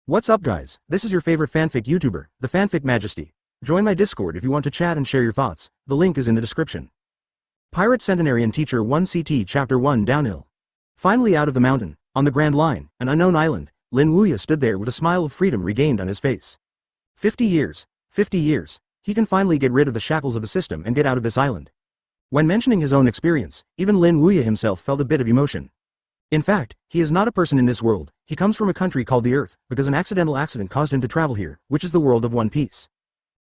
What's up guys, this is your favorite fanfic YouTuber, the Fanfic Majesty. Join my Discord if you want to chat and share your thoughts, the link is in the description. Pirate Centenarian Teacher 1 CT Chapter 1 Downhill. Finally out of the mountain, on the Grand Line, an unknown island, Lin Wuya stood there with a smile of freedom regained on his face. 50 years, he can finally get rid of the shackles of the system and get out of this island. When mentioning his own experience, even Lin Wuya himself felt a bit of emotion. In fact, he is not a person in this world, he comes from a country called the Earth, because an accidental accident caused him to travel here, which is the world of One Piece.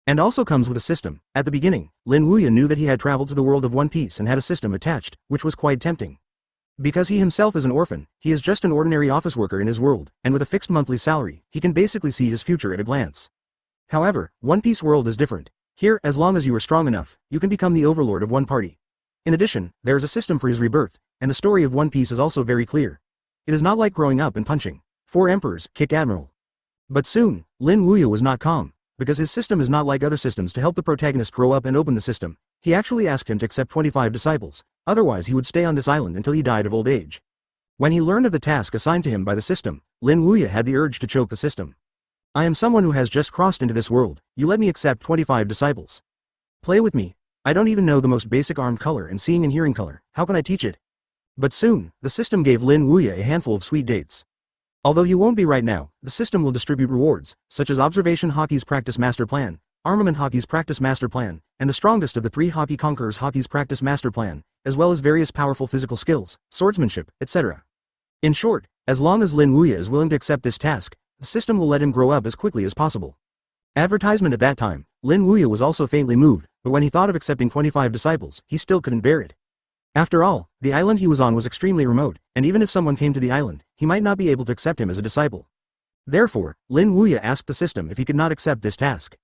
And also comes with a system. At the beginning, Lin Wuya knew that he had traveled to the world of One Piece and had a system attached, which was quite tempting. Because he himself is an orphan, he is just an ordinary office worker in his world, and with a fixed monthly salary, he can basically see his future at a glance. However, One Piece world is different. Here, as long as you are strong enough, you can become the overlord of one party. In addition, there is a system for his rebirth, and the story of One Piece is also very clear. It is not like growing up and punching 4 emperors, kick admiral. But soon, Lin Wuya was not calm, because his system is not like other systems to help the protagonist grow up and open the system. He actually asked him to accept 25 disciples, otherwise he would stay on this island until he died of old age. When he learned of the task assigned to him by the system, Lin Wuya had the urge to choke the system. I am someone who has just crossed into this world, you let me accept 25 disciples. Play with me. I don't even know the most basic arm color and seeing and hearing color, how can I teach it? But soon, the system gave Lin Wuya a handful of sweet dates. Although he won't be right now, the system will distribute rewards, such as Observation Hockey's Practice Master Plan, Armament Hockey's Practice Master Plan, and the strongest of the 3 Hockey Conquerors Hockey's Practice Master Plan, as well as various powerful physical skills, swordsmanship, etc. In short, as long as Lin Wuya is willing to accept this task, the system will let him grow up as quickly as possible. Advertisement at that time, Lin Wuya was also faintly moved, but when he thought of accepting 25 disciples, he still couldn't bear it. After all, the island he was on was extremely remote, and even if someone came to the island, he might not be able to accept him as a disciple. Therefore, Lin Wuya asked the system if he could not accept this task.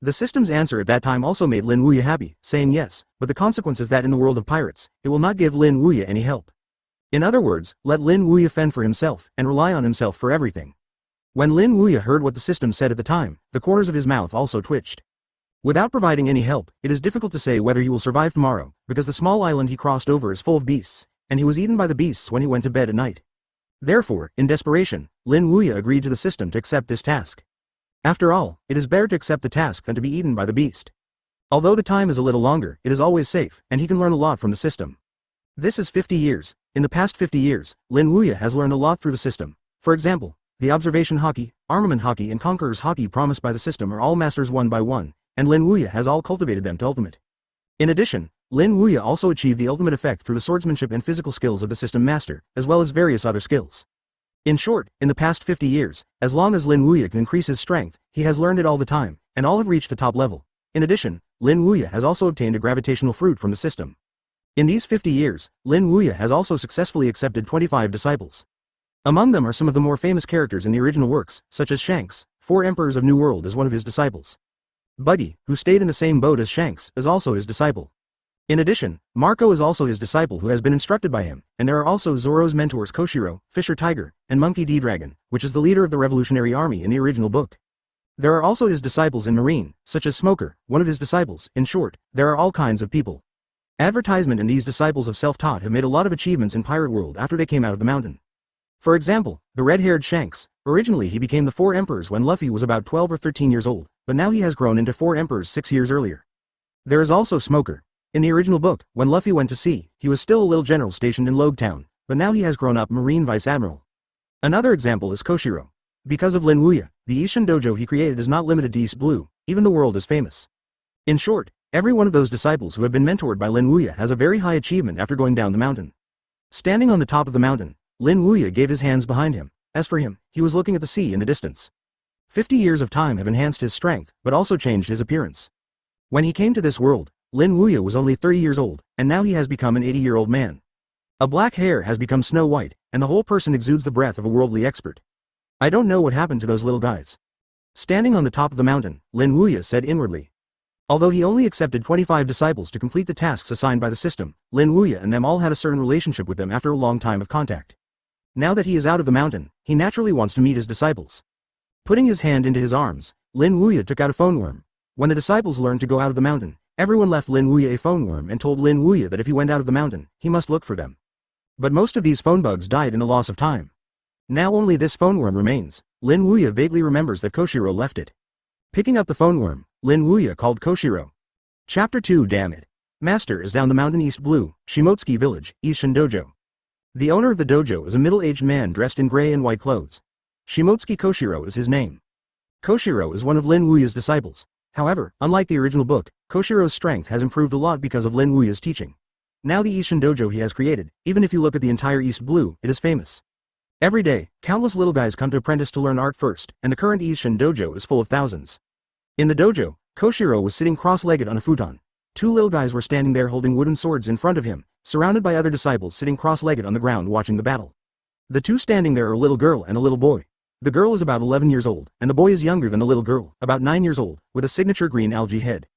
The system's answer at that time also made Lin Wuya happy, saying yes, but the consequence is that in the world of pirates, it will not give Lin Wuya any help. In other words, let Lin Wuya fend for himself, and rely on himself for everything. When Lin Wuya heard what the system said at the time, the corners of his mouth also twitched. Without providing any help, it is difficult to say whether he will survive tomorrow, because the small island he crossed over is full of beasts, and he was eaten by the beasts when he went to bed at night. Therefore, in desperation, Lin Wuya agreed to the system to accept this task. After all, it is better to accept the task than to be eaten by the beast. Although the time is a little longer, it is always safe, and he can learn a lot from the system. This is 50 years. In the past 50 years, Lin Wuya has learned a lot through the system. For example, the Observation Hockey, Armament Hockey and Conquerors Hockey promised by the system are all masters one by one, and Lin Wuya has all cultivated them to ultimate. In addition, Lin Wuya also achieved the ultimate effect through the swordsmanship and physical skills of the system master, as well as various other skills. In short, in the past 50 years, as long as Lin Wuya can increase his strength, he has learned it all the time, and all have reached the top level. In addition, Lin Wuya has also obtained a gravitational fruit from the system. In these 50 years, Lin Wuya has also successfully accepted 25 disciples. Among them are some of the more famous characters in the original works, such as Shanks, 4 Emperors of New World is one of his disciples. Buggy, who stayed in the same boat as Shanks, is also his disciple. In addition, Marco is also his disciple who has been instructed by him, and there are also Zoro's mentors Koshiro, Fisher Tiger, and Monkey D. Dragon, which is the leader of the Revolutionary Army in the original book. There are also his disciples in Marine, such as Smoker, one of his disciples. In short, there are all kinds of people. Advertisement and these disciples of self-taught have made a lot of achievements in Pirate World after they came out of the mountain. For example, the red-haired Shanks, originally he became the 4 Emperors when Luffy was about 12 or 13 years old, but now he has grown into 4 Emperors 6 years earlier. There is also Smoker. In the original book, when Luffy went to sea, he was still a little general stationed in Logue Town, but now he has grown up Marine Vice Admiral. Another example is Koshiro. Because of Lin Wuya, the Ishin dojo he created is not limited to East Blue, even the world is famous. In short, every one of those disciples who have been mentored by Lin Wuya has a very high achievement after going down the mountain. Standing on the top of the mountain, Lin Wuya gave his hands behind him. As for him, he was looking at the sea in the distance. 50 years of time have enhanced his strength, but also changed his appearance. When he came to this world, Lin Wuya was only 30 years old, and now he has become an 80-year-old man. A black hair has become snow white, and the whole person exudes the breath of a worldly expert. I don't know what happened to those little guys. Standing on the top of the mountain, Lin Wuya said inwardly. Although he only accepted 25 disciples to complete the tasks assigned by the system, Lin Wuya and them all had a certain relationship with them after a long time of contact. Now that he is out of the mountain, he naturally wants to meet his disciples. Putting his hand into his arms, Lin Wuya took out a phone worm. When the disciples learned to go out of the mountain, everyone left Lin Wuya a phone worm and told Lin Wuya that if he went out of the mountain, he must look for them. But most of these phone bugs died in the loss of time. Now only this phone worm remains. Lin Wuya vaguely remembers that Koshiro left it. Picking up the phone worm, Lin Wuya called Koshiro. Chapter 2. Damn it. Master is down the mountain East Blue, Shimotsuki Village, Ishin Dojo. The owner of the dojo is a middle-aged man dressed in gray and white clothes. Shimotsuki Koshiro is his name. Koshiro is one of Lin Wuya's disciples. However, unlike the original book, Koshiro's strength has improved a lot because of Lin Wuya's teaching. Now the Ishin Dojo he has created, even if you look at the entire East Blue, it is famous. Every day, countless little guys come to apprentice to learn art first, and the current Ishin Dojo is full of thousands. In the dojo, Koshiro was sitting cross-legged on a futon. Two little guys were standing there holding wooden swords in front of him, surrounded by other disciples sitting cross-legged on the ground watching the battle. The two standing there are a little girl and a little boy. The girl is about 11 years old, and the boy is younger than the little girl, about 9 years old, with a signature green algae head.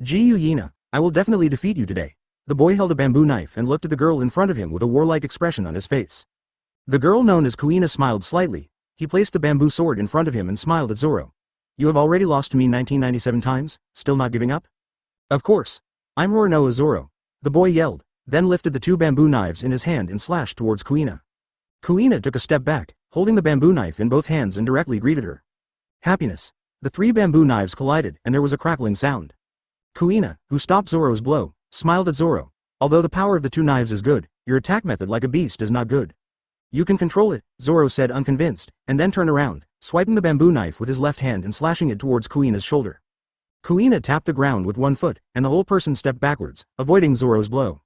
Ji Yuna, I will definitely defeat you today. The boy held a bamboo knife and looked at the girl in front of him with a warlike expression on his face. The girl known as Kuina smiled slightly. He placed the bamboo sword in front of him and smiled at Zoro. You have already lost to me 1997 times, still not giving up? Of course. I'm Roronoa Zoro. The boy yelled, then lifted the two bamboo knives in his hand and slashed towards Kuina. Kuina took a step back, holding the bamboo knife in both hands and directly greeted her. Happiness. The three bamboo knives collided and there was a crackling sound. Kuina, who stopped Zoro's blow, smiled at Zoro. Although the power of the two knives is good, your attack method like a beast is not good. You can control it, Zoro said unconvinced, and then turned around, swiping the bamboo knife with his left hand and slashing it towards Kuina's shoulder. Kuina tapped the ground with one foot, and the whole person stepped backwards, avoiding Zoro's blow.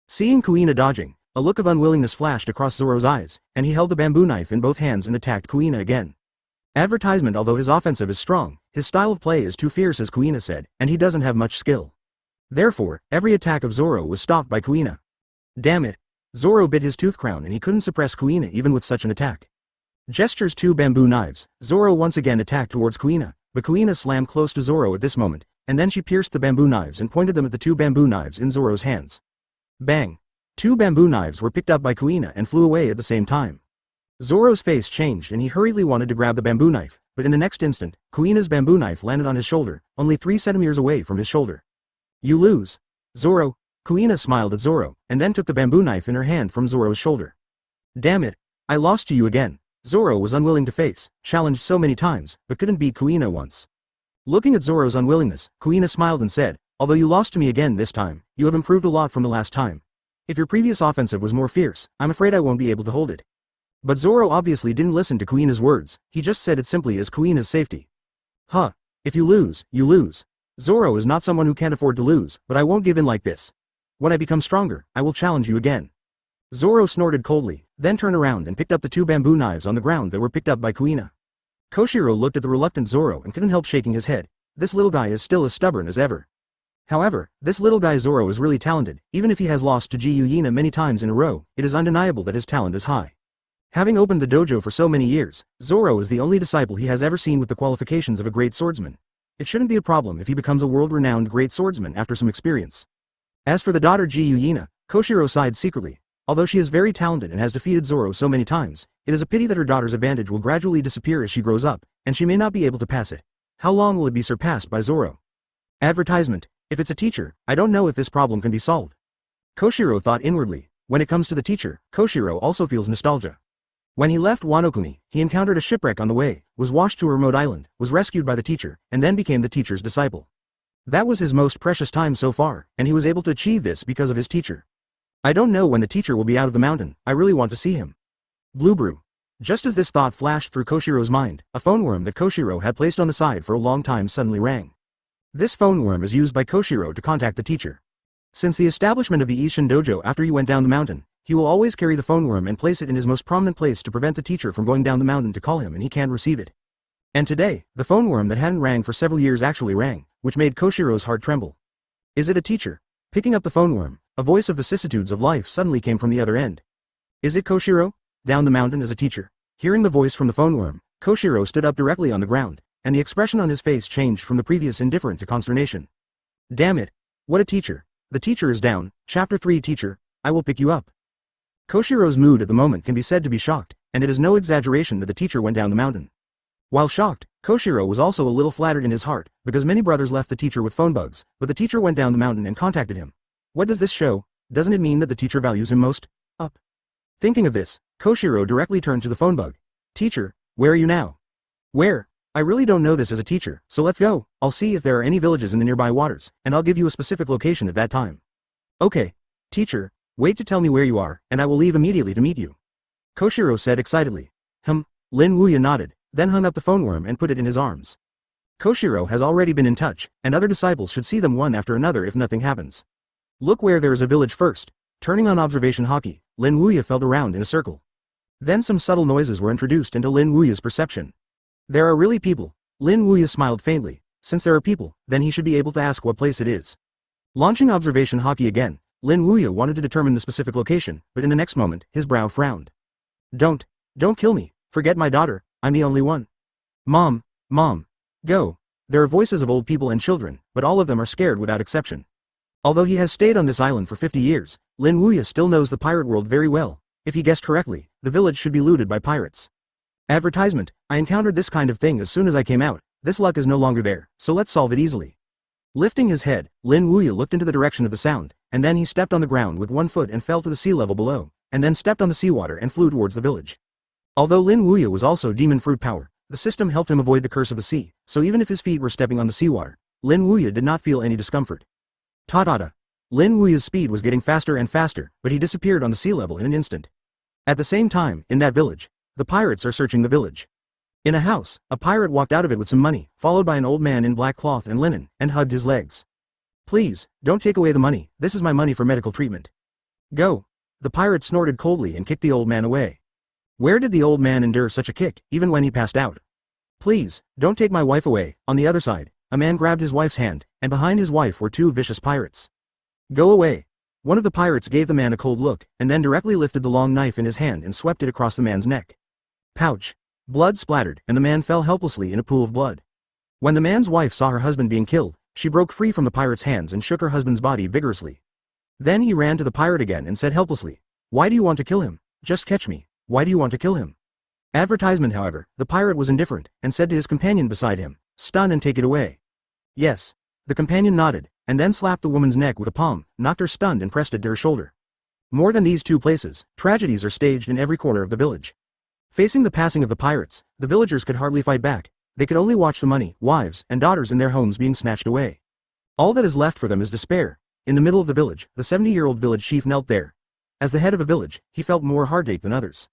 Seeing Kuina dodging, a look of unwillingness flashed across Zoro's eyes, and he held the bamboo knife in both hands and attacked Kuina again. Advertisement. Although his offensive is strong, his style of play is too fierce, as Kuina said, and he doesn't have much skill. Therefore, every attack of Zoro was stopped by Kuina. Damn it. Zoro bit his tooth crown and he couldn't suppress Kuina even with such an attack. Gestures two bamboo knives, Zoro once again attacked towards Kuina, but Kuina slammed close to Zoro at this moment, and then she pierced the bamboo knives and pointed them at the two bamboo knives in Zoro's hands. Bang! Two bamboo knives were picked up by Kuina and flew away at the same time. Zoro's face changed and he hurriedly wanted to grab the bamboo knife, but in the next instant, Kuina's bamboo knife landed on his shoulder, only 3 centimeters away from his shoulder. You lose. Zoro. Kuina smiled at Zoro, and then took the bamboo knife in her hand from Zoro's shoulder. Damn it. I lost to you again. Zoro was unwilling to face, challenged so many times, but couldn't beat Kuina once. Looking at Zoro's unwillingness, Kuina smiled and said, although you lost to me again this time, you have improved a lot from the last time. If your previous offensive was more fierce, I'm afraid I won't be able to hold it. But Zoro obviously didn't listen to Kuina's words, he just said it simply as Kuina's safety. Huh. If you lose, you lose. Zoro is not someone who can't afford to lose, but I won't give in like this. When I become stronger, I will challenge you again. Zoro snorted coldly, then turned around and picked up the two bamboo knives on the ground that were picked up by Kuina. Koshiro looked at the reluctant Zoro and couldn't help shaking his head. This little guy is still as stubborn as ever. However, this little guy Zoro is really talented. Even if he has lost to Ji Yuna many times in a row, it is undeniable that his talent is high. Having opened the dojo for so many years, Zoro is the only disciple he has ever seen with the qualifications of a great swordsman. It shouldn't be a problem if he becomes a world-renowned great swordsman after some experience. As for the daughter Ji Yuna, Koshiro sighed secretly. Although she is very talented and has defeated Zoro so many times, it is a pity that her daughter's advantage will gradually disappear as she grows up, and she may not be able to pass it. How long will it be surpassed by Zoro? Advertisement. If it's a teacher, I don't know if this problem can be solved. Koshiro thought inwardly. When it comes to the teacher, Koshiro also feels nostalgia. When he left Wanokuni, he encountered a shipwreck on the way, was washed to a remote island, was rescued by the teacher, and then became the teacher's disciple. That was his most precious time so far, and he was able to achieve this because of his teacher. I don't know when the teacher will be out of the mountain, I really want to see him. Blue Brew. Just as this thought flashed through Koshiro's mind, a phone worm that Koshiro had placed on the side for a long time suddenly rang. This phone worm is used by Koshiro to contact the teacher. Since the establishment of the Ishin Dojo after he went down the mountain, he will always carry the phone worm and place it in his most prominent place to prevent the teacher from going down the mountain to call him and he can't receive it. And today, the phone worm that hadn't rang for several years actually rang, which made Koshiro's heart tremble. Is it a teacher? Picking up the phone worm, a voice of vicissitudes of life suddenly came from the other end. Is it Koshiro? Down the mountain as a teacher? Hearing the voice from the phone worm, Koshiro stood up directly on the ground, and the expression on his face changed from the previous indifferent to consternation. Damn it. What a teacher. The teacher is down. Chapter 3. Teacher, I will pick you up. Koshiro's mood at the moment can be said to be shocked, and it is no exaggeration that the teacher went down the mountain. While shocked, Koshiro was also a little flattered in his heart, because many brothers left the teacher with phone bugs, but the teacher went down the mountain and contacted him. What does this show? Doesn't it mean that the teacher values him most? Up. Thinking of this, Koshiro directly turned to the phone bug. Teacher, where are you now? Where? I really don't know this as a teacher, so let's go. I'll see if there are any villages in the nearby waters, and I'll give you a specific location at that time. Okay. Teacher, wait to tell me where you are, and I will leave immediately to meet you. Koshiro said excitedly. Lin Wuya nodded, then hung up the phone worm and put it in his arms. Koshiro has already been in touch, and other disciples should see them one after another if nothing happens. Look where there is a village first. Turning on observation hockey, Lin Wuya felt around in a circle. Then some subtle noises were introduced into Lin Wuya's perception. There are really people. Lin Wuya smiled faintly. Since there are people, then he should be able to ask what place it is. Launching observation hockey again, Lin Wuya wanted to determine the specific location, but in the next moment, his brow frowned. Don't kill me. Forget my daughter, I'm the only one. Mom, go. There are voices of old people and children, but all of them are scared without exception. Although he has stayed on this island for 50 years, Lin Wuya still knows the pirate world very well. If he guessed correctly, the village should be looted by pirates. Advertisement, I encountered this kind of thing as soon as I came out. This luck is no longer there, so let's solve it easily. Lifting his head, Lin Wuya looked into the direction of the sound, and then he stepped on the ground with one foot and fell to the sea level below, and then stepped on the seawater and flew towards the village. Although Lin Wuya was also demon fruit power, the system helped him avoid the curse of the sea, so even if his feet were stepping on the seawater, Lin Wuya did not feel any discomfort. Ta-ta-ta. Lin Wuya's speed was getting faster and faster, but he disappeared on the sea level in an instant. At the same time, in that village, the pirates are searching the village. In a house, a pirate walked out of it with some money, followed by an old man in black cloth and linen, and hugged his legs. Please, don't take away the money, this is my money for medical treatment. Go. The pirate snorted coldly and kicked the old man away. Where did the old man endure such a kick, even when he passed out? Please, don't take my wife away. On the other side, a man grabbed his wife's hand, and behind his wife were two vicious pirates. Go away. One of the pirates gave the man a cold look, and then directly lifted the long knife in his hand and swept it across the man's neck. Pouch. Blood splattered, and the man fell helplessly in a pool of blood. When the man's wife saw her husband being killed, she broke free from the pirate's hands and shook her husband's body vigorously. Then he ran to the pirate again and said helplessly, "Why do you want to kill him? Just catch me. Why do you want to kill him?" Advertisement, however, the pirate was indifferent, and said to his companion beside him, "Stun and take it away." Yes. The companion nodded, and then slapped the woman's neck with a palm, knocked her stunned and pressed it to her shoulder. More than these two places, tragedies are staged in every corner of the village. Facing the passing of the pirates, the villagers could hardly fight back. They could only watch the money, wives, and daughters in their homes being snatched away. All that is left for them is despair. In the middle of the village, the 70-year-old village chief knelt there. As the head of a village, he felt more heartache than others.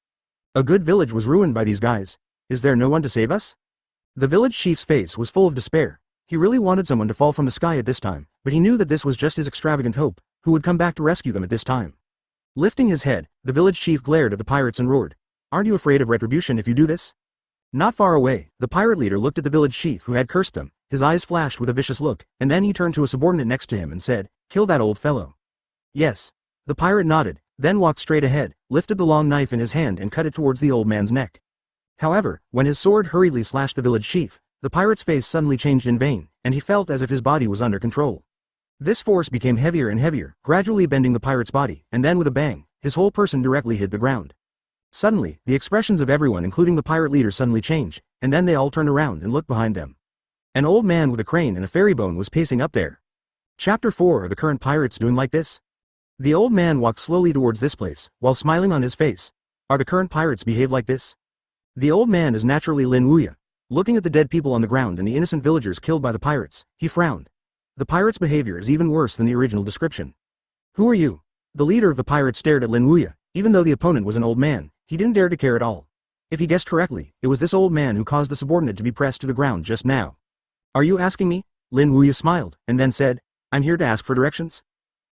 A good village was ruined by these guys. Is there no one to save us? The village chief's face was full of despair. He really wanted someone to fall from the sky at this time, but he knew that this was just his extravagant hope, who would come back to rescue them at this time. Lifting his head, the village chief glared at the pirates and roared, "Aren't you afraid of retribution if you do this?" Not far away, the pirate leader looked at the village chief who had cursed them. His eyes flashed with a vicious look, and then he turned to a subordinate next to him and said, "Kill that old fellow." Yes. The pirate nodded, then walked straight ahead, lifted the long knife in his hand and cut it towards the old man's neck. However, when his sword hurriedly slashed the village chief, the pirate's face suddenly changed in vain, and he felt as if his body was under control. This force became heavier and heavier, gradually bending the pirate's body, and then with a bang, his whole person directly hit the ground. Suddenly, the expressions of everyone including the pirate leader suddenly changed, and then they all turned around and looked behind them. An old man with a crane and a ferry bone was pacing up there. Chapter 4. Are the current pirates doing like this? The old man walked slowly towards this place, while smiling on his face. Are the current pirates behave like this? The old man is naturally Lin Wuya. Looking at the dead people on the ground and the innocent villagers killed by the pirates, he frowned. The pirates' behavior is even worse than the original description. Who are you? The leader of the pirates stared at Lin Wuya. Even though the opponent was an old man, he didn't dare to care at all. If he guessed correctly, it was this old man who caused the subordinate to be pressed to the ground just now. Are you asking me? Lin Wuya smiled, and then said, "I'm here to ask for directions."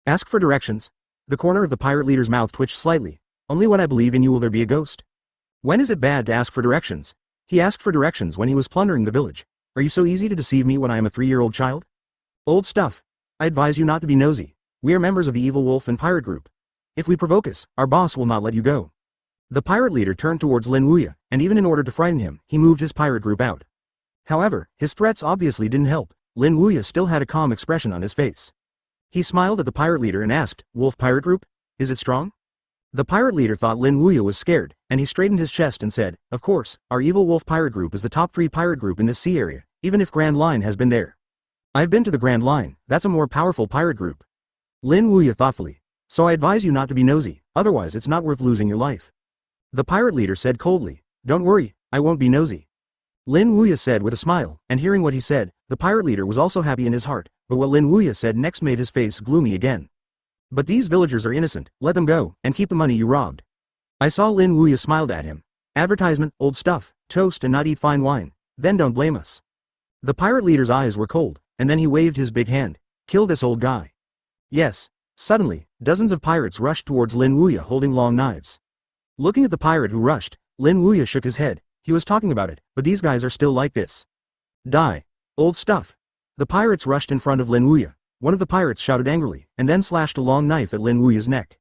Ask for directions? The corner of the pirate leader's mouth twitched slightly. Only when I believe in you will there be a ghost. When is it bad to ask for directions? He asked for directions when he was plundering the village. Are you so easy to deceive me when I am a 3-year-old child? Old stuff. I advise you not to be nosy. We are members of the Evil Wolf and Pirate Group. If we provoke us, our boss will not let you go. The pirate leader turned towards Lin Wuya, and even in order to frighten him, he moved his pirate group out. However, his threats obviously didn't help. Lin Wuya still had a calm expression on his face. He smiled at the pirate leader and asked, "Wolf Pirate Group? Is it strong?" The pirate leader thought Lin Wuya was scared, and he straightened his chest and said, "Of course, our Evil Wolf Pirate Group is the top 3 pirate group in this sea area, even if Grand Line has been there. I've been to the Grand Line, that's a more powerful pirate group." Lin Wuya thoughtfully. "So I advise you not to be nosy, otherwise it's not worth losing your life." The pirate leader said coldly, "Don't worry, I won't be nosy." Lin Wuya said with a smile, and hearing what he said, the pirate leader was also happy in his heart, but what Lin Wuya said next made his face gloomy again. But these villagers are innocent, let them go, and keep the money you robbed. I saw Lin Wuya smiled at him. Advertisement, old stuff, toast and not eat fine wine, then don't blame us. The pirate leader's eyes were cold, and then he waved his big hand. Kill this old guy. Yes. Suddenly, dozens of pirates rushed towards Lin Wuya holding long knives. Looking at the pirate who rushed, Lin Wuya shook his head. He was talking about it, but these guys are still like this. Die. Old stuff. The pirates rushed in front of Lin Wuya. One of the pirates shouted angrily, and then slashed a long knife at Lin Wuya's neck.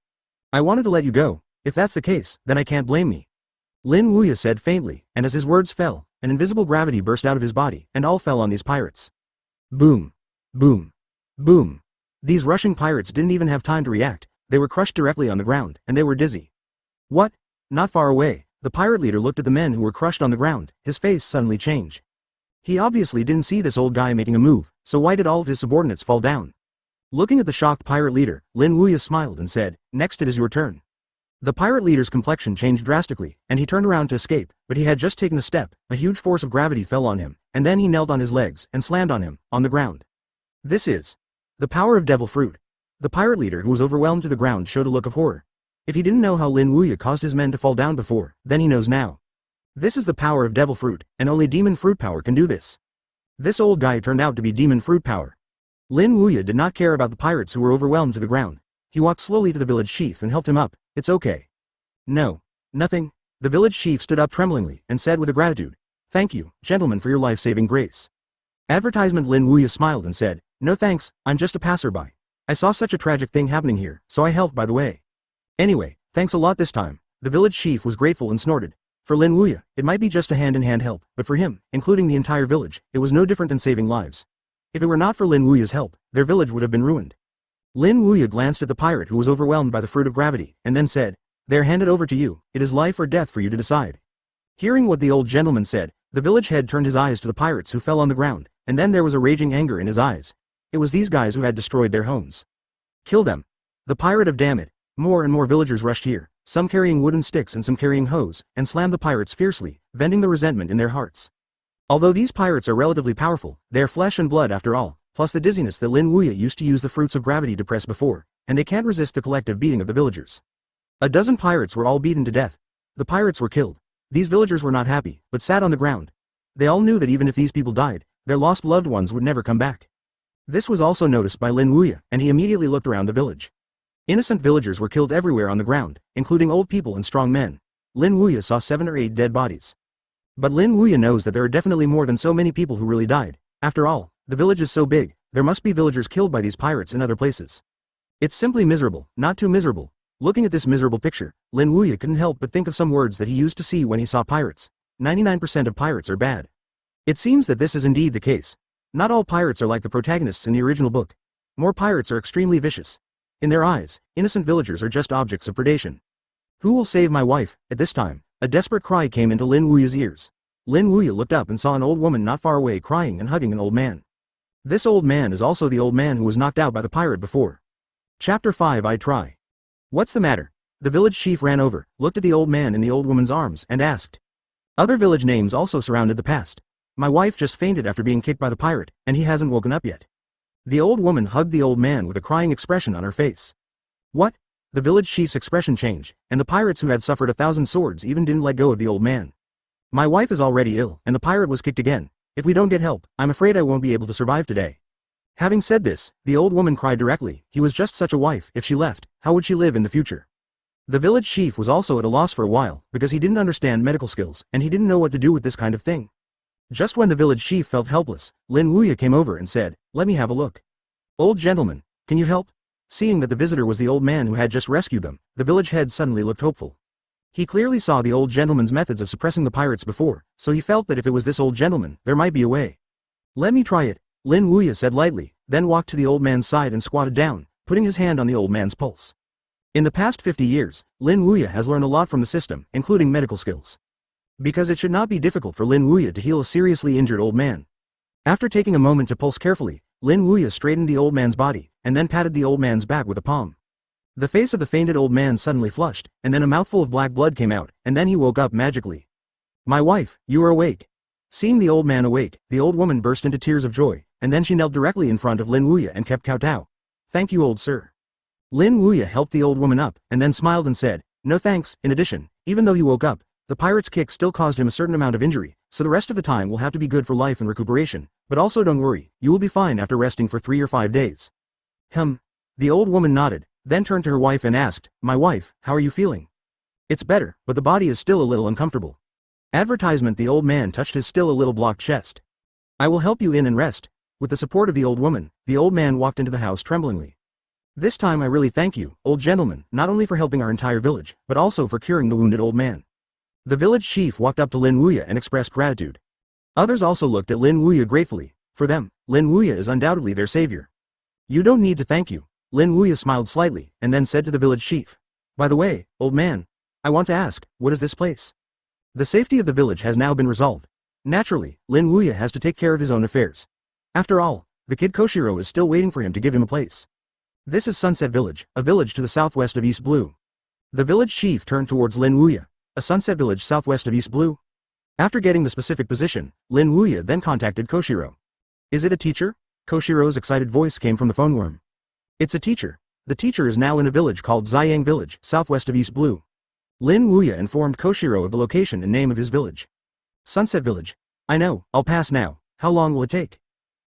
I wanted to let you go. If that's the case, then I can't blame me. Lin Wuya said faintly, and as his words fell, an invisible gravity burst out of his body, and all fell on these pirates. Boom. Boom. Boom. These rushing pirates didn't even have time to react, they were crushed directly on the ground, and they were dizzy. What? Not far away, the pirate leader looked at the men who were crushed on the ground, his face suddenly changed. He obviously didn't see this old guy making a move, so why did all of his subordinates fall down? Looking at the shocked pirate leader, Lin Wuya smiled and said, next it is your turn. The pirate leader's complexion changed drastically, and he turned around to escape, but he had just taken a step, a huge force of gravity fell on him, and then he knelt on his legs and slammed on him, on the ground. This is the power of devil fruit. The pirate leader who was overwhelmed to the ground showed a look of horror. If he didn't know how Lin Wuya caused his men to fall down before, then he knows now. This is the power of devil fruit, and only demon fruit power can do this. This old guy turned out to be demon fruit power. Lin Wuya did not care about the pirates who were overwhelmed to the ground. He walked slowly to the village chief and helped him up. It's okay. No. Nothing. The village chief stood up tremblingly and said with a gratitude, thank you, gentlemen, for your life-saving grace. Advertisement. Lin Wuya smiled and said, no thanks, I'm just a passerby. I saw such a tragic thing happening here, so I helped by the way. Anyway, thanks a lot this time. The village chief was grateful and snorted. For Lin Wuya, it might be just a hand-in-hand help, but for him, including the entire village, it was no different than saving lives. If it were not for Lin Wuya's help, their village would have been ruined. Lin Wuya glanced at the pirate who was overwhelmed by the fruit of gravity, and then said, there, hand it over to you, it is life or death for you to decide. Hearing what the old gentleman said, the village head turned his eyes to the pirates who fell on the ground, and then there was a raging anger in his eyes. It was these guys who had destroyed their homes. Kill them. The pirate of damn it. More and more villagers rushed here, some carrying wooden sticks and some carrying hoes, and slammed the pirates fiercely, venting the resentment in their hearts. Although these pirates are relatively powerful, they are flesh and blood after all, plus the dizziness that Lin Wuya used to use the fruits of gravity to press before, and they can't resist the collective beating of the villagers. A dozen pirates were all beaten to death. The pirates were killed. These villagers were not happy, but sat on the ground. They all knew that even if these people died, their lost loved ones would never come back. This was also noticed by Lin Wuya, and he immediately looked around the village. Innocent villagers were killed everywhere on the ground, including old people and strong men. Lin Wuya saw 7 or 8 dead bodies. But Lin Wuya knows that there are definitely more than so many people who really died. After all, the village is so big, there must be villagers killed by these pirates in other places. It's simply miserable, not too miserable. Looking at this miserable picture, Lin Wuya couldn't help but think of some words that he used to see when he saw pirates. 99% of pirates are bad. It seems that this is indeed the case. Not all pirates are like the protagonists in the original book. More pirates are extremely vicious. In their eyes, innocent villagers are just objects of predation. Who will save my wife? At this time, a desperate cry came into Lin Wuya's ears. Lin Wuya looked up and saw an old woman not far away crying and hugging an old man. This old man is also the old man who was knocked out by the pirate before. Chapter 5. I try. What's the matter? The village chief ran over, looked at the old man in the old woman's arms, and asked. Other village names also surrounded the past. My wife just fainted after being kicked by the pirate, and he hasn't woken up yet. The old woman hugged the old man with a crying expression on her face. What? The village chief's expression changed, and the pirates who had suffered 1,000 swords even didn't let go of the old man. My wife is already ill, and the pirate was kicked again. If we don't get help, I'm afraid I won't be able to survive today. Having said this, the old woman cried directly. He was just such a wife. If she left, how would she live in the future? The village chief was also at a loss for a while, because he didn't understand medical skills, and he didn't know what to do with this kind of thing. Just when the village chief felt helpless, Lin Wuya came over and said, let me have a look. Old gentleman, can you help? Seeing that the visitor was the old man who had just rescued them, the village head suddenly looked hopeful. He clearly saw the old gentleman's methods of suppressing the pirates before, so he felt that if it was this old gentleman, there might be a way. Let me try it, Lin Wuya said lightly, then walked to the old man's side and squatted down, putting his hand on the old man's pulse. In the past 50 years, Lin Wuya has learned a lot from the system, including medical skills. Because it should not be difficult for Lin Wuya to heal a seriously injured old man. After taking a moment to pulse carefully, Lin Wuya straightened the old man's body, and then patted the old man's back with a palm. The face of the fainted old man suddenly flushed, and then a mouthful of black blood came out, and then he woke up magically. My wife, you are awake. Seeing the old man awake, the old woman burst into tears of joy, and then she knelt directly in front of Lin Wuya and kept kowtow. Thank you, old sir. Lin Wuya helped the old woman up, and then smiled and said, no thanks. In addition, even though he woke up, the pirate's kick still caused him a certain amount of injury, so the rest of the time will have to be good for life and recuperation, but also don't worry, you will be fine after resting for 3 or 5 days. The old woman nodded, then turned to her wife and asked, my wife, how are you feeling? It's better, but the body is still a little uncomfortable. Advertisement. The old man touched his still a little blocked chest. I will help you in and rest. With the support of the old woman, the old man walked into the house tremblingly. This time I really thank you, old gentleman, not only for helping our entire village, but also for curing the wounded old man. The village chief walked up to Lin Wuya and expressed gratitude. Others also looked at Lin Wuya gratefully. For them, Lin Wuya is undoubtedly their savior. You don't need to thank you. Lin Wuya smiled slightly, and then said to the village chief. By the way, old man, I want to ask, what is this place? The safety of the village has now been resolved. Naturally, Lin Wuya has to take care of his own affairs. After all, the kid Koshiro is still waiting for him to give him a place. This is Sunset Village, a village to the southwest of East Blue. The village chief turned towards Lin Wuya. A sunset village southwest of East Blue? After getting the specific position, Lin Wuya then contacted Koshiro. Is it a teacher? Koshiro's excited voice came from the phone room. It's a teacher. The teacher is now in a village called Ziyang Village, southwest of East Blue. Lin Wuya informed Koshiro of the location and name of his village. Sunset Village. I know, I'll pass now. How long will it take?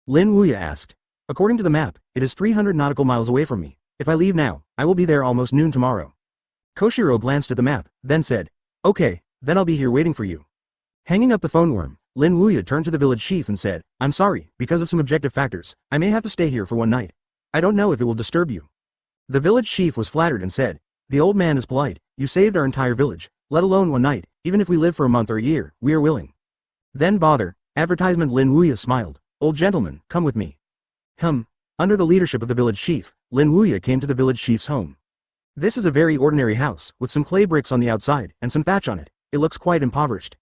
Lin Wuya asked. According to the map, it is 300 nautical miles away from me. If I leave now, I will be there almost noon tomorrow. Koshiro glanced at the map, then said, okay, then I'll be here waiting for you. Hanging up the phone worm, Lin Wuya turned to the village chief and said, I'm sorry, because of some objective factors, I may have to stay here for one night. I don't know if it will disturb you. The village chief was flattered and said, the old man is polite, you saved our entire village, let alone one night, even if we live for a month or a year, we are willing. Then bother, advertisement. Lin Wuya smiled, old gentleman, come with me. Under the leadership of the village chief, Lin Wuya came to the village chief's home. This is a very ordinary house, with some clay bricks on the outside, and some thatch on it. It looks quite impoverished.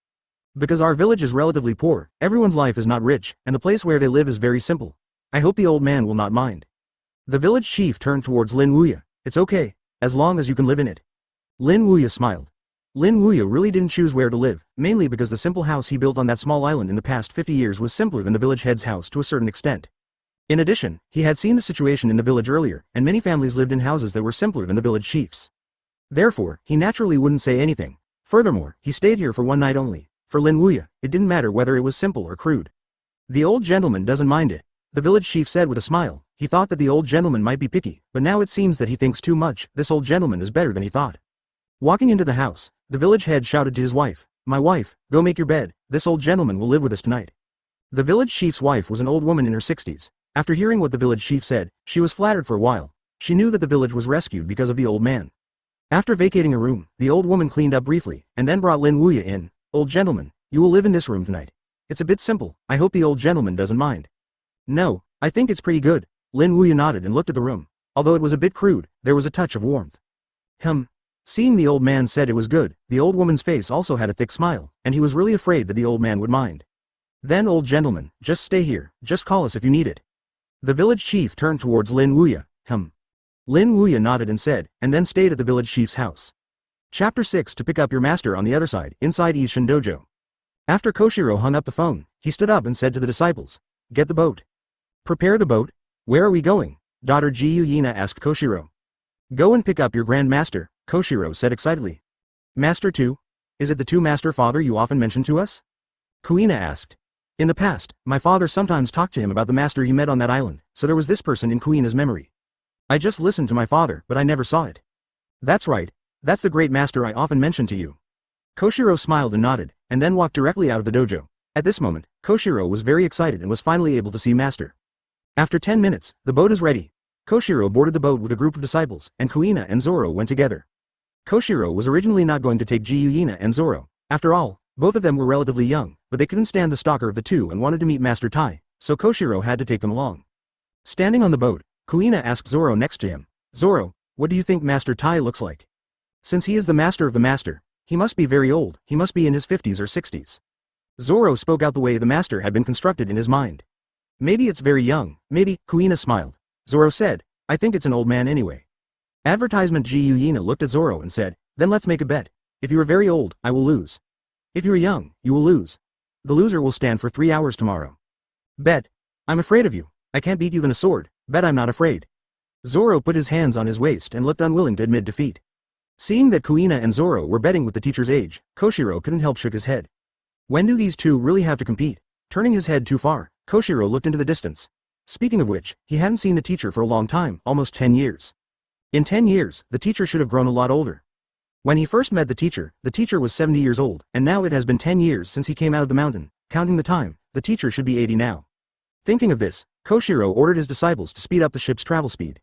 Because our village is relatively poor, everyone's life is not rich, and the place where they live is very simple. I hope the old man will not mind. The village chief turned towards Lin Wuya. It's okay, as long as you can live in it. Lin Wuya smiled. Lin Wuya really didn't choose where to live, mainly because the simple house he built on that small island in the past 50 years was simpler than the village head's house to a certain extent. In addition, he had seen the situation in the village earlier, and many families lived in houses that were simpler than the village chief's. Therefore, he naturally wouldn't say anything. Furthermore, he stayed here for one night only. For Lin Wuya, it didn't matter whether it was simple or crude. The old gentleman doesn't mind it, the village chief said with a smile. He thought that the old gentleman might be picky, but now it seems that he thinks too much. This old gentleman is better than he thought. Walking into the house, the village head shouted to his wife, my wife, go make your bed, this old gentleman will live with us tonight. The village chief's wife was an old woman in her 60s. After hearing what the village chief said, she was flattered for a while. She knew that the village was rescued because of the old man. After vacating a room, the old woman cleaned up briefly, and then brought Lin Wuya in. Old gentleman, you will live in this room tonight. It's a bit simple, I hope the old gentleman doesn't mind. No, I think it's pretty good. Lin Wuya nodded and looked at the room. Although it was a bit crude, there was a touch of warmth. Seeing the old man said it was good, the old woman's face also had a thick smile, and he was really afraid that the old man would mind. Then old gentleman, just stay here, just call us if you need it. The village chief turned towards Lin Wuya. Lin Wuya nodded and said, and then stayed at the village chief's house. Chapter 6. To pick up your master on the other side, inside Ishin Dojo. After Koshiro hung up the phone, he stood up and said to the disciples, get the boat. Prepare the boat. Where are we going? Daughter Gyuyina asked Koshiro. Go and pick up your Grand Master, Koshiro said excitedly. Master 2? Is it the 2 Master Father you often mention to us? Kuina asked. In the past, my father sometimes talked to him about the master he met on that island, so there was this person in Kuina's memory. I just listened to my father, but I never saw it. That's right, that's the great master I often mention to you. Koshiro smiled and nodded, and then walked directly out of the dojo. At this moment, Koshiro was very excited and was finally able to see Master. After 10 minutes, the boat is ready. Koshiro boarded the boat with a group of disciples, and Kuina and Zoro went together. Koshiro was originally not going to take Gyuyina and Zoro. After all, both of them were relatively young, but they couldn't stand the stalker of the two and wanted to meet Master Tai, so Koshiro had to take them along. Standing on the boat, Kuina asked Zoro next to him, Zoro, what do you think Master Tai looks like? Since he is the master of the master, he must be very old, he must be in his 50s or 60s. Zoro spoke out the way the master had been constructed in his mind. Maybe it's very young, maybe, Kuina smiled. Zoro said, I think it's an old man anyway. Advertisement. Gyuyina looked at Zoro and said, then let's make a bet. If you are very old, I will lose. If you are young, you will lose. The loser will stand for 3 hours tomorrow. Bet. I'm afraid of you. I can't beat you with a sword. Bet I'm not afraid. Zoro put his hands on his waist and looked unwilling to admit defeat. Seeing that Kuina and Zoro were betting with the teacher's age, Koshiro couldn't help shook his head. When do these two really have to compete? Turning his head too far, Koshiro looked into the distance. Speaking of which, he hadn't seen the teacher for a long time, almost 10 years. In 10 years, the teacher should have grown a lot older. When he first met the teacher was 70 years old, and now it has been 10 years since he came out of the mountain. Counting the time, the teacher should be 80 now. Thinking of this, Koshiro ordered his disciples to speed up the ship's travel speed.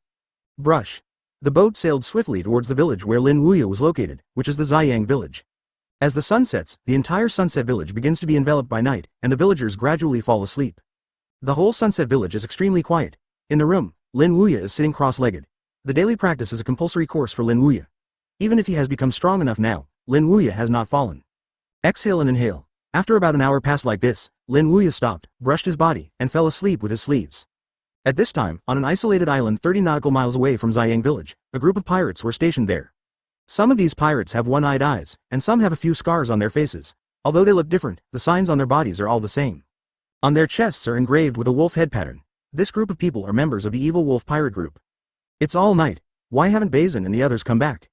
Brush. The boat sailed swiftly towards the village where Lin Wuya was located, which is the Ziyang village. As the sun sets, the entire Sunset Village begins to be enveloped by night, and the villagers gradually fall asleep. The whole Sunset Village is extremely quiet. In the room, Lin Wuya is sitting cross-legged. The daily practice is a compulsory course for Lin Wuya. Even if he has become strong enough now, Lin Wuya has not fallen. Exhale and inhale. After about an hour passed like this, Lin Wuya stopped, brushed his body, and fell asleep with his sleeves. At this time, on an isolated island 30 nautical miles away from Ziyang village, a group of pirates were stationed there. Some of these pirates have one-eyed eyes, and some have a few scars on their faces. Although they look different, the signs on their bodies are all the same. On their chests are engraved with a wolf head pattern. This group of people are members of the evil wolf pirate group. It's all night. Why haven't Bazin and the others come back?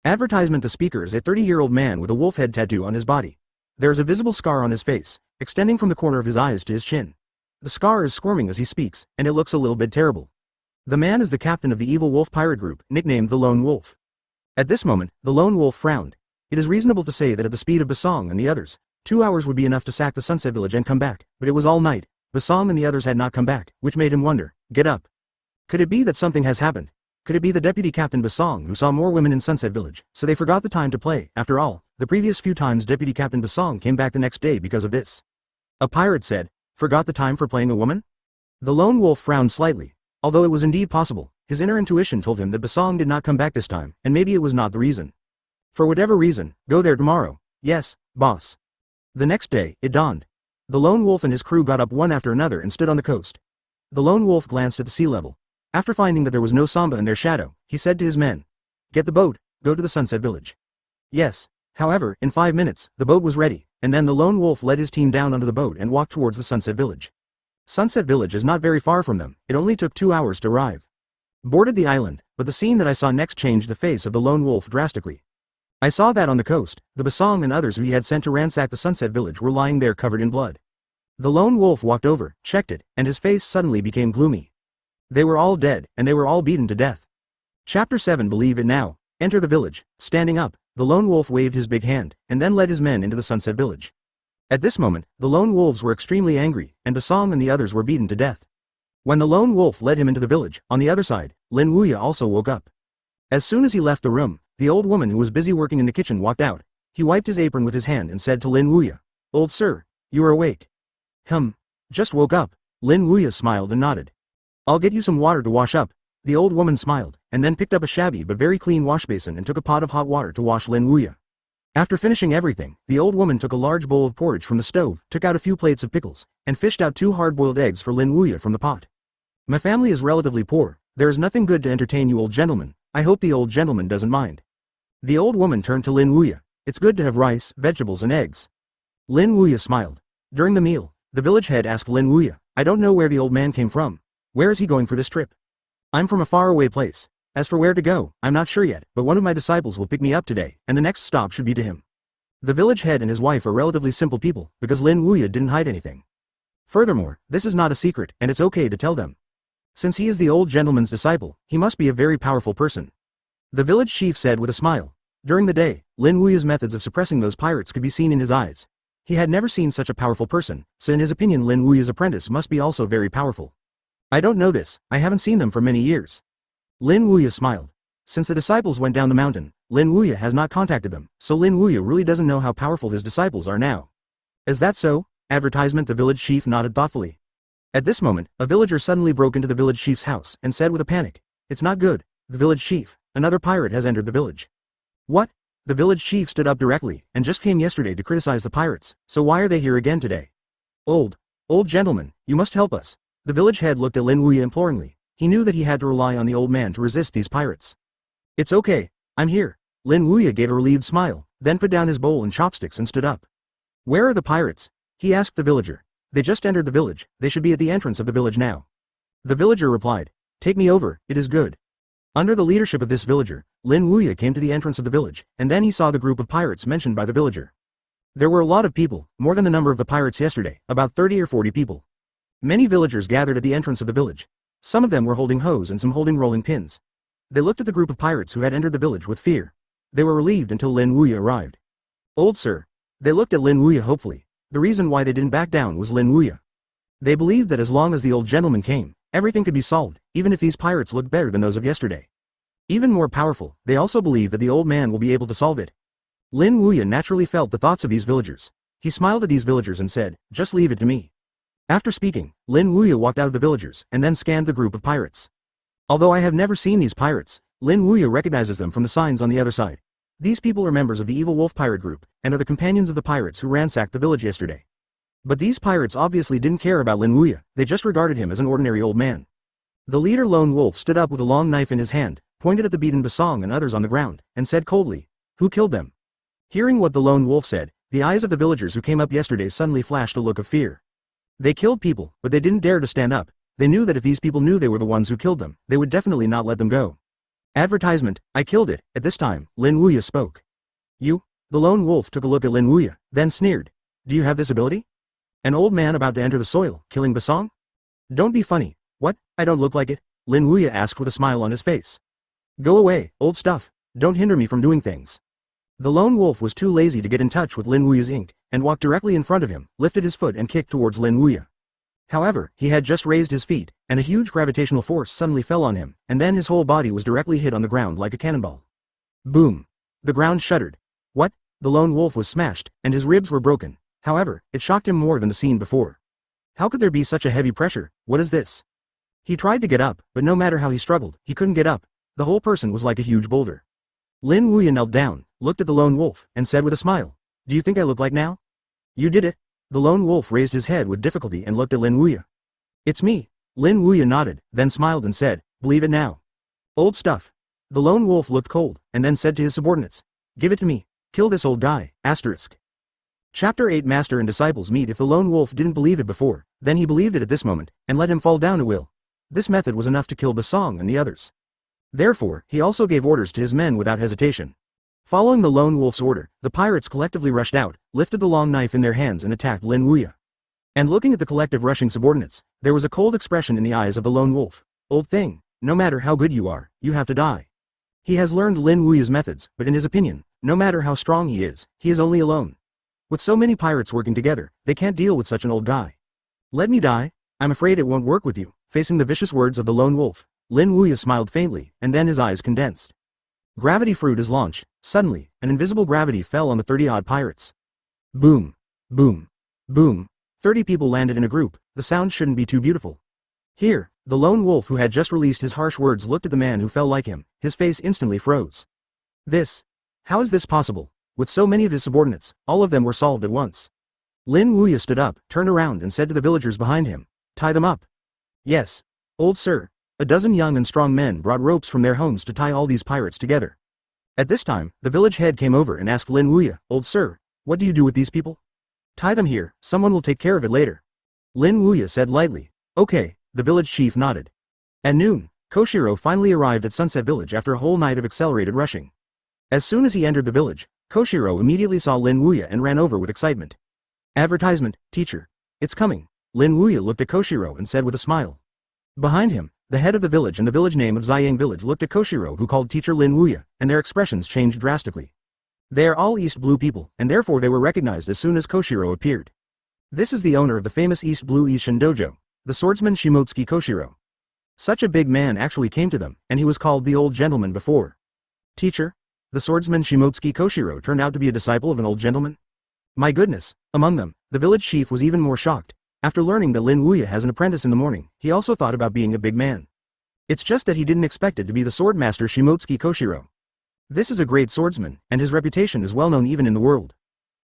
Advertisement. The speaker is a 30-year-old man with a wolf head tattoo on his body. There is a visible scar on his face, extending from the corner of his eyes to his chin. The scar is squirming as he speaks, and it looks a little bit terrible. The man is the captain of the evil wolf pirate group, nicknamed the Lone Wolf. At this moment, the Lone Wolf frowned. It is reasonable to say that at the speed of Basong and the others, 2 hours would be enough to sack the Sunset Village and come back, but it was all night. Basong and the others had not come back, which made him wonder, get up. Could it be that something has happened? Could it be the deputy captain Basong who saw more women in Sunset Village, so they forgot the time to play? After all, the previous few times deputy captain Basong came back the next day because of this. A pirate said, forgot the time for playing a woman? The Lone Wolf frowned slightly. Although it was indeed possible, his inner intuition told him that Basong did not come back this time, and maybe it was not the reason. For whatever reason, go there tomorrow. Yes, boss. The next day, it dawned. The Lone Wolf and his crew got up one after another and stood on the coast. The Lone Wolf glanced at the sea level. After finding that there was no Samba in their shadow, he said to his men, get the boat, go to the Sunset Village. Yes. However, in 5 minutes, the boat was ready, and then the Lone Wolf led his team down onto the boat and walked towards the Sunset Village. Sunset Village is not very far from them. It only took 2 hours to arrive. Boarded the island, but the scene that I saw next changed the face of the Lone Wolf drastically. I saw that on the coast, the Basong and others who he had sent to ransack the Sunset Village were lying there covered in blood. The Lone Wolf walked over, checked it, and his face suddenly became gloomy. They were all dead, and they were all beaten to death. Chapter 7. Believe it now. Enter the village. Standing up, the Lone Wolf waved his big hand, and then led his men into the Sunset Village. At this moment, the Lone Wolves were extremely angry, and Basong and the others were beaten to death. When the Lone Wolf led him into the village, on the other side, Lin Wuya also woke up. As soon as he left the room, the old woman who was busy working in the kitchen walked out. He wiped his apron with his hand and said to Lin Wuya, old sir, you are awake. Just woke up. Lin Wuya smiled and nodded. I'll get you some water to wash up. The old woman smiled, and then picked up a shabby but very clean wash basin and took a pot of hot water to wash Lin Wuya. After finishing everything, the old woman took a large bowl of porridge from the stove, took out a few plates of pickles, and fished out 2 hard-boiled eggs for Lin Wuya from the pot. My family is relatively poor. There is nothing good to entertain you old gentlemen. I hope the old gentleman doesn't mind. The old woman turned to Lin Wuya. It's good to have rice, vegetables and eggs. Lin Wuya smiled. During the meal, the village head asked Lin Wuya, I don't know where the old man came from. Where is he going for this trip? I'm from a faraway place. As for where to go, I'm not sure yet, but one of my disciples will pick me up today, and the next stop should be to him. The village head and his wife are relatively simple people, because Lin Wuya didn't hide anything. Furthermore, this is not a secret, and it's okay to tell them. Since he is the old gentleman's disciple, he must be a very powerful person. The village chief said with a smile. During the day, Lin Wuya's methods of suppressing those pirates could be seen in his eyes. He had never seen such a powerful person, so in his opinion Lin Wuya's apprentice must be also very powerful. I don't know this, I haven't seen them for many years. Lin Wuya smiled. Since the disciples went down the mountain, Lin Wuya has not contacted them, so Lin Wuya really doesn't know how powerful his disciples are now. Is that so? Advertisement. The village chief nodded thoughtfully. At this moment, a villager suddenly broke into the village chief's house and said with a panic, it's not good, the village chief, another pirate has entered the village. What? The village chief stood up directly, and just came yesterday to criticize the pirates, so why are they here again today? Old gentleman, you must help us. The village head looked at Lin Wuya imploringly. He knew that he had to rely on the old man to resist these pirates. It's okay, I'm here. Lin Wuya gave a relieved smile, then put down his bowl and chopsticks and stood up. Where are the pirates? He asked the villager. They just entered the village, they should be at the entrance of the village now. The villager replied, take me over, it is good. Under the leadership of this villager, Lin Wuya came to the entrance of the village, and then he saw the group of pirates mentioned by the villager. There were a lot of people, more than the number of the pirates yesterday, about 30 or 40 people. Many villagers gathered at the entrance of the village. Some of them were holding hoes and some holding rolling pins. They looked at the group of pirates who had entered the village with fear. They were relieved until Lin Wuya arrived. Old sir. They looked at Lin Wuya hopefully. The reason why they didn't back down was Lin Wuya. They believed that as long as the old gentleman came, everything could be solved, even if these pirates looked better than those of yesterday. Even more powerful, they also believed that the old man will be able to solve it. Lin Wuya naturally felt the thoughts of these villagers. He smiled at these villagers and said, just leave it to me. After speaking, Lin Wuya walked out of the villagers and then scanned the group of pirates. Although I have never seen these pirates, Lin Wuya recognizes them from the signs on the other side. These people are members of the evil wolf pirate group, and are the companions of the pirates who ransacked the village yesterday. But these pirates obviously didn't care about Lin Wuya, they just regarded him as an ordinary old man. The leader Lone Wolf stood up with a long knife in his hand, pointed at the beaten Basong and others on the ground, and said coldly, who killed them? Hearing what the Lone Wolf said, the eyes of the villagers who came up yesterday suddenly flashed a look of fear. They killed people, but they didn't dare to stand up. They knew that if these people knew they were the ones who killed them, they would definitely not let them go. Advertisement, I killed it. At this time, Lin Wuya spoke. You? The Lone Wolf took a look at Lin Wuya, then sneered. Do you have this ability? An old man about to enter the soil, killing Basong? Don't be funny. What, I don't look like it? Lin Wuya asked with a smile on his face. Go away, old stuff. Don't hinder me from doing things. The Lone Wolf was too lazy to get in touch with Lin Wuya's ink, and walked directly in front of him, lifted his foot and kicked towards Lin Wuya. However, he had just raised his feet, and a huge gravitational force suddenly fell on him, and then his whole body was directly hit on the ground like a cannonball. Boom. The ground shuddered. What? The Lone Wolf was smashed, and his ribs were broken. However, it shocked him more than the scene before. How could there be such a heavy pressure? What is this? He tried to get up, but no matter how he struggled, he couldn't get up. The whole person was like a huge boulder. Lin Wuya knelt down, looked at the Lone Wolf, and said with a smile, do you think I look like now? You did it. The Lone Wolf raised his head with difficulty and looked at Lin Wuya. It's me. Lin Wuya nodded, then smiled and said, believe it now. Old stuff. The Lone Wolf looked cold, and then said to his subordinates, give it to me. Kill this old guy. Asterisk. Chapter 8 Master and Disciples meet. If the Lone Wolf didn't believe it before, then he believed it at this moment, and let him fall down at will. This method was enough to kill Basong and the others. Therefore, he also gave orders to his men without hesitation. Following the Lone Wolf's order, the pirates collectively rushed out, lifted the long knife in their hands and attacked Lin Wuya. And looking at the collective rushing subordinates, there was a cold expression in the eyes of the Lone Wolf. Old thing, no matter how good you are, you have to die. He has learned Lin Wuya's methods, but in his opinion, no matter how strong he is only alone. With so many pirates working together, they can't deal with such an old guy. Let me die. I'm afraid it won't work with you. Facing the vicious words of the Lone Wolf, Lin Wuya smiled faintly, and then his eyes condensed. Gravity fruit is launched. Suddenly, an invisible gravity fell on the 30-odd pirates. Boom. Boom. Boom. 30 people landed in a group. The sound shouldn't be too beautiful. Here, the Lone Wolf who had just released his harsh words looked at the man who fell like him. His face instantly froze. How is this possible? With so many of his subordinates, all of them were solved at once. Lin Wuya stood up, turned around and said to the villagers behind him, tie them up. Yes. Old sir. A dozen young and strong men brought ropes from their homes to tie all these pirates together. At this time, the village head came over and asked Lin Wuya, old sir, what do you do with these people? Tie them here, someone will take care of it later. Lin Wuya said lightly, okay, the village chief nodded. At noon, Koshiro finally arrived at Sunset Village after a whole night of accelerated rushing. As soon as he entered the village, Koshiro immediately saw Lin Wuya and ran over with excitement. Advertisement, teacher. It's coming. Lin Wuya looked at Koshiro and said with a smile. Behind him, the head of the village and the village name of Ziyang Village looked at Koshiro who called teacher Lin Wuya, and their expressions changed drastically. They are all East Blue people, and therefore they were recognized as soon as Koshiro appeared. This is the owner of the famous East Blue Ishin Dojo, the swordsman Shimotsuki Koshiro. Such a big man actually came to them, and he was called the old gentleman before. Teacher? The swordsman Shimotsuki Koshiro turned out to be a disciple of an old gentleman? My goodness, among them, the village chief was even more shocked. After learning that Lin Wuya has an apprentice in the morning, he also thought about being a big man. It's just that he didn't expect it to be the swordmaster Shimotsuki Koshiro. This is a great swordsman, and his reputation is well known even in the world.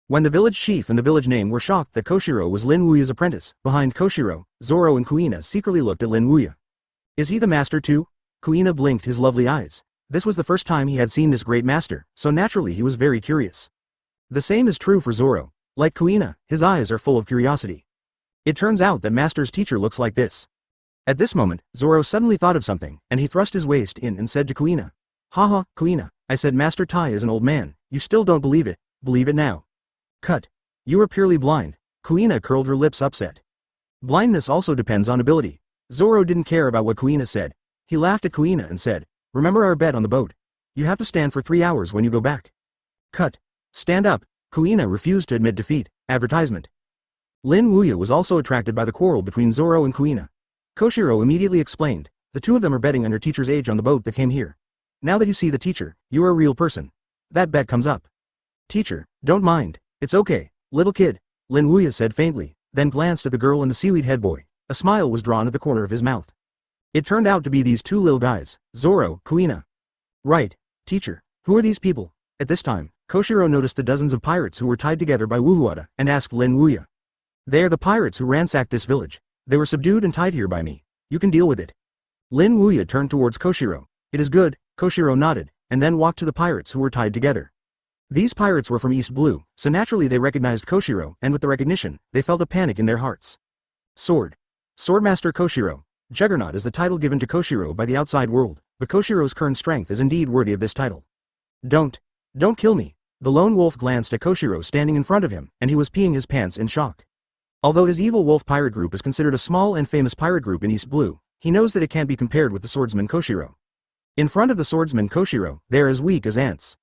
When the village chief and the village name were shocked that Koshiro was Lin Wuya's apprentice, behind Koshiro, Zoro and Kuina secretly looked at Lin Wuya. Is he the master too? Kuina blinked his lovely eyes. This was the first time he had seen this great master, so naturally he was very curious. The same is true for Zoro. Like Kuina, his eyes are full of curiosity. It turns out that Master's teacher looks like this. At this moment, Zoro suddenly thought of something, and he thrust his waist in and said to Kuina. Haha, Kuina, I said Master Tai is an old man, you still don't believe it now. Cut. You are purely blind. Kuina curled her lips upset. Blindness also depends on ability. Zoro didn't care about what Kuina said. He laughed at Kuina and said, remember our bet on the boat. You have to stand for 3 hours when you go back. Cut. Stand up. Kuina refused to admit defeat. Advertisement. Lin Wuya was also attracted by the quarrel between Zoro and Kuina. Koshiro immediately explained, the two of them are betting on your teacher's age on the boat that came here. Now that you see the teacher, you are a real person. That bet comes up. Teacher, don't mind. It's okay, little kid, Lin Wuya said faintly, then glanced at the girl and the seaweed head boy. A smile was drawn at the corner of his mouth. It turned out to be these two little guys, Zoro, Kuina. Right, teacher, who are these people? At this time, Koshiro noticed the dozens of pirates who were tied together by Wuhuada, and asked Lin Wuya. They are the pirates who ransacked this village. They were subdued and tied here by me. You can deal with it. Lin Wuya turned towards Koshiro. It is good, Koshiro nodded, and then walked to the pirates who were tied together. These pirates were from East Blue, so naturally they recognized Koshiro, and with the recognition, they felt a panic in their hearts. Sword. Swordmaster Koshiro. Juggernaut is the title given to Koshiro by the outside world, but Koshiro's current strength is indeed worthy of this title. Don't kill me. The lone wolf glanced at Koshiro standing in front of him, and he was peeing his pants in shock. Although his evil wolf pirate group is considered a small and famous pirate group in East Blue, he knows that it can't be compared with the swordsman Koshiro. In front of the swordsman Koshiro, they are as weak as ants.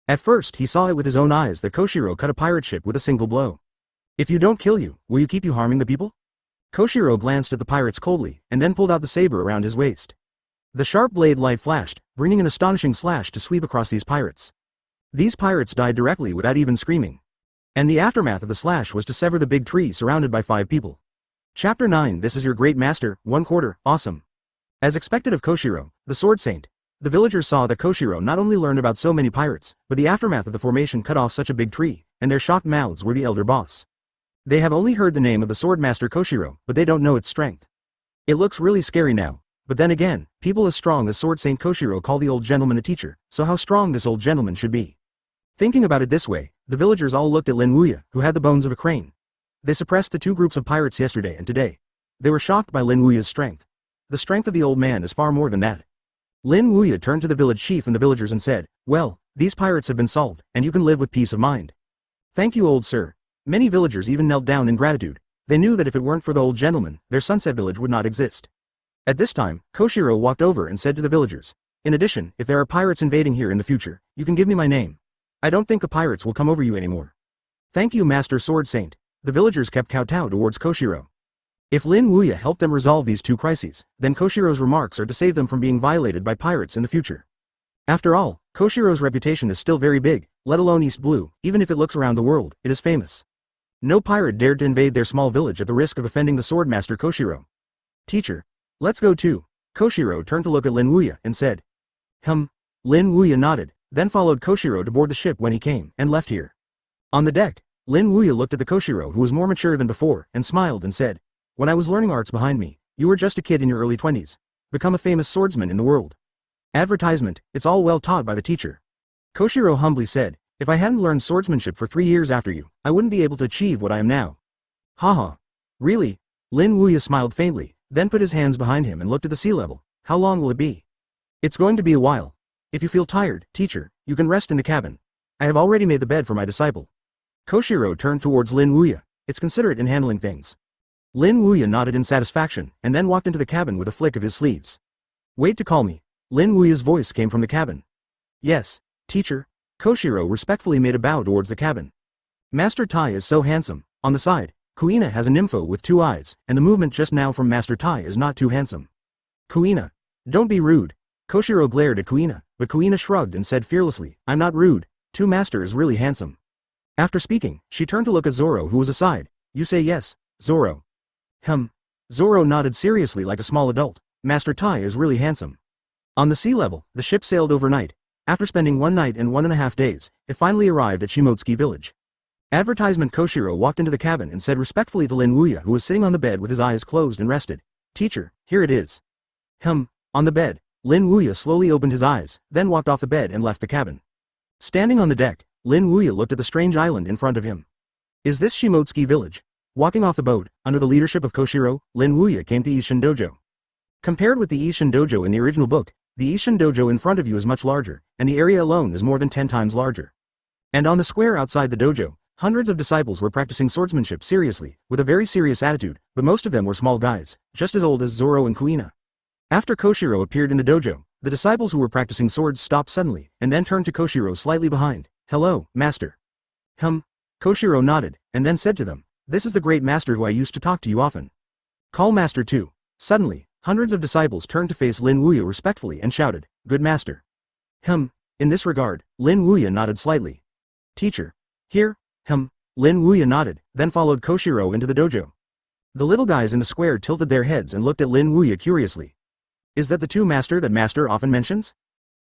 At first he saw it with his own eyes that Koshiro cut a pirate ship with a single blow. If you don't kill you, will you keep you harming the people? Koshiro glanced at the pirates coldly, and then pulled out the saber around his waist. The sharp blade light flashed, bringing an astonishing slash to sweep across these pirates. These pirates died directly without even screaming. And the aftermath of the slash was to sever the big tree surrounded by 5 people. Chapter 9 This is your great master, 1/4, awesome. As expected of Koshiro, the sword saint, the villagers saw that Koshiro not only learned about so many pirates, but the aftermath of the formation cut off such a big tree, and their shocked mouths were the elder boss. They have only heard the name of the swordmaster Koshiro, but they don't know its strength. It looks really scary now, but then again, people as strong as Sword Saint Koshiro call the old gentleman a teacher, so how strong this old gentleman should be. Thinking about it this way, the villagers all looked at Lin Wuya, who had the bones of a crane. They suppressed the 2 groups of pirates yesterday and today. They were shocked by Lin Wuya's strength. The strength of the old man is far more than that. Lin Wuya turned to the village chief and the villagers and said, well, these pirates have been solved, and you can live with peace of mind. Thank you, old sir. Many villagers even knelt down in gratitude. They knew that if it weren't for the old gentleman, their sunset village would not exist. At this time, Koshiro walked over and said to the villagers, in addition, if there are pirates invading here in the future, you can give me my name. I don't think the pirates will come over you anymore. Thank you, Master Sword Saint. The villagers kept kowtow towards Koshiro. If Lin Wuya helped them resolve these 2 crises, then Koshiro's remarks are to save them from being violated by pirates in the future. After all, Koshiro's reputation is still very big, let alone East Blue, even if it looks around the world, it is famous. No pirate dared to invade their small village at the risk of offending the swordmaster Koshiro. Teacher, let's go too. Koshiro turned to look at Lin Wuya and said. Lin Wuya nodded, then followed Koshiro to board the ship when he came, and left here. On the deck, Lin Wuya looked at the Koshiro who was more mature than before, and smiled and said, when I was learning arts behind me, you were just a kid in your early 20s. Become a famous swordsman in the world. Advertisement, it's all well taught by the teacher. Koshiro humbly said, if I hadn't learned swordsmanship for 3 years after you, I wouldn't be able to achieve what I am now. Haha. Really? Lin Wuya smiled faintly, then put his hands behind him and looked at the sea level. How long will it be? It's going to be a while. If you feel tired, teacher, you can rest in the cabin. I have already made the bed for my disciple. Koshiro turned towards Lin Wuya. It's considerate in handling things. Lin Wuya nodded in satisfaction, and then walked into the cabin with a flick of his sleeves. Wait to call me. Lin Wuya's voice came from the cabin. Yes, teacher. Koshiro respectfully made a bow towards the cabin. Master Tai is so handsome. On the side, Kuina has a nympho with 2 eyes, and the movement just now from Master Tai is not too handsome. Kuina. Don't be rude. Koshiro glared at Kuina, but Kuina shrugged and said fearlessly, I'm not rude. Master is really handsome. After speaking, she turned to look at Zoro who was aside. You say yes, Zoro. Zoro nodded seriously like a small adult. Master Tai is really handsome. On the sea level, the ship sailed overnight. After spending 1 night and 1.5 days, it finally arrived at Shimotsuki village. Advertisement Koshiro walked into the cabin and said respectfully to Lin Wuya who was sitting on the bed with his eyes closed and rested. Teacher, here it is. On the bed, Lin Wuya slowly opened his eyes, then walked off the bed and left the cabin. Standing on the deck, Lin Wuya looked at the strange island in front of him. Is this Shimotsuki village? Walking off the boat, under the leadership of Koshiro, Lin Wuya came to Ishin Dojo. Compared with the Ishin Dojo in the original book, the Ishin Dojo in front of you is much larger, and the area alone is more than 10 times larger. And on the square outside the dojo, hundreds of disciples were practicing swordsmanship seriously, with a very serious attitude, but most of them were small guys, just as old as Zoro and Kuina. After Koshiro appeared in the dojo, the disciples who were practicing swords stopped suddenly, and then turned to Koshiro slightly behind. "Hello, master." Koshiro nodded, and then said to them, "This is the great master who I used to talk to you often. Call master too." Suddenly, hundreds of disciples turned to face Lin Wuya respectfully and shouted, "Good master." In this regard, Lin Wuya nodded slightly. "Teacher." "Here." Lin Wuya nodded, then followed Koshiro into the dojo. The little guys in the square tilted their heads and looked at Lin Wuya curiously. Is that the two master that master often mentions?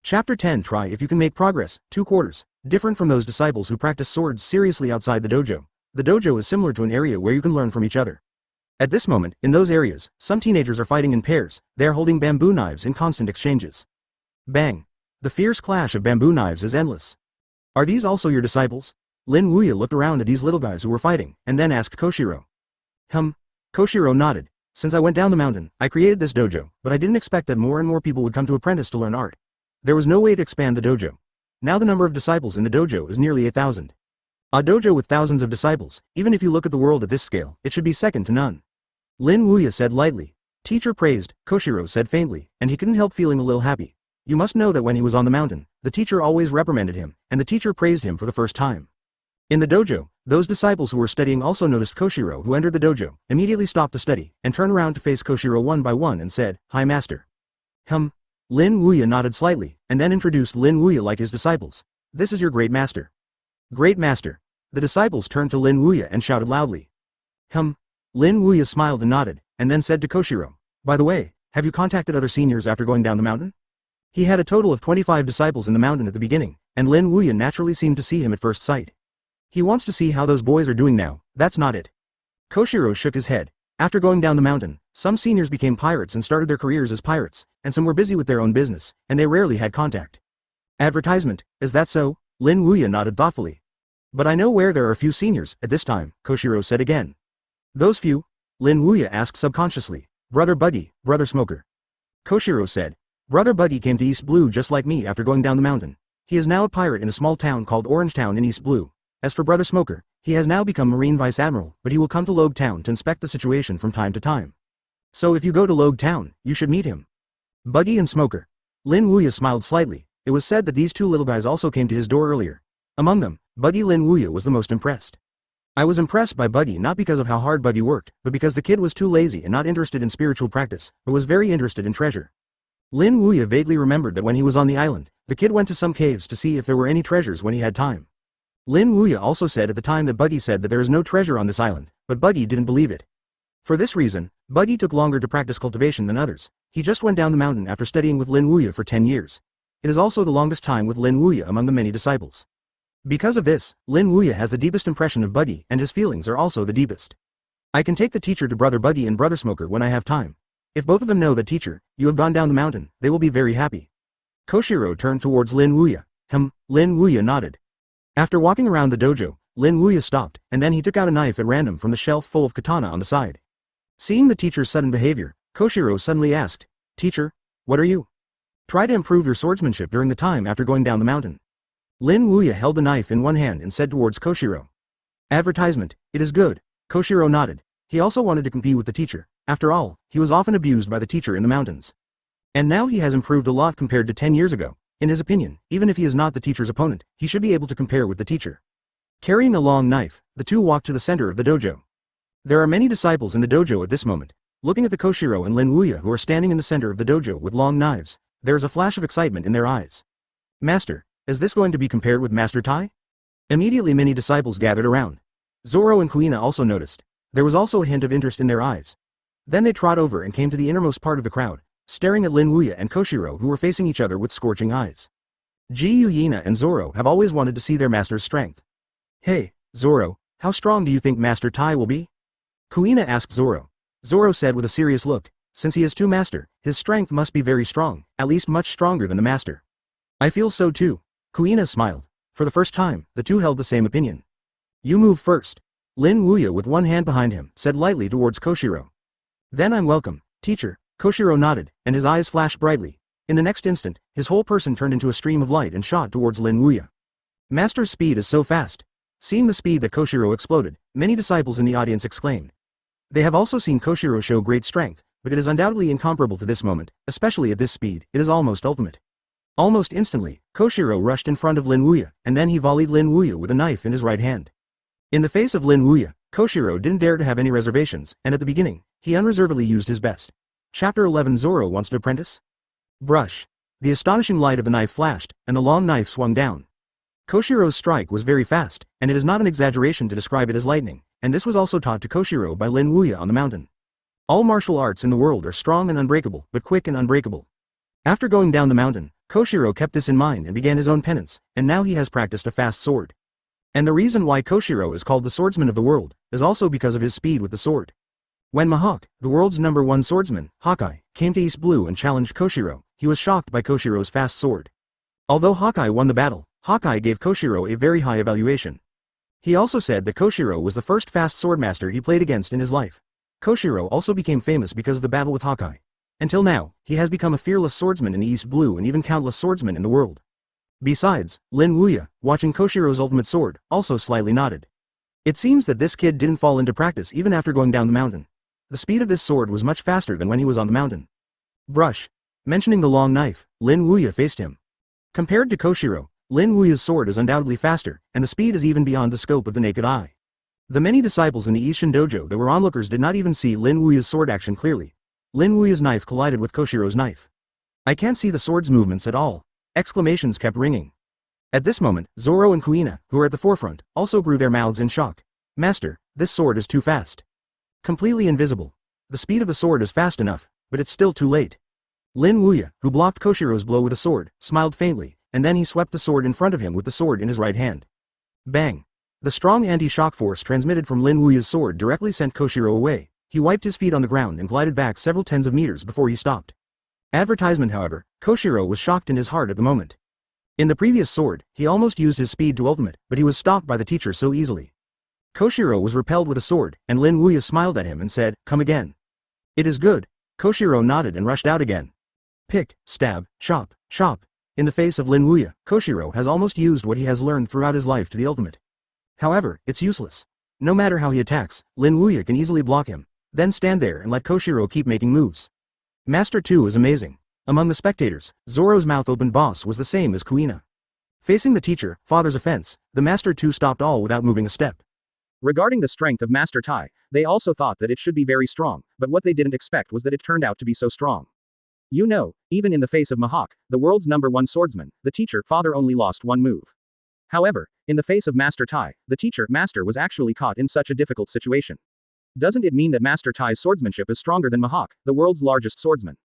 Chapter 10. Try if you can make progress. 2/4. Different from those disciples who practice swords seriously outside the dojo. The dojo is similar to an area where you can learn from each other. At this moment, in those areas, some teenagers are fighting in pairs. They are holding bamboo knives in constant exchanges. Bang! The fierce clash of bamboo knives is endless. Are these also your disciples? Lin Wuya looked around at these little guys who were fighting, and then asked Koshiro. Koshiro nodded. Since I went down the mountain, I created this dojo, but I didn't expect that more and more people would come to apprentice to learn art. There was no way to expand the dojo. Now the number of disciples in the dojo is nearly 1,000. A dojo with thousands of disciples, even if you look at the world at this scale, it should be second to none. Lin Wuya said lightly. Teacher praised, Koshiro said faintly, and he couldn't help feeling a little happy. You must know that when he was on the mountain, the teacher always reprimanded him, and the teacher praised him for the first time. In the dojo, those disciples who were studying also noticed Koshiro who entered the dojo, immediately stopped the study, and turned around to face Koshiro one by one and said, "Hi master." Lin Wuya nodded slightly, and then introduced Lin Wuya like his disciples. "This is your great master." "Great master." The disciples turned to Lin Wuya and shouted loudly. Lin Wuya smiled and nodded, and then said to Koshiro, "By the way, have you contacted other seniors after going down the mountain?" He had a total of 25 disciples in the mountain at the beginning, and Lin Wuya naturally seemed to see him at first sight. He wants to see how those boys are doing now. That's not it. Koshiro shook his head. After going down the mountain, some seniors became pirates and started their careers as pirates, and some were busy with their own business, and they rarely had contact. Advertisement, is that so? Lin Wuya nodded thoughtfully. But I know where there are a few seniors, at this time, Koshiro said again. Those few? Lin Wuya asked subconsciously. Brother Buggy, Brother Smoker. Koshiro said. Brother Buggy came to East Blue just like me after going down the mountain. He is now a pirate in a small town called Orangetown in East Blue. As for Brother Smoker, he has now become Marine Vice Admiral, but he will come to Logue Town to inspect the situation from time to time. So if you go to Logue Town, you should meet him. Buggy and Smoker. Lin Wuya smiled slightly. It was said that these two little guys also came to his door earlier. Among them, Buggy Lin Wuya was the most impressed. I was impressed by Buggy not because of how hard Buggy worked, but because the kid was too lazy and not interested in spiritual practice, but was very interested in treasure. Lin Wuya vaguely remembered that when he was on the island, the kid went to some caves to see if there were any treasures when he had time. Lin Wuya also said at the time that Buggy said that there is no treasure on this island, but Buggy didn't believe it. For this reason, Buggy took longer to practice cultivation than others. He just went down the mountain after studying with Lin Wuya for 10 years. It is also the longest time with Lin Wuya among the many disciples. Because of this, Lin Wuya has the deepest impression of Buggy, and his feelings are also the deepest. I can take the teacher to Brother Buggy and Brother Smoker when I have time. If both of them know that teacher, you have gone down the mountain, they will be very happy. Koshiro turned towards Lin Wuya. Lin Wuya nodded. After walking around the dojo, Lin Wuya stopped, and then he took out a knife at random from the shelf full of katana on the side. Seeing the teacher's sudden behavior, Koshiro suddenly asked, "Teacher, what are you? Try to improve your swordsmanship during the time after going down the mountain." Lin Wuya held the knife in one hand and said towards Koshiro. Advertisement, it is good. Koshiro nodded. He also wanted to compete with the teacher. After all, he was often abused by the teacher in the mountains. And now he has improved a lot compared to 10 years ago. In his opinion, even if he is not the teacher's opponent, he should be able to compare with the teacher. Carrying a long knife, the two walked to the center of the dojo. There are many disciples in the dojo at this moment. Looking at the Koshiro and Lin Wuya who are standing in the center of the dojo with long knives, there is a flash of excitement in their eyes. Master, is this going to be compared with Master Tai? Immediately many disciples gathered around. Zoro and Kuina also noticed. There was also a hint of interest in their eyes. Then they trot over and came to the innermost part of the crowd, staring at Lin Wuya and Koshiro who were facing each other with scorching eyes. Yuna and Zoro have always wanted to see their master's strength. Hey, Zoro, how strong do you think Master Tai will be? Kuina asked Zoro. Zoro said with a serious look, since he is two master, his strength must be very strong, at least much stronger than the master. I feel so too. Kuina smiled. For the first time, the two held the same opinion. You move first. Lin Wuya with one hand behind him, said lightly towards Koshiro. Then I'm welcome, teacher. Koshiro nodded, and his eyes flashed brightly. In the next instant, his whole person turned into a stream of light and shot towards Lin Wuya. Master's speed is so fast. Seeing the speed that Koshiro exploded, many disciples in the audience exclaimed. They have also seen Koshiro show great strength, but it is undoubtedly incomparable to this moment, especially at this speed, it is almost ultimate. Almost instantly, Koshiro rushed in front of Lin Wuya, and then he volleyed Lin Wuya with a knife in his right hand. In the face of Lin Wuya, Koshiro didn't dare to have any reservations, and at the beginning, he unreservedly used his best. Chapter 11 Zoro Wants to Apprentice? Brush. The astonishing light of the knife flashed, and the long knife swung down. Koshiro's strike was very fast, and it is not an exaggeration to describe it as lightning, and this was also taught to Koshiro by Lin Wuya on the mountain. All martial arts in the world are strong and unbreakable, but quick and unbreakable. After going down the mountain, Koshiro kept this in mind and began his own penance, and now he has practiced a fast sword. And the reason why Koshiro is called the swordsman of the world, is also because of his speed with the sword. When Mihawk, the world's #1 swordsman, Hawkeye, came to East Blue and challenged Koshiro, he was shocked by Koshiro's fast sword. Although Hawkeye won the battle, Hawkeye gave Koshiro a very high evaluation. He also said that Koshiro was the first fast swordmaster he played against in his life. Koshiro also became famous because of the battle with Hawkeye. Until now, he has become a fearless swordsman in the East Blue and even countless swordsmen in the world. Besides, Lin Wuya, watching Koshiro's ultimate sword, also slightly nodded. It seems that this kid didn't fall into practice even after going down the mountain. The speed of this sword was much faster than when he was on the mountain. Brush. Mentioning the long knife, Lin Wuya faced him. Compared to Koshiro, Lin Wuya's sword is undoubtedly faster, and the speed is even beyond the scope of the naked eye. The many disciples in the Ishin dojo that were onlookers did not even see Lin Wuya's sword action clearly. Lin Wuya's knife collided with Koshiro's knife. I can't see the sword's movements at all. Exclamations kept ringing. At this moment, Zoro and Kuina, who were at the forefront, also grew their mouths in shock. Master, this sword is too fast. Completely invisible. The speed of the sword is fast enough, but it's still too late. Lin Wuya, who blocked Koshiro's blow with a sword, smiled faintly, and then he swept the sword in front of him with the sword in his right hand. Bang! The strong anti-shock force transmitted from Lin Wuya's sword directly sent Koshiro away. He wiped his feet on the ground and glided back several tens of meters before he stopped. Advertisement, however, Koshiro was shocked in his heart at the moment. In the previous sword, he almost used his speed to ultimate, but he was stopped by the teacher so easily. Koshiro was repelled with a sword, and Lin Wuya smiled at him and said, "Come again." "It is good." Koshiro nodded and rushed out again. Pick, stab, chop, chop. In the face of Lin Wuya, Koshiro has almost used what he has learned throughout his life to the ultimate. However, it's useless. No matter how he attacks, Lin Wuya can easily block him, then stand there and let Koshiro keep making moves. Master 2 is amazing. Among the spectators, Zoro's mouth-open boss was the same as Kuina. Facing the teacher, father's offense, the Master 2 stopped all without moving a step. Regarding the strength of Master Tai, they also thought that it should be very strong, but what they didn't expect was that it turned out to be so strong. You know, even in the face of Mihawk, the world's #1 swordsman, the teacher, father only lost one move. However, in the face of Master Tai, the teacher, master was actually caught in such a difficult situation. Doesn't it mean that Master Tai's swordsmanship is stronger than Mihawk, the world's largest swordsman?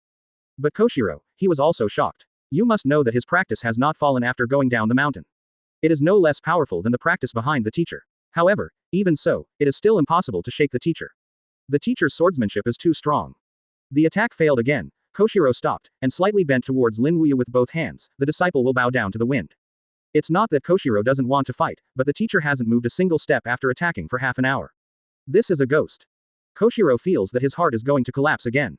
But Koshiro, he was also shocked. You must know that his practice has not fallen after going down the mountain. It is no less powerful than the practice behind the teacher. However, even so, it is still impossible to shake the teacher. The teacher's swordsmanship is too strong. The attack failed again. Koshiro stopped, and slightly bent towards Lin Wuya with both hands. The disciple will bow down to the wind. It's not that Koshiro doesn't want to fight, but the teacher hasn't moved a single step after attacking for half an hour. This is a ghost. Koshiro feels that his heart is going to collapse again.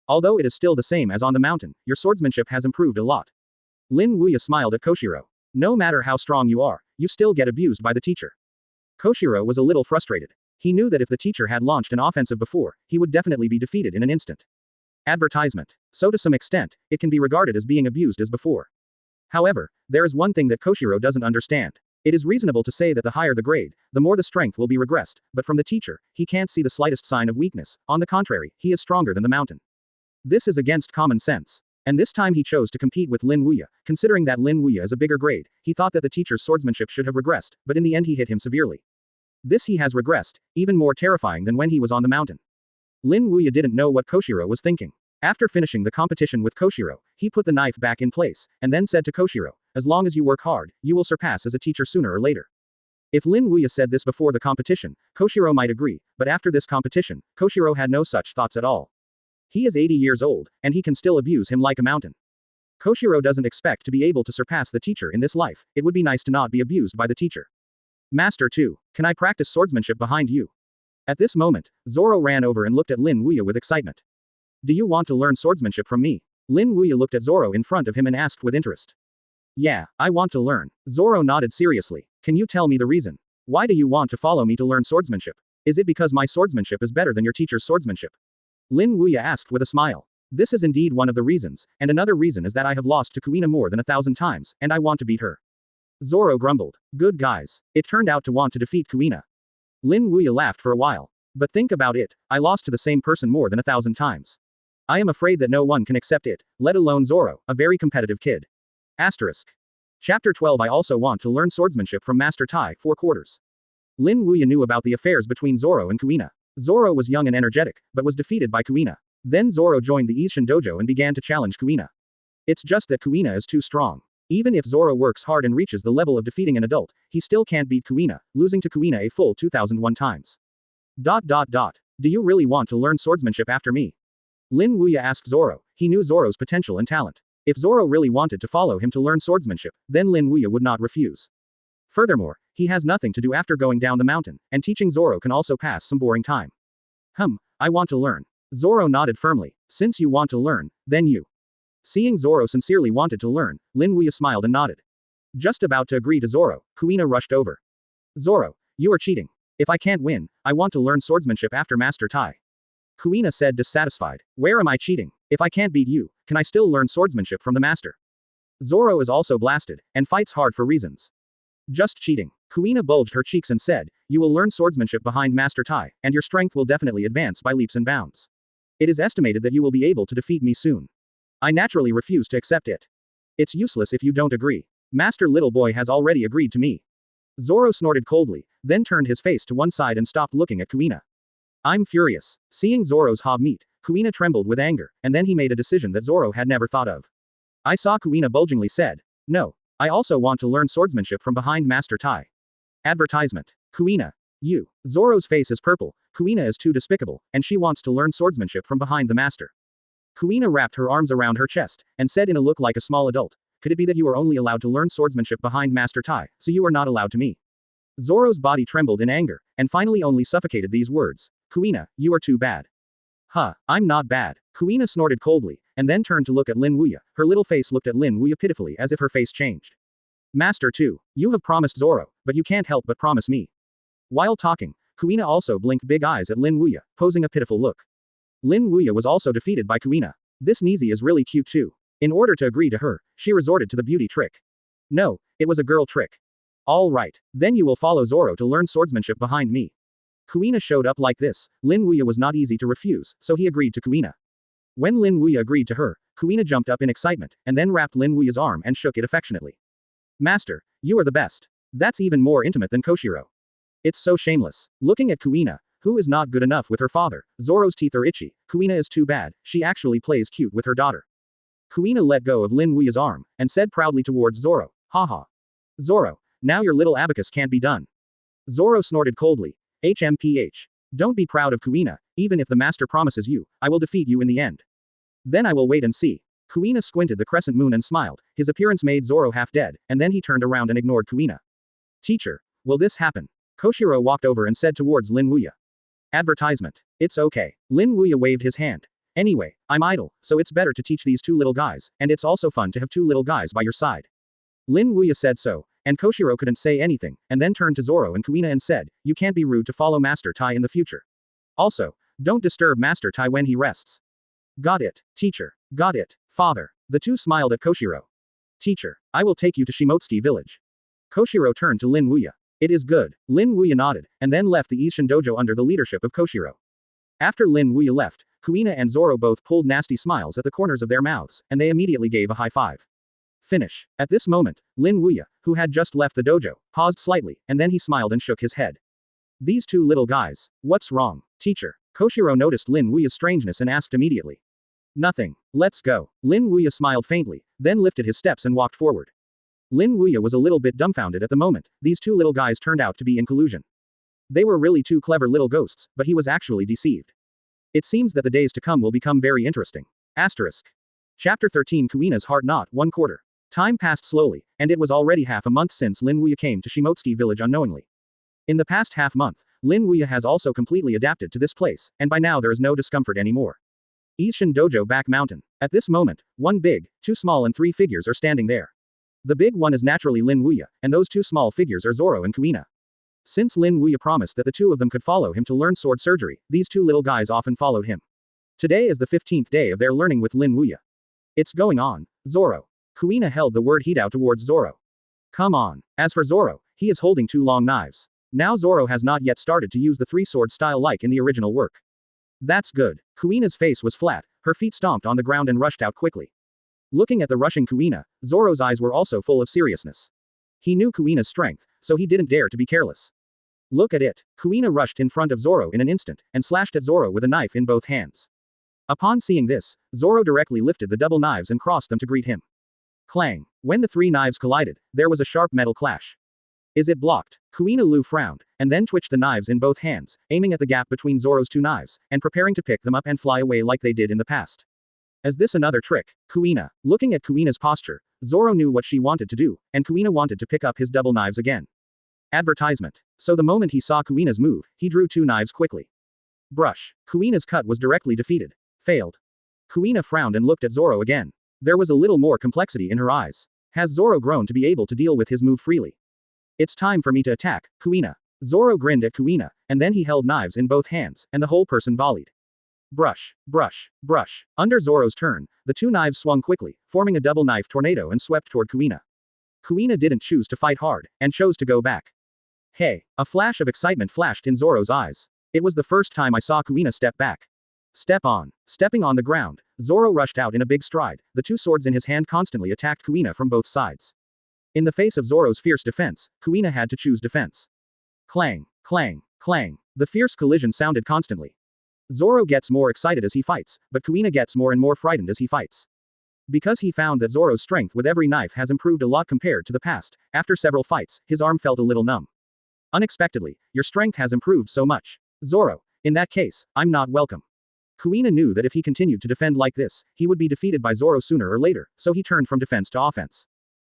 Although it is still the same as on the mountain, your swordsmanship has improved a lot. Lin Wuya smiled at Koshiro. No matter how strong you are, you still get abused by the teacher. Koshiro was a little frustrated. He knew that if the teacher had launched an offensive before, he would definitely be defeated in an instant. Advertisement. So to some extent, it can be regarded as being abused as before. However, there is one thing that Koshiro doesn't understand. It is reasonable to say that the higher the grade, the more the strength will be regressed, but from the teacher, he can't see the slightest sign of weakness. On the contrary, he is stronger than the mountain. This is against common sense. And this time he chose to compete with Lin Wuya. Considering that Lin Wuya is a bigger grade, he thought that the teacher's swordsmanship should have regressed, but in the end he hit him severely. This he has regressed, even more terrifying than when he was on the mountain. Lin Wuya didn't know what Koshiro was thinking. After finishing the competition with Koshiro, he put the knife back in place, and then said to Koshiro, "As long as you work hard, you will surpass as a teacher sooner or later." If Lin Wuya said this before the competition, Koshiro might agree, but after this competition, Koshiro had no such thoughts at all. He is 80 years old, and he can still abuse him like a mountain. Koshiro doesn't expect to be able to surpass the teacher in this life. It would be nice to not be abused by the teacher. Master 2, can I practice swordsmanship behind you? At this moment, Zoro ran over and looked at Lin Wuya with excitement. Do you want to learn swordsmanship from me? Lin Wuya looked at Zoro in front of him and asked with interest. Yeah, I want to learn. Zoro nodded seriously. Can you tell me the reason? Why do you want to follow me to learn swordsmanship? Is it because my swordsmanship is better than your teacher's swordsmanship? Lin Wuya asked with a smile. This is indeed one of the reasons, and another reason is that I have lost to Kuina more than 1,000 times, and I want to beat her. Zoro grumbled. Good guys. It turned out to want to defeat Kuina. Lin Wuya laughed for a while. But think about it, I lost to the same person more than 1,000 times. I am afraid that no one can accept it, let alone Zoro, a very competitive kid. Asterisk. Chapter 12 I also want to learn swordsmanship from Master Tai, 4 quarters. Lin Wuya knew about the affairs between Zoro and Kuina. Zoro was young and energetic, but was defeated by Kuina. Then Zoro joined the Ishin dojo and began to challenge Kuina. It's just that Kuina is too strong. Even if Zoro works hard and reaches the level of defeating an adult, he still can't beat Kuina, losing to Kuina a full 2001 times. Do you really want to learn swordsmanship after me? Lin Wuya asked Zoro. He knew Zoro's potential and talent. If Zoro really wanted to follow him to learn swordsmanship, then Lin Wuya would not refuse. Furthermore, he has nothing to do after going down the mountain, and teaching Zoro can also pass some boring time. I want to learn. Zoro nodded firmly. Since you want to learn, then you. Seeing Zoro sincerely wanted to learn, Lin Wuya smiled and nodded. Just about to agree to Zoro, Kuina rushed over. Zoro, you are cheating. If I can't win, I want to learn swordsmanship after Master Tai. Kuina said dissatisfied. Where am I cheating? If I can't beat you, can I still learn swordsmanship from the master? Zoro is also blasted, and fights hard for reasons. Just cheating. Kuina bulged her cheeks and said, you will learn swordsmanship behind Master Tai, and your strength will definitely advance by leaps and bounds. It is estimated that you will be able to defeat me soon. I naturally refuse to accept it. It's useless if you don't agree. Master Little Boy has already agreed to me. Zoro snorted coldly, then turned his face to one side and stopped looking at Kuina. I'm furious. Seeing Zoro's hob meet, Kuina trembled with anger, and then he made a decision that Zoro had never thought of. I saw Kuina bulgingly said, no, I also want to learn swordsmanship from behind Master Tai. Advertisement. Kuina. You. Zoro's face is purple, Kuina is too despicable, and she wants to learn swordsmanship from behind the master. Kuina wrapped her arms around her chest, and said in a look like a small adult, could it be that you are only allowed to learn swordsmanship behind Master Tai, so you are not allowed to me? Zoro's body trembled in anger, and finally only suffocated these words. Kuina, you are too bad. I'm not bad. Kuina snorted coldly, and then turned to look at Lin Wuya. Her little face looked at Lin Wuya pitifully as if her face changed. Master 2, you have promised Zoro, but you can't help but promise me. While talking, Kuina also blinked big eyes at Lin Wuya, posing a pitiful look. Lin Wuya was also defeated by Kuina. This Nizi is really cute too. In order to agree to her, she resorted to the beauty trick. No, it was a girl trick. All right, then you will follow Zoro to learn swordsmanship behind me. Kuina showed up like this. Lin Wuya was not easy to refuse, so he agreed to Kuina. When Lin Wuya agreed to her, Kuina jumped up in excitement, and then wrapped Lin Wuya's arm and shook it affectionately. Master, you are the best. That's even more intimate than Koshiro. It's so shameless. Looking at Kuina, who is not good enough with her father, Zoro's teeth are itchy, Kuina is too bad, she actually plays cute with her daughter. Kuina let go of Lin Wuya's arm, and said proudly towards Zoro, haha. Zoro, now your little abacus can't be done. Zoro snorted coldly. HMPH. Don't be proud of Kuina, even if the master promises you, I will defeat you in the end. Then I will wait and see. Kuina squinted the crescent moon and smiled, his appearance made Zoro half dead, and then he turned around and ignored Kuina. Teacher, will this happen? Koshiro walked over and said towards Lin Wuya. Advertisement. It's okay. Lin Wuya waved his hand. Anyway, I'm idle, so it's better to teach these two little guys, and it's also fun to have two little guys by your side. Lin Wuya said so, and Koshiro couldn't say anything, and then turned to Zoro and Kuina and said, you can't be rude to follow Master Tai in the future. Also, don't disturb Master Tai when he rests. Got it, teacher. Got it, father. The two smiled at Koshiro. Teacher, I will take you to Shimotsuki village. Koshiro turned to Lin Wuya. It is good. Lin Wuya nodded, and then left the Ishin dojo under the leadership of Koshiro. After Lin Wuya left, Kuina and Zoro both pulled nasty smiles at the corners of their mouths, and they immediately gave a high five. Finish. At this moment, Lin Wuya, who had just left the dojo, paused slightly, and then he smiled and shook his head. These two little guys. What's wrong, teacher? Koshiro noticed Lin Wuya's strangeness and asked immediately. Nothing. Let's go. Lin Wuya smiled faintly, then lifted his steps and walked forward. Lin Wuya was a little bit dumbfounded at the moment. These two little guys turned out to be in collusion. They were really two clever little ghosts, but he was actually deceived. It seems that the days to come will become very interesting. Asterisk. Chapter 13 Kuina's Heart Knot 1/4. Time passed slowly, and it was already half a month since Lin Wuya came to Shimotsuki village unknowingly. In the past half-month, Lin Wuya has also completely adapted to this place, and by now there is no discomfort anymore. Ishin Dojo Back Mountain. At this moment, 1 big, 2 small and 3 figures are standing there. The big one is naturally Lin Wuya, and those 2 small figures are Zoro and Kuina. Since Lin Wuya promised that the 2 of them could follow him to learn sword surgery, these 2 little guys often followed him. Today is the 15th day of their learning with Lin Wuya. It's going on, Zoro. Kuina held the word Hidao towards Zoro. Come on. As for Zoro, he is holding 2 long knives. Now Zoro has not yet started to use the 3-sword style like in the original work. That's good. Kuina's face was flat, her feet stomped on the ground and rushed out quickly. Looking at the rushing Kuina, Zoro's eyes were also full of seriousness. He knew Kuina's strength, so he didn't dare to be careless. Look at it. Kuina rushed in front of Zoro in an instant, and slashed at Zoro with a knife in both hands. Upon seeing this, Zoro directly lifted the double knives and crossed them to greet him. Clang. When the 3 knives collided, there was a sharp metal clash. Is it blocked? Kuina Lu frowned, and then twitched the knives in both hands, aiming at the gap between Zoro's 2 knives, and preparing to pick them up and fly away like they did in the past. Is this another trick? Kuina. Looking at Kuina's posture, Zoro knew what she wanted to do, and Kuina wanted to pick up his double knives again. Advertisement. So the moment he saw Kuina's move, he drew 2 knives quickly. Brush. Kuina's cut was directly defeated. Failed. Kuina frowned and looked at Zoro again. There was a little more complexity in her eyes. Has Zoro grown to be able to deal with his move freely? It's time for me to attack, Kuina. Zoro grinned at Kuina, and then he held knives in both hands, and the whole person volleyed. Brush, brush, brush. Under Zoro's turn, the 2 knives swung quickly, forming a double knife tornado and swept toward Kuina. Kuina didn't choose to fight hard, and chose to go back. Hey! A flash of excitement flashed in Zoro's eyes. It was the first time I saw Kuina step back. Step on. Stepping on the ground, Zoro rushed out in a big stride, the 2 swords in his hand constantly attacked Kuina from both sides. In the face of Zoro's fierce defense, Kuina had to choose defense. Clang, clang, clang. The fierce collision sounded constantly. Zoro gets more excited as he fights, but Kuina gets more and more frightened as he fights. Because he found that Zoro's strength with every knife has improved a lot compared to the past, after several fights, his arm felt a little numb. Unexpectedly, your strength has improved so much. Zoro. In that case, I'm not welcome. Kuina knew that if he continued to defend like this, he would be defeated by Zoro sooner or later, so he turned from defense to offense.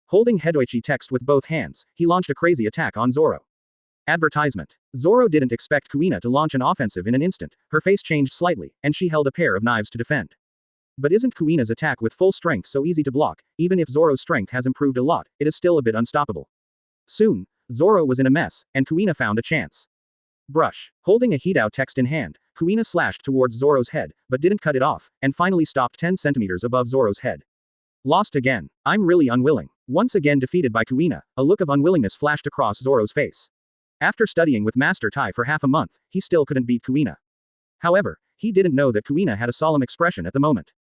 Holding Hedoichi text with both hands, he launched a crazy attack on Zoro. Advertisement. Zoro didn't expect Kuina to launch an offensive in an instant, her face changed slightly, and she held a pair of knives to defend. But isn't Kuina's attack with full strength so easy to block? Even if Zoro's strength has improved a lot, it is still a bit unstoppable. Soon, Zoro was in a mess, and Kuina found a chance. Brush. Holding a Hidao text in hand, Kuina slashed towards Zoro's head, but didn't cut it off, and finally stopped 10 centimeters above Zoro's head. Lost again. I'm really unwilling. Once again defeated by Kuina, a look of unwillingness flashed across Zoro's face. After studying with Master Tai for half a month, he still couldn't beat Kuina. However, he didn't know that Kuina had a solemn expression at the moment.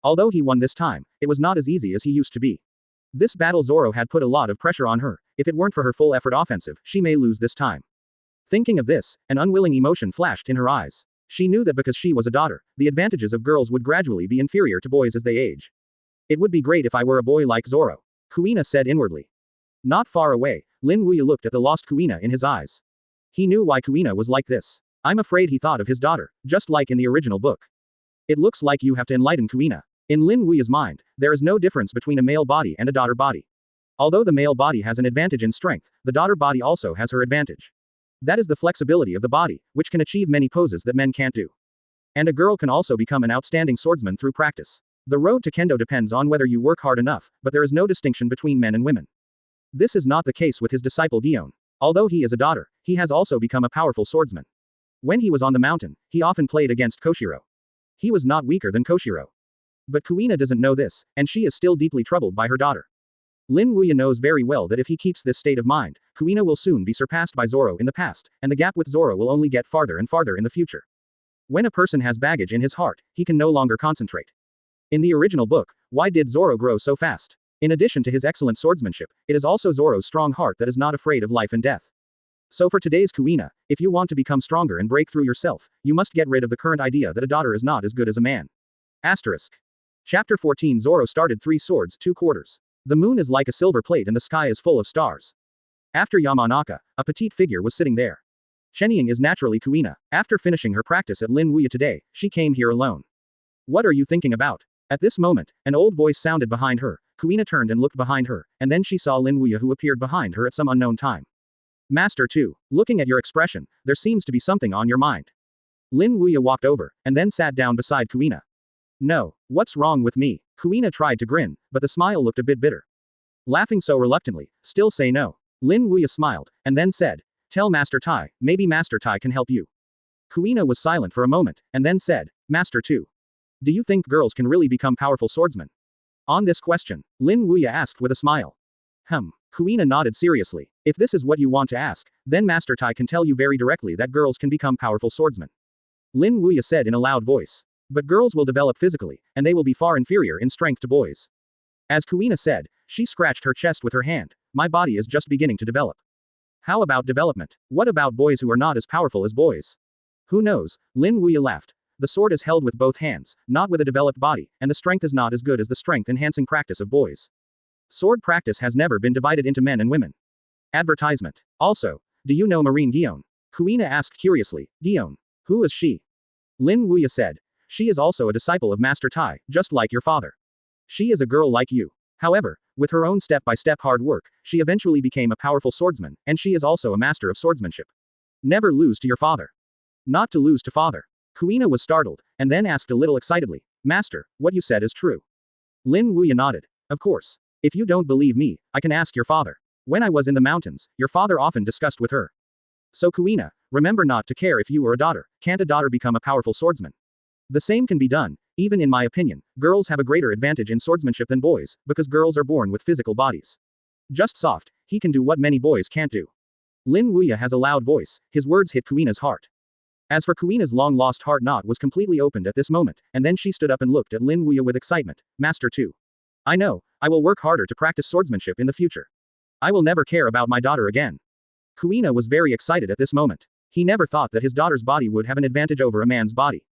Although he won this time, it was not as easy as he used to be. This battle Zoro had put a lot of pressure on her. If it weren't for her full effort offensive, she may lose this time. Thinking of this, an unwilling emotion flashed in her eyes. She knew that because she was a daughter, the advantages of girls would gradually be inferior to boys as they age. It would be great if I were a boy like Zoro, Kuina said inwardly. Not far away, Lin Wuya looked at the lost Kuina in his eyes. He knew why Kuina was like this. I'm afraid he thought of his daughter, just like in the original book. It looks like you have to enlighten Kuina. In Lin Wuya's mind, there is no difference between a male body and a daughter body. Although the male body has an advantage in strength, the daughter body also has her advantage. That is the flexibility of the body, which can achieve many poses that men can't do. And a girl can also become an outstanding swordsman through practice. The road to kendo depends on whether you work hard enough, but there is no distinction between men and women. This is not the case with his disciple Gion. Although he is a daughter, he has also become a powerful swordsman. When he was on the mountain, he often played against Koshiro. He was not weaker than Koshiro. But Kuina doesn't know this, and she is still deeply troubled by her daughter. Lin Wuya knows very well that if he keeps this state of mind, Kuina will soon be surpassed by Zoro in the past, and the gap with Zoro will only get farther and farther in the future. When a person has baggage in his heart, he can no longer concentrate. In the original book, why did Zoro grow so fast? In addition to his excellent swordsmanship, it is also Zoro's strong heart that is not afraid of life and death. So for today's Kuina, if you want to become stronger and break through yourself, you must get rid of the current idea that a daughter is not as good as a man. Asterisk. Chapter 14 Zoro started 3 swords 2 quarters. The moon is like a silver plate and the sky is full of stars. After Yamanaka, a petite figure was sitting there. Shenying is naturally Kuina. After finishing her practice at Lin Wuya today, she came here alone. What are you thinking about? At this moment, an old voice sounded behind her. Kuina turned and looked behind her, and then she saw Lin Wuya who appeared behind her at some unknown time. Master 2, looking at your expression, there seems to be something on your mind. Lin Wuya walked over, and then sat down beside Kuina. No, what's wrong with me? Kuina tried to grin, but the smile looked a bit bitter. Laughing so reluctantly, still say no. Lin Wuya smiled, and then said, tell Master Tai, maybe Master Tai can help you. Kuina was silent for a moment, and then said, Master 2. Do you think girls can really become powerful swordsmen? On this question, Lin Wuya asked with a smile. Kuina nodded seriously. If this is what you want to ask, then Master Tai can tell you very directly that girls can become powerful swordsmen. Lin Wuya said in a loud voice. But girls will develop physically, and they will be far inferior in strength to boys. As Kuina said, she scratched her chest with her hand. My body is just beginning to develop. How about development? What about boys who are not as powerful as boys? Who knows? Lin Wuya laughed. The sword is held with both hands, not with a developed body, and the strength is not as good as the strength-enhancing practice of boys. Sword practice has never been divided into men and women. Advertisement. Also, do you know Marine Guillaume? Kuina asked curiously. Guillaume. Who is she? Lin Wuya said. She is also a disciple of Master Tai, just like your father. She is a girl like you. However, with her own step-by-step hard work, she eventually became a powerful swordsman, and she is also a master of swordsmanship. Never lose to your father. Not to lose to father. Kuina was startled, and then asked a little excitedly, Master, what you said is true. Lin Wuya nodded. Of course. If you don't believe me, I can ask your father. When I was in the mountains, your father often discussed with her. So Kuina, remember not to care if you are a daughter, can't a daughter become a powerful swordsman? The same can be done, even in my opinion, girls have a greater advantage in swordsmanship than boys, because girls are born with physical bodies. Just soft, he can do what many boys can't do. Lin Wuya has a loud voice, his words hit Kuina's heart. As for Kuina's long-lost heart knot was completely opened at this moment, and then she stood up and looked at Lin Wuya with excitement. Master 2. I know, I will work harder to practice swordsmanship in the future. I will never care about my daughter again. Kuina was very excited at this moment. He never thought that his daughter's body would have an advantage over a man's body.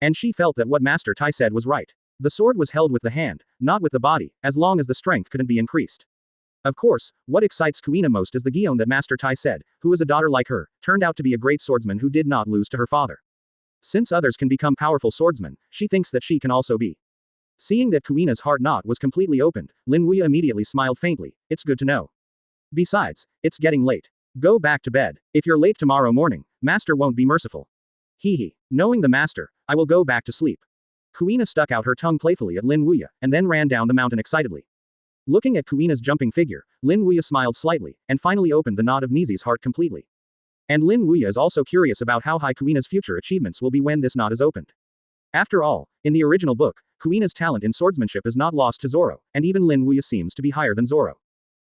And she felt that what Master Tai said was right. The sword was held with the hand, not with the body, as long as the strength couldn't be increased. Of course, what excites Kuina most is the Guillaume that Master Tai said, who is a daughter like her, turned out to be a great swordsman who did not lose to her father. Since others can become powerful swordsmen, she thinks that she can also be. Seeing that Kuina's heart knot was completely opened, Lin Wuya immediately smiled faintly. It's good to know. Besides, it's getting late. Go back to bed. If you're late tomorrow morning, Master won't be merciful. Hee. Knowing the Master, I will go back to sleep. Kuina stuck out her tongue playfully at Lin Wuya, and then ran down the mountain excitedly. Looking at Kuina's jumping figure, Lin Wuya smiled slightly, and finally opened the knot of Nizi's heart completely. And Lin Wuya is also curious about how high Kuina's future achievements will be when this knot is opened. After all, in the original book, Kuina's talent in swordsmanship is not lost to Zoro, and even Lin Wuya seems to be higher than Zoro.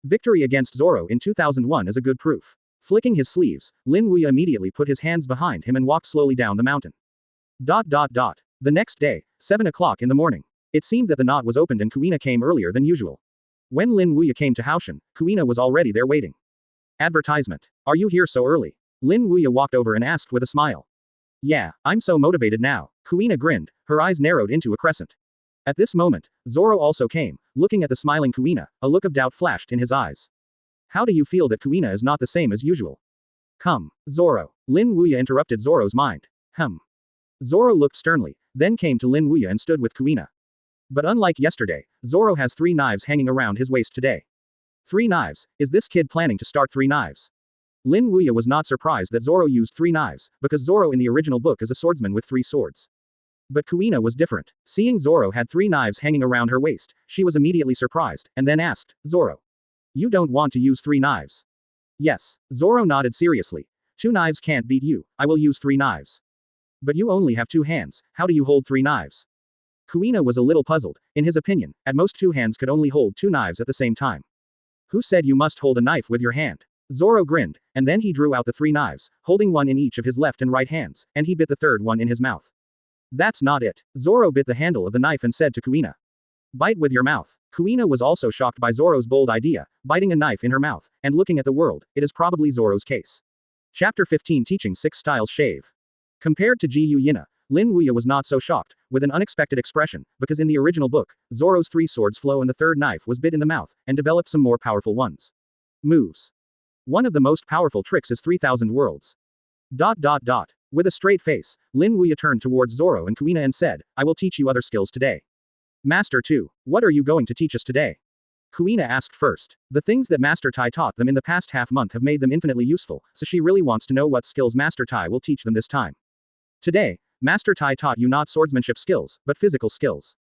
Victory against Zoro in 2001 is a good proof. Flicking his sleeves, Lin Wuya immediately put his hands behind him and walked slowly down the mountain. The next day, 7 o'clock in the morning. It seemed that the knot was opened and Kuina came earlier than usual. When Lin Wuya came to Haoshan, Kuina was already there waiting. Advertisement. Are you here so early? Lin Wuya walked over and asked with a smile. Yeah, I'm so motivated now. Kuina grinned, her eyes narrowed into a crescent. At this moment, Zoro also came, looking at the smiling Kuina, a look of doubt flashed in his eyes. How do you feel that Kuina is not the same as usual? Come, Zoro. Lin Wuya interrupted Zoro's mind. Zoro looked sternly, then came to Lin Wuya and stood with Kuina. But unlike yesterday, Zoro has 3 knives hanging around his waist today. 3 knives, is this kid planning to start 3 knives? Lin Wuya was not surprised that Zoro used 3 knives, because Zoro in the original book is a swordsman with 3 swords. But Kuina was different. Seeing Zoro had 3 knives hanging around her waist, she was immediately surprised, and then asked, Zoro. You don't want to use 3 knives? Yes. Zoro nodded seriously. 2 knives can't beat you, I will use 3 knives. But you only have 2 hands, how do you hold 3 knives? Kuina was a little puzzled. In his opinion, at most 2 hands could only hold 2 knives at the same time. Who said you must hold a knife with your hand? Zoro grinned, and then he drew out the 3 knives, holding one in each of his left and right hands, and he bit the third one in his mouth. That's not it. Zoro bit the handle of the knife and said to Kuina. Bite with your mouth. Kuina was also shocked by Zoro's bold idea, biting a knife in her mouth, and looking at the world, it is probably Zoro's case. Chapter 15 Teaching 6 Styles Shave. Compared to Ji Yuna, Lin Wuya was not so shocked, with an unexpected expression, because in the original book, Zoro's 3 swords flow and the third knife was bit in the mouth, and developed some more powerful ones. Moves. One of the most powerful tricks is 3,000 worlds. With a straight face, Lin Wuya turned towards Zoro and Kuina and said, I will teach you other skills today. Master 2, what are you going to teach us today? Kuina asked first. The things that Master Tai taught them in the past half-month have made them infinitely useful, so she really wants to know what skills Master Tai will teach them this time. Today, Master Tai taught you not swordsmanship skills, but physical skills.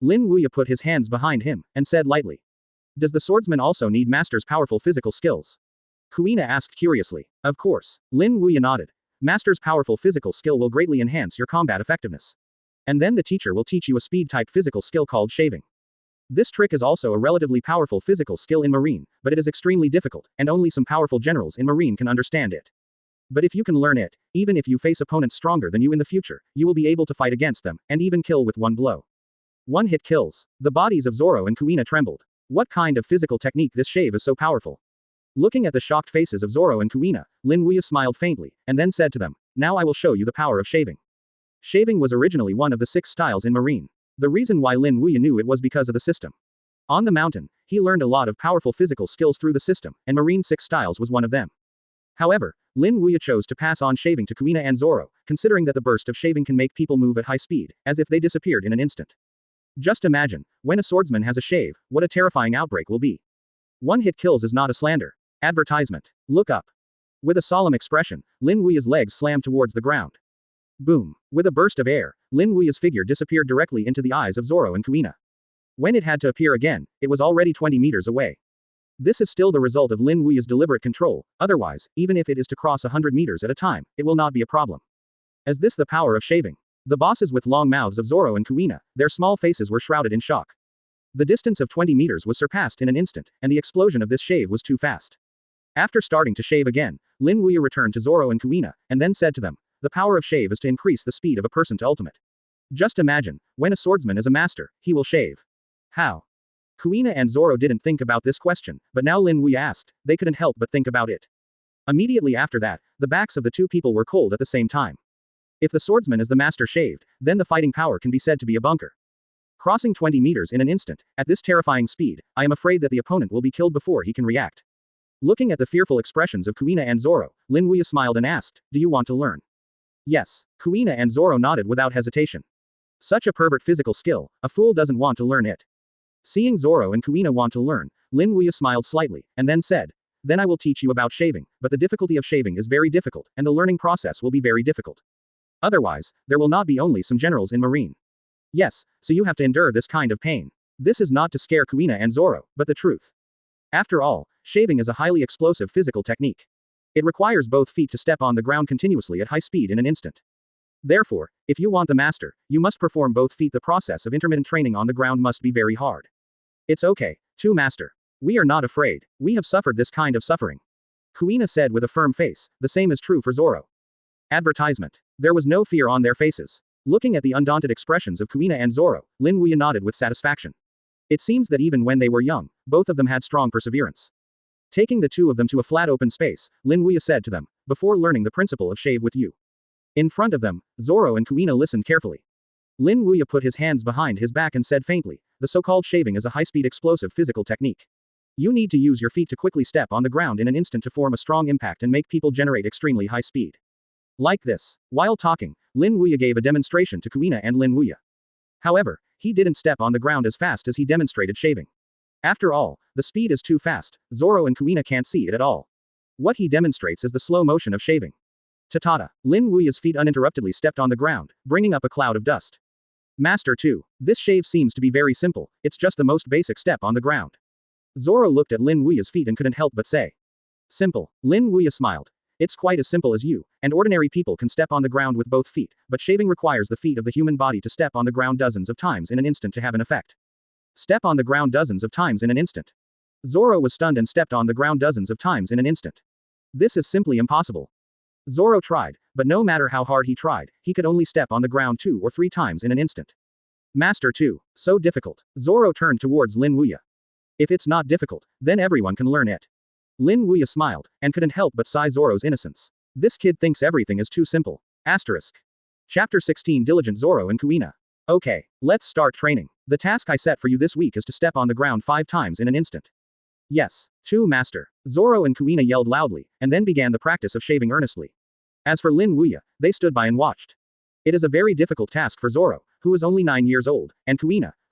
Lin Wuya put his hands behind him, and said lightly. Does the swordsman also need Master's powerful physical skills? Kuina asked curiously. Of course. Lin Wuya nodded. Master's powerful physical skill will greatly enhance your combat effectiveness. And then the teacher will teach you a speed-type physical skill called shaving. This trick is also a relatively powerful physical skill in Marine, but it is extremely difficult, and only some powerful generals in Marine can understand it. But if you can learn it, even if you face opponents stronger than you in the future, you will be able to fight against them, and even kill with one blow. One-hit kills. The bodies of Zoro and Kuina trembled. What kind of physical technique this shave is so powerful? Looking at the shocked faces of Zoro and Kuina, Lin Wuya smiled faintly, and then said to them, now I will show you the power of shaving. Shaving was originally one of the 6 styles in Marine. The reason why Lin Wuya knew it was because of the system. On the mountain, he learned a lot of powerful physical skills through the system, and Marine 6 styles was one of them. However, Lin Wuya chose to pass on shaving to Kuina and Zoro, considering that the burst of shaving can make people move at high speed, as if they disappeared in an instant. Just imagine, when a swordsman has a shave, what a terrifying outbreak will be. One-hit kills is not a slander. Advertisement. Look up. With a solemn expression, Lin Wuya's legs slammed towards the ground. Boom. With a burst of air, Lin Wuya's figure disappeared directly into the eyes of Zoro and Kuina. When it had to appear again, it was already 20 meters away. This is still the result of Lin Wuya's deliberate control, otherwise, even if it is to cross 100 meters at a time, it will not be a problem. Is this the power of shaving? The bosses with long mouths of Zoro and Kuina, their small faces were shrouded in shock. The distance of 20 meters was surpassed in an instant, and the explosion of this shave was too fast. After starting to shave again, Lin Wuya returned to Zoro and Kuina, and then said to them, the power of shave is to increase the speed of a person to ultimate. Just imagine, when a swordsman is a master, he will shave. How? Kuina and Zoro didn't think about this question, but now Lin Wuya asked, they couldn't help but think about it. Immediately after that, the backs of the two people were cold at the same time. If the swordsman is the master shaved, then the fighting power can be said to be a bunker. Crossing 20 meters in an instant, at this terrifying speed, I am afraid that the opponent will be killed before he can react. Looking at the fearful expressions of Kuina and Zoro, Lin Wuya smiled and asked, do you want to learn? Yes. Kuina and Zoro nodded without hesitation. Such a pervert physical skill, a fool doesn't want to learn it. Seeing Zoro and Kuina want to learn, Lin Wuya smiled slightly, and then said, then I will teach you about shaving, but the difficulty of shaving is very difficult, and the learning process will be very difficult. Otherwise, there will not be only some generals in Marine. Yes, so you have to endure this kind of pain. This is not to scare Kuina and Zoro, but the truth. After all, shaving is a highly explosive physical technique. It requires both feet to step on the ground continuously at high speed in an instant. Therefore, if you want the master, you must perform both feet. The process of intermittent training on the ground must be very hard. It's okay, too, master. We are not afraid. We have suffered this kind of suffering. Kuina said with a firm face. The same is true for Zoro. Advertisement. There was no fear on their faces. Looking at the undaunted expressions of Kuina and Zoro, Lin Wuya nodded with satisfaction. It seems that even when they were young, both of them had strong perseverance. Taking the two of them to a flat open space, Lin Wuya said to them, before learning the principle of shave with you. In front of them, Zoro and Kuina listened carefully. Lin Wuya put his hands behind his back and said faintly, the so-called shaving is a high-speed explosive physical technique. You need to use your feet to quickly step on the ground in an instant to form a strong impact and make people generate extremely high speed. Like this. While talking, Lin Wuya gave a demonstration to Kuina and Lin Wuya. However, he didn't step on the ground as fast as he demonstrated shaving. After all, the speed is too fast, Zoro and Kuina can't see it at all. What he demonstrates is the slow motion of shaving. Ta-ta. Lin Wuya's feet uninterruptedly stepped on the ground, bringing up a cloud of dust. Master 2. This shave seems to be very simple, it's just the most basic step on the ground. Zoro looked at Lin Wuya's feet and couldn't help but say. Simple. Lin Wuya smiled. It's quite as simple as you, and ordinary people can step on the ground with both feet, but shaving requires the feet of the human body to step on the ground dozens of times in an instant to have an effect. Step on the ground dozens of times in an instant. Zoro was stunned and stepped on the ground dozens of times in an instant. This is simply impossible. Zoro tried, but no matter how hard he tried, he could only step on the ground 2 or 3 times in an instant. Master 2. So difficult. Zoro turned towards Lin Wuya. If it's not difficult, then everyone can learn it. Lin Wuya smiled, and couldn't help but sigh Zoro's innocence. This kid thinks everything is too simple. Asterisk. Chapter 16 Diligent Zoro and Kuina. Okay, let's start training. The task I set for you this week is to step on the ground 5 times in an instant. Yes. 2 master. Zoro and Kuina yelled loudly, and then began the practice of shaving earnestly. As for Lin Wuya, they stood by and watched. It is a very difficult task for Zoro, who is only 9 years old, and Kuina,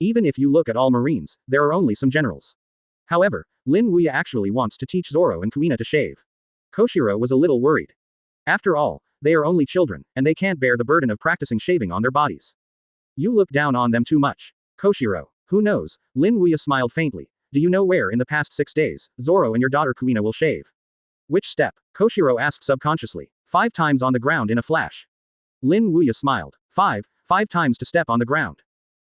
Even if you look at all Marines, there are only some generals. However, Lin Wuya actually wants to teach Zoro and Kuina to shave. Koshiro was a little worried. After all, they are only children, and they can't bear the burden of practicing shaving on their bodies. You look down on them too much. Koshiro. Who knows? Lin Wuya smiled faintly. Do you know where in the past 6 days, Zoro and your daughter Kuina will shave? Which step? Koshiro asked subconsciously. 5 times on the ground in a flash. Lin Wuya smiled. 5 times to step on the ground.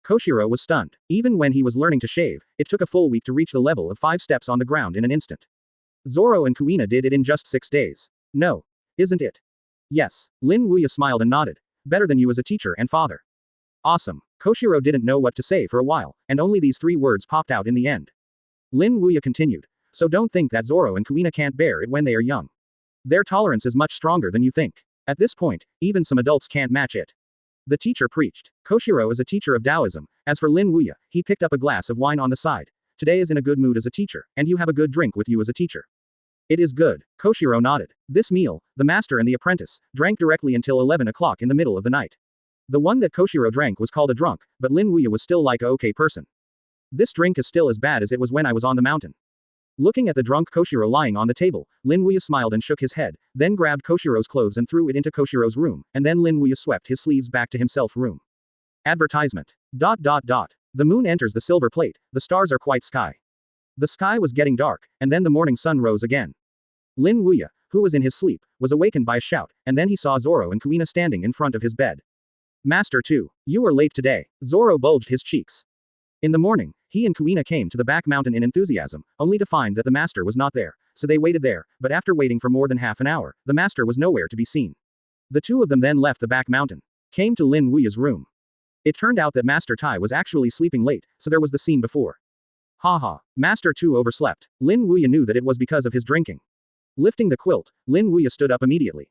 Koshiro was stunned. Even when he was learning to shave, it took a full week to reach the level of 5 steps on the ground in an instant. Zoro and Kuina did it in just 6 days. No. Isn't it? Yes. Lin Wuya smiled and nodded. Better than you as a teacher and father. Awesome. Koshiro didn't know what to say for a while, and only these 3 words popped out in the end. Lin Wuya continued. So don't think that Zoro and Kuina can't bear it when they are young. Their tolerance is much stronger than you think. At this point, even some adults can't match it. The teacher preached. Koshiro is a teacher of Taoism. As for Lin Wuya, he picked up a glass of wine on the side. Today is in a good mood as a teacher, and you have a good drink with you as a teacher. It is good. Koshiro nodded. This meal, the master and the apprentice, drank directly until 11 o'clock in the middle of the night. The one that Koshiro drank was called a drunk, but Lin Wuya was still like a okay person. This drink is still as bad as it was when I was on the mountain. Looking at the drunk Koshiro lying on the table, Lin Wuya smiled and shook his head, then grabbed Koshiro's clothes and threw it into Koshiro's room, and then Lin Wuya swept his sleeves back to himself room. Advertisement. ... The moon enters the silver plate, the stars are quite sky. The sky was getting dark, and then the morning sun rose again. Lin Wuya, who was in his sleep, was awakened by a shout, and then he saw Zoro and Kuina standing in front of his bed. Master 2. You are late today. Zoro bulged his cheeks. In the morning, he and Kuina came to the back mountain in enthusiasm, only to find that the master was not there, so they waited there, but after waiting for more than half an hour, the master was nowhere to be seen. The two of them then left the back mountain. Came to Lin Wuya's room. It turned out that Master Tai was actually sleeping late, so there was the scene before. Haha. Master 2 overslept. Lin Wuya knew that it was because of his drinking. Lifting the quilt, Lin Wuya stood up immediately.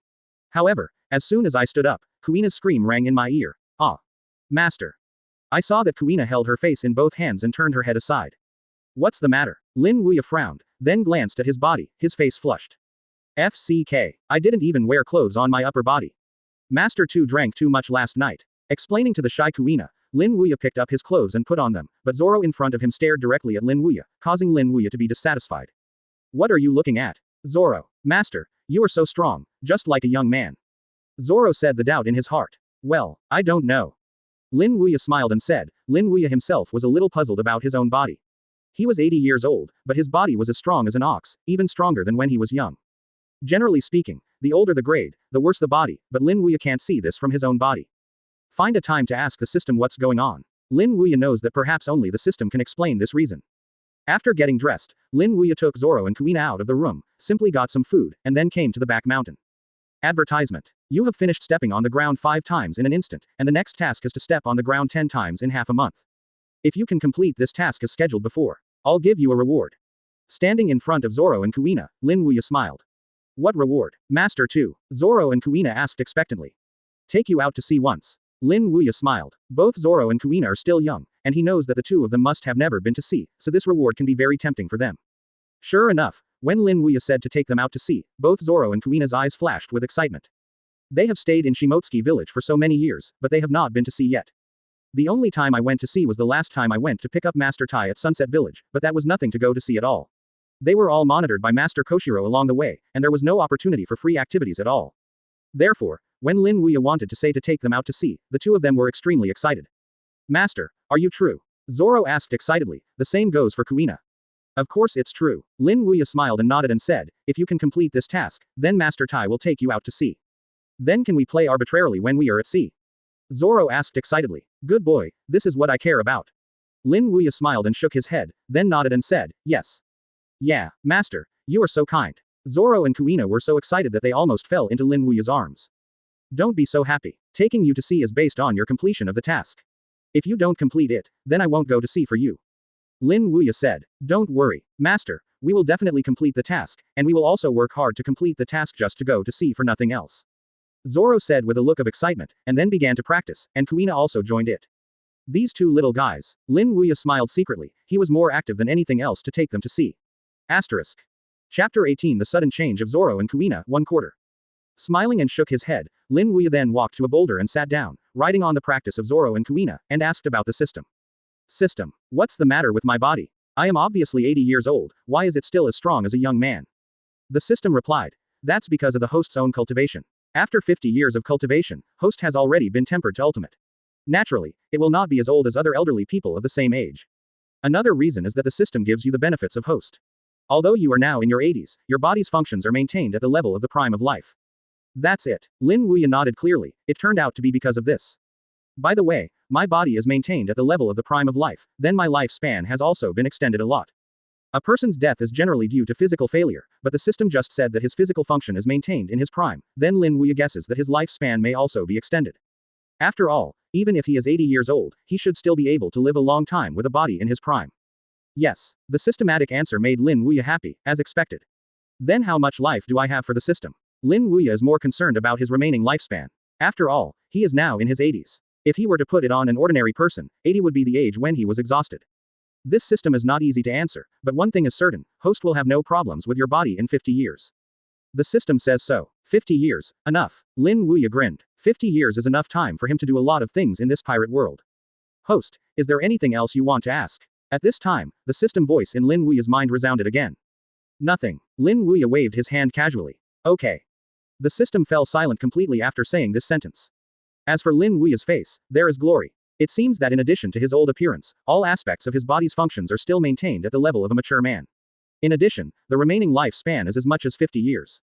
However, as soon as I stood up, Kuina's scream rang in my ear. Ah. Master. I saw that Kuina held her face in both hands and turned her head aside. What's the matter? Lin Wuya frowned, then glanced at his body, his face flushed. FCK. I didn't even wear clothes on my upper body. Master 2 drank too much last night. Explaining to the shy Kuina, Lin Wuya picked up his clothes and put on them, but Zoro in front of him stared directly at Lin Wuya, causing Lin Wuya to be dissatisfied. What are you looking at? Zoro. Master, you are so strong, just like a young man. Zoro said, the doubt in his heart. Well, I don't know. Lin Wuya smiled and said. Lin Wuya himself was a little puzzled about his own body. He was 80 years old, but his body was as strong as an ox, even stronger than when he was young. Generally speaking, the older the grade, the worse the body, but Lin Wuya can't see this from his own body. Find a time to ask the system what's going on. Lin Wuya knows that perhaps only the system can explain this reason. After getting dressed, Lin Wuya took Zoro and Kuina out of the room, simply got some food, and then came to the back mountain. Advertisement. You have finished stepping on the ground 5 times in an instant, and the next task is to step on the ground 10 times in half a month. If you can complete this task as scheduled before, I'll give you a reward. Standing in front of Zoro and Kuina, Lin Wuya smiled. What reward? Master 2. Zoro and Kuina asked expectantly. Take you out to sea once. Lin Wuya smiled. Both Zoro and Kuina are still young, and he knows that the two of them must have never been to sea, so this reward can be very tempting for them. Sure enough, when Lin Wuya said to take them out to sea, both Zoro and Kuina's eyes flashed with excitement. They have stayed in Shimotsuki village for so many years, but they have not been to sea yet. The only time I went to sea was the last time I went to pick up Master Tai at Sunset Village, but that was nothing to go to sea at all. They were all monitored by Master Koshiro along the way, and there was no opportunity for free activities at all. Therefore, when Lin Wuya wanted to say to take them out to sea, the two of them were extremely excited. Master, are you true? Zoro asked excitedly. The same goes for Kuina. Of course it's true. Lin Wuya smiled and nodded and said, if you can complete this task, then Master Tai will take you out to sea. Then can we play arbitrarily when we are at sea? Zoro asked excitedly. Good boy, this is what I care about. Lin Wuya smiled and shook his head, then nodded and said, yes. Yeah, Master, you are so kind. Zoro and Kuina were so excited that they almost fell into Lin Wuya's arms. Don't be so happy. Taking you to sea is based on your completion of the task. If you don't complete it, then I won't go to sea for you. Lin Wuya said. Don't worry, Master, we will definitely complete the task, and we will also work hard to complete the task just to go to sea for nothing else. Zoro said with a look of excitement, and then began to practice, and Kuina also joined it. These two little guys. Lin Wuya smiled secretly, he was more active than anything else to take them to sea. Asterisk. Chapter 18 The Sudden Change of Zoro and Kuina, 1/4. Smiling and shook his head, Lin Wuya then walked to a boulder and sat down, writing on the practice of Zoro and Kuina, and asked about the system. System. What's the matter with my body? I am obviously 80 years old, why is it still as strong as a young man? The system replied. That's because of the host's own cultivation. After 50 years of cultivation, host has already been tempered to ultimate. Naturally, it will not be as old as other elderly people of the same age. Another reason is that the system gives you the benefits of host. Although you are now in your 80s, your body's functions are maintained at the level of the prime of life. That's it. Lin Wuya nodded clearly, it turned out to be because of this. By the way, my body is maintained at the level of the prime of life, then my lifespan has also been extended a lot. A person's death is generally due to physical failure, but the system just said that his physical function is maintained in his prime, then Lin Wuya guesses that his lifespan may also be extended. After all, even if he is 80 years old, he should still be able to live a long time with a body in his prime. Yes, the systematic answer made Lin Wuya happy, as expected. Then how much life do I have for the system? Lin Wuya is more concerned about his remaining lifespan. After all, he is now in his 80s. If he were to put it on an ordinary person, 80 would be the age when he was exhausted. This system is not easy to answer, but one thing is certain, host will have no problems with your body in 50 years. The system says so. 50 years, enough. Lin Wuya grinned. 50 years is enough time for him to do a lot of things in this pirate world. Host, is there anything else you want to ask? At this time, the system voice in Lin Wuya's mind resounded again. Nothing. Lin Wuya waved his hand casually. Okay. The system fell silent completely after saying this sentence. As for Lin Wuya's face, there is glory. It seems that in addition to his old appearance, all aspects of his body's functions are still maintained at the level of a mature man. In addition, the remaining lifespan is as much as 50 years.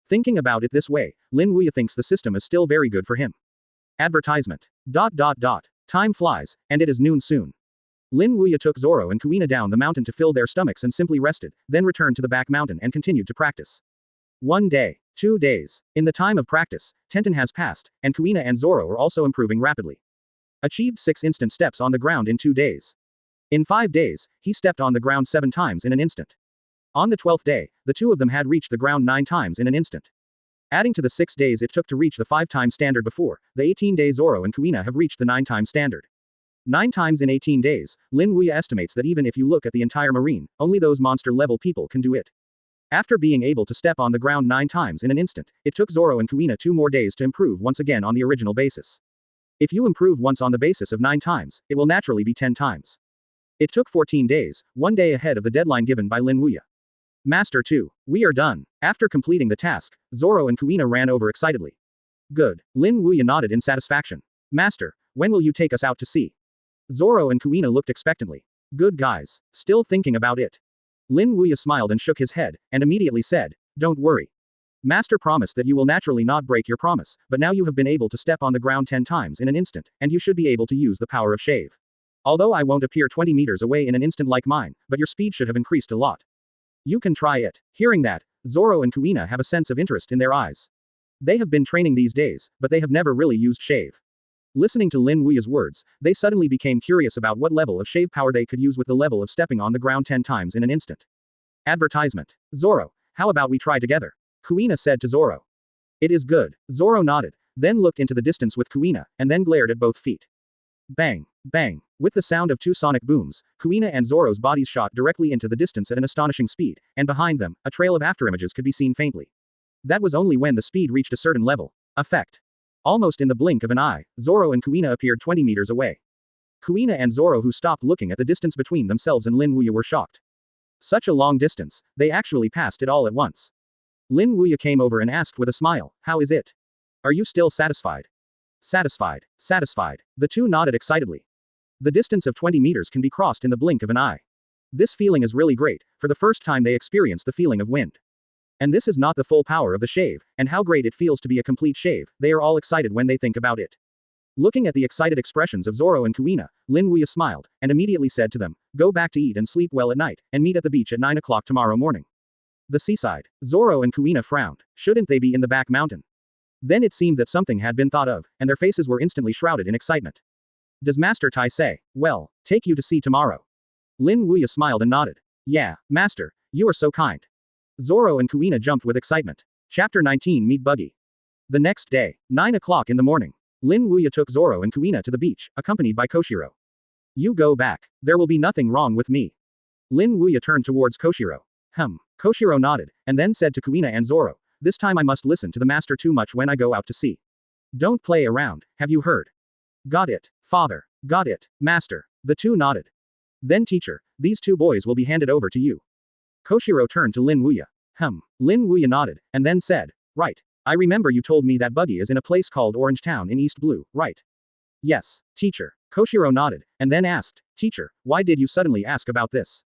Thinking about it this way, Lin Wuya thinks the system is still very good for him. Advertisement. ... Time flies, and it is noon soon. Lin Wuya took Zoro and Kuina down the mountain to fill their stomachs and simply rested, then returned to the back mountain and continued to practice. 1 day. 2 days. In the time of practice, Tenten has passed, and Kuina and Zoro are also improving rapidly. Achieved 6 instant steps on the ground in 2 days. In 5 days, he stepped on the ground 7 times in an instant. On the 12th day, the two of them had reached the ground 9 times in an instant. Adding to the 6 days it took to reach the 5-time standard before, the 18-day Zoro and Kuina have reached the 9-time standard. 9 times in 18 days, Lin Wuya estimates that even if you look at the entire marine, only those monster-level people can do it. After being able to step on the ground 9 times in an instant, it took Zoro and Kuina 2 more days to improve once again on the original basis. If you improve once on the basis of 9 times, it will naturally be 10 times. It took 14 days, 1 day ahead of the deadline given by Lin Wuya. Master 2. We are done. After completing the task, Zoro and Kuina ran over excitedly. Good. Lin Wuya nodded in satisfaction. Master, when will you take us out to sea? Zoro and Kuina looked expectantly. Good guys. Still thinking about it. Lin Wuya smiled and shook his head, and immediately said, don't worry. Master promised that you will naturally not break your promise, but now you have been able to step on the ground 10 times in an instant, and you should be able to use the power of shave. Although I won't appear 20 meters away in an instant like mine, but your speed should have increased a lot. You can try it. Hearing that, Zoro and Kuina have a sense of interest in their eyes. They have been training these days, but they have never really used shave. Listening to Lin Wuya's words, they suddenly became curious about what level of shave power they could use with the level of stepping on the ground 10 times in an instant. Advertisement. Zoro, how about we try together? Kuina said to Zoro. It is good. Zoro nodded, then looked into the distance with Kuina, and then glared at both feet. Bang, bang. With the sound of 2 sonic booms, Kuina and Zoro's bodies shot directly into the distance at an astonishing speed, and behind them, a trail of afterimages could be seen faintly. That was only when the speed reached a certain level. Effect. Almost in the blink of an eye, Zoro and Kuina appeared 20 meters away. Kuina and Zoro, who stopped looking at the distance between themselves and Lin Wuya, were shocked. Such a long distance, they actually passed it all at once. Lin Wuya came over and asked with a smile, how is it? Are you still satisfied? Satisfied. Satisfied. The two nodded excitedly. The distance of 20 meters can be crossed in the blink of an eye. This feeling is really great. For the first time they experienced the feeling of wind. And this is not the full power of the shave, and how great it feels to be a complete shave. They are all excited when they think about it. Looking at the excited expressions of Zoro and Kuina, Lin Wuya smiled, and immediately said to them, go back to eat and sleep well at night, and meet at the beach at 9 o'clock tomorrow morning. The seaside. Zoro and Kuina frowned. Shouldn't they be in the back mountain? Then it seemed that something had been thought of, and their faces were instantly shrouded in excitement. Does Master Tai say, well, take you to sea tomorrow? Lin Wuya smiled and nodded. Yeah, Master, you are so kind. Zoro and Kuina jumped with excitement. Chapter 19 Meet Buggy. The next day, 9 o'clock in the morning. Lin Wuya took Zoro and Kuina to the beach, accompanied by Koshiro. You go back. There will be nothing wrong with me. Lin Wuya turned towards Koshiro. Koshiro nodded, and then said to Kuina and Zoro, this time I must listen to the master too much when I go out to sea. Don't play around, have you heard? Got it, father. Got it, master. The two nodded. Then teacher, these two boys will be handed over to you. Koshiro turned to Lin Wuya. Lin Wuya nodded, and then said, right. I remember you told me that Buggy is in a place called Orange Town in East Blue, right? Yes, teacher. Koshiro nodded, and then asked, teacher, why did you suddenly ask about this?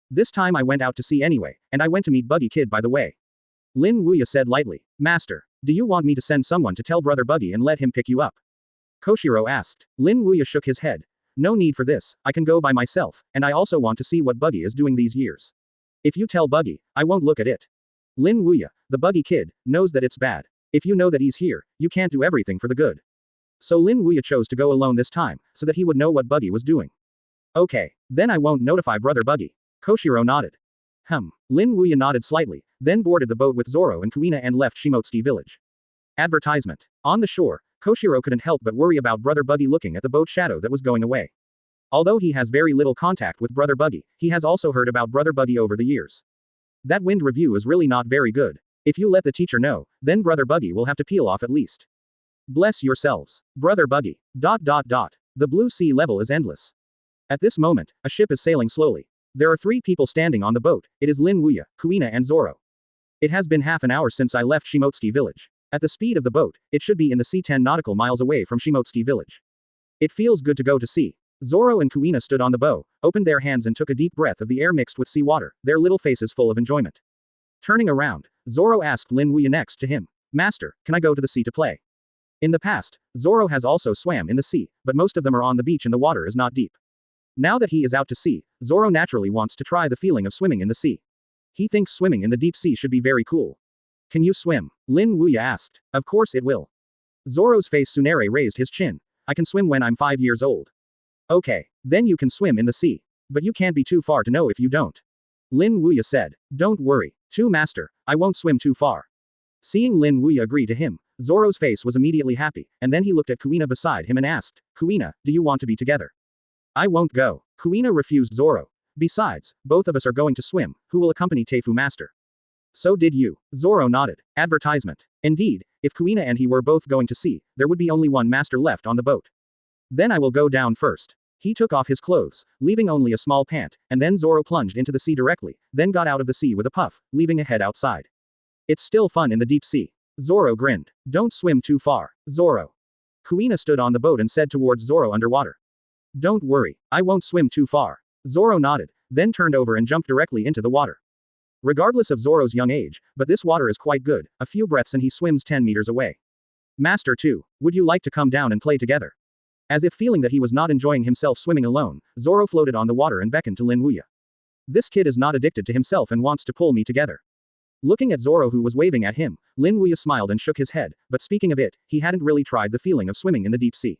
This time I went out to sea anyway, and I went to meet Buggy Kid by the way. Lin Wuya said lightly, Master, do you want me to send someone to tell Brother Buggy and let him pick you up? Koshiro asked. Lin Wuya shook his head. No need for this, I can go by myself, and I also want to see what Buggy is doing these years. If you tell Buggy, I won't look at it. Lin Wuya, the Buggy Kid, knows that it's bad. If you know that he's here, you can't do everything for the good. So Lin Wuya chose to go alone this time, so that he would know what Buggy was doing. Okay, then I won't notify Brother Buggy. Koshiro nodded. Lin Wuya nodded slightly, then boarded the boat with Zoro and Kuina and left Shimotsuki village. Advertisement. On the shore, Koshiro couldn't help but worry about Brother Buggy looking at the boat shadow that was going away. Although he has very little contact with Brother Buggy, he has also heard about Brother Buggy over the years. That wind review is really not very good. If you let the teacher know, then Brother Buggy will have to peel off at least. Bless yourselves. Brother Buggy. The blue sea level is endless. At this moment, a ship is sailing slowly. There are 3 people standing on the boat. It is Lin Wuya, Kuina and Zoro. It has been half an hour since I left Shimotsuki village. At the speed of the boat, it should be in the sea 10 nautical miles away from Shimotsuki village. It feels good to go to sea. Zoro and Kuina stood on the bow, opened their hands and took a deep breath of the air mixed with seawater, their little faces full of enjoyment. Turning around, Zoro asked Lin Wuya next to him, Master, can I go to the sea to play? In the past, Zoro has also swam in the sea, but most of them are on the beach and the water is not deep. Now that he is out to sea, Zoro naturally wants to try the feeling of swimming in the sea. He thinks swimming in the deep sea should be very cool. Can you swim? Lin Wuya asked. Of course it will. Zoro's face Tsunere raised his chin. I can swim when I'm 5 years old. Okay, then you can swim in the sea. But you can't be too far to know if you don't. Lin Wuya said. Don't worry, Master, I won't swim too far. Seeing Lin Wuya agree to him, Zoro's face was immediately happy, and then he looked at Kuina beside him and asked, Kuina, do you want to be together? I won't go. Kuina refused Zoro. Besides, both of us are going to swim, who will accompany Teifu Master? So did you. Zoro nodded. Advertisement. Indeed, if Kuina and he were both going to sea, there would be only one master left on the boat. Then I will go down first. He took off his clothes, leaving only a small pant, and then Zoro plunged into the sea directly, then got out of the sea with a puff, leaving a head outside. It's still fun in the deep sea. Zoro grinned. Don't swim too far, Zoro. Kuina stood on the boat and said towards Zoro underwater. Don't worry, I won't swim too far. Zoro nodded, then turned over and jumped directly into the water. Regardless of Zoro's young age, but this water is quite good, a few breaths and he swims 10 meters away. Master 2, would you like to come down and play together? As if feeling that he was not enjoying himself swimming alone, Zoro floated on the water and beckoned to Lin Wuya. This kid is not addicted to himself and wants to pull me together. Looking at Zoro who was waving at him, Lin Wuya smiled and shook his head, but speaking of it, he hadn't really tried the feeling of swimming in the deep sea.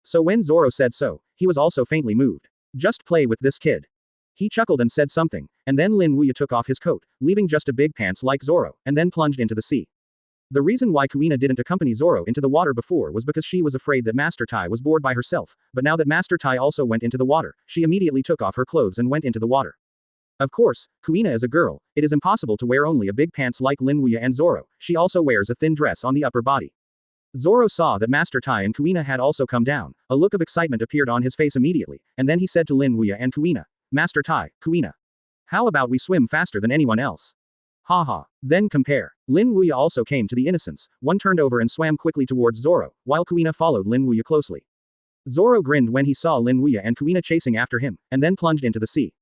So when Zoro said so, he was also faintly moved. Just play with this kid. He chuckled and said something, and then Lin Wuya took off his coat, leaving just a big pants like Zoro, and then plunged into the sea. The reason why Kuina didn't accompany Zoro into the water before was because she was afraid that Master Tai was bored by herself, but now that Master Tai also went into the water, she immediately took off her clothes and went into the water. Of course, Kuina is a girl, it is impossible to wear only a big pants like Lin Wuya and Zoro, she also wears a thin dress on the upper body. Zoro saw that Master Tai and Kuina had also come down, a look of excitement appeared on his face immediately, and then he said to Lin Wuya and Kuina, Master Tai, Kuina. How about we swim faster than anyone else? Haha, then compare. Lin Wuya also came to the innocents, one turned over and swam quickly towards Zoro, while Kuina followed Lin Wuya closely. Zoro grinned when he saw Lin Wuya and Kuina chasing after him, and then plunged into the sea.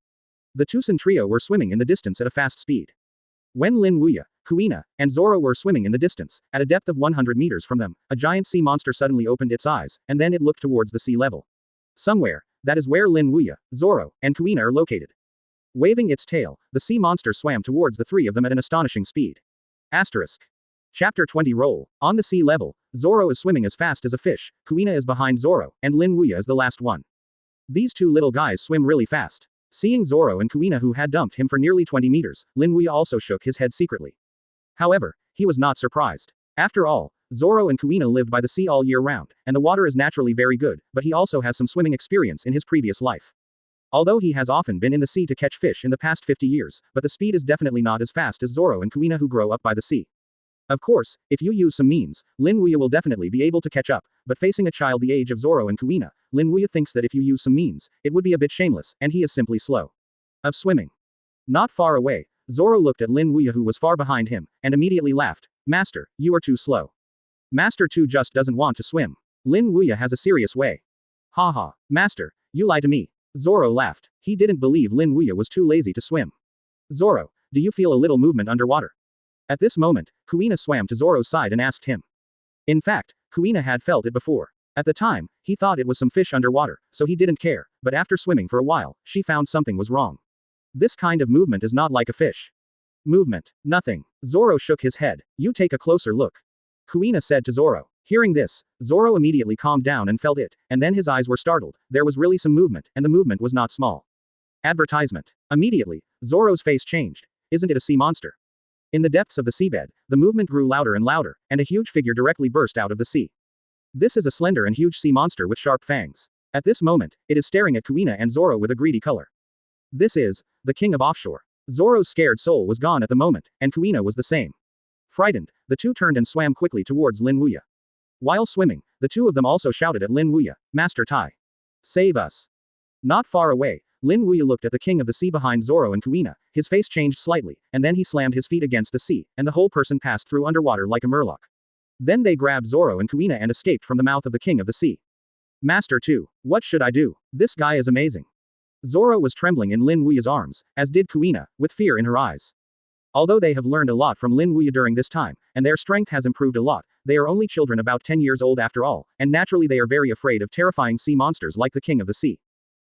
The Tucson trio were swimming in the distance at a fast speed. When Lin Wuya, Kuina, and Zoro were swimming in the distance, at a depth of 100 meters from them, a giant sea monster suddenly opened its eyes, and then it looked towards the sea level. Somewhere, that is where Lin Wuya, Zoro, and Kuina are located. Waving its tail, the sea monster swam towards the 3 of them at an astonishing speed. Asterisk. Chapter 20 Roll. On the sea level, Zoro is swimming as fast as a fish, Kuina is behind Zoro, and Lin Wuya is the last one. These 2 little guys swim really fast. Seeing Zoro and Kuina who had dumped him for nearly 20 meters, Lin Wuya also shook his head secretly. However, he was not surprised. After all, Zoro and Kuina lived by the sea all year round, and the water is naturally very good, but he also has some swimming experience in his previous life. Although he has often been in the sea to catch fish in the past 50 years, but the speed is definitely not as fast as Zoro and Kuina who grow up by the sea. Of course, if you use some means, Lin Wuya will definitely be able to catch up, but facing a child the age of Zoro and Kuina, Lin Wuya thinks that if you use some means, it would be a bit shameless, and he is simply slow. Of swimming. Not far away, Zoro looked at Lin Wuya who was far behind him, and immediately laughed. Master, you are too slow. Master 2 just doesn't want to swim. Lin Wuya has a serious way. Haha, Master, you lie to me. Zoro laughed. He didn't believe Lin Wuya was too lazy to swim. Zoro, do you feel a little movement underwater? At this moment, Kuina swam to Zoro's side and asked him. In fact, Kuina had felt it before. At the time, he thought it was some fish underwater, so he didn't care, but after swimming for a while, she found something was wrong. This kind of movement is not like a fish. Movement. Nothing. Zoro shook his head. You take a closer look. Kuina said to Zoro. Hearing this, Zoro immediately calmed down and felt it, and then his eyes were startled. There was really some movement, and the movement was not small. Advertisement. Immediately, Zoro's face changed. Isn't it a sea monster? In the depths of the seabed, the movement grew louder and louder, and a huge figure directly burst out of the sea. This is a slender and huge sea monster with sharp fangs. At this moment, it is staring at Kuina and Zoro with a greedy color. This is the king of offshore. Zoro's scared soul was gone at the moment, and Kuina was the same. Frightened, the two turned and swam quickly towards Lin Wuya. While swimming, the two of them also shouted at Lin Wuya, Master Tai. Save us. Not far away, Lin Wuya looked at the king of the sea behind Zoro and Kuina, his face changed slightly, and then he slammed his feet against the sea, and the whole person passed through underwater like a murloc. Then they grabbed Zoro and Kuina and escaped from the mouth of the king of the sea. Master 2, what should I do? This guy is amazing. Zoro was trembling in Lin Wuya's arms, as did Kuina, with fear in her eyes. Although they have learned a lot from Lin Wuya during this time, and their strength has improved a lot, they are only children about 10 years old after all, and naturally they are very afraid of terrifying sea monsters like the king of the sea.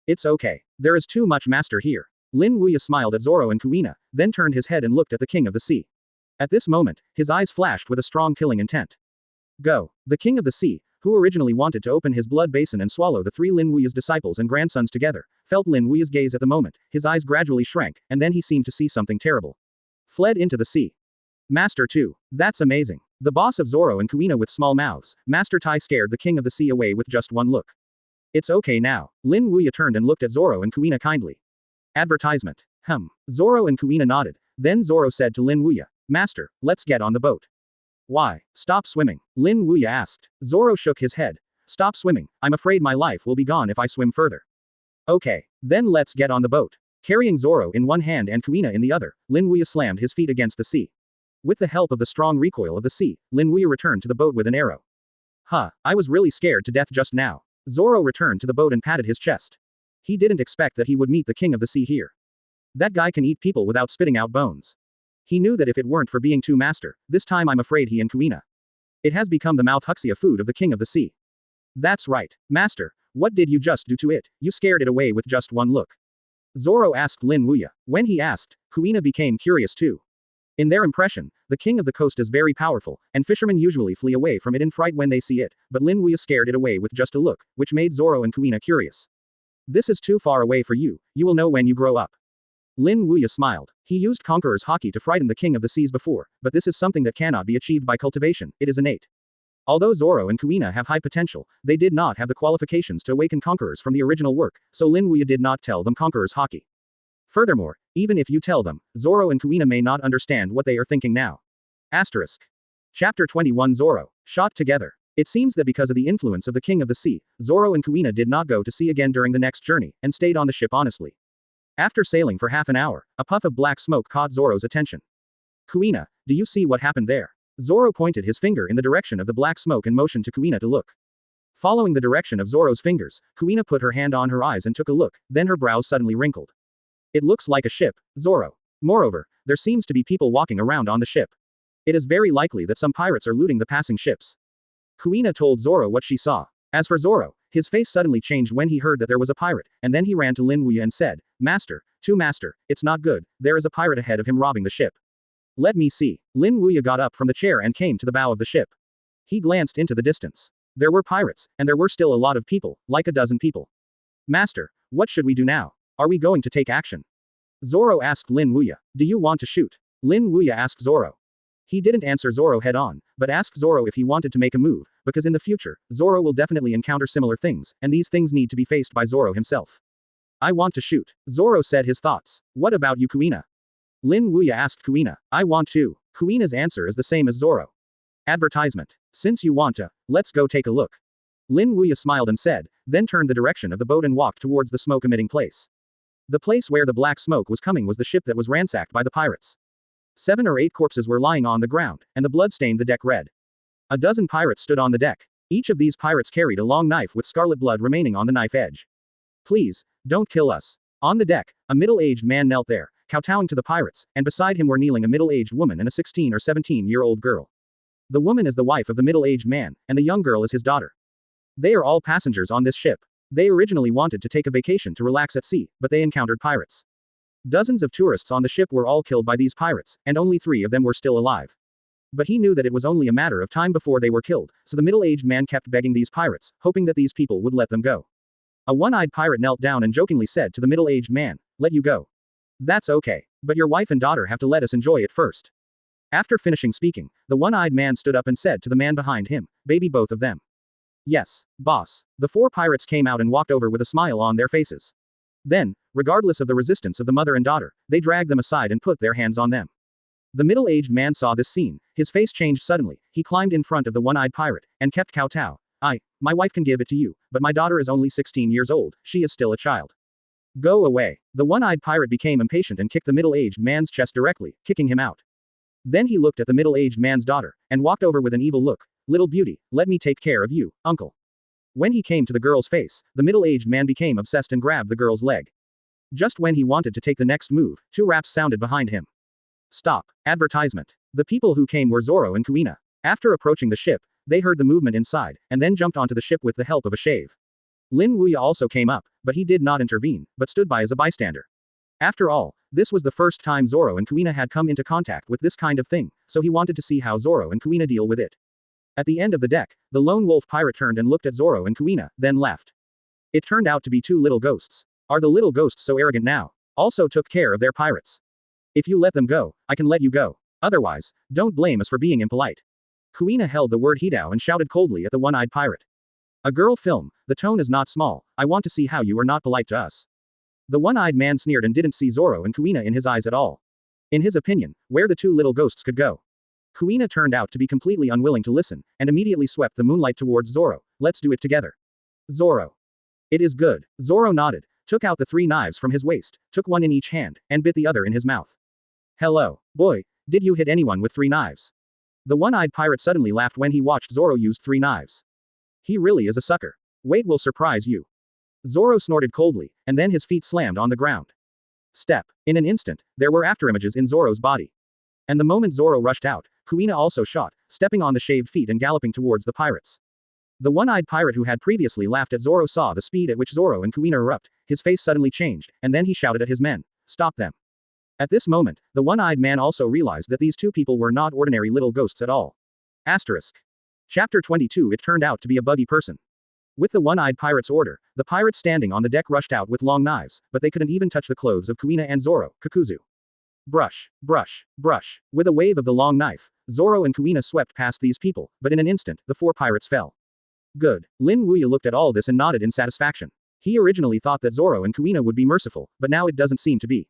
It's okay. There is too much master here. Lin Wuya smiled at Zoro and Kuina, then turned his head and looked at the king of the sea. At this moment, his eyes flashed with a strong killing intent. Go. The king of the sea, who originally wanted to open his blood basin and swallow the three Lin Wuya's disciples and grandsons together, felt Lin Wuya's gaze at the moment, his eyes gradually shrank, and then he seemed to see something terrible. Fled into the sea. Master 2. That's amazing. The boss of Zoro and Kuina with small mouths, Master Tai scared the king of the sea away with just one look. It's okay now. Lin Wuya turned and looked at Zoro and Kuina kindly. Advertisement. Zoro and Kuina nodded. Then Zoro said to Lin Wuya, Master, let's get on the boat. Why? Stop swimming. Lin Wuya asked. Zoro shook his head. Stop swimming. I'm afraid my life will be gone if I swim further. Okay. Then let's get on the boat. Carrying Zoro in one hand and Kuina in the other, Lin Wuya slammed his feet against the sea. With the help of the strong recoil of the sea, Lin Wuya returned to the boat with an arrow. I was really scared to death just now. Zoro returned to the boat and patted his chest. He didn't expect that he would meet the king of the sea here. That guy can eat people without spitting out bones. He knew that if it weren't for being too master, this time I'm afraid he and Kuina. It has become the mouth huxia food of the king of the sea. That's right, master, what did you just do to it? You scared it away with just one look. Zoro asked Lin Wuya. When he asked, Kuina became curious too. In their impression, the king of the coast is very powerful, and fishermen usually flee away from it in fright when they see it, but Lin Wuya scared it away with just a look, which made Zoro and Kuina curious. This is too far away for you, you will know when you grow up. Lin Wuya smiled. He used Conqueror's Haki to frighten the king of the seas before, but this is something that cannot be achieved by cultivation, it is innate. Although Zoro and Kuina have high potential, they did not have the qualifications to awaken Conquerors from the original work, so Lin Wuya did not tell them Conqueror's Haki. Furthermore, even if you tell them, Zoro and Kuina may not understand what they are thinking now. Asterisk. Chapter 21 Zoro, shot together. It seems that because of the influence of the king of the sea, Zoro and Kuina did not go to sea again during the next journey, and stayed on the ship honestly. After sailing for half an hour, a puff of black smoke caught Zoro's attention. Kuina, do you see what happened there? Zoro pointed his finger in the direction of the black smoke and motioned to Kuina to look. Following the direction of Zoro's fingers, Kuina put her hand on her eyes and took a look, then her brows suddenly wrinkled. It looks like a ship, Zoro. Moreover, there seems to be people walking around on the ship. It is very likely that some pirates are looting the passing ships. Kuina told Zoro what she saw. As for Zoro, his face suddenly changed when he heard that there was a pirate, and then he ran to Lin Wuya and said, Master, it's not good, there is a pirate ahead of him robbing the ship. Let me see. Lin Wuya got up from the chair and came to the bow of the ship. He glanced into the distance. There were pirates, and there were still a lot of people, like a dozen people. Master, what should we do now? Are we going to take action? Zoro asked Lin Wuya. Do you want to shoot? Lin Wuya asked Zoro. He didn't answer Zoro head on, but asked Zoro if he wanted to make a move, because in the future, Zoro will definitely encounter similar things, and these things need to be faced by Zoro himself. I want to shoot. Zoro said his thoughts. What about you, Kuina? Lin Wuya asked Kuina. I want to. Kuina's answer is the same as Zoro. Advertisement. Since you want to, let's go take a look. Lin Wuya smiled and said, then turned the direction of the boat and walked towards the smoke-emitting place. The place where the black smoke was coming was the ship that was ransacked by the pirates. 7 or 8 corpses were lying on the ground, and the blood stained the deck red. A dozen pirates stood on the deck. Each of these pirates carried a long knife with scarlet blood remaining on the knife edge. Please, don't kill us. On the deck, a middle-aged man knelt there, kowtowing to the pirates, and beside him were kneeling a middle-aged woman and a 16 or 17-year-old girl. The woman is the wife of the middle-aged man, and the young girl is his daughter. They are all passengers on this ship. They originally wanted to take a vacation to relax at sea, but they encountered pirates. Dozens of tourists on the ship were all killed by these pirates, and only 3 of them were still alive. But he knew that it was only a matter of time before they were killed, so the middle-aged man kept begging these pirates, hoping that these people would let them go. A one-eyed pirate knelt down and jokingly said to the middle-aged man, let you go. That's okay. But your wife and daughter have to let us enjoy it first. After finishing speaking, the one-eyed man stood up and said to the man behind him, baby both of them. Yes, boss. The 4 pirates came out and walked over with a smile on their faces. Then, regardless of the resistance of the mother and daughter, they dragged them aside and put their hands on them. The middle-aged man saw this scene, his face changed suddenly, he climbed in front of the one-eyed pirate, and kept kowtow. My wife can give it to you, but my daughter is only 16 years old, she is still a child. Go away. The one-eyed pirate became impatient and kicked the middle-aged man's chest directly, kicking him out. Then he looked at the middle-aged man's daughter, and walked over with an evil look. Little beauty, let me take care of you, uncle. When he came to the girl's face, the middle-aged man became obsessed and grabbed the girl's leg. Just when he wanted to take the next move, 2 raps sounded behind him. Stop. Advertisement. The people who came were Zoro and Kuina. After approaching the ship, they heard the movement inside, and then jumped onto the ship with the help of a shave. Lin Wuya also came up, but he did not intervene, but stood by as a bystander. After all, this was the first time Zoro and Kuina had come into contact with this kind of thing, so he wanted to see how Zoro and Kuina deal with it. At the end of the deck, the lone wolf pirate turned and looked at Zoro and Kuina, then left. It turned out to be 2 little ghosts. Are the little ghosts so arrogant now? Also took care of their pirates. If you let them go, I can let you go. Otherwise, don't blame us for being impolite. Kuina held the word Hidao and shouted coldly at the one-eyed pirate. A girl film, the tone is not small, I want to see how you are not polite to us. The one-eyed man sneered and didn't see Zoro and Kuina in his eyes at all. In his opinion, where the 2 little ghosts could go. Kuina turned out to be completely unwilling to listen, and immediately swept the moonlight towards Zoro. Let's do it together. Zoro. It is good. Zoro nodded, took out the 3 knives from his waist, took one in each hand, and bit the other in his mouth. Hello, boy, did you hit anyone with 3 knives? The one-eyed pirate suddenly laughed when he watched Zoro use 3 knives. He really is a sucker. Wait will surprise you. Zoro snorted coldly, and then his feet slammed on the ground. Step. In an instant, there were afterimages in Zoro's body. And the moment Zoro rushed out, Kuina also shot, stepping on the shaved feet and galloping towards the pirates. The one-eyed pirate who had previously laughed at Zoro saw the speed at which Zoro and Kuina erupt, his face suddenly changed, and then he shouted at his men, stop them. At this moment, the one-eyed man also realized that these 2 people were not ordinary little ghosts at all. Asterisk. Chapter 22. It turned out to be a Buggy person. With the one-eyed pirate's order, the pirates standing on the deck rushed out with long knives, but they couldn't even touch the clothes of Kuina and Zoro, Kakuzu. Brush, brush, brush. With a wave of the long knife, Zoro and Kuina swept past these people, but in an instant, the 4 pirates fell. Good. Lin Wuya looked at all this and nodded in satisfaction. He originally thought that Zoro and Kuina would be merciful, but now it doesn't seem to be.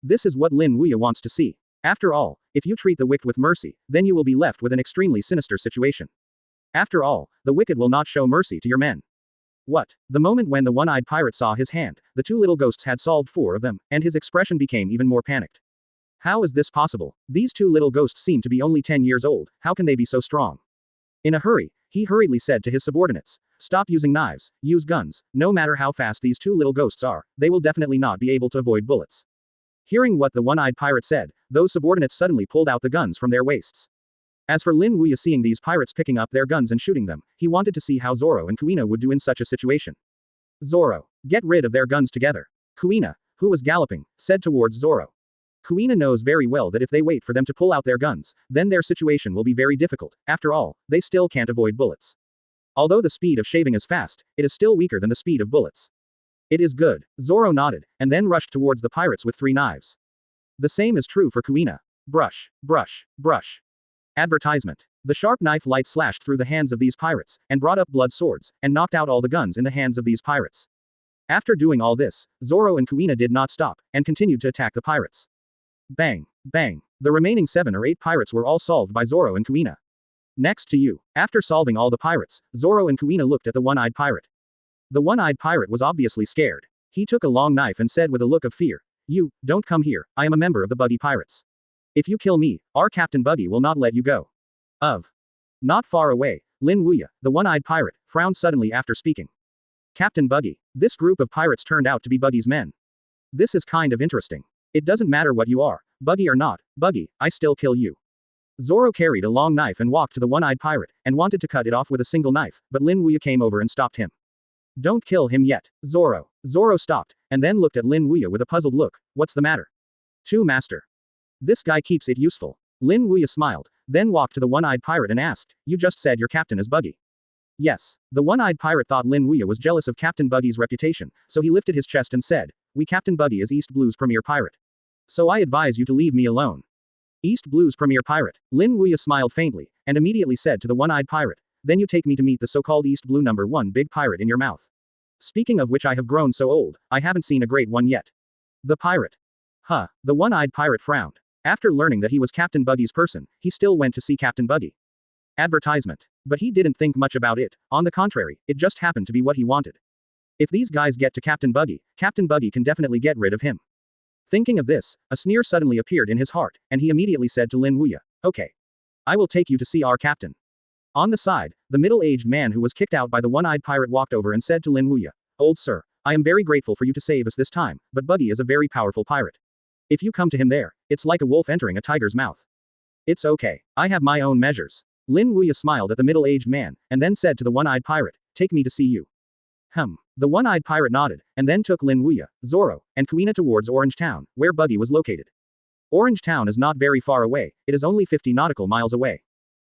This is what Lin Wuya wants to see. After all, if you treat the wicked with mercy, then you will be left with an extremely sinister situation. After all, the wicked will not show mercy to your men. What? The moment when the one-eyed pirate saw his hand, the 2 little ghosts had solved 4 of them, and his expression became even more panicked. How is this possible? These 2 little ghosts seem to be only 10 years old, how can they be so strong? In a hurry, he hurriedly said to his subordinates, stop using knives, use guns, no matter how fast these 2 little ghosts are, they will definitely not be able to avoid bullets. Hearing what the one-eyed pirate said, those subordinates suddenly pulled out the guns from their waists. As for Lin Wuya seeing these pirates picking up their guns and shooting them, he wanted to see how Zoro and Kuina would do in such a situation. Zoro, get rid of their guns together. Kuina, who was galloping, said towards Zoro. Kuina knows very well that if they wait for them to pull out their guns, then their situation will be very difficult, after all, they still can't avoid bullets. Although the speed of shaving is fast, it is still weaker than the speed of bullets. It is good. Zoro nodded, and then rushed towards the pirates with 3 knives. The same is true for Kuina. Brush, brush, brush. Advertisement. The sharp knife light slashed through the hands of these pirates, and brought up blood swords, and knocked out all the guns in the hands of these pirates. After doing all this, Zoro and Kuina did not stop, and continued to attack the pirates. Bang, bang. The remaining 7 or 8 pirates were all solved by Zoro and Kuina. Next to you. After solving all the pirates, Zoro and Kuina looked at the one-eyed pirate. The one-eyed pirate was obviously scared. He took a long knife and said with a look of fear, "You, don't come here, I am a member of the Buggy Pirates. If you kill me, our Captain Buggy will not let you go." Not far away, Lin Wuya, the one-eyed pirate, frowned suddenly after speaking. Captain Buggy. This group of pirates turned out to be Buggy's men. This is kind of interesting. It doesn't matter what you are, Buggy or not, Buggy, I still kill you. Zoro carried a long knife and walked to the one-eyed pirate, and wanted to cut it off with a single knife, but Lin Wuya came over and stopped him. Don't kill him yet, Zoro. Zoro stopped, and then looked at Lin Wuya with a puzzled look. What's the matter? Master. This guy keeps it useful. Lin Wuya smiled, then walked to the one-eyed pirate and asked, you just said your captain is Buggy. Yes. The one-eyed pirate thought Lin Wuya was jealous of Captain Buggy's reputation, so he lifted his chest and said, we Captain Buggy is East Blue's premier pirate. So I advise you to leave me alone. East Blue's premier pirate. Lin Wuya smiled faintly, and immediately said to the one-eyed pirate, then you take me to meet the so-called East Blue #1 big pirate in your mouth. Speaking of which I have grown so old, I haven't seen a great one yet. The pirate. The one-eyed pirate frowned. After learning that he was Captain Buggy's person, he still went to see Captain Buggy. Advertisement. But he didn't think much about it, on the contrary, it just happened to be what he wanted. If these guys get to Captain Buggy can definitely get rid of him. Thinking of this, a sneer suddenly appeared in his heart, and he immediately said to Lin Wuya, okay. I will take you to see our captain. On the side, the middle-aged man who was kicked out by the one-eyed pirate walked over and said to Lin Wuya, old sir, I am very grateful for you to save us this time, but Buggy is a very powerful pirate. If you come to him there, it's like a wolf entering a tiger's mouth. It's okay. I have my own measures. Lin Wuya smiled at the middle-aged man, and then said to the one-eyed pirate, take me to see you. The one-eyed pirate nodded, and then took Lin Wuya, Zoro, and Kuina towards Orange Town, where Buggy was located. Orange Town is not very far away, it is only 50 nautical miles away.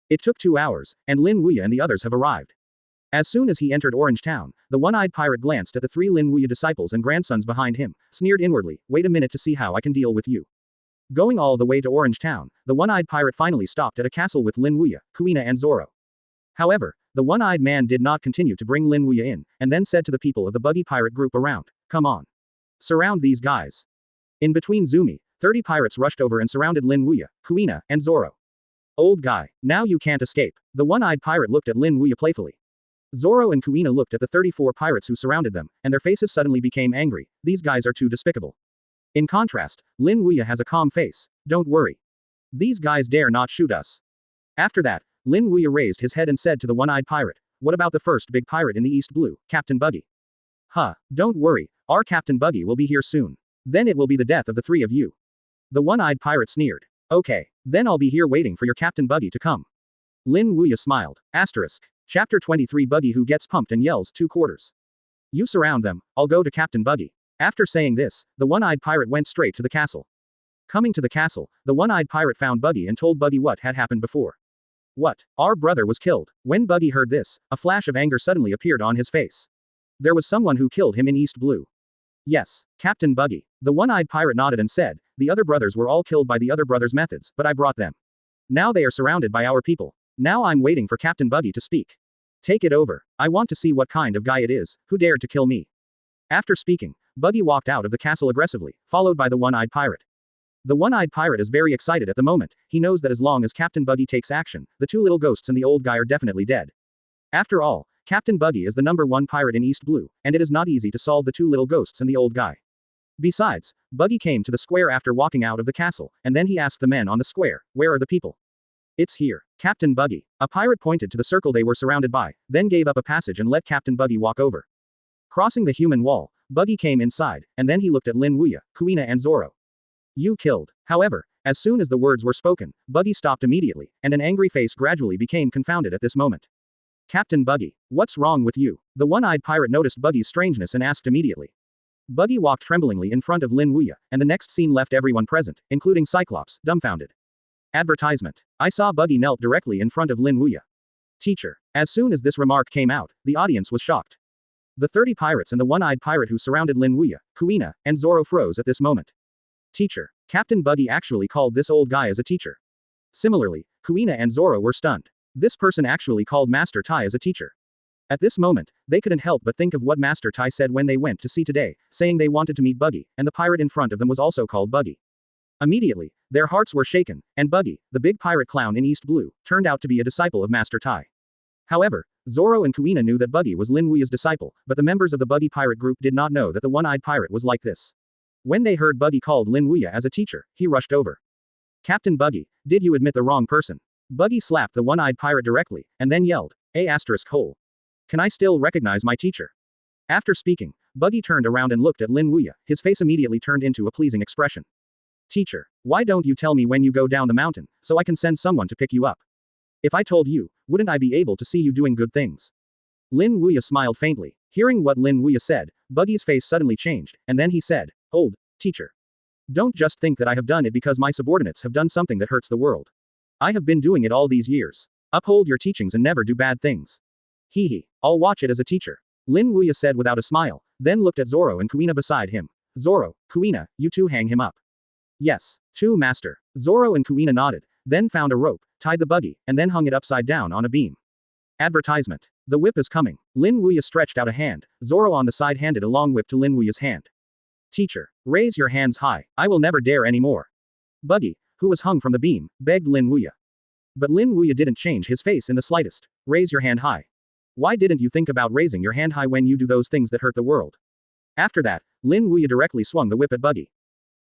It took 2 hours, and Lin Wuya and the others have arrived. As soon as he entered Orange Town, the one-eyed pirate glanced at the 3 Lin Wuya disciples and grandsons behind him, sneered inwardly, wait a minute to see how I can deal with you. Going all the way to Orange Town, the one-eyed pirate finally stopped at a castle with Lin Wuya, Kuina and Zoro. However, the one-eyed man did not continue to bring Lin Wuya in, and then said to the people of the Buggy pirate group around, come on. Surround these guys. In between Zumi, 30 pirates rushed over and surrounded Lin Wuya, Kuina, and Zoro. Old guy, now you can't escape. The one-eyed pirate looked at Lin Wuya playfully. Zoro and Kuina looked at the 34 pirates who surrounded them, and their faces suddenly became angry. These guys are too despicable. In contrast, Lin Wuya has a calm face. Don't worry. These guys dare not shoot us. After that, Lin Wuya raised his head and said to the one-eyed pirate, what about the first big pirate in the East Blue, Captain Buggy? Don't worry, our Captain Buggy will be here soon. Then it will be the death of the 3 of you. The one-eyed pirate sneered. Okay, then I'll be here waiting for your Captain Buggy to come. Lin Wuya smiled. Chapter 23 Buggy who gets pumped and yells 2 quarters. You surround them, I'll go to Captain Buggy. After saying this, the one-eyed pirate went straight to the castle. Coming to the castle, the one-eyed pirate found Buggy and told Buggy what had happened before. What? Our brother was killed. When Buggy heard this, a flash of anger suddenly appeared on his face. There was someone who killed him in East Blue. Yes, Captain Buggy. The one-eyed pirate nodded and said, the other brothers were all killed by the other brothers' methods, but I brought them. Now they are surrounded by our people. Now I'm waiting for Captain Buggy to speak. Take it over. I want to see what kind of guy it is, who dared to kill me. After speaking, Buggy walked out of the castle aggressively, followed by the one-eyed pirate. The one-eyed pirate is very excited at the moment. He knows that as long as Captain Buggy takes action, the 2 little ghosts and the old guy are definitely dead. After all, Captain Buggy is the #1 pirate in East Blue, and it is not easy to solve the 2 little ghosts and the old guy. Besides, Buggy came to the square after walking out of the castle, and then he asked the men on the square, where are the people? It's here. Captain Buggy. A pirate pointed to the circle they were surrounded by, then gave up a passage and let Captain Buggy walk over. Crossing the human wall, Buggy came inside, and then he looked at Lin Wuya, Kuina and Zoro. You killed. However, as soon as the words were spoken, Buggy stopped immediately, and an angry face gradually became confounded at this moment. Captain Buggy, what's wrong with you? The one-eyed pirate noticed Buggy's strangeness and asked immediately. Buggy walked tremblingly in front of Lin Wuya, and the next scene left everyone present, including Cyclops, dumbfounded. Advertisement. I saw Buggy knelt directly in front of Lin Wuya. Teacher. As soon as this remark came out, the audience was shocked. The 30 pirates and the one-eyed pirate who surrounded Lin Wuya, Kuina, and Zoro froze at this moment. Teacher. Captain Buggy actually called this old guy as a teacher. Similarly, Kuina and Zoro were stunned. This person actually called Master Tai as a teacher. At this moment, they couldn't help but think of what Master Tai said when they went to sea today, saying they wanted to meet Buggy, and the pirate in front of them was also called Buggy. Immediately, their hearts were shaken, and Buggy, the big pirate clown in East Blue, turned out to be a disciple of Master Tai. However, Zoro and Kuina knew that Buggy was Lin Wuya's disciple, but the members of the Buggy pirate group did not know that the one-eyed pirate was like this. When they heard Buggy called Lin Wuya as a teacher, he rushed over. Captain Buggy, did you admit the wrong person? Buggy slapped the one-eyed pirate directly, and then yelled, hole. Can I still recognize my teacher? After speaking, Buggy turned around and looked at Lin Wuya, his face immediately turned into a pleasing expression. Teacher, why don't you tell me when you go down the mountain, so I can send someone to pick you up? If I told you, wouldn't I be able to see you doing good things? Lin Wuya smiled faintly. Hearing what Lin Wuya said, Buggy's face suddenly changed, and then he said, Old teacher. Don't just think that I have done it because my subordinates have done something that hurts the world. I have been doing it all these years. Uphold your teachings and never do bad things. I'll watch it as a teacher. Lin Wuya said without a smile, then looked at Zoro and Kuina beside him. Zoro, Kuina, you two hang him up. Yes, master. Zoro and Kuina nodded, then found a rope, tied the Buggy, and then hung it upside down on a beam. Advertisement. The whip is coming. Lin Wuya stretched out a hand. Zoro on the side handed a long whip to Lin Wuya's hand. Teacher, raise your hands high. I will never dare anymore. Buggy, who was hung from the beam, begged Lin Wuya. But Lin Wuya didn't change his face in the slightest. Raise your hand high. Why didn't you think about raising your hand high when you do those things that hurt the world? After that, Lin Wuya directly swung the whip at Buggy.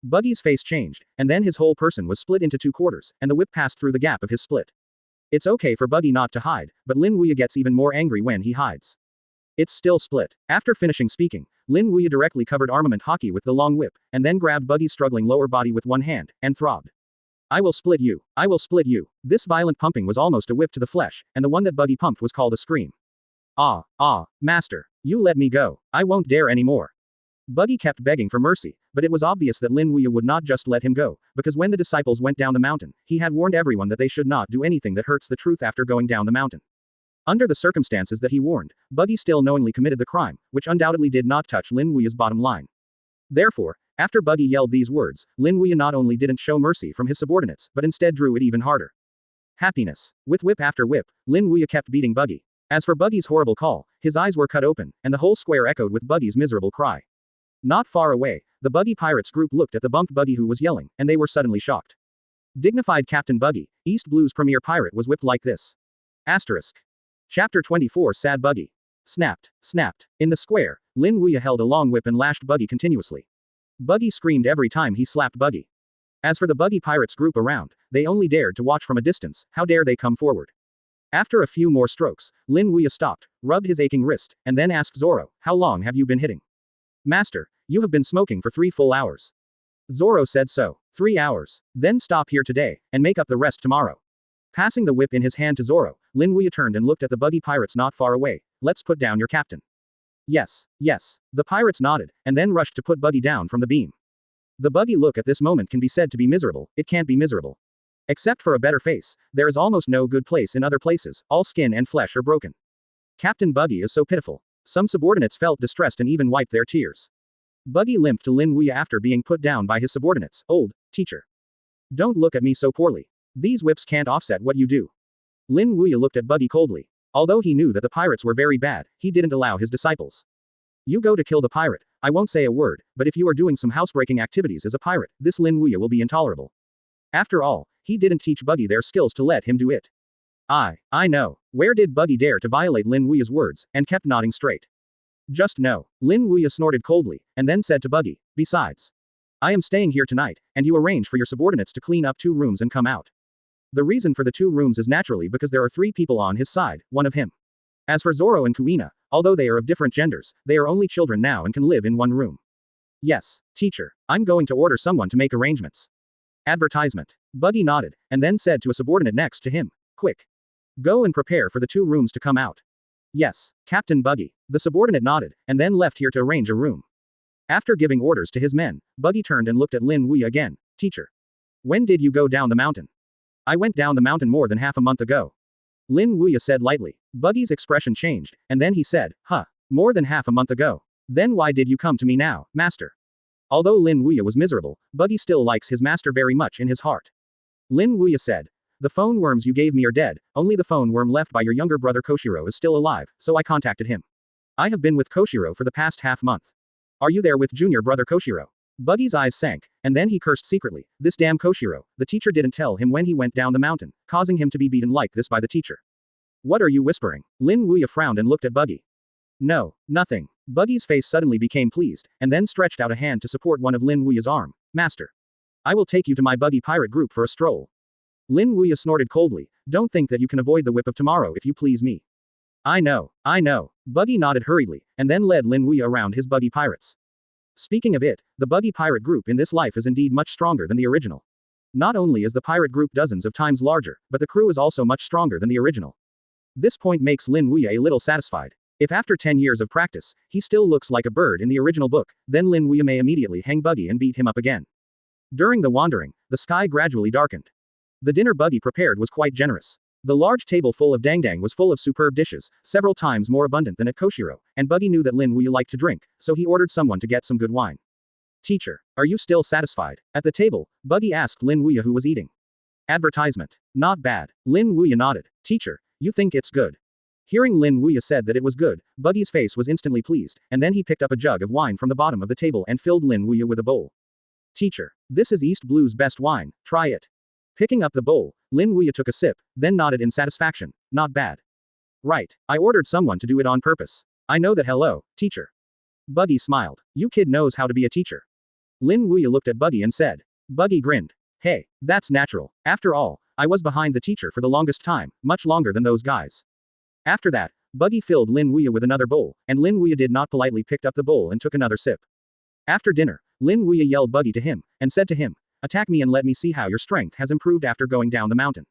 Buggy's face changed, and then his whole person was split into two quarters, and the whip passed through the gap of his split. It's okay for Buggy not to hide, but Lin Wuya gets even more angry when he hides. It's still split. After finishing speaking, Lin Wuya directly covered armament hockey with the long whip, and then grabbed Buggy's struggling lower body with one hand, and throbbed. I will split you. I will split you. This violent pumping was almost a whip to the flesh, and the one that Buggy pumped was called a scream. Master. You let me go. I won't dare anymore. Buggy kept begging for mercy, but it was obvious that Lin Wuya would not just let him go, because when the disciples went down the mountain, he had warned everyone that they should not do anything that hurts the truth after going down the mountain. Under the circumstances that he warned, Buggy still knowingly committed the crime, which undoubtedly did not touch Lin Wuya's bottom line. Therefore, after Buggy yelled these words, Lin Wuya not only didn't show mercy from his subordinates, but instead drew it even harder. Happiness. With whip after whip, Lin Wuya kept beating Buggy. As for Buggy's horrible call, his eyes were cut open, and the whole square echoed with Buggy's miserable cry. Not far away, the Buggy Pirates group looked at the bumped Buggy who was yelling, and they were suddenly shocked. Dignified Captain Buggy, East Blue's premier pirate was whipped like this. Asterisk. Chapter 24 Sad Buggy. Snapped. In the square, Lin Wuya held a long whip and lashed Buggy continuously. Buggy screamed every time he slapped Buggy. As for the Buggy Pirates group around, they only dared to watch from a distance, how dare they come forward. After a few more strokes, Lin Wuya stopped, rubbed his aching wrist, and then asked Zoro, how long have you been hitting? Master, you have been smoking for 3 full hours. Zoro said so. 3 hours. Then stop here today, and make up the rest tomorrow. Passing the whip in his hand to Zoro, Lin Wuya turned and looked at the Buggy Pirates not far away. Let's put down your captain. Yes. The pirates nodded, and then rushed to put Buggy down from the beam. The Buggy look at this moment can be said to be miserable. It can't be miserable. Except for a better face, there is almost no good place in other places, all skin and flesh are broken. Captain Buggy is so pitiful. Some subordinates felt distressed and even wiped their tears. Buggy limped to Lin Wuya after being put down by his subordinates. Old teacher. Don't look at me so poorly. These whips can't offset what you do. Lin Wuya looked at Buggy coldly. Although he knew that the pirates were very bad, he didn't allow his disciples. You go to kill the pirate, I won't say a word, but if you are doing some housebreaking activities as a pirate, this Lin Wuya will be intolerable. After all, he didn't teach Buggy their skills to let him do it. I know. Where did Buggy dare to violate Lin Wuya's words, and kept nodding straight. Just no. Lin Wuya snorted coldly, and then said to Buggy, besides. I am staying here tonight, and you arrange for your subordinates to clean up 2 rooms and come out. The reason for the 2 rooms is naturally because there are 3 people on his side, 1 of him. As for Zoro and Kuina, although they are of different genders, they are only children now and can live in 1 room. Yes, teacher, I'm going to order someone to make arrangements. Advertisement. Buggy nodded, and then said to a subordinate next to him, quick. Go and prepare for the 2 rooms to come out. Yes, Captain Buggy. The subordinate nodded, and then left here to arrange a room. After giving orders to his men, Buggy turned and looked at Lin Wuya again. Teacher. When did you go down the mountain? I went down the mountain more than half a month ago. Lin Wuya said lightly. Buggy's expression changed, and then he said, more than half a month ago. Then why did you come to me now, master? Although Lin Wuya was miserable, Buggy still likes his master very much in his heart. Lin Wuya said, the phone worms you gave me are dead, only the phone worm left by your younger brother Koshiro is still alive, so I contacted him. I have been with Koshiro for the past half month. Are you there with junior brother Koshiro? Buggy's eyes sank, and then he cursed secretly. This damn Koshiro, the teacher didn't tell him when he went down the mountain, causing him to be beaten like this by the teacher. What are you whispering? Lin Wuya frowned and looked at Buggy. No, nothing. Buggy's face suddenly became pleased, and then stretched out a hand to support one of Lin Wuya's arm. Master. I will take you to my Buggy pirate group for a stroll. Lin Wuya snorted coldly. Don't think that you can avoid the whip of tomorrow if you please me. I know. Buggy nodded hurriedly, and then led Lin Wuya around his Buggy pirates. Speaking of it, the Buggy pirate group in this life is indeed much stronger than the original. Not only is the pirate group dozens of times larger, but the crew is also much stronger than the original. This point makes Lin Wuya a little satisfied. If after 10 years of practice, he still looks like a bird in the original book, then Lin Wuya may immediately hang Buggy and beat him up again. During the wandering, the sky gradually darkened. The dinner Buggy prepared was quite generous. The large table full of dang was full of superb dishes, several times more abundant than at Koshiro, and Buggy knew that Lin Wuya liked to drink, so he ordered someone to get some good wine. Teacher, are you still satisfied? At the table, Buggy asked Lin Wuya who was eating. Advertisement. Not bad. Lin Wuya nodded. Teacher, you think it's good? Hearing Lin Wuya said that it was good, Buggy's face was instantly pleased, and then he picked up a jug of wine from the bottom of the table and filled Lin Wuya with a bowl. Teacher, this is East Blue's best wine, try it. Picking up the bowl, Lin Wuya took a sip, then nodded in satisfaction. Not bad. Right, I ordered someone to do it on purpose. I know that. Hello, teacher. Buggy smiled. You kid knows how to be a teacher. Lin Wuya looked at Buggy and said. Buggy grinned. Hey, that's natural. After all, I was behind the teacher for the longest time, much longer than those guys. After that, Buggy filled Lin Wuya with another bowl, and Lin Wuya did not politely picked up the bowl and took another sip. After dinner, Lin Wuya yelled Buggy to him, and said to him, attack me and let me see how your strength has improved after going down the mountain.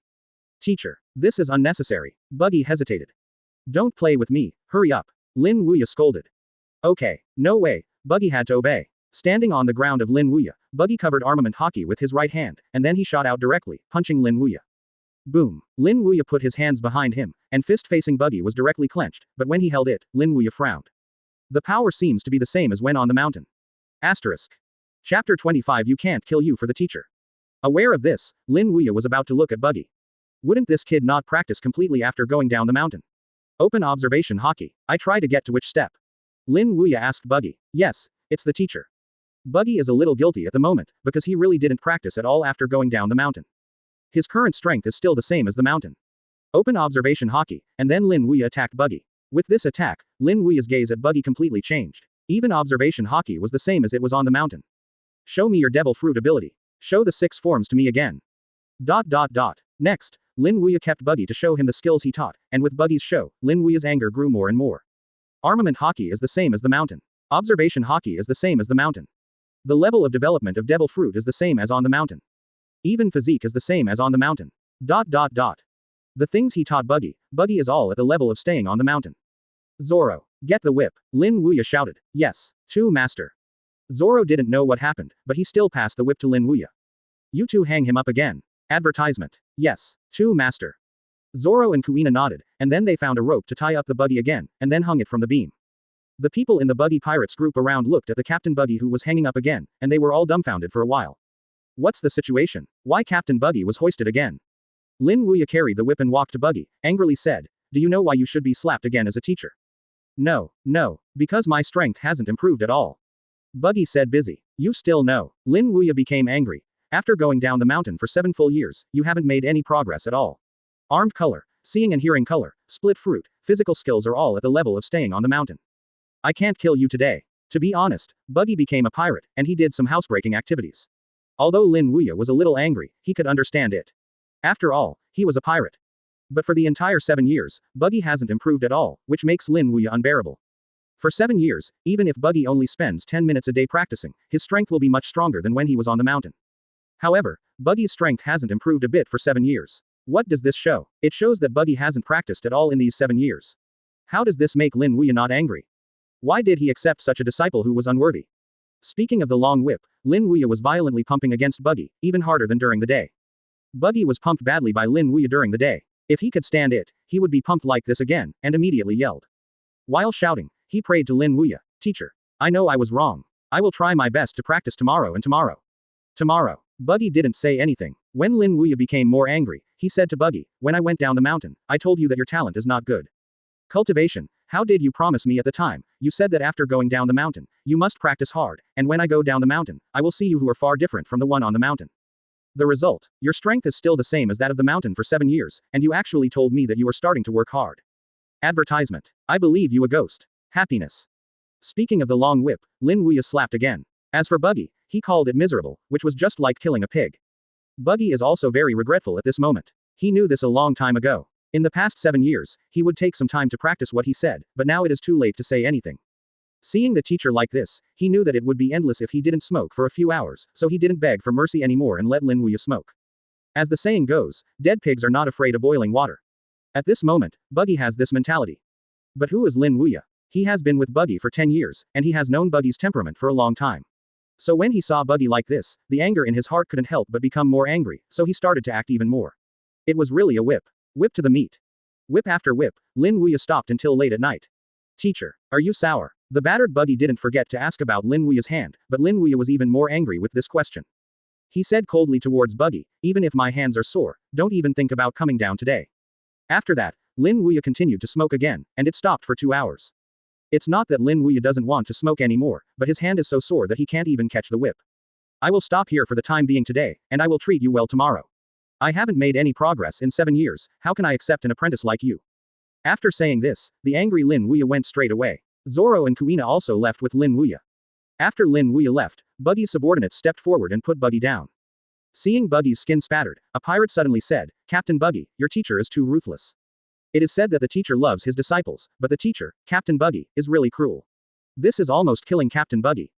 Teacher, this is unnecessary. Buggy hesitated. Don't play with me, hurry up. Lin Wuya scolded. Okay, no way, Buggy had to obey. Standing on the ground of Lin Wuya, Buggy covered armament hockey with his right hand, and then he shot out directly, punching Lin Wuya. Boom. Lin Wuya put his hands behind him, and fist facing Buggy was directly clenched, but when he held it, Lin Wuya frowned. The power seems to be the same as when on the mountain. Asterisk. Chapter 25. You can't kill you for the teacher. Aware of this, Lin Wuya was about to look at Buggy. Wouldn't this kid not practice completely after going down the mountain? Open observation hockey. I try to get to which step? Lin Wuya asked Buggy. Yes, it's the teacher. Buggy is a little guilty at the moment, because he really didn't practice at all after going down the mountain. His current strength is still the same as the mountain. Open observation hockey, and then Lin Wuya attacked Buggy. With this attack, Lin Wuya's gaze at Buggy completely changed. Even observation hockey was the same as it was on the mountain. Show me your devil fruit ability. Show the 6 forms to me again. ... Next, Lin Wuya kept Buggy to show him the skills he taught, and with Buggy's show, Lin Wuya's anger grew more and more. Armament hockey is the same as the mountain. Observation hockey is the same as the mountain. The level of development of devil fruit is the same as on the mountain. Even physique is the same as on the mountain. ... The things he taught Buggy is all at the level of staying on the mountain. Zoro, get the whip, Lin Wuya shouted. Yes, to master. Zoro didn't know what happened, but he still passed the whip to Lin Wuya. You two hang him up again. Advertisement. Yes, to master. Zoro and Kuina nodded, and then they found a rope to tie up the Buggy again, and then hung it from the beam. The people in the Buggy pirates group around looked at the Captain Buggy who was hanging up again, and they were all dumbfounded for a while. What's the situation? Why Captain Buggy was hoisted again? Lin Wuya carried the whip and walked to Buggy, angrily said, do you know why you should be slapped again as a teacher? No, because my strength hasn't improved at all. Buggy said busy. You still know. Lin Wuya became angry. After going down the mountain for 7 full years, you haven't made any progress at all. Armed color, seeing and hearing color, split fruit, physical skills are all at the level of staying on the mountain. I can't kill you today. To be honest, Buggy became a pirate, and he did some housebreaking activities. Although Lin Wuya was a little angry, he could understand it. After all, he was a pirate. But for the entire 7 years, Buggy hasn't improved at all, which makes Lin Wuya unbearable. For 7 years, even if Buggy only spends 10 minutes a day practicing, his strength will be much stronger than when he was on the mountain. However, Buggy's strength hasn't improved a bit for 7 years. What does this show? It shows that Buggy hasn't practiced at all in these 7 years. How does this make Lin Wuya not angry? Why did he accept such a disciple who was unworthy? Speaking of the long whip, Lin Wuya was violently pumping against Buggy, even harder than during the day. Buggy was pumped badly by Lin Wuya during the day. If he could stand it, he would be pumped like this again, and immediately yelled. While shouting, he prayed to Lin Wuya, teacher, I know I was wrong. I will try my best to practice tomorrow and tomorrow. Tomorrow. Buggy didn't say anything. When Lin Wuya became more angry, he said to Buggy, when I went down the mountain, I told you that your talent is not good. Cultivation, How did you promise me at the time? You said that after going down the mountain, you must practice hard, and when I go down the mountain, I will see you who are far different from the one on the mountain. The result, your strength is still the same as that of the mountain for 7 years, and you actually told me that you are starting to work hard. Advertisement. I believe you a ghost. Happiness. Speaking of the long whip, Lin Wuya slapped again. As for Buggy, he called it miserable, which was just like killing a pig. Buggy is also very regretful at this moment. He knew this a long time ago. In the past 7 years, he would take some time to practice what he said, but now it is too late to say anything. Seeing the teacher like this, he knew that it would be endless if he didn't smoke for a few hours, so he didn't beg for mercy anymore and let Lin Wuya smoke. As the saying goes, dead pigs are not afraid of boiling water. At this moment, Buggy has this mentality. But who is Lin Wuya? He has been with Buggy for 10 years, and he has known Buggy's temperament for a long time. So when he saw Buggy like this, the anger in his heart couldn't help but become more angry, so he started to act even more. It was really a whip. Whip to the meat. Whip after whip, Lin Wuya stopped until late at night. Teacher, are you sour? The battered Buggy didn't forget to ask about Lin Wuya's hand, but Lin Wuya was even more angry with this question. He said coldly towards Buggy, even if my hands are sore, don't even think about coming down today. After that, Lin Wuya continued to smoke again, and it stopped for 2 hours. It's not that Lin Wuya doesn't want to smoke anymore, but his hand is so sore that he can't even catch the whip. I will stop here for the time being today, and I will treat you well tomorrow. I haven't made any progress in 7 years, how can I accept an apprentice like you? After saying this, the angry Lin Wuya went straight away. Zoro and Kuina also left with Lin Wuya. After Lin Wuya left, Buggy's subordinates stepped forward and put Buggy down. Seeing Buggy's skin spattered, a pirate suddenly said, Captain Buggy, your teacher is too ruthless. It is said that the teacher loves his disciples, but the teacher, Captain Buggy, is really cruel. This is almost killing Captain Buggy.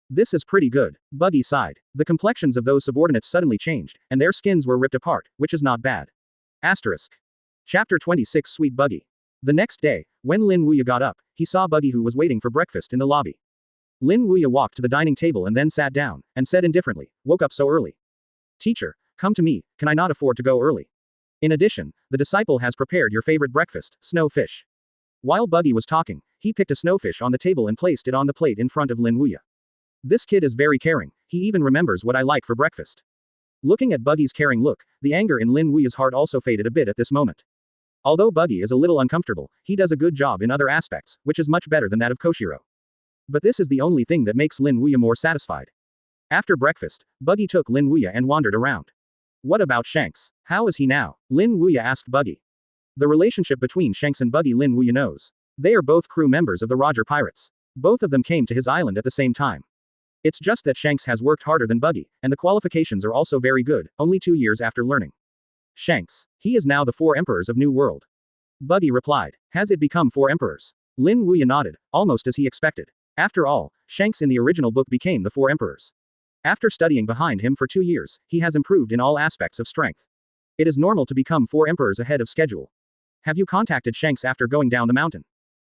This is pretty good. Buggy sighed. The complexions of those subordinates suddenly changed, and their skins were ripped apart, which is not bad. Asterisk. Chapter 26 Sweet Buggy. The next day, when Lin Wuya got up, he saw Buggy who was waiting for breakfast in the lobby. Lin Wuya walked to the dining table and then sat down, and said indifferently, woke up so early. Teacher, come to me, can I not afford to go early? In addition, the disciple has prepared your favorite breakfast, snowfish. While Buggy was talking, he picked a snowfish on the table and placed it on the plate in front of Lin Wuya. This kid is very caring, he even remembers what I like for breakfast. Looking at Buggy's caring look, the anger in Lin Wuya's heart also faded a bit at this moment. Although Buggy is a little uncomfortable, he does a good job in other aspects, which is much better than that of Koshiro. But this is the only thing that makes Lin Wuya more satisfied. After breakfast, Buggy took Lin Wuya and wandered around. What about Shanks? How is he now? Lin Wuya asked Buggy. The relationship between Shanks and Buggy Lin Wuya knows. They are both crew members of the Roger Pirates. Both of them came to his island at the same time. It's just that Shanks has worked harder than Buggy, and the qualifications are also very good, only 2 years after learning. Shanks. He is now the 4 emperors of New World. Buggy replied. Has it become 4 emperors? Lin Wuya nodded, almost as he expected. After all, Shanks in the original book became the 4 emperors. After studying behind him for 2 years, he has improved in all aspects of strength. It is normal to become 4 emperors ahead of schedule. Have you contacted Shanks after going down the mountain?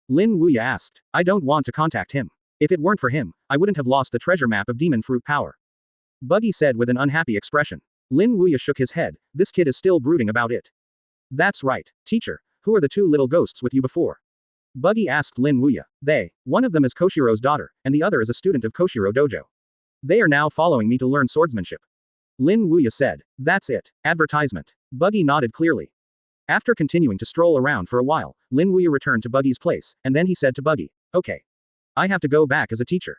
Lin Wuya asked. I don't want to contact him. If it weren't for him, I wouldn't have lost the treasure map of demon fruit power. Buggy said with an unhappy expression. Lin Wuya shook his head, this kid is still brooding about it. That's right, teacher, who are the 2 little ghosts with you before? Buggy asked Lin Wuya. One of them is Koshiro's daughter, and the other is a student of Koshiro Dojo. They are now following me to learn swordsmanship. Lin Wuya said. That's it. Advertisement. Buggy nodded clearly. After continuing to stroll around for a while, Lin Wuya returned to Buggy's place, and then he said to Buggy, okay. I have to go back as a teacher.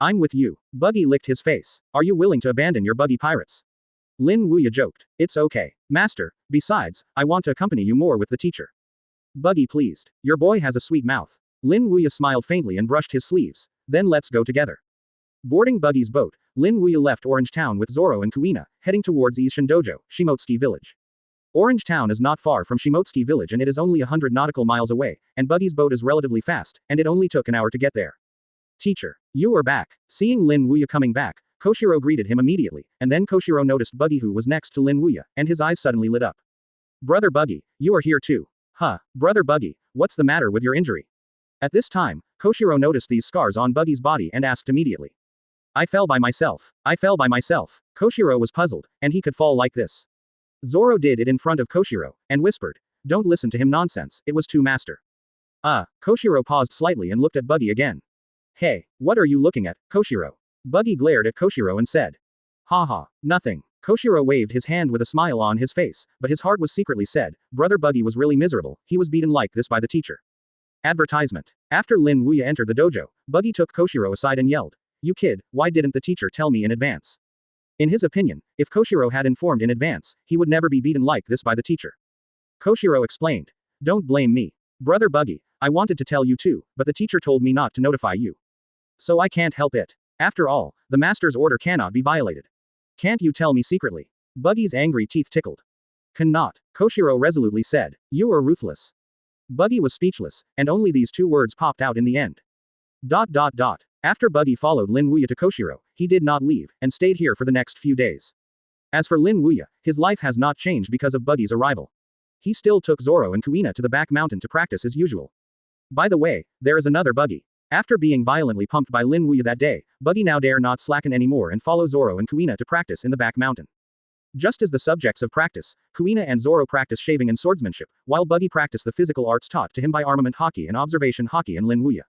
I'm with you. Buggy licked his face. Are you willing to abandon your Buggy pirates? Lin Wuya joked. It's okay, master, besides, I want to accompany you more with the teacher. Buggy pleased. Your boy has a sweet mouth. Lin Wuya smiled faintly and brushed his sleeves. Then let's go together. Boarding Buggy's boat, Lin Wuya left Orange Town with Zoro and Kuina, heading towards Ishin Dojo, Shimotsuki village. Orange Town is not far from Shimotsuki village and it is only 100 nautical miles away, and Buggy's boat is relatively fast, and it only took an hour to get there. Teacher, you are back. Seeing Lin Wuya coming back, Koshiro greeted him immediately, and then Koshiro noticed Buggy who was next to Lin Wuya, and his eyes suddenly lit up. Brother Buggy, you are here too. Huh, Brother Buggy, what's the matter with your injury? At this time, Koshiro noticed these scars on Buggy's body and asked immediately. I fell by myself. Koshiro was puzzled, and he could fall like this. Zoro did it in front of Koshiro, and whispered. Don't listen to him nonsense, it was too master. Koshiro paused slightly and looked at Buggy again. Hey, what are you looking at, Koshiro? Buggy glared at Koshiro and said. Haha, nothing. Koshiro waved his hand with a smile on his face, but his heart was secretly said, Brother Buggy was really miserable, he was beaten like this by the teacher. Advertisement. After Lin Wuya entered the dojo, Buggy took Koshiro aside and yelled, "You kid, why didn't the teacher tell me in advance?" In his opinion, if Koshiro had informed in advance, he would never be beaten like this by the teacher. Koshiro explained, "Don't blame me. Brother Buggy, I wanted to tell you too, but the teacher told me not to notify you. So I can't help it. After all, the master's order cannot be violated. Can't you tell me secretly?" Buggy's angry teeth tickled. "Cannot," Koshiro resolutely said. "You are ruthless." Buggy was speechless, and only these two words popped out in the end. After Buggy followed Lin Wuya to Koshiro, he did not leave, and stayed here for the next few days. As for Lin Wuya, his life has not changed because of Buggy's arrival. He still took Zoro and Kuina to the back mountain to practice as usual. By the way, there is another Buggy. After being violently pumped by Lin Wuya that day, Buggy now dare not slacken anymore and follow Zoro and Kuina to practice in the back mountain. Just as the subjects of practice, Kuina and Zoro practice shaving and swordsmanship, while Buggy practiced the physical arts taught to him by armament hockey and observation hockey and Lin Wuya.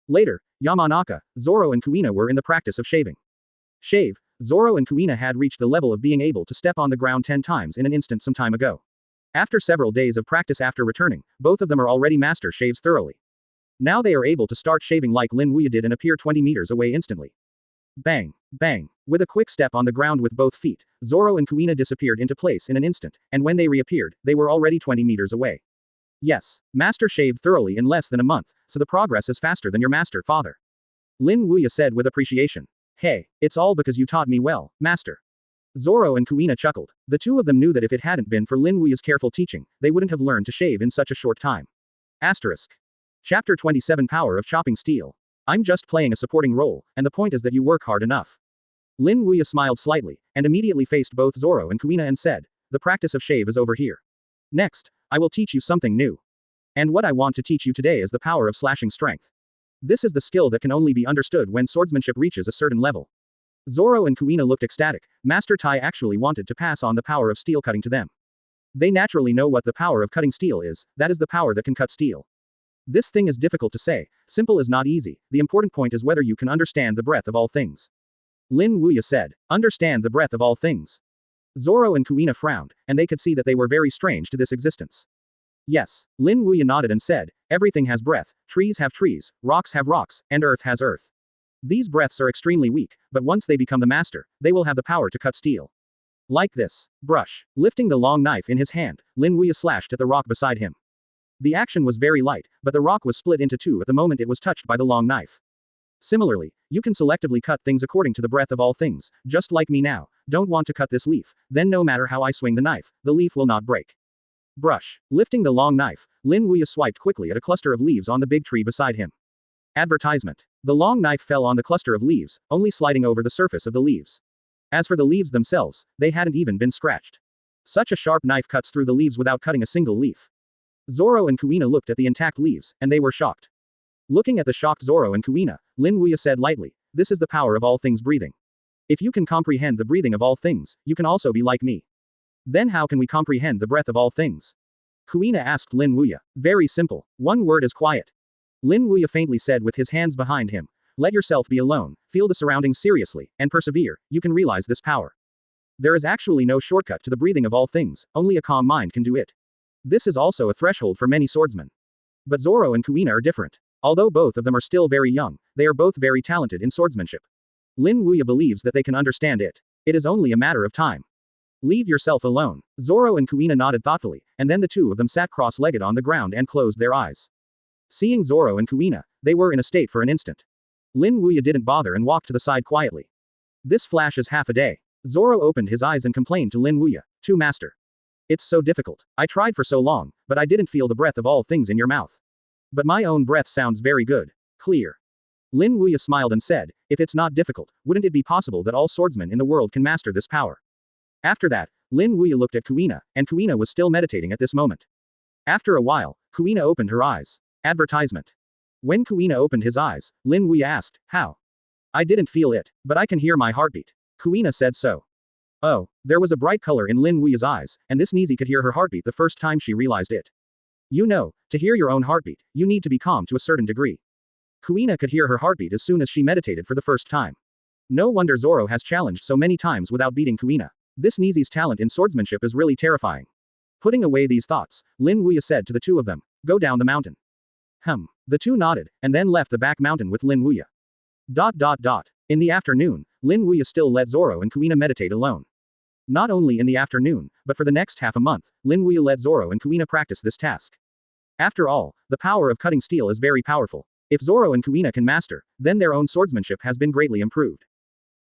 Later, Yamanaka, Zoro and Kuina were in the practice of shaving. Zoro and Kuina had reached the level of being able to step on the ground 10 times in an instant some time ago. After several days of practice after returning, both of them are already master shaves thoroughly. Now they are able to start shaving like Lin Wuya did and appear 20 meters away instantly. Bang, bang. With a quick step on the ground with both feet, Zoro and Kuina disappeared into place in an instant, and when they reappeared, they were already 20 meters away. Yes, master shaved thoroughly in less than a month, so the progress is faster than your master father. Lin Wuya said with appreciation. Hey, it's all because you taught me well, master. Zoro and Kuina chuckled. The two of them knew that if it hadn't been for Lin Wuya's careful teaching, they wouldn't have learned to shave in such a short time. Asterisk. Chapter 27 Power of Chopping Steel. I'm just playing a supporting role, and the point is that you work hard enough. Lin Wuya smiled slightly, and immediately faced both Zoro and Kuina and said, the practice of shave is over here. Next, I will teach you something new. And what I want to teach you today is the power of slashing strength. This is the skill that can only be understood when swordsmanship reaches a certain level. Zoro and Kuina looked ecstatic. Master Tai actually wanted to pass on the power of steel cutting to them. They naturally know what the power of cutting steel is, that is the power that can cut steel. This thing is difficult to say, simple is not easy, the important point is whether you can understand the breadth of all things. Lin Wuya said, understand the breadth of all things. Zoro and Kuina frowned, and they could see that they were very strange to this existence. Yes, Lin Wuya nodded and said, everything has breath, trees have trees, rocks have rocks, and earth has earth. These breaths are extremely weak, but once they become the master, they will have the power to cut steel. Like this. Brush. Lifting the long knife in his hand, Lin Wuya slashed at the rock beside him. The action was very light, but the rock was split into two at the moment it was touched by the long knife. Similarly, you can selectively cut things according to the breadth of all things, just like me now. Don't want to cut this leaf, then no matter how I swing the knife, the leaf will not break. Brush. Lifting the long knife, Lin Wuya swiped quickly at a cluster of leaves on the big tree beside him. Advertisement. The long knife fell on the cluster of leaves, only sliding over the surface of the leaves. As for the leaves themselves, they hadn't even been scratched. Such a sharp knife cuts through the leaves without cutting a single leaf. Zoro and Kuina looked at the intact leaves, and they were shocked. Looking at the shocked Zoro and Kuina, Lin Wuya said lightly, this is the power of all things breathing. If you can comprehend the breathing of all things, you can also be like me. Then how can we comprehend the breath of all things? Kuina asked Lin Wuya. Very simple. One word is quiet. Lin Wuya faintly said with his hands behind him, let yourself be alone, feel the surroundings seriously, and persevere, you can realize this power. There is actually no shortcut to the breathing of all things, only a calm mind can do it. This is also a threshold for many swordsmen. But Zoro and Kuina are different. Although both of them are still very young, they are both very talented in swordsmanship. Lin Wuya believes that they can understand it. It is only a matter of time. Leave yourself alone. Zoro and Kuina nodded thoughtfully, and then the two of them sat cross-legged on the ground and closed their eyes. Seeing Zoro and Kuina, they were in a state for an instant. Lin Wuya didn't bother and walked to the side quietly. This flash is half a day. Zoro opened his eyes and complained to Lin Wuya, to master. It's so difficult. I tried for so long, but I didn't feel the breath of all things in your mouth. But my own breath sounds very good. Clear. Lin Wuya smiled and said, if it's not difficult, wouldn't it be possible that all swordsmen in the world can master this power? After that, Lin Wuya looked at Kuina, and Kuina was still meditating at this moment. After a while, Kuina opened her eyes. Advertisement. When Kuina opened his eyes, Lin Wuya asked, how? I didn't feel it, but I can hear my heartbeat. Kuina said so. Oh, there was a bright color in Lin Wuya's eyes, and this Nizi could hear her heartbeat the first time she realized it. You know, to hear your own heartbeat, you need to be calm to a certain degree. Kuina could hear her heartbeat as soon as she meditated for the first time. No wonder Zoro has challenged so many times without beating Kuina. This Nizi's talent in swordsmanship is really terrifying. Putting away these thoughts, Lin Wuya said to the two of them, go down the mountain. The two nodded, and then left the back mountain with Lin Wuya. In the afternoon, Lin Wuya still let Zoro and Kuina meditate alone. Not only in the afternoon, but for the next half a month, Lin Wuya let Zoro and Kuina practice this task. After all, the power of cutting steel is very powerful. If Zoro and Kuina can master, then their own swordsmanship has been greatly improved.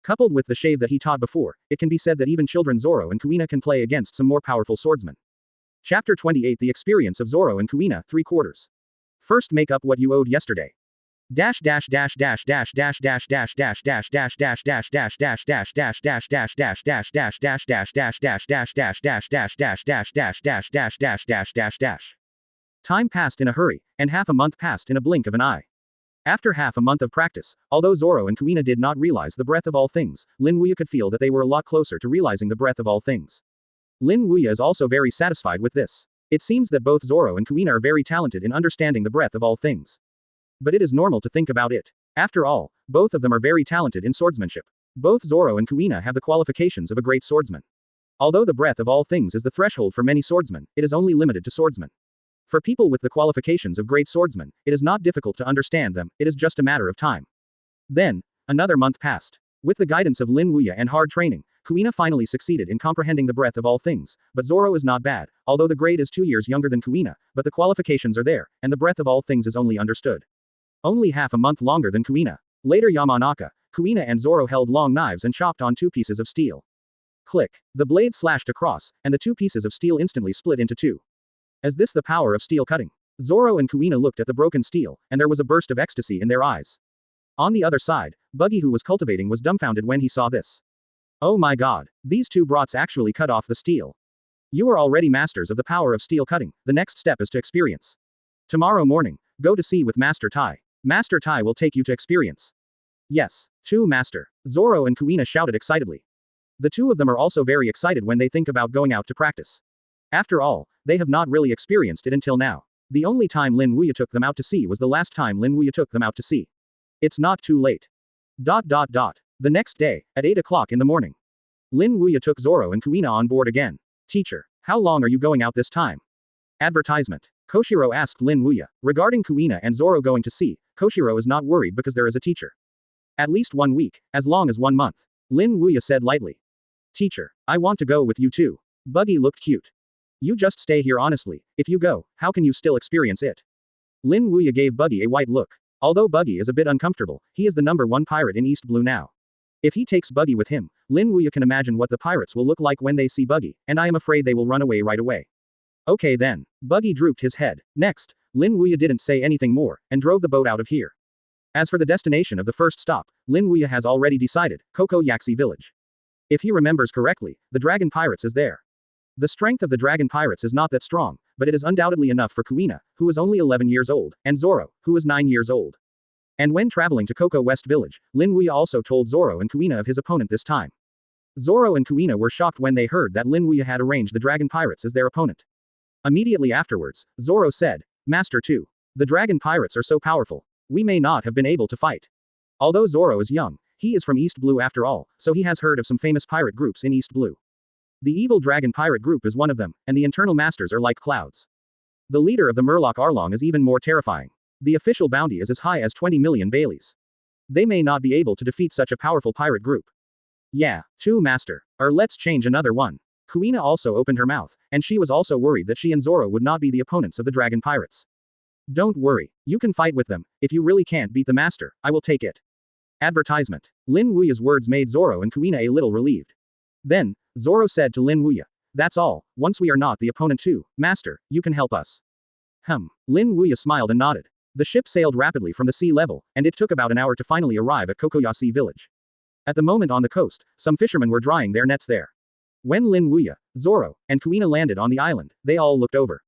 Coupled with the shave that he taught before, it can be said that even children Zoro and Kuina can play against some more powerful swordsmen. Chapter 28 The Experience of Zoro and Kuina, 3/4. First make up what you owed yesterday. Time passed in a hurry, and half a month passed in a blink of an eye. After half a month of practice, although Zoro and Kuina did not realize the breadth of all things, Lin Wuya could feel that they were a lot closer to realizing the breadth of all things. Lin Wuya is also very satisfied with this. It seems that both Zoro and Kuina are very talented in understanding the breadth of all things. But it is normal to think about it. After all, both of them are very talented in swordsmanship. Both Zoro and Kuina have the qualifications of a great swordsman. Although the breadth of all things is the threshold for many swordsmen, it is only limited to swordsmen. For people with the qualifications of great swordsmen, it is not difficult to understand them, it is just a matter of time. Then, another month passed. With the guidance of Lin Wuya and hard training, Kuina finally succeeded in comprehending the breadth of all things, but Zoro is not bad, although the grade is 2 years younger than Kuina, but the qualifications are there, and the breadth of all things is only understood. Only half a month longer than Kuina. Later Yamanaka, Kuina and Zoro held long knives and chopped on 2 pieces of steel. Click. The blade slashed across, and the 2 pieces of steel instantly split into 2. Is this the power of steel cutting? Zoro and Kuina looked at the broken steel, and there was a burst of ecstasy in their eyes. On the other side, Buggy who was cultivating was dumbfounded when he saw this. Oh my god, these 2 brats actually cut off the steel. You are already masters of the power of steel cutting, the next step is to experience. Tomorrow morning, go to sea with Master Tai. Master Tai will take you to experience. Yes, 2 Master. Zoro and Kuina shouted excitedly. The 2 of them are also very excited when they think about going out to practice. After all, they have not really experienced it until now. The only time Lin Wuya took them out to sea was the last time Lin Wuya took them out to sea. It's not too late. The next day, at 8 o'clock in the morning. Lin Wuya took Zoro and Kuina on board again. Teacher, how long are you going out this time? Advertisement. Koshiro asked Lin Wuya. Regarding Kuina and Zoro going to sea, Koshiro is not worried because there is a teacher. At least 1 week, as long as 1 month. Lin Wuya said lightly. Teacher, I want to go with you too. Buggy looked cute. You just stay here honestly, if you go, how can you still experience it? Lin Wuya gave Buggy a white look. Although Buggy is a bit uncomfortable, he is the #1 pirate in East Blue now. If he takes Buggy with him, Lin Wuya can imagine what the pirates will look like when they see Buggy, and I am afraid they will run away right away. Okay then. Buggy drooped his head. Next, Lin Wuya didn't say anything more, and drove the boat out of here. As for the destination of the first stop, Lin Wuya has already decided, Kokoyaksi village. If he remembers correctly, the dragon pirates is there. The strength of the dragon pirates is not that strong, but it is undoubtedly enough for Kuina, who is only 11 years old, and Zoro, who is 9 years old. And when traveling to Koko West Village, Lin Wuya also told Zoro and Kuina of his opponent this time. Zoro and Kuina were shocked when they heard that Lin Wuya had arranged the dragon pirates as their opponent. Immediately afterwards, Zoro said, Master 2. The dragon pirates are so powerful. We may not have been able to fight. Although Zoro is young, he is from East Blue after all, so he has heard of some famous pirate groups in East Blue. The evil dragon pirate group is one of them, and the internal masters are like clouds. The leader of the Murloc Arlong is even more terrifying. The official bounty is as high as 20 million Baileys. They may not be able to defeat such a powerful pirate group. Yeah, 2 Master. Or let's change another one. Kuina also opened her mouth, and she was also worried that she and Zoro would not be the opponents of the dragon pirates. Don't worry, you can fight with them. If you really can't beat the Master, I will take it. Advertisement. Lin Wuya's words made Zoro and Kuina a little relieved. Then, Zoro said to Lin Wuya. That's all, once we are not the opponent too, Master, you can help us. Lin Wuya smiled and nodded. The ship sailed rapidly from the sea level, and it took about an hour to finally arrive at Kokoyasi village. At the moment on the coast, some fishermen were drying their nets there. When Lin Wuya, Zoro, and Kuina landed on the island, they all looked over.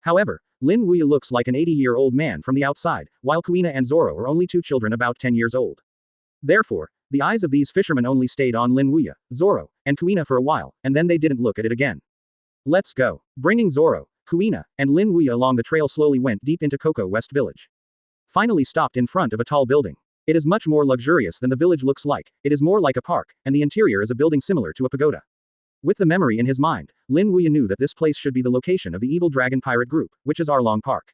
However, Lin Wuya looks like an 80-year-old man from the outside, while Kuina and Zoro are only 2 children about 10 years old. Therefore, the eyes of these fishermen only stayed on Lin Wuya, Zoro, and Kuina for a while, and then they didn't look at it again. Let's go. Bringing Zoro, Kuina, and Lin Wuya along the trail slowly went deep into Koko West Village. Finally stopped in front of a tall building. It is much more luxurious than the village looks like, it is more like a park, and the interior is a building similar to a pagoda. With the memory in his mind, Lin Wuya knew that this place should be the location of the evil dragon pirate group, which is Arlong Park.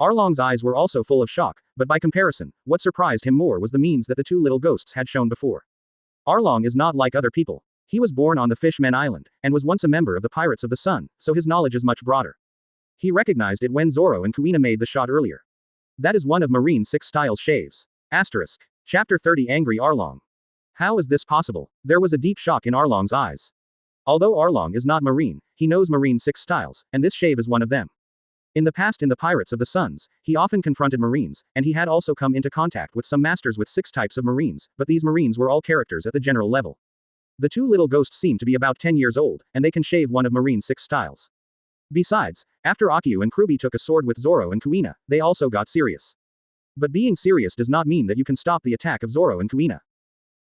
Arlong's eyes were also full of shock, but by comparison, what surprised him more was the means that the two little ghosts had shown before. Arlong is not like other people. He was born on the Fishman Island, and was once a member of the Pirates of the Sun, so his knowledge is much broader. He recognized it when Zoro and Kuina made the shot earlier. That is one of Marine 6 Styles shaves. Asterisk. Chapter 30 Angry Arlong. How is this possible? There was a deep shock in Arlong's eyes. Although Arlong is not Marine, he knows Marine 6 Styles, and this shave is one of them. In the past in the Pirates of the Suns, he often confronted Marines, and he had also come into contact with some masters with 6 types of Marines, but these Marines were all characters at the general level. The two little ghosts seem to be about 10 years old, and they can shave one of Marine 6 Styles. Besides, after Akio and Kruby took a sword with Zoro and Kuina, they also got serious. But being serious does not mean that you can stop the attack of Zoro and Kuina.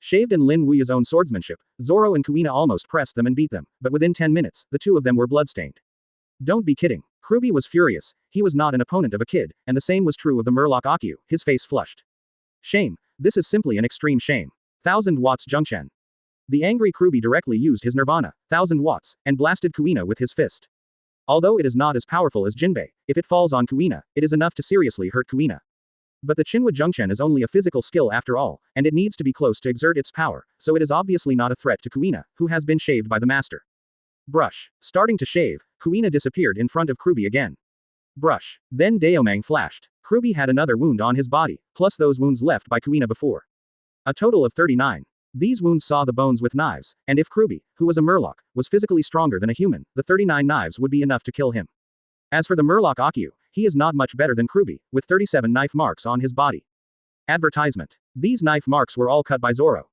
Shaved in Lin Wuya's own swordsmanship, Zoro and Kuina almost pressed them and beat them, but within 10 minutes, the two of them were bloodstained. Don't be kidding. Kruby was furious. He was not an opponent of a kid, and the same was true of the Murloc Akio, his face flushed. Shame. This is simply an extreme shame. 1000 watts Junction. The angry Kruby directly used his Nirvana, 1000 watts, and blasted Kuina with his fist. Although it is not as powerful as Jinbei, if it falls on Kuina, it is enough to seriously hurt Kuina. But the Chinwa Junction is only a physical skill after all, and it needs to be close to exert its power, so it is obviously not a threat to Kuina, who has been shaved by the master. Brush. Starting to shave, Kuina disappeared in front of Kruby again. Brush. Then Daomang flashed. Kruby had another wound on his body, plus those wounds left by Kuina before. A total of 39. These wounds saw the bones with knives, and if Kruby, who was a Murloc, was physically stronger than a human, the 39 knives would be enough to kill him. As for the Murloc Akio, he is not much better than Kruby, with 37 knife marks on his body. Advertisement. These knife marks were all cut by Zoro.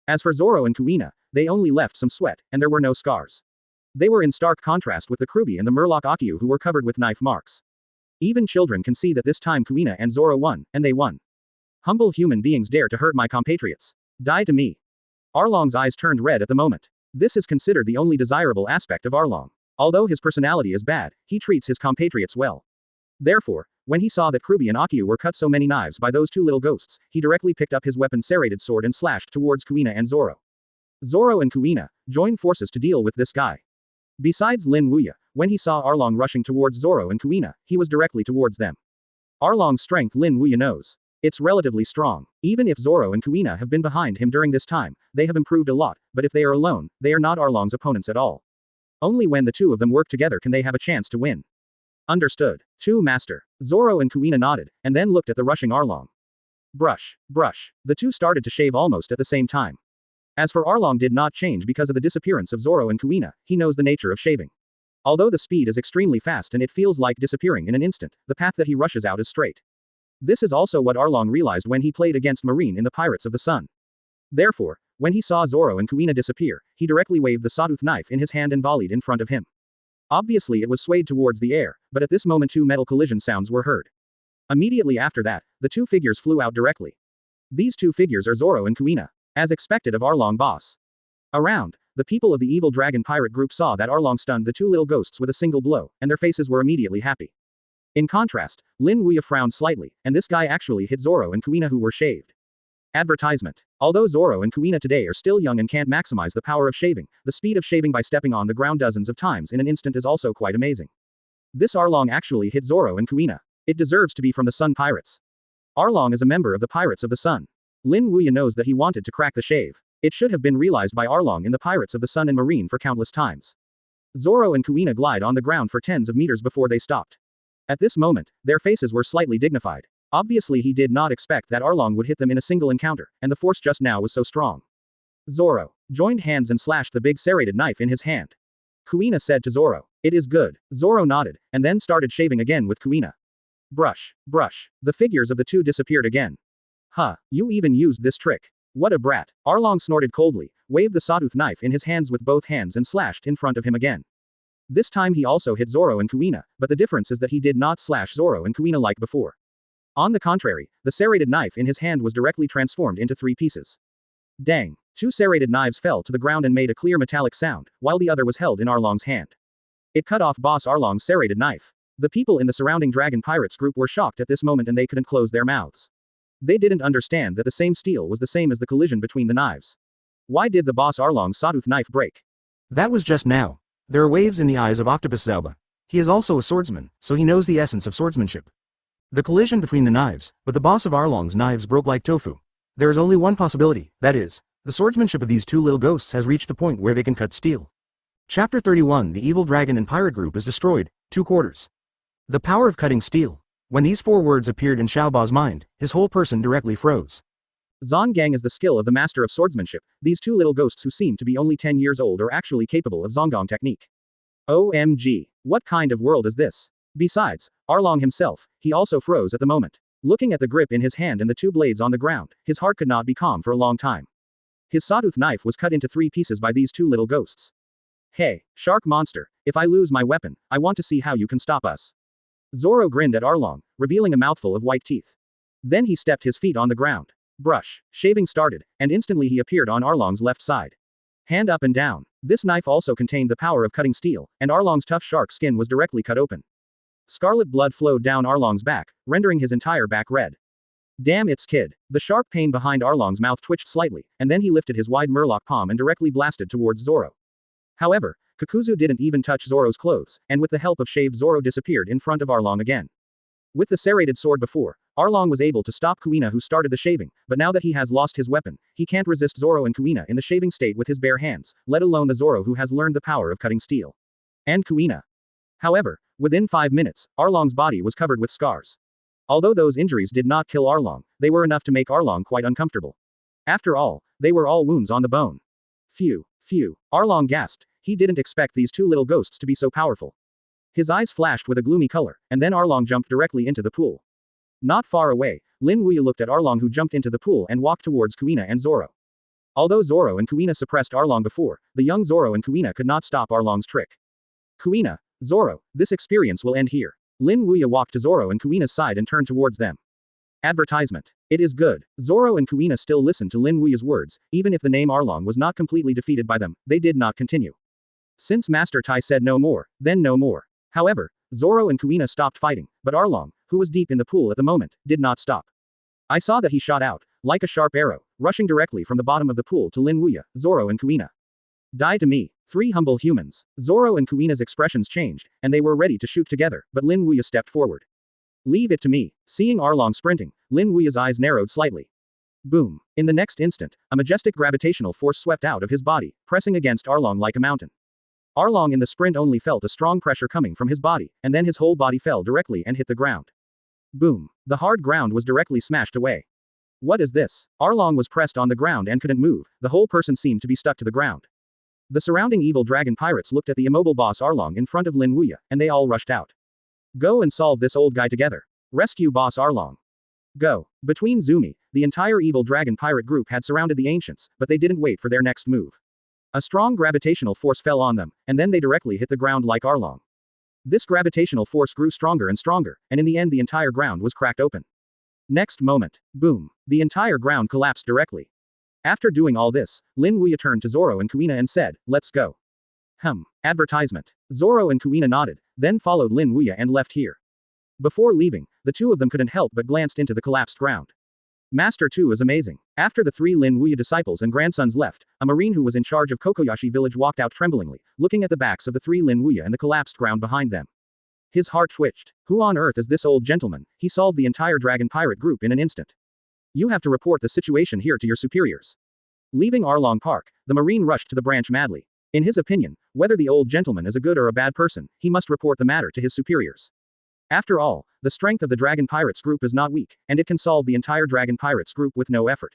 As for Zoro and Kuina, they only left some sweat, and there were no scars. They were in stark contrast with the Kruby and the Murloc Akio who were covered with knife marks. Even children can see that this time Kuina and Zoro won, and they won. Humble human beings dare to hurt my compatriots. Die to me. Arlong's eyes turned red at the moment. This is considered the only desirable aspect of Arlong. Although his personality is bad, he treats his compatriots well. Therefore, when he saw that Kruby and Akio were cut so many knives by those two little ghosts, he directly picked up his weapon serrated sword and slashed towards Kuina and Zoro. Zoro and Kuina, join forces to deal with this guy. Besides Lin Wuya, when he saw Arlong rushing towards Zoro and Kuina, he was directly towards them. Arlong's strength Lin Wuya knows. It's relatively strong. Even if Zoro and Kuina have been behind him during this time, they have improved a lot, but if they are alone, they are not Arlong's opponents at all. Only when the two of them work together can they have a chance to win. Understood. 2 Master. Zoro and Kuina nodded, and then looked at the rushing Arlong. Brush. Brush. The two started to shave almost at the same time. As for Arlong did not change because of the disappearance of Zoro and Kuina, he knows the nature of shaving. Although the speed is extremely fast and it feels like disappearing in an instant, the path that he rushes out is straight. This is also what Arlong realized when he played against Marine in the Pirates of the Sun. Therefore, when he saw Zoro and Kuina disappear, he directly waved the sawtooth knife in his hand and volleyed in front of him. Obviously it was swayed towards the air, but at this moment 2 metal collision sounds were heard. Immediately after that, the 2 figures flew out directly. These 2 figures are Zoro and Kuina. As expected of Arlong boss. Around, the people of the evil dragon pirate group saw that Arlong stunned the 2 little ghosts with a single blow, and their faces were immediately happy. In contrast, Lin Wuya frowned slightly, and this guy actually hit Zoro and Kuina who were shaved. Advertisement. Although Zoro and Kuina today are still young and can't maximize the power of shaving, the speed of shaving by stepping on the ground dozens of times in an instant is also quite amazing. This Arlong actually hit Zoro and Kuina. It deserves to be from the Sun Pirates. Arlong is a member of the Pirates of the Sun. Lin Wuya knows that he wanted to crack the shave. It should have been realized by Arlong in the Pirates of the Sun and Marine for countless times. Zoro and Kuina glide on the ground for tens of meters before they stopped. At this moment, their faces were slightly dignified. Obviously he did not expect that Arlong would hit them in a single encounter, and the force just now was so strong. Zoro joined hands and slashed the big serrated knife in his hand. Kuina said to Zoro, "It is good." Zoro nodded, and then started shaving again with Kuina. Brush. Brush. The figures of the two disappeared again. Huh, you even used this trick. What a brat. Arlong snorted coldly, waved the sawtooth knife in his hands with both hands and slashed in front of him again. This time he also hit Zoro and Kuina, but the difference is that he did not slash Zoro and Kuina like before. On the contrary, the serrated knife in his hand was directly transformed into 3 pieces. Dang. 2 serrated knives fell to the ground and made a clear metallic sound, while the other was held in Arlong's hand. It cut off Boss Arlong's serrated knife. The people in the surrounding Dragon Pirates group were shocked at this moment and they couldn't close their mouths. They didn't understand that the same steel was the same as the collision between the knives. Why did the Boss Arlong's sawtooth knife break? That was just now. There are waves in the eyes of Octopus Zauba. He is also a swordsman, so he knows the essence of swordsmanship. The collision between the knives, but the boss of Arlong's knives broke like tofu. There is only one possibility, that is, the swordsmanship of these two little ghosts has reached the point where they can cut steel. Chapter 31 The Evil Dragon and Pirate Group is destroyed, 2 quarters. The power of cutting steel. When these 4 words appeared in Xiaobao's mind, his whole person directly froze. Zongang is the skill of the master of swordsmanship. These 2 little ghosts who seem to be only 10 years old are actually capable of Zonggong technique. OMG. What kind of world is this? Besides, Arlong himself, he also froze at the moment. Looking at the grip in his hand and the 2 blades on the ground, his heart could not be calm for a long time. His sawtooth knife was cut into 3 pieces by these 2 little ghosts. Hey, shark monster, if I lose my weapon, I want to see how you can stop us. Zoro grinned at Arlong, revealing a mouthful of white teeth. Then he stepped his feet on the ground. Brush. Shaving started, and instantly he appeared on Arlong's left side. Hand up and down. This knife also contained the power of cutting steel, and Arlong's tough shark skin was directly cut open. Scarlet blood flowed down Arlong's back, rendering his entire back red. Damn it's kid. The sharp pain behind Arlong's mouth twitched slightly, and then he lifted his wide murloc palm and directly blasted towards Zoro. However, Kakuzu didn't even touch Zoro's clothes, and with the help of shave Zoro disappeared in front of Arlong again. With the serrated sword before, Arlong was able to stop Kuina who started the shaving, but now that he has lost his weapon, he can't resist Zoro and Kuina in the shaving state with his bare hands, let alone the Zoro who has learned the power of cutting steel. And Kuina. However, within 5 minutes, Arlong's body was covered with scars. Although those injuries did not kill Arlong, they were enough to make Arlong quite uncomfortable. After all, they were all wounds on the bone. Phew. Arlong gasped, he didn't expect these 2 little ghosts to be so powerful. His eyes flashed with a gloomy color, and then Arlong jumped directly into the pool. Not far away, Lin Wuya looked at Arlong who jumped into the pool and walked towards Kuina and Zoro. Although Zoro and Kuina suppressed Arlong before, the young Zoro and Kuina could not stop Arlong's trick. Kuina, Zoro, this experience will end here. Lin Wuya walked to Zoro and Kuina's side and turned towards them. Advertisement. It is good. Zoro and Kuina still listened to Lin Wuya's words, even if the name Arlong was not completely defeated by them, they did not continue. Since Master Tai said no more, then no more. However, Zoro and Kuina stopped fighting, but Arlong, who was deep in the pool at the moment, did not stop. I saw that he shot out, like a sharp arrow, rushing directly from the bottom of the pool to Lin Wuya, Zoro and Kuina. Die to me, 3 humble humans. Zoro and Kuina's expressions changed, and they were ready to shoot together, but Lin Wuya stepped forward. Leave it to me. Seeing Arlong sprinting, Lin Wuya's eyes narrowed slightly. Boom. In the next instant, a majestic gravitational force swept out of his body, pressing against Arlong like a mountain. Arlong in the sprint only felt a strong pressure coming from his body, and then his whole body fell directly and hit the ground. Boom. The hard ground was directly smashed away. What is this? Arlong was pressed on the ground and couldn't move, the whole person seemed to be stuck to the ground. The surrounding evil dragon pirates looked at the immobile boss Arlong in front of Lin Wuya, and they all rushed out. Go and solve this old guy together. Rescue boss Arlong. Go. Between Zumi, the entire evil dragon pirate group had surrounded the ancients, but they didn't wait for their next move. A strong gravitational force fell on them, and then they directly hit the ground like Arlong. This gravitational force grew stronger and stronger, and in the end the entire ground was cracked open. Next moment, boom, the entire ground collapsed directly. After doing all this, Lin Wuya turned to Zoro and Kuina and said, let's go. Advertisement. Zoro and Kuina nodded, then followed Lin Wuya and left here. Before leaving, the 2 of them couldn't help but glanced into the collapsed ground. Master 2 is amazing. After the 3 Lin Wuya disciples and grandsons left, a marine who was in charge of Kokoyashi village walked out tremblingly, looking at the backs of the 3 Lin Wuya and the collapsed ground behind them. His heart twitched. Who on earth is this old gentleman? He solved the entire dragon pirate group in an instant. You have to report the situation here to your superiors. Leaving Arlong Park, the marine rushed to the branch madly. In his opinion, whether the old gentleman is a good or a bad person, he must report the matter to his superiors. After all, the strength of the Dragon Pirates group is not weak, and it can solve the entire Dragon Pirates group with no effort.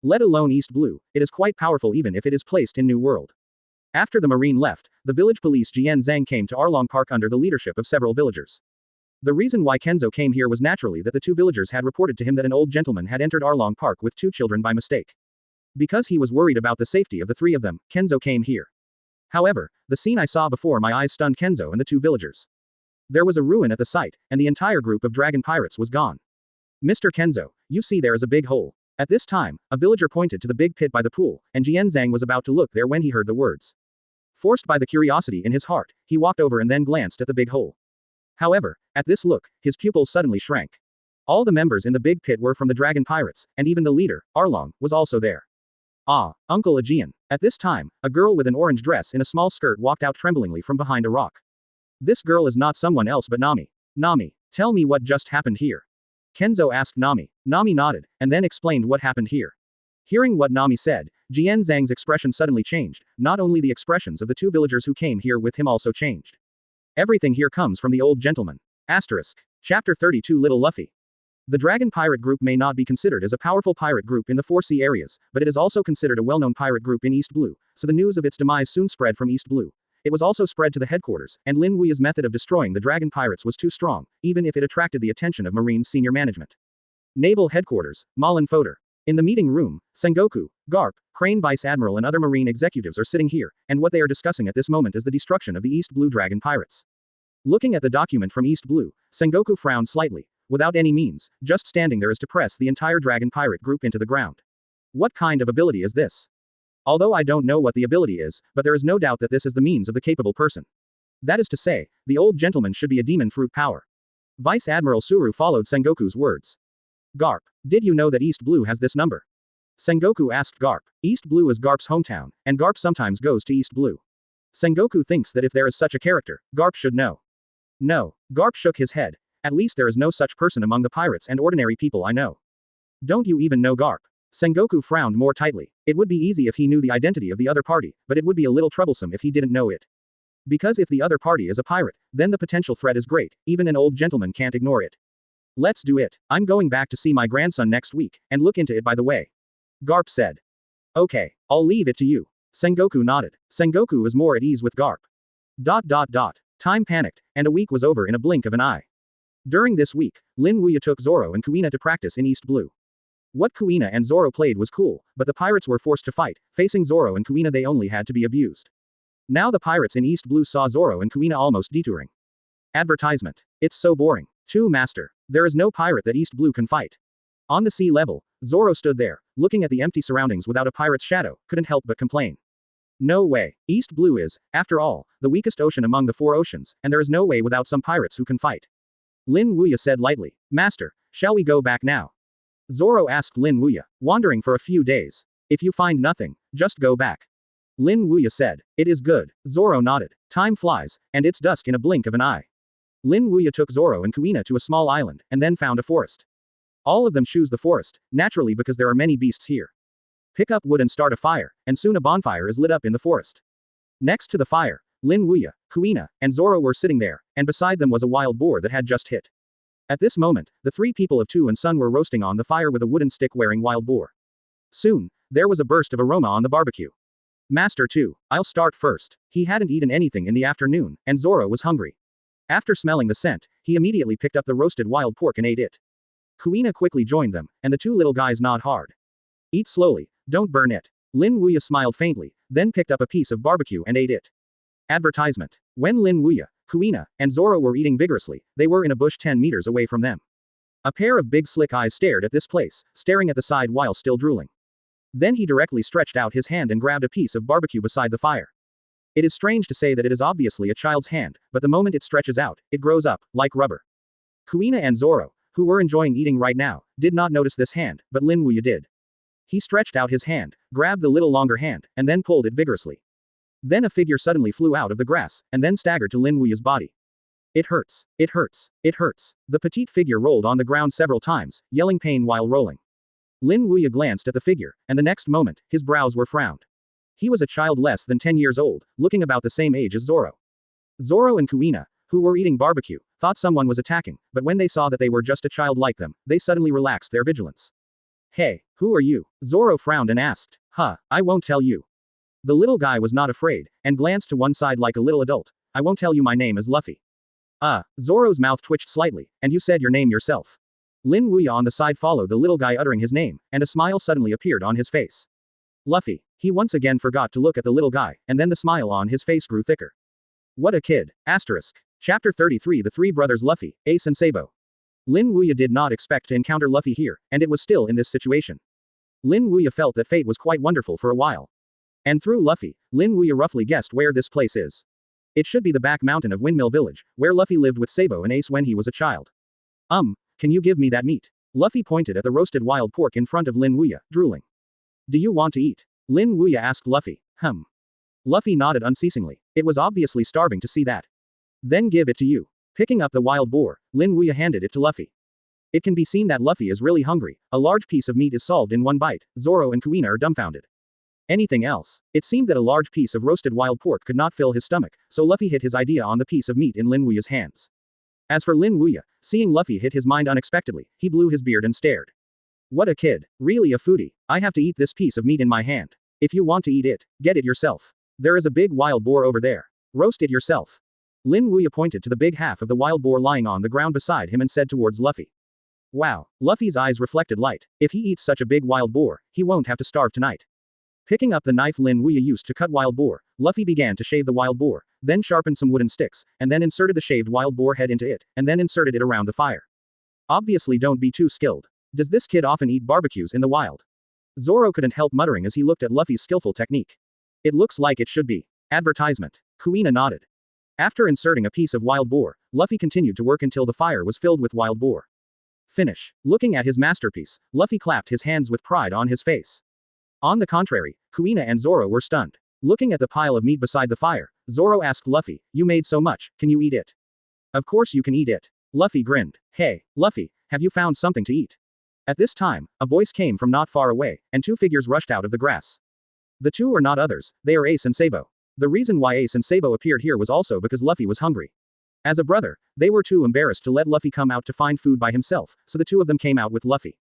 Let alone East Blue, it is quite powerful even if it is placed in New World. After the marine left, the village police Jian Zhang came to Arlong Park under the leadership of several villagers. The reason why Kenzo came here was naturally that the 2 villagers had reported to him that an old gentleman had entered Arlong Park with 2 children by mistake. Because he was worried about the safety of the 3 of them, Kenzo came here. However, the scene I saw before my eyes stunned Kenzo and the 2 villagers. There was a ruin at the site, and the entire group of dragon pirates was gone. Mr. Kenzo, you see there is a big hole. At this time, a villager pointed to the big pit by the pool, and Jian Zhang was about to look there when he heard the words. Forced by the curiosity in his heart, he walked over and then glanced at the big hole. However, at this look, his pupils suddenly shrank. All the members in the big pit were from the dragon pirates, and even the leader, Arlong, was also there. Ah, Uncle Aegean. At this time, a girl with an orange dress in a small skirt walked out tremblingly from behind a rock. This girl is not someone else but Nami. Nami, tell me what just happened here. Kenzo asked Nami. Nami nodded, and then explained what happened here. Hearing what Nami said, Jian Zhang's expression suddenly changed. Not only the expressions of the two villagers who came here with him also changed. Everything here comes from the old gentleman. Asterisk. Chapter 32 Little Luffy. The Dragon Pirate Group may not be considered as a powerful pirate group in the 4 sea areas, but it is also considered a well-known pirate group in East Blue, so the news of its demise soon spread from East Blue. It was also spread to the headquarters, and Lin Wuya's method of destroying the dragon pirates was too strong, even if it attracted the attention of Marine's senior management. Naval Headquarters, Malin Foder. In the meeting room, Sengoku, Garp, Crane Vice Admiral and other Marine executives are sitting here, and what they are discussing at this moment is the destruction of the East Blue dragon pirates. Looking at the document from East Blue, Sengoku frowned slightly. Without any means, just standing there is to press the entire dragon pirate group into the ground. What kind of ability is this? Although I don't know what the ability is, but there is no doubt that this is the means of the capable person. That is to say, the old gentleman should be a demon fruit power. Vice Admiral Suru followed Sengoku's words. Garp, did you know that East Blue has this number? Sengoku asked Garp. East Blue is Garp's hometown, and Garp sometimes goes to East Blue. Sengoku thinks that if there is such a character, Garp should know. No, Garp shook his head. At least there is no such person among the pirates and ordinary people I know. Don't you even know Garp? Sengoku frowned more tightly. It would be easy if he knew the identity of the other party, but it would be a little troublesome if he didn't know it. Because if the other party is a pirate, then the potential threat is great, even an old gentleman can't ignore it. Let's do it. I'm going back to see my grandson next week, and look into it by the way. Garp said. Okay, I'll leave it to you. Sengoku nodded. Sengoku was more at ease with Garp. Time panicked, and a week was over in a blink of an eye. During this week, Lin Wuya took Zoro and Kuina to practice in East Blue. What Kuina and Zoro played was cool, but the pirates were forced to fight. Facing Zoro and Kuina they only had to be abused. Now the pirates in East Blue saw Zoro and Kuina almost detouring. Advertisement. It's so boring. 2 Master. There is no pirate that East Blue can fight. On the sea level, Zoro stood there, looking at the empty surroundings without a pirate's shadow, couldn't help but complain. No way. East Blue is, after all, the weakest ocean among the 4 oceans, and there is no way without some pirates who can fight. Lin Wuya said lightly. Master, shall we go back now? Zoro asked Lin Wuya, wandering for a few days. If you find nothing, just go back. Lin Wuya said. It is good. Zoro nodded. Time flies, and it's dusk in a blink of an eye. Lin Wuya took Zoro and Kuina to a small island, and then found a forest. All of them choose the forest, naturally because there are many beasts here. Pick up wood and start a fire, and soon a bonfire is lit up in the forest. Next to the fire, Lin Wuya, Kuina, and Zoro were sitting there, and beside them was a wild boar that had just hit. At this moment, the 3 people of Tu and Sun were roasting on the fire with a wooden stick wearing wild boar. Soon, there was a burst of aroma on the barbecue. Master 2, I'll start first. He hadn't eaten anything in the afternoon, and Zoro was hungry. After smelling the scent, he immediately picked up the roasted wild pork and ate it. Kuina quickly joined them, and the 2 little guys gnawed hard. Eat slowly, don't burn it. Lin Wuya smiled faintly, then picked up a piece of barbecue and ate it. Advertisement. When Lin Wuya, Kuina, and Zoro were eating vigorously, they were in a bush 10 meters away from them. A pair of big slick eyes stared at this place, staring at the side while still drooling. Then he directly stretched out his hand and grabbed a piece of barbecue beside the fire. It is strange to say that it is obviously a child's hand, but the moment it stretches out, it grows up, like rubber. Kuina and Zoro, who were enjoying eating right now, did not notice this hand, but Lin Wuya did. He stretched out his hand, grabbed the little longer hand, and then pulled it vigorously. Then a figure suddenly flew out of the grass, and then staggered to Lin Wuya's body. It hurts. It hurts. It hurts. The petite figure rolled on the ground several times, yelling pain while rolling. Lin Wuya glanced at the figure, and the next moment, his brows were frowned. He was a child less than 10 years old, looking about the same age as Zoro. Zoro and Kuina, who were eating barbecue, thought someone was attacking, but when they saw that they were just a child like them, they suddenly relaxed their vigilance. Hey, who are you? Zoro frowned and asked. I won't tell you. The little guy was not afraid, and glanced to one side like a little adult. I won't tell you my name is Luffy. Zoro's mouth twitched slightly, and you said your name yourself. Lin Wuya on the side followed the little guy uttering his name, and a smile suddenly appeared on his face. Luffy. He once again forgot to look at the little guy, and then the smile on his face grew thicker. What a kid. Asterisk. Chapter 33 The 3 Brothers Luffy, Ace and Sabo. Lin Wuya did not expect to encounter Luffy here, and it was still in this situation. Lin Wuya felt that fate was quite wonderful for a while. And through Luffy, Lin Wuya roughly guessed where this place is. It should be the back mountain of Windmill Village, where Luffy lived with Sabo and Ace when he was a child. Can you give me that meat? Luffy pointed at the roasted wild pork in front of Lin Wuya, drooling. Do you want to eat? Lin Wuya asked Luffy. Luffy nodded unceasingly. It was obviously starving to see that. Then give it to you. Picking up the wild boar, Lin Wuya handed it to Luffy. It can be seen that Luffy is really hungry. A large piece of meat is solved in one bite. Zoro and Kuina are dumbfounded. Anything else? It seemed that a large piece of roasted wild pork could not fill his stomach, so Luffy hit his idea on the piece of meat in Lin Wuya's hands. As for Lin Wuya, seeing Luffy hit his mind unexpectedly, he blew his beard and stared. What a kid. Really a foodie. I have to eat this piece of meat in my hand. If you want to eat it, get it yourself. There is a big wild boar over there. Roast it yourself. Lin Wuya pointed to the big half of the wild boar lying on the ground beside him and said towards Luffy. Wow. Luffy's eyes reflected light. If he eats such a big wild boar, he won't have to starve tonight. Picking up the knife Lin Wuya used to cut wild boar, Luffy began to shave the wild boar, then sharpened some wooden sticks, and then inserted the shaved wild boar head into it, and then inserted it around the fire. Obviously don't be too skilled. Does this kid often eat barbecues in the wild? Zoro couldn't help muttering as he looked at Luffy's skillful technique. It looks like it should be. Advertisement. Kuina nodded. After inserting a piece of wild boar, Luffy continued to work until the fire was filled with wild boar. Finish. Looking at his masterpiece, Luffy clapped his hands with pride on his face. On the contrary, Kuina and Zoro were stunned. Looking at the pile of meat beside the fire, Zoro asked Luffy, you made so much, can you eat it? Of course you can eat it. Luffy grinned. Hey, Luffy, have you found something to eat? At this time, a voice came from not far away, and two figures rushed out of the grass. The two are not others, they are Ace and Sabo. The reason why Ace and Sabo appeared here was also because Luffy was hungry. As a brother, they were too embarrassed to let Luffy come out to find food by himself, so the two of them came out with Luffy.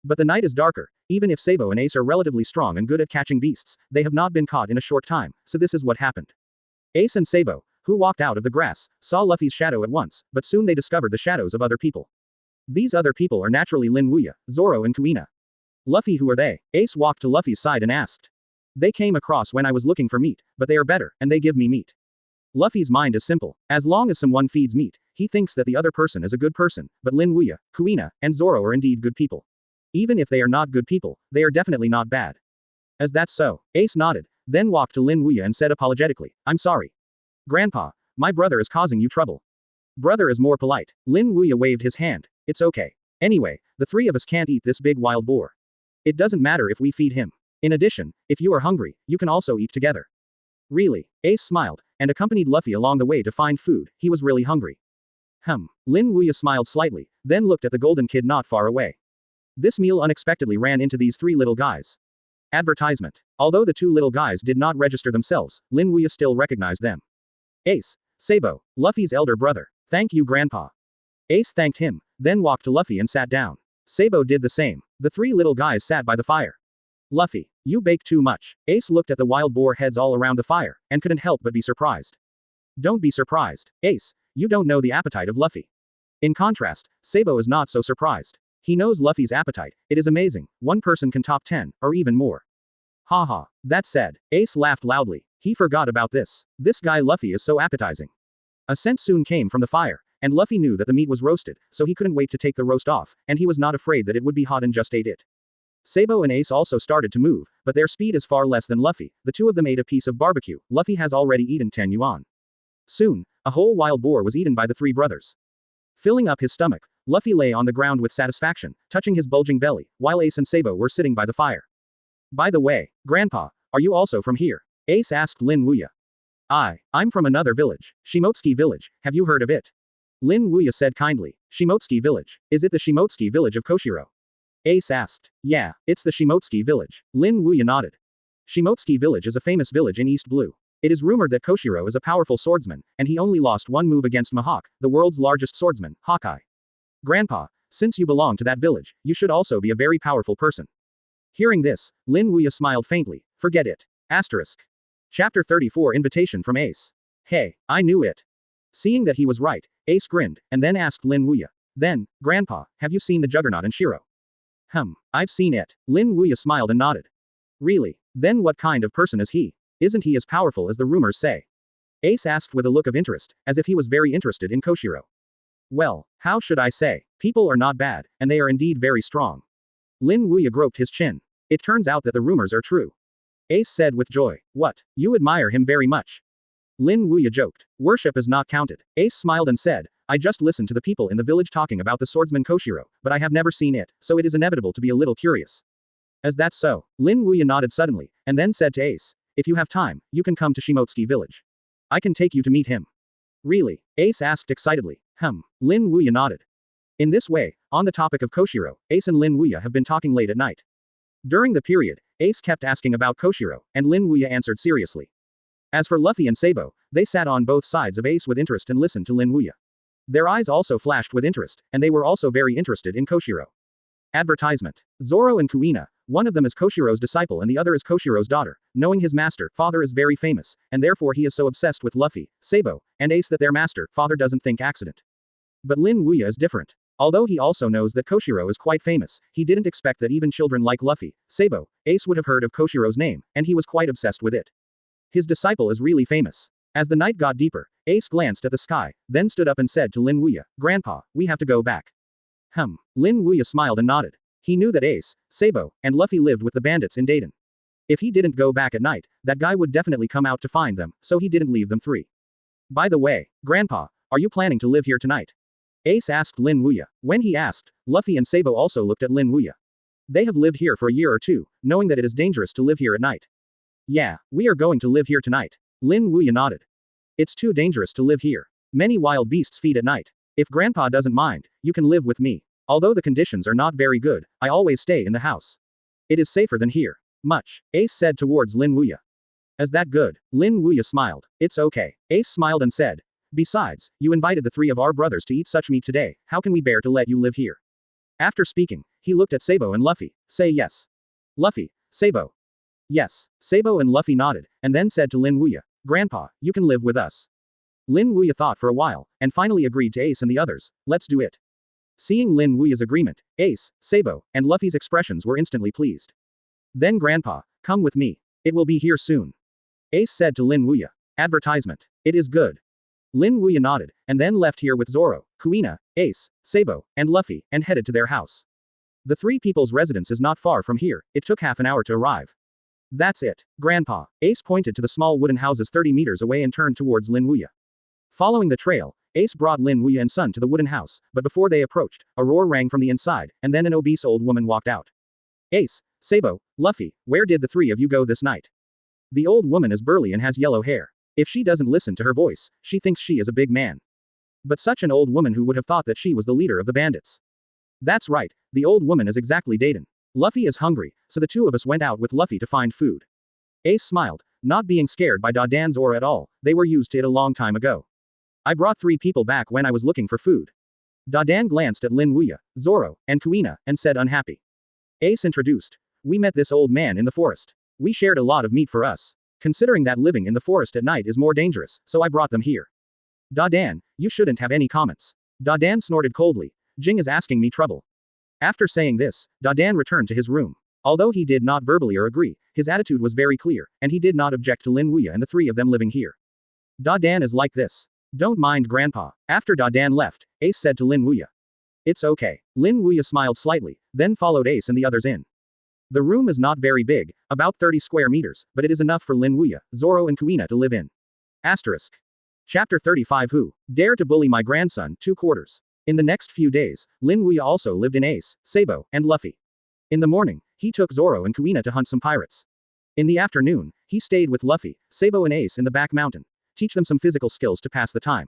But the night is darker. Even if Sabo and Ace are relatively strong and good at catching beasts, they have not been caught in a short time, so this is what happened. Ace and Sabo, who walked out of the grass, saw Luffy's shadow at once, but soon they discovered the shadows of other people. These other people are naturally Lin Wuya, Zoro and Kuina. Luffy, who are they? Ace walked to Luffy's side and asked. They came across when I was looking for meat, but they are better, and they give me meat. Luffy's mind is simple. As long as someone feeds meat, he thinks that the other person is a good person, but Lin Wuya, Kuina, and Zoro are indeed good people. Even if they are not good people, they are definitely not bad. As that's so, Ace nodded, then walked to Lin Wuya and said apologetically, I'm sorry. Grandpa, my brother is causing you trouble. Brother is more polite. Lin Wuya waved his hand. It's okay. Anyway, the three of us can't eat this big wild boar. It doesn't matter if we feed him. In addition, if you are hungry, you can also eat together. Really? Ace smiled, and accompanied Luffy along the way to find food. He was really hungry. Lin Wuya smiled slightly, then looked at the golden kid not far away. This meal unexpectedly ran into these three little guys. Advertisement. Although the two little guys did not register themselves, Lin Wuya still recognized them. Ace. Sabo, Luffy's elder brother. Thank you, Grandpa. Ace thanked him, then walked to Luffy and sat down. Sabo did the same. The three little guys sat by the fire. Luffy, you bake too much. Ace looked at the wild boar heads all around the fire, and couldn't help but be surprised. Don't be surprised, Ace. You don't know the appetite of Luffy. In contrast, Sabo is not so surprised. He knows Luffy's appetite. It is amazing. One person can top 10, or even more. Haha. That said, Ace laughed loudly. He forgot about this. This guy Luffy is so appetizing. A scent soon came from the fire, and Luffy knew that the meat was roasted, so he couldn't wait to take the roast off, and he was not afraid that it would be hot and just ate it. Sabo and Ace also started to move, but their speed is far less than Luffy. The two of them ate a piece of barbecue. Luffy has already eaten 10 yuan. Soon, a whole wild boar was eaten by the three brothers. Filling up his stomach, Luffy lay on the ground with satisfaction, touching his bulging belly, while Ace and Sabo were sitting by the fire. By the way, Grandpa, are you also from here? Ace asked Lin Wuya. I'm from another village, Shimotsuki village, have you heard of it? Lin Wuya said kindly. Shimotsuki village. Is it the Shimotsuki village of Koshiro? Ace asked. Yeah, it's the Shimotsuki village. Lin Wuya nodded. Shimotsuki village is a famous village in East Blue. It is rumored that Koshiro is a powerful swordsman, and he only lost one move against Mihawk, the world's largest swordsman, Hawkeye. Grandpa, since you belong to that village, you should also be a very powerful person. Hearing this, Lin Wuya smiled faintly. Forget it. Asterisk. Chapter 34 Invitation from Ace. Hey, I knew it. Seeing that he was right, Ace grinned, and then asked Lin Wuya. Then, Grandpa, have you seen the Juggernaut and Shiro? I've seen it. Lin Wuya smiled and nodded. Really? Then what kind of person is he? Isn't he as powerful as the rumors say? Ace asked with a look of interest, as if he was very interested in Koshiro. Well, how should I say? People are not bad, and they are indeed very strong. Lin Wuya groped his chin. It turns out that the rumors are true. Ace said with joy. What? You admire him very much. Lin Wuya joked. Worship is not counted. Ace smiled and said, I just listened to the people in the village talking about the swordsman Koshiro, but I have never seen it, so it is inevitable to be a little curious. As that's so, Lin Wuya nodded suddenly, and then said to Ace, if you have time, you can come to Shimotsuki village. I can take you to meet him. Really? Ace asked excitedly. Lin Wuya nodded. In this way, on the topic of Koshiro, Ace and Lin Wuya have been talking late at night. During the period, Ace kept asking about Koshiro, and Lin Wuya answered seriously. As for Luffy and Sabo, they sat on both sides of Ace with interest and listened to Lin Wuya. Their eyes also flashed with interest, and they were also very interested in Koshiro. Advertisement. Zoro and Kuina, one of them is Koshiro's disciple and the other is Koshiro's daughter, knowing his master, father is very famous, and therefore he is so obsessed with Luffy, Sabo, and Ace that their master, father doesn't think accident. But Lin Wuya is different. Although he also knows that Koshiro is quite famous, he didn't expect that even children like Luffy, Sabo, Ace would have heard of Koshiro's name, and he was quite obsessed with it. His disciple is really famous. As the night got deeper, Ace glanced at the sky, then stood up and said to Lin Wuya, "Grandpa, we have to go back." Lin Wuya smiled and nodded. He knew that Ace, Sabo, and Luffy lived with the bandits in Dayton. If he didn't go back at night, that guy would definitely come out to find them, so he didn't leave them free. By the way, Grandpa, are you planning to live here tonight? Ace asked Lin Wuya. When he asked, Luffy and Sabo also looked at Lin Wuya. They have lived here for a year or two, knowing that it is dangerous to live here at night. Yeah, we are going to live here tonight. Lin Wuya nodded. It's too dangerous to live here. Many wild beasts feed at night. If Grandpa doesn't mind, you can live with me. Although the conditions are not very good, I always stay in the house. It is safer than here. Much, Ace said towards Lin Wuya. Is that good? Lin Wuya smiled. It's okay. Ace smiled and said. Besides, you invited the three of our brothers to eat such meat today, how can we bear to let you live here? After speaking, he looked at Sabo and Luffy. Say yes. Luffy, Sabo. Yes. Sabo and Luffy nodded, and then said to Lin Wuya, Grandpa, you can live with us. Lin Wuya thought for a while, and finally agreed to Ace and the others. Let's do it. Seeing Lin Wuya's agreement, Ace, Sabo, and Luffy's expressions were instantly pleased. Then Grandpa, come with me. It will be here soon. Ace said to Lin Wuya. Advertisement. It is good. Lin Wuya nodded, and then left here with Zoro, Kuina, Ace, Sabo, and Luffy, and headed to their house. The three people's residence is not far from here, it took half an hour to arrive. That's it, Grandpa. Ace pointed to the small wooden houses 30 meters away and turned towards Lin Wuya. Following the trail, Ace brought Lin Wuya and son to the wooden house, but before they approached, a roar rang from the inside, and then an obese old woman walked out. Ace, Sabo, Luffy, where did the three of you go this night? The old woman is burly and has yellow hair. If she doesn't listen to her voice, she thinks she is a big man. But such an old woman who would have thought that she was the leader of the bandits. That's right, the old woman is exactly Dayton. Luffy is hungry, so the two of us went out with Luffy to find food. Ace smiled, not being scared by Dadan's aura at all, they were used to it a long time ago. I brought 3 people back when I was looking for food. Dadan glanced at Lin Wuya, Zoro, and Kuina, and said unhappy. Ace introduced. We met this old man in the forest. We shared a lot of meat for us. Considering that living in the forest at night is more dangerous, so I brought them here. Dadan, you shouldn't have any comments. Dadan snorted coldly. Jing is asking me trouble. After saying this, Dadan returned to his room. Although he did not verbally or agree, his attitude was very clear, and he did not object to Lin Wuya and the 3 of them living here. Dadan is like this. Don't mind Grandpa. After Dadan left, Ace said to Lin Wuya. It's okay. Lin Wuya smiled slightly, then followed Ace and the others in. The room is not very big, about 30 square meters, but it is enough for Lin Wuya, Zoro and Kuina to live in. Asterisk. Chapter 35 Who Dare to Bully My Grandson 2 quarters. In the next few days, Lin Wuya also lived in Ace, Sabo, and Luffy. In the morning, he took Zoro and Kuina to hunt some pirates. In the afternoon, he stayed with Luffy, Sabo and Ace in the back mountain. Teach them some physical skills to pass the time.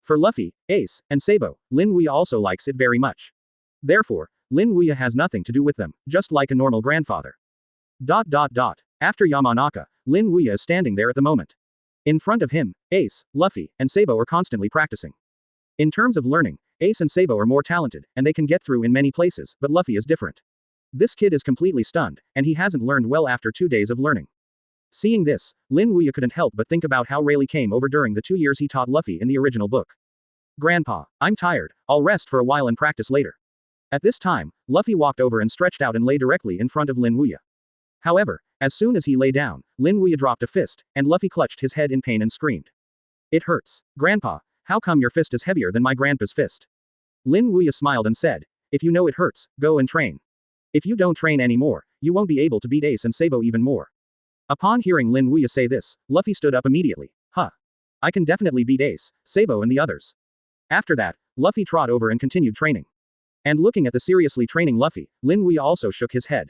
For Luffy, Ace, and Sabo, Lin Wuya also likes it very much. Therefore, Lin Wuya has nothing to do with them, just like a normal grandfather. After Yamanaka, Lin Wuya is standing there at the moment. In front of him, Ace, Luffy, and Sabo are constantly practicing. In terms of learning, Ace and Sabo are more talented, and they can get through in many places, but Luffy is different. This kid is completely stunned, and he hasn't learned well after 2 days of learning. Seeing this, Lin Wuya couldn't help but think about how Rayleigh came over during the 2 years he taught Luffy in the original book. Grandpa, I'm tired, I'll rest for a while and practice later. At this time, Luffy walked over and stretched out and lay directly in front of Lin Wuya. However, as soon as he lay down, Lin Wuya dropped a fist, and Luffy clutched his head in pain and screamed. It hurts. Grandpa, how come your fist is heavier than my grandpa's fist? Lin Wuya smiled and said, if you know it hurts, go and train. If you don't train anymore, you won't be able to beat Ace and Sabo even more. Upon hearing Lin Wuya say this, Luffy stood up immediately. Huh. I can definitely beat Ace, Sabo and the others. After that, Luffy trod over and continued training. And looking at the seriously training Luffy, Lin Wuya also shook his head.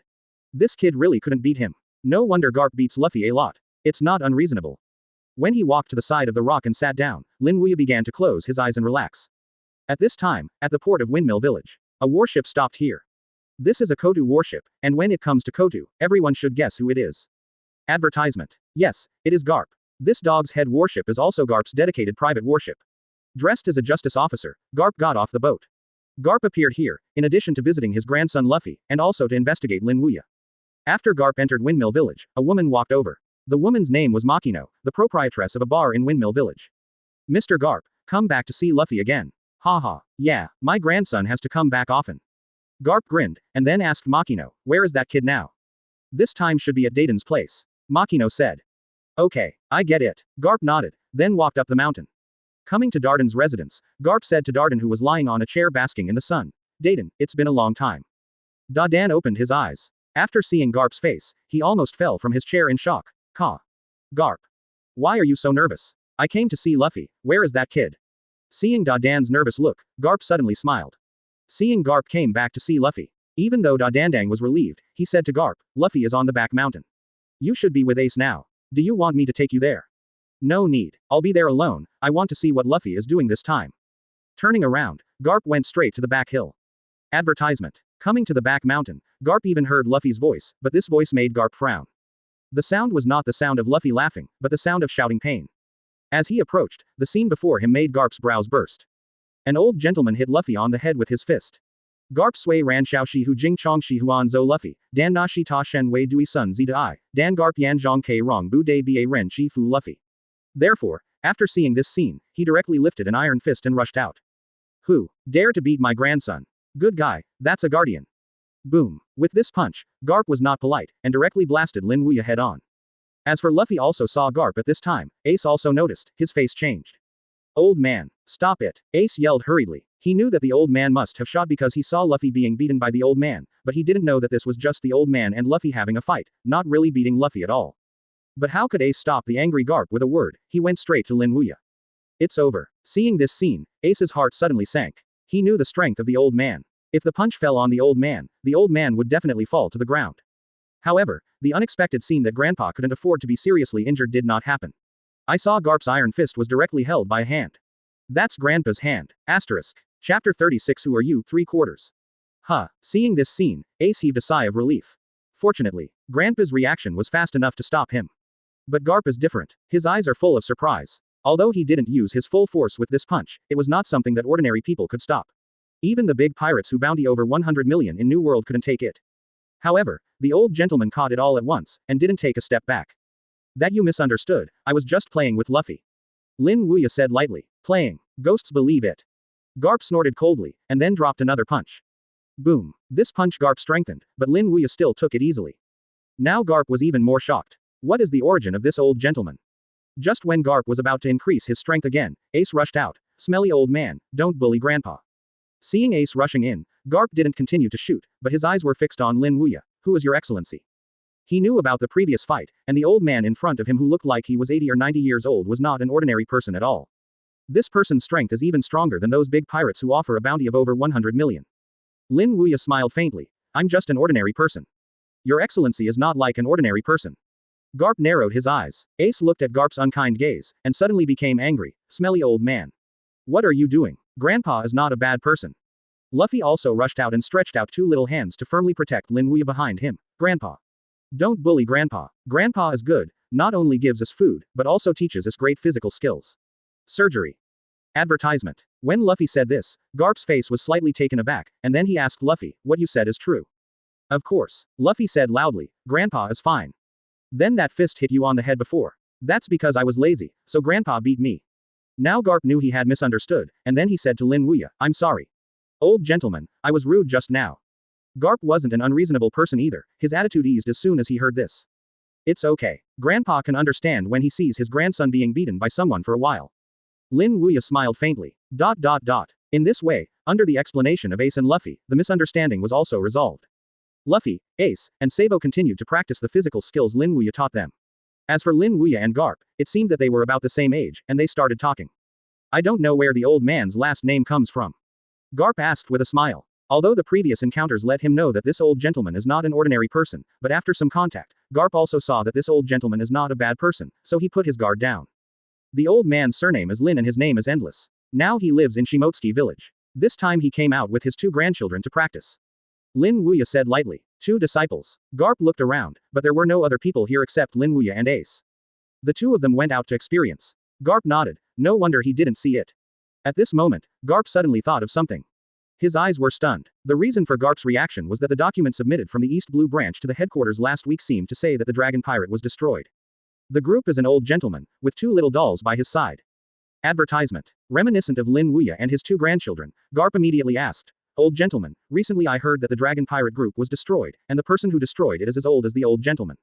This kid really couldn't beat him. No wonder Garp beats Luffy a lot. It's not unreasonable. When he walked to the side of the rock and sat down, Lin Wuya began to close his eyes and relax. At this time, at the port of Windmill Village, a warship stopped here. This is a Kotu warship, and when it comes to Kotu, everyone should guess who it is. Advertisement. Yes, it is Garp. This dog's head warship is also Garp's dedicated private warship. Dressed as a justice officer, Garp got off the boat. Garp appeared here, in addition to visiting his grandson Luffy, and also to investigate Lin Wuya. After Garp entered Windmill Village, a woman walked over. The woman's name was Makino, the proprietress of a bar in Windmill Village. Mr. Garp, come back to see Luffy again. Haha, yeah, my grandson has to come back often. Garp grinned, and then asked Makino, where is that kid now? This time should be at Dayton's place. Makino said. Okay, I get it. Garp nodded, then walked up the mountain. Coming to Darden's residence, Garp said to Darden, who was lying on a chair basking in the sun, Dayton, it's been a long time. Darden opened his eyes. After seeing Garp's face, he almost fell from his chair in shock. Garp. Why are you so nervous? I came to see Luffy, where is that kid? Seeing Darden's nervous look, Garp suddenly smiled. Seeing Garp came back to see Luffy. Even though Dardang was relieved, he said to Garp, Luffy is on the back mountain. You should be with Ace now. Do you want me to take you there? No need, I'll be there alone, I want to see what Luffy is doing this time. Turning around, Garp went straight to the back hill. Advertisement. Coming to the back mountain, Garp even heard Luffy's voice, but this voice made Garp frown. The sound was not the sound of Luffy laughing, but the sound of shouting pain. As he approached, the scene before him made Garp's brows burst. An old gentleman hit Luffy on the head with his fist. Garp sui ran xiao shi hu jing chong shi huan zo Luffy, dan na shi ta shen wei dui sun zi da I, dan Garp yan zhong ke rong bu de ba ren chi fu Luffy. Therefore, after seeing this scene, he directly lifted an iron fist and rushed out. Who dare to beat my grandson? Good guy, that's a guardian. Boom. With this punch, Garp was not polite, and directly blasted Lin Wuya head on. As for Luffy also saw Garp at this time, Ace also noticed, his face changed. Old man, stop it, Ace yelled hurriedly. He knew that the old man must have shot because he saw Luffy being beaten by the old man, but he didn't know that this was just the old man and Luffy having a fight, not really beating Luffy at all. But how could Ace stop the angry Garp with a word? He went straight to Lin Wuya. It's over. Seeing this scene, Ace's heart suddenly sank. He knew the strength of the old man. If the punch fell on the old man would definitely fall to the ground. However, the unexpected scene that Grandpa couldn't afford to be seriously injured did not happen. I saw Garp's iron fist was directly held by a hand. That's Grandpa's hand. Asterisk. Chapter 36. Who are you? 3/4. Huh. Seeing this scene, Ace heaved a sigh of relief. Fortunately, Grandpa's reaction was fast enough to stop him. But Garp is different. His eyes are full of surprise. Although he didn't use his full force with this punch, it was not something that ordinary people could stop. Even the big pirates who bounty over 100 million in New World couldn't take it. However, the old gentleman caught it all at once, and didn't take a step back. That you misunderstood, I was just playing with Luffy. Lin Wuya said lightly. Playing. Ghosts believe it. Garp snorted coldly, and then dropped another punch. Boom. This punch Garp strengthened, but Lin Wuya still took it easily. Now Garp was even more shocked. What is the origin of this old gentleman? Just when Garp was about to increase his strength again, Ace rushed out. Smelly old man, don't bully Grandpa. Seeing Ace rushing in, Garp didn't continue to shoot, but his eyes were fixed on Lin Wuya. Who is your excellency? He knew about the previous fight, and the old man in front of him who looked like he was 80 or 90 years old was not an ordinary person at all. This person's strength is even stronger than those big pirates who offer a bounty of over 100 million. Lin Wuya smiled faintly. I'm just an ordinary person. Your excellency is not like an ordinary person. Garp narrowed his eyes. Ace looked at Garp's unkind gaze, and suddenly became angry. Smelly old man. What are you doing? Grandpa is not a bad person. Luffy also rushed out and stretched out two little hands to firmly protect Lin Wuya behind him. Grandpa. Don't bully Grandpa. Grandpa is good, not only gives us food, but also teaches us great physical skills. Surgery. Advertisement. When Luffy said this, Garp's face was slightly taken aback, and then he asked Luffy, what you said is true. Of course. Luffy said loudly, Grandpa is fine. Then that fist hit you on the head before. That's because I was lazy, so Grandpa beat me. Now Garp knew he had misunderstood, and then he said to Lin Wuya, I'm sorry. Old gentleman, I was rude just now. Garp wasn't an unreasonable person either, his attitude eased as soon as he heard this. It's okay. Grandpa can understand when he sees his grandson being beaten by someone for a while. Lin Wuya smiled faintly. In this way, under the explanation of Ace and Luffy, the misunderstanding was also resolved. Luffy, Ace, and Sabo continued to practice the physical skills Lin Wuya taught them. As for Lin Wuya and Garp, it seemed that they were about the same age, and they started talking. I don't know where the old man's last name comes from. Garp asked with a smile. Although the previous encounters let him know that this old gentleman is not an ordinary person, but after some contact, Garp also saw that this old gentleman is not a bad person, so he put his guard down. The old man's surname is Lin and his name is Endless. Now he lives in Shimotsuki village. This time he came out with his 2 grandchildren to practice. Lin Wuya said lightly. 2 disciples. Garp looked around, but there were no other people here except Lin Wuya and Ace. The 2 of them went out to experience. Garp nodded. No wonder he didn't see it. At this moment, Garp suddenly thought of something. His eyes were stunned. The reason for Garp's reaction was that the document submitted from the East Blue branch to the headquarters last week seemed to say that the dragon pirate was destroyed. The group is an old gentleman, with 2 little dolls by his side. Advertisement. Reminiscent of Lin Wuya and his 2 grandchildren, Garp immediately asked, Old gentleman, recently I heard that the dragon pirate group was destroyed, and the person who destroyed it is as old as the old gentleman.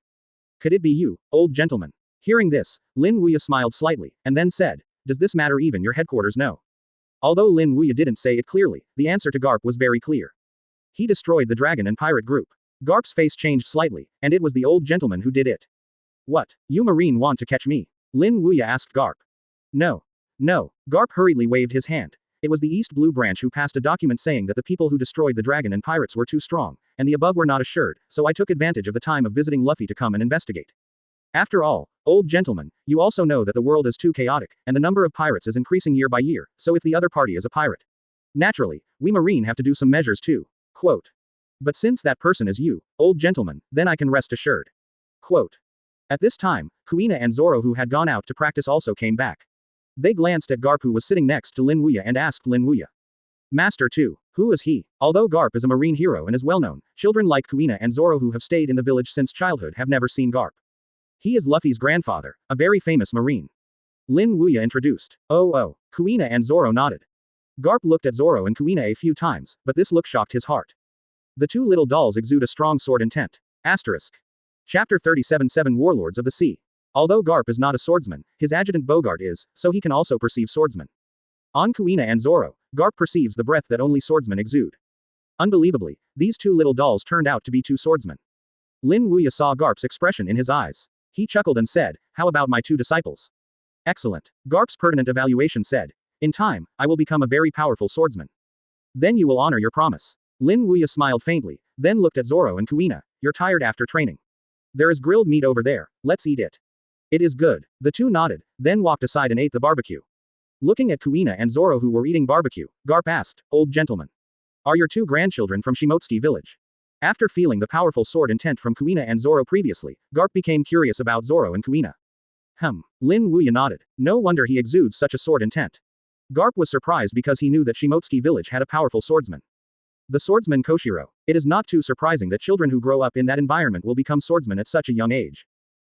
Could it be you, old gentleman? Hearing this, Lin Wuya smiled slightly, and then said, Does this matter? Even your headquarters know. Although Lin Wuya didn't say it clearly, the answer to Garp was very clear. He destroyed the dragon and pirate group. Garp's face changed slightly, and it was the old gentleman who did it. What, you Marine want to catch me? Lin Wuya asked Garp. No. No. Garp hurriedly waved his hand. It was the East Blue branch who passed a document saying that the people who destroyed the dragon and pirates were too strong, and the above were not assured, so I took advantage of the time of visiting Luffy to come and investigate. After all, old gentleman, you also know that the world is too chaotic, and the number of pirates is increasing year by year, so if the other party is a pirate. Naturally, we Marine have to do some measures too. Quote. But since that person is you, old gentleman, then I can rest assured. Quote. At this time, Kuina and Zoro who had gone out to practice also came back. They glanced at Garp who was sitting next to Lin Wuya and asked Lin Wuya. Master too. Who is he? Although Garp is a marine hero and is well known, children like Kuina and Zoro who have stayed in the village since childhood have never seen Garp. He is Luffy's grandfather, a very famous marine. Lin Wuya introduced. Oh, Kuina and Zoro nodded. Garp looked at Zoro and Kuina a few times, but this look shocked his heart. The 2 little dolls exude a strong sword intent. Asterisk. Chapter 37 Warlords of the Sea. Although Garp is not a swordsman, his adjutant Bogart is, so he can also perceive swordsmen. On Kuina and Zoro, Garp perceives the breath that only swordsmen exude. Unbelievably, these 2 little dolls turned out to be 2 swordsmen. Lin Wuya saw Garp's expression in his eyes. He chuckled and said, How about my 2 disciples? Excellent. Garp's pertinent evaluation said. In time, I will become a very powerful swordsman. Then you will honor your promise. Lin Wuya smiled faintly, then looked at Zoro and Kuina. You're tired after training. There is grilled meat over there, let's eat it. It is good. The 2 nodded, then walked aside and ate the barbecue. Looking at Kuina and Zoro who were eating barbecue, Garp asked, Old gentleman. Are your 2 grandchildren from Shimotsuki village? After feeling the powerful sword intent from Kuina and Zoro previously, Garp became curious about Zoro and Kuina. Lin Wuya nodded. No wonder he exudes such a sword intent. Garp was surprised because he knew that Shimotsuki village had a powerful swordsman. The swordsman Koshiro. It is not too surprising that children who grow up in that environment will become swordsmen at such a young age.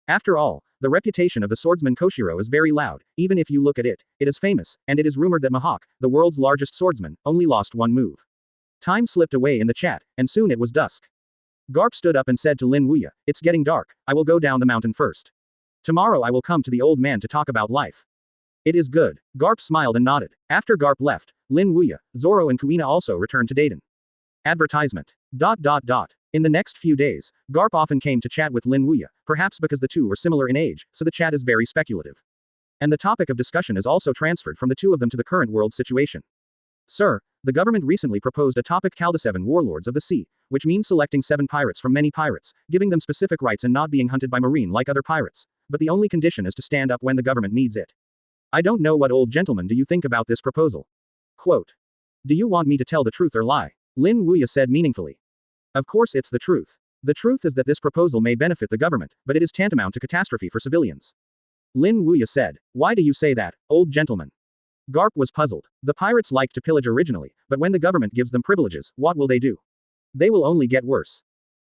After all, the reputation of the swordsman Koshiro is very loud. Even if you look at it, it is famous, and it is rumored that Mihawk, the world's largest swordsman, only lost 1 move. Time slipped away in the chat, and soon it was dusk. Garp stood up and said to Lin Wuya, It's getting dark, I will go down the mountain first. Tomorrow I will come to the old man to talk about life. It is good. Garp smiled and nodded. After Garp left, Lin Wuya, Zoro and Kuina also returned to Dayton. Advertisement. In the next few days, Garp often came to chat with Lin Wuya, perhaps because the 2 were similar in age, so the chat is very speculative. And the topic of discussion is also transferred from the 2 of them to the current world situation. Sir, the government recently proposed a topic called 7 Warlords of the Sea, which means selecting 7 pirates from many pirates, giving them specific rights and not being hunted by marine like other pirates. But the only condition is to stand up when the government needs it. I don't know what old gentleman do you think about this proposal? Quote. Do you want me to tell the truth or lie? Lin Wuya said meaningfully. Of course it's the truth. The truth is that this proposal may benefit the government, but it is tantamount to catastrophe for civilians. Lin Wuya said. Why do you say that, old gentleman? Garp was puzzled. The pirates liked to pillage originally, but when the government gives them privileges, what will they do? They will only get worse.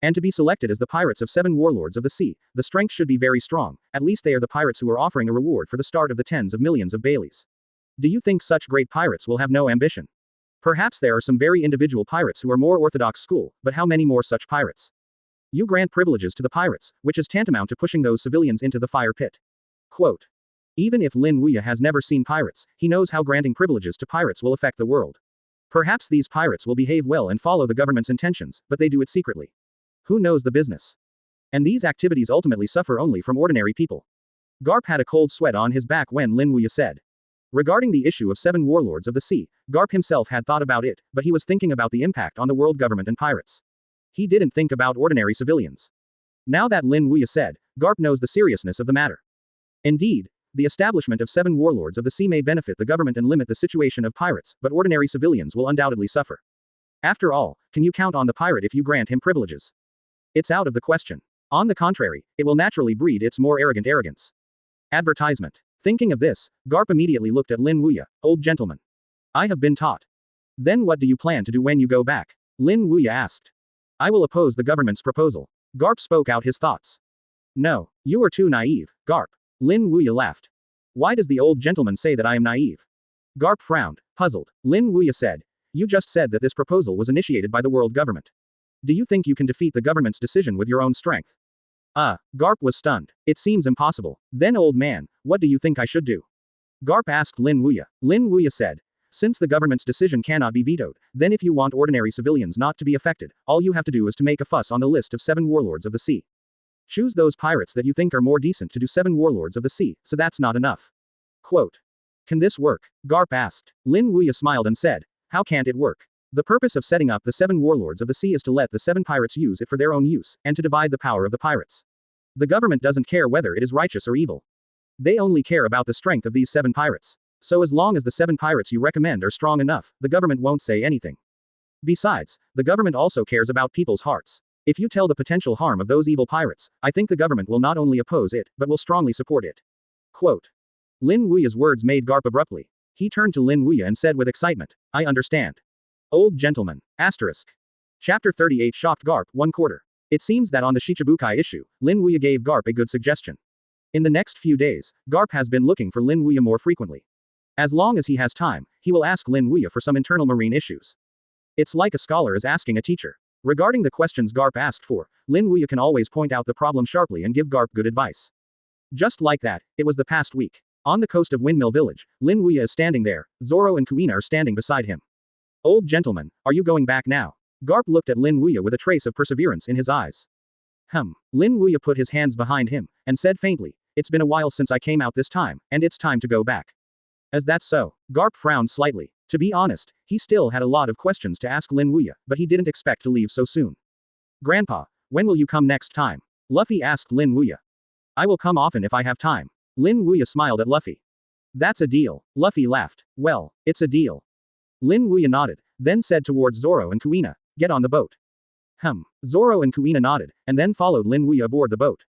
And to be selected as the pirates of 7 Warlords of the Sea, the strength should be very strong. At least they are the pirates who are offering a reward for the start of the tens of millions of Baileys. Do you think such great pirates will have no ambition? Perhaps there are some very individual pirates who are more orthodox school, but how many more such pirates? You grant privileges to the pirates, which is tantamount to pushing those civilians into the fire pit. Quote. Even if Lin Wuya has never seen pirates, he knows how granting privileges to pirates will affect the world. Perhaps these pirates will behave well and follow the government's intentions, but they do it secretly. Who knows the business? And these activities ultimately suffer only from ordinary people. Garp had a cold sweat on his back when Lin Wuya said. Regarding the issue of 7 Warlords of the Sea, Garp himself had thought about it, but he was thinking about the impact on the world government and pirates. He didn't think about ordinary civilians. Now that Lin Wuya said, Garp knows the seriousness of the matter. Indeed, The establishment of 7 warlords of the sea may benefit the government and limit the situation of pirates, but ordinary civilians will undoubtedly suffer. After all, can you count on the pirate if you grant him privileges? It's out of the question. On the contrary, it will naturally breed its more arrogant arrogance. Advertisement. Thinking of this, Garp immediately looked at Lin Wuya. Old gentleman. I have been taught. Then what do you plan to do when you go back? Lin Wuya asked. I will oppose the government's proposal. Garp spoke out his thoughts. No, you are too naive, Garp. Lin Wuya laughed. Why does the old gentleman say that I am naive? Garp frowned, puzzled. Lin Wuya said. You just said that this proposal was initiated by the world government. Do you think you can defeat the government's decision with your own strength? Garp was stunned. It seems impossible. Then old man, what do you think I should do? Garp asked Lin Wuya. Lin Wuya said. Since the government's decision cannot be vetoed, then if you want ordinary civilians not to be affected, all you have to do is to make a fuss on the list of 7 warlords of the sea. Choose those pirates that you think are more decent to do 7 warlords of the sea, so that's not enough. Quote. Can this work? Garp asked. Lin Wuya smiled and said, how can't it work? The purpose of setting up the 7 warlords of the sea is to let the 7 pirates use it for their own use, and to divide the power of the pirates. The government doesn't care whether it is righteous or evil. They only care about the strength of these 7 pirates. So as long as the 7 pirates you recommend are strong enough, the government won't say anything. Besides, the government also cares about people's hearts. If you tell the potential harm of those evil pirates, I think the government will not only oppose it, but will strongly support it. Quote. Lin Wuya's words made Garp abruptly. He turned to Lin Wuya and said with excitement, I understand. Old gentleman. Asterisk. Chapter 38 shocked Garp, 1/4. It seems that on the Shichibukai issue, Lin Wuya gave Garp a good suggestion. In the next few days, Garp has been looking for Lin Wuya more frequently. As long as he has time, he will ask Lin Wuya for some internal marine issues. It's like a scholar is asking a teacher. Regarding the questions Garp asked for, Lin Wuya can always point out the problem sharply and give Garp good advice. Just like that, it was the past week. On the coast of Windmill Village, Lin Wuya is standing there, Zoro and Kuina are standing beside him. Old gentleman, are you going back now? Garp looked at Lin Wuya with a trace of perseverance in his eyes. Lin Wuya put his hands behind him, and said faintly, it's been a while since I came out this time, and it's time to go back. As that's so, Garp frowned slightly. To be honest, he still had a lot of questions to ask Lin Wuya, but he didn't expect to leave so soon. Grandpa, when will you come next time? Luffy asked Lin Wuya. I will come often if I have time. Lin Wuya smiled at Luffy. That's a deal. Luffy laughed. Well, it's a deal. Lin Wuya nodded, then said towards Zoro and Kuina, get on the boat. Zoro and Kuina nodded, and then followed Lin Wuya aboard the boat.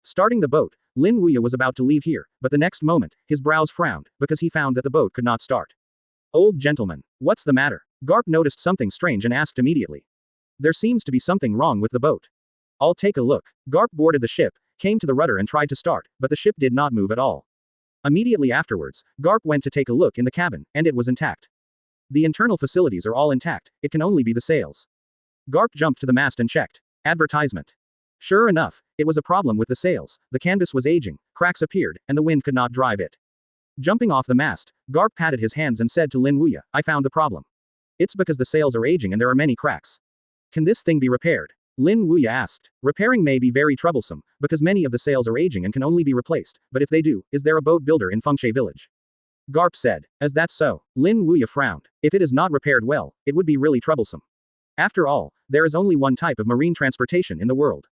Starting the boat, Lin Wuya was about to leave here, but the next moment, his brows frowned, because he found that the boat could not start. Old gentleman, what's the matter? Garp noticed something strange and asked immediately. There seems to be something wrong with the boat. I'll take a look. Garp boarded the ship, came to the rudder and tried to start, but the ship did not move at all. Immediately afterwards, Garp went to take a look in the cabin, and it was intact. The internal facilities are all intact, it can only be the sails. Garp jumped to the mast and checked. Advertisement. Sure enough, it was a problem with the sails, the canvas was aging, cracks appeared, and the wind could not drive it. Jumping off the mast, Garp patted his hands and said to Lin Wuya, I found the problem. It's because the sails are aging and there are many cracks. Can this thing be repaired? Lin Wuya asked. Repairing may be very troublesome, because many of the sails are aging and can only be replaced, but if they do, is there a boat builder in Fengshe village? Garp said. As that's so, Lin Wuya frowned. If it is not repaired well, it would be really troublesome. After all, there is only one type of marine transportation in the world.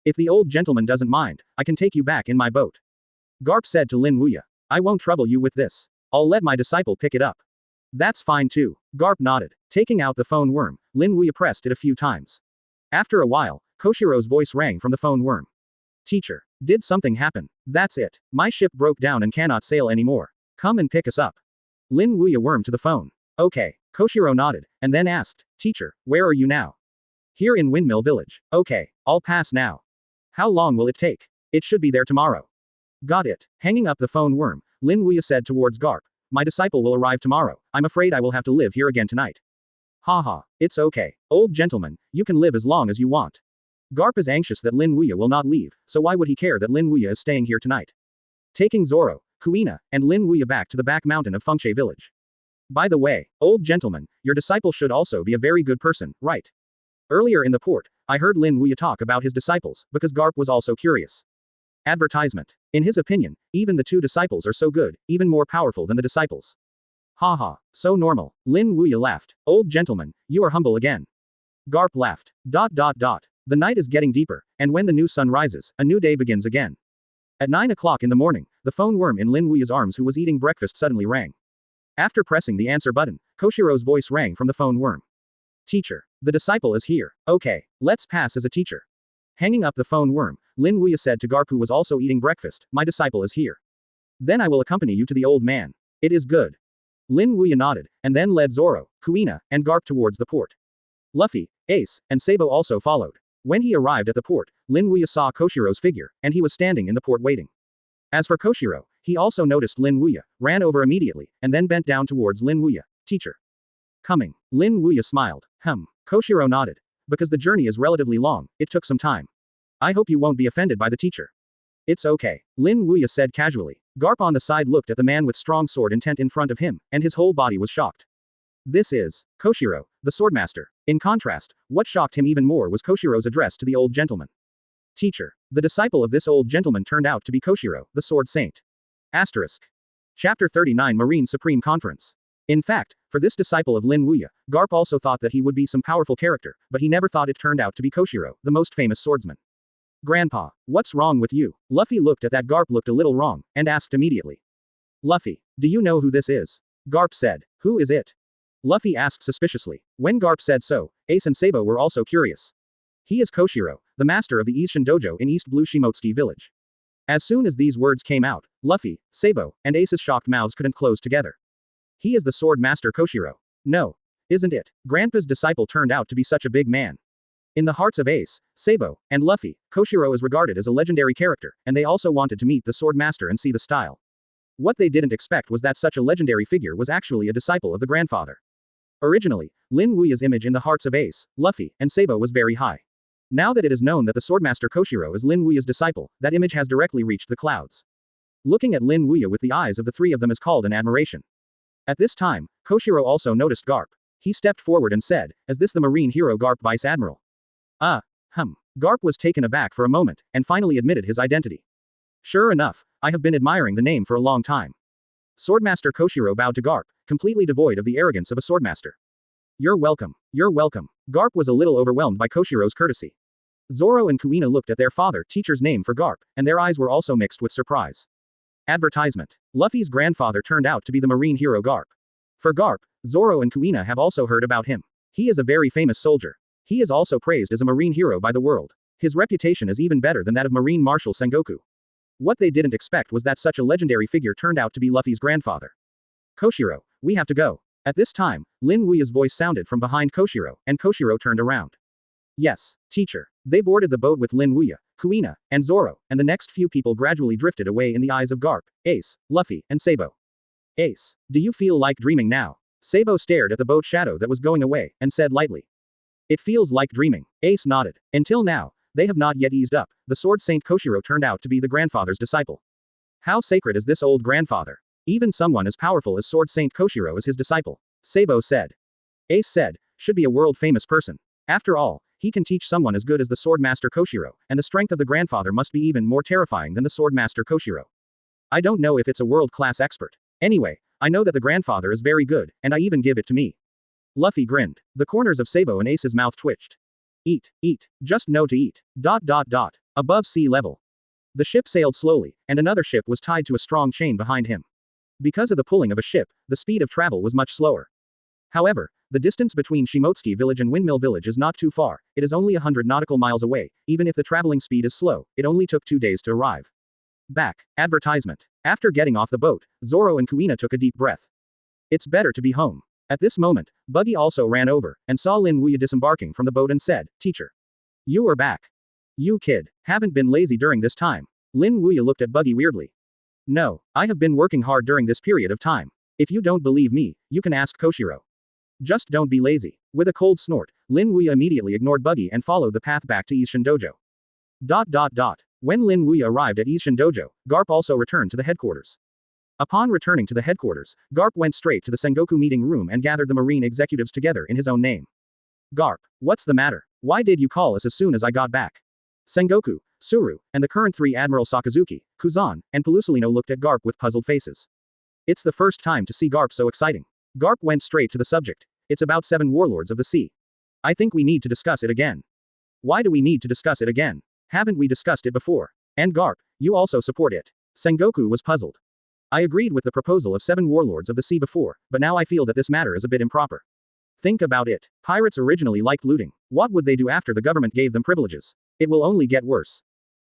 If the old gentleman doesn't mind, I can take you back in my boat. Garp said to Lin Wuya. I won't trouble you with this. I'll let my disciple pick it up. That's fine too. Garp nodded. Taking out the phone worm, Lin Wuya pressed it a few times. After a while, Koshiro's voice rang from the phone worm. Teacher, did something happen? That's it. My ship broke down and cannot sail anymore. Come and pick us up. Lin Wuya wormed to the phone. Okay. Koshiro nodded, and then asked, Teacher, where are you now? Here in Windmill Village. Okay, I'll pass now. How long will it take? It should be there tomorrow. Got it. Hanging up the phone worm, Lin Wuya said towards Garp. My disciple will arrive tomorrow. I'm afraid I will have to live here again tonight. Haha, it's okay. Old gentleman, you can live as long as you want. Garp is anxious that Lin Wuya will not leave, so why would he care that Lin Wuya is staying here tonight? Taking Zoro, Kuina, and Lin Wuya back to the back mountain of Fengshe village. By the way, old gentleman, your disciple should also be a very good person, right? Earlier in the port, I heard Lin Wuya talk about his disciples, because Garp was also curious. Advertisement. In his opinion, even the 2 disciples are so good, even more powerful than the disciples. Haha, so normal. Lin Wuya laughed. Old gentleman, you are humble again. Garp laughed. The night is getting deeper, and when the new sun rises, a new day begins again. At 9 o'clock in the morning, the phone worm in Lin Wuya's arms who was eating breakfast suddenly rang. After pressing the answer button, Koshiro's voice rang from the phone worm. Teacher. The disciple is here. Okay, let's pass as a teacher. Hanging up the phone worm, Lin Wuya said to Garp who was also eating breakfast, my disciple is here. Then I will accompany you to the old man. It is good. Lin Wuya nodded, and then led Zoro, Kuina, and Garp towards the port. Luffy, Ace, and Sabo also followed. When he arrived at the port, Lin Wuya saw Koshiro's figure, and he was standing in the port waiting. As for Koshiro, he also noticed Lin Wuya, ran over immediately, and then bent down towards Lin Wuya. Teacher. Coming. Lin Wuya smiled. Koshiro nodded. Because the journey is relatively long, it took some time. I hope you won't be offended by the teacher. It's okay. Lin Wuya said casually. Garp on the side looked at the man with strong sword intent in front of him, and his whole body was shocked. This is Koshiro, the swordmaster. In contrast, what shocked him even more was Koshiro's address to the old gentleman. Teacher. The disciple of this old gentleman turned out to be Koshiro, the sword saint. Asterisk. Chapter 39 Marine Supreme Conference. In fact, for this disciple of Lin Wuya, Garp also thought that he would be some powerful character, but he never thought it turned out to be Koshiro, the most famous swordsman. Grandpa, what's wrong with you? Luffy looked at that Garp looked a little wrong, and asked immediately. Luffy, do you know who this is? Garp said, who is it? Luffy asked suspiciously. When Garp said so, Ace and Sabo were also curious. He is Koshiro, the master of the Ishin Dojo in East Blue Shimotsuki village. As soon as these words came out, Luffy, Sabo, and Ace's shocked mouths couldn't close together. He is the sword master Koshiro. No. Isn't it? Grandpa's disciple turned out to be such a big man. In the hearts of Ace, Sabo, and Luffy, Koshiro is regarded as a legendary character, and they also wanted to meet the sword master and see the style. What they didn't expect was that such a legendary figure was actually a disciple of the grandfather. Originally, Lin Wuya's image in the hearts of Ace, Luffy, and Sabo was very high. Now that it is known that the swordmaster Koshiro is Lin Wuya's disciple, that image has directly reached the clouds. Looking at Lin Wuya with the eyes of the three of them is called an admiration. At this time, Koshiro also noticed Garp. He stepped forward and said, is this the marine hero Garp Vice Admiral? Garp was taken aback for a moment, and finally admitted his identity. Sure enough, I have been admiring the name for a long time. Swordmaster Koshiro bowed to Garp, completely devoid of the arrogance of a swordmaster. You're welcome. You're welcome. Garp was a little overwhelmed by Koshiro's courtesy. Zoro and Kuina looked at their father teacher's name for Garp, and their eyes were also mixed with surprise. Advertisement. Luffy's grandfather turned out to be the marine hero Garp. For Garp, Zoro and Kuina have also heard about him. He is a very famous soldier. He is also praised as a marine hero by the world. His reputation is even better than that of Marine Marshal Sengoku. What they didn't expect was that such a legendary figure turned out to be Luffy's grandfather. Koshiro, we have to go. At this time, Lin Wuya's voice sounded from behind Koshiro, and Koshiro turned around. Yes, teacher. They boarded the boat with Lin Wuya, Kuina, and Zoro, and the next few people gradually drifted away in the eyes of Garp, Ace, Luffy, and Sabo. Ace, do you feel like dreaming now? Sabo stared at the boat shadow that was going away, and said lightly. It feels like dreaming. Ace nodded. Until now, they have not yet eased up. The sword saint Koshiro turned out to be the grandfather's disciple. How sacred is this old grandfather? Even someone as powerful as sword saint Koshiro is his disciple. Sabo said. Ace said, should be a world-famous person. After all, he can teach someone as good as the sword master Koshiro, and the strength of the grandfather must be even more terrifying than the sword master Koshiro. I don't know if it's a world-class expert. Anyway, I know that the grandfather is very good, and I even give it to me. Luffy grinned. The corners of Sabo and Ace's mouth twitched. Eat, just know to eat. ... Above sea level. The ship sailed slowly, and another ship was tied to a strong chain behind him. Because of the pulling of a ship, the speed of travel was much slower. However, the distance between Shimotsuki village and Windmill village is not too far, it is only 100 nautical miles away, even if the traveling speed is slow, it only took 2 days to arrive. Back. Advertisement. After getting off the boat, Zoro and Kuina took a deep breath. It's better to be home. At this moment, Buggy also ran over, and saw Lin Wuya disembarking from the boat and said, Teacher. You are back. You kid, haven't been lazy during this time. Lin Wuya looked at Buggy weirdly. No, I have been working hard during this period of time. If you don't believe me, you can ask Koshiro. Just don't be lazy. With a cold snort, Lin Wuya immediately ignored Buggy and followed the path back to Ishin Dojo. When Lin Wuya arrived at Ishin Dojo, Garp also returned to the headquarters. Upon returning to the headquarters, Garp went straight to the Sengoku meeting room and gathered the marine executives together in his own name. Garp, what's the matter? Why did you call us as soon as I got back? Sengoku, Suru, and the current 3 Admiral Sakazuki, Kuzan, and Pelusolino looked at Garp with puzzled faces. It's the first time to see Garp so exciting. Garp went straight to the subject. It's about 7 warlords of the sea. I think we need to discuss it again. Why do we need to discuss it again? Haven't we discussed it before? And Garp, you also support it. Sengoku was puzzled. I agreed with the proposal of 7 warlords of the sea before, but now I feel that this matter is a bit improper. Think about it. Pirates originally liked looting. What would they do after the government gave them privileges? It will only get worse.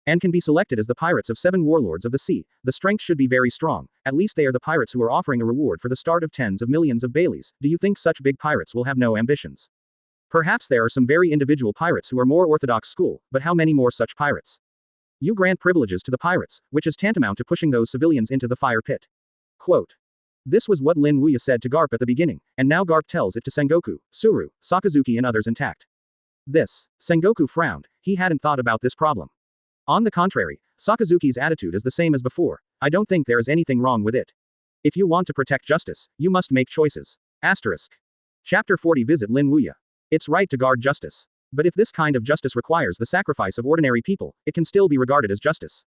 And can be selected as the pirates of 7 warlords of the sea. The strength should be very strong. At least they are the pirates who are offering a reward for the start of tens of millions of Baileys. Do you think such big pirates will have no ambitions? Perhaps there are some very individual pirates who are more orthodox school, but how many more such pirates? You grant privileges to the pirates, which is tantamount to pushing those civilians into the fire pit. Quote. This was what Lin Wuya said to Garp at the beginning, and now Garp tells it to Sengoku, Suru, Sakazuki and others intact. Sengoku frowned. He hadn't thought about this problem. On the contrary, Sakazuki's attitude is the same as before. I don't think there is anything wrong with it. If you want to protect justice, you must make choices. Asterisk. Chapter 40 Visit Lin Wuya. It's right to guard justice. But if this kind of justice requires the sacrifice of ordinary people, it can still be regarded as justice.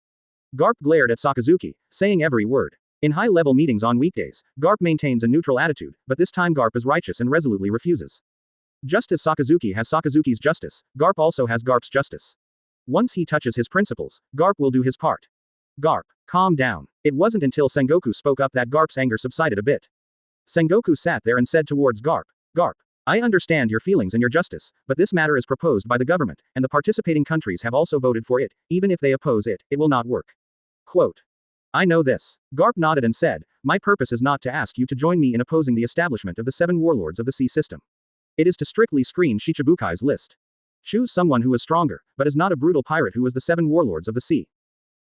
Garp glared at Sakazuki, saying every word. In high-level meetings on weekdays, Garp maintains a neutral attitude, but this time Garp is righteous and resolutely refuses. Just as Sakazuki has Sakazuki's justice, Garp also has Garp's justice. Once he touches his principles, Garp will do his part. Garp, calm down. It wasn't until Sengoku spoke up that Garp's anger subsided a bit. Sengoku sat there and said towards Garp, Garp, I understand your feelings and your justice, but this matter is proposed by the government, and the participating countries have also voted for it. Even if they oppose it, it will not work. Quote. I know this. Garp nodded and said, my purpose is not to ask you to join me in opposing the establishment of the 7 warlords of the sea system. It is to strictly screen Shichibukai's list. Choose someone who is stronger, but is not a brutal pirate who is the 7 warlords of the sea.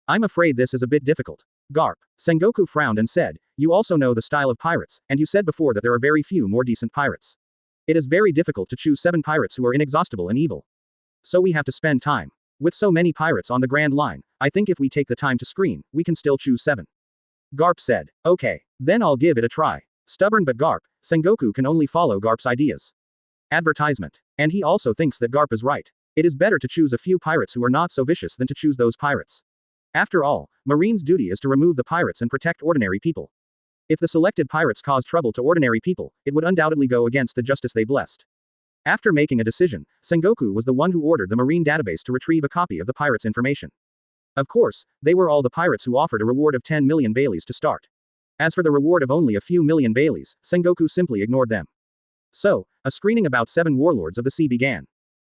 I'm afraid this is a bit difficult. Garp. Sengoku frowned and said, you also know the style of pirates, and you said before that there are very few more decent pirates. It is very difficult to choose 7 pirates who are inexhaustible and evil. So we have to spend time. With so many pirates on the Grand Line, I think if we take the time to screen, we can still choose 7. Garp said, okay, then I'll give it a try. Stubborn but Garp, Sengoku can only follow Garp's ideas. Advertisement. And he also thinks that Garp is right. It is better to choose a few pirates who are not so vicious than to choose those pirates. After all, Marine's duty is to remove the pirates and protect ordinary people. If the selected pirates cause trouble to ordinary people, it would undoubtedly go against the justice they blessed. After making a decision, Sengoku was the one who ordered the Marine database to retrieve a copy of the pirates' information. Of course, they were all the pirates who offered a reward of 10 million Baileys to start. As for the reward of only a few million Baileys, Sengoku simply ignored them. So, a screening about 7 warlords of the sea began.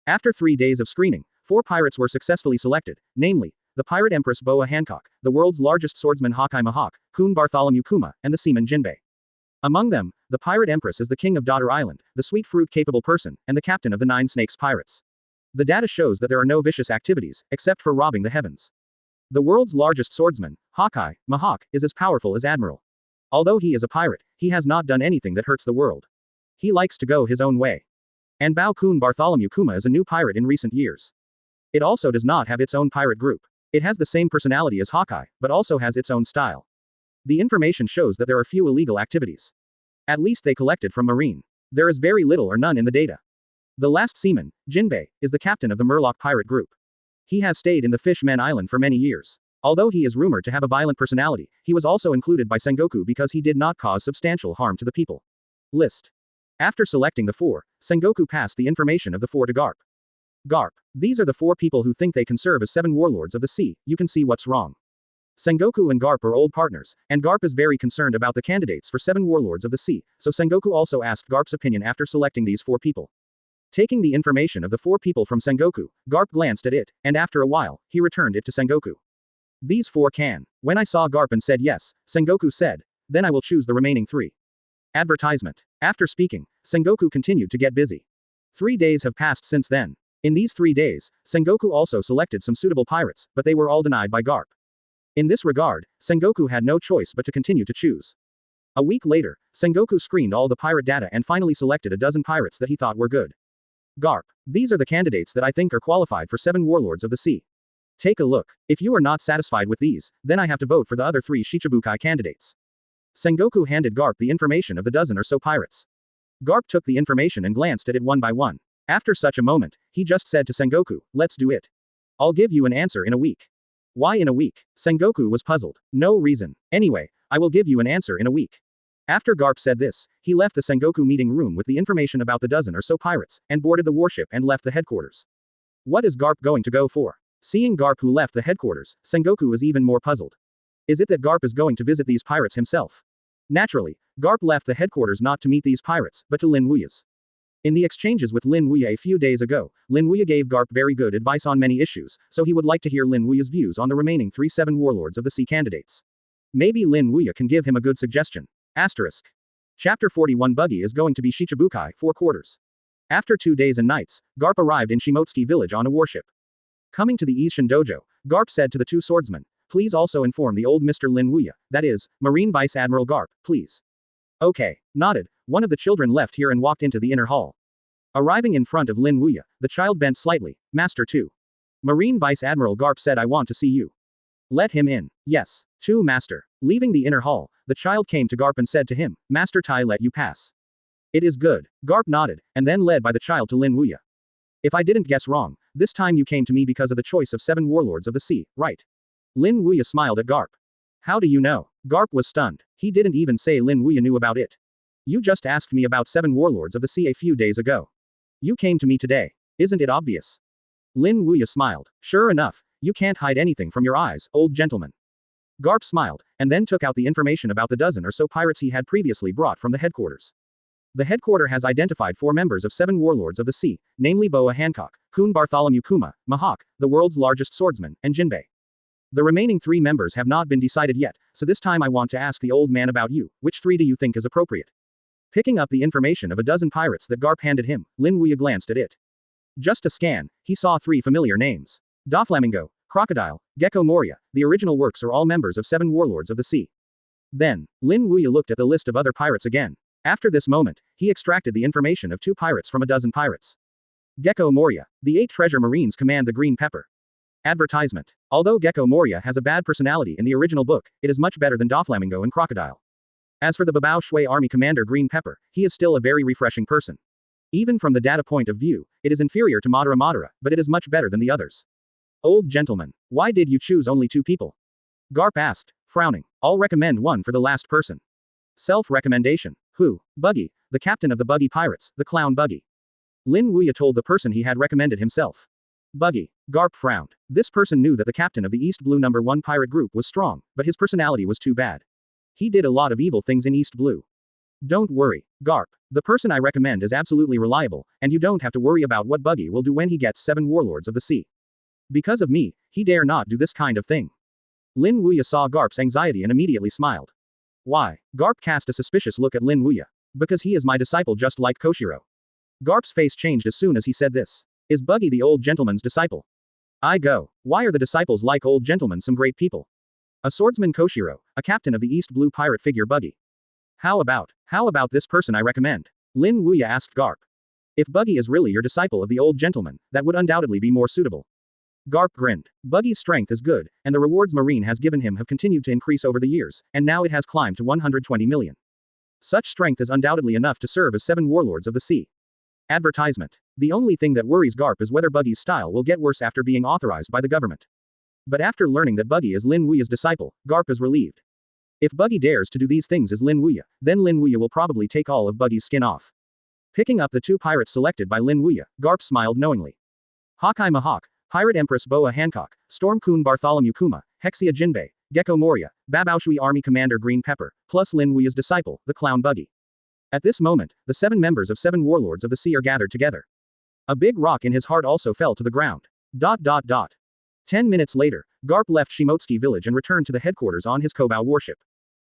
After 3 days of screening, 4 pirates were successfully selected, namely, the pirate empress Boa Hancock, the world's largest swordsman Hawkeye Mahawk, Kun Bartholomew Kuma, and the seaman Jinbei. Among them, the pirate empress is the king of Daughter Island, the sweet fruit capable person, and the captain of the 9 Snakes pirates. The data shows that there are no vicious activities, except for robbing the heavens. The world's largest swordsman, Hawkeye, Mahawk, is as powerful as Admiral. Although he is a pirate, he has not done anything that hurts the world. He likes to go his own way. And Bao Kun Bartholomew Kuma is a new pirate in recent years. It also does not have its own pirate group. It has the same personality as Hawkeye, but also has its own style. The information shows that there are few illegal activities. At least they collected from Marine. There is very little or none in the data. The last seaman, Jinbei, is the captain of the Murloc pirate group. He has stayed in the Fishmen Island for many years. Although he is rumored to have a violent personality, he was also included by Sengoku because he did not cause substantial harm to the people. List. After selecting the 4, Sengoku passed the information of the 4 to Garp. Garp. These are the 4 people who think they can serve as 7 warlords of the sea. You can see what's wrong. Sengoku and Garp are old partners, and Garp is very concerned about the candidates for 7 warlords of the sea, so Sengoku also asked Garp's opinion after selecting these 4 people. Taking the information of the 4 people from Sengoku, Garp glanced at it, and after a while, he returned it to Sengoku. These 4 can. When I saw Garp and said yes, Sengoku said, then I will choose the remaining 3. Advertisement. After speaking, Sengoku continued to get busy. 3 days have passed since then. In these 3 days, Sengoku also selected some suitable pirates, but they were all denied by Garp. In this regard, Sengoku had no choice but to continue to choose. A week later, Sengoku screened all the pirate data and finally selected a dozen pirates that he thought were good. Garp. These are the candidates that I think are qualified for 7 warlords of the sea. Take a look. If you are not satisfied with these, then I have to vote for the other 3 Shichibukai candidates. Sengoku handed Garp the information of the dozen or so pirates. Garp took the information and glanced at it one by one. After such a moment, he just said to Sengoku, let's do it. I'll give you an answer in a week. Why in a week? Sengoku was puzzled. No reason. Anyway, I will give you an answer in a week. After Garp said this, he left the Sengoku meeting room with the information about the dozen or so pirates, and boarded the warship and left the headquarters. What is Garp going to go for? Seeing Garp who left the headquarters, Sengoku was even more puzzled. Is it that Garp is going to visit these pirates himself? Naturally, Garp left the headquarters not to meet these pirates, but to Lin Wuya's. In the exchanges with Lin Wuya a few days ago, Lin Wuya gave Garp very good advice on many issues, so he would like to hear Lin Wuya's views on the remaining 3 Warlords of the Sea candidates. Maybe Lin Wuya can give him a good suggestion. Asterisk. Chapter 41 Buggy is going to be Shichibukai, 4 quarters. After 2 days and nights, Garp arrived in Shimotsuki village on a warship. Coming to the Ishin dojo, Garp said to the 2 swordsmen, "Please also inform the old Mr. Lin Wuya, that is, Marine Vice Admiral Garp, please." Okay. Nodded. One of the children left here and walked into the inner hall. Arriving in front of Lin Wuya, the child bent slightly. "Master 2. Marine Vice Admiral Garp said I want to see you." "Let him in." "Yes. 2 Master." Leaving the inner hall, the child came to Garp and said to him, "Master Tai let you pass." "It is good." Garp nodded, and then led by the child to Lin Wuya. "If I didn't guess wrong, this time you came to me because of the choice of 7 warlords of the sea, right?" Lin Wuya smiled at Garp. "How do you know?" Garp was stunned. He didn't even say Lin Wuya knew about it. "You just asked me about 7 warlords of the sea a few days ago. You came to me today. Isn't it obvious?" Lin Wuya smiled. "Sure enough, you can't hide anything from your eyes, old gentleman." Garp smiled, and then took out the information about the dozen or so pirates he had previously brought from the headquarters. The headquarters has identified 4 members of 7 warlords of the sea, namely Boa Hancock, Kun Bartholomew Kuma, Mahawk, the world's largest swordsman, and Jinbei. The remaining 3 members have not been decided yet, so this time I want to ask the old man about you. Which 3 do you think is appropriate? Picking up the information of a dozen pirates that Garp handed him, Lin Wuya glanced at it. Just a scan, he saw 3 familiar names. Doflamingo, Crocodile, Gecko Moria, the original works are all members of 7 warlords of the sea. Then, Lin Wuya looked at the list of other pirates again. After this moment, he extracted the information of 2 pirates from a dozen pirates. Gecko Moria, the 8 treasure marines command the Green Pepper. Advertisement. Although Gecko Moria has a bad personality in the original book, it is much better than Doflamingo and Crocodile. As for the Babao Shui Army Commander Green Pepper, he is still a very refreshing person. Even from the data point of view, it is inferior to Madara Madara, but it is much better than the others. Old gentleman, why did you choose only 2 people? Garp asked, frowning. I'll recommend one for the last person. Self-recommendation. Who? Buggy, the captain of the Buggy Pirates, the clown Buggy. Lin Wuya told the person he had recommended himself. Buggy. Garp frowned. This person knew that the captain of the East Blue No. 1 pirate group was strong, but his personality was too bad. He did a lot of evil things in East Blue. Don't worry, Garp. The person I recommend is absolutely reliable, and you don't have to worry about what Buggy will do when he gets 7 warlords of the sea. Because of me, he dare not do this kind of thing. Lin Wuya saw Garp's anxiety and immediately smiled. Why? Garp cast a suspicious look at Lin Wuya. Because he is my disciple just like Koshiro. Garp's face changed as soon as he said this. Is Buggy the old gentleman's disciple? I go. Why are the disciples like old gentlemen some great people? A swordsman Koshiro, a captain of the East Blue pirate figure Buggy. How about this person I recommend? Lin Wuya asked Garp. If Buggy is really your disciple of the old gentleman, that would undoubtedly be more suitable. Garp grinned. Buggy's strength is good, and the rewards Marine has given him have continued to increase over the years, and now it has climbed to 120 million. Such strength is undoubtedly enough to serve as 7 warlords of the sea. Advertisement. The only thing that worries Garp is whether Buggy's style will get worse after being authorized by the government. But after learning that Buggy is Lin Wuya's disciple, Garp is relieved. If Buggy dares to do these things as Lin Wuya, then Lin Wuya will probably take all of Buggy's skin off. Picking up the 2 pirates selected by Lin Wuya, Garp smiled knowingly. Hawkeye Mahawk, Pirate Empress Boa Hancock, Storm Kun Bartholomew Kuma, Hexia Jinbei, Gecko Moria, Babao Army Commander Green Pepper, plus Lin Wuya's disciple, the clown Buggy. At this moment, the 7 members of 7 warlords of the sea are gathered together. A big rock in his heart also fell to the ground. 10 minutes later, Garp left Shimotsuki village and returned to the headquarters on his Kobao warship.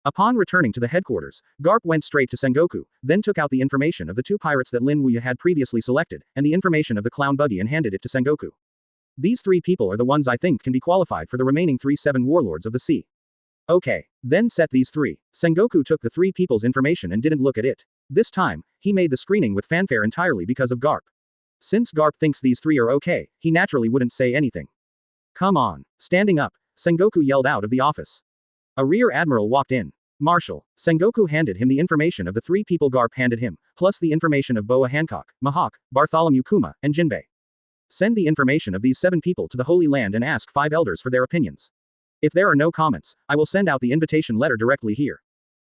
Upon returning to the headquarters, Garp went straight to Sengoku, then took out the information of the 2 pirates that Lin Wuya had previously selected, and the information of the clown Buggy and handed it to Sengoku. These 3 people are the ones I think can be qualified for the remaining 3 7 warlords of the sea. Okay, then set these 3. Sengoku took the 3 people's information and didn't look at it. This time, he made the screening with fanfare entirely because of Garp. Since Garp thinks these 3 are okay, he naturally wouldn't say anything. Come on. Standing up, Sengoku yelled out of the office. A rear admiral walked in. Marshal. Sengoku handed him the information of the 3 people Garp handed him, plus the information of Boa Hancock, Mahawk, Bartholomew Kuma, and Jinbei. Send the information of these 7 people to the Holy Land and ask 5 elders for their opinions. If there are no comments, I will send out the invitation letter directly here.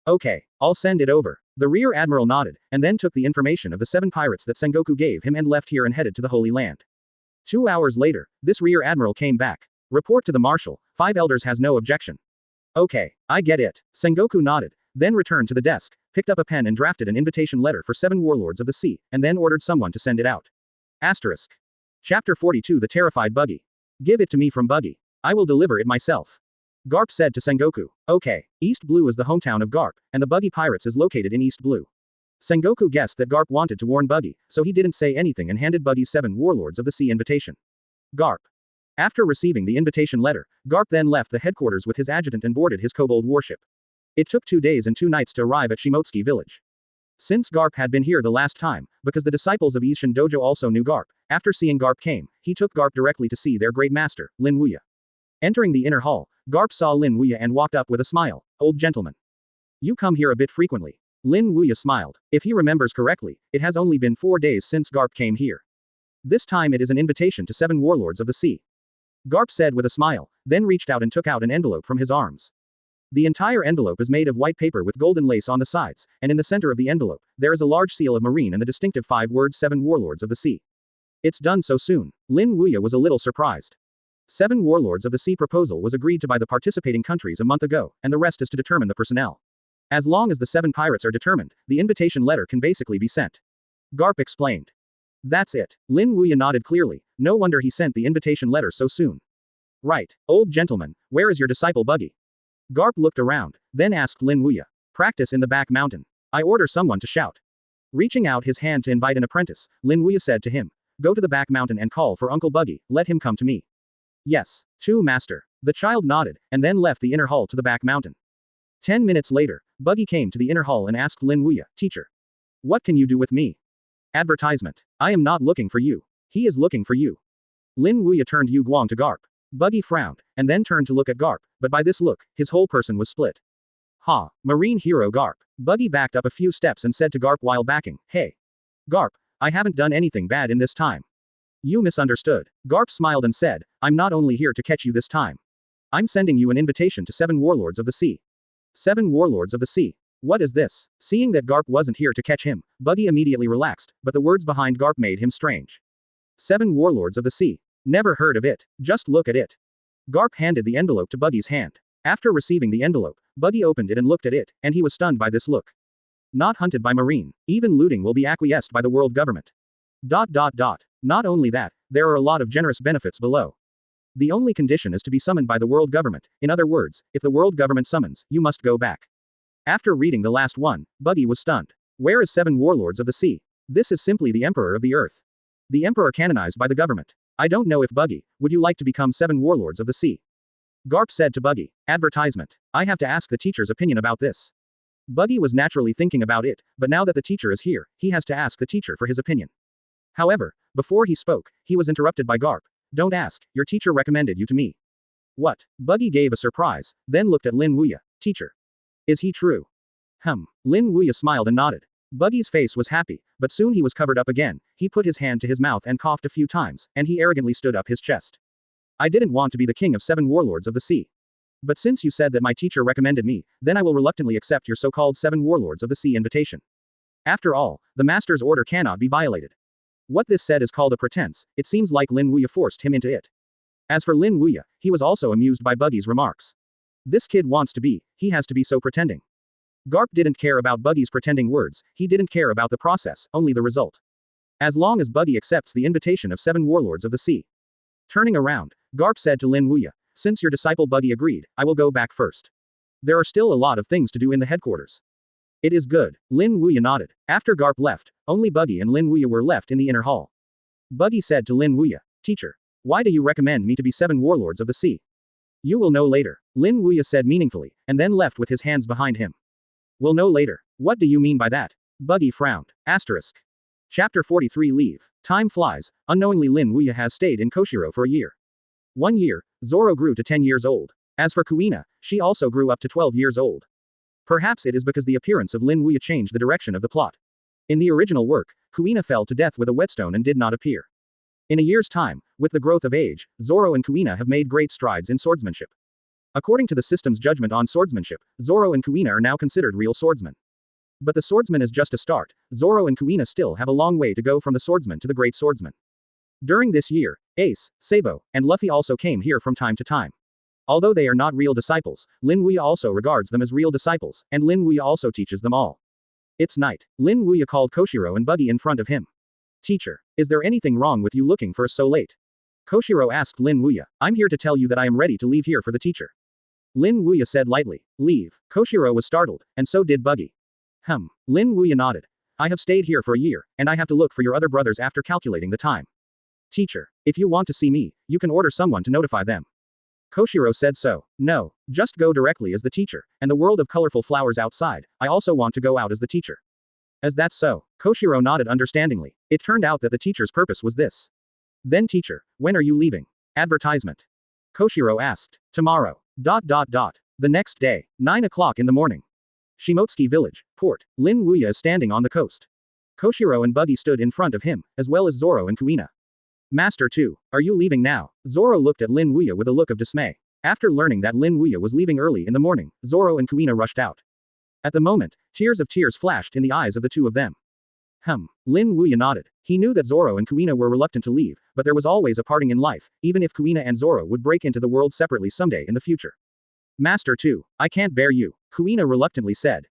Okay, I'll send it over. The rear admiral nodded, and then took the information of the 7 pirates that Sengoku gave him and left here and headed to the Holy Land. 2 hours later, this rear admiral came back. Report to the marshal, 5 elders has no objection. Okay, I get it. Sengoku nodded, then returned to the desk, picked up a pen and drafted an invitation letter for 7 warlords of the sea, and then ordered someone to send it out. Asterisk. Chapter 42 The Terrified Buggy. Give it to me from Buggy. I will deliver it myself. Garp said to Sengoku. Okay, East Blue is the hometown of Garp, and the Buggy Pirates is located in East Blue. Sengoku guessed that Garp wanted to warn Buggy, so he didn't say anything and handed Buggy 7 warlords of the sea invitation. Garp. After receiving the invitation letter, Garp then left the headquarters with his adjutant and boarded his kobold warship. It took 2 days and 2 nights to arrive at Shimotsuki village. Since Garp had been here the last time, because the disciples of Ishin Dojo also knew Garp, after seeing Garp came, he took Garp directly to see their great master, Lin Wuya. Entering the inner hall, Garp saw Lin Wuya and walked up with a smile. Old gentleman. You come here a bit frequently. Lin Wuya smiled. If he remembers correctly, it has only been 4 days since Garp came here. This time it is an invitation to 7 warlords of the sea. Garp said with a smile, then reached out and took out an envelope from his arms. The entire envelope is made of white paper with golden lace on the sides, and in the center of the envelope, there is a large seal of marine and the distinctive 5 words 7 warlords of the sea. It's done so soon. Lin Wuya was a little surprised. 7 warlords of the sea proposal was agreed to by the participating countries a month ago, and the rest is to determine the personnel. As long as the 7 pirates are determined, the invitation letter can basically be sent. Garp explained. That's it. Lin Wuya nodded clearly, no wonder he sent the invitation letter so soon. Right, old gentleman, where is your disciple Buggy? Garp looked around, then asked Lin Wuya. Practice in the back mountain. I order someone to shout. Reaching out his hand to invite an apprentice, Lin Wuya said to him. Go to the back mountain and call for Uncle Buggy, let him come to me. Yes, to master. The child nodded, and then left the inner hall to the back mountain. 10 minutes later, Buggy came to the inner hall and asked Lin Wuya, Teacher. What can you do with me? Advertisement. I am not looking for you. He is looking for you. Lin Wuya turned Yu Guang to Garp. Buggy frowned, and then turned to look at Garp, but by this look, his whole person was split. Ha, marine hero Garp. Buggy backed up a few steps and said to Garp while backing, Hey. Garp, I haven't done anything bad in this time. You misunderstood. Garp smiled and said, I'm not only here to catch you this time. I'm sending you an invitation to 7 warlords of the sea. 7 warlords of the sea. What is this? Seeing that Garp wasn't here to catch him, Buggy immediately relaxed, but the words behind Garp made him strange. 7 warlords of the sea. Never heard of it. Just look at it. Garp handed the envelope to Buggy's hand. After receiving the envelope, Buggy opened it and looked at it, and he was stunned by this look. Not hunted by marine. Even looting will be acquiesced by the world government. Not only that, there are a lot of generous benefits below. The only condition is to be summoned by the world government. In other words, if the world government summons, you must go back. After reading the last one, Buggy was stunned. Where is 7 warlords of the sea? This is simply the emperor of the earth. The emperor canonized by the government. I don't know if Buggy, would you like to become 7 warlords of the sea? Garp said to Buggy. Advertisement. I have to ask the teacher's opinion about this. Buggy was naturally thinking about it, but now that the teacher is here, he has to ask the teacher for his opinion. However, before he spoke, he was interrupted by Garp. Don't ask, your teacher recommended you to me. What? Buggy gave a surprise, then looked at Lin Wuya. Teacher. Is he true? Lin Wuya smiled and nodded. Buggy's face was happy, but soon he was covered up again. He put his hand to his mouth and coughed a few times, and he arrogantly stood up his chest. I didn't want to be the king of 7 warlords of the sea. But since you said that my teacher recommended me, then I will reluctantly accept your so-called 7 warlords of the sea invitation. After all, the master's order cannot be violated. What this said is called a pretense. It seems like Lin Wuya forced him into it. As for Lin Wuya, he was also amused by Buggy's remarks. This kid wants to be, he has to be so pretending. Garp didn't care about Buggy's pretending words, he didn't care about the process, only the result. As long as Buggy accepts the invitation of 7 warlords of the sea. Turning around, Garp said to Lin Wuya, since your disciple Buggy agreed, I will go back first. There are still a lot of things to do in the headquarters. It is good. Lin Wuya nodded. After Garp left, only Buggy and Lin Wuya were left in the inner hall. Buggy said to Lin Wuya, Teacher. Why do you recommend me to be 7 warlords of the sea? You will know later. Lin Wuya said meaningfully, and then left with his hands behind him. We'll know later. What do you mean by that? Buggy frowned. Asterisk. Chapter 43 Leave. Time flies. Unknowingly Lin Wuya has stayed in Koshiro for a year. 1 year, Zoro grew to 10 years old. As for Kuina, she also grew up to 12 years old. Perhaps it is because the appearance of Lin Wuya changed the direction of the plot. In the original work, Kuina fell to death with a whetstone and did not appear. In a year's time, with the growth of age, Zoro and Kuina have made great strides in swordsmanship. According to the system's judgment on swordsmanship, Zoro and Kuina are now considered real swordsmen. But the swordsman is just a start. Zoro and Kuina still have a long way to go from the swordsman to the great swordsman. During this year, Ace, Sabo, and Luffy also came here from time to time. Although they are not real disciples, Lin Wuya also regards them as real disciples, and Lin Wuya also teaches them all. It's night. Lin Wuya called Koshiro and Buggy in front of him. Teacher, is there anything wrong with you looking for us so late? Koshiro asked Lin Wuya. I'm here to tell you that I am ready to leave here for the teacher. Lin Wuya said lightly. Leave. Koshiro was startled, and so did Buggy. Lin Wuya nodded. I have stayed here for a year, and I have to look for your other brothers after calculating the time. Teacher, if you want to see me, you can order someone to notify them. Koshiro said so. No, just go directly as the teacher, and the world of colorful flowers outside, I also want to go out as the teacher. As that's so, Koshiro nodded understandingly. It turned out that the teacher's purpose was this. Then teacher, when are you leaving? Advertisement. Koshiro asked. Tomorrow. The next day, 9 o'clock in the morning. Shimotsuki Village, Port. Lin Wuya is standing on the coast. Koshiro and Buggy stood in front of him, as well as Zoro and Kuina. Master 2, are you leaving now? Zoro looked at Lin Wuya with a look of dismay. After learning that Lin Wuya was leaving early in the morning, Zoro and Kuina rushed out. At the moment, tears flashed in the eyes of the two of them. Lin Wuya nodded. He knew that Zoro and Kuina were reluctant to leave, but there was always a parting in life, even if Kuina and Zoro would break into the world separately someday in the future. Master 2, I can't bear you, Kuina reluctantly said.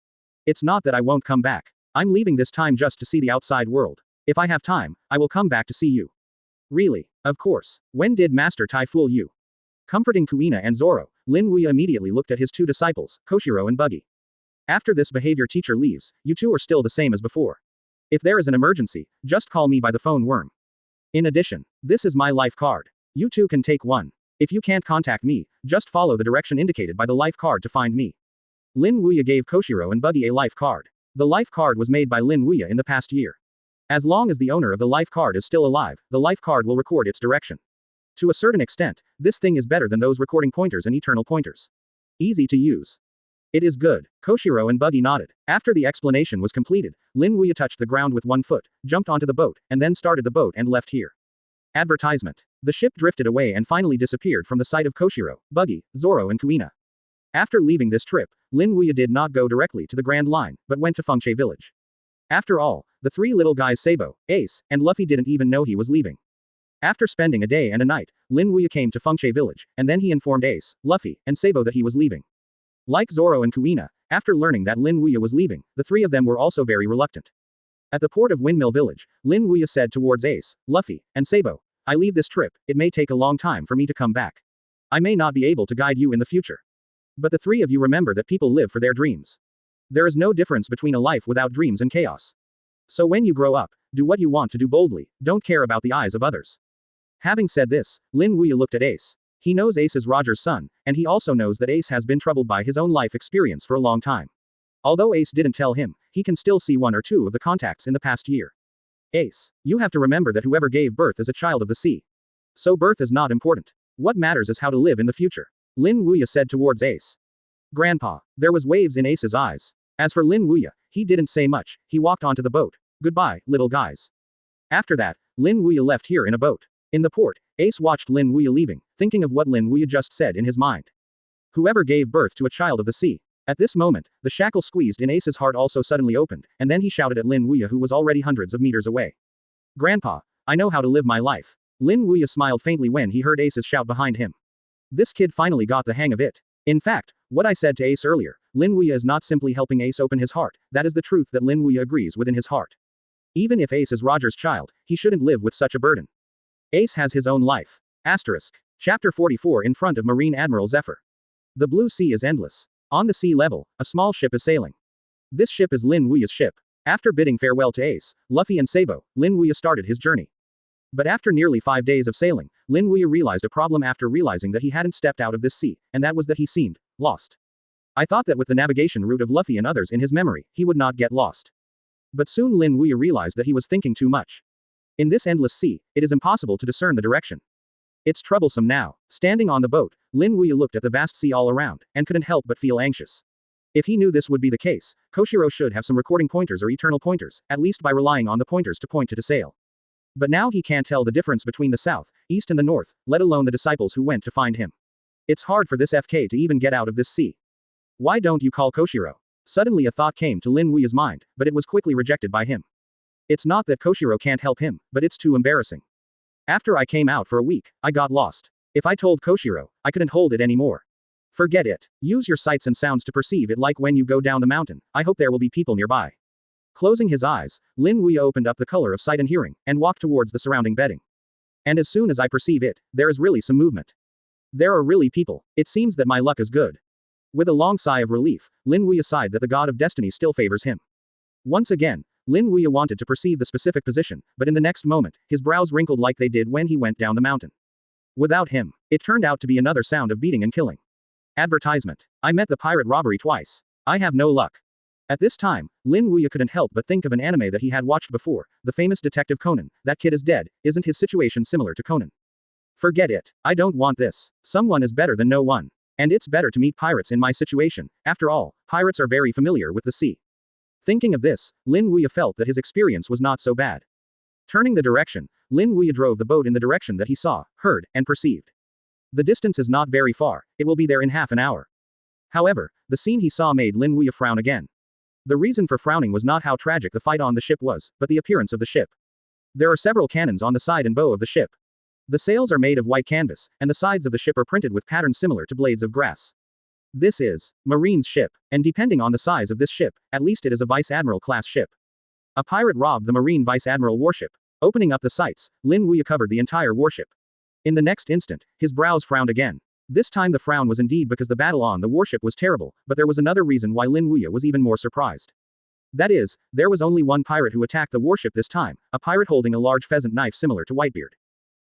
It's not that I won't come back. I'm leaving this time just to see the outside world. If I have time, I will come back to see you. Really? Of course. When did Master Tai fool you? Comforting Kuina and Zoro, Lin Wuya immediately looked at his two disciples, Koshiro and Buggy. After this behavior teacher leaves, you two are still the same as before. If there is an emergency, just call me by the phone worm. In addition, this is my life card. You two can take one. If you can't contact me, just follow the direction indicated by the life card to find me. Lin Wuya gave Koshiro and Buggy a life card. The life card was made by Lin Wuya in the past year. As long as the owner of the life card is still alive, the life card will record its direction. To a certain extent, this thing is better than those recording pointers and eternal pointers. Easy to use. It is good. Koshiro and Buggy nodded. After the explanation was completed, Lin Wuya touched the ground with one foot, jumped onto the boat, and then started the boat and left here. Advertisement. The ship drifted away and finally disappeared from the sight of Koshiro, Buggy, Zoro and Kuina. After leaving this trip, Lin Wuya did not go directly to the Grand Line, but went to Fengche Village. After all, the three little guys Sabo, Ace, and Luffy didn't even know he was leaving. After spending a day and a night, Lin Wuya came to Fengche Village, and then he informed Ace, Luffy, and Sabo that he was leaving. Like Zoro and Kuina, after learning that Lin Wuya was leaving, the three of them were also very reluctant. At the port of Windmill Village, Lin Wuya said towards Ace, Luffy, and Sabo, I leave this trip, it may take a long time for me to come back. I may not be able to guide you in the future. But the three of you remember that people live for their dreams. There is no difference between a life without dreams and chaos. So when you grow up, do what you want to do boldly, don't care about the eyes of others. Having said this, Lin Wuya looked at Ace. He knows Ace is Roger's son, and he also knows that Ace has been troubled by his own life experience for a long time. Although Ace didn't tell him, he can still see one or two of the contacts in the past year. Ace, you have to remember that whoever gave birth is a child of the sea. So birth is not important. What matters is how to live in the future. Lin Wuya said towards Ace. Grandpa, there was waves in Ace's eyes. As for Lin Wuya, he didn't say much, he walked onto the boat. Goodbye, little guys. After that, Lin Wuya left here in a boat. In the port, Ace watched Lin Wuya leaving, thinking of what Lin Wuya just said in his mind. Whoever gave birth to a child of the sea. At this moment, the shackle squeezed in Ace's heart also suddenly opened, and then he shouted at Lin Wuya who was already hundreds of meters away. Grandpa, I know how to live my life. Lin Wuya smiled faintly when he heard Ace's shout behind him. This kid finally got the hang of it. In fact, what I said to Ace earlier, Lin Wuya is not simply helping Ace open his heart, that is the truth that Lin Wuya agrees within his heart. Even if Ace is Roger's child, he shouldn't live with such a burden. Ace has his own life. Asterisk. Chapter 44 in front of Marine Admiral Zephyr. The blue sea is endless. On the sea level, a small ship is sailing. This ship is Lin Wuya's ship. After bidding farewell to Ace, Luffy and Sabo, Lin Wuya started his journey. But after nearly 5 days of sailing, Lin Wuya realized a problem after realizing that he hadn't stepped out of this sea, and that was that he seemed lost. I thought that with the navigation route of Luffy and others in his memory, he would not get lost. But soon Lin Wuya realized that he was thinking too much. In this endless sea, it is impossible to discern the direction. It's troublesome now. Standing on the boat, Lin Wuya looked at the vast sea all around, and couldn't help but feel anxious. If he knew this would be the case, Koshiro should have some recording pointers or eternal pointers, at least by relying on the pointers to point to sail. But now he can't tell the difference between the south, east and the north, let alone the disciples who went to find him. It's hard for this FK to even get out of this sea. Why don't you call Koshiro? Suddenly a thought came to Lin Wuya's mind, but it was quickly rejected by him. It's not that Koshiro can't help him, but it's too embarrassing. After I came out for a week, I got lost. If I told Koshiro, I couldn't hold it anymore. Forget it. Use your sights and sounds to perceive it like when you go down the mountain. I hope there will be people nearby. Closing his eyes, Lin Wuya opened up the color of sight and hearing, and walked towards the surrounding bedding. And as soon as I perceive it, there is really some movement. There are really people. It seems that my luck is good. With a long sigh of relief, Lin Wuya sighed that the god of destiny still favors him. Once again, Lin Wuya wanted to perceive the specific position, but in the next moment, his brows wrinkled like they did when he went down the mountain. Without him, it turned out to be another sound of beating and killing. Advertisement. I met the pirate robbery twice. I have no luck. At this time, Lin Wuya couldn't help but think of an anime that he had watched before, the famous Detective Conan. That kid is dead. Isn't his situation similar to Conan? Forget it. I don't want this. Someone is better than no one. And it's better to meet pirates in my situation. After all, pirates are very familiar with the sea. Thinking of this, Lin Wuya felt that his experience was not so bad. Turning the direction, Lin Wuya drove the boat in the direction that he saw, heard, and perceived. The distance is not very far. It will be there in half an hour. However, the scene he saw made Lin Wuya frown again. The reason for frowning was not how tragic the fight on the ship was, but the appearance of the ship. There are several cannons on the side and bow of the ship. The sails are made of white canvas, and the sides of the ship are printed with patterns similar to blades of grass. This is Marine's ship, and depending on the size of this ship, at least it is a Vice Admiral class ship. A pirate robbed the Marine Vice Admiral warship. Opening up the sights, Lin Wuya covered the entire warship. In the next instant, his brows frowned again. This time the frown was indeed because the battle on the warship was terrible, but there was another reason why Lin Wuya was even more surprised. That is, there was only one pirate who attacked the warship this time, a pirate holding a large pheasant knife similar to Whitebeard.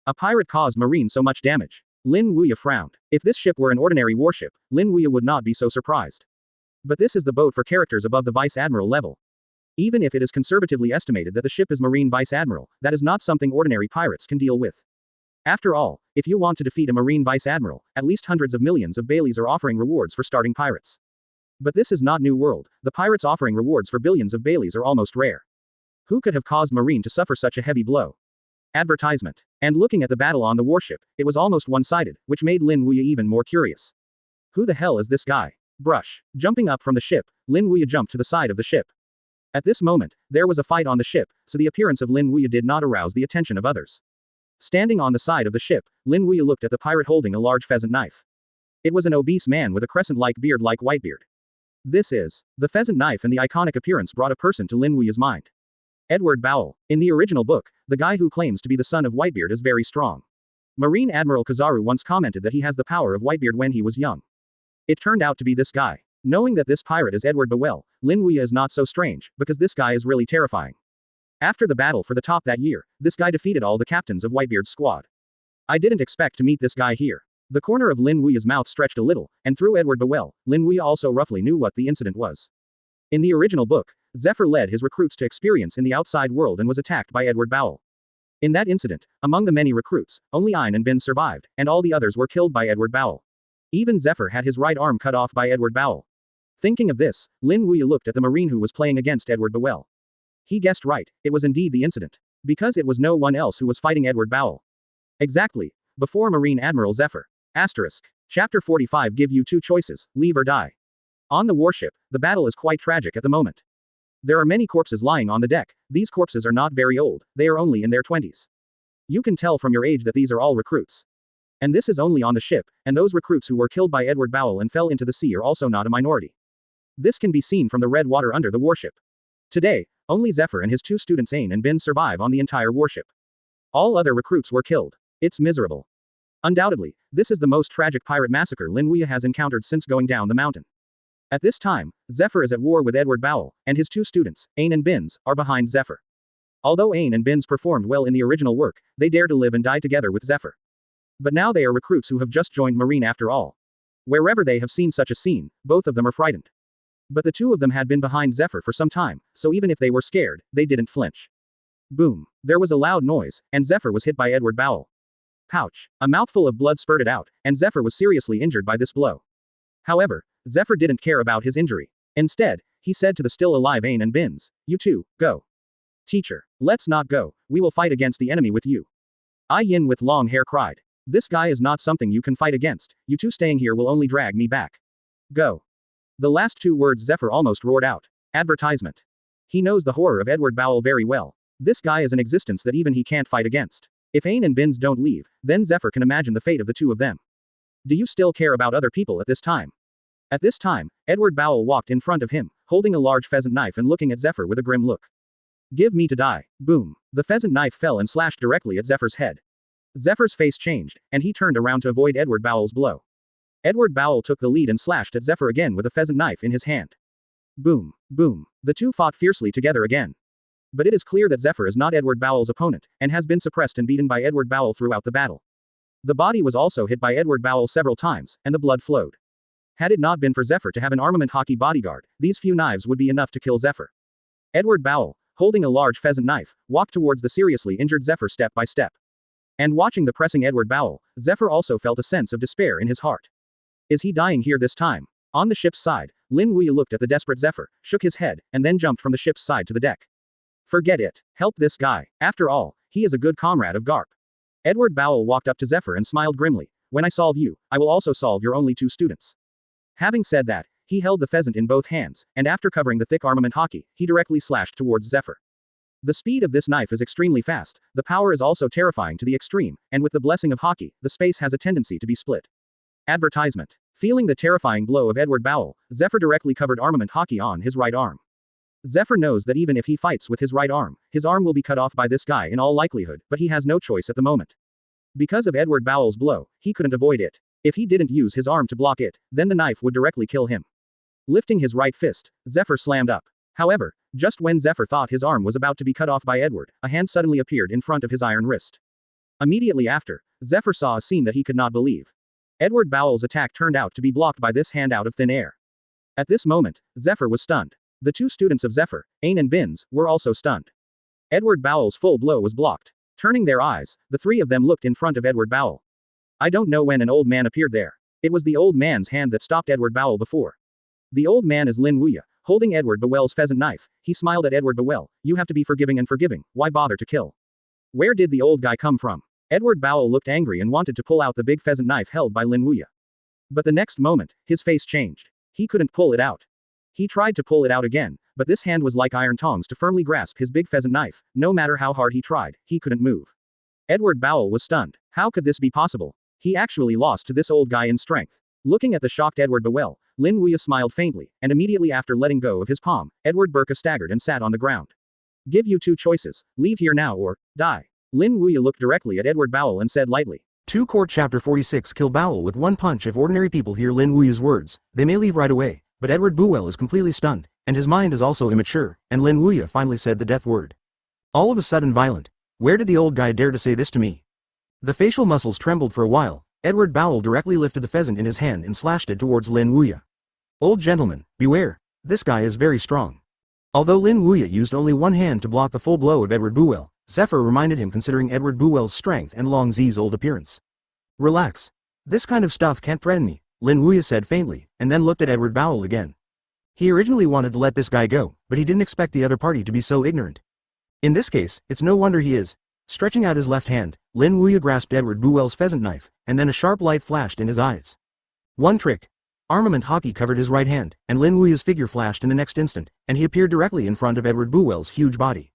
A pirate caused Marine so much damage. Lin Wuya frowned. If this ship were an ordinary warship, Lin Wuya would not be so surprised. But this is the boat for characters above the Vice Admiral level. Even if it is conservatively estimated that the ship is Marine Vice Admiral, that is not something ordinary pirates can deal with. After all, if you want to defeat a Marine Vice Admiral, at least hundreds of millions of Baileys are offering rewards for starting pirates. But this is not New World. The pirates offering rewards for billions of Baileys are almost rare. Who could have caused Marine to suffer such a heavy blow? Advertisement. And looking at the battle on the warship, it was almost one-sided, which made Lin Wuya even more curious. Who the hell is this guy? Brush. Jumping up from the ship, Lin Wuya jumped to the side of the ship. At this moment, there was a fight on the ship, so the appearance of Lin Wuya did not arouse the attention of others. Standing on the side of the ship, Lin Wuya looked at the pirate holding a large pheasant knife. It was an obese man with a crescent-like beard like Whitebeard. This is the pheasant knife, and the iconic appearance brought a person to Lin Wuya's mind. Edward Bowell. In the original book, the guy who claims to be the son of Whitebeard is very strong. Marine Admiral Kizaru once commented that he has the power of Whitebeard when he was young. It turned out to be this guy. Knowing that this pirate is Edward Bowell, Lin Wuya is not so strange, because this guy is really terrifying. After the battle for the top that year, this guy defeated all the captains of Whitebeard's squad. I didn't expect to meet this guy here. The corner of Lin Wuya's mouth stretched a little, and through Edward Bowell, Lin Wuya also roughly knew what the incident was. In the original book, Zephyr led his recruits to experience in the outside world and was attacked by Edward Bowell. In that incident, among the many recruits, only Ein and Bin survived, and all the others were killed by Edward Bowell. Even Zephyr had his right arm cut off by Edward Bowell. Thinking of this, Lin Wuya looked at the Marine who was playing against Edward Bowell. He guessed right, it was indeed the incident. Because it was no one else who was fighting Edward Bowell. Exactly. Before Marine Admiral Zephyr. Asterisk. Chapter 45 give you two choices, leave or die. On the warship, the battle is quite tragic at the moment. There are many corpses lying on the deck. These corpses are not very old, they are only in their 20s. You can tell from your age that these are all recruits. And this is only on the ship, and those recruits who were killed by Edward Bowell and fell into the sea are also not a minority. This can be seen from the red water under the warship. Today, only Zephyr and his two students Ain and Bin survive on the entire warship. All other recruits were killed. It's miserable. Undoubtedly, this is the most tragic pirate massacre Lin Wuya has encountered since going down the mountain. At this time, Zephyr is at war with Edward Bowell, and his two students, Ain and Bins, are behind Zephyr. Although Ain and Bins performed well in the original work, they dare to live and die together with Zephyr. But now they are recruits who have just joined Marine after all. Wherever they have seen such a scene, both of them are frightened. But the two of them had been behind Zephyr for some time, so even if they were scared, they didn't flinch. Boom. There was a loud noise, and Zephyr was hit by Edward Bowell. Pouch. A mouthful of blood spurted out, and Zephyr was seriously injured by this blow. However, Zephyr didn't care about his injury. Instead, he said to the still alive Ain and Bins, "You two, go." "Teacher, let's not go, we will fight against the enemy with you." Ai Yin with long hair cried. "This guy is not something you can fight against, you two staying here will only drag me back. Go." The last two words Zephyr almost roared out. Advertisement. He knows the horror of Edward Bowell very well. This guy is an existence that even he can't fight against. If Ain and Binz don't leave, then Zephyr can imagine the fate of the two of them. Do you still care about other people at this time? At this time, Edward Bowell walked in front of him, holding a large pheasant knife and looking at Zephyr with a grim look. Give me to die. Boom. The pheasant knife fell and slashed directly at Zephyr's head. Zephyr's face changed, and he turned around to avoid Edward Bowell's blow. Edward Bowell took the lead and slashed at Zephyr again with a pheasant knife in his hand. Boom. Boom. The two fought fiercely together again. But it is clear that Zephyr is not Edward Bowell's opponent, and has been suppressed and beaten by Edward Bowell throughout the battle. The body was also hit by Edward Bowell several times, and the blood flowed. Had it not been for Zephyr to have an armament hockey bodyguard, these few knives would be enough to kill Zephyr. Edward Bowell, holding a large pheasant knife, walked towards the seriously injured Zephyr step by step. And watching the pressing Edward Bowell, Zephyr also felt a sense of despair in his heart. Is he dying here this time? On the ship's side, Lin Wuya looked at the desperate Zephyr, shook his head, and then jumped from the ship's side to the deck. Forget it. Help this guy. After all, he is a good comrade of Garp. Edward Bowell walked up to Zephyr and smiled grimly. When I solve you, I will also solve your only two students. Having said that, he held the pheasant in both hands, and after covering the thick armament hockey, he directly slashed towards Zephyr. The speed of this knife is extremely fast, the power is also terrifying to the extreme, and with the blessing of hockey, the space has a tendency to be split. Advertisement. Feeling the terrifying blow of Edward Bowell, Zephyr directly covered armament hockey on his right arm. Zephyr knows that even if he fights with his right arm, his arm will be cut off by this guy in all likelihood, but he has no choice at the moment. Because of Edward Bowell's blow, he couldn't avoid it. If he didn't use his arm to block it, then the knife would directly kill him. Lifting his right fist, Zephyr slammed up. However, just when Zephyr thought his arm was about to be cut off by Edward, a hand suddenly appeared in front of his iron wrist. Immediately after, Zephyr saw a scene that he could not believe. Edward Bowell's attack turned out to be blocked by this hand out of thin air. At this moment, Zephyr was stunned. The two students of Zephyr, Ain and Binz, were also stunned. Edward Bowell's full blow was blocked. Turning their eyes, the three of them looked in front of Edward Bowell. I don't know when an old man appeared there. It was the old man's hand that stopped Edward Bowell before. The old man is Lin Wuya, holding Edward Bowell's pheasant knife. He smiled at Edward Bowell. You have to be forgiving and forgiving, why bother to kill? Where did the old guy come from? Edward Bowell looked angry and wanted to pull out the big pheasant knife held by Lin Wuya. But the next moment, his face changed. He couldn't pull it out. He tried to pull it out again, but this hand was like iron tongs to firmly grasp his big pheasant knife. No matter how hard he tried, he couldn't move. Edward Bowell was stunned. How could this be possible? He actually lost to this old guy in strength. Looking at the shocked Edward Bowell, Lin Wuya smiled faintly, and immediately after letting go of his palm, Edward Burka staggered and sat on the ground. Give you two choices, leave here now or die. Lin Wuya looked directly at Edward Bowell and said lightly. 2 Court Chapter 46 Kill Bowell with one punch. If ordinary people hear Lin Wuya's words, they may leave right away, but Edward Bowell is completely stunned, and his mind is also immature, and Lin Wuya finally said the death word. All of a sudden violent. Where did the old guy dare to say this to me? The facial muscles trembled for a while. Edward Bowell directly lifted the pheasant in his hand and slashed it towards Lin Wuya. Old gentleman, beware. This guy is very strong. Although Lin Wuya used only one hand to block the full blow of Edward Bowell, Zephyr reminded him considering Edward Bowell's strength and Long Z's old appearance. Relax. This kind of stuff can't threaten me, Lin Wuya said faintly, and then looked at Edward Bowell again. He originally wanted to let this guy go, but he didn't expect the other party to be so ignorant. In this case, it's no wonder he is. Stretching out his left hand, Lin Wuya grasped Edward Bowell's pheasant knife, and then a sharp light flashed in his eyes. One trick. Armament hockey covered his right hand, and Lin Wuya's figure flashed in the next instant, and he appeared directly in front of Edward Bowell's huge body.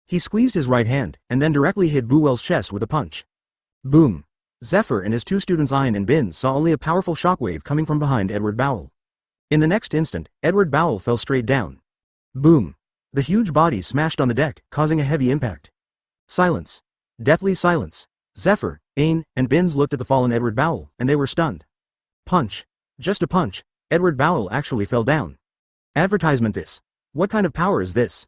He squeezed his right hand, and then directly hit Bowell's chest with a punch. Boom. Zephyr and his two students Ain and Binz saw only a powerful shockwave coming from behind Edward Bowell. In the next instant, Edward Bowell fell straight down. Boom. The huge body smashed on the deck, causing a heavy impact. Silence. Deathly silence. Zephyr, Ain, and Binz looked at the fallen Edward Bowell, and they were stunned. Punch. Just a punch. Edward Bowell actually fell down. Advertisement this. What kind of power is this?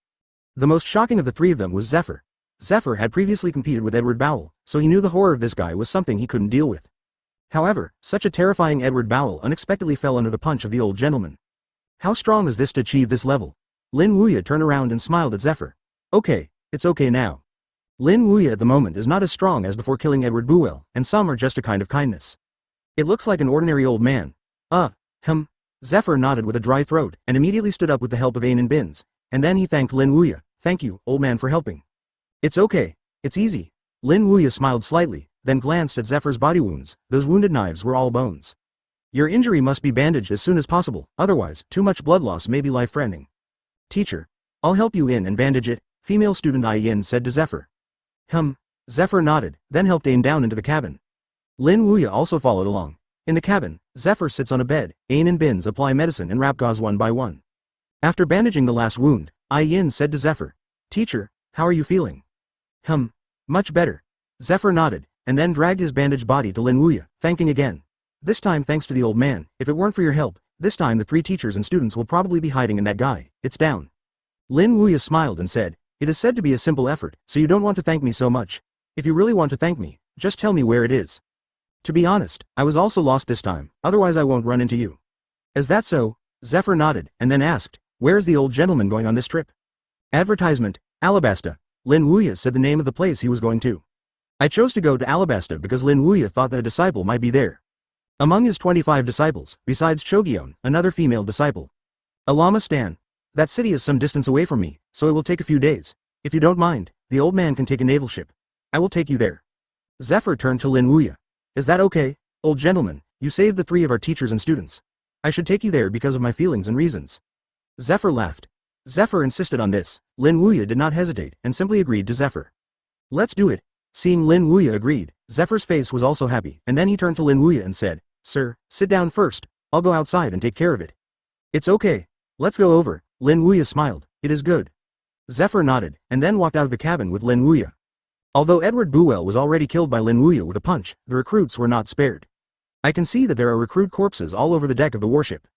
The most shocking of the three of them was Zephyr. Zephyr had previously competed with Edward Bowell, so he knew the horror of this guy was something he couldn't deal with. However, such a terrifying Edward Bowell unexpectedly fell under the punch of the old gentleman. How strong is this to achieve this level? Lin Wuya turned around and smiled at Zephyr. Okay, it's okay now. Lin Wuya at the moment is not as strong as before killing Edward Bowell, and some are just a kind of kindness. It looks like an ordinary old man. Zephyr nodded with a dry throat, and immediately stood up with the help of Ain and Binz, and then he thanked Lin Wuya. Thank you, old man, for helping. It's okay. It's easy. Lin Wuya smiled slightly, then glanced at Zephyr's body wounds. Those wounded knives were all bones. Your injury must be bandaged as soon as possible, otherwise, too much blood loss may be life-threatening. Teacher. I'll help you in and bandage it, female student Yin said to Zephyr. Zephyr nodded, then helped Ain down into the cabin. Lin Wuya also followed along. In the cabin, Zephyr sits on a bed, Ain and Bins apply medicine and wrap gauze one by one. After bandaging the last wound, Yin said to Zephyr, "Teacher, how are you feeling?" Much better." Zephyr nodded, and then dragged his bandaged body to Lin Wuya, thanking again. "This time thanks to the old man, if it weren't for your help, this time the 3 teachers and students will probably be hiding in that guy, it's down." Lin Wuya smiled and said, "It is said to be a simple effort, so you don't want to thank me so much. If you really want to thank me, just tell me where it is." "To be honest, I was also lost this time, otherwise I won't run into you." "Is that so?" Zephyr nodded, and then asked, "Where is the old gentleman going on this trip?" "Advertisement, Alabasta." Lin Wuya said the name of the place he was going to. "I chose to go to Alabasta because Lin Wuya thought that a disciple might be there. Among his 25 disciples, besides Chogion, another female disciple. Alama Stan. That city is some distance away from me, so it will take a few days. If you don't mind, the old man can take a naval ship. I will take you there." Zephyr turned to Lin Wuya. "Is that okay, old gentleman? You saved the 3 of our teachers and students. I should take you there because of my feelings and reasons." Zephyr laughed. Zephyr insisted on this. Lin Wuya did not hesitate and simply agreed to Zephyr. "Let's do it." Seeing Lin Wuya agreed, Zephyr's face was also happy, and then he turned to Lin Wuya and said, "Sir, sit down first, I'll go outside and take care of it." "It's okay. Let's go over." Lin Wuya smiled. "It is good." Zephyr nodded, and then walked out of the cabin with Lin Wuya. Although Edward Buell was already killed by Lin Wuya with a punch, the recruits were not spared. I can see that there are recruit corpses all over the deck of the warship.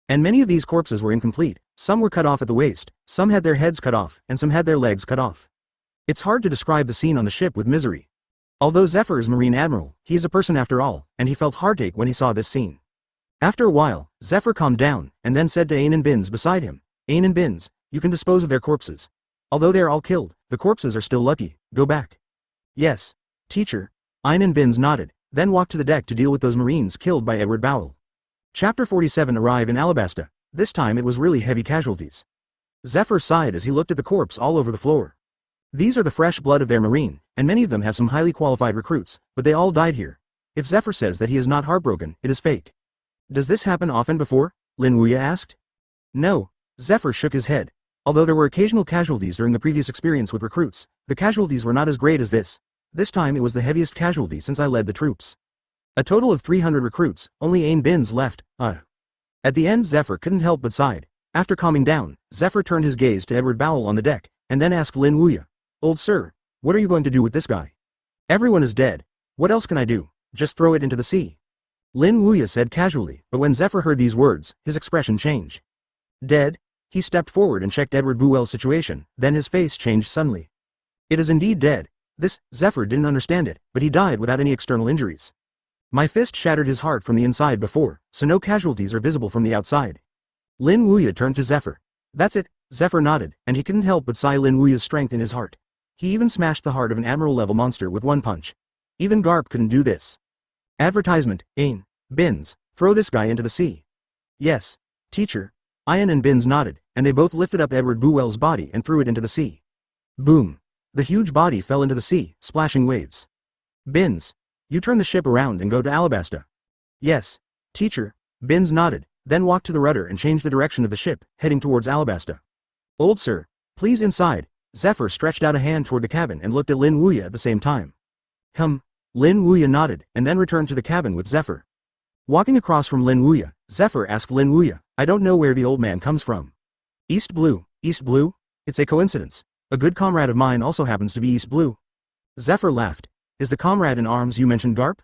And many of these corpses were incomplete, some were cut off at the waist, some had their heads cut off, and some had their legs cut off. It's hard to describe the scene on the ship with misery. Although Zephyr is Marine Admiral, he is a person after all, and he felt heartache when he saw this scene. After a while, Zephyr calmed down, and then said to Ain and Bins beside him, "Ain and Bins, you can dispose of their corpses. Although they are all killed, the corpses are still lucky, go back." "Yes, teacher." Ain and Bins nodded, then walked to the deck to deal with those Marines killed by Edward Buell. Chapter 47 arrive in Alabasta. This time it was really heavy casualties. Zephyr sighed as he looked at the corpse all over the floor. These are the fresh blood of their Marine, and many of them have some highly qualified recruits, but they all died here. If Zephyr says that he is not heartbroken, it is fake. "Does this happen often before?" Lin Wuya asked. "No." Zephyr shook his head. Although there were occasional casualties during the previous experience with recruits, the casualties were not as great as this. This time it was the heaviest casualty since I led the troops. A total of 300 recruits, only Ain Bins left, At the end Zephyr couldn't help but sighed. After calming down, Zephyr turned his gaze to Edward Buell on the deck, and then asked Lin Wuya, "Old sir, what are you going to do with this guy? Everyone is dead. What else can I do? Just throw it into the sea." Lin Wuya said casually, but when Zephyr heard these words, his expression changed. "Dead?" He stepped forward and checked Edward Buell's situation, then his face changed suddenly. "It is indeed dead." This, Zephyr didn't understand it, but he died without any external injuries. "My fist shattered his heart from the inside before, so no casualties are visible from the outside." Lin Wuya turned to Zephyr. "That's it." Zephyr nodded, and he couldn't help but sigh Lin Wuya's strength in his heart. He even smashed the heart of an admiral-level monster with one punch. Even Garp couldn't do this. Advertisement, Ain, Bins, throw this guy into the sea. "Yes, teacher." Ain and Bins nodded, and they both lifted up Edward Buell's body and threw it into the sea. Boom. The huge body fell into the sea, splashing waves. "Bins, you turn the ship around and go to Alabasta." "Yes, teacher." Bins nodded, then walked to the rudder and changed the direction of the ship, heading towards Alabasta. "Old sir, please inside." Zephyr stretched out a hand toward the cabin and looked at Lin Wuya at the same time. Lin Wuya nodded, and then returned to the cabin with Zephyr. Walking across from Lin Wuya, Zephyr asked Lin Wuya, "I don't know where the old man comes from." "East Blue." "East Blue? It's a coincidence. A good comrade of mine also happens to be East Blue." Zephyr laughed. "Is the comrade in arms you mentioned Garp?"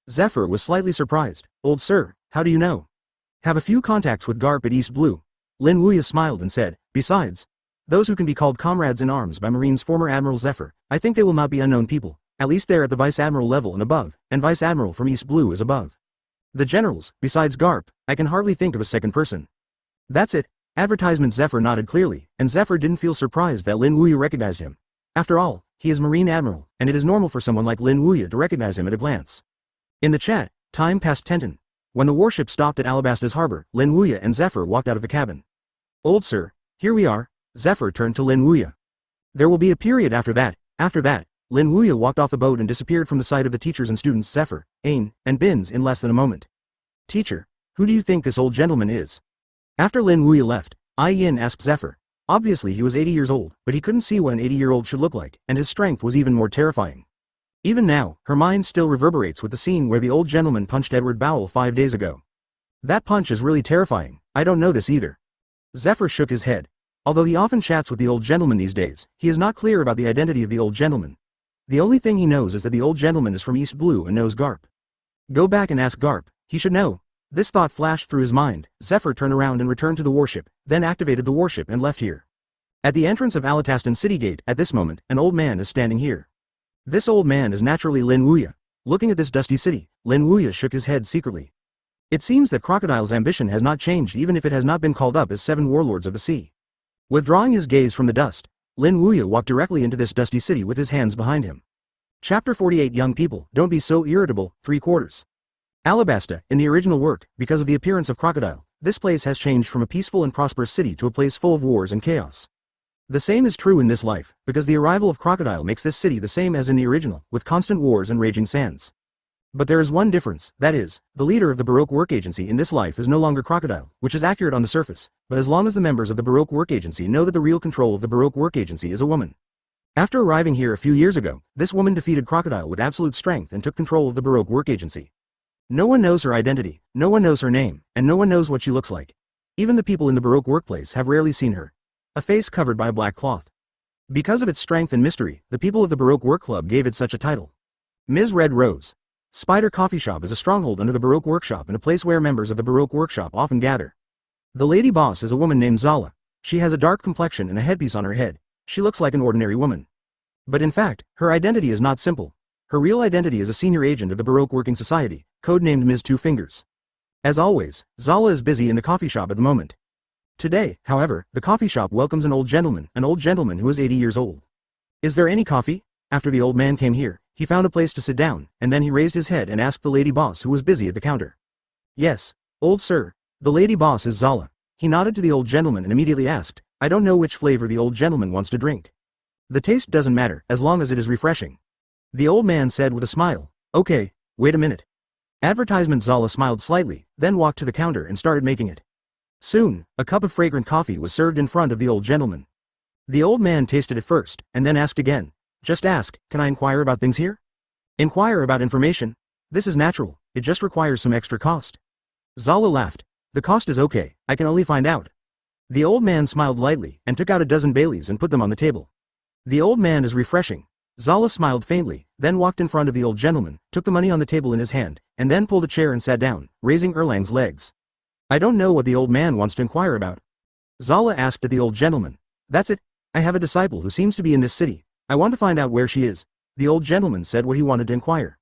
Zephyr was slightly surprised. "Old sir, how do you know?" "Have a few contacts with Garp at East Blue." Lin Wuya smiled and said, "Besides, those who can be called comrades in arms by Marine's former Admiral Zephyr, I think they will not be unknown people. At least they're at the Vice Admiral level and above, and Vice Admiral from East Blue is above. The generals, besides Garp, I can hardly think of a second person." "That's it." Advertisement. Zephyr nodded clearly, and Zephyr didn't feel surprised that Lin Wuya recognized him. After all, he is Marine Admiral, and it is normal for someone like Lin Wuya to recognize him at a glance. In the chat, time passed tenton. When the warship stopped at Alabasta's harbor, Lin Wuya and Zephyr walked out of the cabin. "Old sir, here we are." Zephyr turned to Lin Wuya. "There will be a period after that." Lin Wuya walked off the boat and disappeared from the sight of the teachers and students Zephyr, Ain, and Bins in less than a moment. "Teacher, who do you think this old gentleman is?" After Lin Wuya left, Yin asked Zephyr. Obviously he was 80 years old, but he couldn't see what an 80-year-old should look like, and his strength was even more terrifying. Even now, her mind still reverberates with the scene where the old gentleman punched Edward Bowell 5 days ago. That punch is really terrifying. I don't know this either. Zephyr shook his head. Although he often chats with the old gentleman these days, he is not clear about the identity of the old gentleman. The only thing he knows is that the old gentleman is from East Blue and knows Garp. Go back and ask Garp, he should know. This thought flashed through his mind. Zephyr turned around and returned to the warship, then activated the warship and left here. At the entrance of Alatastan City Gate, at this moment, an old man is standing here. This old man is naturally Lin Wuya. Looking at this dusty city, Lin Wuya shook his head secretly. It seems that Crocodile's ambition has not changed even if it has not been called up as 7 warlords of the sea. Withdrawing his gaze from the dust, Lin Wuya walked directly into this dusty city with his hands behind him. Chapter 48 Young people, don't be so irritable, 3/4. Alabasta, in the original work, because of the appearance of Crocodile, this place has changed from a peaceful and prosperous city to a place full of wars and chaos. The same is true in this life, because the arrival of Crocodile makes this city the same as in the original, with constant wars and raging sands. But there is one difference, that is, the leader of the Baroque Work Agency in this life is no longer Crocodile, which is accurate on the surface, but as long as the members of the Baroque Work Agency know that the real control of the Baroque Work Agency is a woman. After arriving here a few years ago, this woman defeated Crocodile with absolute strength and took control of the Baroque Work Agency. No one knows her identity, no one knows her name, and no one knows what she looks like. Even the people in the Baroque workplace have rarely seen her. A face covered by a black cloth. Because of its strength and mystery, the people of the Baroque Work Club gave it such a title. Ms. Red Rose. Spider Coffee Shop is a stronghold under the Baroque Workshop and a place where members of the Baroque Workshop often gather. The lady boss is a woman named Zala. She has a dark complexion and a headpiece on her head. She looks like an ordinary woman. But in fact, her identity is not simple. Her real identity is a senior agent of the Baroque Working Society, codenamed Ms. Two Fingers. As always, Zala is busy in the coffee shop at the moment. Today, however, the coffee shop welcomes an old gentleman who is 80 years old. Is there any coffee? After the old man came here, he found a place to sit down, and then he raised his head and asked the lady boss who was busy at the counter. Yes, old sir. The lady boss is Zala. He nodded to the old gentleman and immediately asked, I don't know which flavor the old gentleman wants to drink. The taste doesn't matter, as long as it is refreshing. The old man said with a smile, okay, wait a minute. Advertisement. Zala smiled slightly, then walked to the counter and started making it. Soon, a cup of fragrant coffee was served in front of the old gentleman. The old man tasted it first, and then asked again. Just ask, can I inquire about things here? Inquire about information? This is natural, it just requires some extra cost. Zala laughed. The cost is okay, I can only find out. The old man smiled lightly, and took out a dozen Baileys and put them on the table. The old man is refreshing. Zala smiled faintly, then walked in front of the old gentleman, took the money on the table in his hand, and then pulled a chair and sat down, raising Erlang's legs. I don't know what the old man wants to inquire about. Zala asked at the old gentleman. That's it. I have a disciple who seems to be in this city. I want to find out where she is. The old gentleman said what he wanted to inquire.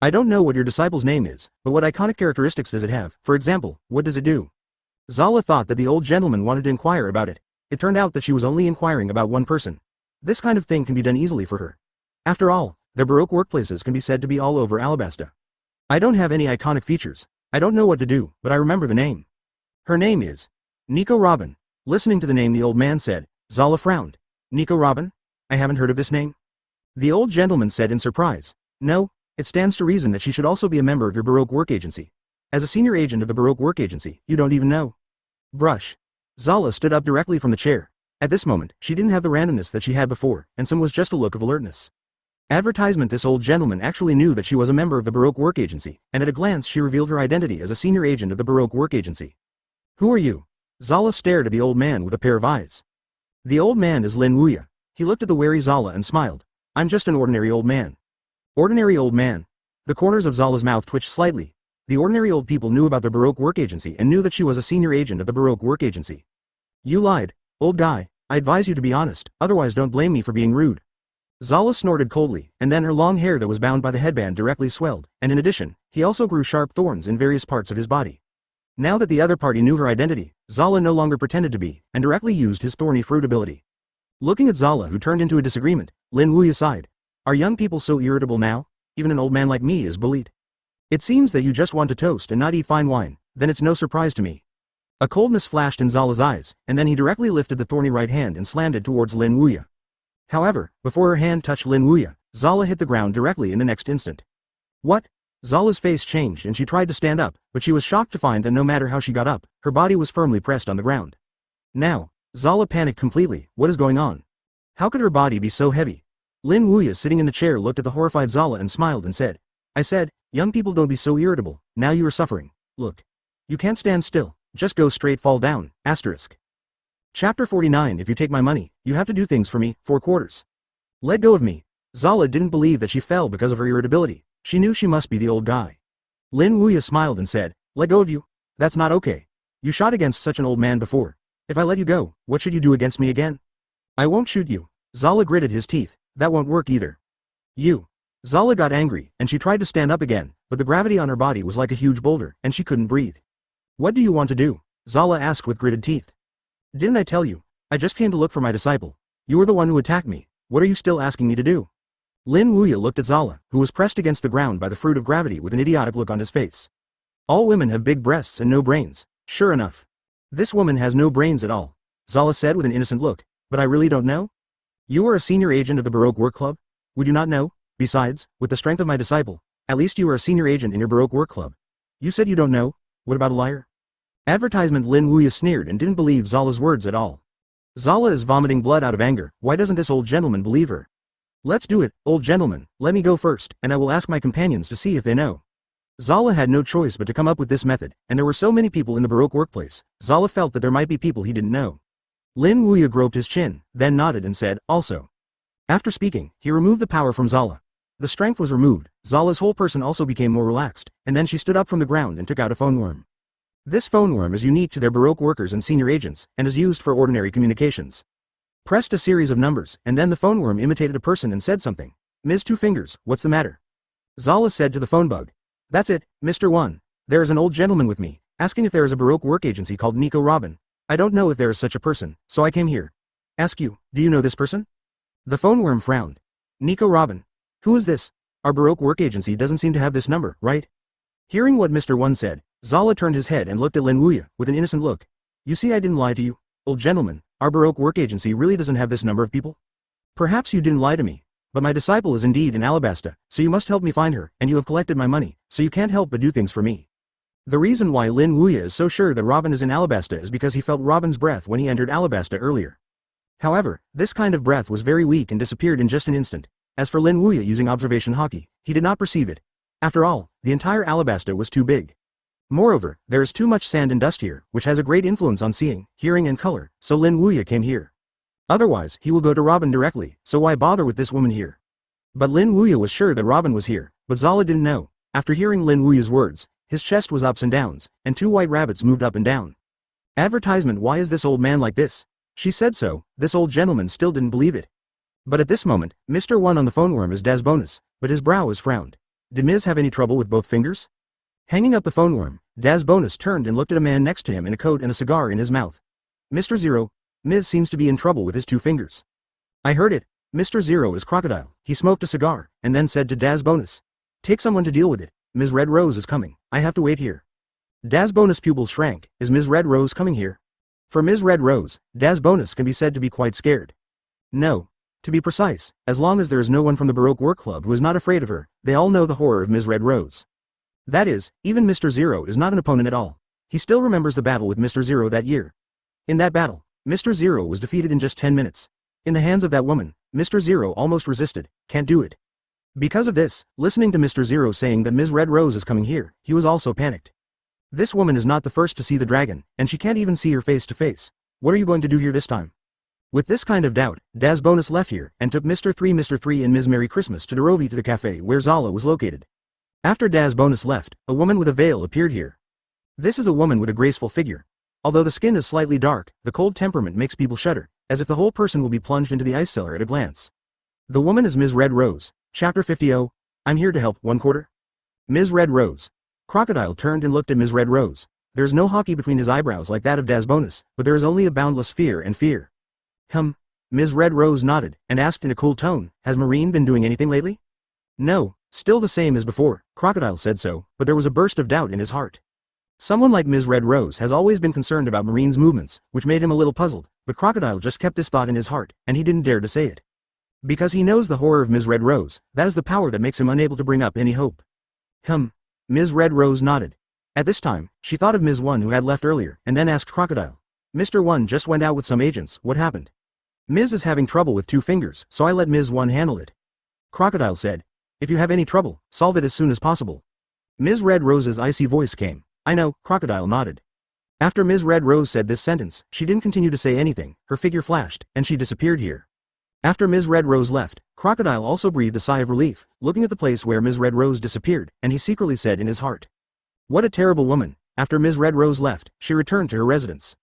I don't know what your disciple's name is, but what iconic characteristics does it have? For example, what does it do? Zala thought that the old gentleman wanted to inquire about it. It turned out that she was only inquiring about one person. This kind of thing can be done easily for her. After all, their Baroque workplaces can be said to be all over Alabasta. I don't have any iconic features. I don't know what to do, but I remember the name. Her name is Nico Robin. Listening to the name the old man said, Zala frowned. Nico Robin? I haven't heard of this name. The old gentleman said in surprise. No, it stands to reason that she should also be a member of your Baroque Work Agency. As a senior agent of the Baroque Work Agency, you don't even know. Brush. Zala stood up directly from the chair. At this moment, she didn't have the randomness that she had before, and some was just a look of alertness. Advertisement. This old gentleman actually knew that she was a member of the Baroque Work Agency, and at a glance she revealed her identity as a senior agent of the Baroque Work Agency. Who are you? Zala stared at the old man with a pair of eyes. The old man is Lin Wuya. He looked at the wary Zala and smiled. I'm just an ordinary old man. Ordinary old man. The corners of Zala's mouth twitched slightly. The ordinary old people knew about the Baroque Work Agency and knew that she was a senior agent of the Baroque Work Agency. You lied, old guy. I advise you to be honest, otherwise don't blame me for being rude. Zala snorted coldly, and then her long hair that was bound by the headband directly swelled, and in addition, he also grew sharp thorns in various parts of his body. Now that the other party knew her identity, Zala no longer pretended to be, and directly used his thorny fruit ability. Looking at Zala, who turned into a disagreement, Lin Wuya sighed. Are young people so irritable now? Even an old man like me is bullied. It seems that you just want to toast and not eat fine wine, then it's no surprise to me. A coldness flashed in Zala's eyes, and then he directly lifted the thorny right hand and slammed it towards Lin Wuya. However, before her hand touched Lin Wuya, Zala hit the ground directly in the next instant. What? Zala's face changed and she tried to stand up, but she was shocked to find that no matter how she got up, her body was firmly pressed on the ground. Now, Zala panicked completely. What is going on? How could her body be so heavy? Lin Wuya sitting in the chair looked at the horrified Zala and smiled and said, I said, young people don't be so irritable, now you are suffering. Look. You can't stand still, just go straight fall down, asterisk. Chapter 49 If you take my money, you have to do things for me, 4 quarters. Let go of me. Zala didn't believe that she fell because of her irritability, she knew she must be the old guy. Lin Wuya smiled and said, let go of you? That's not okay. You shot against such an old man before. If I let you go, what should you do against me again? I won't shoot you. Zala gritted his teeth, that won't work either. You. Zala got angry, and she tried to stand up again, but the gravity on her body was like a huge boulder, and she couldn't breathe. What do you want to do? Zala asked with gritted teeth. Didn't I tell you? I just came to look for my disciple. You were the one who attacked me. What are you still asking me to do? Lin Wuya looked at Zala, who was pressed against the ground by the fruit of gravity with an idiotic look on his face. All women have big breasts and no brains. Sure enough. This woman has no brains at all. Zala said with an innocent look, but I really don't know? You are a senior agent of the Baroque Work Club? Would you not know? Besides, with the strength of my disciple, at least you are a senior agent in your Baroque Work Club. You said you don't know? What about a liar? Advertisement. Lin Wuya sneered and didn't believe Zala's words at all. Zala is vomiting blood out of anger. Why doesn't this old gentleman believe her? Let's do it, old gentleman. Let me go first, and I will ask my companions to see if they know. Zala had no choice but to come up with this method, and there were so many people in the Baroque workplace, Zala felt that there might be people he didn't know. Lin Wuya groped his chin, then nodded and said, also. After speaking, he removed the power from Zala. The strength was removed, Zala's whole person also became more relaxed, and then she stood up from the ground and took out a phone worm. This phone worm is unique to their Baroque workers and senior agents, and is used for ordinary communications. Pressed a series of numbers, and then the phone worm imitated a person and said something. Ms. Two Fingers, what's the matter? Zala said to the phone bug. That's it, Mr. One. There is an old gentleman with me, asking if there is a Baroque work agency called Nico Robin. I don't know if there is such a person, so I came here. Ask you, do you know this person? The phone worm frowned. Nico Robin. Who is this? Our Baroque work agency doesn't seem to have this number, right? Hearing what Mr. One said, Zala turned his head and looked at Lin Wuya, with an innocent look. You see, I didn't lie to you, old gentleman. Our Baroque work agency really doesn't have this number of people. Perhaps you didn't lie to me, but my disciple is indeed in Alabasta, so you must help me find her, and you have collected my money, so you can't help but do things for me. The reason why Lin Wuya is so sure that Robin is in Alabasta is because he felt Robin's breath when he entered Alabasta earlier. However, this kind of breath was very weak and disappeared in just an instant. As for Lin Wuya using observation hockey, he did not perceive it. After all, the entire Alabasta was too big. Moreover, there is too much sand and dust here, which has a great influence on seeing, hearing and color, so Lin Wuya came here. Otherwise, he will go to Robin directly, so why bother with this woman here? But Lin Wuya was sure that Robin was here, but Zala didn't know. After hearing Lin Wuya's words, his chest was ups and downs, and 2 white rabbits moved up and down. Advertisement. Why is this old man like this? She said so. This old gentleman still didn't believe it. But at this moment, Mr. One on the phone worm is Das Bonus, but his brow is frowned. Did Ms. have any trouble with both fingers? Hanging up the phone worm, Das Bonus turned and looked at a man next to him in a coat and a cigar in his mouth. Mr. Zero, Ms. seems to be in trouble with his 2 fingers. I heard it. Mr. Zero is crocodile. He smoked a cigar, and then said to Das Bonus. Take someone to deal with it. Ms. Red Rose is coming. I have to wait here. Das Bonus' pupils shrank. Is Ms. Red Rose coming here? For Ms. Red Rose, Das Bonus can be said to be quite scared. No. To be precise, as long as there is no one from the Baroque Work Club who is not afraid of her, they all know the horror of Ms. Red Rose. That is, even Mr. Zero is not an opponent at all. He still remembers the battle with Mr. Zero that year. In that battle, Mr. Zero was defeated in just 10 minutes. In the hands of that woman, Mr. Zero almost resisted. Can't do it. Because of this, listening to Mr. Zero saying that Ms. Red Rose is coming here, he was also panicked. This woman is not the first to see the dragon, and she can't even see her face to face. What are you going to do here this time? With this kind of doubt, Das Bonus left here, and took Mr. 3 and Ms. Merry Christmas to Dorovi to the cafe where Zala was located. After Das Bonus left, a woman with a veil appeared here. This is a woman with a graceful figure. Although the skin is slightly dark, the cold temperament makes people shudder, as if the whole person will be plunged into the ice cellar at a glance. The woman is Ms. Red Rose. Chapter 50. I'm here to help. 1/4. Ms. Red Rose. Crocodile turned and looked at Ms. Red Rose. There is no hockey between his eyebrows like that of Das Bonus, but there is only a boundless fear and fear. Ms. Red Rose nodded, and asked in a cool tone, has Marine been doing anything lately? No, still the same as before. Crocodile said so, but there was a burst of doubt in his heart. Someone like Ms. Red Rose has always been concerned about Marine's movements, which made him a little puzzled, but Crocodile just kept this thought in his heart, and he didn't dare to say it. Because he knows the horror of Ms. Red Rose, that is the power that makes him unable to bring up any hope. Ms. Red Rose nodded. At this time, she thought of Ms. One who had left earlier, and then asked Crocodile. Mr. One just went out with some agents, what happened? Ms. is having trouble with 2 fingers, so I let Ms. One handle it. Crocodile said. If you have any trouble, solve it as soon as possible. Ms. Red Rose's icy voice came. I know, Crocodile nodded. After Ms. Red Rose said this sentence, she didn't continue to say anything, her figure flashed, and she disappeared here. After Ms. Red Rose left, Crocodile also breathed a sigh of relief, looking at the place where Ms. Red Rose disappeared, and he secretly said in his heart. What a terrible woman. After Ms. Red Rose left, she returned to her residence.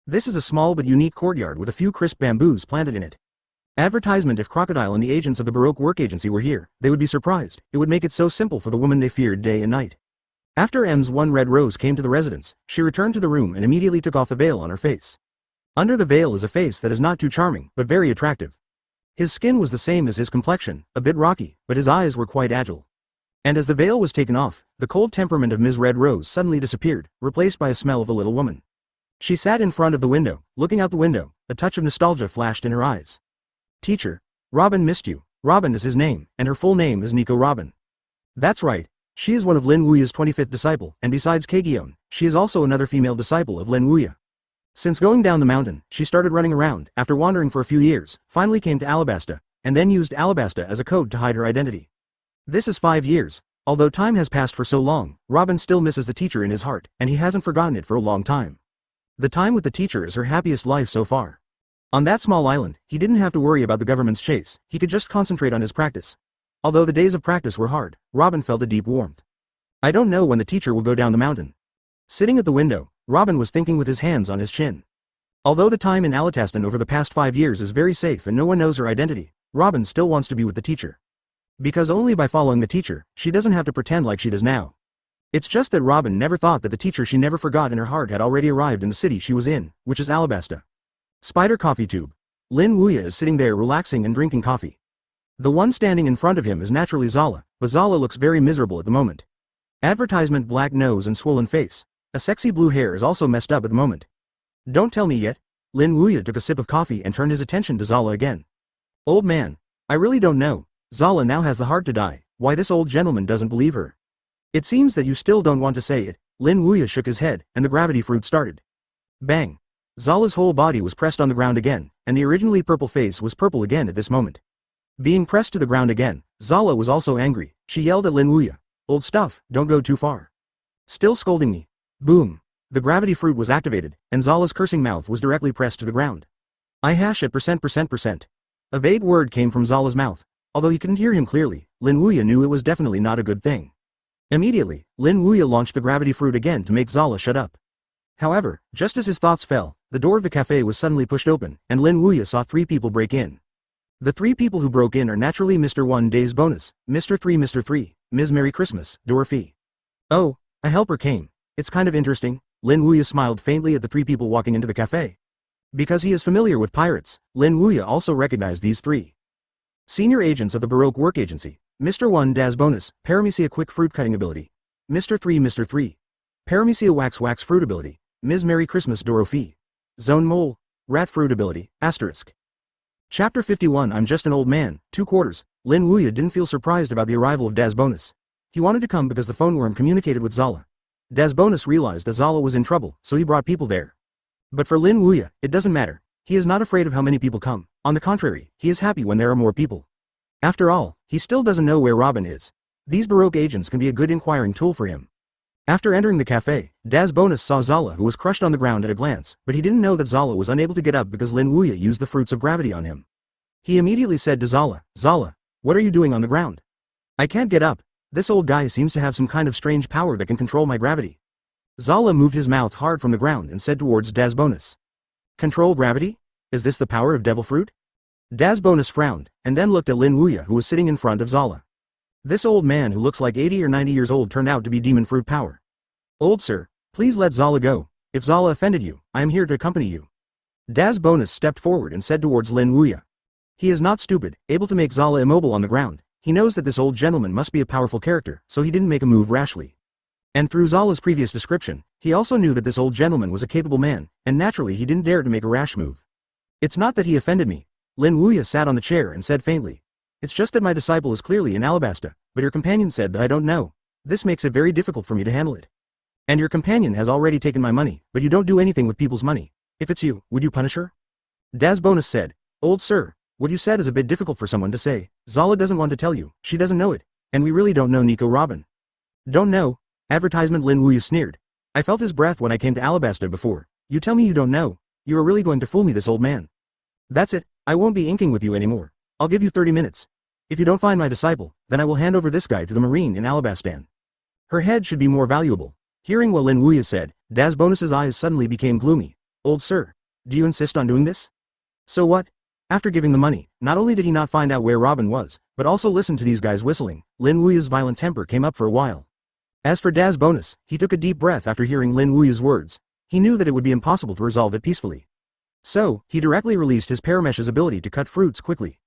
This is a small but unique courtyard with a few crisp bamboos planted in it. Advertisement. If Crocodile and the agents of the Baroque Work Agency were here, they would be surprised. It would make it so simple for the woman they feared day and night. After Ms. One Red Rose came to the residence, she returned to the room and immediately took off the veil on her face. Under the veil is a face that is not too charming, but very attractive. His skin was the same as his complexion, a bit rocky, but his eyes were quite agile. And as the veil was taken off, the cold temperament of Ms. Red Rose suddenly disappeared, replaced by a smell of the little woman. She sat in front of the window, looking out the window, a touch of nostalgia flashed in her eyes. Teacher, Robin missed you. Robin is his name, and her full name is Nico Robin. That's right, she is one of Lin Wuya's 25th disciple, and besides Kageyone, she is also another female disciple of Lin Wuya. Since going down the mountain, she started running around, after wandering for a few years, finally came to Alabasta, and then used Alabasta as a code to hide her identity. This is 5 years. Although time has passed for so long, Robin still misses the teacher in his heart, and he hasn't forgotten it for a long time. The time with the teacher is her happiest life so far. On that small island, he didn't have to worry about the government's chase, he could just concentrate on his practice. Although the days of practice were hard, Robin felt a deep warmth. I don't know when the teacher will go down the mountain. Sitting at the window, Robin was thinking with his hands on his chin. Although the time in Alataston over the past 5 years is very safe and no one knows her identity, Robin still wants to be with the teacher. Because only by following the teacher, she doesn't have to pretend like she does now. It's just that Robin never thought that the teacher she never forgot in her heart had already arrived in the city she was in, which is Alabasta. Spider coffee tube. Lin Wuya is sitting there relaxing and drinking coffee. The one standing in front of him is naturally Zala, but Zala looks very miserable at the moment. Advertisement. Black nose and swollen face. A sexy blue hair is also messed up at the moment. Don't tell me yet. Lin Wuya took a sip of coffee and turned his attention to Zala again. Old man. I really don't know. Zala now has the heart to die, why this old gentleman doesn't believe her. It seems that you still don't want to say it. Lin Wuya shook his head, and the gravity fruit started. Bang. Zala's whole body was pressed on the ground again, and the originally purple face was purple again at this moment. Being pressed to the ground again, Zala was also angry. She yelled at Lin Wuya. Old stuff, don't go too far. Still scolding me. Boom. The gravity fruit was activated, and Zala's cursing mouth was directly pressed to the ground. I hash at %%%. A vague word came from Zala's mouth. Although he couldn't hear him clearly, Lin Wuya knew it was definitely not a good thing. Immediately, Lin Wuya launched the gravity fruit again to make Zala shut up. However, just as his thoughts fell, the door of the cafe was suddenly pushed open, and Lin Wuya saw 3 people break in. The 3 people who broke in are naturally Mr. 1 Days Bonus, Mr. 3, Ms. Merry Christmas, Dorothy. Oh, a helper came. It's kind of interesting. Lin Wuya smiled faintly at the 3 people walking into the cafe. Because he is familiar with pirates, Lin Wuya also recognized these 3. Senior agents of the Baroque Work Agency. Mr. 1 Daz Bonus, Paramecia Quick Fruit Cutting Ability. Mr. 3, Paramecia Wax Fruit Ability. Ms. Merry Christmas Dorothy. Zone Mole, Rat Fruit Ability, *. Chapter 51. I'm just an old man, 2/4. Lin Wuya didn't feel surprised about the arrival of Daz Bonus. He wanted to come because the phone worm communicated with Zala. Daz Bonus realized that Zala was in trouble, so he brought people there. But for Lin Wuya, it doesn't matter. He is not afraid of how many people come. On the contrary, he is happy when there are more people. After all, he still doesn't know where Robin is. These Baroque agents can be a good inquiring tool for him. After entering the cafe, Daz Bonus saw Zala who was crushed on the ground at a glance, but he didn't know that Zala was unable to get up because Lin Wuya used the fruits of gravity on him. He immediately said to Zala, Zala, what are you doing on the ground? I can't get up. This old guy seems to have some kind of strange power that can control my gravity. Zala moved his mouth hard from the ground and said towards Daz Bonus. Control gravity? Is this the power of devil fruit? Daz Bonus frowned, and then looked at Lin Wuya who was sitting in front of Zala. This old man who looks like 80 or 90 years old turned out to be demon fruit power. Old sir, please let Zala go. If Zala offended you, I am here to accompany you. Daz Bonus stepped forward and said towards Lin Wuya. He is not stupid, able to make Zala immobile on the ground. He knows that this old gentleman must be a powerful character, so he didn't make a move rashly. And through Zala's previous description, he also knew that this old gentleman was a capable man, and naturally he didn't dare to make a rash move. It's not that he offended me. Lin Wuya sat on the chair and said faintly. It's just that my disciple is clearly in Alabasta, but your companion said that I don't know. This makes it very difficult for me to handle it. And your companion has already taken my money, but you don't do anything with people's money. If it's you, would you punish her? Daz Bonus said, Old sir, what you said is a bit difficult for someone to say. Zala doesn't want to tell you, she doesn't know it. And we really don't know Nico Robin. Don't know? Advertisement Lin Wuya sneered. I felt his breath when I came to Alabasta before. You tell me you don't know. You are really going to fool me, this old man. That's it, I won't be inking with you anymore. I'll give you 30 minutes. If you don't find my disciple, then I will hand over this guy to the Marine in Alabastan. Her head should be more valuable. Hearing what Lin Wuya said, Daz Bonus's eyes suddenly became gloomy. Old sir, do you insist on doing this? So what? After giving the money, not only did he not find out where Robin was, but also listened to these guys whistling. Lin Wuya's violent temper came up for a while. As for Daz Bonus, he took a deep breath after hearing Lin Wuya's words. He knew that it would be impossible to resolve it peacefully. So, he directly released his Paramesh's ability to cut fruits quickly.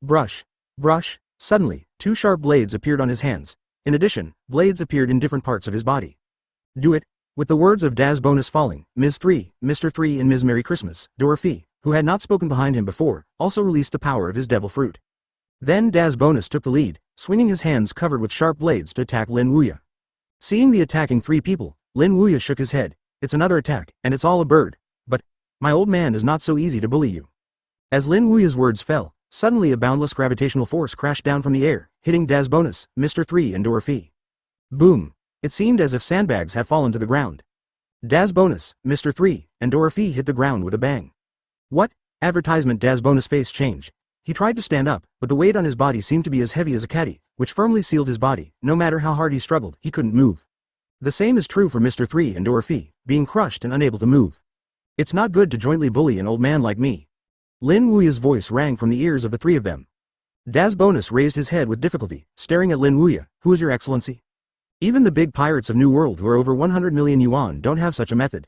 Brush. Brush. Suddenly, 2 sharp blades appeared on his hands. In addition, blades appeared in different parts of his body. Do it. With the words of Daz Bonus falling, Ms. 3, Mr. 3 and Ms. Merry Christmas, Dorothy, who had not spoken behind him before, also released the power of his devil fruit. Then Daz Bonus took the lead, swinging his hands covered with sharp blades to attack Lin Wuya. Seeing the attacking 3 people, Lin Wuya shook his head. It's another attack, and it's all a bird. But, my old man is not so easy to bully you. As Lin Wuya's words fell, suddenly a boundless gravitational force crashed down from the air, hitting Daz Bonus, Mr. 3 and Dorothy. Boom! It seemed as if sandbags had fallen to the ground. Daz Bonus, Mr. 3, and Dorothy hit the ground with a bang. What? Advertisement Daz Bonus' face changed. He tried to stand up, but the weight on his body seemed to be as heavy as a caddy, which firmly sealed his body. No matter how hard he struggled, he couldn't move. The same is true for Mr. 3 and Dorothy, being crushed and unable to move. It's not good to jointly bully an old man like me. Lin Wuya's voice rang from the ears of the 3 of them. Daz Bonus raised his head with difficulty, staring at Lin Wuya. Who is your excellency? Even the big pirates of New World who are over 100 million yuan don't have such a method.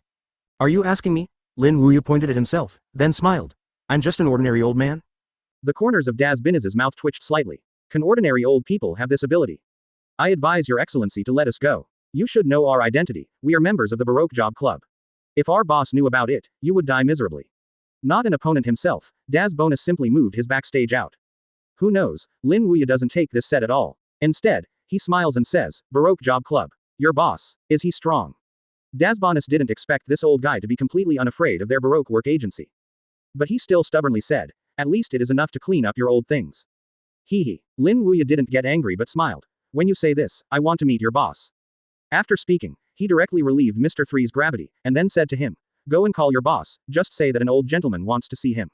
Are you asking me? Lin Wuya pointed at himself, then smiled. I'm just an ordinary old man? The corners of Daz Bonus's mouth twitched slightly. Can ordinary old people have this ability? I advise your excellency to let us go. You should know our identity. We are members of the Baroque Job Club. If our boss knew about it, you would die miserably. Not an opponent himself, Daz Bonus simply moved his backstage out. Who knows, Lin Wuya doesn't take this set at all. Instead, he smiles and says, Baroque Job Club. Your boss, is he strong? Daz Bonus didn't expect this old guy to be completely unafraid of their Baroque work agency. But he still stubbornly said, at least it is enough to clean up your old things. Hee hee. Lin Wuya didn't get angry but smiled. When you say this, I want to meet your boss. After speaking, he directly relieved Mr. 3's gravity, and then said to him, go and call your boss, just say that an old gentleman wants to see him.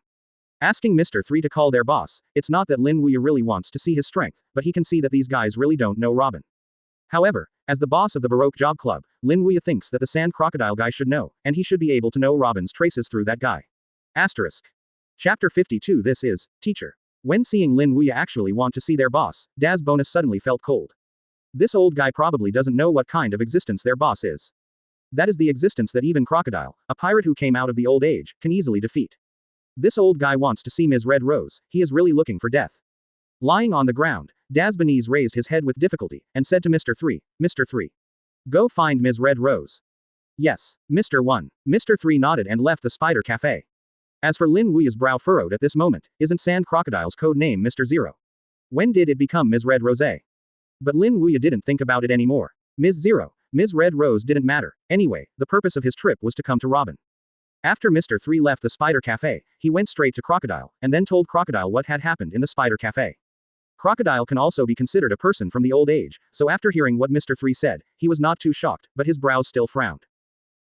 Asking Mr. 3 to call their boss, it's not that Lin Wuya really wants to see his strength, but he can see that these guys really don't know Robin. However, as the boss of the Baroque Job Club, Lin Wuya thinks that the sand crocodile guy should know, and he should be able to know Robin's traces through that guy. Asterisk. Chapter 52. This is, Teacher. When seeing Lin Wuya actually want to see their boss, Daz Bonus suddenly felt cold. This old guy probably doesn't know what kind of existence their boss is. That is the existence that even Crocodile, a pirate who came out of the old age, can easily defeat. This old guy wants to see Ms. Red Rose, he is really looking for death. Lying on the ground, Daz Bonus raised his head with difficulty, and said to Mr. 3, Mr. 3. Go find Ms. Red Rose. Yes, Mr. 1. Mr. 3 nodded and left the Spider Cafe. As for Lin Wuya's brow furrowed at this moment, isn't Sand Crocodile's code name Mr. 0? When did it become Ms. Red Rose? But Lin Wuya didn't think about it anymore. Ms. 0, Ms. Red Rose didn't matter. Anyway, the purpose of his trip was to come to Robin. After Mr. 3 left the Spider Cafe, he went straight to Crocodile, and then told Crocodile what had happened in the Spider Cafe. Crocodile can also be considered a person from the old age, so after hearing what Mr. 3 said, he was not too shocked, but his brows still frowned.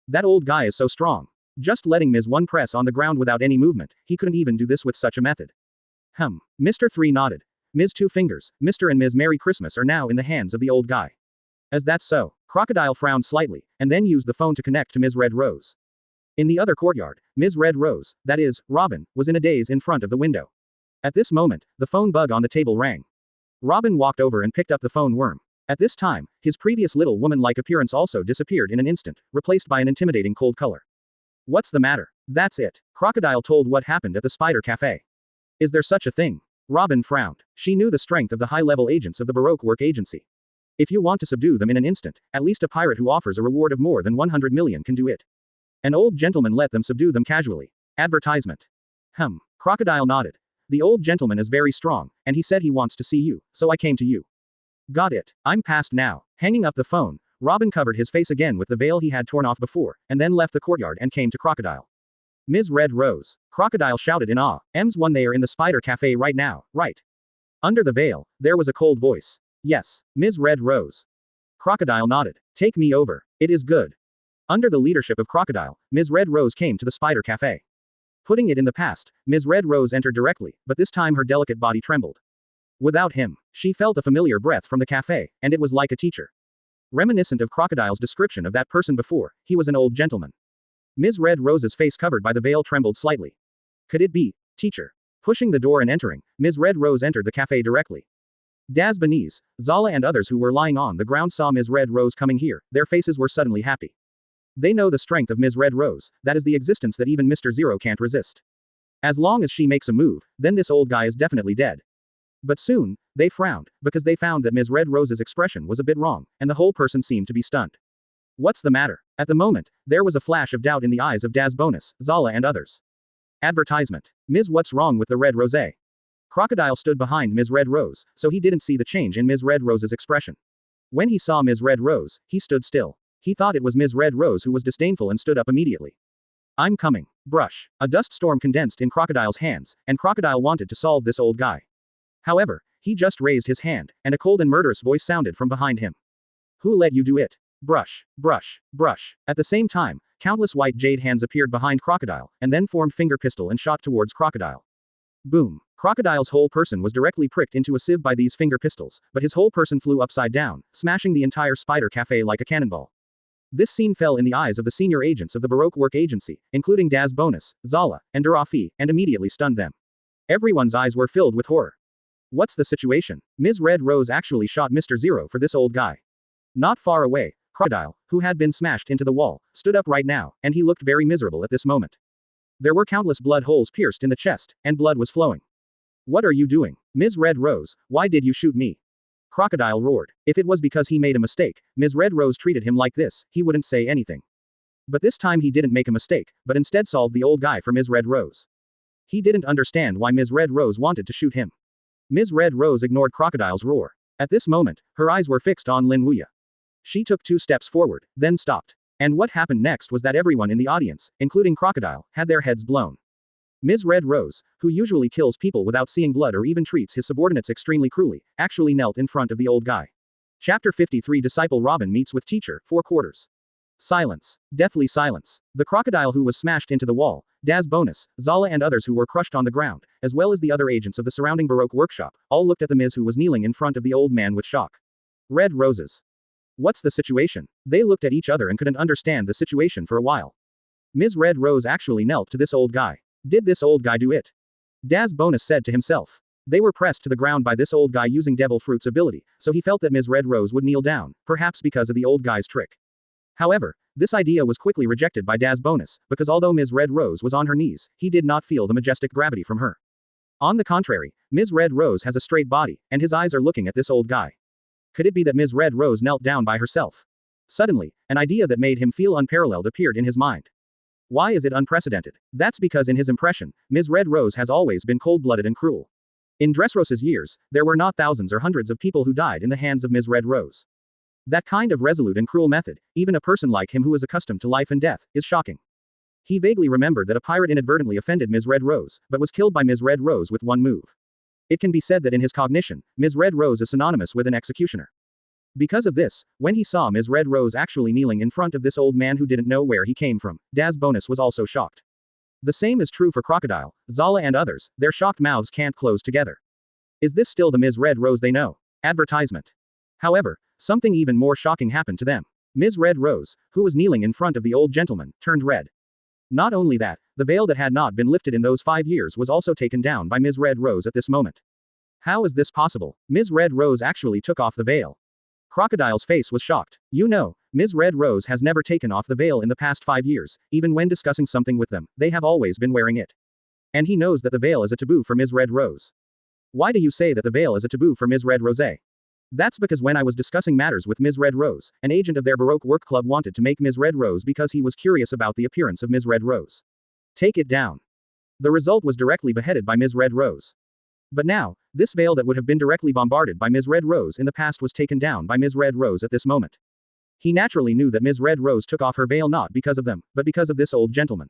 That old guy is so strong. Just letting Ms. 1 press on the ground without any movement, he couldn't even do this with such a method. Mr. 3 nodded. Ms. 2 fingers, Mr. and Ms. Merry Christmas are now in the hands of the old guy. As that's so, Crocodile frowned slightly, and then used the phone to connect to Ms. Red Rose. In the other courtyard, Ms. Red Rose, that is, Robin, was in a daze in front of the window. At this moment, the phone bug on the table rang. Robin walked over and picked up the phone worm. At this time, his previous little woman-like appearance also disappeared in an instant, replaced by an intimidating cold color. What's the matter? That's it. Crocodile told what happened at the Spider Cafe. Is there such a thing? Robin frowned. She knew the strength of the high-level agents of the Baroque Work Agency. If you want to subdue them in an instant, at least a pirate who offers a reward of more than 100 million can do it. An old gentleman let them subdue them casually. Advertisement. Crocodile nodded. The old gentleman is very strong, and he said he wants to see you, so I came to you. Got it. I'm past now. Hanging up the phone, Robin covered his face again with the veil he had torn off before, and then left the courtyard and came to Crocodile. Ms. Red Rose. Crocodile shouted in awe. Ms1 they are in the spider cafe right now, right? Under the veil, there was a cold voice. Yes, Ms. Red Rose. Crocodile nodded. Take me over. It is good. Under the leadership of Crocodile, Ms. Red Rose came to the spider cafe. Putting it in the past, Ms. Red Rose entered directly, but this time her delicate body trembled. Without him, she felt a familiar breath from the cafe, and it was like a teacher. Reminiscent of Crocodile's description of that person before, he was an old gentleman. Ms. Red Rose's face covered by the veil trembled slightly. Could it be, teacher? Pushing the door and entering, Ms. Red Rose entered the cafe directly. Daz Beniz, Zala and others who were lying on the ground saw Ms. Red Rose coming here, their faces were suddenly happy. They know the strength of Ms. Red Rose, that is the existence that even Mr. Zero can't resist. As long as she makes a move, then this old guy is definitely dead. But soon, they frowned, because they found that Ms. Red Rose's expression was a bit wrong, and the whole person seemed to be stunned. What's the matter? At the moment, there was a flash of doubt in the eyes of Daz Bonus, Zala and others. Advertisement. Ms. What's wrong with the Red Rose? Crocodile stood behind Ms. Red Rose, so he didn't see the change in Ms. Red Rose's expression. When he saw Ms. Red Rose, he stood still. He thought it was Ms. Red Rose who was disdainful and stood up immediately. I'm coming. Brush. A dust storm condensed in Crocodile's hands, and Crocodile wanted to solve this old guy. However, he just raised his hand, and a cold and murderous voice sounded from behind him. Who let you do it? Brush, brush, brush. At the same time, countless white jade hands appeared behind Crocodile, and then formed finger pistol and shot towards Crocodile. Boom. Crocodile's whole person was directly pricked into a sieve by these finger pistols, but his whole person flew upside down, smashing the entire spider cafe like a cannonball. This scene fell in the eyes of the senior agents of the Baroque Work Agency, including Daz Bonus, Zala, and Durafi, and immediately stunned them. Everyone's eyes were filled with horror. What's the situation? Ms. Red Rose actually shot Mr. Zero for this old guy. Not far away, Crocodile, who had been smashed into the wall, stood up right now, and he looked very miserable at this moment. There were countless blood holes pierced in the chest, and blood was flowing. What are you doing? Ms. Red Rose, why did you shoot me? Crocodile roared. If it was because he made a mistake, Ms. Red Rose treated him like this, he wouldn't say anything. But this time he didn't make a mistake, but instead solved the old guy for Ms. Red Rose. He didn't understand why Ms. Red Rose wanted to shoot him. Ms. Red Rose ignored Crocodile's roar. At this moment, her eyes were fixed on Lin Wuya. She took 2 steps forward, then stopped. And what happened next was that everyone in the audience, including Crocodile, had their heads blown. Ms. Red Rose, who usually kills people without seeing blood or even treats his subordinates extremely cruelly, actually knelt in front of the old guy. Chapter 53 Disciple Robin meets with teacher, 4 quarters. Silence. Deathly silence. The crocodile who was smashed into the wall, Daz Bonus, Zala and others who were crushed on the ground, as well as the other agents of the surrounding Baroque workshop, all looked at the Ms. who was kneeling in front of the old man with shock. Red roses. What's the situation? They looked at each other and couldn't understand the situation for a while. Ms. Red Rose actually knelt to this old guy. Did this old guy do it? Daz Bonus said to himself. They were pressed to the ground by this old guy using Devil Fruit's ability, so he felt that Ms. Red Rose would kneel down, perhaps because of the old guy's trick. However, this idea was quickly rejected by Daz Bonus, because although Ms. Red Rose was on her knees, he did not feel the majestic gravity from her. On the contrary, Ms. Red Rose has a straight body, and his eyes are looking at this old guy. Could it be that Ms. Red Rose knelt down by herself? Suddenly, an idea that made him feel unparalleled appeared in his mind. Why is it unprecedented? That's because in his impression, Ms. Red Rose has always been cold-blooded and cruel. In Dressrosa's years, there were not thousands or hundreds of people who died in the hands of Ms. Red Rose. That kind of resolute and cruel method, even a person like him who is accustomed to life and death, is shocking. He vaguely remembered that a pirate inadvertently offended Ms. Red Rose, but was killed by Ms. Red Rose with one move. It can be said that in his cognition, Ms. Red Rose is synonymous with an executioner. Because of this, when he saw Ms. Red Rose actually kneeling in front of this old man who didn't know where he came from, Daz Bonus was also shocked. The same is true for Crocodile, Zala and others, their shocked mouths can't close together. Is this still the Ms. Red Rose they know? Advertisement. However, something even more shocking happened to them. Ms. Red Rose, who was kneeling in front of the old gentleman, turned red. Not only that, the veil that had not been lifted in those 5 years was also taken down by Ms. Red Rose at this moment. How is this possible? Ms. Red Rose actually took off the veil. Crocodile's face was shocked. You know, Ms. Red Rose has never taken off the veil in the past 5 years, even when discussing something with them, they have always been wearing it. And he knows that the veil is a taboo for Ms. Red Rose. Why do you say that the veil is a taboo for Ms. Red Rose? That's because when I was discussing matters with Ms. Red Rose, an agent of their Baroque work club wanted to make Ms. Red Rose because he was curious about the appearance of Ms. Red Rose. Take it down. The result was directly beheaded by Ms. Red Rose. But now, this veil that would have been directly bombarded by Ms. Red Rose in the past was taken down by Ms. Red Rose at this moment. He naturally knew that Ms. Red Rose took off her veil not because of them, but because of this old gentleman.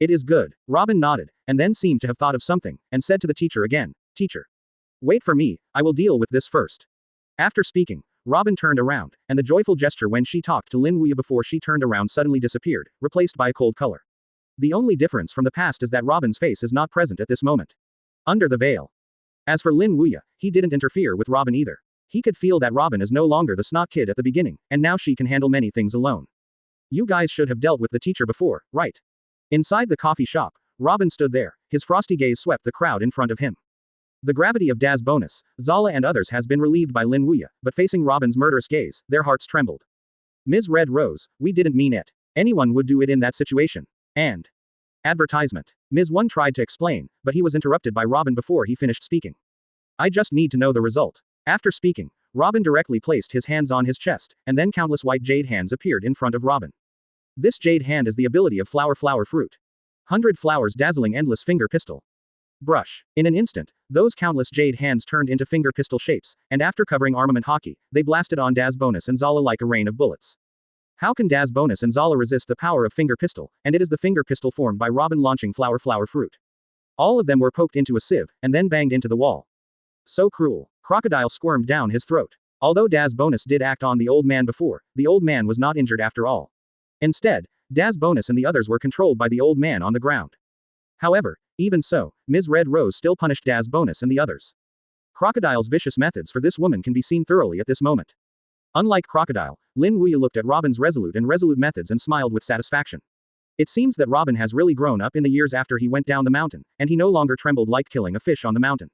It is good. Robin nodded, and then seemed to have thought of something, and said to the teacher again, Teacher. Wait for me, I will deal with this first. After speaking, Robin turned around, and the joyful gesture when she talked to Lin Wuya before she turned around suddenly disappeared, replaced by a cold color. The only difference from the past is that Robin's face is not present at this moment. Under the veil. As for Lin Wuya, he didn't interfere with Robin either. He could feel that Robin is no longer the snot kid at the beginning, and now she can handle many things alone. You guys should have dealt with the teacher before, right? Inside the coffee shop, Robin stood there, his frosty gaze swept the crowd in front of him. The gravity of Daz Bonus, Zala and others has been relieved by Lin Wuya, but facing Robin's murderous gaze, their hearts trembled. Ms. Red Rose, we didn't mean it. Anyone would do it in that situation. And advertisement. Ms. One tried to explain, but he was interrupted by Robin before he finished speaking. I just need to know the result. After speaking, Robin directly placed his hands on his chest, and then countless white jade hands appeared in front of Robin. This jade hand is the ability of flower fruit. 100 flowers dazzling endless finger pistol. Brush. In an instant, those countless jade hands turned into finger pistol shapes, and after covering armament hockey, they blasted on Daz Bonus and Zala like a rain of bullets. How can Daz Bonus and Zala resist the power of finger pistol, and it is the finger pistol formed by Robin launching flower fruit. All of them were poked into a sieve, and then banged into the wall. So cruel. Crocodile squirmed down his throat. Although Daz Bonus did act on the old man before, the old man was not injured after all. Instead, Daz Bonus and the others were controlled by the old man on the ground. However, even so, Ms. Red Rose still punished Daz Bonus and the others. Crocodile's vicious methods for this woman can be seen thoroughly at this moment. Unlike Crocodile, Lin Wuya looked at Robin's resolute methods and smiled with satisfaction. It seems that Robin has really grown up in the years after he went down the mountain, and he no longer trembled like killing a fish on the mountain.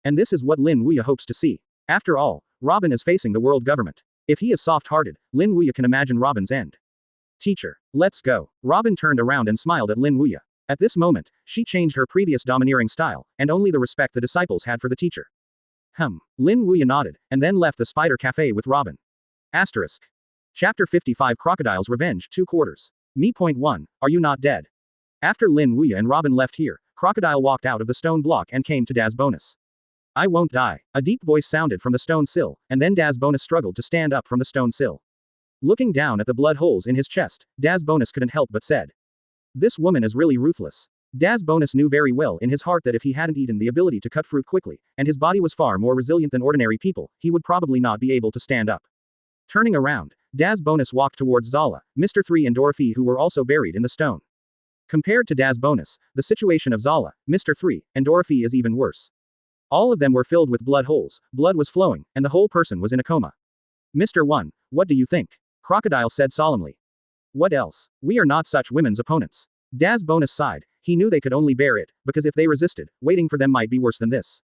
And this is what Lin Wuya hopes to see. After all, Robin is facing the world government. If he is soft-hearted, Lin Wuya can imagine Robin's end. Teacher, let's go. Robin turned around and smiled at Lin Wuya. At this moment, she changed her previous domineering style, and only the respect the disciples had for the teacher. Lin Wuya nodded, and then left the Spider Cafe with Robin. Asterisk. Chapter 55 Crocodile's Revenge 2/4. Me.1, are you not dead? After Lin Wuya and Robin left here, Crocodile walked out of the stone block and came to Daz Bonus. I won't die. A deep voice sounded from the stone sill, and then Daz Bonus struggled to stand up from the stone sill. Looking down at the blood holes in his chest, Daz Bonus couldn't help but said. This woman is really ruthless. Daz Bonus knew very well in his heart that if he hadn't eaten the ability to cut fruit quickly, and his body was far more resilient than ordinary people, he would probably not be able to stand up. Turning around, Daz Bonus walked towards Zala, Mr. 3 and Dorothy who were also buried in the stone. Compared to Daz Bonus, the situation of Zala, Mr. 3, and Dorothy is even worse. All of them were filled with blood holes, blood was flowing, and the whole person was in a coma. Mr. 1, what do you think? Crocodile said solemnly. What else? We are not such women's opponents. Daz Bonus sighed, he knew they could only bear it, because if they resisted, waiting for them might be worse than this.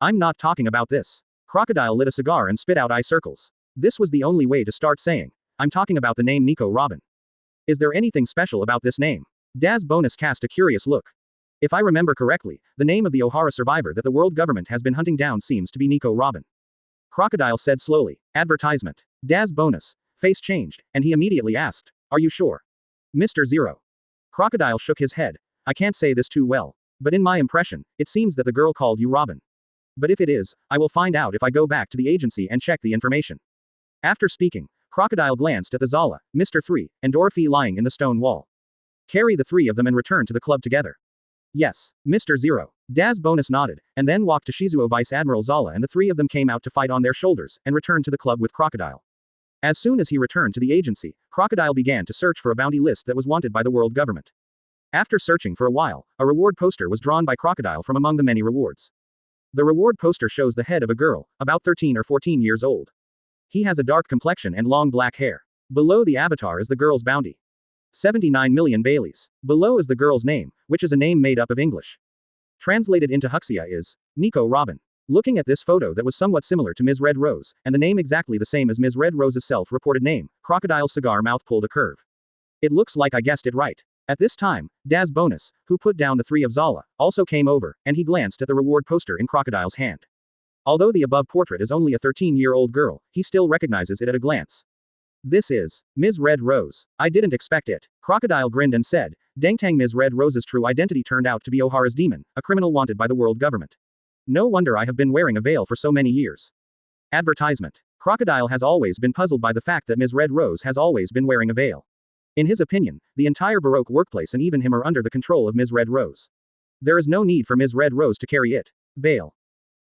I'm not talking about this. Crocodile lit a cigar and spit out eye circles. This was the only way to start saying. I'm talking about the name Nico Robin. Is there anything special about this name? Daz Bonus cast a curious look. If I remember correctly, the name of the Ohara survivor that the world government has been hunting down seems to be Nico Robin. Crocodile said slowly. Advertisement. Daz Bonus. Face changed, and he immediately asked, are you sure? Mr. 0. Crocodile shook his head. I can't say this too well. But in my impression, it seems that the girl called you Robin. But if it is, I will find out if I go back to the agency and check the information. After speaking, Crocodile glanced at the Zala, Mr. 3, and Dorothy lying in the stone wall. Carry the three of them and return to the club together. Yes, Mr. 0. Daz Bonus nodded, and then walked to Shizuo Vice Admiral Zala and the three of them came out to fight on their shoulders, and returned to the club with Crocodile. As soon as he returned to the agency, Crocodile began to search for a bounty list that was wanted by the world government. After searching for a while, a reward poster was drawn by Crocodile from among the many rewards. The reward poster shows the head of a girl, about 13 or 14 years old. He has a dark complexion and long black hair. Below the avatar is the girl's bounty. 79 million Baileys. Below is the girl's name, which is a name made up of English. Translated into Huxia is Nico Robin. Looking at this photo that was somewhat similar to Ms. Red Rose, and the name exactly the same as Ms. Red Rose's self-reported name, Crocodile's cigar mouth pulled a curve. It looks like I guessed it right. At this time, Daz Bonus, who put down the three of Zala, also came over, and he glanced at the reward poster in Crocodile's hand. Although the above portrait is only a 13-year-old girl, he still recognizes it at a glance. This is Ms. Red Rose. I didn't expect it. Crocodile grinned and said, Dangtang Ms. Red Rose's true identity turned out to be Ohara's demon, a criminal wanted by the world government. No wonder I have been wearing a veil for so many years. Advertisement. Crocodile has always been puzzled by the fact that Ms. Red Rose has always been wearing a veil. In his opinion, the entire Baroque workplace and even him are under the control of Ms. Red Rose. There is no need for Ms. Red Rose to carry it. Veil.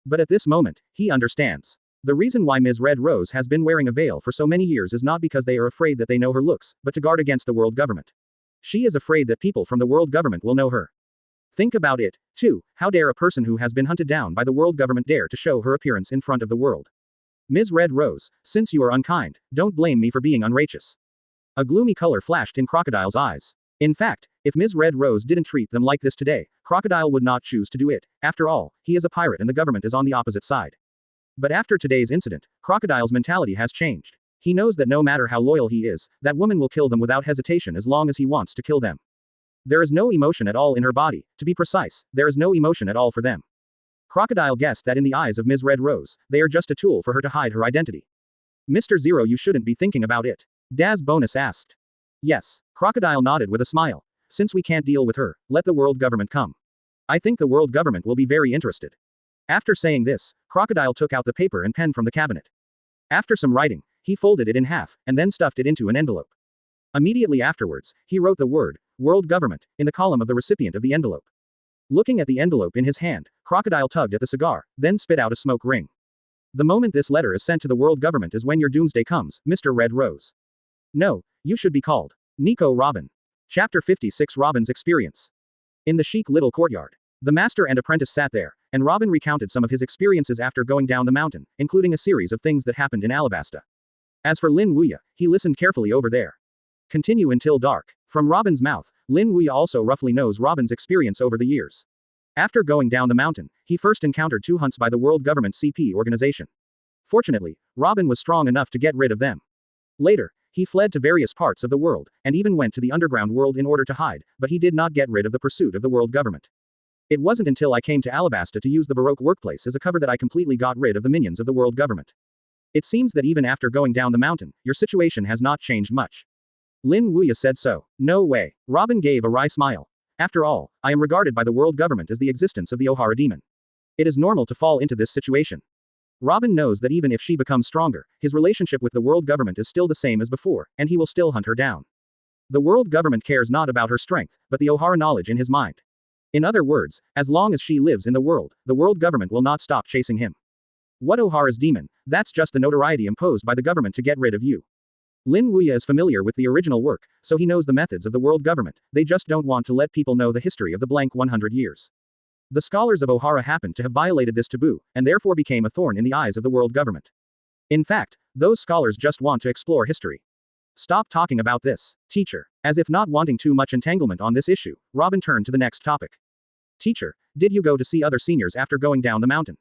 But at this moment, he understands. The reason why Ms. Red Rose has been wearing a veil for so many years is not because they are afraid that they know her looks, but to guard against the world government. She is afraid that people from the world government will know her. Think about it, too. How dare a person who has been hunted down by the world government dare to show her appearance in front of the world? Ms. Red Rose, since you are unkind, don't blame me for being unrighteous. A gloomy color flashed in Crocodile's eyes. In fact, if Ms. Red Rose didn't treat them like this today, Crocodile would not choose to do it. After all, he is a pirate and the government is on the opposite side. But after today's incident, Crocodile's mentality has changed. He knows that no matter how loyal he is, that woman will kill them without hesitation as long as he wants to kill them. There is no emotion at all in her body. To be precise, there is no emotion at all for them. Crocodile guessed that in the eyes of Ms. Red Rose, they are just a tool for her to hide her identity. Mr. Zero, you shouldn't be thinking about it. Daz Bonus asked. Yes. Crocodile nodded with a smile. Since we can't deal with her, let the world government come. I think the world government will be very interested. After saying this, Crocodile took out the paper and pen from the cabinet. After some writing, he folded it in half, and then stuffed it into an envelope. Immediately afterwards, he wrote the word, World Government, in the column of the recipient of the envelope. Looking at the envelope in his hand, Crocodile tugged at the cigar, then spit out a smoke ring. The moment this letter is sent to the world government is when your doomsday comes, Mr. Red Rose. No, you should be called Nico Robin. Chapter 56 Robin's Experience. In the chic little courtyard, the master and apprentice sat there, and Robin recounted some of his experiences after going down the mountain, including a series of things that happened in Alabasta. As for Lin Wuya, he listened carefully over there. Continue until dark. From Robin's mouth, Lin Wuya also roughly knows Robin's experience over the years. After going down the mountain, he first encountered 2 hunts by the world government CP organization. Fortunately, Robin was strong enough to get rid of them. Later, he fled to various parts of the world, and even went to the underground world in order to hide, but he did not get rid of the pursuit of the world government. It wasn't until I came to Alabasta to use the Baroque workplace as a cover that I completely got rid of the minions of the world government. It seems that even after going down the mountain, your situation has not changed much. Lin Wuya said so. No way. Robin gave a wry smile. After all, I am regarded by the world government as the existence of the Ohara demon. It is normal to fall into this situation. Robin knows that even if she becomes stronger, his relationship with the world government is still the same as before, and he will still hunt her down. The world government cares not about her strength, but the Ohara knowledge in his mind. In other words, as long as she lives in the world government will not stop chasing him. What Ohara's demon? That's just the notoriety imposed by the government to get rid of you. Lin Wuya is familiar with the original work, so he knows the methods of the world government, they just don't want to let people know the history of the blank 100 years. The scholars of Ohara happened to have violated this taboo, and therefore became a thorn in the eyes of the world government. In fact, those scholars just want to explore history. Stop talking about this, teacher. As if not wanting too much entanglement on this issue, Robin turned to the next topic. Teacher, did you go to see other seniors after going down the mountain?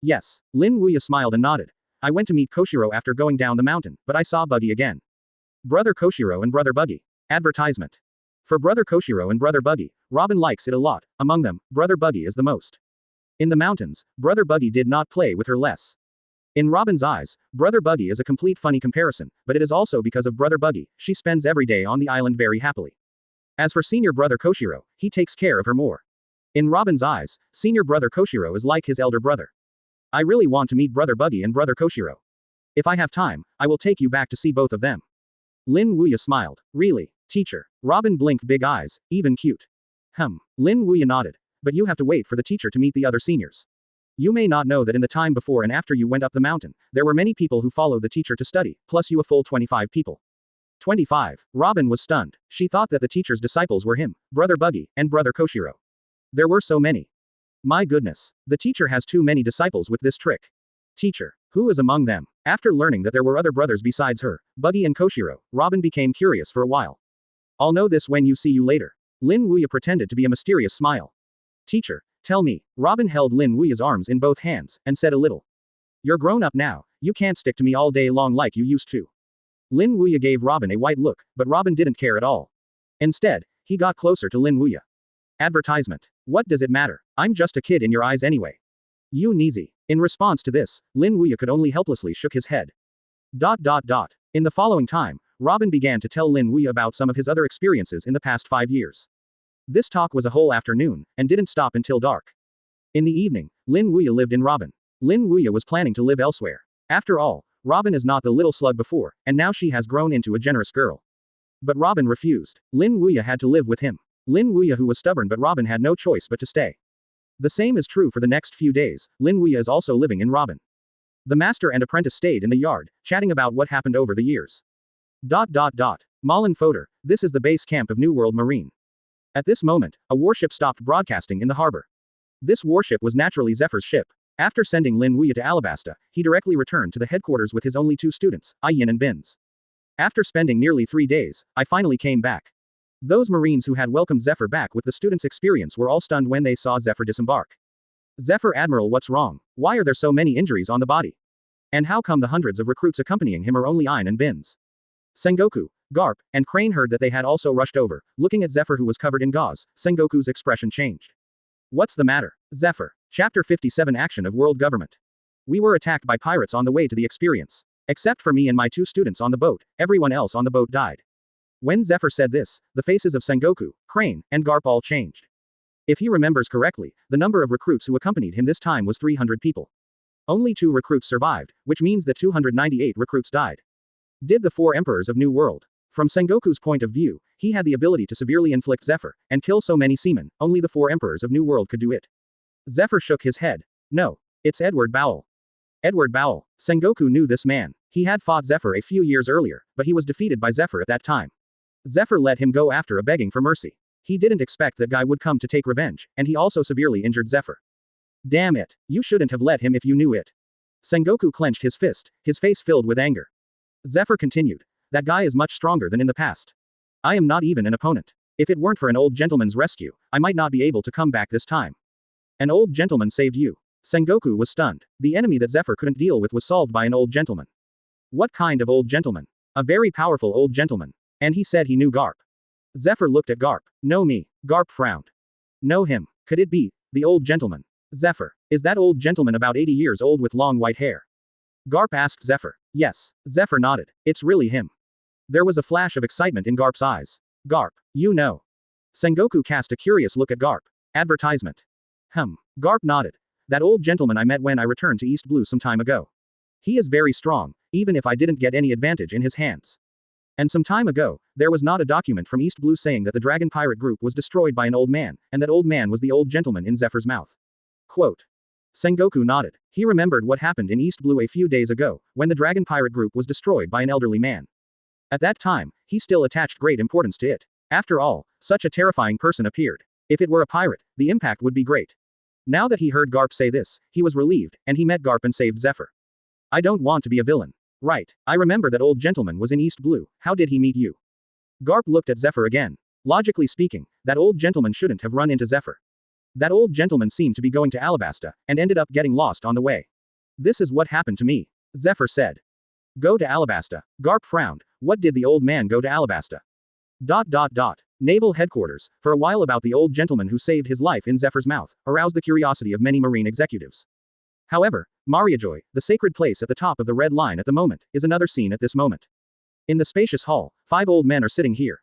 Yes. Lin Wuya smiled and nodded. I went to meet Koshiro after going down the mountain, but I saw Buggy again. Brother Koshiro and Brother Buggy. Advertisement. For Brother Koshiro and Brother Buggy, Robin likes it a lot. Among them, Brother Buggy is the most. In the mountains, Brother Buggy did not play with her less. In Robin's eyes, Brother Buggy is a complete funny comparison, but it is also because of Brother Buggy, she spends every day on the island very happily. As for Senior Brother Koshiro, he takes care of her more. In Robin's eyes, Senior Brother Koshiro is like his elder brother. I really want to meet Brother Buggy and Brother Koshiro. If I have time, I will take you back to see both of them. Lin Wuya smiled. Really, teacher? Robin blinked big eyes, even cute. Lin Wuya nodded. But you have to wait for the teacher to meet the other seniors. You may not know that in the time before and after you went up the mountain, there were many people who followed the teacher to study, plus you a full 25 people. 25. Robin was stunned. She thought that the teacher's disciples were him, Brother Buggy, and Brother Koshiro. There were so many. My goodness. The teacher has too many disciples with this trick. Teacher. Who is among them? After learning that there were other brothers besides her, Buggy and Koshiro, Robin became curious for a while. I'll know this when you see you later. Lin Wuya pretended to be a mysterious smile. Teacher, tell me. Robin held Lin Wuya's arms in both hands, and said a little. You're grown up now, you can't stick to me all day long like you used to. Lin Wuya gave Robin a white look, but Robin didn't care at all. Instead, he got closer to Lin Wuya. Advertisement. What does it matter? I'm just a kid in your eyes anyway. You neezy. In response to this, Lin Wuya could only helplessly shook his head. In the following time, Robin began to tell Lin Wuya about some of his other experiences in the past 5 years. This talk was a whole afternoon, and didn't stop until dark. In the evening, Lin Wuya lived in Robin. Lin Wuya was planning to live elsewhere. After all, Robin is not the little slug before, and now she has grown into a generous girl. But Robin refused. Lin Wuya had to live with him. Lin Wuya who was stubborn, but Robin had no choice but to stay. The same is true for the next few days. Lin Wuya is also living in Robin. The master and apprentice stayed in the yard, chatting about what happened over the years. Malin Foder, this is the base camp of New World Marine. At this moment, a warship stopped broadcasting in the harbor. This warship was naturally Zephyr's ship. After sending Lin Wuya to Alabasta, he directly returned to the headquarters with his only two students, Yin and Bins. After spending nearly 3 days, I finally came back. Those Marines who had welcomed Zephyr back with the students' experience were all stunned when they saw Zephyr disembark. Zephyr Admiral, what's wrong? Why are there so many injuries on the body? And how come the hundreds of recruits accompanying him are only Yin and Bins? Sengoku, Garp, and Crane heard that they had also rushed over. Looking at Zephyr who was covered in gauze, Sengoku's expression changed. What's the matter? Zephyr. Chapter 57 Action of World Government. We were attacked by pirates on the way to the experience. Except for me and my 2 students on the boat, everyone else on the boat died. When Zephyr said this, the faces of Sengoku, Crane, and Garp all changed. If he remembers correctly, the number of recruits who accompanied him this time was 300 people. Only 2 recruits survived, which means that 298 recruits died. Did the 4 emperors of New World. From Sengoku's point of view, he had the ability to severely inflict Zephyr, and kill so many seamen, only the 4 emperors of New World could do it. Zephyr shook his head. No. It's Edward Bowell. Edward Bowell. Sengoku knew this man. He had fought Zephyr a few years earlier, but he was defeated by Zephyr at that time. Zephyr let him go after a begging for mercy. He didn't expect that guy would come to take revenge, and he also severely injured Zephyr. Damn it. You shouldn't have let him if you knew it. Sengoku clenched his fist, his face filled with anger. Zephyr continued. That guy is much stronger than in the past. I am not even an opponent. If it weren't for an old gentleman's rescue, I might not be able to come back this time. An old gentleman saved you. Sengoku was stunned. The enemy that Zephyr couldn't deal with was solved by an old gentleman. What kind of old gentleman? A very powerful old gentleman. And he said he knew Garp. Zephyr looked at Garp. Know me. Garp frowned. Know him. Could it be the old gentleman? Zephyr. Is that old gentleman about 80 years old with long white hair? Garp asked Zephyr. Yes. Zephyr nodded. It's really him. There was a flash of excitement in Garp's eyes. Garp. You know. Sengoku cast a curious look at Garp. Advertisement. Garp nodded. That old gentleman I met when I returned to East Blue some time ago. He is very strong, even if I didn't get any advantage in his hands. And some time ago, there was not a document from East Blue saying that the Dragon Pirate Group was destroyed by an old man, and that old man was the old gentleman in Zephyr's mouth. Quote. Sengoku nodded. He remembered what happened in East Blue a few days ago, when the Dragon Pirate Group was destroyed by an elderly man. At that time, he still attached great importance to it. After all, such a terrifying person appeared. If it were a pirate, the impact would be great. Now that he heard Garp say this, he was relieved, and he met Garp and saved Zephyr. I don't want to be a villain. Right. I remember that old gentleman was in East Blue. How did he meet you? Garp looked at Zephyr again. Logically speaking, that old gentleman shouldn't have run into Zephyr. That old gentleman seemed to be going to Alabasta, and ended up getting lost on the way. This is what happened to me. Zephyr said. Go to Alabasta. Garp frowned. What did the old man go to Alabasta? Naval headquarters, for a while about the old gentleman who saved his life in Zephyr's mouth, aroused the curiosity of many Marine executives. However, Mariajoy, the sacred place at the top of the red line at the moment, is another scene at this moment. In the spacious hall, 5 old men are sitting here.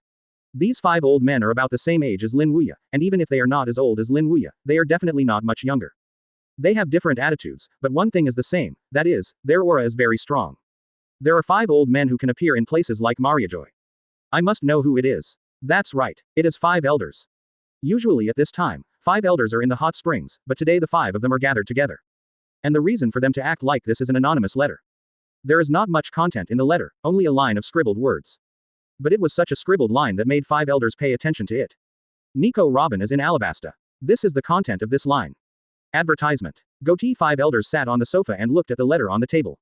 These 5 old men are about the same age as Lin Wuya, and even if they are not as old as Lin Wuya, they are definitely not much younger. They have different attitudes, but one thing is the same, that is, their aura is very strong. There are 5 old men who can appear in places like Mariajoy. I must know who it is. That's right, it is 5 elders. Usually at this time, 5 elders are in the hot springs, but today the 5 of them are gathered together. And the reason for them to act like this is an anonymous letter. There is not much content in the letter, only a line of scribbled words. But it was such a scribbled line that made 5 elders pay attention to it. Nico Robin is in Alabasta. This is the content of this line. Advertisement. Goatee 5 elders sat on the sofa and looked at the letter on the table.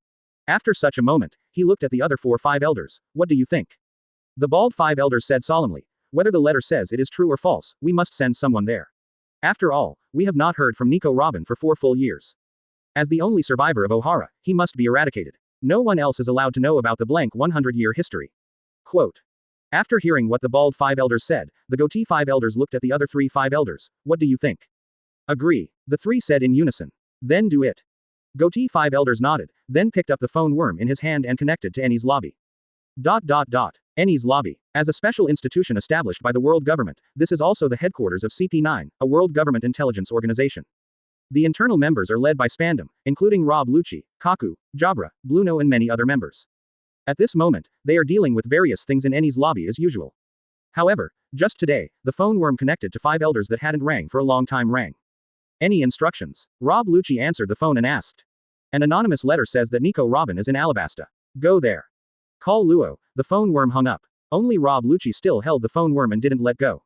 After such a moment, he looked at the other 5 elders. What do you think? The bald 5 elders said solemnly. Whether the letter says it is true or false, we must send someone there. After all, we have not heard from Nico Robin for 4 full years. As the only survivor of Ohara, he must be eradicated. No one else is allowed to know about the blank 100-year history. Quote. After hearing what the bald 5 elders said, the goatee 5 elders looked at the other 5 elders. What do you think? Agree. The 3 said in unison. Then do it. Goatee 5 elders nodded, then picked up the phone worm in his hand and connected to Eni's lobby. Eni's lobby. As a special institution established by the world government, this is also the headquarters of CP9, a world government intelligence organization. The internal members are led by Spandam, including Rob Lucci, Kaku, Jabra, Bluno and many other members. At this moment, they are dealing with various things in Annie's lobby as usual. However, just today, the phone worm connected to 5 elders that hadn't rang for a long time rang. Any instructions? Rob Lucci answered the phone and asked. An anonymous letter says that Nico Robin is in Alabasta. Go there. Call Luo. The phone worm hung up. Only Rob Lucci still held the phone worm and didn't let go.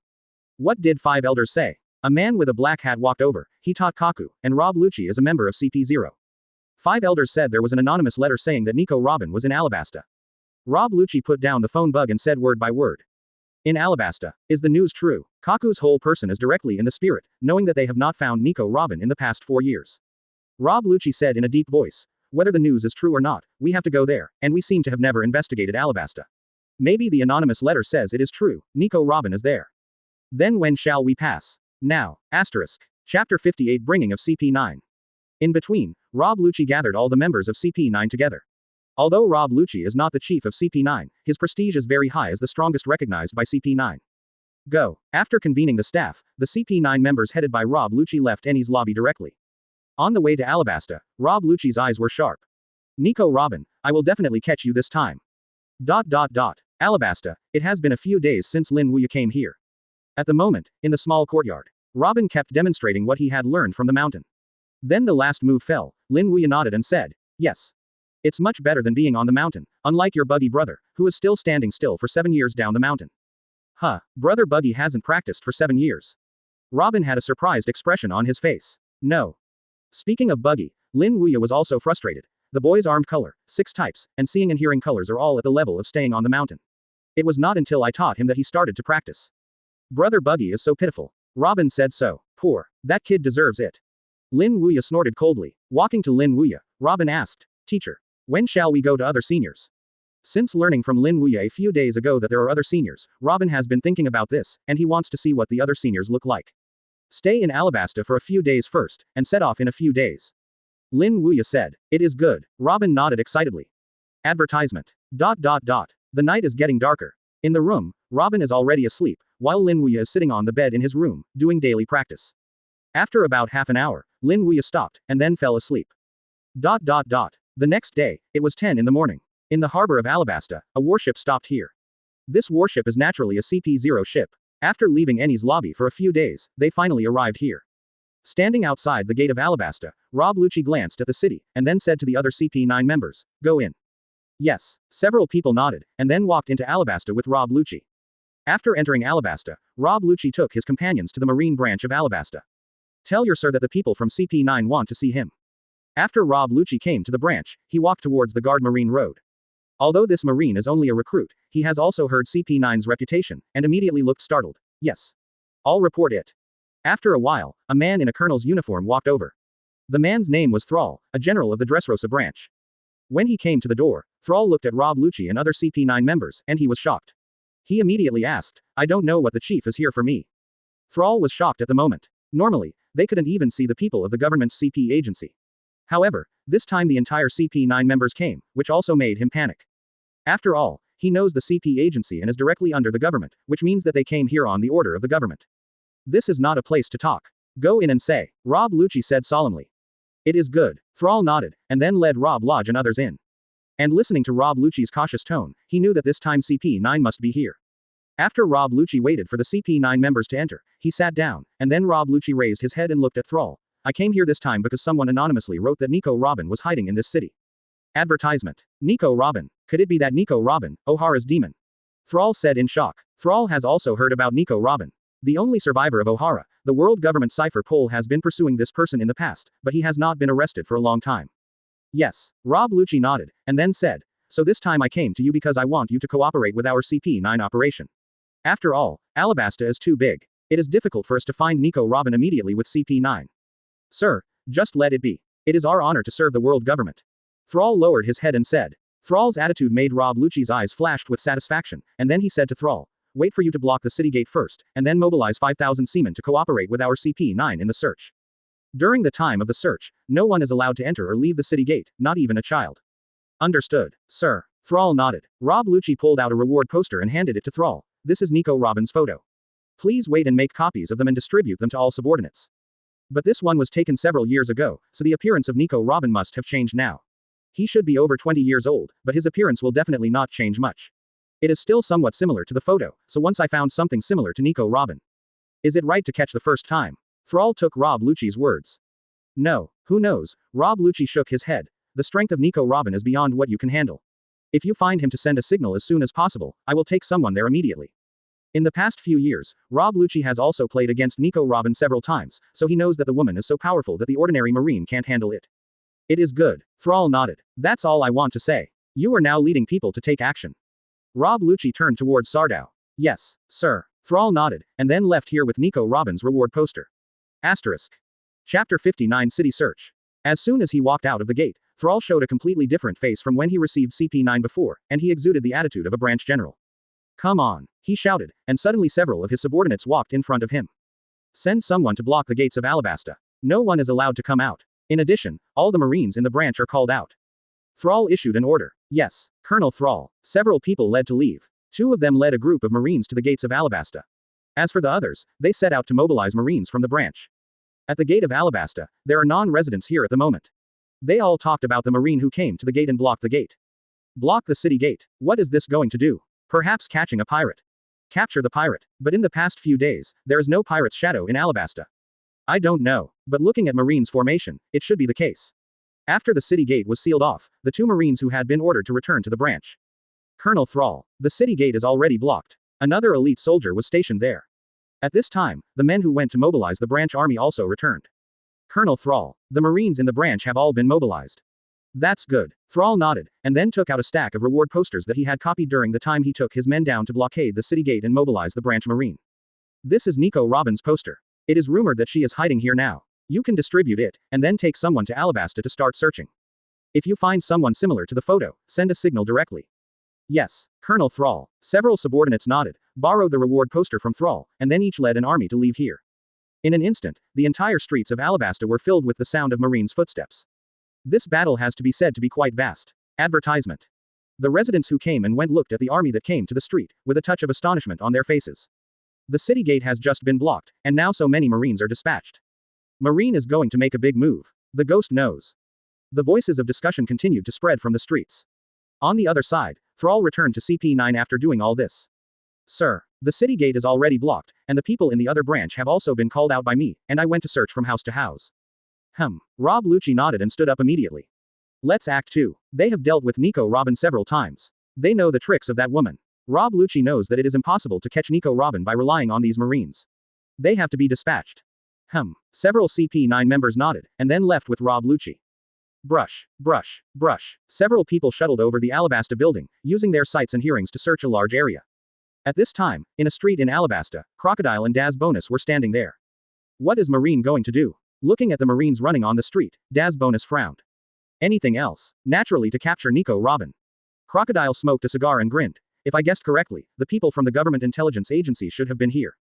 What did 5 elders say? A man with a black hat walked over. He taught Kaku, and Rob Lucci is a member of CP0. 5 elders said there was an anonymous letter saying that Nico Robin was in Alabasta. Rob Lucci put down the phone bug and said word by word. In Alabasta. Is the news true? Kaku's whole person is directly in the spirit, knowing that they have not found Nico Robin in the past 4 years. Rob Lucci said in a deep voice. Whether the news is true or not, we have to go there, and we seem to have never investigated Alabasta. Maybe the anonymous letter says it is true, Nico Robin is there. Then when shall we pass? Now. Asterisk. Chapter 58 Bringing of CP9. In between, Rob Lucci gathered all the members of CP9 together. Although Rob Lucci is not the chief of CP9, his prestige is very high as the strongest recognized by CP9. Go. After convening the staff, the CP9 members headed by Rob Lucci left Annie's lobby directly. On the way to Alabasta, Rob Lucci's eyes were sharp. Nico Robin, I will definitely catch you this time. ... Alabasta, it has been a few days since Lin Wuya came here. At the moment, in the small courtyard, Robin kept demonstrating what he had learned from the mountain. Then the last move fell. Lin Wuya nodded and said, yes. It's much better than being on the mountain, unlike your Buggy brother, who is still standing still for 7 years down the mountain. Huh, brother Buggy hasn't practiced for 7 years. Robin had a surprised expression on his face. No. Speaking of Buggy, Lin Wuya was also frustrated. The boy's armed color, 6 types, and seeing and hearing colors are all at the level of staying on the mountain. It was not until I taught him that he started to practice. Brother Buggy is so pitiful. Robin said so. Poor. That kid deserves it. Lin Wuya snorted coldly. Walking to Lin Wuya, Robin asked, Teacher, when shall we go to other seniors? Since learning from Lin Wuya a few days ago that there are other seniors, Robin has been thinking about this, and he wants to see what the other seniors look like. Stay in Alabasta for a few days first, and set off in a few days. Lin Wuya said. It is good. Robin nodded excitedly. Advertisement. ... The night is getting darker. In the room, Robin is already asleep, while Lin Wuya is sitting on the bed in his room, doing daily practice. After about half an hour, Lin Wuya stopped, and then fell asleep. ... The next day, it was 10 in the morning. In the harbor of Alabasta, a warship stopped here. This warship is naturally a CP0 ship. After leaving Annie's lobby for a few days, they finally arrived here. Standing outside the gate of Alabasta, Rob Lucci glanced at the city, and then said to the other CP9 members, go in. Yes. Several people nodded, and then walked into Alabasta with Rob Lucci. After entering Alabasta, Rob Lucci took his companions to the marine branch of Alabasta. Tell your sir that the people from CP9 want to see him. After Rob Lucci came to the branch, he walked towards the guard marine road. Although this marine is only a recruit, he has also heard CP9's reputation, and immediately looked startled. Yes. I'll report it. After a while, a man in a colonel's uniform walked over. The man's name was Thrall, a general of the Dressrosa branch. When he came to the door, Thrall looked at Rob Lucci and other CP9 members, and he was shocked. He immediately asked, I don't know what the chief is here for me. Thrall was shocked at the moment. Normally, they couldn't even see the people of the government's CP agency. However, this time the entire CP9 members came, which also made him panic. After all, he knows the CP agency and is directly under the government, which means that they came here on the order of the government. This is not a place to talk. Go in and say, Rob Lucci said solemnly. It is good. Thrall nodded, and then led Rob Lodge and others in. And listening to Rob Lucci's cautious tone, he knew that this time CP9 must be here. After Rob Lucci waited for the CP9 members to enter, he sat down, and then Rob Lucci raised his head and looked at Thrall. I came here this time because someone anonymously wrote that Nico Robin was hiding in this city. Advertisement. Nico Robin. Could it be that Nico Robin, O'Hara's demon? Thrall said in shock. Thrall has also heard about Nico Robin. The only survivor of O'Hara, the world government cipher Pole has been pursuing this person in the past, but he has not been arrested for a long time. Yes. Rob Lucci nodded, and then said, so this time I came to you because I want you to cooperate with our CP9 operation. After all, Alabasta is too big. It is difficult for us to find Nico Robin immediately with CP9. Sir, just let it be. It is our honor to serve the world government. Thrall lowered his head and said. Thrall's attitude made Rob Lucci's eyes flashed with satisfaction, and then he said to Thrall, wait for you to block the city gate first, and then mobilize 5,000 seamen to cooperate with our CP9 in the search. During the time of the search, no one is allowed to enter or leave the city gate, not even a child. Understood, sir. Thrall nodded. Rob Lucci pulled out a reward poster and handed it to Thrall. This is Nico Robin's photo. Please wait and make copies of them and distribute them to all subordinates. But this one was taken several years ago, so the appearance of Nico Robin must have changed now. He should be over 20 years old, but his appearance will definitely not change much. It is still somewhat similar to the photo, so once I found something similar to Nico Robin. Is it right to catch the first time? Thrall took Rob Lucci's words. No, who knows? Rob Lucci shook his head. The strength of Nico Robin is beyond what you can handle. If you find him to send a signal as soon as possible, I will take someone there immediately. In the past few years, Rob Lucci has also played against Nico Robin several times, so he knows that the woman is so powerful that the ordinary marine can't handle it. It is good. Thrall nodded. That's all I want to say. You are now leading people to take action. Rob Lucci turned towards Sardau. Yes, sir. Thrall nodded, and then left here with Nico Robin's reward poster. Asterisk. Chapter 59 City Search. As soon as he walked out of the gate, Thrall showed a completely different face from when he received CP9 before, and he exuded the attitude of a branch general. Come on, he shouted, and suddenly several of his subordinates walked in front of him. Send someone to block the gates of Alabasta. No one is allowed to come out. In addition, all the Marines in the branch are called out. Thrall issued an order. Yes, Colonel Thrall. Several people led to leave. 2 of them led a group of Marines to the gates of Alabasta. As for the others, they set out to mobilize Marines from the branch. At the gate of Alabasta, there are non-residents here at the moment. They all talked about the Marine who came to the gate and blocked the gate. Block the city gate. What is this going to do? Perhaps catching a pirate. Capture the pirate. But in the past few days, there is no pirate's shadow in Alabasta. I don't know, but looking at Marines' formation, it should be the case. After the city gate was sealed off, the 2 Marines who had been ordered to return to the branch. Colonel Thrall, the city gate is already blocked. Another elite soldier was stationed there. At this time, the men who went to mobilize the branch army also returned. Colonel Thrall, the Marines in the branch have all been mobilized. That's good. Thrall nodded, and then took out a stack of reward posters that he had copied during the time he took his men down to blockade the city gate and mobilize the branch Marine. This is Nico Robin's poster. It is rumored that she is hiding here now. You can distribute it, and then take someone to Alabasta to start searching. If you find someone similar to the photo, send a signal directly. Yes, Colonel Thrall. Several subordinates nodded, borrowed the reward poster from Thrall, and then each led an army to leave here. In an instant, the entire streets of Alabasta were filled with the sound of Marines' footsteps. This battle has to be said to be quite vast. Advertisement. The residents who came and went looked at the army that came to the street, with a touch of astonishment on their faces. The city gate has just been blocked, and now so many Marines are dispatched. Marine is going to make a big move. The ghost knows. The voices of discussion continued to spread from the streets. On the other side, Thrall returned to CP9 after doing all this. Sir, the city gate is already blocked, and the people in the other branch have also been called out by me, and I went to search from house to house. Rob Lucci nodded and stood up immediately. Let's act too. They have dealt with Nico Robin several times. They know the tricks of that woman. Rob Lucci knows that it is impossible to catch Nico Robin by relying on these Marines. They have to be dispatched. Several CP9 members nodded, and then left with Rob Lucci. Brush, brush, brush. Several people shuttled over the Alabasta building, using their sights and hearings to search a large area. At this time, in a street in Alabasta, Crocodile and Daz Bonus were standing there. What is Marine going to do? Looking at the Marines running on the street, Daz Bonus frowned. Anything else? Naturally to capture Nico Robin. Crocodile smoked a cigar and grinned. If I guessed correctly, the people from the government intelligence agency should have been here.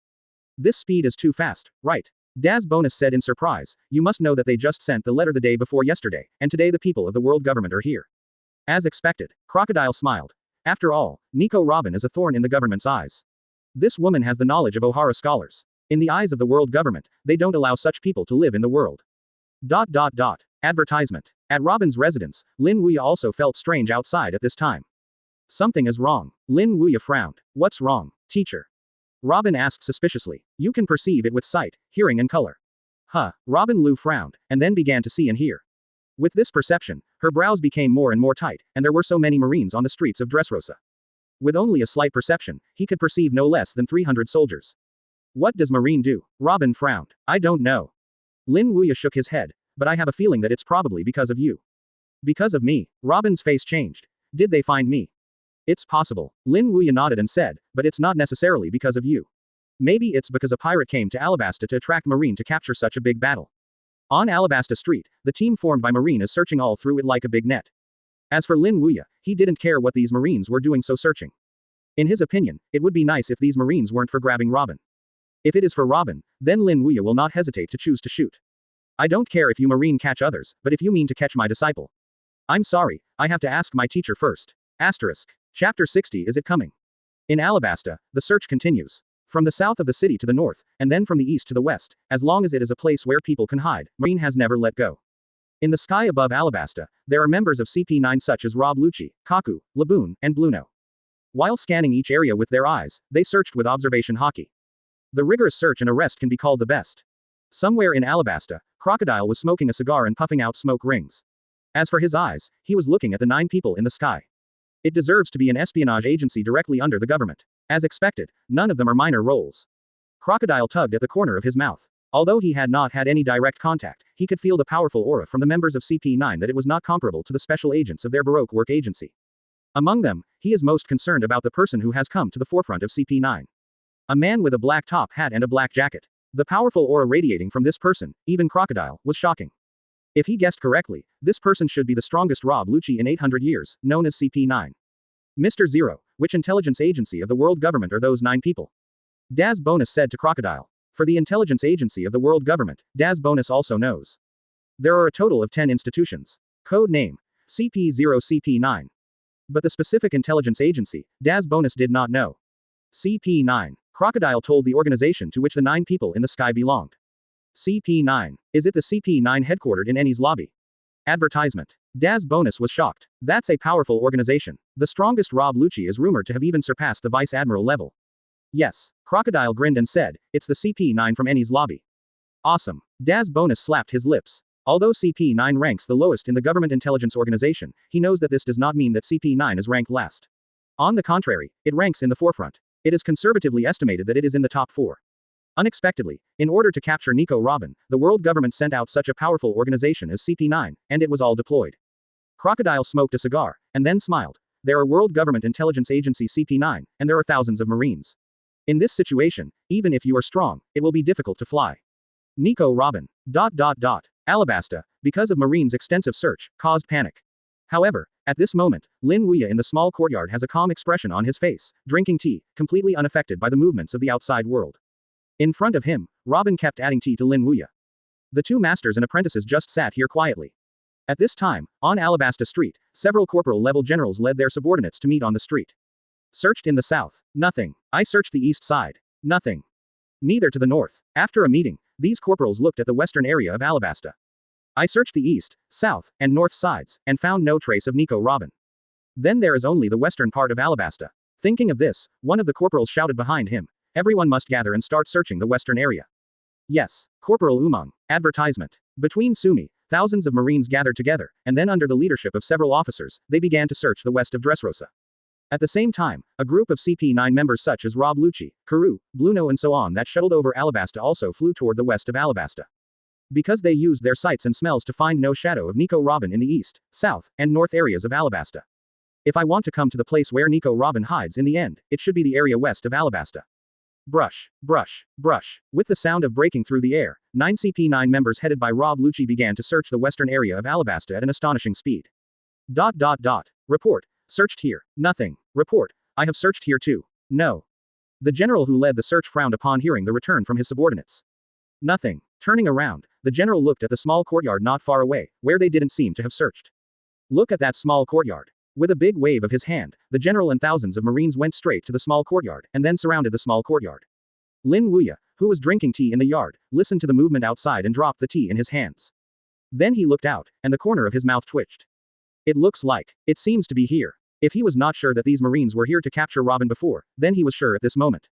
This speed is too fast, right? Daz Bonus said in surprise, you must know that they just sent the letter the day before yesterday, and today the people of the world government are here. As expected, Crocodile smiled. After all, Nico Robin is a thorn in the government's eyes. This woman has the knowledge of O'Hara scholars. In the eyes of the world government, they don't allow such people to live in the world. Advertisement. At Robin's residence, Lin Wuya also felt strange outside at this time. Something is wrong. Lin Wuya frowned. What's wrong, teacher? Robin asked suspiciously. You can perceive it with sight, hearing and color. Robin Lu frowned, and then began to see and hear. With this perception, her brows became more and more tight, and there were so many Marines on the streets of Dressrosa. With only a slight perception, he could perceive no less than 300 soldiers. What does Marine do? Robin frowned. I don't know. Lin Wuya shook his head, but I have a feeling that it's probably because of you. Because of me? Robin's face changed. Did they find me? It's possible. Lin Wuya nodded and said, but it's not necessarily because of you. Maybe it's because a pirate came to Alabasta to attract Marine to capture such a big battle. On Alabasta Street, the team formed by Marine is searching all through it like a big net. As for Lin Wuya, he didn't care what these Marines were doing so searching. In his opinion, it would be nice if these Marines weren't for grabbing Robin. If it is for Robin, then Lin Wuya will not hesitate to choose to shoot. I don't care if you Marine catch others, but if you mean to catch my disciple. I'm sorry, I have to ask my teacher first. Asterisk. Chapter 60 Is it coming? In Alabasta, the search continues. From the south of the city to the north, and then from the east to the west, as long as it is a place where people can hide, Marine has never let go. In the sky above Alabasta, there are members of CP9 such as Rob Lucci, Kaku, Laboon, and Bluno. While scanning each area with their eyes, they searched with observation hockey. The rigorous search and arrest can be called the best. Somewhere in Alabasta, Crocodile was smoking a cigar and puffing out smoke rings. As for his eyes, he was looking at the 9 people in the sky. It deserves to be an espionage agency directly under the government. As expected, none of them are minor roles. Crocodile tugged at the corner of his mouth. Although he had not had any direct contact, he could feel the powerful aura from the members of CP9 that it was not comparable to the special agents of their Baroque work agency. Among them, he is most concerned about the person who has come to the forefront of CP9. A man with a black top hat and a black jacket. The powerful aura radiating from this person, even Crocodile, was shocking. If he guessed correctly, this person should be the strongest Rob Lucci in 800 years, known as CP9. Mr. Zero, which intelligence agency of the world government are those 9 people? Daz Bonus said to Crocodile. For the intelligence agency of the world government, Daz Bonus also knows. There are a total of 10 institutions. Code name, CP0-CP9. But the specific intelligence agency, Daz Bonus did not know. CP9. Crocodile told the organization to which the 9 people in the sky belonged. CP9. Is it the CP9 headquartered in Ennie's lobby? Advertisement. Daz Bonus was shocked. That's a powerful organization. The strongest Rob Lucci is rumored to have even surpassed the Vice Admiral level. Yes. Crocodile grinned and said, it's the CP9 from Ennie's lobby. Awesome. Daz Bonus slapped his lips. Although CP9 ranks the lowest in the government intelligence organization, he knows that this does not mean that CP9 is ranked last. On the contrary, it ranks in the forefront. It is conservatively estimated that it is in the top 4. Unexpectedly, in order to capture Nico Robin, the world government sent out such a powerful organization as CP9, and it was all deployed. Crocodile smoked a cigar, and then smiled. There are World Government Intelligence Agency CP9, and there are thousands of Marines. In this situation, even if you are strong, it will be difficult to fly. Nico Robin. Alabasta, because of Marine's extensive search, caused panic. However, at this moment, Lin Wuya in the small courtyard has a calm expression on his face, drinking tea, completely unaffected by the movements of the outside world. In front of him, Robin kept adding tea to Lin Wuya. The 2 masters and apprentices just sat here quietly. At this time, on Alabasta Street, several corporal-level generals led their subordinates to meet on the street. Searched in the south. Nothing. I searched the east side. Nothing. Neither to the north. After a meeting, these corporals looked at the western area of Alabasta. I searched the east, south, and north sides, and found no trace of Nico Robin. Then there is only the western part of Alabasta. Thinking of this, one of the corporals shouted behind him, everyone must gather and start searching the western area. Yes. Corporal Umang. Advertisement. Between Sumi, thousands of Marines gathered together, and then under the leadership of several officers, they began to search the west of Dressrosa. At the same time, a group of CP9 members such as Rob Lucci, Karu, Bluno and so on that shuttled over Alabasta also flew toward the west of Alabasta. Because they used their sights and smells to find no shadow of Nico Robin in the east, south, and north areas of Alabasta. If I want to come to the place where Nico Robin hides in the end, it should be the area west of Alabasta. Brush, brush, brush. With the sound of breaking through the air, 9 CP9 members headed by Rob Lucci began to search the western area of Alabasta at an astonishing speed. Report. Searched here. Nothing. Report. I have searched here too. No. The general who led the search frowned upon hearing the return from his subordinates. Nothing. Turning around, the general looked at the small courtyard not far away, where they didn't seem to have searched. Look at that small courtyard. With a big wave of his hand, the general and thousands of Marines went straight to the small courtyard, and then surrounded the small courtyard. Lin Wuya, who was drinking tea in the yard, listened to the movement outside and dropped the tea in his hands. Then he looked out, and the corner of his mouth twitched. It seems to be here. If he was not sure that these Marines were here to capture Robin before, then he was sure at this moment.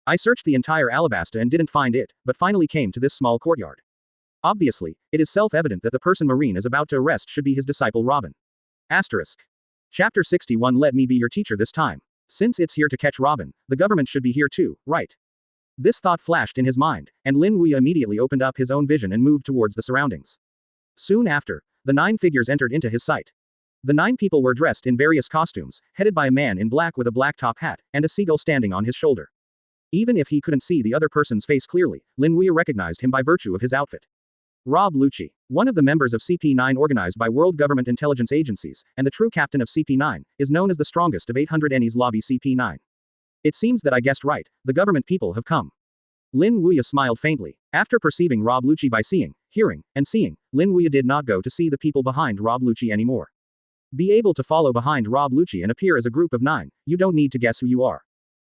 I searched the entire Alabasta and didn't find it, but finally came to this small courtyard. Obviously, it is self-evident that the person Marine is about to arrest should be his disciple Robin. Asterisk. Chapter 61. Let me be your teacher this time. Since it's here to catch Robin, the government should be here too, right? This thought flashed in his mind, and Lin Wuya immediately opened up his own vision and moved towards the surroundings. Soon after, the 9 figures entered into his sight. The 9 people were dressed in various costumes, headed by a man in black with a black top hat, and a seagull standing on his shoulder. Even if he couldn't see the other person's face clearly, Lin Wuya recognized him by virtue of his outfit. Rob Lucci, one of the members of CP9 organized by world government intelligence agencies, and the true captain of CP9, is known as the strongest of 800 Ennie's lobby CP9. It seems that I guessed right, the government people have come. Lin Wuya smiled faintly. After perceiving Rob Lucci by seeing, hearing, and seeing, Lin Wuya did not go to see the people behind Rob Lucci anymore. Be able to follow behind Rob Lucci and appear as a group of 9, you don't need to guess who you are.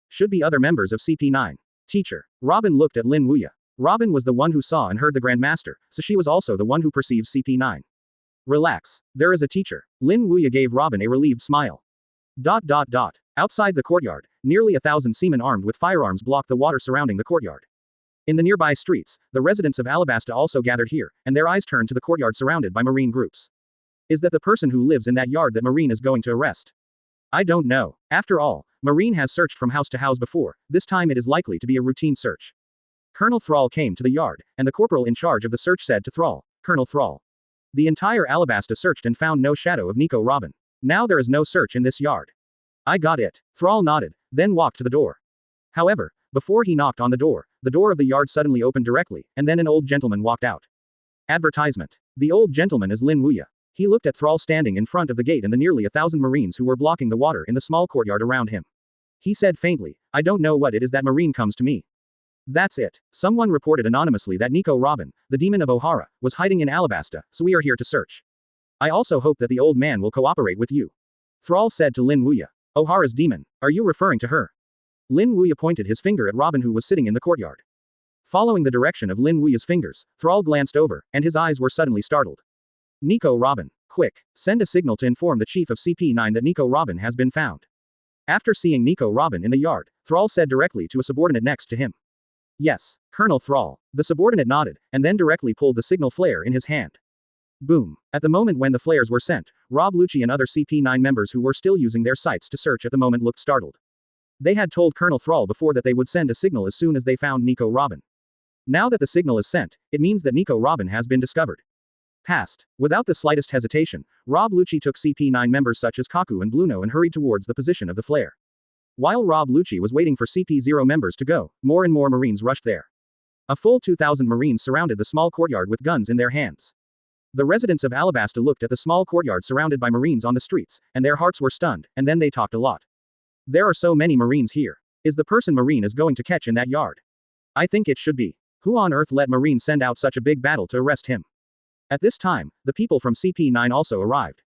Should be other members of CP9. Teacher. Robin looked at Lin Wuya. Robin was the one who saw and heard the Grand Master, so she was also the one who perceives CP9. Relax. There is a teacher. Lin Wuya gave Robin a relieved smile. Outside the courtyard, nearly 1,000 seamen armed with firearms blocked the water surrounding the courtyard. In the nearby streets, the residents of Alabasta also gathered here, and their eyes turned to the courtyard surrounded by marine groups. Is that the person who lives in that yard that Marine is going to arrest? I don't know. After all, Marine has searched from house to house before, this time it is likely to be a routine search. Colonel Thrall came to the yard, and the corporal in charge of the search said to Thrall, Colonel Thrall. The entire Alabasta searched and found no shadow of Nico Robin. Now there is no search in this yard. I got it. Thrall nodded, then walked to the door. However, before he knocked on the door of the yard suddenly opened directly, and then an old gentleman walked out. Advertisement. The old gentleman is Lin Wuya. He looked at Thrall standing in front of the gate and the nearly 1,000 Marines who were blocking the water in the small courtyard around him. He said faintly, I don't know what it is that Marine comes to me. That's it. Someone reported anonymously that Nico Robin, the demon of Ohara, was hiding in Alabasta, so we are here to search. I also hope that the old man will cooperate with you. Thrall said to Lin Wuya. Ohara's demon. Are you referring to her? Lin Wuya pointed his finger at Robin who was sitting in the courtyard. Following the direction of Lin Wuya's fingers, Thrall glanced over, and his eyes were suddenly startled. Nico Robin. Quick, send a signal to inform the chief of CP9 that Nico Robin has been found. After seeing Nico Robin in the yard, Thrall said directly to a subordinate next to him. Yes, Colonel Thrall. The subordinate nodded, and then directly pulled the signal flare in his hand. Boom. At the moment when the flares were sent, Rob Lucci and other CP9 members who were still using their sights to search at the moment looked startled. They had told Colonel Thrall before that they would send a signal as soon as they found Nico Robin. Now that the signal is sent, it means that Nico Robin has been discovered. Passed. Without the slightest hesitation, Rob Lucci took CP9 members such as Kaku and Bluno and hurried towards the position of the flare. While Rob Lucci was waiting for CP0 members to go, more and more Marines rushed there. A full 2,000 Marines surrounded the small courtyard with guns in their hands. The residents of Alabasta looked at the small courtyard surrounded by Marines on the streets, and their hearts were stunned, and then they talked a lot. There are so many Marines here. Is the person Marine is going to catch in that yard? I think it should be. Who on earth let Marine send out such a big battle to arrest him? At this time, the people from CP9 also arrived.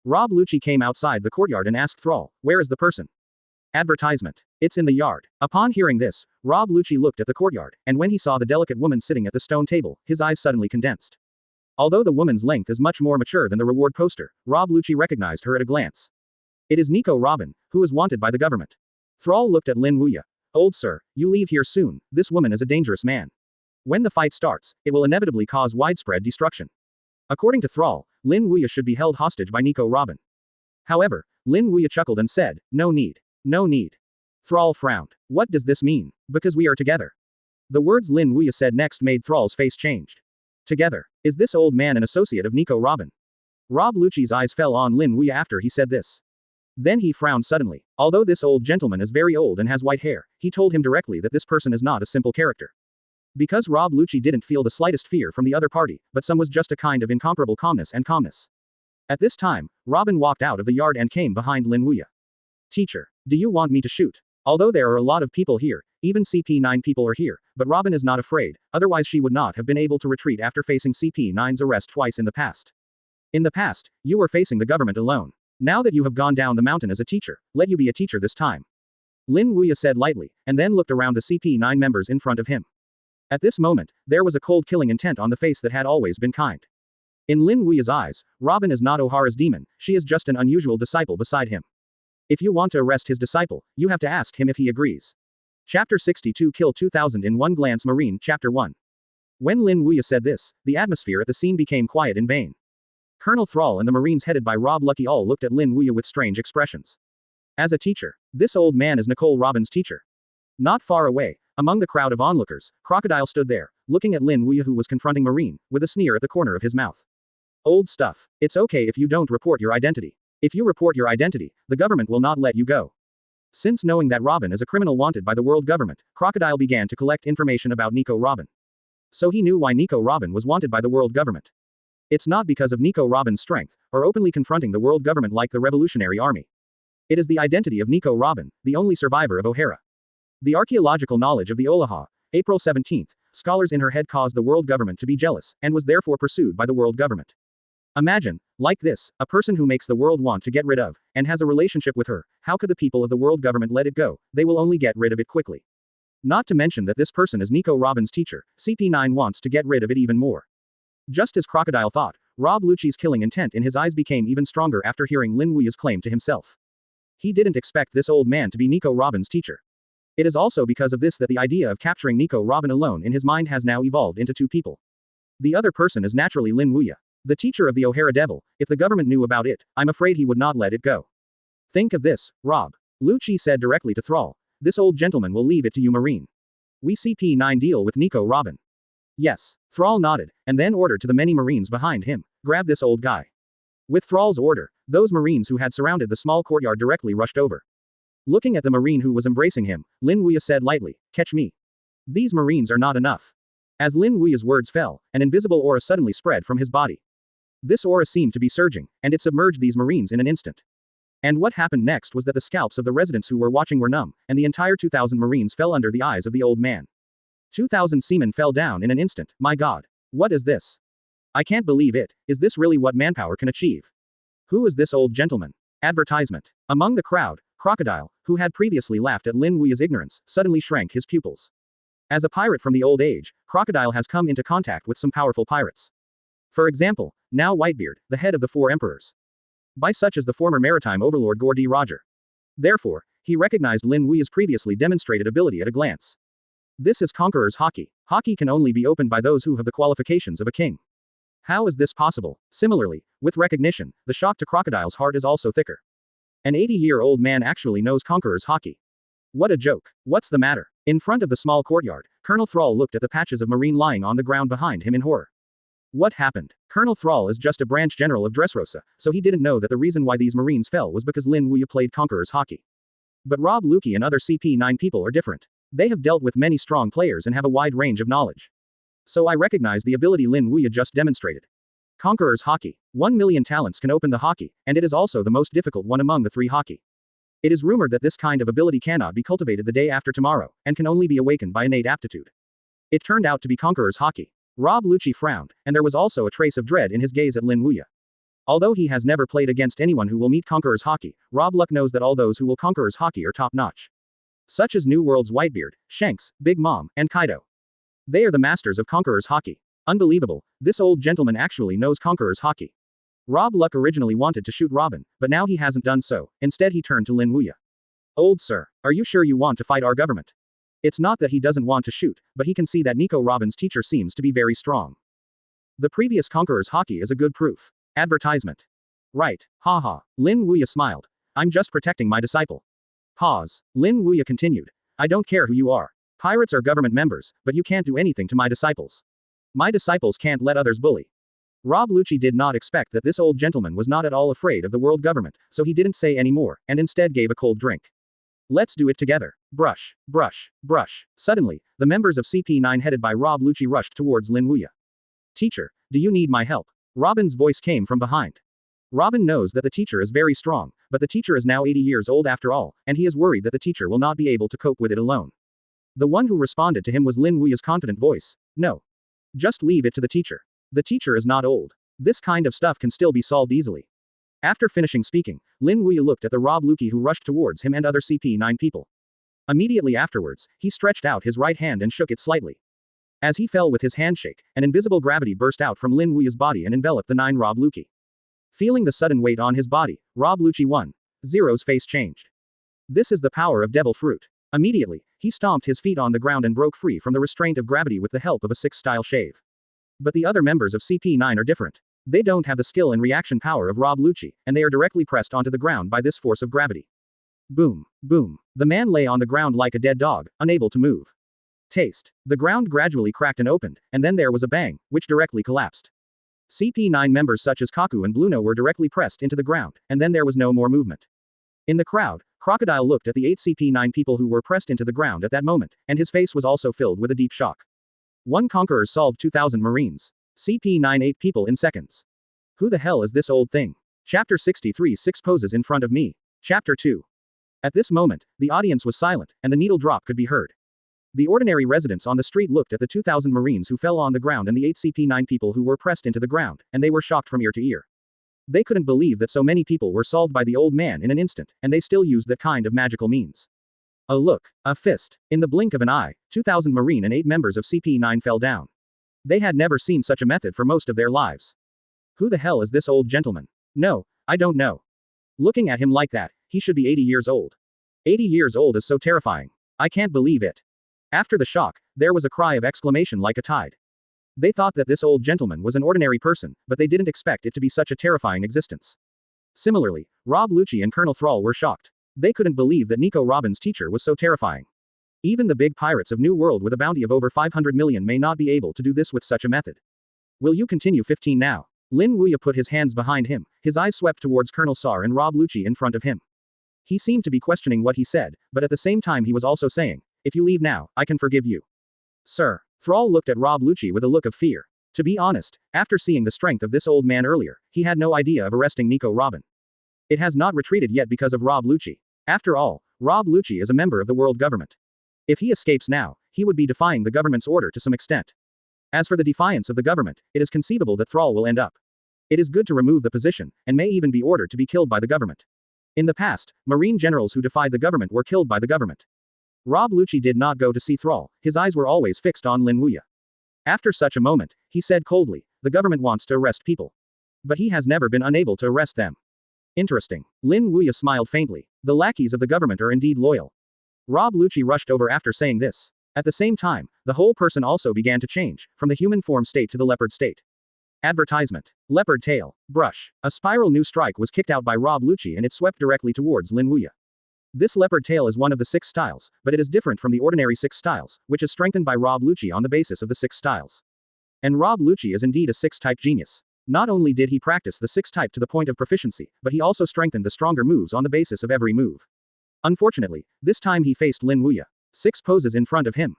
Rob Lucci came outside the courtyard and asked Thrall, where is the person? Advertisement. It's in the yard. Upon hearing this, Rob Lucci looked at the courtyard, and when he saw the delicate woman sitting at the stone table, his eyes suddenly condensed. Although the woman's length is much more mature than the reward poster, Rob Lucci recognized her at a glance. It is Nico Robin, who is wanted by the government. Thrall looked at Lin Wuya. Old sir, you leave here soon, this woman is a dangerous man. When the fight starts, it will inevitably cause widespread destruction. According to Thrall, Lin Wuya should be held hostage by Nico Robin. However, Lin Wuya chuckled and said, no need. No need. Thrall frowned. What does this mean? Because we are together. The words Lin Wuya said next made Thrall's face changed. Together. Is this old man an associate of Nico Robin? Rob Lucci's eyes fell on Lin Wuya after he said this. Then he frowned suddenly. Although this old gentleman is very old and has white hair, he told him directly that this person is not a simple character. Because Rob Lucci didn't feel the slightest fear from the other party, but some was just a kind of incomparable calmness. At this time, Robin walked out of the yard and came behind Lin Wuya. Teacher, do you want me to shoot? Although there are a lot of people here, even CP9 people are here, but Robin is not afraid, otherwise she would not have been able to retreat after facing CP9's arrest twice in the past. In the past, you were facing the government alone. Now that you have gone down the mountain as a teacher, let you be a teacher this time. Lin Wuya said lightly, and then looked around the CP9 members in front of him. At this moment, there was a cold killing intent on the face that had always been kind. In Lin Wuya's eyes, Robin is not Ohara's demon, she is just an unusual disciple beside him. If you want to arrest his disciple, you have to ask him if he agrees. Chapter 62 Kill 2000 in One Glance Marine Chapter 1. When Lin Wuya said this, the atmosphere at the scene became quiet in vain. Colonel Thrall and the Marines headed by Rob Lucky all looked at Lin Wuya with strange expressions. As a teacher, this old man is Nicole Robin's teacher. Not far away, among the crowd of onlookers, Crocodile stood there, looking at Lin Wuya who was confronting Marine, with a sneer at the corner of his mouth. Old stuff. It's okay if you don't report your identity. If you report your identity, the government will not let you go. Since knowing that Robin is a criminal wanted by the world government, Crocodile began to collect information about Nico Robin. So he knew why Nico Robin was wanted by the world government. It's not because of Nico Robin's strength, or openly confronting the world government like the Revolutionary Army. It is the identity of Nico Robin, the only survivor of Ohara. The archaeological knowledge of the Olaha, April 17th, scholars in her head caused the world government to be jealous, and was therefore pursued by the world government. Imagine, like this, a person who makes the world want to get rid of, and has a relationship with her, how could the people of the world government let it go? They will only get rid of it quickly. Not to mention that this person is Nico Robin's teacher, CP9 wants to get rid of it even more. Just as Crocodile thought, Rob Lucci's killing intent in his eyes became even stronger after hearing Lin Wuya's claim to himself. He didn't expect this old man to be Nico Robin's teacher. It is also because of this that the idea of capturing Nico Robin alone in his mind has now evolved into two people. The other person is naturally Lin Wuya, the teacher of the O'Hara Devil. If the government knew about it, I'm afraid he would not let it go. Think of this, Rob. Lucci said directly to Thrall. This old gentleman will leave it to you, Marine. We CP9 deal with Nico Robin. Yes. Thrall nodded, and then ordered to the many Marines behind him, grab this old guy. With Thrall's order, those Marines who had surrounded the small courtyard directly rushed over. Looking at the Marine who was embracing him, Lin Wuya said lightly, catch me. These Marines are not enough. As Lin Wuya's words fell, an invisible aura suddenly spread from his body. This aura seemed to be surging, and it submerged these Marines in an instant. And what happened next was that the scalps of the residents who were watching were numb, and the entire 2,000 Marines fell under the eyes of the old man. 2,000 seamen fell down in an instant. My God. What is this? I can't believe it. Is this really what manpower can achieve? Who is this old gentleman? Advertisement. Among the crowd, Crocodile, who had previously laughed at Lin Wuya's ignorance, suddenly shrank his pupils. As a pirate from the old age, Crocodile has come into contact with some powerful pirates. For example, now Whitebeard, the head of the four emperors. By such as the former maritime overlord Gore D. Roger. Therefore, he recognized Lin Wuya's previously demonstrated ability at a glance. This is Conqueror's Haki. Haki can only be opened by those who have the qualifications of a king. How is this possible? Similarly, with recognition, the shock to Crocodile's heart is also thicker. An 80-year-old man actually knows Conqueror's Haki. What a joke. What's the matter? In front of the small courtyard, Colonel Thrall looked at the patches of marine lying on the ground behind him in horror. What happened? Colonel Thrall is just a branch general of Dressrosa, so he didn't know that the reason why these Marines fell was because Lin Wuya played Conqueror's Haki. But Rob Lucci and other CP9 people are different. They have dealt with many strong players and have a wide range of knowledge. So I recognize the ability Lin Wuya just demonstrated. Conqueror's Haki. 1 million talents can open the Haki, and it is also the most difficult one among the three Haki. It is rumored that this kind of ability cannot be cultivated the day after tomorrow, and can only be awakened by innate aptitude. It turned out to be Conqueror's Haki. Rob Lucci frowned, and there was also a trace of dread in his gaze at Lin Wuya. Although he has never played against anyone who will meet Conqueror's Haki, Rob Luck knows that all those who will Conqueror's Haki are top-notch. Such as New World's Whitebeard, Shanks, Big Mom, and Kaido. They are the masters of Conqueror's Haki. Unbelievable, this old gentleman actually knows Conqueror's Haki. Rob Luck originally wanted to shoot Robin, but now he hasn't done so. Instead he turned to Lin Wuya. Old sir, are you sure you want to fight our government? It's not that he doesn't want to shoot, but he can see that Nico Robin's teacher seems to be very strong. The previous Conqueror's Haki is a good proof. Advertisement. Right, haha. Lin Wuya smiled. I'm just protecting my disciple. Pause. Lin Wuya continued. I don't care who you are. Pirates are government members, but you can't do anything to my disciples. My disciples can't let others bully. Rob Lucci did not expect that this old gentleman was not at all afraid of the world government, so he didn't say any more, and instead gave a cold drink. Let's do it together. Brush, brush, brush. Suddenly, the members of CP9 headed by Rob Lucci rushed towards Lin Wuya. Teacher, do you need my help? Robin's voice came from behind. Robin knows that the teacher is very strong, but the teacher is now 80 years old after all, and he is worried that the teacher will not be able to cope with it alone. The one who responded to him was Lin Wuya's confident voice. No. Just leave it to the teacher. The teacher is not old. This kind of stuff can still be solved easily. After finishing speaking, Lin Wuya looked at the Rob Lucci who rushed towards him and other CP9 people. Immediately afterwards, he stretched out his right hand and shook it slightly. As he fell with his handshake, an invisible gravity burst out from Lin Wuya's body and enveloped the 9 Rob Lucci. Feeling the sudden weight on his body, Rob Lucci 1-0's face changed. This is the power of devil fruit. Immediately, he stomped his feet on the ground and broke free from the restraint of gravity with the help of a 6-style shave. But the other members of CP9 are different. They don't have the skill and reaction power of Rob Lucci, and they are directly pressed onto the ground by this force of gravity. Boom, boom. The man lay on the ground like a dead dog, unable to move. Taste. The ground gradually cracked and opened, and then there was a bang, which directly collapsed. CP9 members such as Kaku and Bluno were directly pressed into the ground, and then there was no more movement. In the crowd, Crocodile looked at the 8 CP9 people who were pressed into the ground at that moment, and his face was also filled with a deep shock. One conqueror solved 2,000 Marines. CP9 8 people in seconds. Who the hell is this old thing? Chapter 63 6 poses in front of me. Chapter 2. At this moment, the audience was silent, and the needle drop could be heard. The ordinary residents on the street looked at the 2,000 Marines who fell on the ground and the 8 CP9 people who were pressed into the ground, and they were shocked from ear to ear. They couldn't believe that so many people were solved by the old man in an instant, and they still used that kind of magical means. A look, a fist. In the blink of an eye, 2,000 Marine and 8 members of CP9 fell down. They had never seen such a method for most of their lives. Who the hell is this old gentleman? No, I don't know. Looking at him like that, he should be 80 years old. 80 years old is so terrifying. I can't believe it. After the shock, there was a cry of exclamation like a tide. They thought that this old gentleman was an ordinary person, but they didn't expect it to be such a terrifying existence. Similarly, Rob Lucci and Colonel Thrall were shocked. They couldn't believe that Nico Robin's teacher was so terrifying. Even the big pirates of New World with a bounty of over 500 million may not be able to do this with such a method. Will you continue 15 now? Lin Wuya put his hands behind him, his eyes swept towards Colonel Sar and Rob Lucci in front of him. He seemed to be questioning what he said, but at the same time he was also saying, if you leave now, I can forgive you. Sir. Thrall looked at Rob Lucci with a look of fear. To be honest, after seeing the strength of this old man earlier, he had no idea of arresting Nico Robin. It has not retreated yet because of Rob Lucci. After all, Rob Lucci is a member of the world government. If he escapes now, he would be defying the government's order to some extent. As for the defiance of the government, it is conceivable that Thrall will end up. It is good to remove the position, and may even be ordered to be killed by the government. In the past, Marine generals who defied the government were killed by the government. Rob Lucci did not go to see Thrall, his eyes were always fixed on Lin Wuya. After such a moment, he said coldly, the government wants to arrest people. But he has never been unable to arrest them. Interesting. Lin Wuya smiled faintly. The lackeys of the government are indeed loyal. Rob Lucci rushed over after saying this. At the same time, the whole person also began to change, from the human form state to the leopard state. Advertisement. Leopard tail. Brush. A spiral new strike was kicked out by Rob Lucci and it swept directly towards Lin Wuya. This leopard tail is one of the 6 styles, but it is different from the ordinary 6 styles, which is strengthened by Rob Lucci on the basis of the 6 styles. And Rob Lucci is indeed a 6-type genius. Not only did he practice the 6-type to the point of proficiency, but he also strengthened the stronger moves on the basis of every move. Unfortunately, this time he faced Lin Wuya. 6 poses in front of him.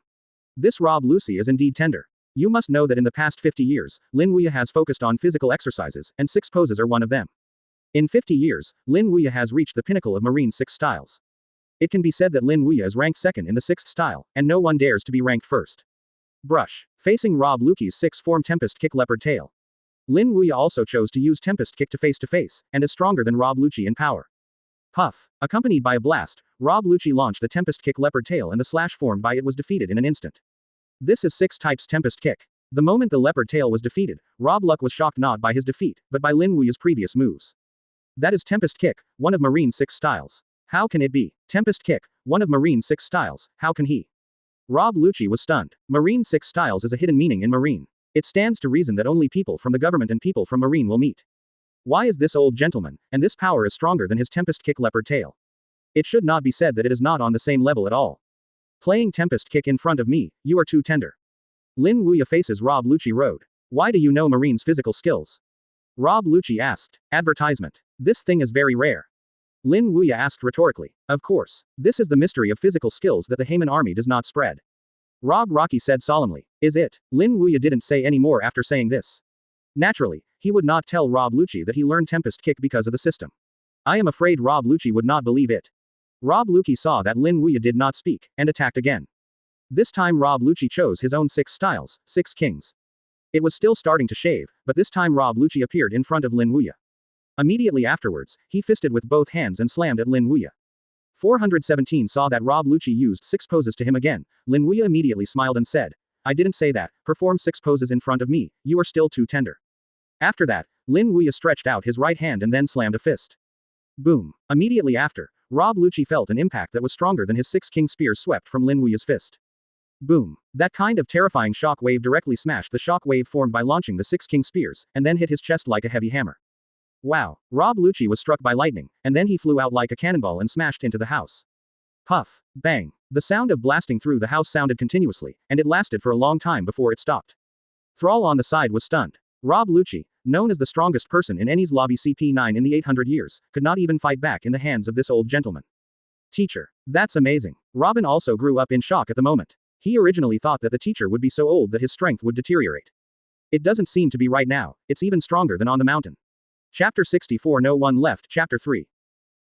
This Rob Lucci is indeed tender. You must know that in the past 50 years, Lin Wuya has focused on physical exercises, and 6 poses are one of them. In 50 years, Lin Wuya has reached the pinnacle of marine 6 styles. It can be said that Lin Wuya is ranked second in the 6th style, and no one dares to be ranked first. Brush. Facing Rob Lucci's 6-form Tempest Kick Leopard Tail. Lin Wuya also chose to use Tempest Kick to face, and is stronger than Rob Lucci in power. Puff. Accompanied by a blast, Rob Lucci launched the Tempest Kick Leopard Tail and the slash formed by it was defeated in an instant. This is 6 types Tempest Kick. The moment the Leopard Tail was defeated, Rob Luck was shocked not by his defeat, but by Lin Wuya's previous moves. That is Tempest Kick, one of Marine 6 styles. How can it be? Tempest Kick, one of Marine 6 styles, how can he? Rob Lucci was stunned. Marine 6 styles is a hidden meaning in Marine. It stands to reason that only people from the government and people from Marine will meet. Why is this old gentleman, and this power is stronger than his Tempest Kick Leopard Tail? It should not be said that it is not on the same level at all. Playing Tempest Kick in front of me, you are too tender. Lin Wuya faces Rob Lucci road. Why do you know Marine's physical skills? Rob Lucci asked. Advertisement. This thing is very rare. Lin Wuya asked rhetorically. Of course. This is the mystery of physical skills that the Heyman army does not spread. Rob Rocky said solemnly. Is it? Lin Wuya didn't say any more after saying this. Naturally, he would not tell Rob Lucci that he learned Tempest Kick because of the system. I am afraid Rob Lucci would not believe it. Rob Lucci saw that Lin Wuya did not speak, and attacked again. This time Rob Lucci chose his own 6 styles, 6 kings. It was still starting to shave, but this time Rob Lucci appeared in front of Lin Wuya. Immediately afterwards, he fisted with both hands and slammed at Lin Wuya. 417 saw that Rob Lucci used 6 poses to him again. Lin Wuya immediately smiled and said, I didn't say that, perform 6 poses in front of me, you are still too tender. After that, Lin Wuya stretched out his right hand and then slammed a fist. Boom. Immediately after, Rob Lucci felt an impact that was stronger than his 6 king spears swept from Lin Wuya's fist. Boom. That kind of terrifying shock wave directly smashed the shock wave formed by launching the 6 king spears, and then hit his chest like a heavy hammer. Wow. Rob Lucci was struck by lightning, and then he flew out like a cannonball and smashed into the house. Puff. Bang. The sound of blasting through the house sounded continuously, and it lasted for a long time before it stopped. Thrall on the side was stunned. Rob Lucci, known as the strongest person in Enies Lobby CP9 in the 800 years, could not even fight back in the hands of this old gentleman. Teacher. That's amazing. Robin also grew up in shock at the moment. He originally thought that the teacher would be so old that his strength would deteriorate. It doesn't seem to be right now, it's even stronger than on the mountain. Chapter 64 No one left. Chapter 3.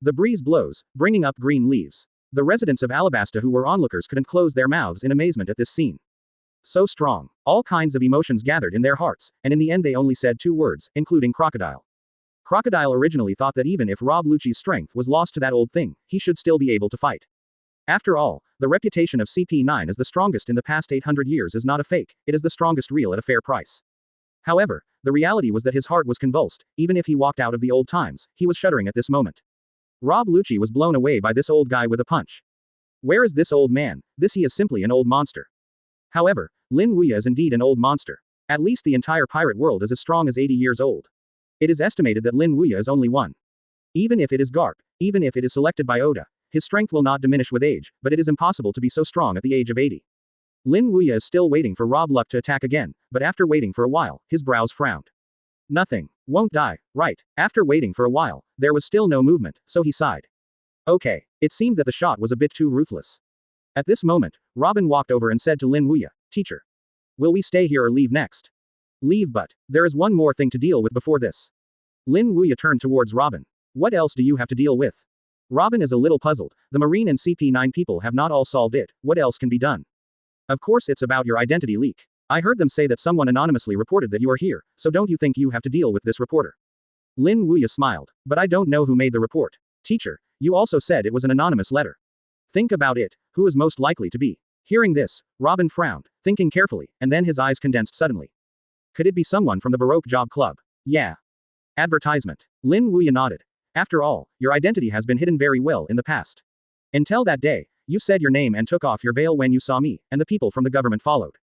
The breeze blows, bringing up green leaves. The residents of Alabasta who were onlookers couldn't close their mouths in amazement at this scene. So strong. All kinds of emotions gathered in their hearts, and in the end they only said 2 words, including crocodile. Crocodile originally thought that even if Rob Lucci's strength was lost to that old thing, he should still be able to fight. After all, the reputation of CP9 as the strongest in the past 800 years is not a fake, it is the strongest real at a fair price. However, the reality was that his heart was convulsed. Even if he walked out of the old times, he was shuddering at this moment. Rob Lucci was blown away by this old guy with a punch. Where is this old man? He is simply an old monster. However, Lin Wuya is indeed an old monster. At least the entire pirate world is as strong as 80 years old. It is estimated that Lin Wuya is only one. Even if it is Garp, even if it is selected by Oda, his strength will not diminish with age, but it is impossible to be so strong at the age of 80. Lin Wuya is still waiting for Rob Luck to attack again, but after waiting for a while, his brows frowned. Nothing. Won't die, right? After waiting for a while, there was still no movement, so he sighed. Okay. It seemed that the shot was a bit too ruthless. At this moment, Robin walked over and said to Lin Wuya, "Teacher. Will we stay here or leave next?" "Leave, but there is one more thing to deal with before this." Lin Wuya turned towards Robin. "What else do you have to deal with?" Robin is a little puzzled. The Marine and CP9 people have not all solved it. What else can be done? Of course it's about your identity leak. I heard them say that someone anonymously reported that you are here, so don't you think you have to deal with this reporter? Lin Wuya smiled. But I don't know who made the report. Teacher, you also said it was an anonymous letter. Think about it, who is most likely to be? Hearing this, Robin frowned, thinking carefully, and then his eyes condensed suddenly. Could it be someone from the Baroque Job Club? Yeah. Advertisement. Lin Wuya nodded. After all, your identity has been hidden very well in the past. Until that day, you said your name and took off your veil when you saw me, and the people from the government followed.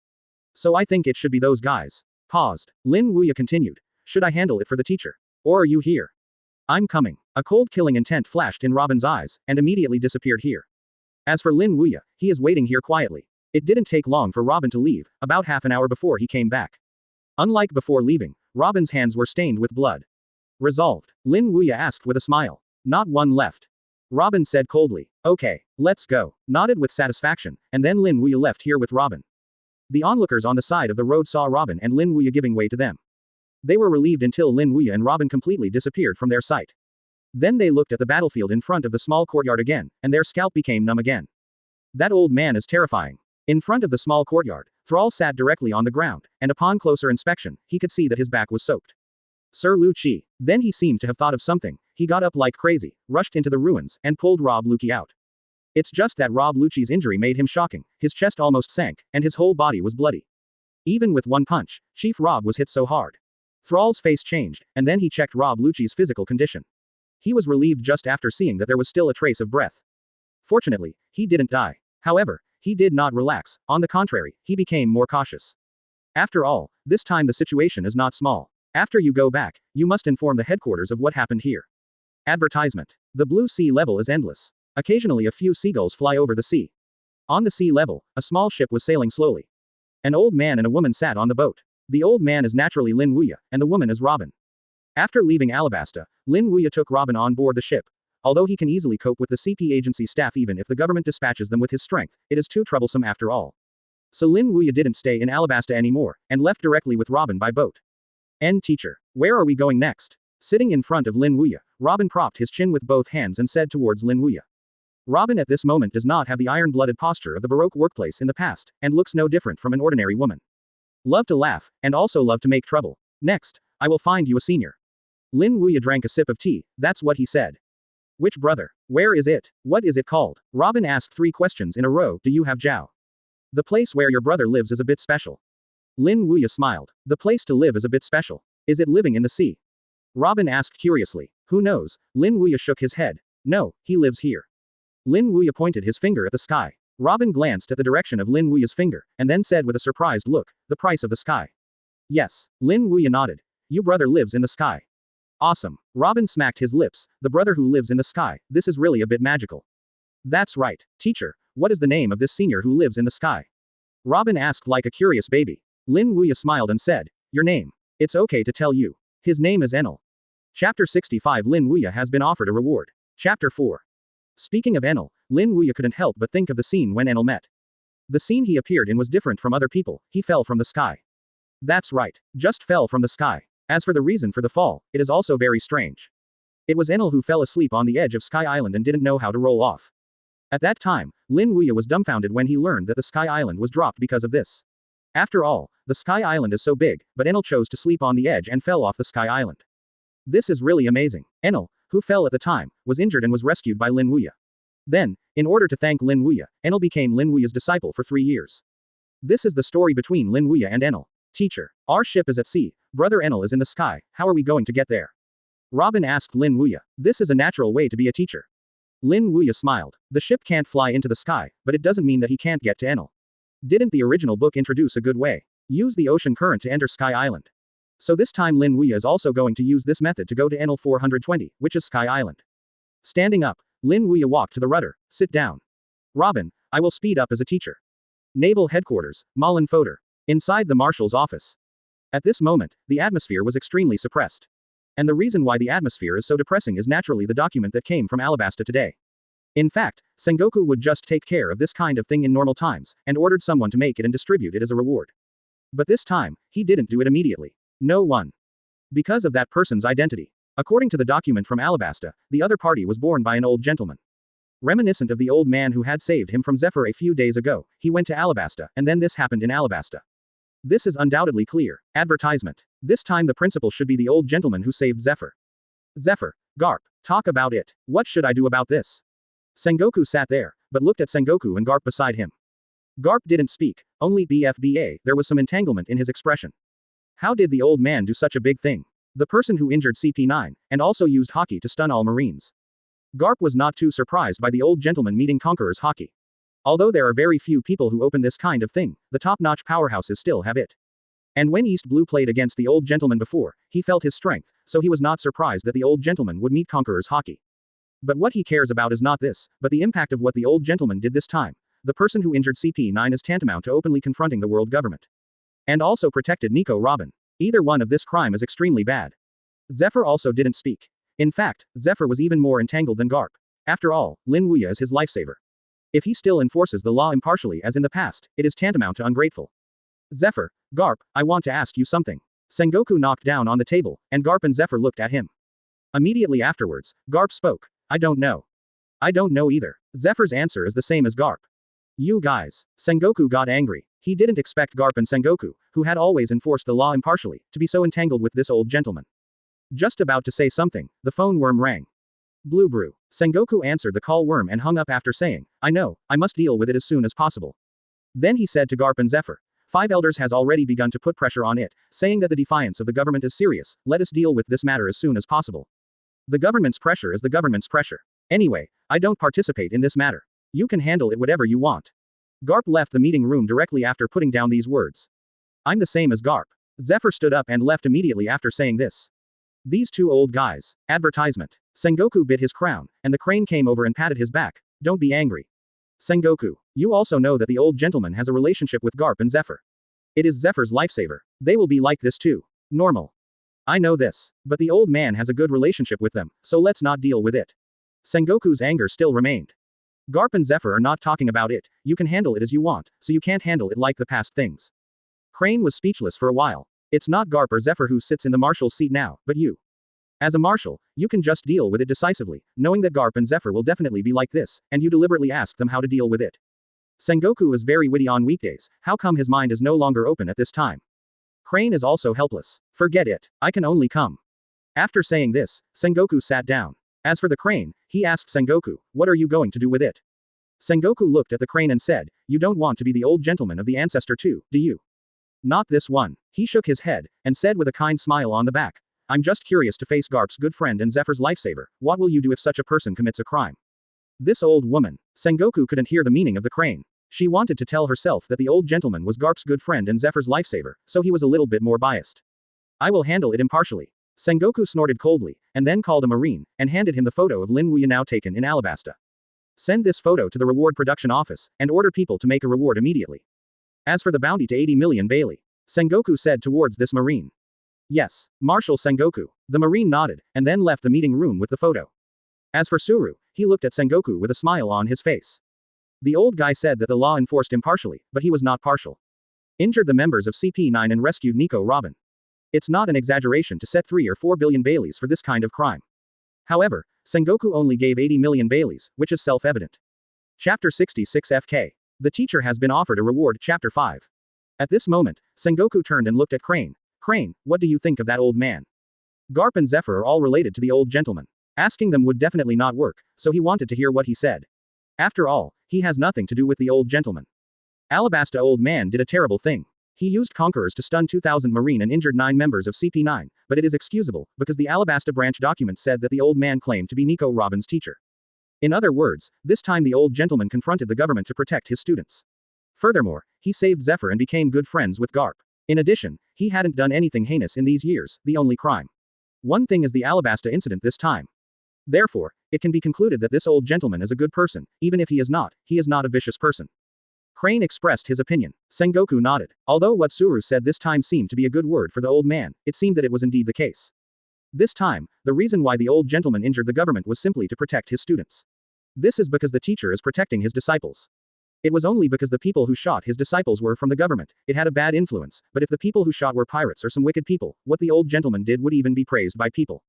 So I think it should be those guys. Paused. Lin Wuya continued. Should I handle it for the teacher? Or are you here? I'm coming. A cold killing intent flashed in Robin's eyes, and immediately disappeared here. As for Lin Wuya, he is waiting here quietly. It didn't take long for Robin to leave, about half an hour before he came back. Unlike before leaving, Robin's hands were stained with blood. Resolved? Lin Wuya asked with a smile. Not one left. Robin said coldly. Okay, let's go. Nodded with satisfaction, and then Lin Wuya left here with Robin. The onlookers on the side of the road saw Robin and Lin Wuya giving way to them. They were relieved until Lin Wuya and Robin completely disappeared from their sight. Then they looked at the battlefield in front of the small courtyard again, and their scalp became numb again. That old man is terrifying. In front of the small courtyard, Thrall sat directly on the ground, and upon closer inspection, he could see that his back was soaked. Sir Lucci. Then he seemed to have thought of something. He got up like crazy, rushed into the ruins, and pulled Rob Lucci out. It's just that Rob Lucci's injury made him shocking. His chest almost sank, and his whole body was bloody. Even with one punch, Chief Rob was hit so hard. Thrall's face changed, and then he checked Rob Lucci's physical condition. He was relieved just after seeing that there was still a trace of breath. Fortunately, he didn't die. However, he did not relax. On the contrary, he became more cautious. After all, this time the situation is not small. After you go back, you must inform the headquarters of what happened here. Advertisement. The blue sea level is endless. Occasionally a few seagulls fly over the sea. On the sea level, a small ship was sailing slowly. An old man and a woman sat on the boat. The old man is naturally Lin Wuya, and the woman is Robin. After leaving Alabasta, Lin Wuya took Robin on board the ship. Although he can easily cope with the CP agency staff even if the government dispatches them with his strength, it is too troublesome after all. So Lin Wuya didn't stay in Alabasta anymore, and left directly with Robin by boat. Teacher. Where are we going next? Sitting in front of Lin Wuya, Robin propped his chin with both hands and said towards Lin Wuya. Robin at this moment does not have the iron-blooded posture of the Baroque workplace in the past, and looks no different from an ordinary woman. Love to laugh, and also love to make trouble. Next, I will find you a senior. Lin Wuya drank a sip of tea, that's what he said. Which brother? Where is it? What is it called? Robin asked 3 questions in a row. Do you have Zhao? The place where your brother lives is a bit special. Lin Wuya smiled. The place to live is a bit special. Is it living in the sea? Robin asked curiously. Who knows? Lin Wuya shook his head. No, he lives here. Lin Wuya pointed his finger at the sky. Robin glanced at the direction of Lin Wuya's finger, and then said with a surprised look, the price of the sky. Yes. Lin Wuya nodded. Your brother lives in the sky. Awesome. Robin smacked his lips. The brother who lives in the sky, this is really a bit magical. That's right. Teacher, what is the name of this senior who lives in the sky? Robin asked like a curious baby. Lin Wuya smiled and said, your name. It's okay to tell you. His name is Enel. Chapter 65 Lin Wuya has been offered a reward. Chapter 4. Speaking of Enel, Lin Wuya couldn't help but think of the scene when Enel met. The scene he appeared in was different from other people. He fell from the sky. That's right. Just fell from the sky. As for the reason for the fall, it is also very strange. It was Enel who fell asleep on the edge of Sky Island and didn't know how to roll off. At that time, Lin Wuya was dumbfounded when he learned that the Sky Island was dropped because of this. After all, the Sky Island is so big, but Enel chose to sleep on the edge and fell off the Sky Island. This is really amazing. Enel, who fell at the time, was injured and was rescued by Lin Wuya. Then, in order to thank Lin Wuya, Enel became Lin Wuya's disciple for 3 years. This is the story between Lin Wuya and Enel. Teacher, our ship is at sea, Brother Enel is in the sky, how are we going to get there? Robin asked Lin Wuya. This is a natural way to be a teacher. Lin Wuya smiled. The ship can't fly into the sky, but it doesn't mean that he can't get to Enel. Didn't the original book introduce a good way? Use the ocean current to enter Sky Island. So this time Lin Wuya is also going to use this method to go to Enel 420, which is Sky Island. Standing up, Lin Wuya walked to the rudder. Sit down. Robin, I will speed up as a teacher. Naval Headquarters, Malin Foder. Inside the Marshal's office. At this moment, the atmosphere was extremely suppressed. And the reason why the atmosphere is so depressing is naturally the document that came from Alabasta today. In fact, Sengoku would just take care of this kind of thing in normal times, and ordered someone to make it and distribute it as a reward. But this time, he didn't do it immediately. No one. Because of that person's identity. According to the document from Alabasta, the other party was born by an old gentleman. Reminiscent of the old man who had saved him from Zephyr a few days ago, he went to Alabasta, and then this happened in Alabasta. This is undoubtedly clear. Advertisement. This time the principal should be the old gentleman who saved Zephyr. Zephyr. Garp. Talk about it. What should I do about this? Sengoku sat there, but looked at Sengoku and Garp beside him. Garp didn't speak, only BFBA, there was some entanglement in his expression. How did the old man do such a big thing? The person who injured CP9, and also used Haki to stun all Marines. Garp was not too surprised by the old gentleman meeting Conqueror's Haki. Although there are very few people who open this kind of thing, the top-notch powerhouses still have it. And when East Blue played against the old gentleman before, he felt his strength, so he was not surprised that the old gentleman would meet Conqueror's Haki. But what he cares about is not this, but the impact of what the old gentleman did this time. The person who injured CP9 is tantamount to openly confronting the world government. And also protected Nico Robin. Either one of this crime is extremely bad. Zephyr also didn't speak. In fact, Zephyr was even more entangled than Garp. After all, Lin Wuya is his lifesaver. If he still enforces the law impartially as in the past, it is tantamount to ungrateful. Zephyr, Garp, I want to ask you something. Sengoku knocked down on the table, and Garp and Zephyr looked at him. Immediately afterwards, Garp spoke. I don't know. I don't know either. Zephyr's answer is the same as Garp. You guys. Sengoku got angry. He didn't expect Garp and Sengoku, who had always enforced the law impartially, to be so entangled with this old gentleman. Just about to say something, the phone worm rang. Blue Brew. Sengoku answered the call worm and hung up after saying, I know, I must deal with it as soon as possible. Then he said to Garp and Zephyr. Five Elders has already begun to put pressure on it, saying that the defiance of the government is serious, let us deal with this matter as soon as possible. The government's pressure is the government's pressure. Anyway, I don't participate in this matter. You can handle it whatever you want. Garp left the meeting room directly after putting down these words. I'm the same as Garp. Zephyr stood up and left immediately after saying this. These two old guys. Advertisement. Sengoku bit his crown, and the crane came over and patted his back. Don't be angry. Sengoku, you also know that the old gentleman has a relationship with Garp and Zephyr. It is Zephyr's lifesaver. They will be like this too. Normal. I know this. But the old man has a good relationship with them, so let's not deal with it. Sengoku's anger still remained. Garp and Zephyr are not talking about it, you can handle it as you want, so you can't handle it like the past things. Crane was speechless for a while. It's not Garp or Zephyr who sits in the marshal's seat now, but you. As a marshal, you can just deal with it decisively, knowing that Garp and Zephyr will definitely be like this, and you deliberately ask them how to deal with it. Sengoku is very witty on weekdays, how come his mind is no longer open at this time? Crane is also helpless. Forget it, I can only come. After saying this, Sengoku sat down. As for the crane, he asked Sengoku, what are you going to do with it? Sengoku looked at the crane and said, you don't want to be the old gentleman of the ancestor too, do you? Not this one. He shook his head, and said with a kind smile on the back. I'm just curious to face Garp's good friend and Zephyr's lifesaver, what will you do if such a person commits a crime? This old woman. Sengoku couldn't hear the meaning of the crane. She wanted to tell herself that the old gentleman was Garp's good friend and Zephyr's lifesaver, so he was a little bit more biased. I will handle it impartially. Sengoku snorted coldly, and then called a marine, and handed him the photo of Lin Wuya now taken in Alabasta. Send this photo to the reward production office, and order people to make a reward immediately. As for the bounty to 80 million Bailey, Sengoku said towards this marine. Yes, Marshal Sengoku. The marine nodded, and then left the meeting room with the photo. As for Suru, he looked at Sengoku with a smile on his face. The old guy said that the law enforced impartially, but he was not partial. Injured the members of CP9 and rescued Nico Robin. It's not an exaggeration to set 3 or 4 billion Baileys for this kind of crime. However, Sengoku only gave 80 million Baileys, which is self-evident. Chapter 66 FK. The teacher has been offered a reward. Chapter 5. At this moment, Sengoku turned and looked at Crane. Crane, what do you think of that old man? Garp and Zephyr are all related to the old gentleman. Asking them would definitely not work, so he wanted to hear what he said. After all, he has nothing to do with the old gentleman. Alabasta old man did a terrible thing. He used conquerors to stun 2,000 Marine and injured 9 members of CP9, but it is excusable, because the Alabasta branch document said that the old man claimed to be Nico Robin's teacher. In other words, this time the old gentleman confronted the government to protect his students. Furthermore, he saved Zephyr and became good friends with Garp. In addition, he hadn't done anything heinous in these years, the only crime. One thing is the Alabasta incident this time. Therefore, it can be concluded that this old gentleman is a good person, even if he is not a vicious person. Crane expressed his opinion. Sengoku nodded. Although what Tsuru said this time seemed to be a good word for the old man, it seemed that it was indeed the case. This time, the reason why the old gentleman injured the government was simply to protect his students. This is because the teacher is protecting his disciples. It was only because the people who shot his disciples were from the government, it had a bad influence, but if the people who shot were pirates or some wicked people, what the old gentleman did would even be praised by people.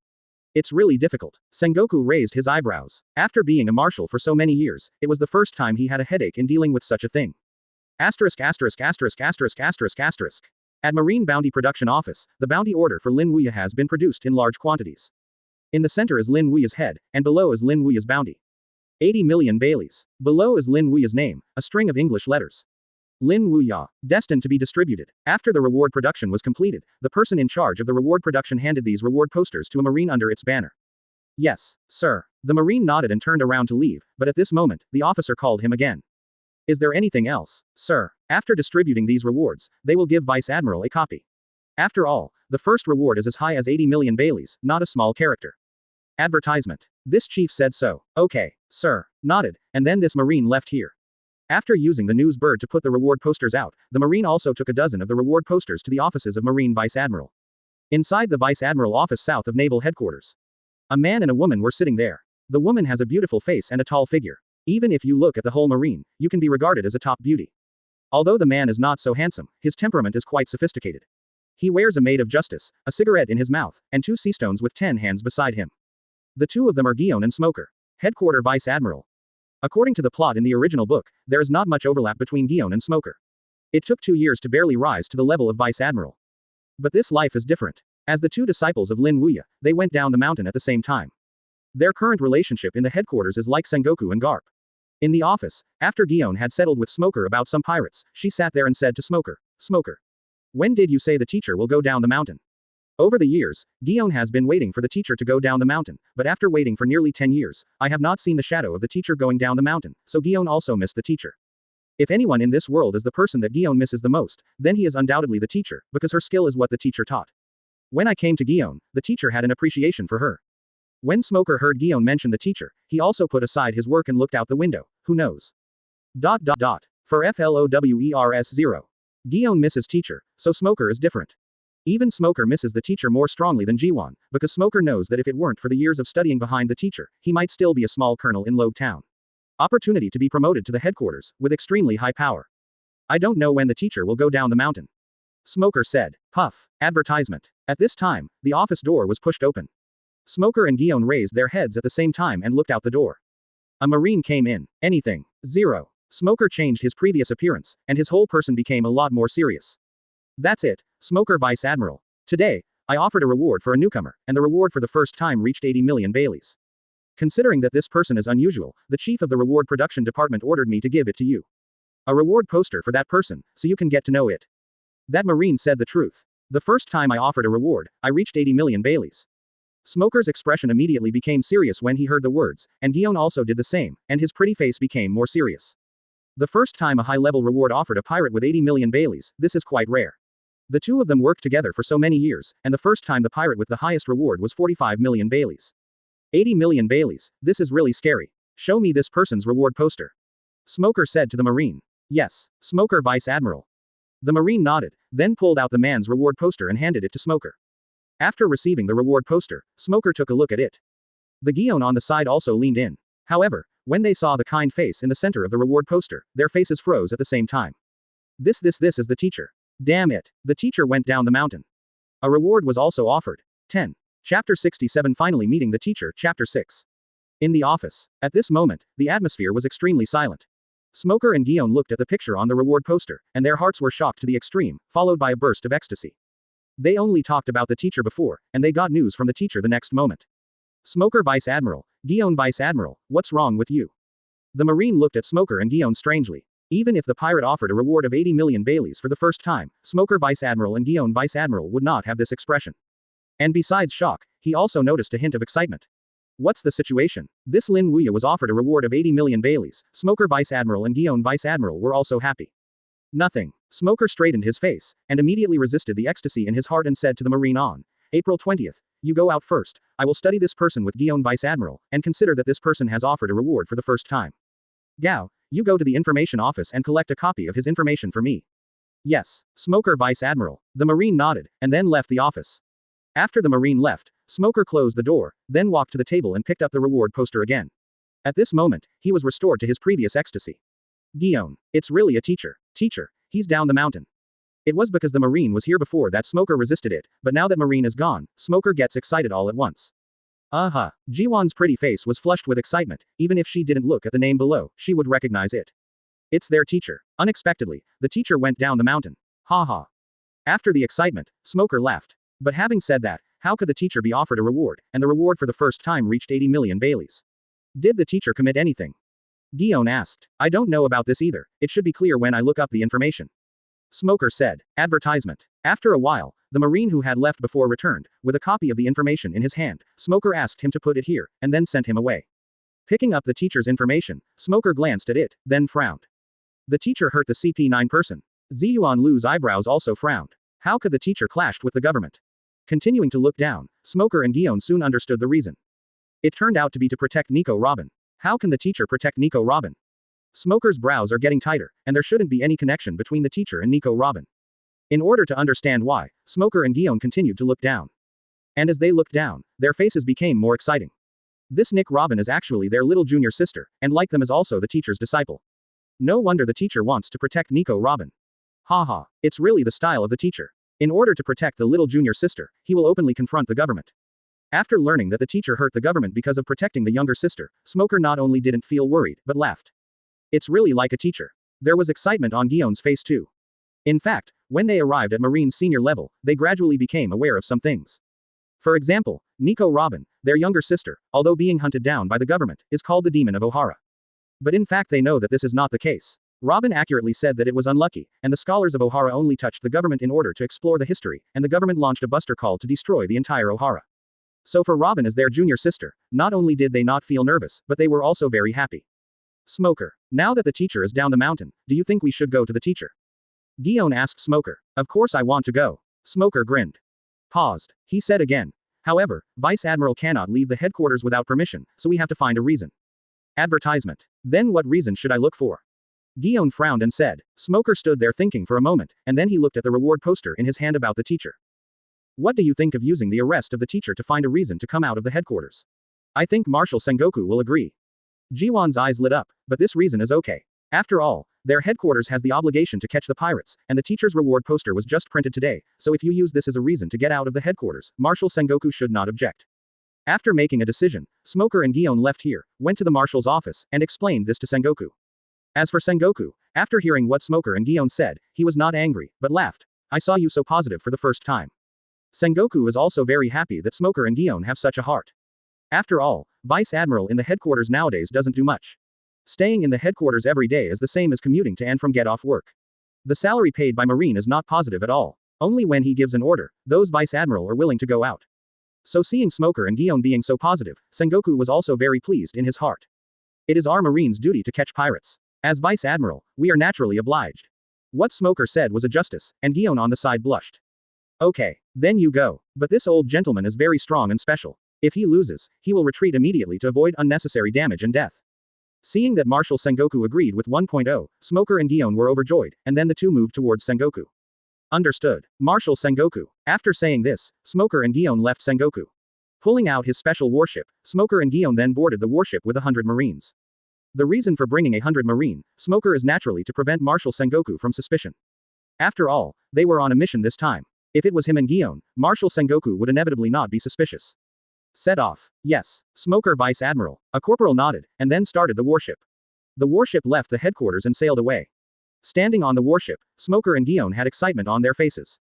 It's really difficult. Sengoku raised his eyebrows. After being a marshal for so many years, it was the first time he had a headache in dealing with such a thing. Asterisk asterisk asterisk asterisk asterisk asterisk. At Marine Bounty Production Office, the bounty order for Lin Wuya has been produced in large quantities. In the center is Lin Wuya's head, and below is Lin Wuya's bounty. 80 million Baileys. Below is Lin Wuya's name, a string of English letters. Lin Wuya, destined to be distributed. After the reward production was completed, the person in charge of the reward production handed these reward posters to a Marine under its banner. Yes, sir. The Marine nodded and turned around to leave, but at this moment, the officer called him again. Is there anything else, sir? After distributing these rewards, they will give Vice Admiral a copy. After all, the first reward is as high as 80 million Baileys, not a small character. Advertisement. This chief said so. Okay, sir. Nodded, and then this Marine left here. After using the news bird to put the reward posters out, the Marine also took a dozen of the reward posters to the offices of Marine Vice Admiral. Inside the Vice Admiral office south of Naval Headquarters, a man and a woman were sitting there. The woman has a beautiful face and a tall figure. Even if you look at the whole Marine, you can be regarded as a top beauty. Although the man is not so handsome, his temperament is quite sophisticated. He wears a maid of justice, a cigarette in his mouth, and 2 sea stones with 10 hands beside him. The 2 of them are Guion and Smoker. Headquarter Vice Admiral. According to the plot in the original book, there is not much overlap between Guion and Smoker. It took 2 years to barely rise to the level of Vice Admiral. But this life is different. As the 2 disciples of Lin Wuya, they went down the mountain at the same time. Their current relationship in the headquarters is like Sengoku and Garp. In the office, after Guion had settled with Smoker about some pirates, she sat there and said to Smoker, Smoker, when did you say the teacher will go down the mountain? Over the years, Guion has been waiting for the teacher to go down the mountain, but after waiting for nearly 10 years, I have not seen the shadow of the teacher going down the mountain, so Guion also missed the teacher. If anyone in this world is the person that Guion misses the most, then he is undoubtedly the teacher, because her skill is what the teacher taught. When I came to Guion, the teacher had an appreciation for her. When Smoker heard Guion mention the teacher, he also put aside his work and looked out the window. Who knows? For FLOWERS 0. Guion misses teacher, so Smoker is different. Even Smoker misses the teacher more strongly than Jiwon, because Smoker knows that if it weren't for the years of studying behind the teacher, he might still be a small colonel in Logue Town. Opportunity to be promoted to the headquarters, with extremely high power. I don't know when the teacher will go down the mountain. Smoker said. Puff. Advertisement. At this time, the office door was pushed open. Smoker and Guion raised their heads at the same time and looked out the door. A Marine came in. Anything. 0. Smoker changed his previous appearance, and his whole person became a lot more serious. That's it. Smoker Vice Admiral. Today, I offered a reward for a newcomer, and the reward for the first time reached 80 million Baileys. Considering that this person is unusual, the chief of the reward production department ordered me to give it to you. A reward poster for that person, so you can get to know it. That Marine said the truth. The first time I offered a reward, I reached 80 million Baileys. Smoker's expression immediately became serious when he heard the words, and Guion also did the same, and his pretty face became more serious. The first time a high-level reward offered a pirate with 80 million Baileys, this is quite rare. The 2 of them worked together for so many years, and the first time the pirate with the highest reward was 45 million Baileys. 80 million Baileys, this is really scary. Show me this person's reward poster. Smoker said to the Marine. Yes, Smoker Vice Admiral. The Marine nodded, then pulled out the man's reward poster and handed it to Smoker. After receiving the reward poster, Smoker took a look at it. The Guion on the side also leaned in. However, when they saw the kind face in the center of the reward poster, their faces froze at the same time. This is the teacher. Damn it. The teacher went down the mountain. A reward was also offered. 10. Chapter 67 Finally Meeting the Teacher, Chapter 6. In the office. At this moment, the atmosphere was extremely silent. Smoker and Guion looked at the picture on the reward poster, and their hearts were shocked to the extreme, followed by a burst of ecstasy. They only talked about the teacher before, and they got news from the teacher the next moment. Smoker Vice Admiral. Guion Vice Admiral, what's wrong with you? The Marine looked at Smoker and Guion strangely. Even if the pirate offered a reward of 80 million Baileys for the first time, Smoker Vice Admiral and Guion Vice Admiral would not have this expression. And besides shock, he also noticed a hint of excitement. What's the situation? This Lin Wuya was offered a reward of 80 million Baileys. Smoker Vice Admiral and Guion Vice Admiral were also happy. Nothing. Smoker straightened his face, and immediately resisted the ecstasy in his heart and said to the Marine on April 20th, you go out first, I will study this person with Guion Vice Admiral, and consider that this person has offered a reward for the first time. Gao, you go to the information office and collect a copy of his information for me. Yes, Smoker Vice Admiral. The Marine nodded, and then left the office. After the Marine left, Smoker closed the door, then walked to the table and picked up the reward poster again. At this moment, he was restored to his previous ecstasy. Guion, it's really a teacher. Teacher, he's down the mountain. It was because the Marine was here before that Smoker resisted it, but now that Marine is gone, Smoker gets excited all at once. Aha! Jiwon's pretty face was flushed with excitement, even if she didn't look at the name below, she would recognize it. It's their teacher. Unexpectedly, the teacher went down the mountain. Ha ha. After the excitement, Smoker laughed. But having said that, how could the teacher be offered a reward, and the reward for the first time reached 80 million Baileys? Did the teacher commit anything? Guion asked. I don't know about this either, it should be clear when I look up the information. Smoker said. Advertisement. After a while, the Marine who had left before returned, with a copy of the information in his hand. Smoker asked him to put it here, and then sent him away. Picking up the teacher's information, Smoker glanced at it, then frowned. The teacher hurt the CP9 person. Ziyuan Lu's eyebrows also frowned. How could the teacher clashed with the government? Continuing to look down, Smoker and Guion soon understood the reason. It turned out to be to protect Nico Robin. How can the teacher protect Nico Robin? Smoker's brows are getting tighter, and there shouldn't be any connection between the teacher and Nico Robin. In order to understand why, Smoker and Guion continued to look down. And as they looked down, their faces became more exciting. This Nick Robin is actually their little junior sister, and like them is also the teacher's disciple. No wonder the teacher wants to protect Nico Robin. Haha, it's really the style of the teacher. In order to protect the little junior sister, he will openly confront the government. After learning that the teacher hurt the government because of protecting the younger sister, Smoker not only didn't feel worried, but laughed. It's really like a teacher. There was excitement on Guion's face too. In fact, when they arrived at Marine's senior level, they gradually became aware of some things. For example, Nico Robin, their younger sister, although being hunted down by the government, is called the Demon of Ohara. But in fact they know that this is not the case. Robin accurately said that it was unlucky, and the scholars of Ohara only touched the government in order to explore the history, and the government launched a buster call to destroy the entire Ohara. So for Robin as their junior sister, not only did they not feel nervous, but they were also very happy. Smoker. Now that the teacher is down the mountain, do you think we should go to the teacher? Guion asked Smoker. Of course I want to go. Smoker grinned. Paused. He said again. However, Vice Admiral cannot leave the headquarters without permission, so we have to find a reason. Advertisement. Then what reason should I look for? Guion frowned and said. Smoker stood there thinking for a moment, and then he looked at the reward poster in his hand about the teacher. What do you think of using the arrest of the teacher to find a reason to come out of the headquarters? I think Marshal Sengoku will agree. Jiwon's eyes lit up, but this reason is okay. After all, their headquarters has the obligation to catch the pirates, and the teacher's reward poster was just printed today, so if you use this as a reason to get out of the headquarters, Marshal Sengoku should not object. After making a decision, Smoker and Guion left here, went to the Marshal's office, and explained this to Sengoku. As for Sengoku, after hearing what Smoker and Guion said, he was not angry, but laughed. I saw you so positive for the first time. Sengoku is also very happy that Smoker and Guion have such a heart. After all, Vice Admiral in the headquarters nowadays doesn't do much. Staying in the headquarters every day is the same as commuting to and from get off work. The salary paid by Marine is not positive at all. Only when he gives an order, those Vice Admiral are willing to go out. So seeing Smoker and Guion being so positive, Sengoku was also very pleased in his heart. It is our Marine's duty to catch pirates. As Vice Admiral, we are naturally obliged. What Smoker said was a justice, and Guion on the side blushed. Okay, then you go. But this old gentleman is very strong and special. If he loses, he will retreat immediately to avoid unnecessary damage and death. Seeing that Marshal Sengoku agreed with 1.0, Smoker and Guion were overjoyed, and then the two moved towards Sengoku. Understood. Marshal Sengoku. After saying this, Smoker and Guion left Sengoku. Pulling out his special warship, Smoker and Guion then boarded the warship with 100 Marines. The reason for bringing 100 Marine, Smoker is naturally to prevent Marshal Sengoku from suspicion. After all, they were on a mission this time. If it was him and Guion, Marshal Sengoku would inevitably not be suspicious. Set off. Yes. Smoker Vice Admiral. A corporal nodded, and then started the warship. The warship left the headquarters and sailed away. Standing on the warship, Smoker and Guion had excitement on their faces.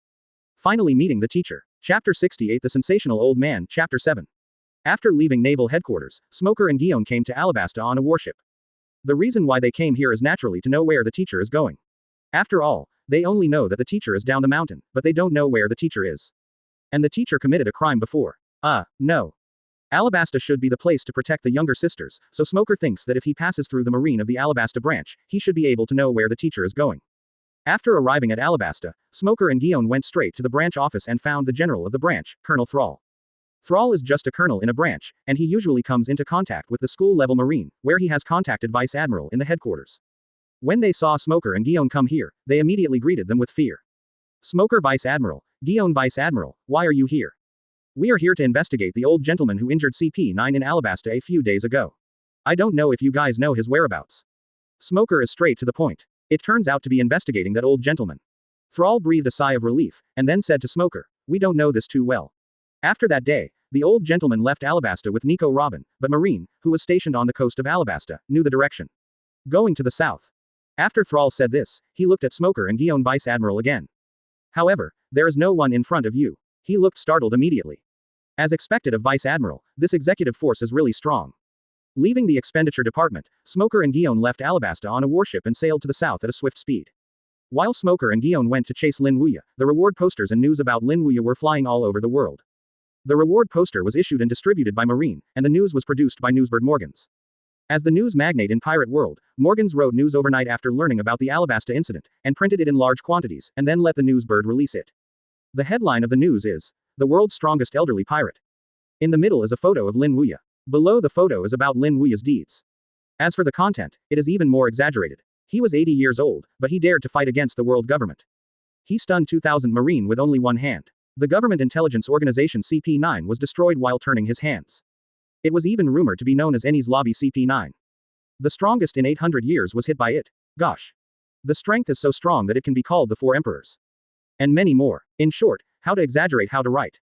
Finally meeting the teacher. Chapter 68 The Sensational Old Man, Chapter 7. After leaving naval headquarters, Smoker and Guion came to Alabasta on a warship. The reason why they came here is naturally to know where the teacher is going. After all, they only know that the teacher is down the mountain, but they don't know where the teacher is. And the teacher committed a crime before. No. Alabasta should be the place to protect the younger sisters, so Smoker thinks that if he passes through the marine of the Alabasta branch, he should be able to know where the teacher is going. After arriving at Alabasta, Smoker and Guion went straight to the branch office and found the general of the branch, Colonel Thrall. Thrall is just a colonel in a branch, and he usually comes into contact with the school-level marine, where he has contacted Vice Admiral in the headquarters. When they saw Smoker and Guion come here, they immediately greeted them with fear. Smoker Vice Admiral, Guion Vice Admiral, why are you here? We are here to investigate the old gentleman who injured CP9 in Alabasta a few days ago. I don't know if you guys know his whereabouts. Smoker is straight to the point. It turns out to be investigating that old gentleman. Thrall breathed a sigh of relief, and then said to Smoker, we don't know this too well. After that day, the old gentleman left Alabasta with Nico Robin, but Marine, who was stationed on the coast of Alabasta, knew the direction. Going to the south. After Thrall said this, he looked at Smoker and Guion Vice Admiral again. However, there is no one in front of you. He looked startled immediately. As expected of Vice Admiral, this executive force is really strong. Leaving the expenditure department, Smoker and Guion left Alabasta on a warship and sailed to the south at a swift speed. While Smoker and Guion went to chase Lin Wuya, the reward posters and news about Lin Wuya were flying all over the world. The reward poster was issued and distributed by Marine, and the news was produced by Newsbird Morgans. As the news magnate in Pirate World, Morgans wrote news overnight after learning about the Alabasta incident, and printed it in large quantities, and then let the newsbird release it. The headline of the news is, the world's strongest elderly pirate. In the middle is a photo of Lin Wuya. Below the photo is about Lin Wuya's deeds. As for the content, it is even more exaggerated. He was 80 years old, but he dared to fight against the world government. He stunned 2,000 Marine with only one hand. The government intelligence organization CP9 was destroyed while turning his hands. It was even rumored to be known as Eni's lobby CP9. The strongest in 800 years was hit by it. Gosh. The strength is so strong that it can be called the Four Emperors. And many more. In short, how to exaggerate how to write.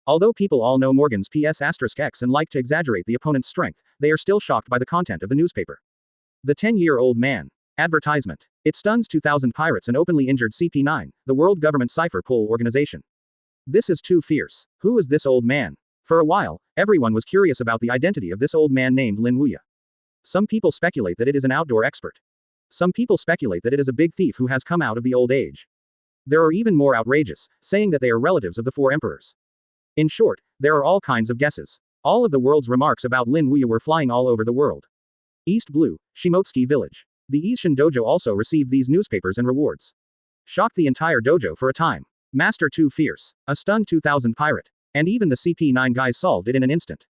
Although people all know Morgan's PS*X and like to exaggerate the opponent's strength, they are still shocked by the content of the newspaper. The 10-year-old man. Advertisement. It stuns 2,000 pirates and openly injured CP9, the world government cipher poll organization. This is too fierce. Who is this old man? For a while, everyone was curious about the identity of this old man named Lin Wuya. Some people speculate that it is an outdoor expert. Some people speculate that it is a big thief who has come out of the old age. There are even more outrageous, saying that they are relatives of the Four Emperors. In short, there are all kinds of guesses. All of the world's remarks about Lin Wuya were flying all over the world. East Blue, Shimotsuki Village. The Ishin Dojo also received these newspapers and rewards. Shocked the entire dojo for a time. Master too fierce. A stunned 2,000 pirate. And even the CP9 guys solved it in an instant.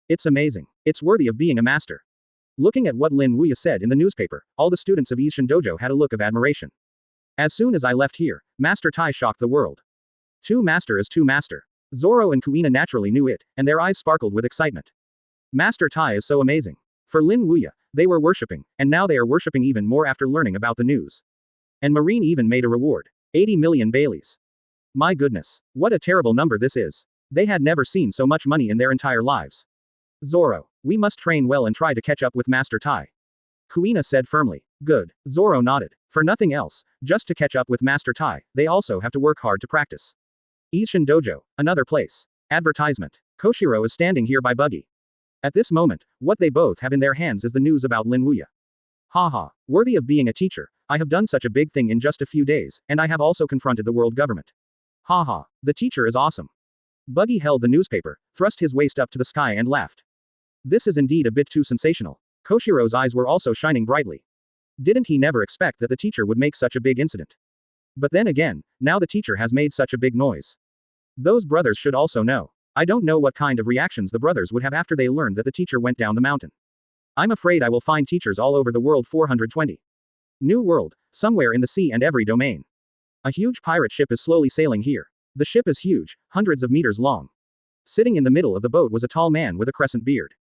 It's amazing. It's worthy of being a master. Looking at what Lin Wuya said in the newspaper, all the students of Ishin Dojo had a look of admiration. As soon as I left here, Master Tai shocked the world. Two master is two master. Zoro and Kuina naturally knew it, and their eyes sparkled with excitement. Master Tai is so amazing. For Lin Wuya, they were worshipping, and now they are worshipping even more after learning about the news. And Marine even made a reward. 80 million Baileys. My goodness. What a terrible number this is. They had never seen so much money in their entire lives. Zoro, we must train well and try to catch up with Master Tai. Kuina said firmly. Good. Zoro nodded. For nothing else, just to catch up with Master Tai, they also have to work hard to practice. Ishin Dojo, another place. Advertisement. Koshiro is standing here by Buggy. At this moment, what they both have in their hands is the news about Lin Wuya. Haha, worthy of being a teacher, I have done such a big thing in just a few days, and I have also confronted the world government. Haha, the teacher is awesome. Buggy held the newspaper, thrust his waist up to the sky and laughed. This is indeed a bit too sensational. Koshiro's eyes were also shining brightly. Didn't he never expect that the teacher would make such a big incident? But then again, now the teacher has made such a big noise. Those brothers should also know. I don't know what kind of reactions the brothers would have after they learned that the teacher went down the mountain. I'm afraid I will find teachers all over the world. 420. New world, somewhere in the sea and every domain. A huge pirate ship is slowly sailing here. The ship is huge, hundreds of meters long. Sitting in the middle of the boat was a tall man with a crescent beard.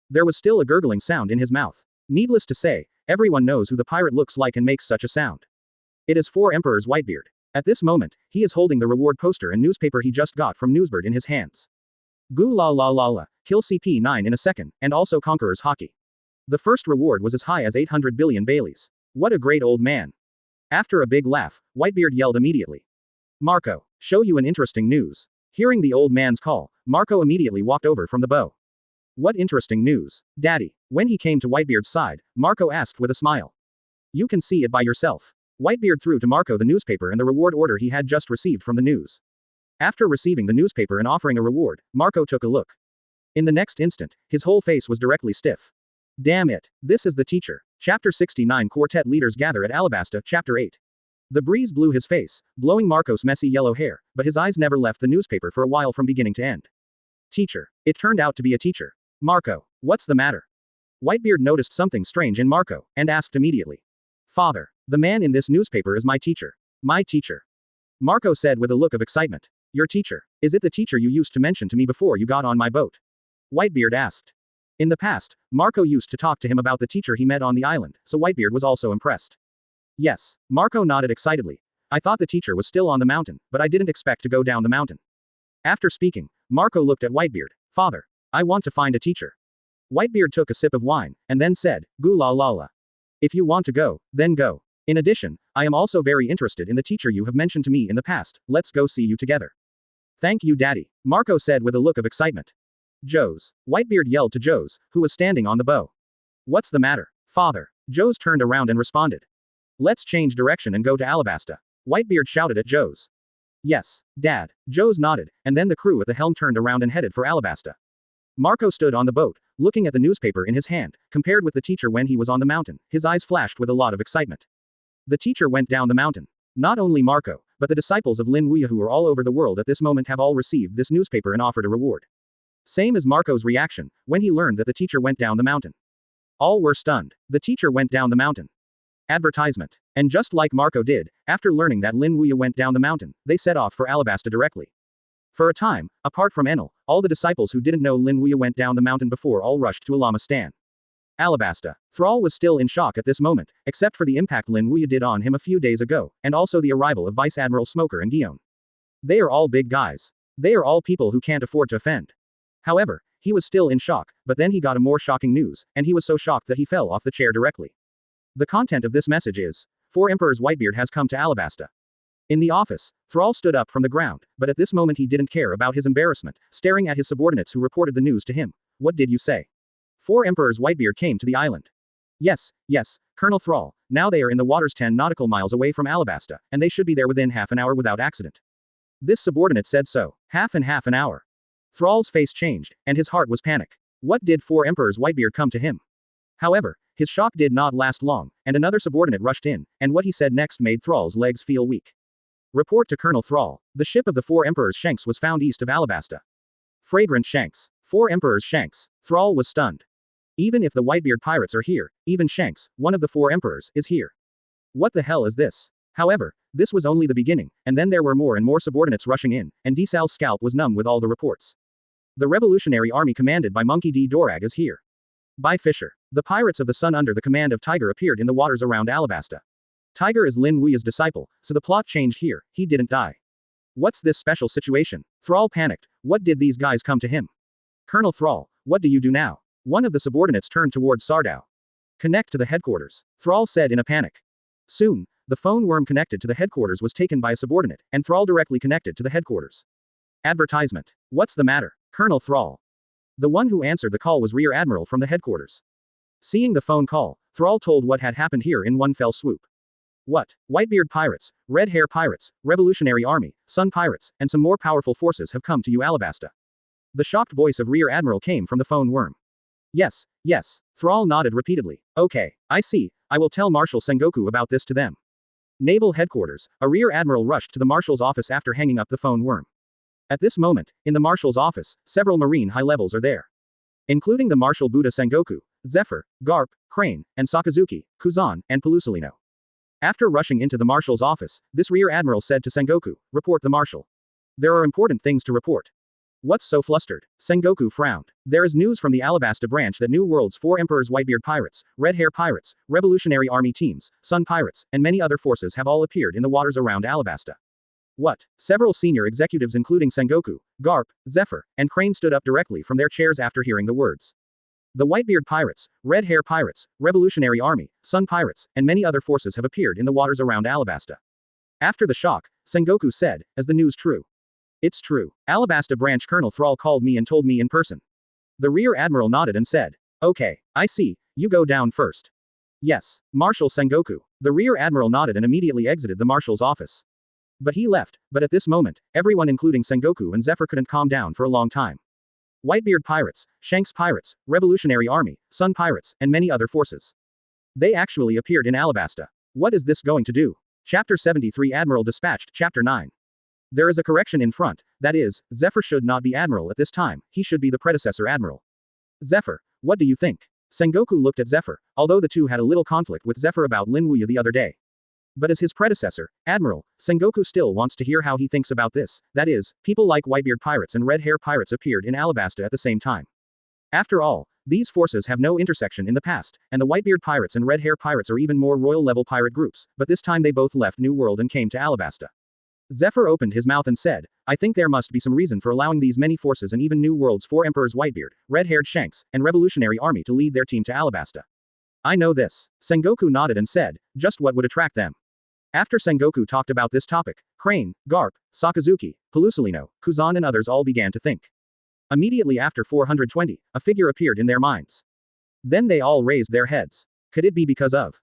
There was still a gurgling sound in his mouth. Needless to say, everyone knows who the pirate looks like and makes such a sound. It is Four Emperors Whitebeard. At this moment, he is holding the reward poster and newspaper he just got from Newsbird in his hands. Goo la la la la, kill CP9 in a second, and also Conqueror's Hockey. The first reward was as high as 800 billion Baileys. What a great old man. After a big laugh, Whitebeard yelled immediately. Marco, show you an interesting news. Hearing the old man's call, Marco immediately walked over from the bow. What interesting news, Daddy. When he came to Whitebeard's side, Marco asked with a smile. You can see it by yourself. Whitebeard threw to Marco the newspaper and the reward order he had just received from the news. After receiving the newspaper and offering a reward, Marco took a look. In the next instant, his whole face was directly stiff. Damn it, this is the teacher. Chapter 69 Quartet Leaders Gather at Alabasta, Chapter 8. The breeze blew his face, blowing Marco's messy yellow hair, but his eyes never left the newspaper for a while from beginning to end. Teacher. It turned out to be a teacher. Marco, what's the matter? Whitebeard noticed something strange in Marco, and asked immediately. Father, the man in this newspaper is my teacher. My teacher. Marco said with a look of excitement. Your teacher. Is it the teacher you used to mention to me before you got on my boat? Whitebeard asked. In the past, Marco used to talk to him about the teacher he met on the island, so Whitebeard was also impressed. Yes, Marco nodded excitedly. I thought the teacher was still on the mountain, but I didn't expect to go down the mountain. After speaking, Marco looked at Whitebeard. Father, I want to find a teacher. Whitebeard took a sip of wine, and then said, Goo la la la. If you want to go, then go. In addition, I am also very interested in the teacher you have mentioned to me in the past, let's go see you together. Thank you Daddy, Marco said with a look of excitement. Joes. Whitebeard yelled to Joes, who was standing on the bow. What's the matter, Father? Joes turned around and responded. Let's change direction and go to Alabasta. Whitebeard shouted at Joes. Yes, Dad. Joes nodded, and then the crew at the helm turned around and headed for Alabasta. Marco stood on the boat, looking at the newspaper in his hand. Compared with the teacher when he was on the mountain, his eyes flashed with a lot of excitement. The teacher went down the mountain. Not only Marco, but the disciples of Lin Wuya who are all over the world at this moment have all received this newspaper and offered a reward. Same as Marco's reaction, when he learned that the teacher went down the mountain. All were stunned. The teacher went down the mountain. Advertisement. And just like Marco did, after learning that Lin Wuya went down the mountain, they set off for Alabasta directly. For a time, apart from Enel, all the disciples who didn't know Lin Wuya went down the mountain before all rushed to Alabasta. Alabasta. Thrall was still in shock at this moment, except for the impact Lin Wuya did on him a few days ago, and also the arrival of Vice Admiral Smoker and Guion. They are all big guys. They are all people who can't afford to offend. However, he was still in shock, but then he got a more shocking news, and he was so shocked that he fell off the chair directly. The content of this message is, 4 Emperors Whitebeard has come to Alabasta. In the office, Thrall stood up from the ground, but at this moment he didn't care about his embarrassment, staring at his subordinates who reported the news to him. What did you say? 4 Emperors Whitebeard came to the island. Yes, Colonel Thrall, now they are in the waters 10 nautical miles away from Alabasta, and they should be there within half an hour without accident. This subordinate said so. Half an hour. Thrall's face changed, and his heart was panic. What did 4 Emperors Whitebeard come to him? However, his shock did not last long, and another subordinate rushed in, and what he said next made Thrall's legs feel weak. Report to Colonel Thrall. The ship of the 4 Emperors Shanks was found east of Alabasta. Fragrant Shanks. 4 Emperors Shanks. Thrall was stunned. Even if the Whitebeard pirates are here, even Shanks, one of the 4 Emperors, is here. What the hell is this? However, this was only the beginning, and then there were more and more subordinates rushing in, and Desal's scalp was numb with all the reports. The Revolutionary Army commanded by Monkey D. Dorag is here. By Fisher. The Pirates of the Sun under the command of Tiger appeared in the waters around Alabasta. Tiger is Lin Wuya's disciple, so the plot changed here, he didn't die. What's this special situation? Thrall panicked. What did these guys come to him? Colonel Thrall, what do you do now? One of the subordinates turned towards Sardau. Connect to the headquarters, Thrall said in a panic. Soon, the phone worm connected to the headquarters was taken by a subordinate, and Thrall directly connected to the headquarters. Advertisement. What's the matter, Colonel Thrall? The one who answered the call was Rear Admiral from the headquarters. Seeing the phone call, Thrall told what had happened here in one fell swoop. What? Whitebeard pirates, Red Hair pirates, Revolutionary Army, Sun pirates, and some more powerful forces have come to you Alabasta. The shocked voice of Rear Admiral came from the phone worm. Yes. Thrall nodded repeatedly. Okay, I see, I will tell Marshal Sengoku about this to them. Naval Headquarters, a Rear Admiral rushed to the Marshal's office after hanging up the phone worm. At this moment, in the Marshal's office, several Marine high levels are there. Including the Marshal Buddha Sengoku, Zephyr, Garp, Crane, and Sakazuki, Kuzan, and Pelusolino. After rushing into the Marshal's office, this Rear Admiral said to Sengoku, report the Marshal. There are important things to report. What's so flustered? Sengoku frowned. There is news from the Alabasta branch that New World's 4 Emperors Whitebeard pirates, Red Hair pirates, Revolutionary Army teams, Sun pirates, and many other forces have all appeared in the waters around Alabasta. What? Several senior executives including Sengoku, Garp, Zephyr, and Crane stood up directly from their chairs after hearing the words. The Whitebeard pirates, Red Hair pirates, Revolutionary Army, Sun pirates, and many other forces have appeared in the waters around Alabasta. After the shock, Sengoku said, is the news true? It's true. Alabasta branch Colonel Thrall called me and told me in person. The rear admiral nodded and said, "Okay, I see, you go down first." "Yes, Marshal Sengoku." The rear admiral nodded and immediately exited the marshal's office. But he left, but at this moment, everyone including Sengoku and Zephyr couldn't calm down for a long time. Whitebeard pirates, Shanks pirates, Revolutionary Army, Sun pirates, and many other forces. They actually appeared in Alabasta. What is this going to do? Chapter 73 Admiral Dispatched Chapter 9. There is a correction in front, that is, Zephyr should not be Admiral at this time, he should be the predecessor Admiral. Zephyr, what do you think? Sengoku looked at Zephyr, although the two had a little conflict with Zephyr about Lin Wuya the other day. But as his predecessor, Admiral, Sengoku still wants to hear how he thinks about this, that is, people like Whitebeard pirates and Red Hair pirates appeared in Alabasta at the same time. After all, these forces have no intersection in the past, and the Whitebeard pirates and Red Hair pirates are even more royal-level pirate groups, but this time they both left New World and came to Alabasta. Zephyr opened his mouth and said, "I think there must be some reason for allowing these many forces and even New World's 4 emperors Whitebeard, Red-Haired Shanks, and Revolutionary Army to lead their team to Alabasta." "I know this." Sengoku nodded and said, "Just what would attract them?" After Sengoku talked about this topic, Crane, Garp, Sakazuki, Pelusalino, Kuzan and others all began to think. Immediately after 420, a figure appeared in their minds. Then they all raised their heads. Could it be because of?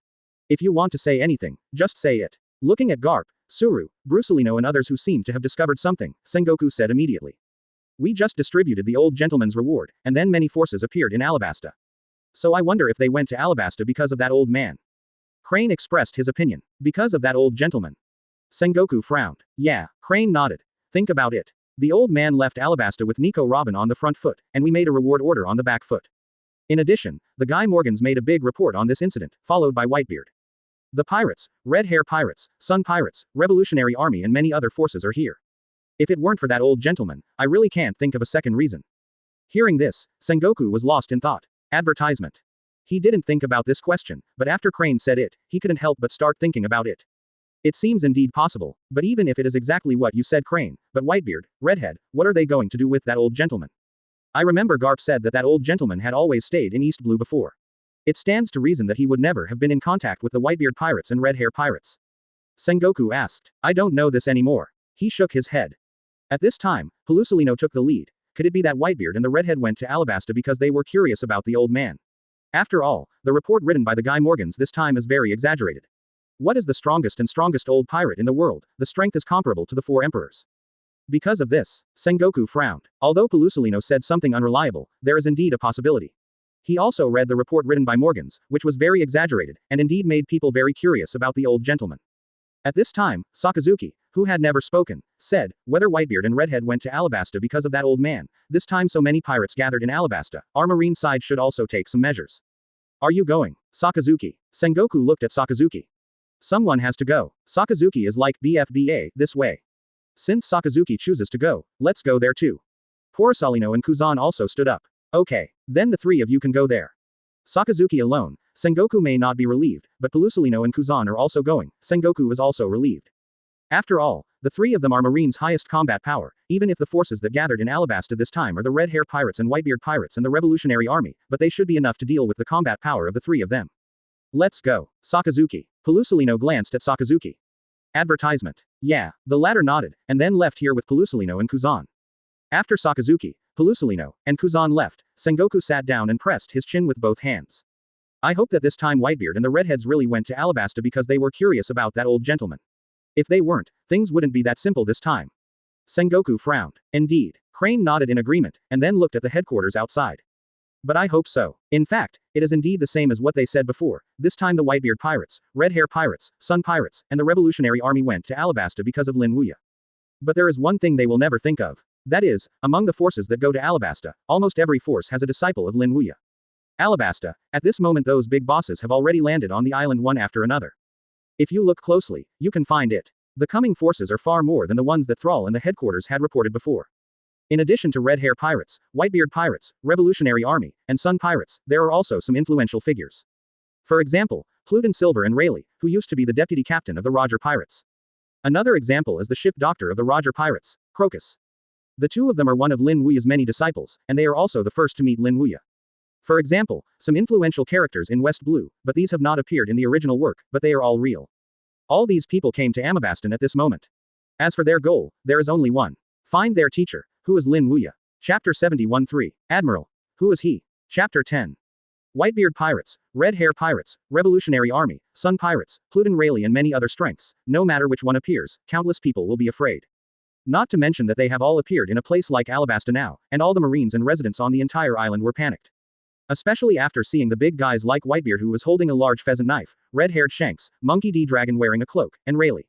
If you want to say anything, just say it. Looking at Garp, Suru, Brusalino and others who seemed to have discovered something, Sengoku said immediately. "We just distributed the old gentleman's reward, and then many forces appeared in Alabasta. So I wonder if they went to Alabasta because of that old man." Crane expressed his opinion. "Because of that old gentleman." Sengoku frowned. "Yeah." Crane nodded. "Think about it. The old man left Alabasta with Nico Robin on the front foot, and we made a reward order on the back foot. In addition, the Guy Morgans made a big report on this incident, followed by Whitebeard. The pirates, Red Hair pirates, Sun pirates, Revolutionary Army and many other forces are here. If it weren't for that old gentleman, I really can't think of a second reason." Hearing this, Sengoku was lost in thought. Advertisement. He didn't think about this question, but after Crane said it, he couldn't help but start thinking about it. It seems indeed possible, but even if it is exactly what you said Crane, but Whitebeard, Redhead, what are they going to do with that old gentleman? I remember Garp said that that old gentleman had always stayed in East Blue before. It stands to reason that he would never have been in contact with the Whitebeard pirates and Red Hair pirates. Sengoku asked. "I don't know this anymore." He shook his head. At this time, Pelusalino took the lead. Could it be that Whitebeard and the Redhead went to Alabasta because they were curious about the old man? After all, the report written by the Guy Morgans this time is very exaggerated. What is the strongest and strongest old pirate in the world? The strength is comparable to the 4 emperors. Because of this, Sengoku frowned. Although Pelusalino said something unreliable, there is indeed a possibility. He also read the report written by Morgans, which was very exaggerated, and indeed made people very curious about the old gentleman. At this time, Sakazuki, who had never spoken, said, "Whether Whitebeard and Redhead went to Alabasta because of that old man, this time so many pirates gathered in Alabasta, our marine side should also take some measures." "Are you going?" Sakazuki. Sengoku looked at Sakazuki. "Someone has to go. Sakazuki is like BFBA, this way. Since Sakazuki chooses to go, let's go there too." Porosalino and Kuzan also stood up. "Okay, then the 3 of you can go there." Sakazuki alone. Sengoku may not be relieved, but Pelusalino and Kuzan are also going. Sengoku is also relieved. After all, the 3 of them are Marine's highest combat power, even if the forces that gathered in Alabasta this time are the Red Hair pirates and Whitebeard pirates and the Revolutionary Army, but they should be enough to deal with the combat power of the 3 of them. "Let's go." Sakazuki. Pelusalino glanced at Sakazuki. Advertisement. "Yeah." The latter nodded, and then left here with Pelusalino and Kuzan. After Sakazuki, Pelusalino, and Kuzan left, Sengoku sat down and pressed his chin with both hands. I hope that this time Whitebeard and the Redheads really went to Alabasta because they were curious about that old gentleman. If they weren't, things wouldn't be that simple this time. Sengoku frowned. Indeed. Crane nodded in agreement, and then looked at the headquarters outside. "But I hope so. In fact, it is indeed the same as what they said before. This time the Whitebeard pirates, Red Hair pirates, Sun pirates, and the Revolutionary Army went to Alabasta because of Lin Wuya. But there is one thing they will never think of. That is, among the forces that go to Alabasta, almost every force has a disciple of Lin Wuya. Alabasta, at this moment those big bosses have already landed on the island one after another. If you look closely, you can find it. The coming forces are far more than the ones that Thrall and the headquarters had reported before. In addition to Red Hair pirates, Whitebeard pirates, Revolutionary Army, and Sun pirates, there are also some influential figures. For example, Pluden Silver and Rayleigh, who used to be the deputy captain of the Roger pirates. Another example is the ship doctor of the Roger pirates, Crocus. The 2 of them are one of Lin Wuya's many disciples, and they are also the first to meet Lin Wuya. For example, some influential characters in West Blue, but these have not appeared in the original work, but they are all real. All these people came to Amabastan at this moment. As for their goal, there is only one. Find their teacher, who is Lin Wuya. Chapter 71-3. Admiral. Who is he? Chapter 10. Whitebeard pirates, red hair pirates, revolutionary army, sun pirates, Pluton Rayleigh and many other strengths. No matter which one appears, countless people will be afraid. Not to mention that they have all appeared in a place like Alabasta now, and all the marines and residents on the entire island were panicked. Especially after seeing the big guys like Whitebeard who was holding a large pheasant knife, red-haired Shanks, Monkey D. Dragon wearing a cloak, and Rayleigh.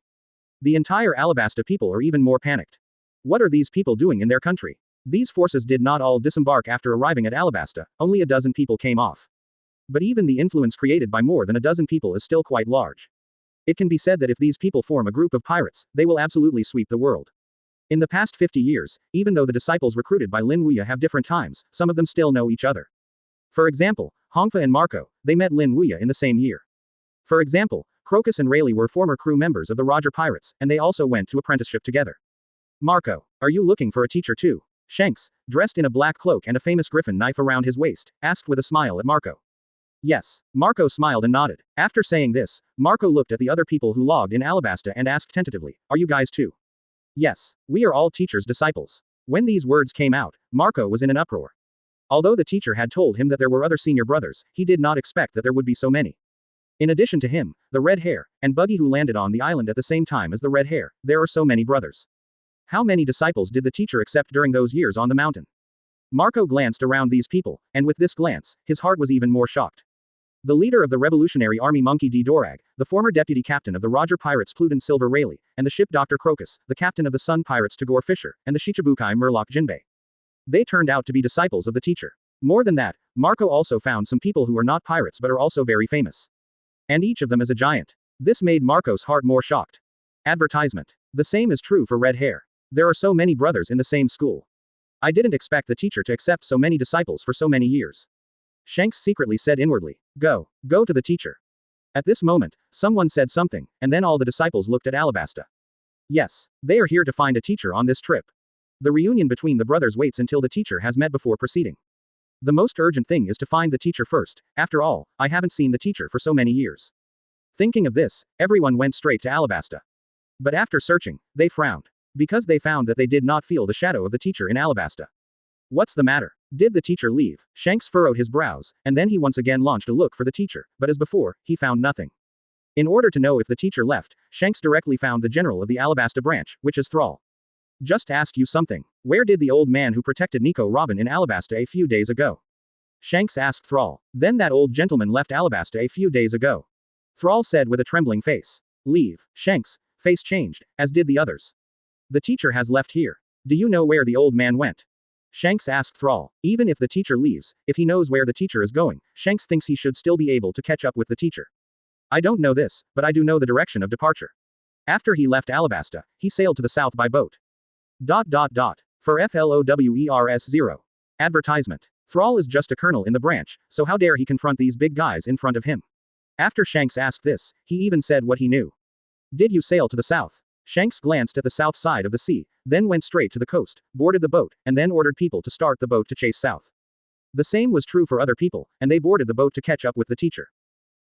The entire Alabasta people are even more panicked. What are these people doing in their country? These forces did not all disembark after arriving at Alabasta, only a dozen people came off. But even the influence created by more than a dozen people is still quite large. It can be said that if these people form a group of pirates, they will absolutely sweep the world. In the past 50 years, even though the disciples recruited by Lin Wuya have different times, some of them still know each other. For example, Hongfa and Marco, they met Lin Wuya in the same year. For example, Crocus and Rayleigh were former crew members of the Roger Pirates, and they also went to apprenticeship together. Marco, are you looking for a teacher too? Shanks, dressed in a black cloak and a famous griffin knife around his waist, asked with a smile at Marco. Yes. Marco smiled and nodded. After saying this, Marco looked at the other people who logged in Alabasta and asked tentatively, are you guys too? Yes. We are all teachers' disciples. When these words came out, Marco was in an uproar. Although the teacher had told him that there were other senior brothers, he did not expect that there would be so many. In addition to him, the red hair, and Buggy who landed on the island at the same time as the red hair, there are so many brothers. How many disciples did the teacher accept during those years on the mountain? Marco glanced around these people, and with this glance, his heart was even more shocked. The leader of the Revolutionary Army Monkey D. Dorag, the former deputy captain of the Roger Pirates Pluton Silver Rayleigh, and the ship Dr. Crocus, the captain of the Sun Pirates Tagore Fisher, and the Shichibukai Murloc Jinbei. They turned out to be disciples of the teacher. More than that, Marco also found some people who are not pirates but are also very famous. And each of them is a giant. This made Marco's heart more shocked. Advertisement. The same is true for red hair. There are so many brothers in the same school. I didn't expect the teacher to accept so many disciples for so many years. Shanks secretly said inwardly, go to the teacher. At this moment, someone said something, and then all the disciples looked at Alabasta. Yes, they are here to find a teacher on this trip. The reunion between the brothers waits until the teacher has met before proceeding. The most urgent thing is to find the teacher first. After all, I haven't seen the teacher for so many years. Thinking of this, everyone went straight to Alabasta. But after searching, they frowned. Because they found that they did not feel the shadow of the teacher in Alabasta. What's the matter? Did the teacher leave? Shanks furrowed his brows, and then he once again launched a look for the teacher, but as before, he found nothing. In order to know if the teacher left, Shanks directly found the general of the Alabasta branch, which is Thrall. Just ask you something. Where did the old man who protected Nico Robin in Alabasta a few days ago? Shanks asked Thrall. Then that old gentleman left Alabasta a few days ago. Thrall said with a trembling face. Leave. Shanks' face changed, as did the others. The teacher has left here. Do you know where the old man went? Shanks asked Thrall. Even if the teacher leaves, if he knows where the teacher is going, Shanks thinks he should still be able to catch up with the teacher. I don't know this, but I do know the direction of departure. After he left Alabasta, he sailed to the south by boat. For FLOWERS 0. Advertisement. Thrall is just a colonel in the branch, so how dare he confront these big guys in front of him? After Shanks asked this, he even said what he knew. Did you sail to the south? Shanks glanced at the south side of the sea, then went straight to the coast, boarded the boat, and then ordered people to start the boat to chase south. The same was true for other people, and they boarded the boat to catch up with the teacher.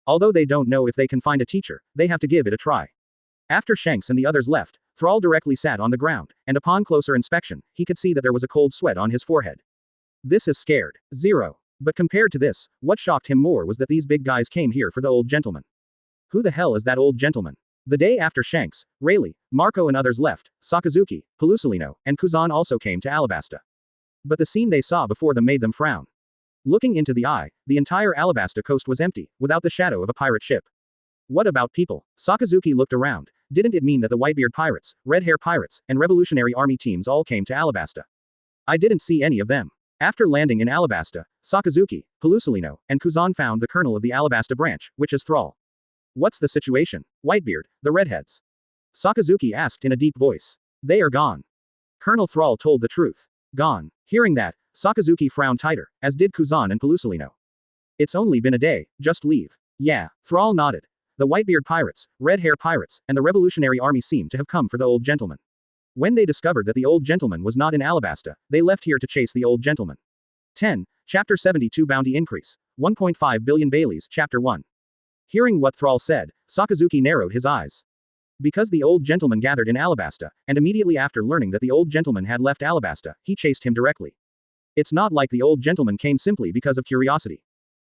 Although they don't know if they can find a teacher, they have to give it a try. After Shanks and the others left, Thrall directly sat on the ground, and upon closer inspection, he could see that there was a cold sweat on his forehead. This is scared. 0. But compared to this, what shocked him more was that these big guys came here for the old gentleman. Who the hell is that old gentleman? The day after Shanks, Rayleigh, Marco and others left, Sakazuki, Pelusolino, and Kuzan also came to Alabasta. But the scene they saw before them made them frown. Looking into the eye, the entire Alabasta coast was empty, without the shadow of a pirate ship. What about people? Sakazuki looked around. Didn't it mean that the Whitebeard pirates, Red Hair pirates, and Revolutionary Army teams all came to Alabasta? I didn't see any of them. After landing in Alabasta, Sakazuki, Pelusolino, and Kuzan found the colonel of the Alabasta branch, which is Thrall. What's the situation? Whitebeard, the redheads. Sakazuki asked in a deep voice. They are gone. Colonel Thrall told the truth. Gone. Hearing that, Sakazuki frowned tighter, as did Kuzan and Pelusolino. It's only been a day, just leave. Yeah, Thrall nodded. The Whitebeard pirates, Red Hair pirates, and the Revolutionary Army seemed to have come for the old gentleman. When they discovered that the old gentleman was not in Alabasta, they left here to chase the old gentleman. 10. Chapter 72 Bounty Increase. 1.5 billion Baileys, Chapter 1. Hearing what Thrall said, Sakazuki narrowed his eyes. Because the old gentleman gathered in Alabasta, and immediately after learning that the old gentleman had left Alabasta, he chased him directly. It's not like the old gentleman came simply because of curiosity.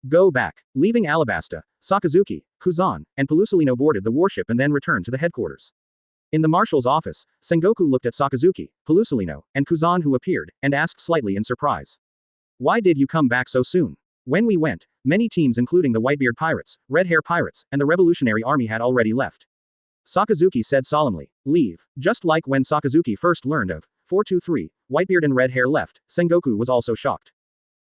Go back. Leaving Alabasta, Sakazuki, Kuzan, and Pelusilino boarded the warship and then returned to the headquarters. In the marshal's office, Sengoku looked at Sakazuki, Pelusilino, and Kuzan who appeared, and asked slightly in surprise. Why did you come back so soon? When we went, many teams including the Whitebeard Pirates, Red Hair Pirates, and the Revolutionary Army had already left. Sakazuki said solemnly. Leave. Just like when Sakazuki first learned of 423, Whitebeard and Red Hair left, Sengoku was also shocked.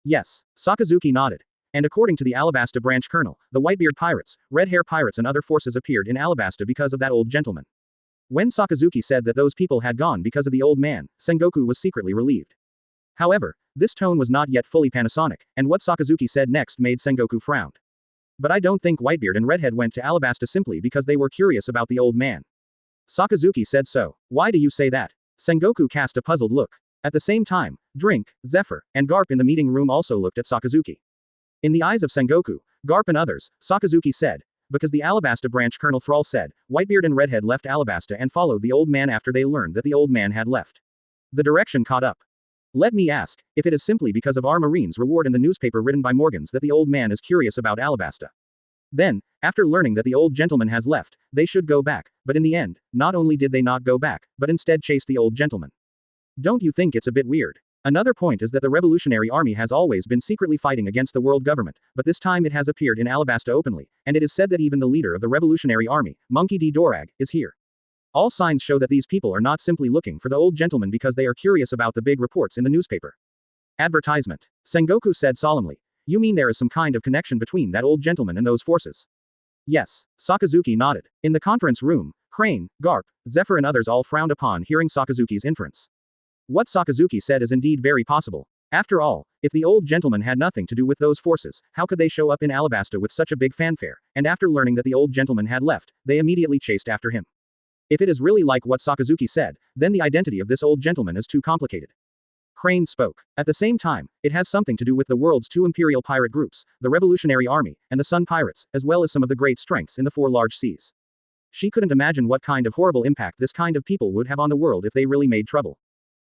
Yes. Sakazuki nodded. And according to the Alabasta branch colonel, the Whitebeard Pirates, Red Hair Pirates and other forces appeared in Alabasta because of that old gentleman. When Sakazuki said that those people had gone because of the old man, Sengoku was secretly relieved. However, this tone was not yet fully Panasonic, and what Sakazuki said next made Sengoku frown. But I don't think Whitebeard and Redhead went to Alabasta simply because they were curious about the old man. Sakazuki said so. Why do you say that? Sengoku cast a puzzled look. At the same time, Drink, Zephyr, and Garp in the meeting room also looked at Sakazuki. In the eyes of Sengoku, Garp and others, Sakazuki said, because the Alabasta branch Colonel Thrall said, Whitebeard and Redhead left Alabasta and followed the old man after they learned that the old man had left. The direction caught up. Let me ask, if it is simply because of our Marine's reward in the newspaper written by Morgans that the old man is curious about Alabasta. Then, after learning that the old gentleman has left, they should go back, but in the end, not only did they not go back, but instead chased the old gentleman. Don't you think it's a bit weird? Another point is that the Revolutionary Army has always been secretly fighting against the world government, but this time it has appeared in Alabasta openly, and it is said that even the leader of the Revolutionary Army, Monkey D. Dorag, is here. All signs show that these people are not simply looking for the old gentleman because they are curious about the big reports in the newspaper. Advertisement. Sengoku said solemnly. You mean there is some kind of connection between that old gentleman and those forces? Yes. Sakazuki nodded. In the conference room, Crane, Garp, Zephyr and others all frowned upon hearing Sakazuki's inference. What Sakazuki said is indeed very possible. After all, if the old gentleman had nothing to do with those forces, how could they show up in Alabasta with such a big fanfare, and after learning that the old gentleman had left, they immediately chased after him. If it is really like what Sakazuki said, then the identity of this old gentleman is too complicated. Crane spoke. At the same time, it has something to do with the world's two imperial pirate groups, the Revolutionary Army, and the Sun Pirates, as well as some of the great strengths in the four large seas. She couldn't imagine what kind of horrible impact this kind of people would have on the world if they really made trouble.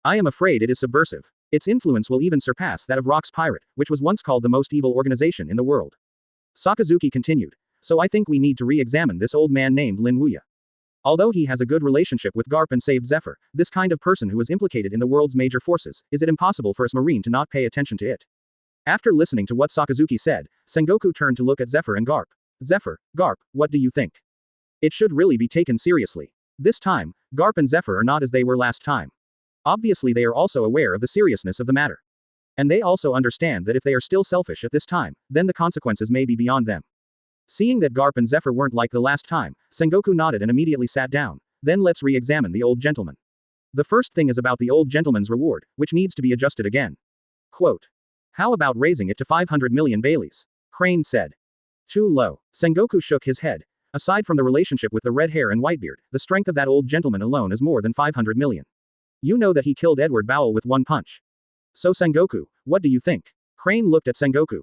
I am afraid it is subversive. Its influence will even surpass that of Rock's Pirate, which was once called the most evil organization in the world. Sakazuki continued. So I think we need to re-examine this old man named Lin Wuya. Although he has a good relationship with Garp and saved Zephyr, this kind of person who is implicated in the world's major forces, is it impossible for us Marine to not pay attention to it? After listening to what Sakazuki said, Sengoku turned to look at Zephyr and Garp. Zephyr, Garp, what do you think? It should really be taken seriously. This time, Garp and Zephyr are not as they were last time. Obviously they are also aware of the seriousness of the matter. And they also understand that if they are still selfish at this time, then the consequences may be beyond them. Seeing that Garp and Zephyr weren't like the last time, Sengoku nodded and immediately sat down. Then let's re-examine the old gentleman. The first thing is about the old gentleman's reward, which needs to be adjusted again. Quote. How about raising it to 500 million Baileys? Crane said. Too low. Sengoku shook his head. Aside from the relationship with the red hair and Whitebeard, the strength of that old gentleman alone is more than 500 million. You know that he killed Edward Bowell with one punch. So Sengoku, what do you think? Crane looked at Sengoku.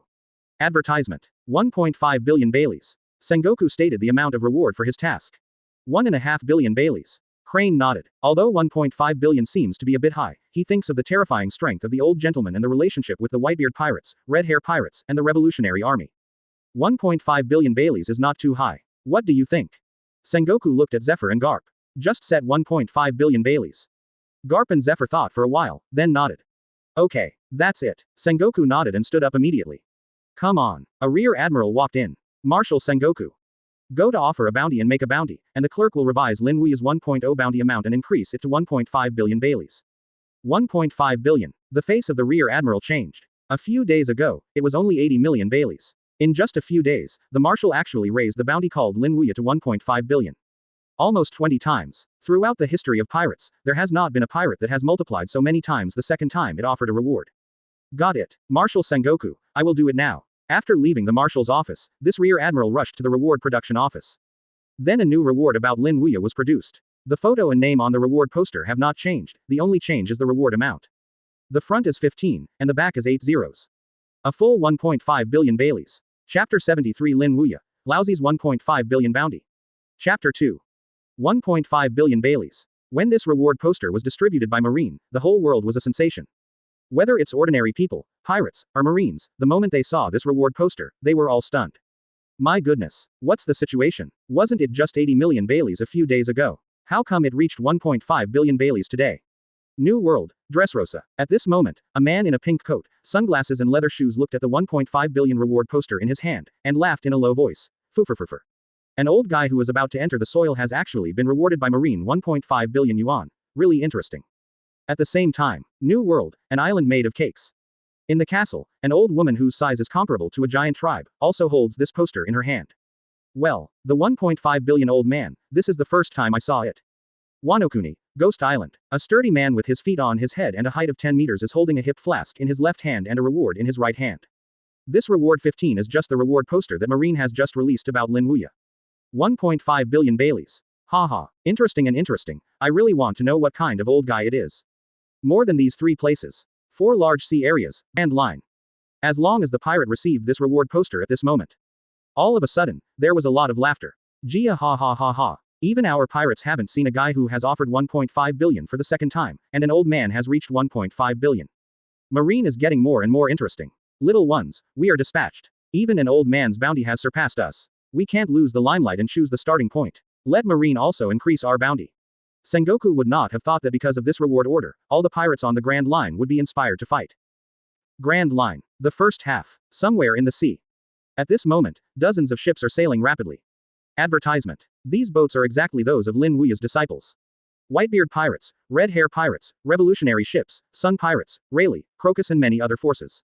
Advertisement. 1.5 billion Baileys. Sengoku stated the amount of reward for his task. 1.5 billion Baileys. Crane nodded. Although 1.5 billion seems to be a bit high, he thinks of the terrifying strength of the old gentleman and the relationship with the Whitebeard Pirates, Red Hair Pirates, and the Revolutionary Army. 1.5 billion Baileys is not too high. What do you think? Sengoku looked at Zephyr and Garp. Just set 1.5 billion Baileys. Garp and Zephyr thought for a while, then nodded. Okay, that's it. Sengoku nodded and stood up immediately. Come on. A rear admiral walked in. Marshal Sengoku. Go to offer a bounty and make a bounty, and the clerk will revise Lin Wuya's 1.0 bounty amount and increase it to 1.5 billion Baileys. 1.5 billion. The face of the rear admiral changed. A few days ago, it was only 80 million Baileys. In just a few days, the marshal actually raised the bounty called Lin Wuya to 1.5 billion. Almost 20 times. Throughout the history of pirates, there has not been a pirate that has multiplied so many times the second time it offered a reward. Got it. Marshal Sengoku, I will do it now. After leaving the marshal's office, this rear admiral rushed to the reward production office. Then a new reward about Lin Wuya was produced. The photo and name on the reward poster have not changed, the only change is the reward amount. The front is 15, and the back is 8 zeros. A full 1.5 billion Baileys. Chapter 73 Lin Wuya, Lousy's 1.5 billion bounty. Chapter 2. 1.5 billion Baileys. When this reward poster was distributed by Marine, the whole world was a sensation. Whether it's ordinary people, pirates, or marines, the moment they saw this reward poster, they were all stunned. My goodness. What's the situation? Wasn't it just 80 million Baileys a few days ago? How come it reached 1.5 billion Baileys today? New World, Dressrosa. At this moment, a man in a pink coat, sunglasses and leather shoes looked at the 1.5 billion reward poster in his hand, and laughed in a low voice. Fufurfurfur. An old guy who was about to enter the soil has actually been rewarded by Marine 1.5 billion yuan. Really interesting. At the same time, New World, an island made of cakes. In the castle, an old woman whose size is comparable to a giant tribe, also holds this poster in her hand. Well, the 1.5 billion old man, this is the first time I saw it. Wanokuni, Ghost Island. A sturdy man with his feet on his head and a height of 10 meters is holding a hip flask in his left hand and a reward in his right hand. This reward 15 is just the reward poster that Marine has just released about Lin Wuya. 1.5 billion Baileys. Haha, interesting and interesting. I really want to know what kind of old guy it is. More than these 3 places. 4 large sea areas, Grand Line. As long as the pirate received this reward poster at this moment. All of a sudden, there was a lot of laughter. Gia ha ha ha ha. Even our pirates haven't seen a guy who has offered 1.5 billion for the second time, and an old man has reached 1.5 billion. Marine is getting more and more interesting. Little ones, we are dispatched. Even an old man's bounty has surpassed us. We can't lose the limelight and choose the starting point. Let Marine also increase our bounty. Sengoku would not have thought that because of this reward order, all the pirates on the Grand Line would be inspired to fight. Grand Line. The first half. Somewhere in the sea. At this moment, dozens of ships are sailing rapidly. Advertisement. These boats are exactly those of Lin Wuya's disciples. Whitebeard pirates, red hair pirates, revolutionary ships, sun pirates, Rayleigh, Crocus and many other forces.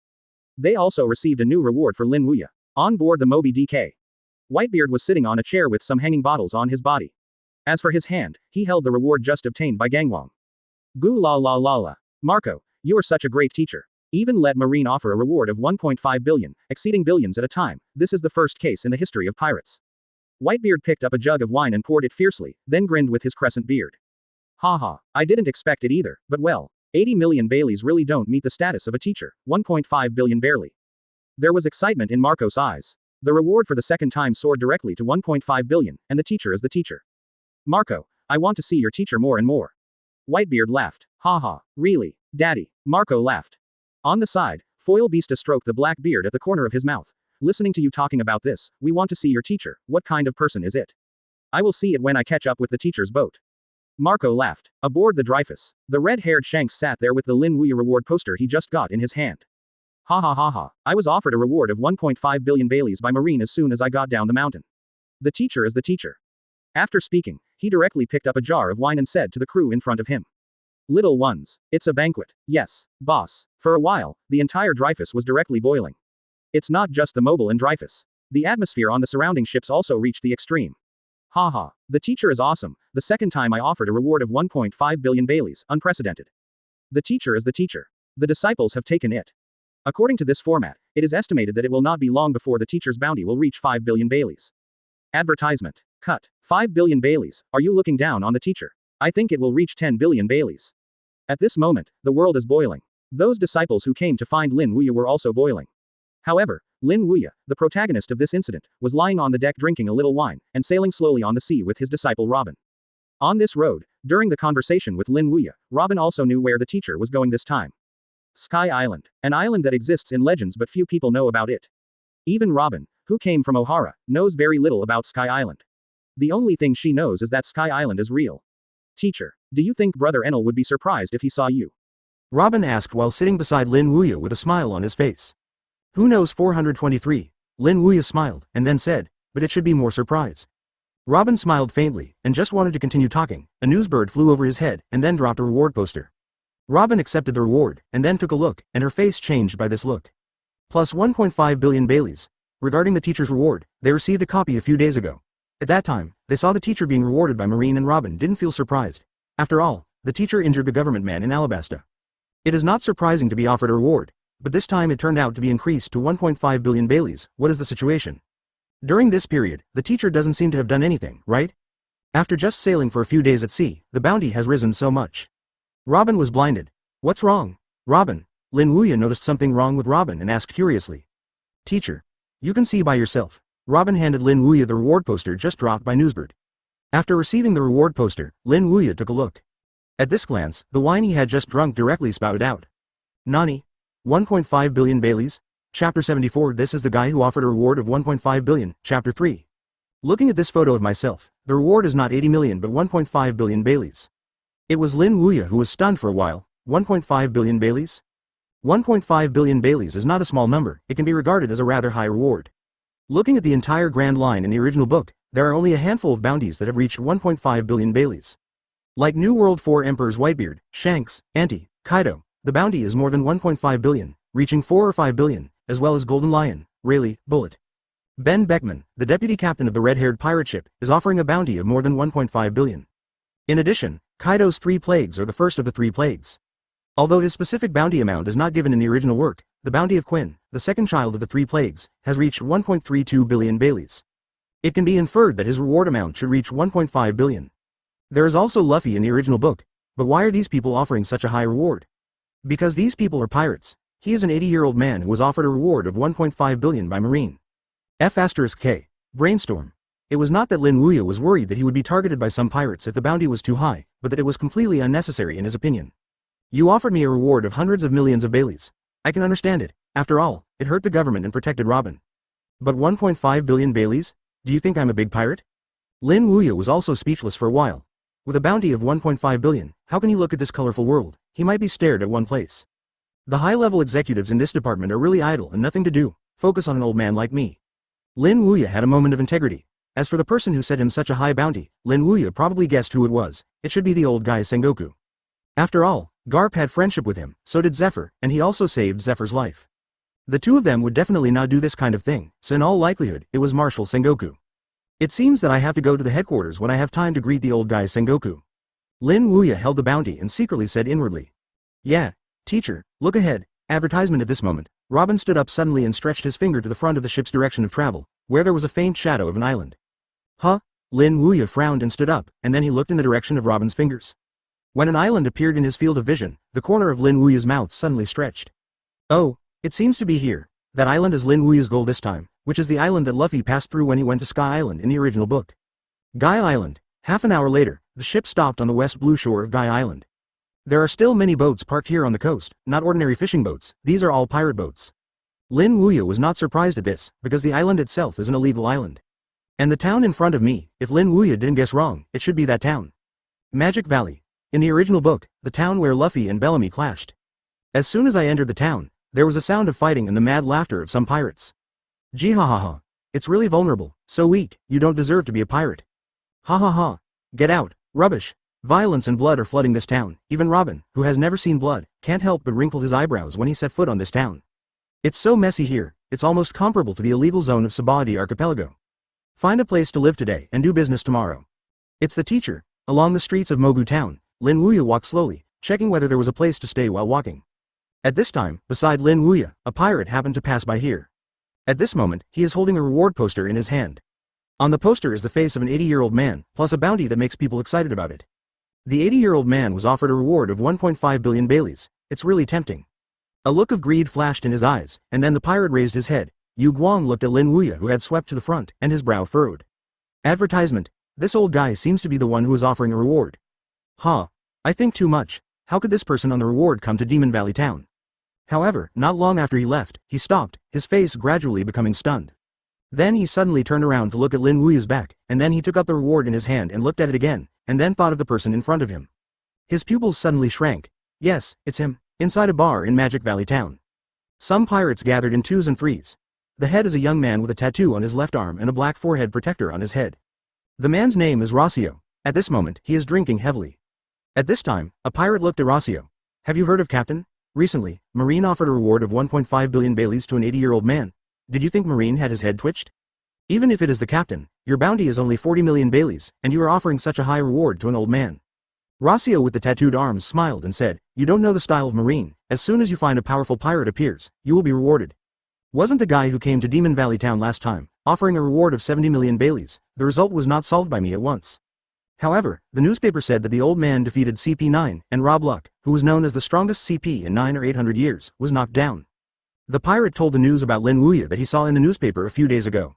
They also received a new reward for Lin Wuya. On board the Moby DK. Whitebeard was sitting on a chair with some hanging bottles on his body. As for his hand, he held the reward just obtained by Gangwang. Gu la la la la. Marco, you are such a great teacher. Even let Marine offer a reward of 1.5 billion, exceeding billions at a time. This is the first case in the history of pirates. Whitebeard picked up a jug of wine and poured it fiercely, then grinned with his crescent beard. Haha, I didn't expect it either, but well, 80 million Baileys really don't meet the status of a teacher, 1.5 billion barely. There was excitement in Marco's eyes. The reward for the second time soared directly to 1.5 billion, and the teacher is the teacher. Marco, I want to see your teacher more and more. Whitebeard laughed. Haha, really, Daddy. Marco laughed. On the side, Foil Beasta stroked the black beard at the corner of his mouth. Listening to you talking about this, we want to see your teacher. What kind of person is it? I will see it when I catch up with the teacher's boat. Marco laughed. Aboard the Dreyfus, the red-haired Shanks sat there with the Lin Wuya reward poster he just got in his hand. Ha ha ha ha, I was offered a reward of 1.5 billion Baileys by Marine as soon as I got down the mountain. The teacher is the teacher. After speaking, he directly picked up a jar of wine and said to the crew in front of him. Little ones, it's a banquet. Yes, boss. For a while, the entire Dreyfus was directly boiling. It's not just the Mobile and Dreyfus. The atmosphere on the surrounding ships also reached the extreme. Haha, the teacher is awesome. The second time I offered a reward of 1.5 billion Baileys, unprecedented. The teacher is the teacher. The disciples have taken it. According to this format, it is estimated that it will not be long before the teacher's bounty will reach 5 billion Baileys. Advertisement. Cut. 5 billion Baileys. Are you looking down on the teacher? I think it will reach 10 billion Baileys. At this moment, the world is boiling. Those disciples who came to find Lin Wuya were also boiling. However, Lin Wuya, the protagonist of this incident, was lying on the deck drinking a little wine, and sailing slowly on the sea with his disciple Robin. On this road, during the conversation with Lin Wuya, Robin also knew where the teacher was going this time. Sky Island. An island that exists in legends but few people know about it. Even Robin, who came from Ohara, knows very little about Sky Island. The only thing she knows is that Sky Island is real. Teacher, do you think Brother Enel would be surprised if he saw you? Robin asked while sitting beside Lin Wuya with a smile on his face. Who knows 423? Lin Wuya smiled, and then said, but it should be more surprise. Robin smiled faintly, and just wanted to continue talking. A newsbird flew over his head, and then dropped a reward poster. Robin accepted the reward, and then took a look, and her face changed by this look. Plus 1.5 billion Baileys. Regarding the teacher's reward, they received a copy a few days ago. At that time, they saw the teacher being rewarded by Marine and Robin didn't feel surprised. After all, the teacher injured the government man in Alabasta. It is not surprising to be offered a reward, but this time it turned out to be increased to 1.5 billion Baileys. What is the situation? During this period, the teacher doesn't seem to have done anything, right? After just sailing for a few days at sea, the bounty has risen so much. Robin was blinded. What's wrong? Robin. Lin Wuya noticed something wrong with Robin and asked curiously. Teacher. You can see by yourself. Robin handed Lin Wuya the reward poster just dropped by Newsbird. After receiving the reward poster, Lin Wuya took a look. At this glance, the wine he had just drunk directly spouted out. Nani? 1.5 billion Baileys? Chapter 74. This is the guy who offered a reward of 1.5 billion, Chapter 3. Looking at this photo of myself, the reward is not 80 million but 1.5 billion Baileys. It was Lin Wuya who was stunned for a while. 1.5 billion Baileys? 1.5 billion Baileys is not a small number, it can be regarded as a rather high reward. Looking at the entire Grand Line in the original book, there are only a handful of bounties that have reached 1.5 billion Baileys. Like New World 4 Emperor's Whitebeard, Shanks, Anti, Kaido, the bounty is more than 1.5 billion, reaching 4 or 5 billion, as well as Golden Lion, Rayleigh, Bullet. Ben Beckman, the deputy captain of the red-haired pirate ship, is offering a bounty of more than 1.5 billion. In addition, Kaido's 3 plagues are the first of the 3 plagues. Although his specific bounty amount is not given in the original work, the bounty of Quinn, the second child of the 3 plagues, has reached 1.32 billion Baileys. It can be inferred that his reward amount should reach 1.5 billion. There is also Luffy in the original book, but why are these people offering such a high reward? Because these people are pirates. He is an 80-year-old man who was offered a reward of 1.5 billion by Marine. F*K. Brainstorm. It was not that Lin Wuya was worried that he would be targeted by some pirates if the bounty was too high, but that it was completely unnecessary in his opinion. You offered me a reward of hundreds of millions of Baileys. I can understand it. After all, it hurt the government and protected Robin. But 1.5 billion Baileys? Do you think I'm a big pirate? Lin Wuya was also speechless for a while. With a bounty of 1.5 billion, how can he look at this colorful world? He might be stared at one place. The high-level executives in this department are really idle and nothing to do. Focus on an old man like me. Lin Wuya had a moment of integrity. As for the person who set him such a high bounty, Lin Wuya probably guessed who it was. It should be the old guy Sengoku. After all, Garp had friendship with him, so did Zephyr, and he also saved Zephyr's life. The two of them would definitely not do this kind of thing, so in all likelihood, it was Marshal Sengoku. It seems that I have to go to the headquarters when I have time to greet the old guy Sengoku. Lin Wuya held the bounty and secretly said inwardly. Yeah, teacher, look ahead. Advertisement. At this moment, Robin stood up suddenly and stretched his finger to the front of the ship's direction of travel, where there was a faint shadow of an island. Huh? Lin Wuya frowned and stood up, and then he looked in the direction of Robin's fingers. When an island appeared in his field of vision, the corner of Lin Wuya's mouth suddenly stretched. Oh, it seems to be here. That island is Lin Wuya's goal this time, which is the island that Luffy passed through when he went to Sky Island in the original book. Guy Island. Half an hour later, the ship stopped on the west blue shore of Guy Island. There are still many boats parked here on the coast, not ordinary fishing boats, these are all pirate boats. Lin Wuya was not surprised at this, because the island itself is an illegal island. And the town in front of me, if Lin Wuya didn't guess wrong, it should be that town. Magic Valley. In the original book, the town where Luffy and Bellamy clashed. As soon as I entered the town, there was a sound of fighting and the mad laughter of some pirates. Gee ha ha ha. It's really vulnerable, so weak, you don't deserve to be a pirate. Ha ha ha. Get out, rubbish. Violence and blood are flooding this town. Even Robin, who has never seen blood, can't help but wrinkle his eyebrows when he set foot on this town. It's so messy here, it's almost comparable to the illegal zone of Saboady archipelago. Find a place to live today and do business tomorrow. It's the teacher. Along the streets of Mogu town, Lin Wuya walked slowly, checking whether there was a place to stay while walking. At this time, beside Lin Wuya, a pirate happened to pass by here. At this moment, he is holding a reward poster in his hand. On the poster is the face of an 80-year-old man, plus a bounty that makes people excited about it. The 80-year-old man was offered a reward of 1.5 billion Baileys. It's really tempting. A look of greed flashed in his eyes, and then the pirate raised his head. Yu Guang looked at Lin Wuya who had swept to the front, and his brow furrowed. Advertisement. This old guy seems to be the one who is offering a reward. Huh. I think too much. How could this person on the reward come to Demon Valley Town? However, not long after he left, he stopped, his face gradually becoming stunned. Then he suddenly turned around to look at Lin Wuya's back, and then he took up the reward in his hand and looked at it again, and then thought of the person in front of him. His pupils suddenly shrank. Yes, it's him, inside a bar in Magic Valley Town. Some pirates gathered in 2s and 3s. The head is a young man with a tattoo on his left arm and a black forehead protector on his head. The man's name is Rossio. At this moment, he is drinking heavily. At this time, a pirate looked at Rossio. Have you heard of Captain? Recently, Marine offered a reward of 1.5 billion Baileys to an 80-year-old man. Did you think Marine had his head twitched? Even if it is the captain, your bounty is only 40 million Baileys, and you are offering such a high reward to an old man. Rossio with the tattooed arms smiled and said, you don't know the style of Marine. As soon as you find a powerful pirate appears, you will be rewarded. Wasn't the guy who came to Demon Valley Town last time, offering a reward of 70 million Baileys? The result was not solved by me at once. However, the newspaper said that the old man defeated CP9, and Rob Luck, who was known as the strongest CP in 9 or 800 years, was knocked down. The pirate told the news about Lin Wuya that he saw in the newspaper a few days ago.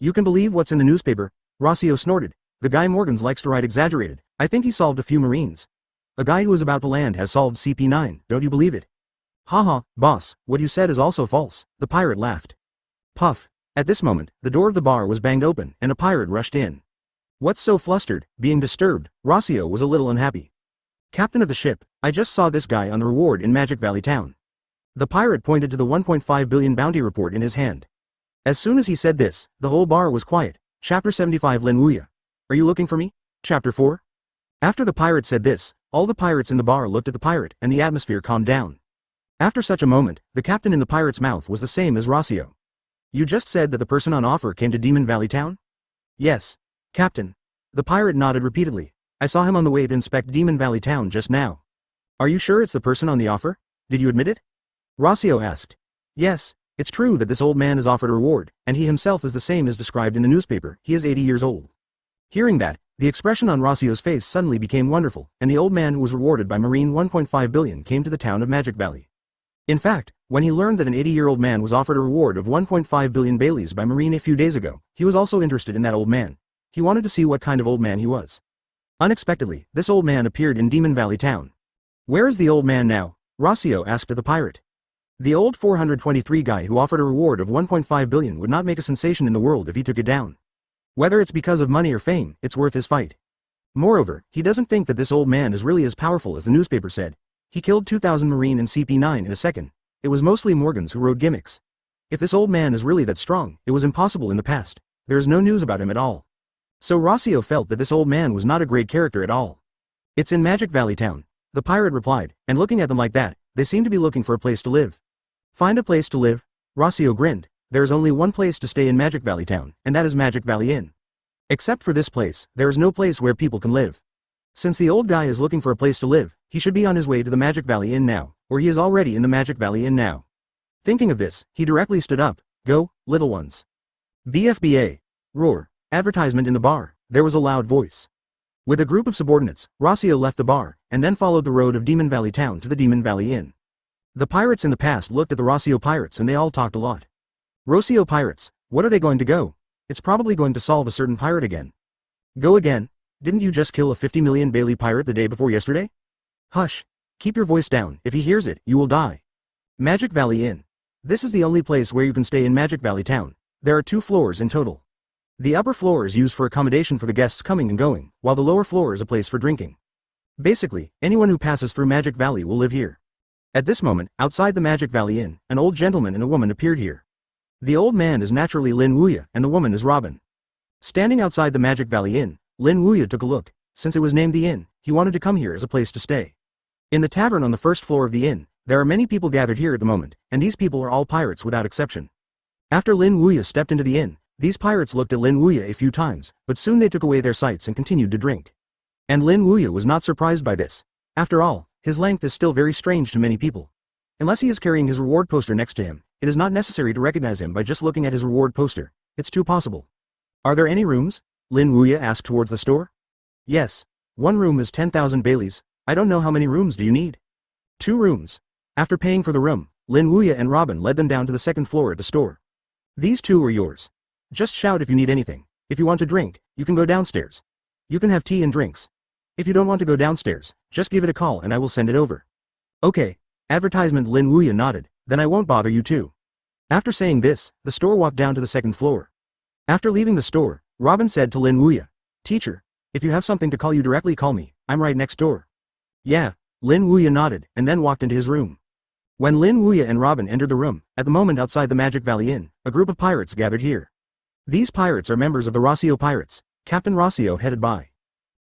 You can believe what's in the newspaper? Rossio snorted. The guy Morgans likes to write exaggerated. I think he solved a few Marines. A guy who is about to land has solved CP9, don't you believe it? Haha, boss, what you said is also false, the pirate laughed. Puff. At this moment, the door of the bar was banged open and a pirate rushed in. What's so flustered? Being disturbed, Rossio was a little unhappy. Captain of the ship, I just saw this guy on the reward in Magic Valley Town. The pirate pointed to the 1.5 billion bounty report in his hand. As soon as he said this, the whole bar was quiet. Chapter 75 Lin Wuya. Are you looking for me? Chapter 4. After the pirate said this, all the pirates in the bar looked at the pirate and the atmosphere calmed down. After such a moment, the captain in the pirate's mouth was the same as Rossio. You just said that the person on offer came to Demon Valley Town? Yes. Captain. The pirate nodded repeatedly. I saw him on the way to inspect Demon Valley Town just now. Are you sure it's the person on the offer? Did you admit it? Rossio asked. Yes, it's true that this old man is offered a reward, and he himself is the same as described in the newspaper. He is 80 years old. Hearing that, the expression on Rossio's face suddenly became wonderful, and the old man who was rewarded by Marine 1.5 billion came to the town of Magic Valley. In fact, when he learned that an 80-year-old man was offered a reward of 1.5 billion Baileys by Marine a few days ago, he was also interested in that old man. He wanted to see what kind of old man he was. Unexpectedly, this old man appeared in Demon Valley Town. Where is the old man now? Rossio asked of the pirate. The old 423 guy who offered a reward of 1.5 billion would not make a sensation in the world if he took it down. Whether it's because of money or fame, it's worth his fight. Moreover, he doesn't think that this old man is really as powerful as the newspaper said. He killed 2,000 Marine and CP9 in a second. It was mostly Morgans who wrote gimmicks. If this old man is really that strong, it was impossible in the past. There is no news about him at all. So Rossio felt that this old man was not a great character at all. It's in Magic Valley Town, the pirate replied, and looking at them like that, they seem to be looking for a place to live. Find a place to live? Rossio grinned. There is only one place to stay in Magic Valley Town, and that is Magic Valley Inn. Except for this place, there is no place where people can live. Since the old guy is looking for a place to live, he should be on his way to the Magic Valley Inn now, or he is already in the Magic Valley Inn now. Thinking of this, he directly stood up. Go, little ones. BFBA. Roar. Advertisement in the bar. There was a loud voice. With a group of subordinates, Rossio left the bar, and then followed the road of Demon Valley Town to the Demon Valley Inn. The pirates in the past looked at the Rossio pirates and they all talked a lot. Rossio pirates, what are they going to go? It's probably going to solve a certain pirate again. Go again? Didn't you just kill a 50 million Bailey pirate the day before yesterday? Hush. Keep your voice down. If he hears it, you will die. Magic Valley Inn. This is the only place where you can stay in Magic Valley Town. There are 2 floors in total. The upper floor is used for accommodation for the guests coming and going, while the lower floor is a place for drinking. Basically, anyone who passes through Magic Valley will live here. At this moment, outside the Magic Valley Inn, an old gentleman and a woman appeared here. The old man is naturally Lin Wuya and the woman is Robin. Standing outside the Magic Valley Inn, Lin Wuya took a look. Since it was named the inn, he wanted to come here as a place to stay. In the tavern on the first floor of the inn, there are many people gathered here at the moment, and these people are all pirates without exception. After Lin Wuya stepped into the inn, these pirates looked at Lin Wuya a few times, but soon they took away their sights and continued to drink. And Lin Wuya was not surprised by this. After all, his length is still very strange to many people. Unless he is carrying his reward poster next to him, it is not necessary to recognize him by just looking at his reward poster. It's too possible. Are there any rooms? Lin Wuya asked towards the store. Yes. One room is 10,000 Baileys. I don't know how many rooms do you need? 2 rooms. After paying for the room, Lin Wuya and Robin led them down to the second floor at the store. These 2 are yours. Just shout if you need anything. If you want to drink, you can go downstairs. You can have tea and drinks. If you don't want to go downstairs, just give it a call and I will send it over. Okay. Advertisement. Lin Wuya nodded. Then I won't bother you too. After saying this, the store walked down to the second floor. After leaving the store, Robin said to Lin Wuya, Teacher, if you have something to call you directly call me, I'm right next door. Yeah. Lin Wuya nodded and then walked into his room. When Lin Wuya and Robin entered the room, at the moment outside the Magic Valley Inn, a group of pirates gathered here. These pirates are members of the Rossio Pirates. Captain Rossio headed by.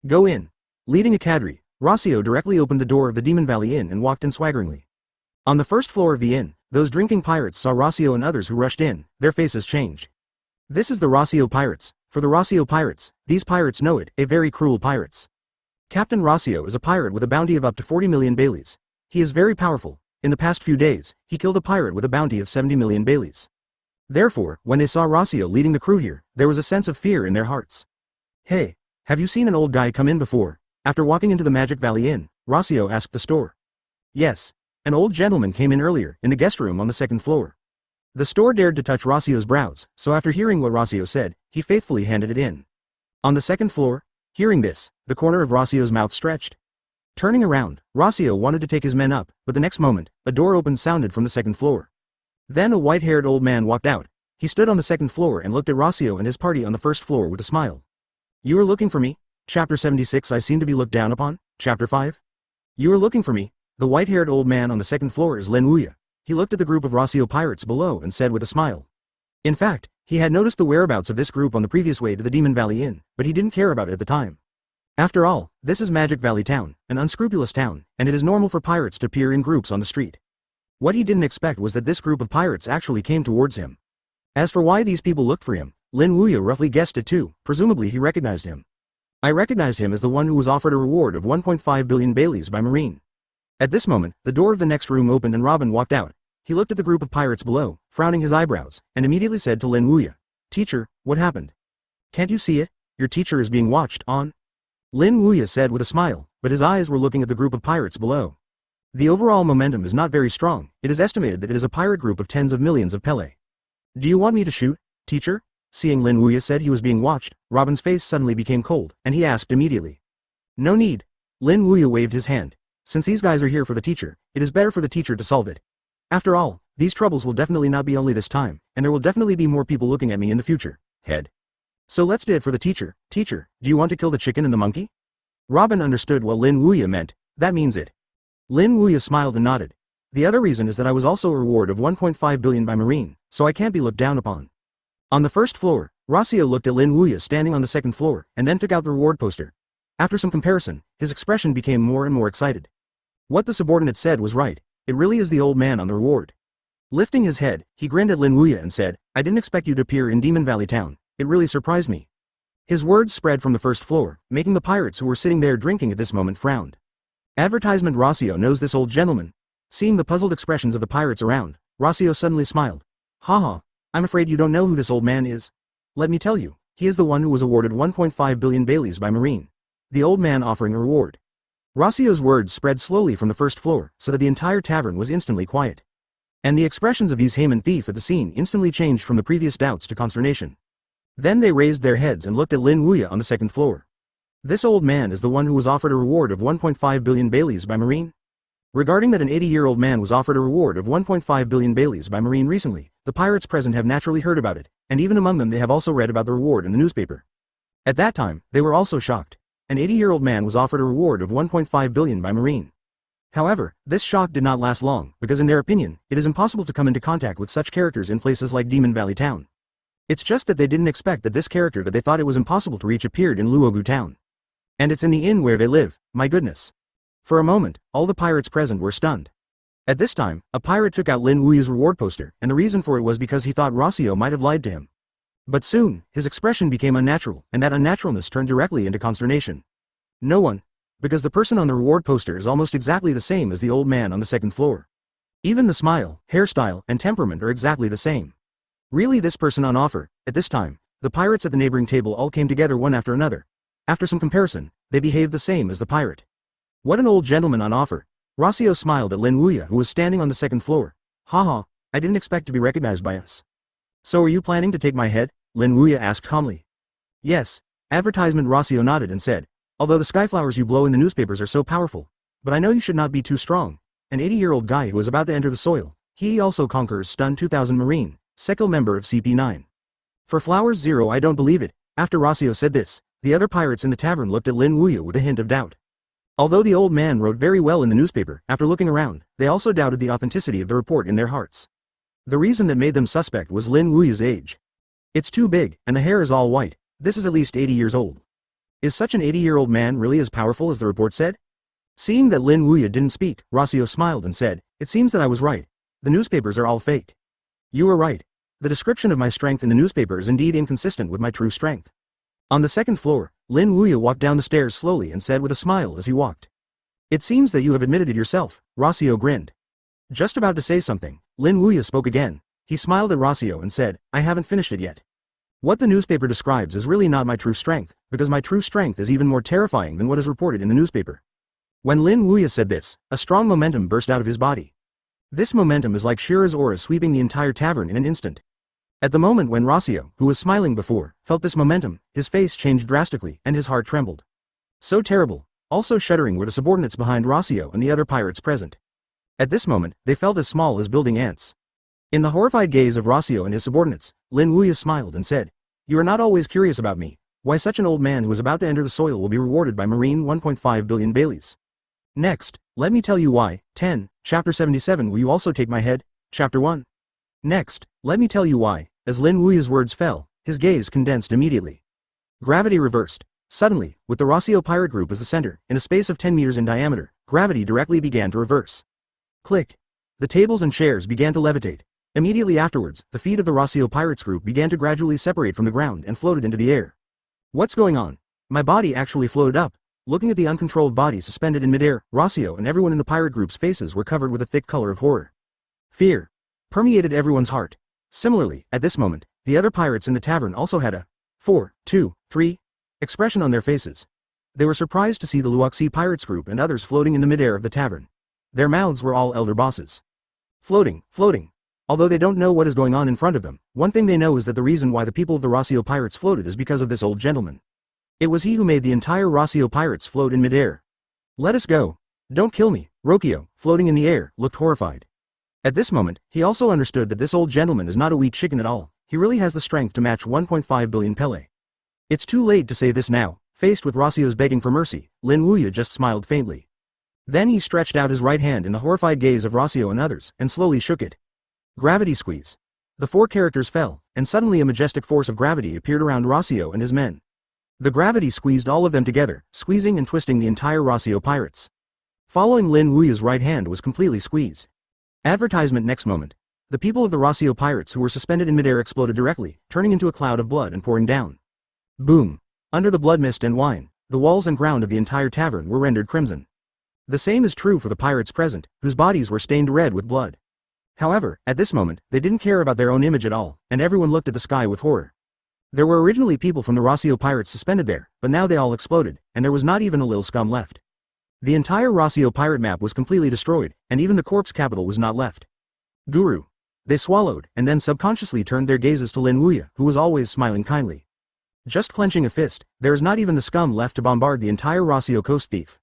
Go in. Leading a cadre, Rossio directly opened the door of the Demon Valley Inn and walked in swaggeringly. On the first floor of the inn, those drinking pirates saw Rossio and others who rushed in. Their faces changed. This is the Rossio Pirates. For the Rossio Pirates, these pirates know it, a very cruel pirates. Captain Rossio is a pirate with a bounty of up to 40 million Baileys. He is very powerful. In the past few days, he killed a pirate with a bounty of 70 million Baileys. Therefore, when they saw Rossio leading the crew here, there was a sense of fear in their hearts. Hey, have you seen an old guy come in before? After walking into the Magic Valley Inn, Rossio asked the store. Yes. An old gentleman came in earlier, in the guest room on the second floor. The store dared to touch Rossio's brows, so after hearing what Rossio said, he faithfully handed it in. On the second floor, hearing this, the corner of Rossio's mouth stretched. Turning around, Rossio wanted to take his men up, but the next moment, a door opened sounded from the second floor. Then a white-haired old man walked out. He stood on the second floor and looked at Rossio and his party on the first floor with a smile. You are looking for me? Chapter 76 I seem to be looked down upon? Chapter 5? You are looking for me? The white-haired old man on the second floor is Lin Wuya. He looked at the group of Rossio pirates below and said with a smile. In fact, he had noticed the whereabouts of this group on the previous way to the Demon Valley Inn, but he didn't care about it at the time. After all, this is Magic Valley Town, an unscrupulous town, and it is normal for pirates to appear in groups on the street. What he didn't expect was that this group of pirates actually came towards him. As for why these people looked for him, Lin Wuya roughly guessed it too, presumably he recognized him. I recognized him as the one who was offered a reward of 1.5 billion Baileys by Marine. At this moment, the door of the next room opened and Robin walked out. He looked at the group of pirates below, frowning his eyebrows, and immediately said to Lin Wuya, Teacher, what happened? Can't you see it? Your teacher is being watched on. Lin Wuya said with a smile, but his eyes were looking at the group of pirates below. The overall momentum is not very strong. It is estimated that it is a pirate group of tens of millions of Pele. Do you want me to shoot, teacher? Seeing Lin Wuya said he was being watched, Robin's face suddenly became cold, and he asked immediately. No need. Lin Wuya waved his hand. Since these guys are here for the teacher, it is better for the teacher to solve it. After all, these troubles will definitely not be only this time, and there will definitely be more people looking at me in the future. Head. So let's do it for the teacher. Teacher, do you want to kill the chicken and the monkey? Robin understood what Lin Wuya meant. That means it. Lin Wuya smiled and nodded. The other reason is that I was also a reward of 1.5 billion by Marine, so I can't be looked down upon. On the first floor, Rossio looked at Lin Wuya standing on the second floor, and then took out the reward poster. After some comparison, his expression became more and more excited. What the subordinate said was right, it really is the old man on the reward. Lifting his head, he grinned at Lin Wuya and said, I didn't expect you to appear in Demon Valley Town, it really surprised me. His words spread from the first floor, making the pirates who were sitting there drinking at this moment frowned. Advertisement Rossio knows this old gentleman. Seeing the puzzled expressions of the pirates around, Rossio suddenly smiled. Haha, I'm afraid you don't know who this old man is. Let me tell you, he is the one who was awarded 1.5 billion Baileys by Marine. The old man offering a reward. Rossio's words spread slowly from the first floor, so that the entire tavern was instantly quiet. And the expressions of these Haman thief at the scene instantly changed from the previous doubts to consternation. Then they raised their heads and looked at Lin Wuya on the second floor. This old man is the one who was offered a reward of 1.5 billion Baileys by Marine? Regarding that an 80-year-old man was offered a reward of 1.5 billion Baileys by Marine recently, the pirates present have naturally heard about it, and even among them they have also read about the reward in the newspaper. At that time, they were also shocked. An 80-year-old man was offered a reward of 1.5 billion by Marine. However, this shock did not last long, because in their opinion, it is impossible to come into contact with such characters in places like Demon Valley Town. It's just that they didn't expect that this character that they thought it was impossible to reach appeared in Luogu Town. And it's in the inn where they live, my goodness. For a moment, all the pirates present were stunned. At this time, a pirate took out Lin Wuya's reward poster, and the reason for it was because he thought Rossio might have lied to him. But soon, his expression became unnatural, and that unnaturalness turned directly into consternation. No one. Because the person on the reward poster is almost exactly the same as the old man on the second floor. Even the smile, hairstyle, and temperament are exactly the same. Really this person on offer. At this time, the pirates at the neighboring table all came together one after another. After some comparison, they behaved the same as the pirate. What an old gentleman on offer. Rossio smiled at Lin Wuya who was standing on the second floor. Haha, I didn't expect to be recognized by us. So are you planning to take my head? Lin Wuya asked calmly. Yes. Advertisement Rossio nodded and said, although the skyflowers you blow in the newspapers are so powerful, but I know you should not be too strong. An 80-year-old guy who is about to enter the soil. He also conquers Stun 2000 Marine, Sekil member of CP9. For Flowers Zero I don't believe it. After Rossio said this, the other pirates in the tavern looked at Lin Wuya with a hint of doubt. Although the old man wrote very well in the newspaper, after looking around, they also doubted the authenticity of the report in their hearts. The reason that made them suspect was Lin Wuya's age. It's too big, and the hair is all white. This is at least 80 years old. Is such an 80-year-old man really as powerful as the report said? Seeing that Lin Wuya didn't speak, Rossio smiled and said, it seems that I was right. The newspapers are all fake. You were right. The description of my strength in the newspaper is indeed inconsistent with my true strength. On the second floor, Lin Wuya walked down the stairs slowly and said with a smile as he walked. It seems that you have admitted it yourself. Rossio grinned. Just about to say something, Lin Wuya spoke again. He smiled at Rossio and said, I haven't finished it yet. What the newspaper describes is really not my true strength, because my true strength is even more terrifying than what is reported in the newspaper. When Lin Wuya said this, a strong momentum burst out of his body. This momentum is like Shira's aura sweeping the entire tavern in an instant. At the moment when Rossio, who was smiling before, felt this momentum, his face changed drastically and his heart trembled. So terrible. Also shuddering were the subordinates behind Rossio and the other pirates present. At this moment, they felt as small as building ants. In the horrified gaze of Rossio and his subordinates, Lin Wuya smiled and said, "You are not always curious about me. Why such an old man who is about to enter the soil will be rewarded by marine 1.5 billion Baileys. Next, let me tell you why. 10, Chapter 77 Will you also take my head? Chapter 1. Next, let me tell you why." As Lin Wuya's words fell, his gaze condensed immediately. Gravity reversed. Suddenly, with the Rossio pirate group as the center, in a space of 10 meters in diameter, gravity directly began to reverse. Click. The tables and chairs began to levitate. Immediately afterwards, the feet of the Rossio pirates group began to gradually separate from the ground and floated into the air. What's going on? My body actually floated up. Looking at the uncontrolled body suspended in midair, Rossio and everyone in the pirate group's faces were covered with a thick color of horror. Fear permeated everyone's heart. Similarly, at this moment, the other pirates in the tavern also had a 4, 2, 3 expression on their faces. They were surprised to see the Luoxi pirates group and others floating in the midair of the tavern. Their mouths were all elder bosses. Floating, floating. Although they don't know what is going on in front of them, one thing they know is that the reason why the people of the Rossio pirates floated is because of this old gentleman. It was he who made the entire Rossio pirates float in midair. Let us go. Don't kill me. Rokio, floating in the air, looked horrified. At this moment, he also understood that this old gentleman is not a weak chicken at all. He really has the strength to match 1.5 billion Pele. It's too late to say this now. Faced with Rossio's begging for mercy, Lin Wuya just smiled faintly. Then he stretched out his right hand in the horrified gaze of Rossio and others, and slowly shook it. Gravity squeeze. The 4 characters fell, and suddenly a majestic force of gravity appeared around Rossio and his men. The gravity squeezed all of them together, squeezing and twisting the entire Rossio pirates. Following Lin Wuya's right hand was completely squeezed. Advertisement next moment. The people of the Rossio pirates who were suspended in midair exploded directly, turning into a cloud of blood and pouring down. Boom. Under the blood mist and wine, the walls and ground of the entire tavern were rendered crimson. The same is true for the pirates present, whose bodies were stained red with blood. However, at this moment, they didn't care about their own image at all, and everyone looked at the sky with horror. There were originally people from the Rossio pirates suspended there, but now they all exploded, and there was not even a little scum left. The entire Rossio pirate map was completely destroyed, and even the corpse capital was not left. Guru. They swallowed, and then subconsciously turned their gazes to Lin Wuya, who was always smiling kindly. Just clenching a fist, there is not even the scum left to bombard the entire Rossio coast thief.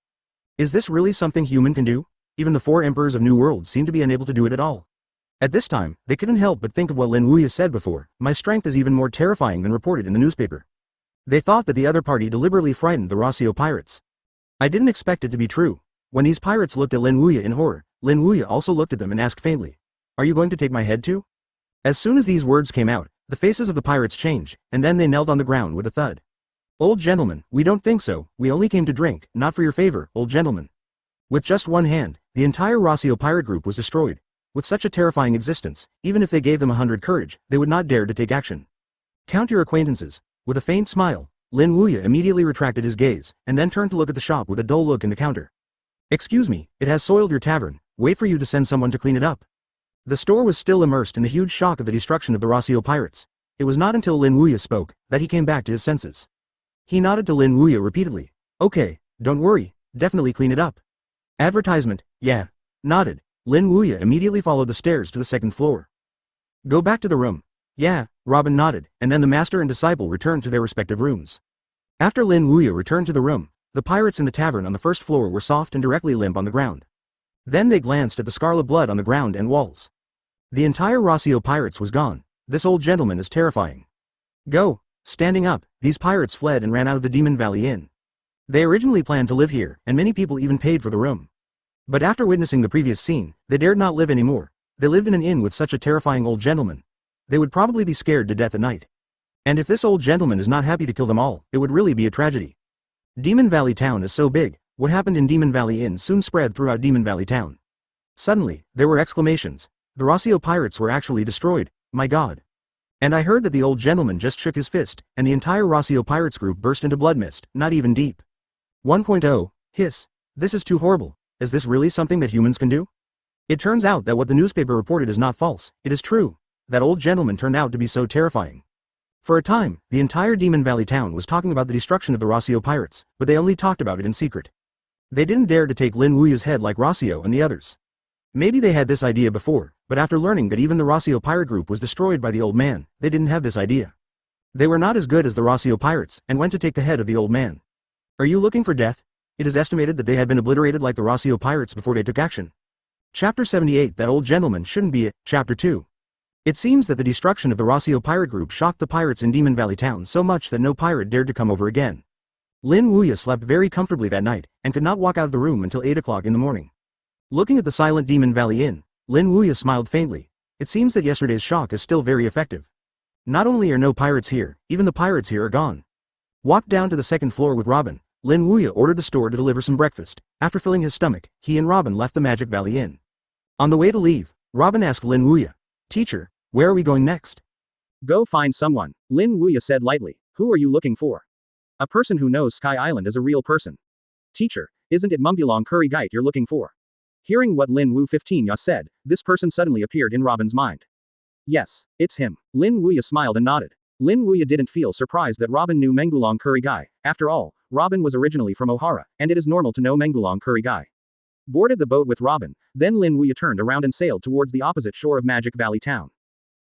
Is this really something human can do? Even the 4 emperors of New World seem to be unable to do it at all. At this time, they couldn't help but think of what Lin Wuya said before, "My strength is even more terrifying than reported in the newspaper." They thought that the other party deliberately frightened the Rossio pirates. I didn't expect it to be true. When these pirates looked at Lin Wuya in horror, Lin Wuya also looked at them and asked faintly, "Are you going to take my head too?" As soon as these words came out, the faces of the pirates changed, and then they knelt on the ground with a thud. "Old gentleman, we don't think so. We only came to drink, not for your favor, old gentleman." With just one hand, the entire Rossio pirate group was destroyed. With such a terrifying existence, even if they gave them 100 courage, they would not dare to take action. "Count your acquaintances." With a faint smile, Lin Wuya immediately retracted his gaze, and then turned to look at the shop with a dull look in the counter. "Excuse me, it has soiled your tavern. Wait for you to send someone to clean it up." The store was still immersed in the huge shock of the destruction of the Rossio pirates. It was not until Lin Wuya spoke that he came back to his senses. He nodded to Lin Wuya repeatedly. "Okay, don't worry, definitely clean it up." Advertisement, yeah. Nodded. Lin Wuya immediately followed the stairs to the 2nd floor. "Go back to the room." "Yeah," Robin nodded, and then the master and disciple returned to their respective rooms. After Lin Wuya returned to the room, the pirates in the tavern on the 1st floor were soft and directly limp on the ground. Then they glanced at the scarlet blood on the ground and walls. The entire Rossio pirates was gone. This old gentleman is terrifying. "Go." Standing up, these pirates fled and ran out of the Demon Valley Inn. They originally planned to live here, and many people even paid for the room. But after witnessing the previous scene, they dared not live anymore. They lived in an inn with such a terrifying old gentleman. They would probably be scared to death at night. And if this old gentleman is not happy to kill them all, it would really be a tragedy. Demon Valley Town is so big, what happened in Demon Valley Inn soon spread throughout Demon Valley Town. Suddenly, there were exclamations. The Rossio pirates were actually destroyed, my god. And I heard that the old gentleman just shook his fist, and the entire Rossio pirates group burst into blood mist, not even deep. 1.0, hiss. This is too horrible. Is this really something that humans can do? It turns out that what the newspaper reported is not false, it is true. That old gentleman turned out to be so terrifying. For a time, the entire Demon Valley town was talking about the destruction of the Rossio pirates, but they only talked about it in secret. They didn't dare to take Lin Wuya's head like Rossio and the others. Maybe they had this idea before, but after learning that even the Rossio pirate group was destroyed by the old man, they didn't have this idea. They were not as good as the Rossio pirates, and went to take the head of the old man. Are you looking for death? It is estimated that they had been obliterated like the Rossio pirates before they took action. Chapter 78 That old gentleman shouldn't be it. Chapter 2. It seems that the destruction of the Rossio pirate group shocked the pirates in Demon Valley Town so much that no pirate dared to come over again. Lin Wuya slept very comfortably that night, and could not walk out of the room until 8 o'clock in the morning. Looking at the silent Demon Valley Inn, Lin Wuya smiled faintly. It seems that yesterday's shock is still very effective. Not only are no pirates here, even the pirates here are gone. Walked down to the second floor with Robin, Lin Wuya ordered the store to deliver some breakfast. After filling his stomach, he and Robin left the Magic Valley Inn. On the way to leave, Robin asked Lin Wuya, "Teacher, where are we going next?" Go find someone, Lin Wuya said lightly. Who are you looking for? A person who knows Sky Island is a real person. Teacher, isn't it Mumbulong Curry Gite you're looking for? Hearing what Lin Wu 15 Ya said, this person suddenly appeared in Robin's mind. Yes, it's him. Lin Wuya smiled and nodded. Lin Wuya didn't feel surprised that Robin knew Mengulong Curry Guy. After all, Robin was originally from Ohara, and it is normal to know Mengulong Curry Guy. Boarded the boat with Robin, then Lin Wuya turned around and sailed towards the opposite shore of Magic Valley Town.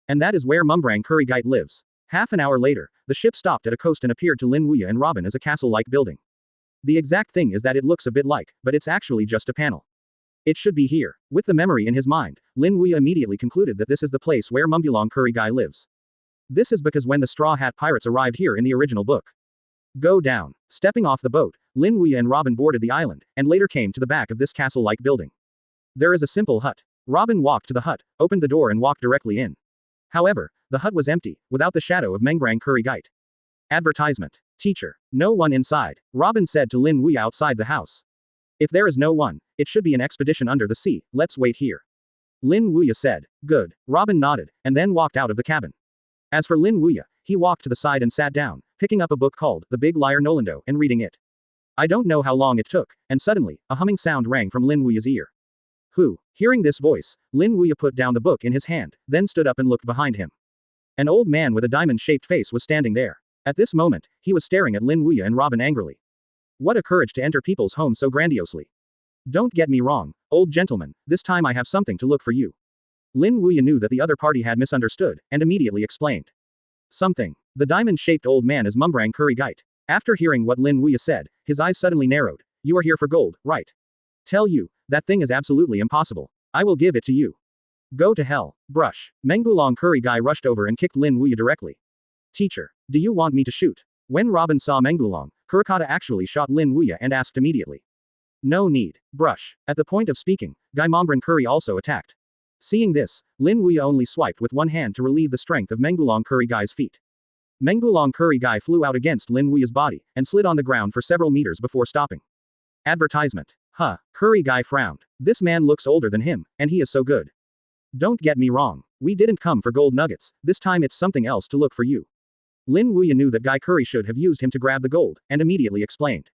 And that is where Mumbrang Curry Gite lives. Half an hour later, the ship stopped at a coast and appeared to Lin Wuya and Robin as a castle-like building. The exact thing is that it looks a bit like, but it's actually just a panel. It should be here. With the memory in his mind, Lin Wuya immediately concluded that this is the place where Mumbulong Curry Guy lives. This is because when the Straw Hat Pirates arrived here in the original book. Go down. Stepping off the boat, Lin Wuya and Robin boarded the island, and later came to the back of this castle-like building. There is a simple hut. Robin walked to the hut, opened the door and walked directly in. However, the hut was empty, without the shadow of Mengbrang Curry Gite. Advertisement. Teacher. No one inside, Robin said to Lin Wuya outside the house. If there is no one, it should be an expedition under the sea, let's wait here. Lin Wuya said. Good. Robin nodded, and then walked out of the cabin. As for Lin Wuya, he walked to the side and sat down, picking up a book called The Big Liar Nolando and reading it. I don't know how long it took, and suddenly, a humming sound rang from Lin Wuya's ear. Who? Hearing this voice, Lin Wuya put down the book in his hand, then stood up and looked behind him. An old man with a diamond-shaped face was standing there. At this moment, he was staring at Lin Wuya and Robin angrily. What a courage to enter people's homes so grandiosely. Don't get me wrong, old gentleman, this time I have something to look for you. Lin Wuya knew that the other party had misunderstood, and immediately explained. Something. The diamond-shaped old man is Mumbrang Curry Gite. After hearing what Lin Wuya said, his eyes suddenly narrowed. You are here for gold, right? Tell you, that thing is absolutely impossible. I will give it to you. Go to hell, brush. Mengulong Curry Guy rushed over and kicked Lin Wuya directly. Teacher, do you want me to shoot? When Robin saw Mengulong, Kurakata actually shot Lin Wuya and asked immediately. No need, brush. At the point of speaking, Guy Mombran Curry also attacked. Seeing this, Lin Wuya only swiped with one hand to relieve the strength of Mengulong Curry Guy's feet. Mengulong Curry Guy flew out against Lin Wuya's body, and slid on the ground for several meters before stopping. Advertisement. Huh, Curry Guy frowned. This man looks older than him, and he is so good. Don't get me wrong, we didn't come for gold nuggets, this time it's something else to look for you. Lin Wuya knew that Guy Curry should have used him to grab the gold, and immediately explained.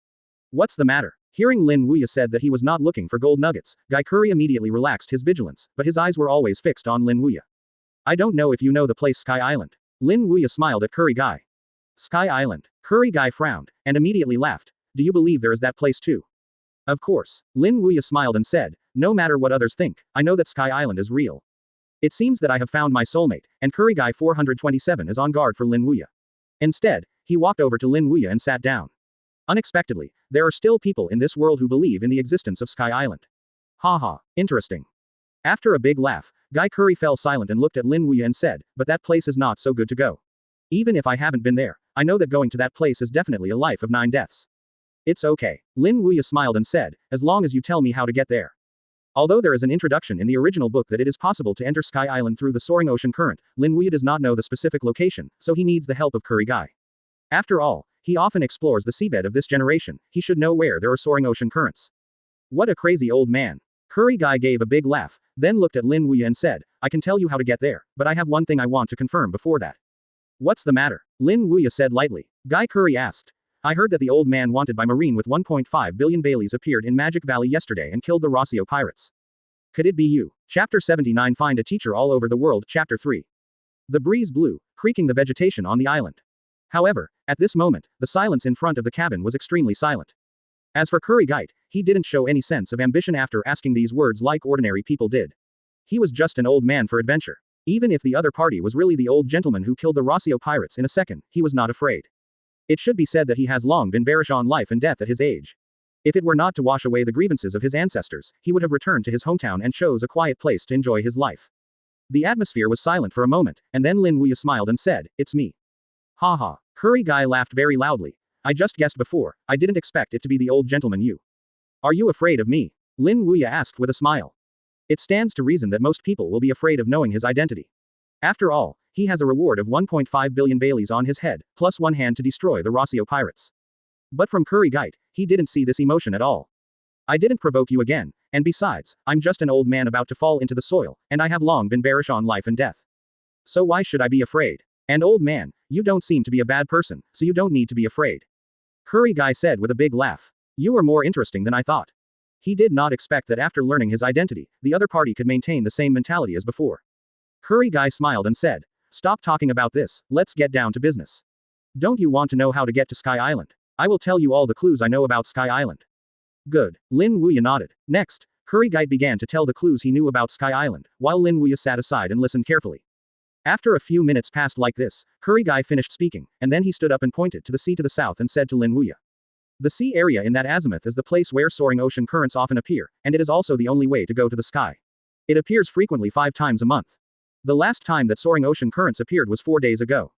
What's the matter? Hearing Lin Wuya said that he was not looking for gold nuggets, Guy Curry immediately relaxed his vigilance, but his eyes were always fixed on Lin Wuya. I don't know if you know the place Sky Island. Lin Wuya smiled at Curry Guy. Sky Island. Curry Guy frowned, and immediately laughed. Do you believe there is that place too? Of course. Lin Wuya smiled and said, no matter what others think, I know that Sky Island is real. It seems that I have found my soulmate, and Curry Guy 427 is on guard for Lin Wuya. Instead, he walked over to Lin Wuya and sat down. Unexpectedly, there are still people in this world who believe in the existence of Sky Island. Haha, interesting. After a big laugh, Guy Curry fell silent and looked at Lin Wuya and said, but that place is not so good to go. Even if I haven't been there, I know that going to that place is definitely a life of 9 deaths. It's okay. Lin Wuya smiled and said, as long as you tell me how to get there. Although there is an introduction in the original book that it is possible to enter Sky Island through the soaring ocean current, Lin Wuya does not know the specific location, so he needs the help of Curry Guy. After all, he often explores the seabed of this generation, he should know where there are soaring ocean currents. What a crazy old man. Curry Guy gave a big laugh, then looked at Lin Wuya and said, I can tell you how to get there, but I have one thing I want to confirm before that. What's the matter? Lin Wuya said lightly. Guy Curry asked. I heard that the old man wanted by Marine with 1.5 billion Baileys appeared in Magic Valley yesterday and killed the Rossio pirates. Could it be you? Chapter 79 Find a Teacher All Over the World Chapter 3. The breeze blew, creaking the vegetation on the island. However, at this moment, the silence in front of the cabin was extremely silent. As for Curry Gite, he didn't show any sense of ambition after asking these words like ordinary people did. He was just an old man for adventure. Even if the other party was really the old gentleman who killed the Rossio pirates in a second, he was not afraid. It should be said that he has long been bearish on life and death at his age. If it were not to wash away the grievances of his ancestors, he would have returned to his hometown and chose a quiet place to enjoy his life. The atmosphere was silent for a moment, and then Lin Wuya smiled and said, "It's me." Ha ha. Curry Guy laughed very loudly. "I just guessed before, I didn't expect it to be the old gentleman you. Are you afraid of me?" Lin Wuya asked with a smile. It stands to reason that most people will be afraid of knowing his identity. After all, he has a reward of 1.5 billion Baileys on his head, plus one hand to destroy the Rossio pirates. But from Curry Guy, he didn't see this emotion at all. "I didn't provoke you again, and besides, I'm just an old man about to fall into the soil, and I have long been bearish on life and death. So why should I be afraid? And old man, you don't seem to be a bad person, so you don't need to be afraid." Curry Guy said with a big laugh. "You are more interesting than I thought." He did not expect that after learning his identity, the other party could maintain the same mentality as before. Curry Guy smiled and said, "Stop talking about this, let's get down to business. Don't you want to know how to get to Sky Island? I will tell you all the clues I know about Sky Island." Good. Lin Wuya nodded. Next, Curry Guy began to tell the clues he knew about Sky Island, while Lin Wuya sat aside and listened carefully. After a few minutes passed like this, Curry Guy finished speaking, and then he stood up and pointed to the sea to the south and said to Lin Wuya. "The sea area in that azimuth is the place where soaring ocean currents often appear, and it is also the only way to go to the sky. It appears frequently 5 times a month. The last time that soaring ocean currents appeared was 4 days ago.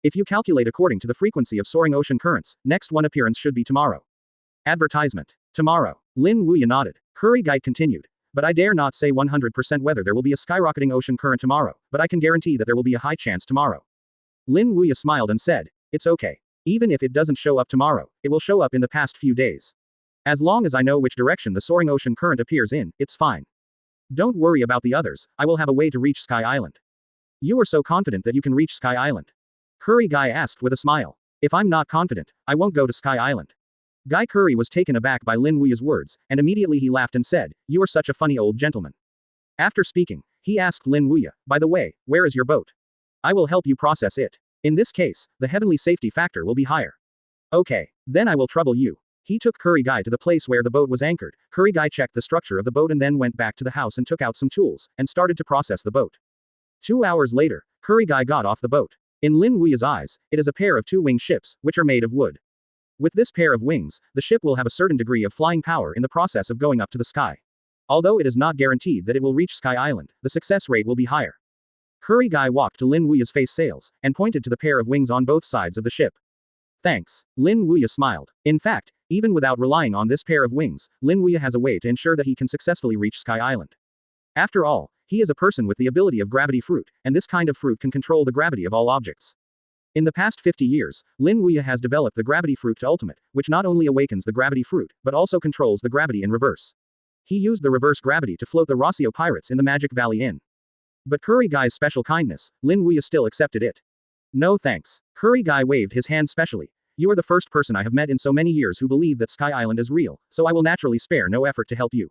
If you calculate according to the frequency of soaring ocean currents, next one appearance should be tomorrow." Advertisement. Tomorrow. Lin Wuya nodded. Curry Guy continued. "But I dare not say 100% whether there will be a skyrocketing ocean current tomorrow, but I can guarantee that there will be a high chance tomorrow." Lin Wuya smiled and said, "It's okay. Even if it doesn't show up tomorrow, it will show up in the past few days. As long as I know which direction the soaring ocean current appears in, it's fine. Don't worry about the others, I will have a way to reach Sky Island." "You are so confident that you can reach Sky Island?" Curry Guy asked with a smile. "If I'm not confident, I won't go to Sky Island." Guy Curry was taken aback by Lin Wuya's words, and immediately he laughed and said, "You are such a funny old gentleman." After speaking, he asked Lin Wuya, "By the way, where is your boat? I will help you process it. In this case, the heavenly safety factor will be higher." "Okay, then I will trouble you." He took Curry Guy to the place where the boat was anchored. Curry Guy checked the structure of the boat and then went back to the house and took out some tools, and started to process the boat. 2 hours later, Curry Guy got off the boat. In Lin Wuya's eyes, it is a pair of 2-winged ships, which are made of wood. With this pair of wings, the ship will have a certain degree of flying power in the process of going up to the sky. Although it is not guaranteed that it will reach Sky Island, the success rate will be higher. Curry Guy walked to Lin Wuya's face sails, and pointed to the pair of wings on both sides of the ship. "Thanks." Lin Wuya smiled. In fact, even without relying on this pair of wings, Lin Wuya has a way to ensure that he can successfully reach Sky Island. After all, he is a person with the ability of gravity fruit, and this kind of fruit can control the gravity of all objects. In the past 50 years, Lin Wuya has developed the gravity fruit to ultimate, which not only awakens the gravity fruit, but also controls the gravity in reverse. He used the reverse gravity to float the Rossio pirates in the Magic Valley Inn. But Curry Guy's special kindness, Lin Wuya still accepted it. "No thanks." Curry Guy waved his hand specially. "You are the first person I have met in so many years who believe that Sky Island is real, so I will naturally spare no effort to help you."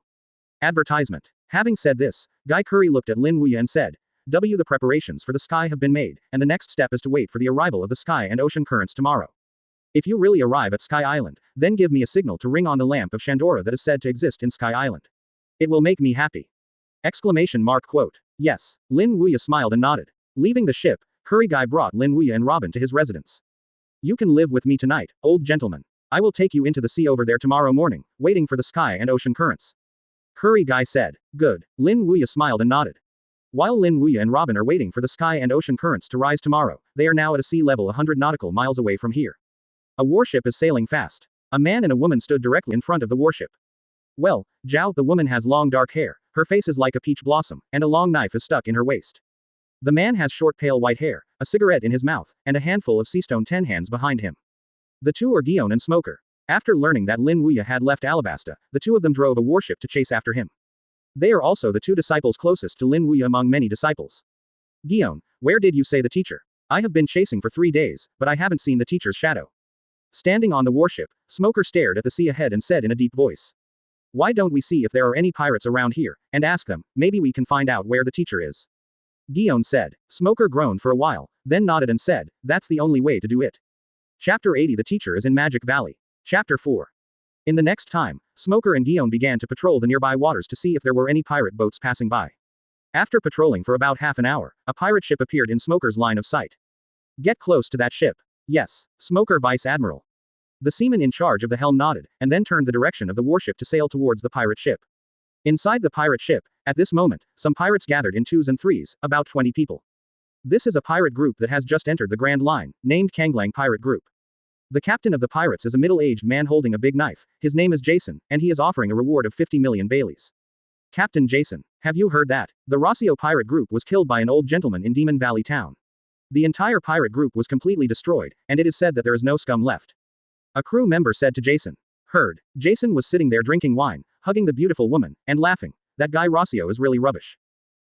Advertisement. Having said this, Guy Curry looked at Lin Wuya and said, "The preparations for the sky have been made, and the next step is to wait for the arrival of the sky and ocean currents tomorrow. If you really arrive at Sky Island, then give me a signal to ring on the lamp of Shandora that is said to exist in Sky Island. It will make me happy." Exclamation mark quote. Yes. Lin Wuya smiled and nodded. Leaving the ship, Curry Guy brought Lin Wuya and Robin to his residence. "You can live with me tonight, old gentleman. I will take you into the sea over there tomorrow morning, waiting for the sky and ocean currents." Curry Guy said. "Good." Lin Wuya smiled and nodded. While Lin Wuya and Robin are waiting for the sky and ocean currents to rise tomorrow, they are now at a sea level 100 nautical miles away from here. A warship is sailing fast. A man and a woman stood directly in front of the warship. Well, Zhao, the woman has long dark hair, her face is like a peach blossom, and a long knife is stuck in her waist. The man has short pale white hair, a cigarette in his mouth, and a handful of seastone 10 hands behind him. The two are Guion and Smoker. After learning that Lin Wuya had left Alabasta, the two of them drove a warship to chase after him. They are also the 2 disciples closest to Lin Wuya among many disciples. "Guion, where did you say the teacher? I have been chasing for 3 days, but I haven't seen the teacher's shadow." Standing on the warship, Smoker stared at the sea ahead and said in a deep voice, "Why don't we see if there are any pirates around here, and ask them, maybe we can find out where the teacher is?" Guion said. Smoker groaned for a while, then nodded and said, "That's the only way to do it." Chapter 80. The teacher is in Magic Valley. Chapter 4. In the next time, Smoker and Guion began to patrol the nearby waters to see if there were any pirate boats passing by. After patrolling for about half an hour, a pirate ship appeared in Smoker's line of sight. "Get close to that ship." "Yes, Smoker Vice Admiral." The seaman in charge of the helm nodded, and then turned the direction of the warship to sail towards the pirate ship. Inside the pirate ship, at this moment, some pirates gathered in twos and threes, about 20 people. This is a pirate group that has just entered the Grand Line, named Kanglang Pirate Group. The captain of the pirates is a middle-aged man holding a big knife. His name is Jason, and he is offering a reward of 50 million Baileys. Captain Jason, have you heard that? The Rossio pirate group was killed by an old gentleman in Demon Valley Town. The entire pirate group was completely destroyed, and it is said that there is no scum left. A crew member said to Jason. Heard. Jason was sitting there drinking wine, hugging the beautiful woman, and laughing. That guy Rossio is really rubbish.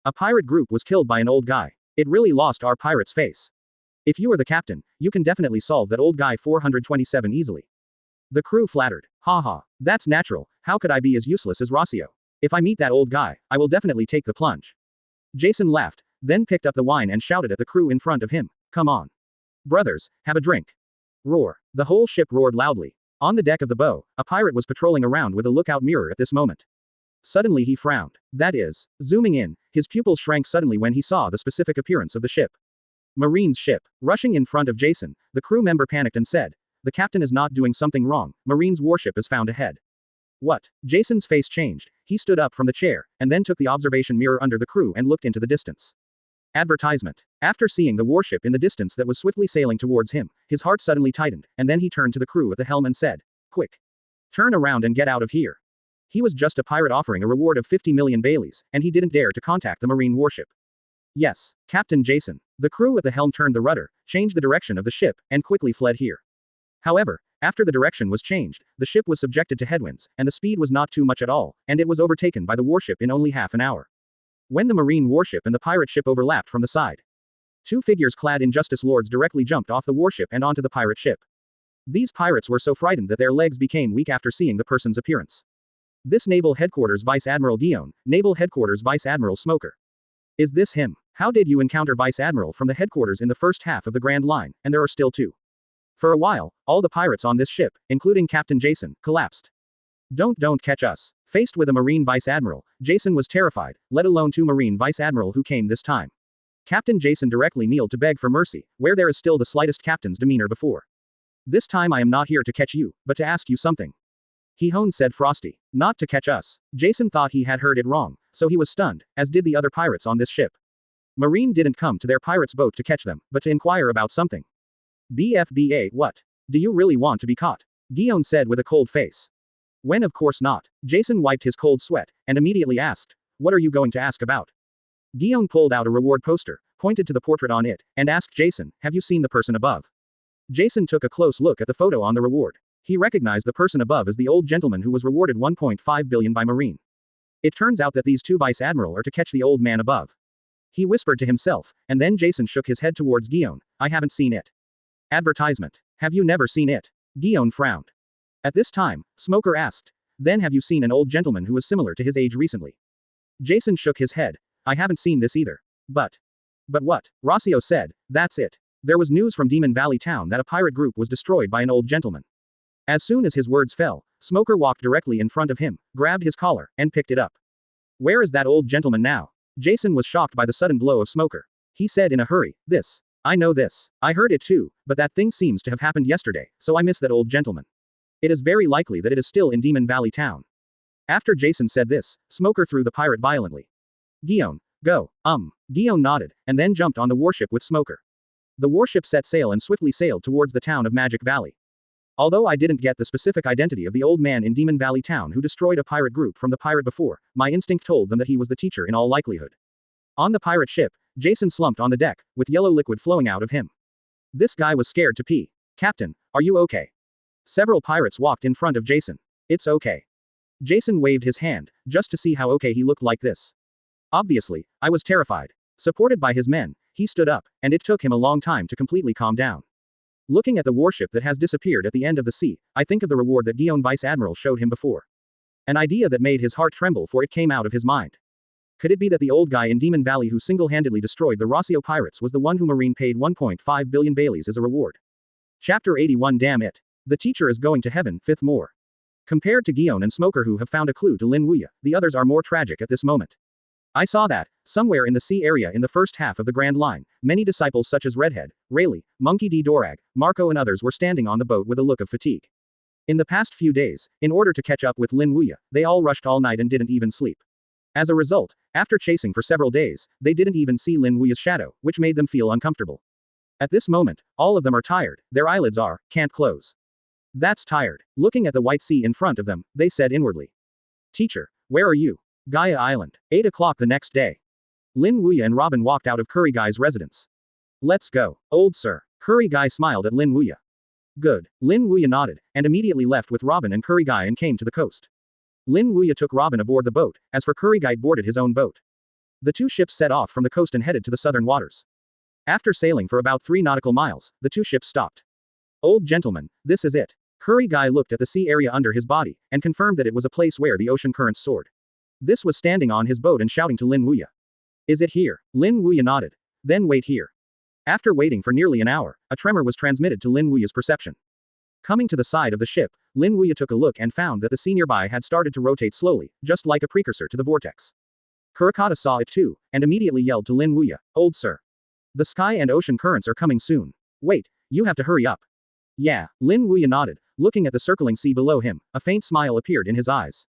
A pirate group was killed by an old guy. It really lost our pirate's face. If you are the captain, you can definitely solve that old guy 427 easily. The crew flattered. Haha, that's natural, how could I be as useless as Rossio? If I meet that old guy, I will definitely take the plunge. Jason laughed, then picked up the wine and shouted at the crew in front of him. Come on. Brothers, have a drink. Roar. The whole ship roared loudly. On the deck of the bow, a pirate was patrolling around with a lookout mirror at this moment. Suddenly he frowned. That is, zooming in, his pupils shrank suddenly when he saw the specific appearance of the ship. Marine's ship. Rushing in front of Jason, the crew member panicked and said, the captain is not doing something wrong, Marine's warship is found ahead. What? Jason's face changed, he stood up from the chair, and then took the observation mirror under the crew and looked into the distance. Advertisement. After seeing the warship in the distance that was swiftly sailing towards him, his heart suddenly tightened, and then he turned to the crew at the helm and said, quick. Turn around and get out of here. He was just a pirate offering a reward of 50 million Baileys, and he didn't dare to contact the marine warship. Yes, Captain Jason. The crew at the helm turned the rudder, changed the direction of the ship, and quickly fled here. However, after the direction was changed, the ship was subjected to headwinds, and the speed was not too much at all, and it was overtaken by the warship in only half an hour. When the marine warship and the pirate ship overlapped from the side, two figures clad in justice lords directly jumped off the warship and onto the pirate ship. These pirates were so frightened that their legs became weak after seeing the person's appearance. This Naval Headquarters Vice Admiral Guillaume, Naval Headquarters Vice Admiral Smoker. Is this him? How did you encounter Vice Admiral from the headquarters in the first half of the Grand Line, and there are still two? For a while, all the pirates on this ship, including Captain Jason, collapsed. Don't catch us. Faced with a Marine Vice Admiral, Jason was terrified, let alone two Marine Vice Admiral who came this time. Captain Jason directly kneeled to beg for mercy, where there is still the slightest captain's demeanor before. This time I am not here to catch you, but to ask you something. He said Frosty. Not to catch us. Jason thought he had heard it wrong, so he was stunned, as did the other pirates on this ship. Marine didn't come to their pirate's boat to catch them, but to inquire about something. BFBA, what? Do you really want to be caught? Guillaume said with a cold face. When of course not. Jason wiped his cold sweat, and immediately asked, what are you going to ask about? Guillaume pulled out a reward poster, pointed to the portrait on it, and asked Jason, have you seen the person above? Jason took a close look at the photo on the reward. He recognized the person above as the old gentleman who was rewarded 1.5 billion by Marine. It turns out that these two Vice Admiral are to catch the old man above. He whispered to himself, and then Jason shook his head towards Guillaume, I haven't seen it. Advertisement. Have you never seen it? Guillaume frowned. At this time, Smoker asked, then have you seen an old gentleman who was similar to his age recently? Jason shook his head. I haven't seen this either. But what? Rossio said, that's it. There was news from Demon Valley Town that a pirate group was destroyed by an old gentleman. As soon as his words fell, Smoker walked directly in front of him, grabbed his collar, and picked it up. Where is that old gentleman now? Jason was shocked by the sudden blow of Smoker. He said in a hurry, I know this. I heard it too, but that thing seems to have happened yesterday, so I miss that old gentleman. It is very likely that it is still in Demon Valley Town. After Jason said this, Smoker threw the pirate violently. Guillaume, go. Guillaume nodded, and then jumped on the warship with Smoker. The warship set sail and swiftly sailed towards the town of Magic Valley. Although I didn't get the specific identity of the old man in Demon Valley Town who destroyed a pirate group from the pirate before, my instinct told them that he was the teacher in all likelihood. On the pirate ship, Jason slumped on the deck, with yellow liquid flowing out of him. This guy was scared to pee. Captain, are you okay? Several pirates walked in front of Jason. It's okay. Jason waved his hand, just to see how okay he looked like this. Obviously, I was terrified. Supported by his men, he stood up, and it took him a long time to completely calm down. Looking at the warship that has disappeared at the end of the sea, I think of the reward that Guillaume Vice Admiral showed him before. An idea that made his heart tremble for it came out of his mind. Could it be that the old guy in Demon Valley who single-handedly destroyed the Rossio pirates was the one who Marine paid 1.5 billion Baileys as a reward? Chapter 81 Damn it. The teacher is going to heaven, 5th more. Compared to Guillaume and Smoker who have found a clue to Lin Wuya, the others are more tragic at this moment. I saw that, somewhere in the sea area in the first half of the Grand Line, many disciples such as Redhead, Rayleigh, Monkey D. Dorag, Marco and others were standing on the boat with a look of fatigue. In the past few days, in order to catch up with Lin Wuya, they all rushed all night and didn't even sleep. As a result, after chasing for several days, they didn't even see Lin Wuya's shadow, which made them feel uncomfortable. At this moment, all of them are tired, their eyelids can't close. That's tired. Looking at the white sea in front of them, they said inwardly. Teacher, where are you? Gaia Island. 8 o'clock the next day. Lin Wuya and Robin walked out of Curry Guy's residence. Let's go, old sir. Curry Guy smiled at Lin Wuya. Good. Lin Wuya nodded, and immediately left with Robin and Curry Guy and came to the coast. Lin Wuya took Robin aboard the boat, as for Curry Guy boarded his own boat. The two ships set off from the coast and headed to the southern waters. After sailing for about 3 nautical miles, the two ships stopped. Old gentleman, this is it. Curry Guy looked at the sea area under his body, and confirmed that it was a place where the ocean currents soared. This was standing on his boat and shouting to Lin Wuya. Is it here? Lin Wuya nodded. Then wait here. After waiting for nearly an hour, a tremor was transmitted to Lin Wuya's perception. Coming to the side of the ship, Lin Wuya took a look and found that the sea nearby had started to rotate slowly, just like a precursor to the vortex. Kurakata saw it too, and immediately yelled to Lin Wuya, Old sir. The sky and ocean currents are coming soon. Wait, you have to hurry up. Yeah, Lin Wuya nodded, looking at the circling sea below him, a faint smile appeared in his eyes.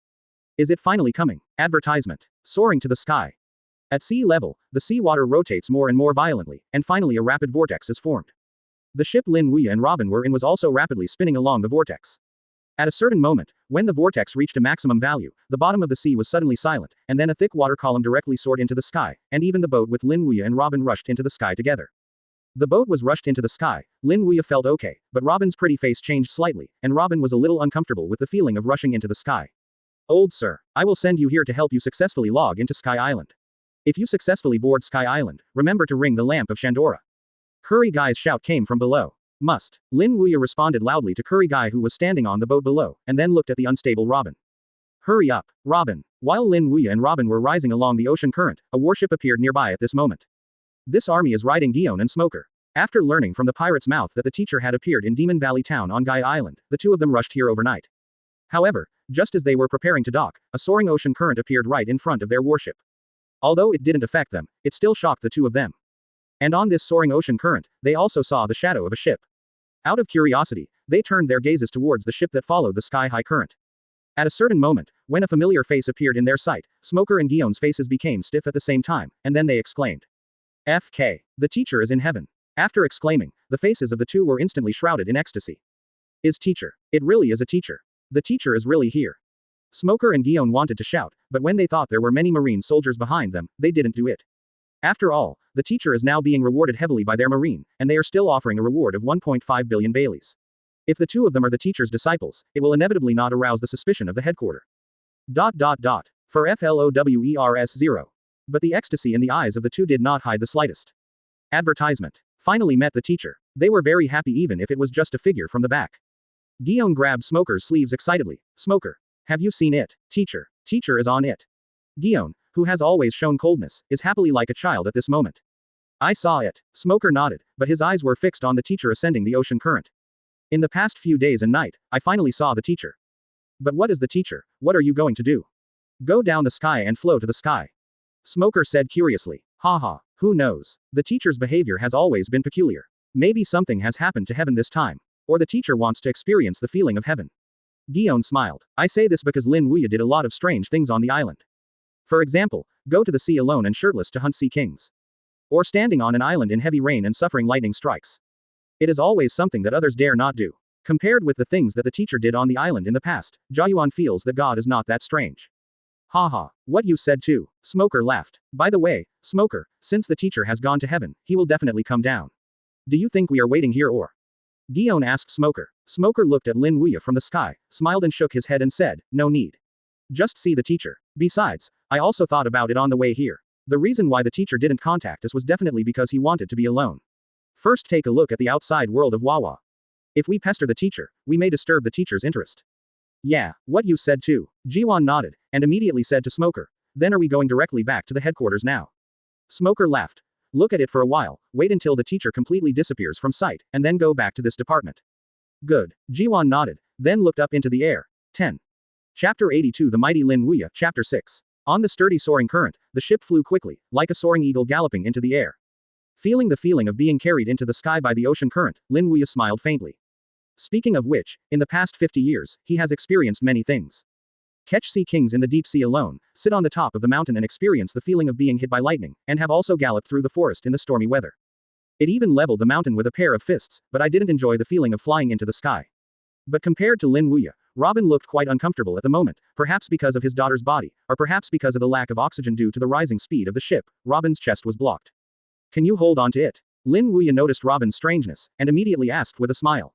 Is it finally coming? Advertisement. Soaring to the sky. At sea level, the seawater rotates more and more violently, and finally a rapid vortex is formed. The ship Lin Wuya and Robin were in was also rapidly spinning along the vortex. At a certain moment, when the vortex reached a maximum value, the bottom of the sea was suddenly silent, and then a thick water column directly soared into the sky, and even the boat with Lin Wuya and Robin rushed into the sky together. The boat was rushed into the sky. Lin Wuya felt okay, but Robin's pretty face changed slightly, and Robin was a little uncomfortable with the feeling of rushing into the sky. Old sir, I will send you here to help you successfully log into Sky Island. If you successfully board Sky Island, remember to ring the lamp of Shandora. Curry Guy's shout came from below. Must. Lin Wuya responded loudly to Curry Guy who was standing on the boat below, and then looked at the unstable Robin. Hurry up, Robin. While Lin Wuya and Robin were rising along the ocean current, a warship appeared nearby at this moment. This army is riding Gion and Smoker. After learning from the pirate's mouth that the teacher had appeared in Demon Valley Town on Gaia Island, the two of them rushed here overnight. However, just as they were preparing to dock, a soaring ocean current appeared right in front of their warship. Although it didn't affect them, it still shocked the two of them. And on this soaring ocean current, they also saw the shadow of a ship. Out of curiosity, they turned their gazes towards the ship that followed the sky-high current. At a certain moment, when a familiar face appeared in their sight, Smoker and Gion's faces became stiff at the same time, and then they exclaimed. FK. The teacher is in heaven. After exclaiming, the faces of the two were instantly shrouded in ecstasy. Is teacher. It really is a teacher. The teacher is really here. Smoker and Gion wanted to shout, but when they thought there were many marine soldiers behind them, they didn't do it. After all, the teacher is now being rewarded heavily by their marine, and they are still offering a reward of 1.5 billion Baileys. If the two of them are the teacher's disciples, it will inevitably not arouse the suspicion of the headquarter. For FLOWERS 0. But the ecstasy in the eyes of the two did not hide the slightest. Advertisement. Finally met the teacher. They were very happy even if it was just a figure from the back. Gion grabbed Smoker's sleeves excitedly. Smoker. Have you seen it? Teacher. Teacher is on it. Gion, who has always shown coldness, is happily like a child at this moment. I saw it. Smoker nodded, but his eyes were fixed on the teacher ascending the ocean current. In the past few days and night, I finally saw the teacher. But what is the teacher? What are you going to do? Go down the sky and flow to the sky. Smoker said curiously. Haha, who knows? The teacher's behavior has always been peculiar. Maybe something has happened to heaven this time. Or the teacher wants to experience the feeling of heaven. Gion smiled. I say this because Lin Wuya did a lot of strange things on the island. For example, go to the sea alone and shirtless to hunt sea kings. Or standing on an island in heavy rain and suffering lightning strikes. It is always something that others dare not do. Compared with the things that the teacher did on the island in the past, Jiayuan feels that God is not that strange. Haha, what you said too. Smoker laughed. By the way, Smoker, since the teacher has gone to heaven, he will definitely come down. Do you think we are waiting here or? Gion asked Smoker. Smoker looked at Lin Wuya from the sky, smiled and shook his head and said, no need. Just see the teacher. Besides, I also thought about it on the way here. The reason why the teacher didn't contact us was definitely because he wanted to be alone. First take a look at the outside world of Wawa. If we pester the teacher, we may disturb the teacher's interest. Yeah, what you said too. Jiwan nodded, and immediately said to Smoker, then are we going directly back to the headquarters now? Smoker laughed. Look at it for a while, wait until the teacher completely disappears from sight, and then go back to this department. Good. Jiwan nodded, then looked up into the air. 10. Chapter 82 The Mighty Lin Wuya, Chapter 6. On the sturdy soaring current, the ship flew quickly, like a soaring eagle galloping into the air. Feeling the feeling of being carried into the sky by the ocean current, Lin Wuya smiled faintly. Speaking of which, in the past 50 years, he has experienced many things. Catch sea kings in the deep sea alone, sit on the top of the mountain and experience the feeling of being hit by lightning, and have also galloped through the forest in the stormy weather. It even leveled the mountain with a pair of fists, but I didn't enjoy the feeling of flying into the sky. But compared to Lin Wuya, Robin looked quite uncomfortable at the moment, perhaps because of his daughter's body, or perhaps because of the lack of oxygen due to the rising speed of the ship. Robin's chest was blocked. Can you hold on to it? Lin Wuya noticed Robin's strangeness, and immediately asked with a smile.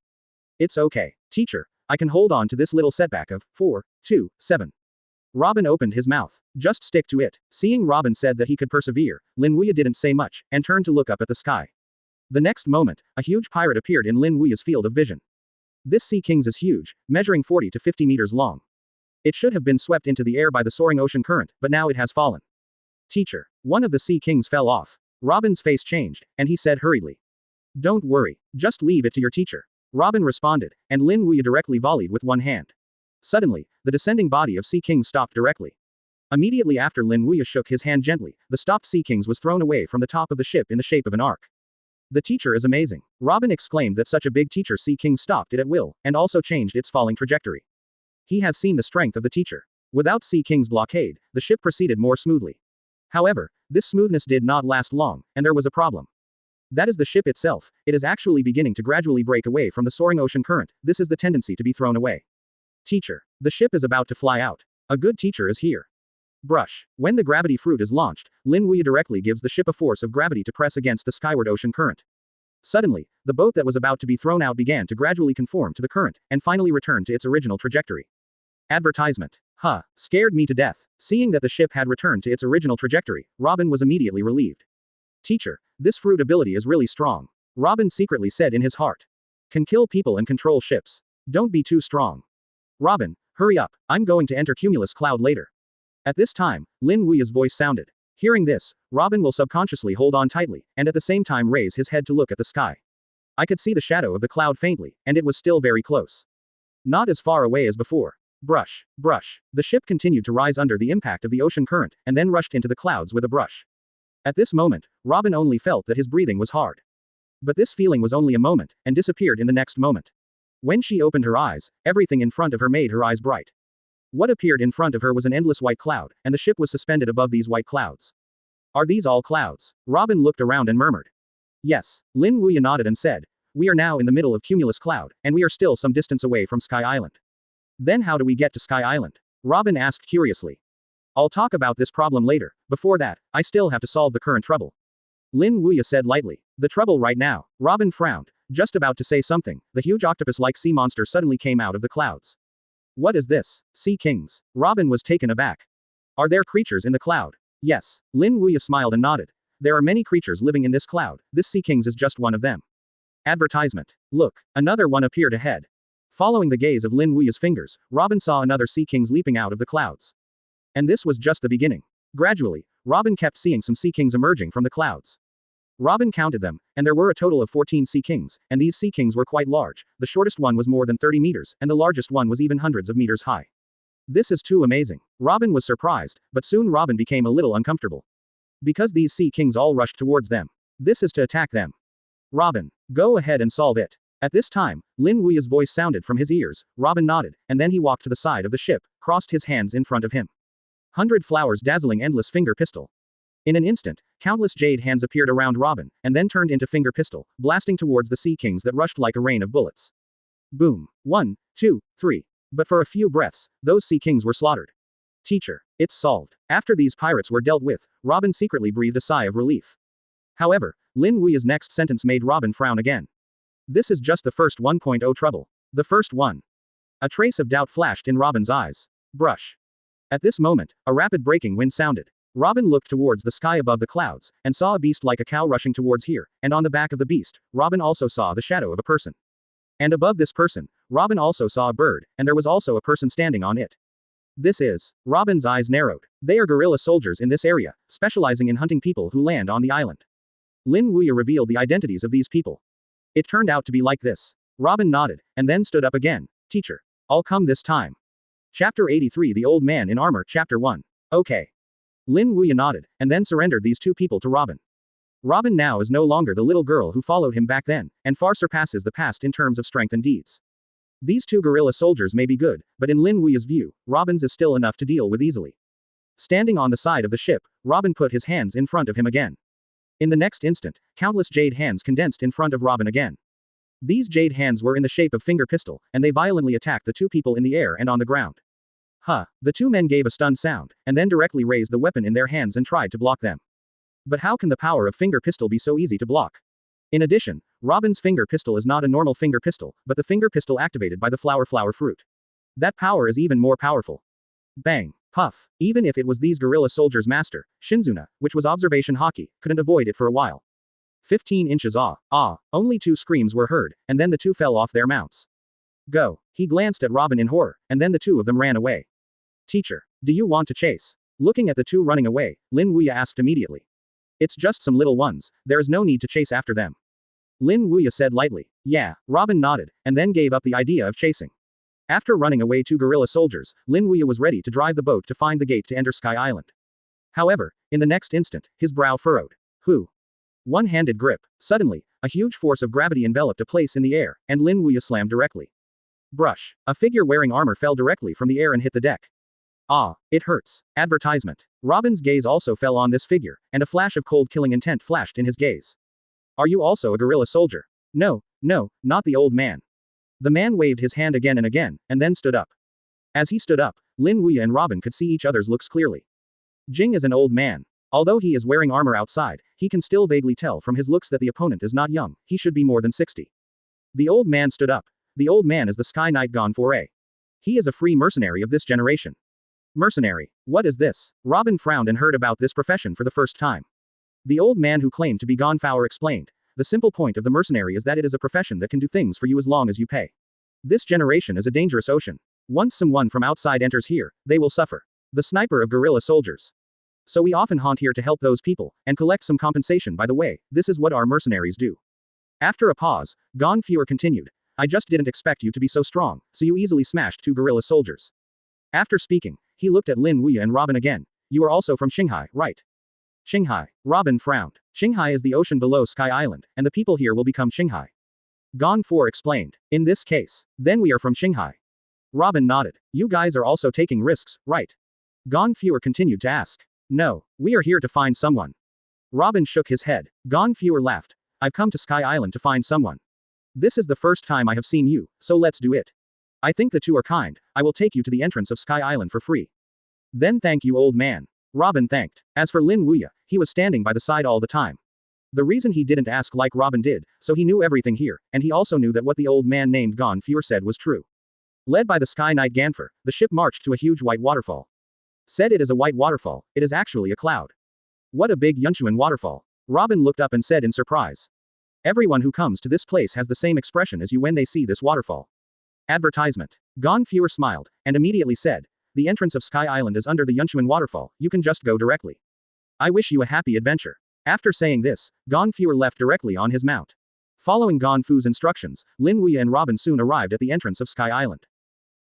It's okay, teacher, I can hold on to this little setback of 4, 2, 7. Robin opened his mouth. Just stick to it. Seeing Robin said that he could persevere, Lin Wuya didn't say much, and turned to look up at the sky. The next moment, a huge pirate appeared in Lin Wuya's field of vision. This sea king's is huge, measuring 40 to 50 meters long. It should have been swept into the air by the soaring ocean current, but now it has fallen. Teacher, one of the sea kings fell off. Robin's face changed, and he said hurriedly. Don't worry, just leave it to your teacher. Robin responded, and Lin Wuya directly volleyed with one hand. Suddenly, the descending body of Sea King stopped directly. Immediately after Lin Wuya shook his hand gently, the stopped Sea Kings was thrown away from the top of the ship in the shape of an arc. The teacher is amazing. Robin exclaimed that such a big teacher Sea King stopped it at will, and also changed its falling trajectory. He has seen the strength of the teacher. Without Sea King's blockade, the ship proceeded more smoothly. However, this smoothness did not last long, and there was a problem. That is the ship itself. It is actually beginning to gradually break away from the soaring ocean current. This is the tendency to be thrown away. Teacher, the ship is about to fly out. A good teacher is here. Brush. When the gravity fruit is launched, Lin Wuya directly gives the ship a force of gravity to press against the skyward ocean current. Suddenly, the boat that was about to be thrown out began to gradually conform to the current, and finally returned to its original trajectory. Advertisement. Huh, scared me to death. Seeing that the ship had returned to its original trajectory, Robin was immediately relieved. Teacher, this fruit ability is really strong. Robin secretly said in his heart. Can kill people and control ships. Don't be too strong. Robin, hurry up, I'm going to enter Cumulus Cloud later. At this time, Lin Wuya's voice sounded. Hearing this, Robin will subconsciously hold on tightly, and at the same time raise his head to look at the sky. I could see the shadow of the cloud faintly, and it was still very close. Not as far away as before. Brush, brush. The ship continued to rise under the impact of the ocean current, and then rushed into the clouds with a brush. At this moment, Robin only felt that his breathing was hard. But this feeling was only a moment, and disappeared in the next moment. When she opened her eyes, everything in front of her made her eyes bright. What appeared in front of her was an endless white cloud, and the ship was suspended above these white clouds. Are these all clouds? Robin looked around and murmured. Yes. Lin Wuya nodded and said. We are now in the middle of Cumulus Cloud, and we are still some distance away from Sky Island. Then how do we get to Sky Island? Robin asked curiously. I'll talk about this problem later. Before that, I still have to solve the current trouble. Lin Wuya said lightly. The trouble right now. Robin frowned. Just about to say something, the huge octopus-like sea monster suddenly came out of the clouds. What is this? Sea Kings. Robin was taken aback. Are there creatures in the cloud? Yes. Lin Wuya smiled and nodded. There are many creatures living in this cloud. This Sea Kings is just one of them. Advertisement. Look, another one appeared ahead. Following the gaze of Lin Wuya's fingers, Robin saw another Sea Kings leaping out of the clouds. And this was just the beginning. Gradually, Robin kept seeing some Sea Kings emerging from the clouds. Robin counted them, and there were a total of 14 Sea Kings, and these Sea Kings were quite large. The shortest one was more than 30 meters, and the largest one was even hundreds of meters high. This is too amazing. Robin was surprised, but soon Robin became a little uncomfortable. Because these Sea Kings all rushed towards them. This is to attack them. Robin, go ahead and solve it. At this time, Lin Wuya's voice sounded from his ears. Robin nodded, and then he walked to the side of the ship, crossed his hands in front of him. 100 flowers dazzling endless finger pistol. In an instant, countless jade hands appeared around Robin, and then turned into finger pistol, blasting towards the Sea Kings that rushed like a rain of bullets. Boom. 1, 2, 3. But for a few breaths, those Sea Kings were slaughtered. Teacher, it's solved. After these pirates were dealt with, Robin secretly breathed a sigh of relief. However, Lin Wuya's next sentence made Robin frown again. This is just the first 1.0 trouble. The first one. A trace of doubt flashed in Robin's eyes. Brush. At this moment, a rapid breaking wind sounded. Robin looked towards the sky above the clouds, and saw a beast like a cow rushing towards here, and on the back of the beast, Robin also saw the shadow of a person. And above this person, Robin also saw a bird, and there was also a person standing on it. This is. Robin's eyes narrowed. They are guerrilla soldiers in this area, specializing in hunting people who land on the island. Lin Wuya revealed the identities of these people. It turned out to be like this. Robin nodded, and then stood up again. Teacher. I'll come this time. Chapter 83 The Old Man in Armor Chapter 1. Okay. Lin Wuya nodded, and then surrendered these two people to Robin. Robin now is no longer the little girl who followed him back then, and far surpasses the past in terms of strength and deeds. These two guerrilla soldiers may be good, but in Lin Wuya's view, Robin's is still enough to deal with easily. Standing on the side of the ship, Robin put his hands in front of him again. In the next instant, countless jade hands condensed in front of Robin again. These jade hands were in the shape of finger pistol, and they violently attacked the two people in the air and on the ground. The two men gave a stunned sound, and then directly raised the weapon in their hands and tried to block them. But how can the power of finger pistol be so easy to block? In addition, Robin's finger pistol is not a normal finger pistol, but the finger pistol activated by the flower fruit. That power is even more powerful. Bang! Puff! Even if it was these guerrilla soldiers' master, Shinzuna, which was observation hockey, couldn't avoid it for a while. 15 inches only 2 screams were heard, and then the two fell off their mounts. Go! He glanced at Robin in horror, and then the two of them ran away. Teacher, do you want to chase? Looking at the two running away, Lin Wuya asked immediately. It's just some little ones, there is no need to chase after them. Lin Wuya said lightly. Yeah, Robin nodded, and then gave up the idea of chasing. After running away 2 guerrilla soldiers, Lin Wuya was ready to drive the boat to find the gate to enter Sky Island. However, in the next instant, his brow furrowed. One-handed grip. Suddenly, a huge force of gravity enveloped a place in the air, and Lin Wuya slammed directly. Brush. A figure wearing armor fell directly from the air and hit the deck. It hurts. Advertisement. Robin's gaze also fell on this figure, and a flash of cold killing intent flashed in his gaze. Are you also a guerrilla soldier? No, not the old man. The man waved his hand again, and then stood up. As he stood up, Lin Wuya and Robin could see each other's looks clearly. Jing is an old man. Although he is wearing armor outside, he can still vaguely tell from his looks that the opponent is not young, he should be more than 60. The old man stood up. The old man is the Sky Knight Gon Foray. He is a free mercenary of this generation. Mercenary. What is this? Robin frowned and heard about this profession for the first time. The old man who claimed to be Gon Fower explained. The simple point of the mercenary is that it is a profession that can do things for you as long as you pay. This generation is a dangerous ocean. Once someone from outside enters here, they will suffer. The sniper of guerrilla soldiers. So we often haunt here to help those people, and collect some compensation by the way, this is what our mercenaries do. After a pause, Gon Fower continued. I just didn't expect you to be so strong, so you easily smashed 2 guerrilla soldiers. After speaking, he looked at Lin Wuya and Robin again. You are also from Qinghai, right? Qinghai. Robin frowned. Qinghai is the ocean below Sky Island, and the people here will become Qinghai. Gon Four explained. In this case, then we are from Qinghai. Robin nodded. You guys are also taking risks, right? Gon Four continued to ask. No, we are here to find someone. Robin shook his head. Gon Four laughed. I've come to Sky Island to find someone. This is the first time I have seen you, so let's do it. I think the two are kind, I will take you to the entrance of Sky Island for free. Then thank you, old man. Robin thanked. As for Lin Wuya, he was standing by the side all the time. The reason he didn't ask like Robin did, so he knew everything here, and he also knew that what the old man named Gon Four said was true. Led by the Sky Knight Ganfer, the ship marched to a huge white waterfall. Said it is a white waterfall, it is actually a cloud. What a big Yunchuan waterfall. Robin looked up and said in surprise. Everyone who comes to this place has the same expression as you when they see this waterfall. Advertisement. Gon Four smiled, and immediately said, the entrance of Sky Island is under the Yunchuan waterfall, you can just go directly. I wish you a happy adventure. After saying this, Gon Four left directly on his mount. Following Gon Fu's instructions, Lin Wuya and Robin soon arrived at the entrance of Sky Island.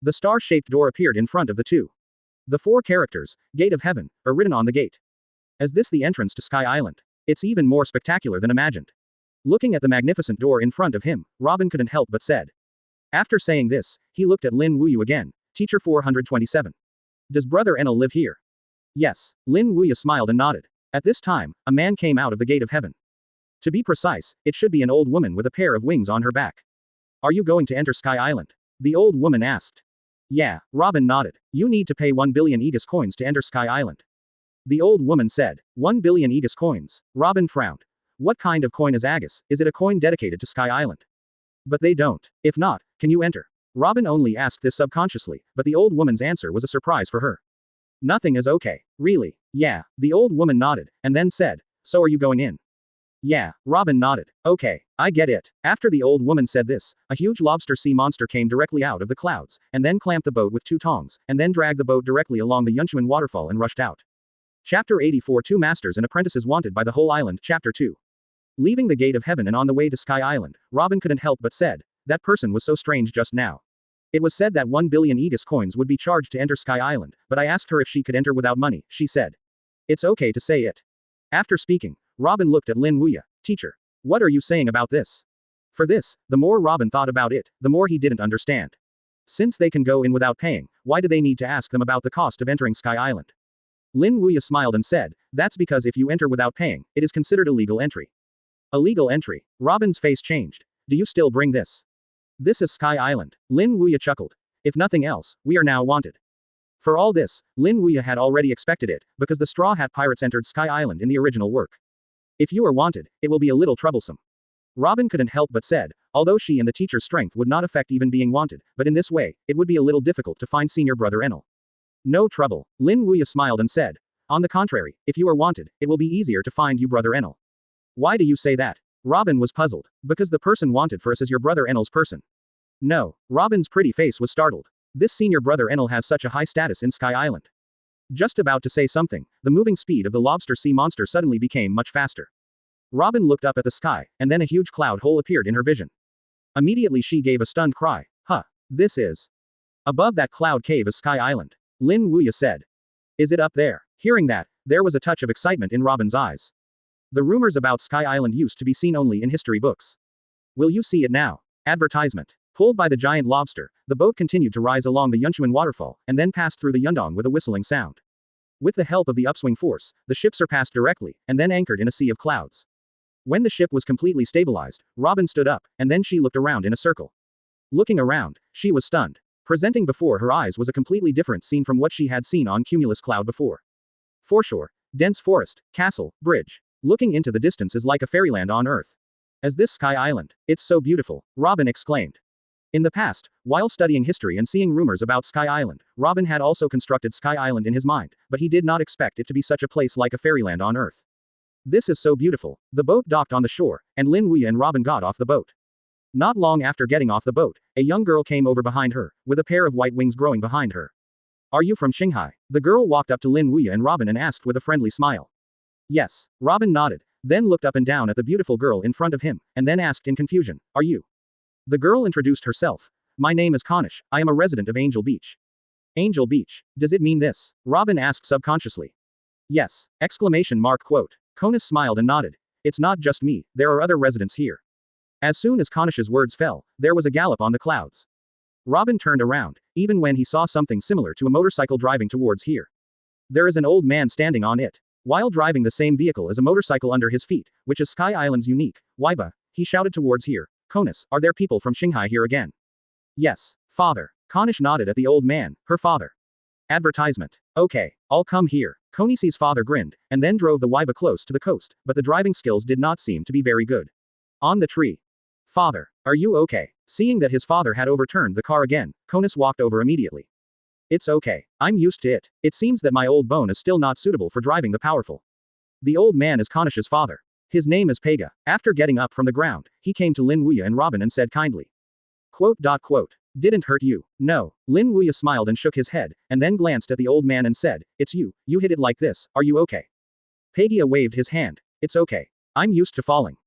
The star-shaped door appeared in front of the two. The 4 characters, Gate of Heaven, are written on the gate. Is this the entrance to Sky Island? It's even more spectacular than imagined. Looking at the magnificent door in front of him, Robin couldn't help but said. After saying this, he looked at Lin Wuya again. Teacher 427. Does Brother Enel live here? Yes. Lin Wuya smiled and nodded. At this time, a man came out of the Gate of Heaven. To be precise, it should be an old woman with a pair of wings on her back. Are you going to enter Sky Island? The old woman asked. Yeah, Robin nodded. You need to pay 1 billion Aegis coins to enter Sky Island. The old woman said. 1 billion Aegis coins. Robin frowned. What kind of coin is Aegis? Is it a coin dedicated to Sky Island? But they don't. If not, can you enter? Robin only asked this subconsciously, but the old woman's answer was a surprise for her. Nothing is okay. Really? Yeah. The old woman nodded, and then said, so are you going in? Yeah. Robin nodded. Okay. I get it. After the old woman said this, a huge lobster sea monster came directly out of the clouds, and then clamped the boat with 2 tongs, and then dragged the boat directly along the Yunchuan waterfall and rushed out. Chapter 84 2 Masters and Apprentices Wanted by the Whole Island. Chapter 2. Leaving the Gate of Heaven and on the way to Sky Island, Robin couldn't help but said, that person was so strange just now. It was said that 1 billion Aegis coins would be charged to enter Sky Island, but I asked her if she could enter without money, she said. It's okay to say it. After speaking, Robin looked at Lin Wuya. Teacher. What are you saying about this? For this, the more Robin thought about it, the more he didn't understand. Since they can go in without paying, why do they need to ask them about the cost of entering Sky Island? Lin Wuya smiled and said, that's because if you enter without paying, it is considered illegal entry. Illegal entry. Robin's face changed. Do you still bring this? This is Sky Island. Lin Wuya chuckled. If nothing else, we are now wanted. For all this, Lin Wuya had already expected it, because the Straw Hat Pirates entered Sky Island in the original work. If you are wanted, it will be a little troublesome. Robin couldn't help but said, although she and the teacher's strength would not affect even being wanted, but in this way, it would be a little difficult to find senior brother Enel. No trouble. Lin Wuya smiled and said, on the contrary, if you are wanted, it will be easier to find you brother Enel. Why do you say that? Robin was puzzled. Because the person wanted for us is your brother Enel's person. No. Robin's pretty face was startled. This senior brother Enel has such a high status in Sky Island. Just about to say something, the moving speed of the lobster sea monster suddenly became much faster. Robin looked up at the sky, and then a huge cloud hole appeared in her vision. Immediately she gave a stunned cry. Huh. This is. Above that cloud cave is Sky Island. Lin Wuya said. Is it up there? Hearing that, there was a touch of excitement in Robin's eyes. The rumors about Sky Island used to be seen only in history books. Will you see it now? Advertisement. Pulled by the giant lobster, the boat continued to rise along the Yunchuan waterfall, and then passed through the Yundong with a whistling sound. With the help of the upswing force, the ship surpassed directly, and then anchored in a sea of clouds. When the ship was completely stabilized, Robin stood up, and then she looked around in a circle. Looking around, she was stunned. Presenting before her eyes was a completely different scene from what she had seen on Cumulus Cloud before. Foreshore, dense forest, castle, bridge. Looking into the distance is like a fairyland on Earth. As this Sky Island, it's so beautiful, Robin exclaimed. In the past, while studying history and seeing rumors about Sky Island, Robin had also constructed Sky Island in his mind, but he did not expect it to be such a place like a fairyland on Earth. This is so beautiful. The boat docked on the shore, and Lin Wuya and Robin got off the boat. Not long after getting off the boat, a young girl came over behind her, with a pair of white wings growing behind her. Are you from Shanghai? The girl walked up to Lin Wuya and Robin and asked with a friendly smile. Yes. Robin nodded, then looked up and down at the beautiful girl in front of him, and then asked in confusion, are you? The girl introduced herself. My name is Konish, I am a resident of Angel Beach. Angel Beach. Does it mean this? Robin asked subconsciously. Yes. Exclamation mark quote. Konish smiled and nodded. It's not just me, there are other residents here. As soon as Konish's words fell, there was a gallop on the clouds. Robin turned around, even when he saw something similar to a motorcycle driving towards here. There is an old man standing on it. While driving the same vehicle as a motorcycle under his feet, which is Sky Island's unique, Waiba, he shouted towards here. Konis, are there people from Shanghai here again? Yes, father. Konish nodded at the old man, her father. Advertisement. Okay, I'll come here. Konishi's father grinned, and then drove the Waiba close to the coast, but the driving skills did not seem to be very good. On the tree. Father, are you okay? Seeing that his father had overturned the car again, Konis walked over immediately. It's okay. I'm used to it. It seems that my old bone is still not suitable for driving the powerful. The old man is Konish's father. His name is Pega. After getting up from the ground, he came to Lin Wuya and Robin and said kindly. Quote. Didn't hurt you. No. Lin Wuya smiled and shook his head, and then glanced at the old man and said, it's you hit it like this, are you okay? Pega waved his hand. It's okay. I'm used to falling.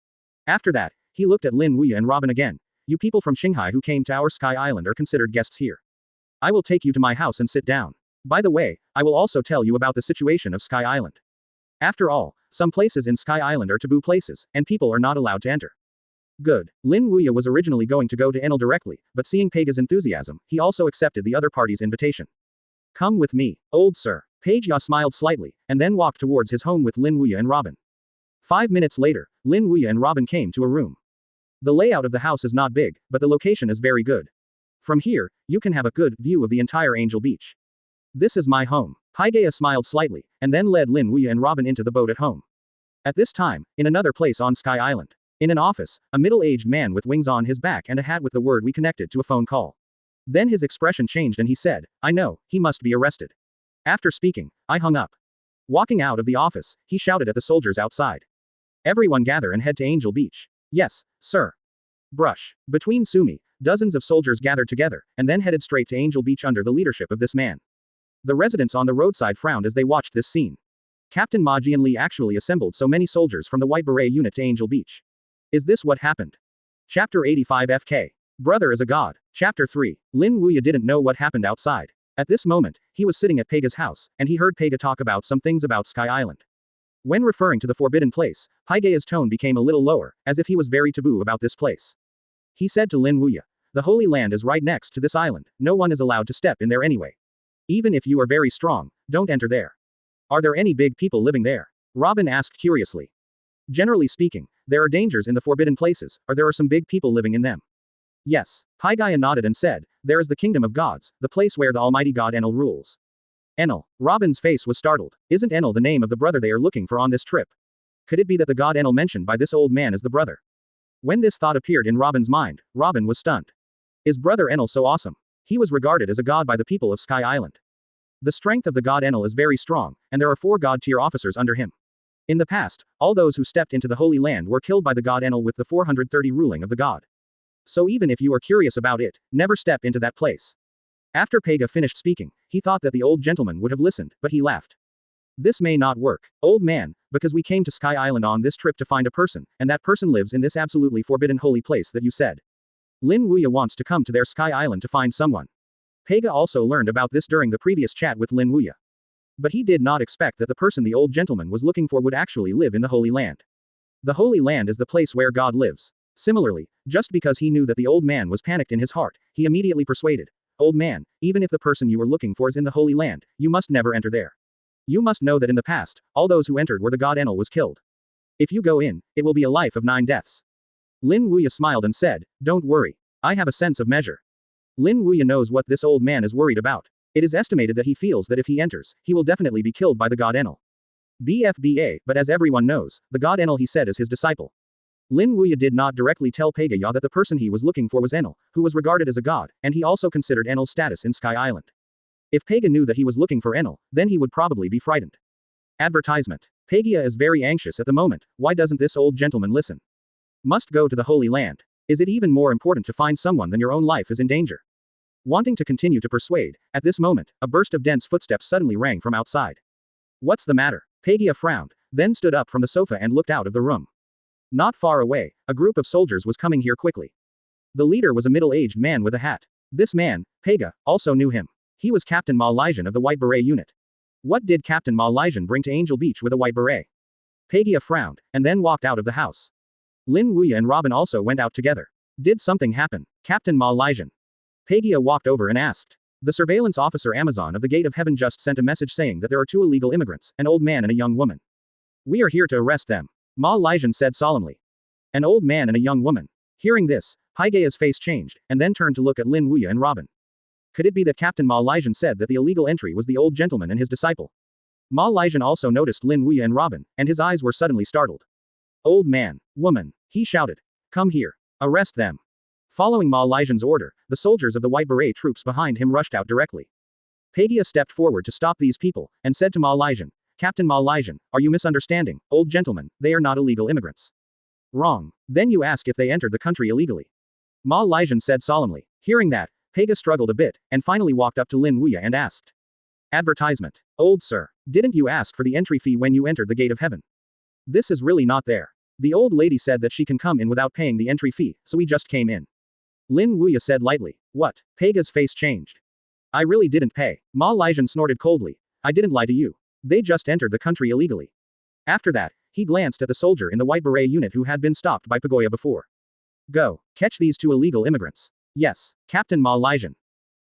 After that, he looked at Lin Wuya and Robin again. You people from Shanghai who came to our Sky Island are considered guests here. I will take you to my house and sit down. By the way, I will also tell you about the situation of Sky Island. After all, some places in Sky Island are taboo places, and people are not allowed to enter. Good. Lin Wuya was originally going to go to Enel directly, but seeing Pega's enthusiasm, he also accepted the other party's invitation. Come with me, old sir. Pega smiled slightly, and then walked towards his home with Lin Wuya and Robin. 5 minutes later, Lin Wuya and Robin came to a room. The layout of the house is not big, but the location is very good. From here, you can have a good view of the entire Angel Beach. This is my home. Pega smiled slightly, and then led Lin Wuya and Robin into the boat at home. At this time, in another place on Sky Island. In an office, a middle-aged man with wings on his back and a hat with the word "we" connected to a phone call. Then his expression changed and he said, I know, he must be arrested. After speaking, I hung up. Walking out of the office, he shouted at the soldiers outside. Everyone gather and head to Angel Beach. Yes, sir. Brush. Between Sumi, dozens of soldiers gathered together, and then headed straight to Angel Beach under the leadership of this man. The residents on the roadside frowned as they watched this scene. Captain Ma Jianli actually assembled so many soldiers from the White Beret unit to Angel Beach. Is this what happened? Chapter 85 FK. Brother is a god. Chapter 3. Lin Wuya didn't know what happened outside. At this moment, he was sitting at Pega's house, and he heard Pega talk about some things about Sky Island. When referring to the forbidden place, Pega's tone became a little lower, as if he was very taboo about this place. He said to Lin Wuya, The Holy Land is right next to this island, no one is allowed to step in there anyway. Even if you are very strong, don't enter there. Are there any big people living there? Robin asked curiously. Generally speaking, there are dangers in the forbidden places, or there are some big people living in them. Yes. Pygaya nodded and said, there is the kingdom of gods, the place where the almighty god Enel rules. Enel. Robin's face was startled. Isn't Enel the name of the brother they are looking for on this trip? Could it be that the god Enel mentioned by this old man is the brother? When this thought appeared in Robin's mind, Robin was stunned. Is brother Enel so awesome? He was regarded as a god by the people of Sky Island. The strength of the god Enel is very strong, and there are 4 god-tier officers under him. In the past, all those who stepped into the Holy Land were killed by the god Enel with the 430 ruling of the god. So even if you are curious about it, never step into that place. After Pega finished speaking, he thought that the old gentleman would have listened, but he laughed. This may not work, old man, because we came to Sky Island on this trip to find a person, and that person lives in this absolutely forbidden holy place that you said. Lin Wuya wants to come to their Sky Island to find someone. Pega also learned about this during the previous chat with Lin Wuya. But he did not expect that the person the old gentleman was looking for would actually live in the Holy Land. The Holy Land is the place where God lives. Similarly, just because he knew that the old man was panicked in his heart, he immediately persuaded, old man, even if the person you were looking for is in the Holy Land, you must never enter there. You must know that in the past, all those who entered where the god Enel was killed. If you go in, it will be a life of 9 deaths. Lin Wuya smiled and said, don't worry. I have a sense of measure. Lin Wuya knows what this old man is worried about. It is estimated that he feels that if he enters, he will definitely be killed by the god Enel. BFBA, but as everyone knows, the god Enel he said is his disciple. Lin Wuya did not directly tell Pega that the person he was looking for was Enel, who was regarded as a god, and he also considered Enel's status in Sky Island. If Pega knew that he was looking for Enel, then he would probably be frightened. Advertisement. Pega is very anxious at the moment, why doesn't this old gentleman listen? Must go to the Holy Land. Is it even more important to find someone than your own life is in danger? Wanting to continue to persuade, at this moment, a burst of dense footsteps suddenly rang from outside. What's the matter? Pega frowned, then stood up from the sofa and looked out of the room. Not far away, a group of soldiers was coming here quickly. The leader was a middle-aged man with a hat. This man, Pega, also knew him. He was Captain Ma Lijan of the White Beret unit. What did Captain Ma Lijan bring to Angel Beach with a white beret? Pega frowned, and then walked out of the house. Lin Wuya and Robin also went out together. Did something happen, Captain Ma Lijan? Pega walked over and asked. The surveillance officer Amazon of the Gate of Heaven just sent a message saying that there are 2 illegal immigrants, an old man and a young woman. We are here to arrest them. Ma Lijan said solemnly. An old man and a young woman. Hearing this, Pega's face changed, and then turned to look at Lin Wuya and Robin. Could it be that Captain Ma Lijan said that the illegal entry was the old gentleman and his disciple? Ma Lijan also noticed Lin Wuya and Robin, and his eyes were suddenly startled. Old man, woman, he shouted. Come here. Arrest them. Following Ma Lijan's order, the soldiers of the White Beret troops behind him rushed out directly. Pega stepped forward to stop these people, and said to Ma Lijan, Captain Ma Lijan, are you misunderstanding, old gentleman, they are not illegal immigrants. Wrong. Then you ask if they entered the country illegally. Ma Lijan said solemnly. Hearing that, Pega struggled a bit, and finally walked up to Lin Wuya and asked. Advertisement. Old sir, didn't you ask for the entry fee when you entered the Gate of Heaven? This is really not there. The old lady said that she can come in without paying the entry fee, so we just came in. Lin Wuya said lightly. What? Pega's face changed. I really didn't pay. Ma Lijan snorted coldly. I didn't lie to you. They just entered the country illegally. After that, he glanced at the soldier in the White Beret unit who had been stopped by Pagoya before. Go, catch these 2 illegal immigrants. Yes, Captain Ma Lijan.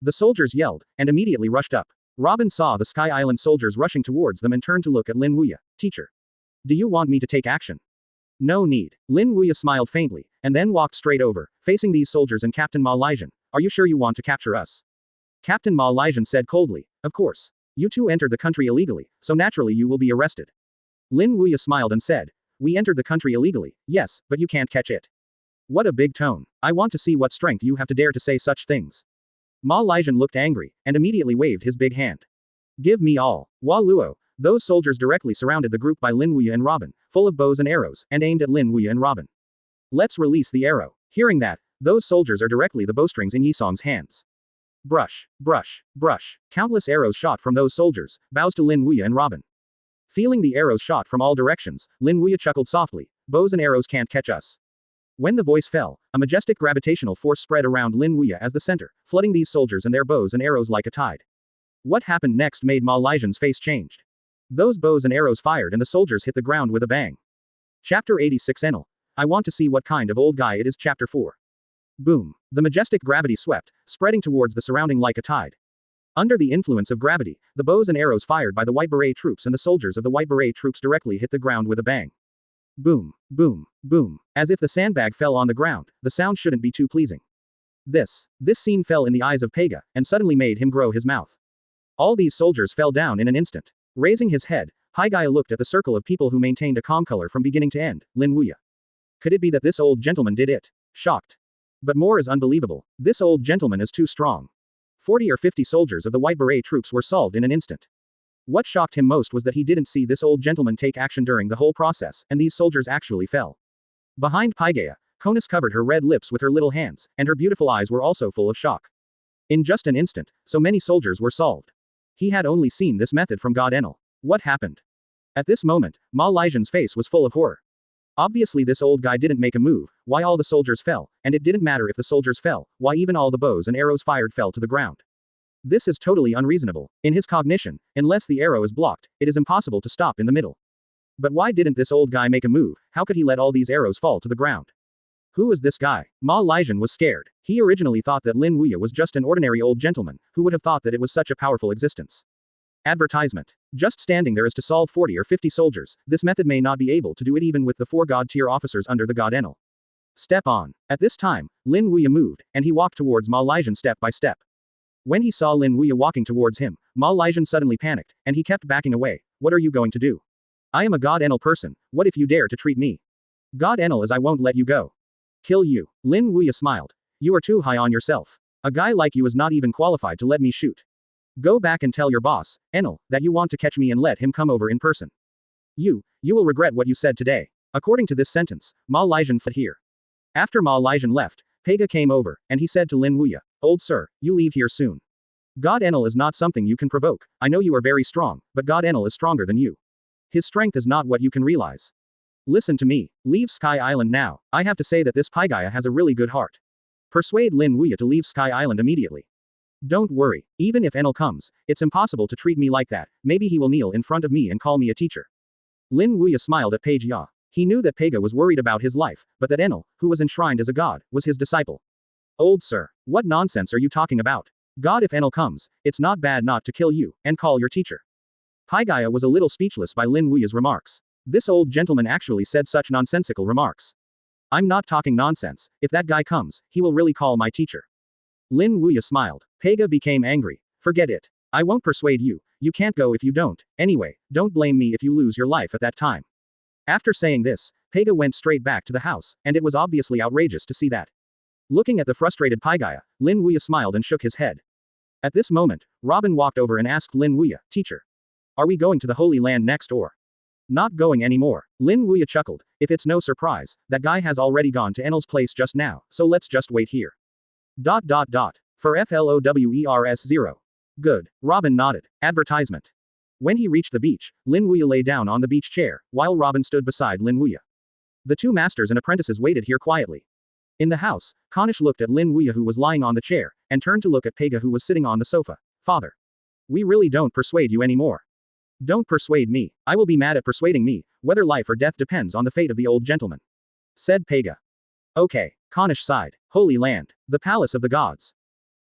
The soldiers yelled, and immediately rushed up. Robin saw the Sky Island soldiers rushing towards them and turned to look at Lin Wuya. Teacher. Do you want me to take action? No need. Lin Wuya smiled faintly, and then walked straight over, facing these soldiers and Captain Ma Lijan. Are you sure you want to capture us? Captain Ma Lijan said coldly. Of course. You 2 entered the country illegally, so naturally you will be arrested. Lin Wuya smiled and said. We entered the country illegally, yes, but you can't catch it. What a big tone. I want to see what strength you have to dare to say such things. Ma Lijan looked angry, and immediately waved his big hand. Give me all. Wa Luo. Those soldiers directly surrounded the group by Lin Wuya and Robin, full of bows and arrows, and aimed at Lin Wuya and Robin. Let's release the arrow. Hearing that, those soldiers are directly the bowstrings in Yisong's hands. Brush, brush, brush. Countless arrows shot from those soldiers, bows to Lin Wuya and Robin. Feeling the arrows shot from all directions, Lin Wuya chuckled softly. Bows and arrows can't catch us. When the voice fell, a majestic gravitational force spread around Lin Wuya as the center, flooding these soldiers and their bows and arrows like a tide. What happened next made Ma Lijan's face changed. Those bows and arrows fired and the soldiers hit the ground with a bang. Chapter 86 Enel. I want to see what kind of old guy it is. Chapter 4. Boom. The majestic gravity swept, spreading towards the surrounding like a tide. Under the influence of gravity, the bows and arrows fired by the White Beret troops and the soldiers of the White Beret troops directly hit the ground with a bang. Boom, boom, boom. As if the sandbag fell on the ground, the sound shouldn't be too pleasing. This scene fell in the eyes of Pega, and suddenly made him grow his mouth. All these soldiers fell down in an instant. Raising his head, Haigaya looked at the circle of people who maintained a calm color from beginning to end. Lin Wuya. Could it be that this old gentleman did it? Shocked. But more is unbelievable. This old gentleman is too strong. 40 or 50 soldiers of the White Beret troops were solved in an instant. What shocked him most was that he didn't see this old gentleman take action during the whole process, and these soldiers actually fell. Behind Pygea, Konus covered her red lips with her little hands, and her beautiful eyes were also full of shock. In just an instant, so many soldiers were solved. He had only seen this method from God Enel. What happened? At this moment, Ma Lijian's face was full of horror. Obviously this old guy didn't make a move, why all the soldiers fell, and it didn't matter if the soldiers fell, why even all the bows and arrows fired fell to the ground. This is totally unreasonable. In his cognition, unless the arrow is blocked, it is impossible to stop in the middle. But why didn't this old guy make a move? How could he let all these arrows fall to the ground? Who is this guy? Ma Lijian was scared. He originally thought that Lin Wuya was just an ordinary old gentleman, who would have thought that it was such a powerful existence. Advertisement. Just standing there is to solve 40 or 50 soldiers, this method may not be able to do it even with the 4 god tier officers under the god Enel. Step on. At this time, Lin Wuya moved, and he walked towards Ma Lijian step by step. When he saw Lin Wuya walking towards him, Ma Lijian suddenly panicked, and he kept backing away. What are you going to do? I am a god Enel person, what if you dare to treat me? God Enel as I won't let you go. Kill you. Lin Wuya smiled. You are too high on yourself. A guy like you is not even qualified to let me shoot. Go back and tell your boss, Enel, that you want to catch me and let him come over in person. You will regret what you said today. According to this sentence, Ma Lijian fled here. After Ma Lijian left, Pega came over, and he said to Lin Wuya, Old sir, you leave here soon. God Enel is not something you can provoke. I know you are very strong, but God Enel is stronger than you. His strength is not what you can realize. Listen to me. Leave Sky Island now. I have to say that this Pygaya has a really good heart. Persuade Lin Wuya to leave Sky Island immediately. Don't worry. Even if Enel comes, it's impossible to treat me like that. Maybe he will kneel in front of me and call me a teacher. Lin Wuya smiled at Page Ya. He knew that Pega was worried about his life, but that Enel, who was enshrined as a god, was his disciple. Old sir, what nonsense are you talking about? God, if Enel comes, it's not bad not to kill you, and call your teacher. Pygaya was a little speechless by Lin Wuya's remarks. This old gentleman actually said such nonsensical remarks. I'm not talking nonsense. If that guy comes, he will really call my teacher. Lin Wuya smiled. Pega became angry. Forget it. I won't persuade you. You can't go if you don't. Anyway, don't blame me if you lose your life at that time. After saying this, Pega went straight back to the house, and it was obviously outrageous to see that. Looking at the frustrated Pygaya, Lin Wuya smiled and shook his head. At this moment, Robin walked over and asked Lin Wuya, Teacher, are we going to the Holy Land next or? Not going anymore. Lin Wuya chuckled. If it's no surprise, that guy has already gone to Enel's place just now, so let's just wait here. ... For FLOWERS 0. Good. Robin nodded. Advertisement. When he reached the beach, Lin Wuya lay down on the beach chair, while Robin stood beside Lin Wuya. The 2 masters and apprentices waited here quietly. In the house, Kanish looked at Lin Wuya who was lying on the chair, and turned to look at Pega who was sitting on the sofa. Father. We really don't persuade you anymore. Don't persuade me. I will be mad at persuading me, whether life or death depends on the fate of the old gentleman. Said Pega. Okay. Kanish sighed. Holy Land. The palace of the gods.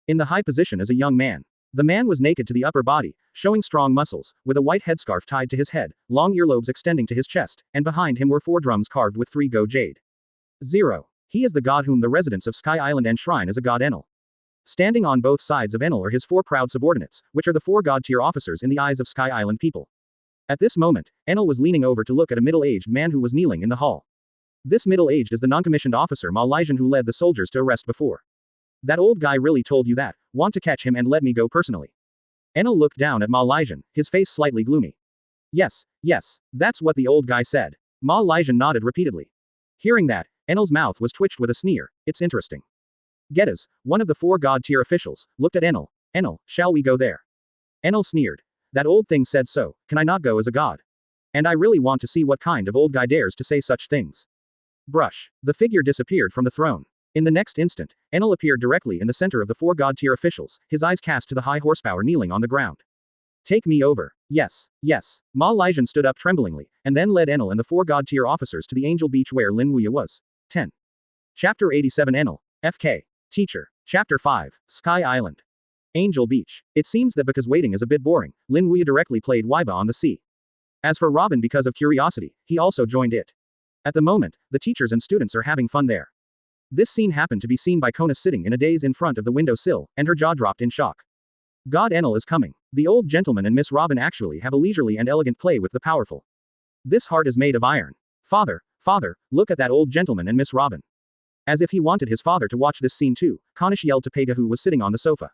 In the high position as a young man. The man was naked to the upper body, showing strong muscles, with a white headscarf tied to his head, long earlobes extending to his chest, and behind him were 4 drums carved with 3 go jade. 0. He is the god whom the residents of Sky Island enshrine as a god Enel. Standing on both sides of Enel are his 4 proud subordinates, which are the 4 god-tier officers in the eyes of Sky Island people. At this moment, Enel was leaning over to look at a middle-aged man who was kneeling in the hall. This middle-aged is the non-commissioned officer Ma Lijian who led the soldiers to arrest before. That old guy really told you that, want to catch him and let me go personally. Enel looked down at Ma Lijian, his face slightly gloomy. Yes, that's what the old guy said. Ma Lijian nodded repeatedly. Hearing that, Enel's mouth was twitched with a sneer. It's interesting. Geddes, one of the 4 god-tier officials, looked at Enel. Enel, shall we go there? Enel sneered. That old thing said so, can I not go as a god? And I really want to see what kind of old guy dares to say such things. Brush. The figure disappeared from the throne. In the next instant, Enel appeared directly in the center of the 4 god-tier officials, his eyes cast to the high horsepower kneeling on the ground. Take me over. Yes. Ma Lijian stood up tremblingly, and then led Enel and the 4 god-tier officers to the Angel Beach where Lin Wuya was. 10. Chapter 87 Enel. FK. Teacher. Chapter 5, Sky Island. Angel Beach. It seems that because waiting is a bit boring, Lin Wuya directly played Waiba on the sea. As for Robin, because of curiosity, he also joined it. At the moment, the teachers and students are having fun there. This scene happened to be seen by Kona sitting in a daze in front of the window sill, and her jaw dropped in shock. God Enel is coming. The old gentleman and Miss Robin actually have a leisurely and elegant play with the powerful. This heart is made of iron. Father, father, look at that old gentleman and Miss Robin. As if he wanted his father to watch this scene too, Konish yelled to Pega, who was sitting on the sofa.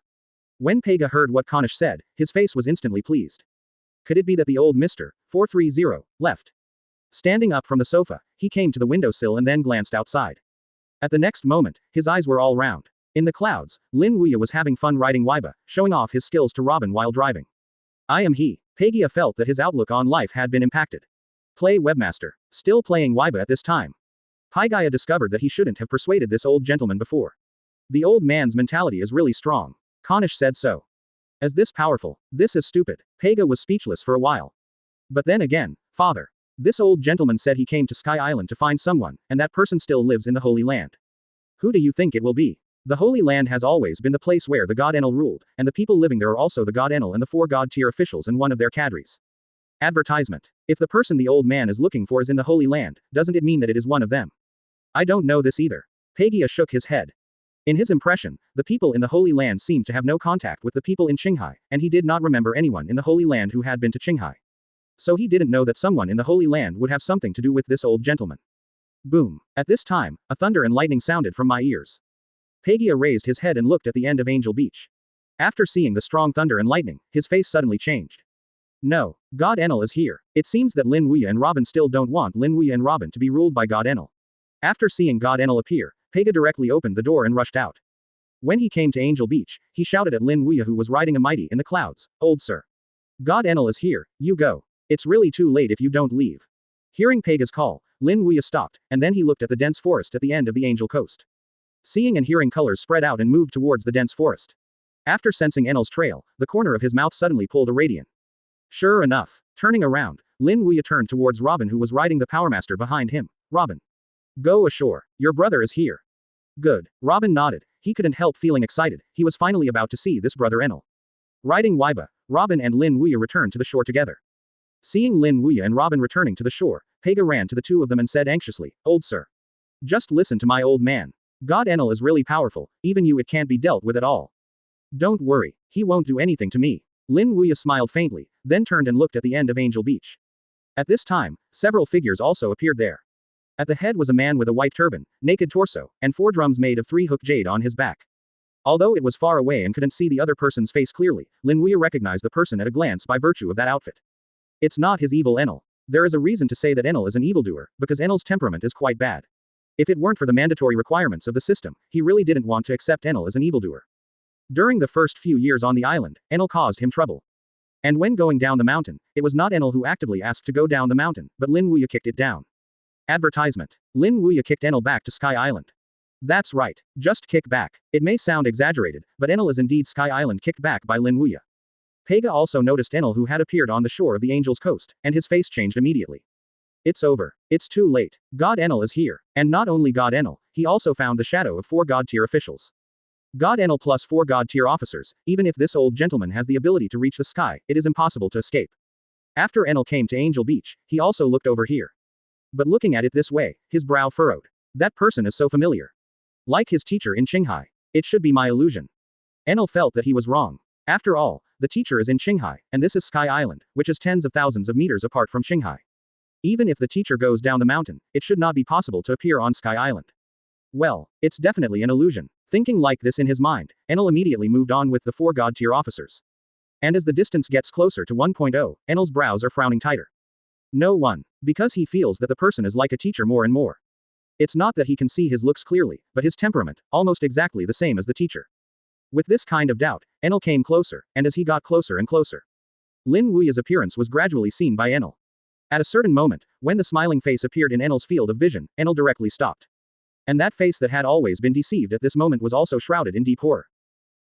When Pega heard what Konish said, his face was instantly pleased. Could it be that the old Mr. 430 left? Standing up from the sofa, he came to the windowsill and then glanced outside. At the next moment, his eyes were all round. In the clouds, Lin Wuya was having fun riding Waiba, showing off his skills to Robin while driving. I am he. Pega felt that his outlook on life had been impacted. Play webmaster. Still playing Waiba at this time. Pygaya discovered that he shouldn't have persuaded this old gentleman before. The old man's mentality is really strong. Konish said so. As this powerful, this is stupid. Pega was speechless for a while. But then again, father. This old gentleman said he came to Sky Island to find someone, and that person still lives in the Holy Land. Who do you think it will be? The Holy Land has always been the place where the God Enel ruled, and the people living there are also the God Enel and the 4 God tier officials and one of their cadres. Advertisement. If the person the old man is looking for is in the Holy Land, doesn't it mean that it is one of them? I don't know this either. Pega shook his head. In his impression, the people in the Holy Land seemed to have no contact with the people in Qinghai, and he did not remember anyone in the Holy Land who had been to Qinghai. So he didn't know that someone in the Holy Land would have something to do with this old gentleman. Boom. At this time, a thunder and lightning sounded from my ears. Pega raised his head and looked at the end of Angel Beach. After seeing the strong thunder and lightning, his face suddenly changed. No, God Enel is here. It seems that Lin Wuya and Robin still don't want Lin Wuya and Robin to be ruled by God Enel. After seeing God Enel appear, Pega directly opened the door and rushed out. When he came to Angel Beach, he shouted at Lin Wuya, who was riding a mighty in the clouds, "Old sir. God Enel is here, you go. It's really too late if you don't leave." Hearing Pega's call, Lin Wuya stopped, and then he looked at the dense forest at the end of the Angel Coast. Seeing and hearing colors spread out and moved towards the dense forest. After sensing Enel's trail, the corner of his mouth suddenly pulled a radiant. Sure enough, turning around, Lin Wuya turned towards Robin, who was riding the Powermaster behind him. Robin. Go ashore. Your brother is here. Good. Robin nodded. He couldn't help feeling excited. He was finally about to see this brother Enel. Riding Waiba, Robin and Lin Wuya returned to the shore together. Seeing Lin Wuya and Robin returning to the shore, Pega ran to the two of them and said anxiously, "Old sir. Just listen to my old man. God Enel is really powerful, even you it can't be dealt with at all. Don't worry, he won't do anything to me." Lin Wuya smiled faintly, then turned and looked at the end of Angel Beach. At this time, several figures also appeared there. At the head was a man with a white turban, naked torso, and 4 drums made of 3 hook jade on his back. Although it was far away and couldn't see the other person's face clearly, Lin Wuya recognized the person at a glance by virtue of that outfit. It's not his evil Enel. There is a reason to say that Enel is an evildoer, because Enel's temperament is quite bad. If it weren't for the mandatory requirements of the system, he really didn't want to accept Enel as an evildoer. During the first few years on the island, Enel caused him trouble. And when going down the mountain, it was not Enel who actively asked to go down the mountain, but Lin Wuya kicked it down. Advertisement. Lin Wuya kicked Enel back to Sky Island. That's right, just kick back. It may sound exaggerated, but Enel is indeed Sky Island kicked back by Lin Wuya. Pega also noticed Enel, who had appeared on the shore of the Angel's Coast, and his face changed immediately. It's over. It's too late. God Enel is here. And not only God Enel, he also found the shadow of 4 God tier officials. God Enel plus 4 God tier officers. Even if this old gentleman has the ability to reach the sky, it is impossible to escape. After Enel came to Angel Beach, he also looked over here. But looking at it this way, his brow furrowed. That person is so familiar. Like his teacher in Qinghai. It should be my illusion. Enel felt that he was wrong. After all, the teacher is in Qinghai, and this is Sky Island, which is tens of thousands of meters apart from Qinghai. Even if the teacher goes down the mountain, it should not be possible to appear on Sky Island. Well, it's definitely an illusion. Thinking like this in his mind, Enel immediately moved on with the 4 God tier officers. And as the distance gets closer to 1.0, Enel's brows are frowning tighter. No one. Because he feels that the person is like a teacher more and more. It's not that he can see his looks clearly, but his temperament, almost exactly the same as the teacher. With this kind of doubt, Enel came closer, and as he got closer and closer, Lin Wuya's appearance was gradually seen by Enel. At a certain moment, when the smiling face appeared in Enel's field of vision, Enel directly stopped. And that face that had always been deceived at this moment was also shrouded in deep horror.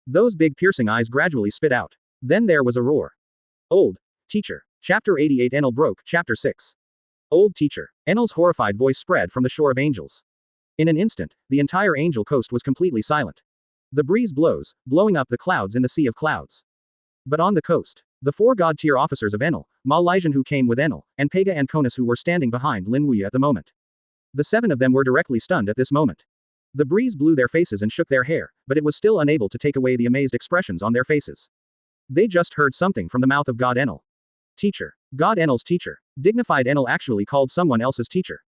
Those big piercing eyes gradually spit out. Then there was a roar. Old teacher. Chapter 88. Enel broke. Chapter 6. Old teacher. Enel's horrified voice spread from the shore of angels. In an instant, the entire angel coast was completely silent. The breeze blows, blowing up the clouds in the sea of clouds. But on the coast, the 4 god-tier officers of Enel, Malaysian who came with Enel, and Pega and Konis who were standing behind Lin Wuya at the moment. The 7 of them were directly stunned at this moment. The breeze blew their faces and shook their hair, but it was still unable to take away the amazed expressions on their faces. They just heard something from the mouth of God Enel. Teacher. God Enel's teacher. Dignified Enel actually called someone else's teacher.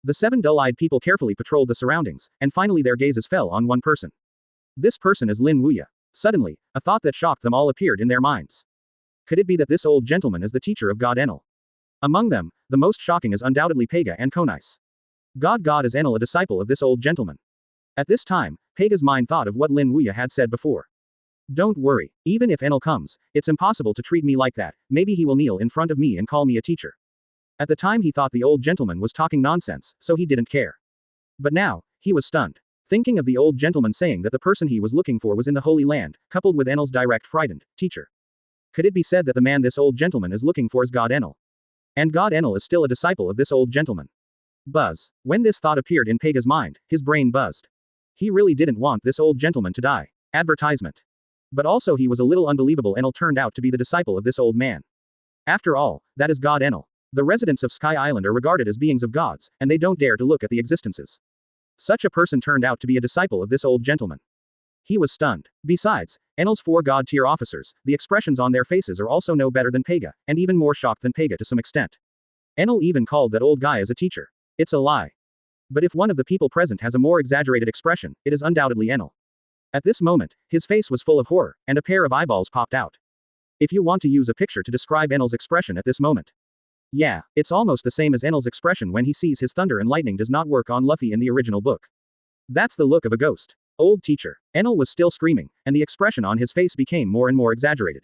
The 7 dull-eyed people carefully patrolled the surroundings, and finally their gazes fell on one person. This person is Lin Wuya. Suddenly, a thought that shocked them all appeared in their minds. Could it be that this old gentleman is the teacher of God Enel? Among them, the most shocking is undoubtedly Pega and Konis. God is Enel a disciple of this old gentleman? At this time, Pega's mind thought of what Lin Wuya had said before. Don't worry, even if Enel comes, it's impossible to treat me like that, maybe he will kneel in front of me and call me a teacher. At the time he thought the old gentleman was talking nonsense, so he didn't care. But now, he was stunned. Thinking of the old gentleman saying that the person he was looking for was in the Holy Land, coupled with Enel's direct frightened, teacher. Could it be said that the man this old gentleman is looking for is God Enel? And God Enel is still a disciple of this old gentleman. Buzz. When this thought appeared in Pega's mind, his brain buzzed. He really didn't want this old gentleman to die. Advertisement. But also he was a little unbelievable Enel turned out to be the disciple of this old man. After all, that is God Enel. The residents of Sky Island are regarded as beings of gods, and they don't dare to look at the existences. Such a person turned out to be a disciple of this old gentleman. He was stunned. Besides, Enel's 4 god-tier officers, the expressions on their faces are also no better than Pega, and even more shocked than Pega to some extent. Enel even called that old guy as a teacher. It's a lie. But if one of the people present has a more exaggerated expression, it is undoubtedly Enel. At this moment, his face was full of horror, and a pair of eyeballs popped out. If you want to use a picture to describe Enel's expression at this moment. Yeah, it's almost the same as Enel's expression when he sees his thunder and lightning does not work on Luffy in the original book. That's the look of a ghost. Old teacher. Enel was still screaming, and the expression on his face became more and more exaggerated.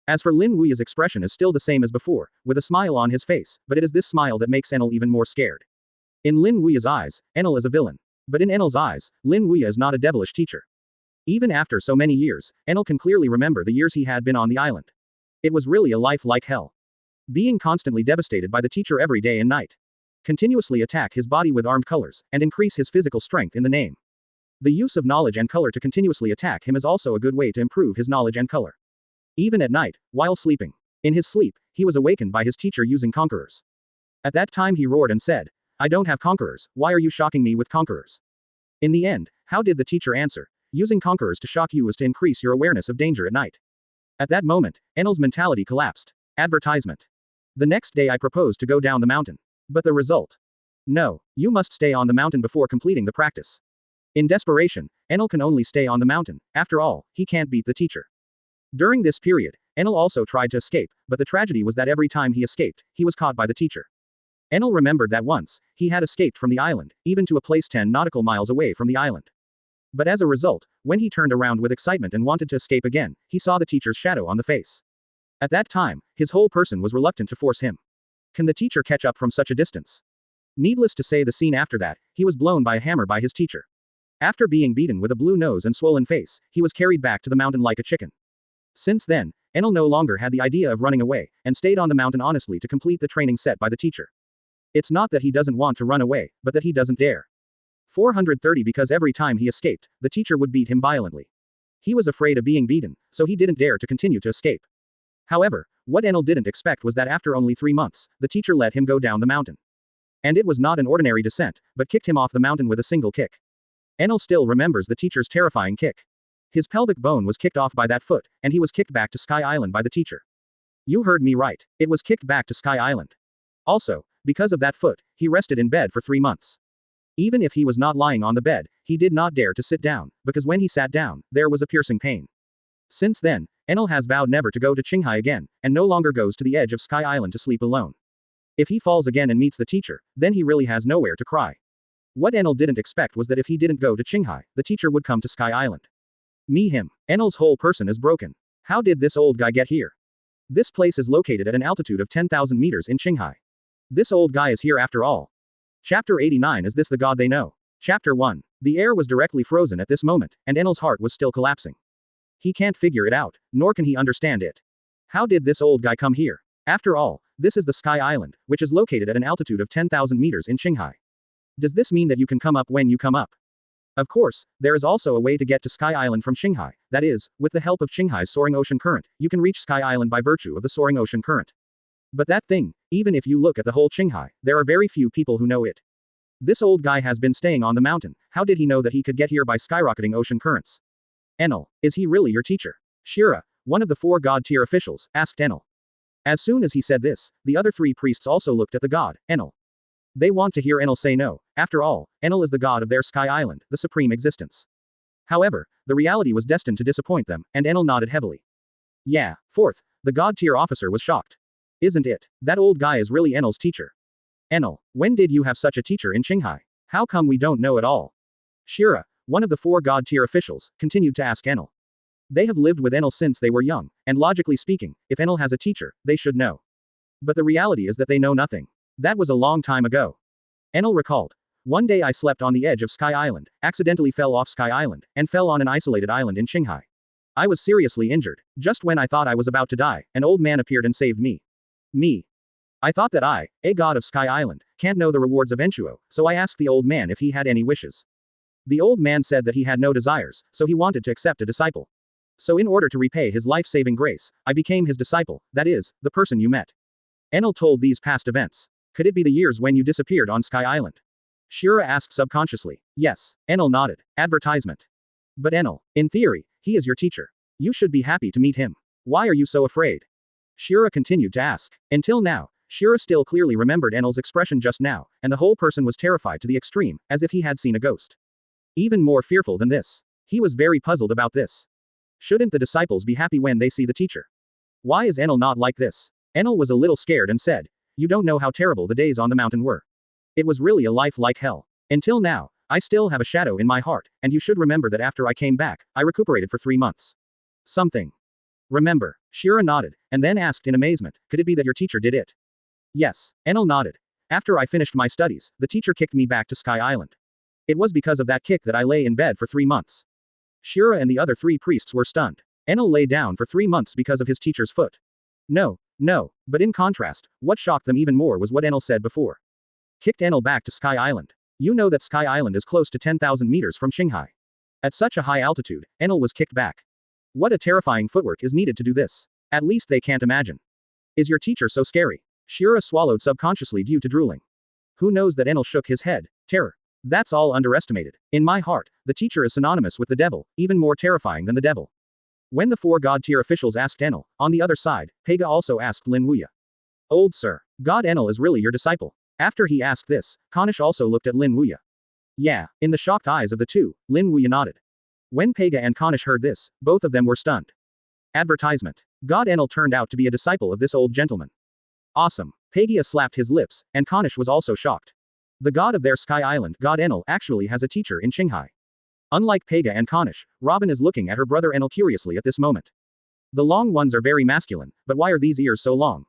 As for Lin Wuya's expression is still the same as before, with a smile on his face, but it is this smile that makes Enel even more scared. In Lin Wuya's eyes, Enel is a villain. But in Enel's eyes, Lin Wuya is not a devilish teacher. Even after so many years, Enel can clearly remember the years he had been on the island. It was really a life like hell. Being constantly devastated by the teacher every day and night. Continuously attack his body with armed colors, and increase his physical strength in the name. The use of knowledge and color to continuously attack him is also a good way to improve his knowledge and color. Even at night, while sleeping. In his sleep, he was awakened by his teacher using conquerors. At that time he roared and said, I don't have conquerors, why are you shocking me with conquerors? In the end, how did the teacher answer? Using conquerors to shock you is to increase your awareness of danger at night. At that moment, Enel's mentality collapsed. Advertisement. The next day I proposed to go down the mountain. But the result? No, you must stay on the mountain before completing the practice. In desperation, Enel can only stay on the mountain, after all, he can't beat the teacher. During this period, Enel also tried to escape, but the tragedy was that every time he escaped, he was caught by the teacher. Enel remembered that once, he had escaped from the island, even to a place 10 nautical miles away from the island. But as a result, when he turned around with excitement and wanted to escape again, he saw the teacher's shadow on the face. At that time, his whole person was reluctant to force him. Can the teacher catch up from such a distance? Needless to say the scene after that, he was blown by a hammer by his teacher. After being beaten with a blue nose and swollen face, he was carried back to the mountain like a chicken. Since then, Enel no longer had the idea of running away, and stayed on the mountain honestly to complete the training set by the teacher. It's not that he doesn't want to run away, but that he doesn't dare. 430 Because every time he escaped, the teacher would beat him violently. He was afraid of being beaten, so he didn't dare to continue to escape. However, what Enel didn't expect was that after only 3 months, the teacher let him go down the mountain. And it was not an ordinary descent, but kicked him off the mountain with a single kick. Enel still remembers the teacher's terrifying kick. His pelvic bone was kicked off by that foot, and he was kicked back to Sky Island by the teacher. You heard me right, it was kicked back to Sky Island. Also, because of that foot, he rested in bed for 3 months. Even if he was not lying on the bed, he did not dare to sit down, because when he sat down, there was a piercing pain. Since then, Enel has vowed never to go to Qinghai again, and no longer goes to the edge of Sky Island to sleep alone. If he falls again and meets the teacher, then he really has nowhere to cry. What Enel didn't expect was that if he didn't go to Qinghai, the teacher would come to Sky Island. Him. Enel's whole person is broken. How did this old guy get here? This place is located at an altitude of 10,000 meters in Qinghai. This old guy is here after all. Chapter 89 Is this the god they know? Chapter 1. The air was directly frozen at this moment, and Enel's heart was still collapsing. He can't figure it out, nor can he understand it. How did this old guy come here? After all, this is the Sky Island, which is located at an altitude of 10,000 meters in Qinghai. Does this mean that you can come up when you come up? Of course, there is also a way to get to Sky Island from Qinghai, that is, with the help of Qinghai's soaring ocean current, you can reach Sky Island by virtue of the soaring ocean current. But that thing, even if you look at the whole Qinghai, there are very few people who know it. This old guy has been staying on the mountain, how did he know that he could get here by skyrocketing ocean currents? Enel, is he really your teacher? Shira, one of the 4 god-tier officials, asked Enel. As soon as he said this, the other 3 priests also looked at the god, Enel. They want to hear Enel say no. After all, Enel is the god of their Sky Island, the supreme existence. However, the reality was destined to disappoint them, and Enel nodded heavily. Yeah, 4th, the god-tier officer was shocked. Isn't it? That old guy is really Enel's teacher. Enel, when did you have such a teacher in Qinghai? How come we don't know at all? Shira, one of the 4 god-tier officials, continued to ask Enel. They have lived with Enel since they were young, and logically speaking, if Enel has a teacher, they should know. But the reality is that they know nothing. That was a long time ago. Enel recalled. One day I slept on the edge of Sky Island, accidentally fell off Sky Island, and fell on an isolated island in Qinghai. I was seriously injured. Just when I thought I was about to die, an old man appeared and saved me. Me. I thought that I, a god of Sky Island, can't know the rewards of Enchuo, so I asked the old man if he had any wishes. The old man said that he had no desires, so he wanted to accept a disciple. So in order to repay his life-saving grace, I became his disciple, that is, the person you met. Enel told these past events. Could it be the years when you disappeared on Sky Island? Shira asked subconsciously. Yes, Enel nodded. Advertisement. But Enel, in theory, he is your teacher. You should be happy to meet him. Why are you so afraid? Shira continued to ask. Until now, Shira still clearly remembered Enel's expression just now, and the whole person was terrified to the extreme, as if he had seen a ghost. Even more fearful than this. He was very puzzled about this. Shouldn't the disciples be happy when they see the teacher? Why is Enel not like this? Enel was a little scared and said, you don't know how terrible the days on the mountain were. It was really a life like hell. Until now, I still have a shadow in my heart, and you should remember that after I came back, I recuperated for 3 months. Something. Remember. Shira nodded, and then asked in amazement, could it be that your teacher did it? Yes. Enel nodded. After I finished my studies, the teacher kicked me back to Sky Island. It was because of that kick that I lay in bed for 3 months. Shira and the other 3 priests were stunned. Enel lay down for 3 months because of his teacher's foot. No, but in contrast, what shocked them even more was what Enel said before. Kicked Enel back to Sky Island. You know that Sky Island is close to 10,000 meters from Qinghai. At such a high altitude, Enel was kicked back. What a terrifying footwork is needed to do this. At least they can't imagine. Is your teacher so scary? Shira swallowed subconsciously due to drooling. Who knows that Enel shook his head. Terror. That's all underestimated. In my heart, the teacher is synonymous with the devil, even more terrifying than the devil. When the 4 god-tier officials asked Enel, on the other side, Pega also asked Lin Wuya. Old sir, God Enel is really your disciple. After he asked this, Kanish also looked at Lin Wuya. Yeah, in the shocked eyes of the 2, Lin Wuya nodded. When Pega and Kanish heard this, both of them were stunned. Advertisement. God Enel turned out to be a disciple of this old gentleman. Awesome. Pega slapped his lips, and Kanish was also shocked. The god of their Sky Island, God Enel, actually has a teacher in Qinghai. Unlike Pega and Kanish, Robin is looking at her brother Enel curiously at this moment. The long ones are very masculine, but why are these ears so long?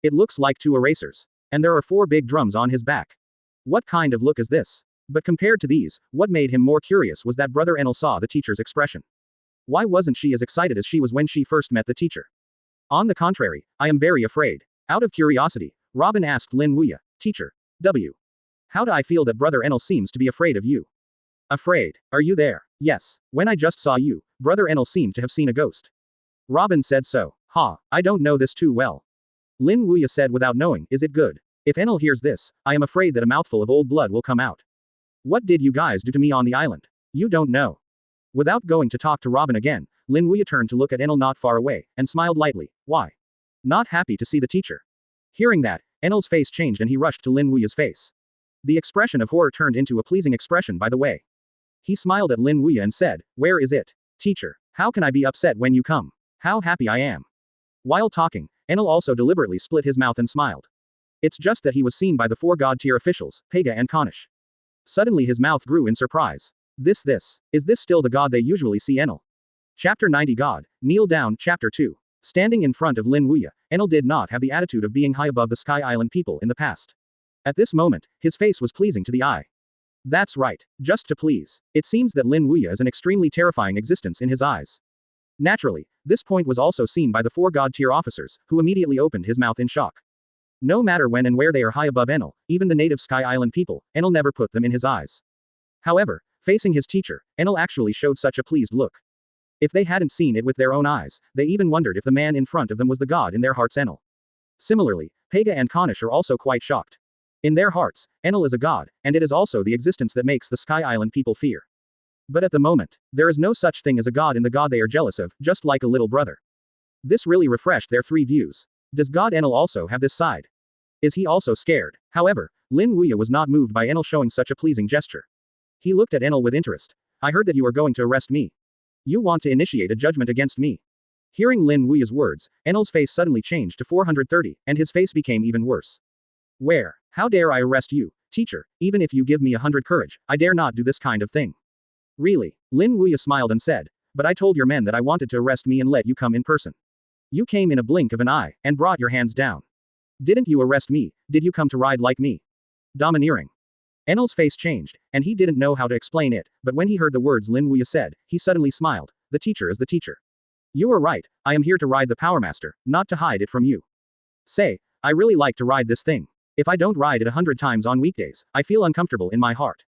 It looks like 2 erasers. And there are 4 big drums on his back. What kind of look is this? But compared to these, what made him more curious was that brother Enel saw the teacher's expression. Why wasn't she as excited as she was when she first met the teacher? On the contrary, I am very afraid. Out of curiosity, Robin asked Lin Wuya, Teacher, W. How do I feel that brother Enel seems to be afraid of you? Afraid? Are you there? Yes. When I just saw you, brother Enel seemed to have seen a ghost. Robin said so. I don't know this too well. Lin Wuya said without knowing, is it good? If Enel hears this, I am afraid that a mouthful of old blood will come out. What did you guys do to me on the island? You don't know. Without going to talk to Robin again, Lin Wuya turned to look at Enel not far away, and smiled lightly. Why? Not happy to see the teacher. Hearing that, Enel's face changed and he rushed to Lin Wuya's face. The expression of horror turned into a pleasing expression by the way. He smiled at Lin Wuya and said, where is it? Teacher, how can I be upset when you come? How happy I am. While talking, Enel also deliberately split his mouth and smiled. It's just that he was seen by the 4 god-tier officials, Pega and Kanish. Suddenly his mouth grew in surprise. Is this still the god they usually see Enel? Chapter 90 God, Kneel Down, Chapter 2. Standing in front of Lin Wuya, Enel did not have the attitude of being high above the Sky Island people in the past. At this moment, his face was pleasing to the eye. That's right, just to please. It seems that Lin Wuya is an extremely terrifying existence in his eyes. Naturally, this point was also seen by the 4 god-tier officers, who immediately opened his mouth in shock. No matter when and where they are high above Enel, even the native Sky Island people, Enel never put them in his eyes. However, Facing his teacher, Enel actually showed such a pleased look. If they hadn't seen it with their own eyes, they even wondered if the man in front of them was the god in their hearts Enel. Similarly, Pega and Konish are also quite shocked. In their hearts, Enel is a god, and it is also the existence that makes the Sky Island people fear. But at the moment, there is no such thing as a god in the god they are jealous of, just like a little brother. This really refreshed their three views. Does God Enel also have this side? Is he also scared? However, Lin Wuya was not moved by Enel showing such a pleasing gesture. He looked at Enel with interest. I heard that you are going to arrest me. You want to initiate a judgment against me. Hearing Lin Wuya's words, Enel's face suddenly changed to 430, and his face became even worse. Where? How dare I arrest you, teacher? Even if you give me 100 courage, I dare not do this kind of thing. Really? Lin Wuya smiled and said, but I told your men that I wanted to arrest me and let you come in person. You came in a blink of an eye, and brought your hands down. Didn't you arrest me? Did you come to ride like me? Domineering. Enel's face changed, and he didn't know how to explain it, but when he heard the words Lin Wuya said, he suddenly smiled. The teacher is the teacher. You are right, I am here to ride the Power Master, not to hide it from you. Say, I really like to ride this thing. If I don't ride it 100 times on weekdays, I feel uncomfortable in my heart.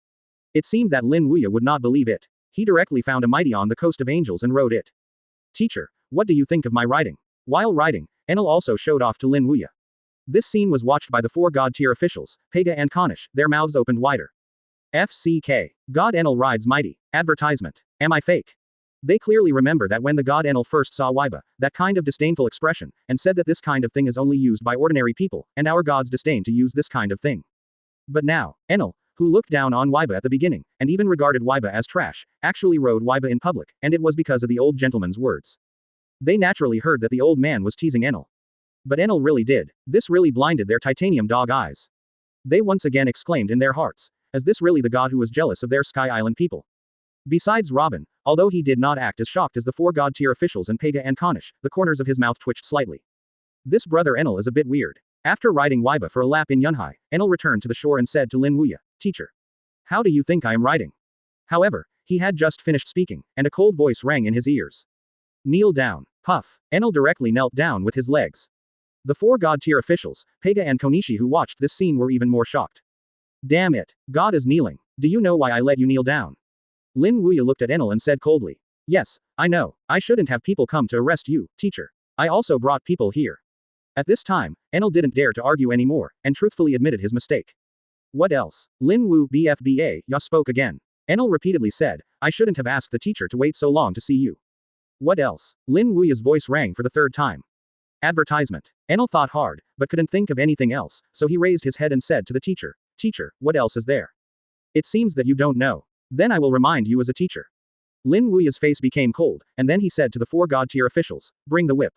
It seemed that Lin Wuya would not believe it. He directly found a mighty on the coast of angels and rode it. Teacher, what do you think of my riding? While riding, Enel also showed off to Lin Wuya. This scene was watched by the four god-tier officials, Pega and Konish, their mouths opened wider. FCK. God Enel rides mighty. Advertisement. Am I fake? They clearly remember that when the god Enel first saw Waiba, that kind of disdainful expression, and said that this kind of thing is only used by ordinary people, and our gods disdain to use this kind of thing. But now, Enel, who looked down on Waiba at the beginning, and even regarded Waiba as trash, actually rode Waiba in public, and it was because of the old gentleman's words. They naturally heard that the old man was teasing Enel. But Enel really did. This really blinded their titanium dog eyes. They once again exclaimed in their hearts, is this really the god who was jealous of their Sky Island people? Besides Robin, although he did not act as shocked as the four god-tier officials and Pega and Konish, the corners of his mouth twitched slightly. This brother Enel is a bit weird. After riding Waiba for a lap in Yunhai, Enel returned to the shore and said to Lin Wuya, teacher. How do you think I am riding? However, he had just finished speaking, and a cold voice rang in his ears. Kneel down. Puff. Enel directly knelt down with his legs. The four god-tier officials, Pega and Konishi who watched this scene were even more shocked. Damn it. God is kneeling. Do you know why I let you kneel down? Lin Wuya looked at Enel and said coldly. Yes, I know. I shouldn't have people come to arrest you, teacher. I also brought people here. At this time, Enel didn't dare to argue anymore, and truthfully admitted his mistake. What else? Lin Wu BFBA, ya spoke again. Enel repeatedly said, I shouldn't have asked the teacher to wait so long to see you. What else? Lin Wuya's voice rang for the third time. Advertisement. Enel thought hard, but couldn't think of anything else, so he raised his head and said to the teacher, teacher, what else is there? It seems that you don't know. Then I will remind you as a teacher. Lin Wuya's face became cold, and then he said to the four god-tier officials, bring the whip.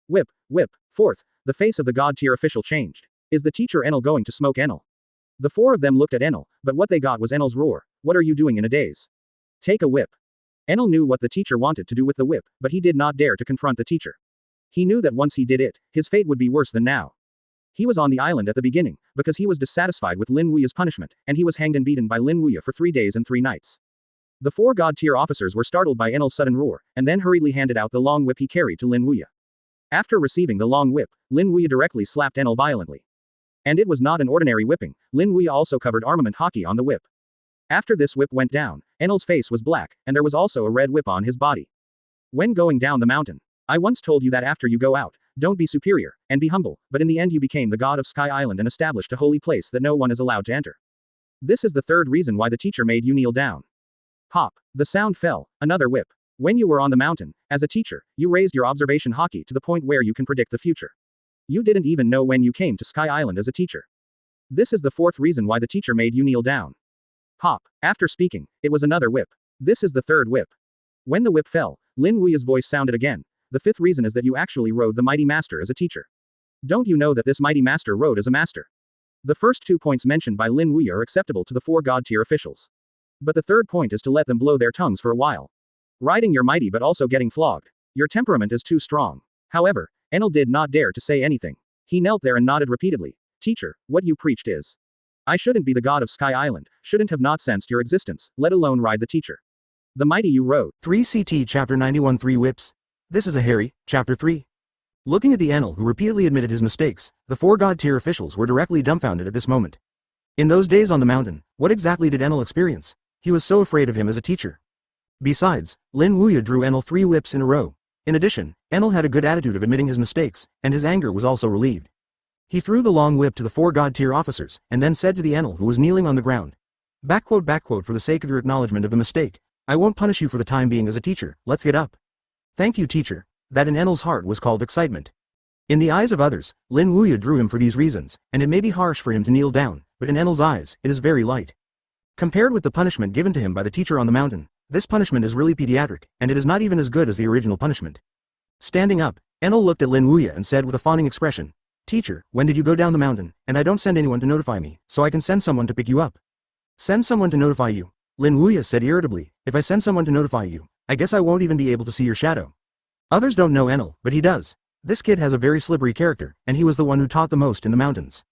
Whip, whip. Fourth, the face of the god-tier official changed. Is the teacher Enel going to smoke Enel? The four of them looked at Enel, but what they got was Enel's roar. What are you doing in a daze? Take a whip. Enel knew what the teacher wanted to do with the whip, but he did not dare to confront the teacher. He knew that once he did it, his fate would be worse than now. He was on the island at the beginning, because he was dissatisfied with Lin Wuya's punishment, and he was hanged and beaten by Lin Wuya for 3 days and 3 nights. The four god-tier officers were startled by Enel's sudden roar, and then hurriedly handed out the long whip he carried to Lin Wuya. After receiving the long whip, Lin Wuya directly slapped Enel violently. And it was not an ordinary whipping, Lin Wuya also covered armament hockey on the whip. After this whip went down, Enel's face was black, and there was also a red whip on his body. When going down the mountain, I once told you that after you go out, don't be superior, and be humble, but in the end you became the god of Sky Island and established a holy place that no one is allowed to enter. This is the third reason why the teacher made you kneel down. Pop. The sound fell, another whip. When you were on the mountain, as a teacher, you raised your observation hockey to the point where you can predict the future. You didn't even know when you came to Sky Island as a teacher. This is the fourth reason why the teacher made you kneel down. Pop. After speaking, it was another whip. This is the third whip. When the whip fell, Lin Wuya's voice sounded again. The fifth reason is that you actually rode the mighty master as a teacher. Don't you know that this mighty master rode as a master? The first 2 points mentioned by Lin Wuya are acceptable to the four god-tier officials. But the third point is to let them blow their tongues for a while. Riding your mighty but also getting flogged. Your temperament is too strong. However, Enel did not dare to say anything. He knelt there and nodded repeatedly. Teacher, what you preached is. I shouldn't be the god of Sky Island, shouldn't have not sensed your existence, let alone ride the teacher. The mighty you rode. 3 CT Chapter 91 3 Whips. This is a Harry, Chapter 3. Looking at the Enel who repeatedly admitted his mistakes, the four god-tier officials were directly dumbfounded at this moment. In those days on the mountain, what exactly did Enel experience? He was so afraid of him as a teacher. Besides, Lin Wuya drew Enel 3 whips in a row. In addition, Enel had a good attitude of admitting his mistakes, and his anger was also relieved. He threw the long whip to the 4 god-tier officers, and then said to the Enel who was kneeling on the ground. For the sake of your acknowledgement of the mistake, I won't punish you for the time being as a teacher, let's get up. Thank you, teacher. That in Enel's heart was called excitement. In the eyes of others, Lin Wuya drew him for these reasons, and it may be harsh for him to kneel down, but in Enel's eyes, it is very light. Compared with the punishment given to him by the teacher on the mountain, this punishment is really pediatric, and it is not even as good as the original punishment. Standing up, Enel looked at Lin Wuya and said with a fawning expression, Teacher, when did you go down the mountain, and I don't send anyone to notify me, so I can send someone to pick you up. Send someone to notify you, Lin Wuya said irritably, if I send someone to notify you, I guess I won't even be able to see your shadow. Others don't know Enel, but he does. This kid has a very slippery character, and he was the one who taught the most in the mountains.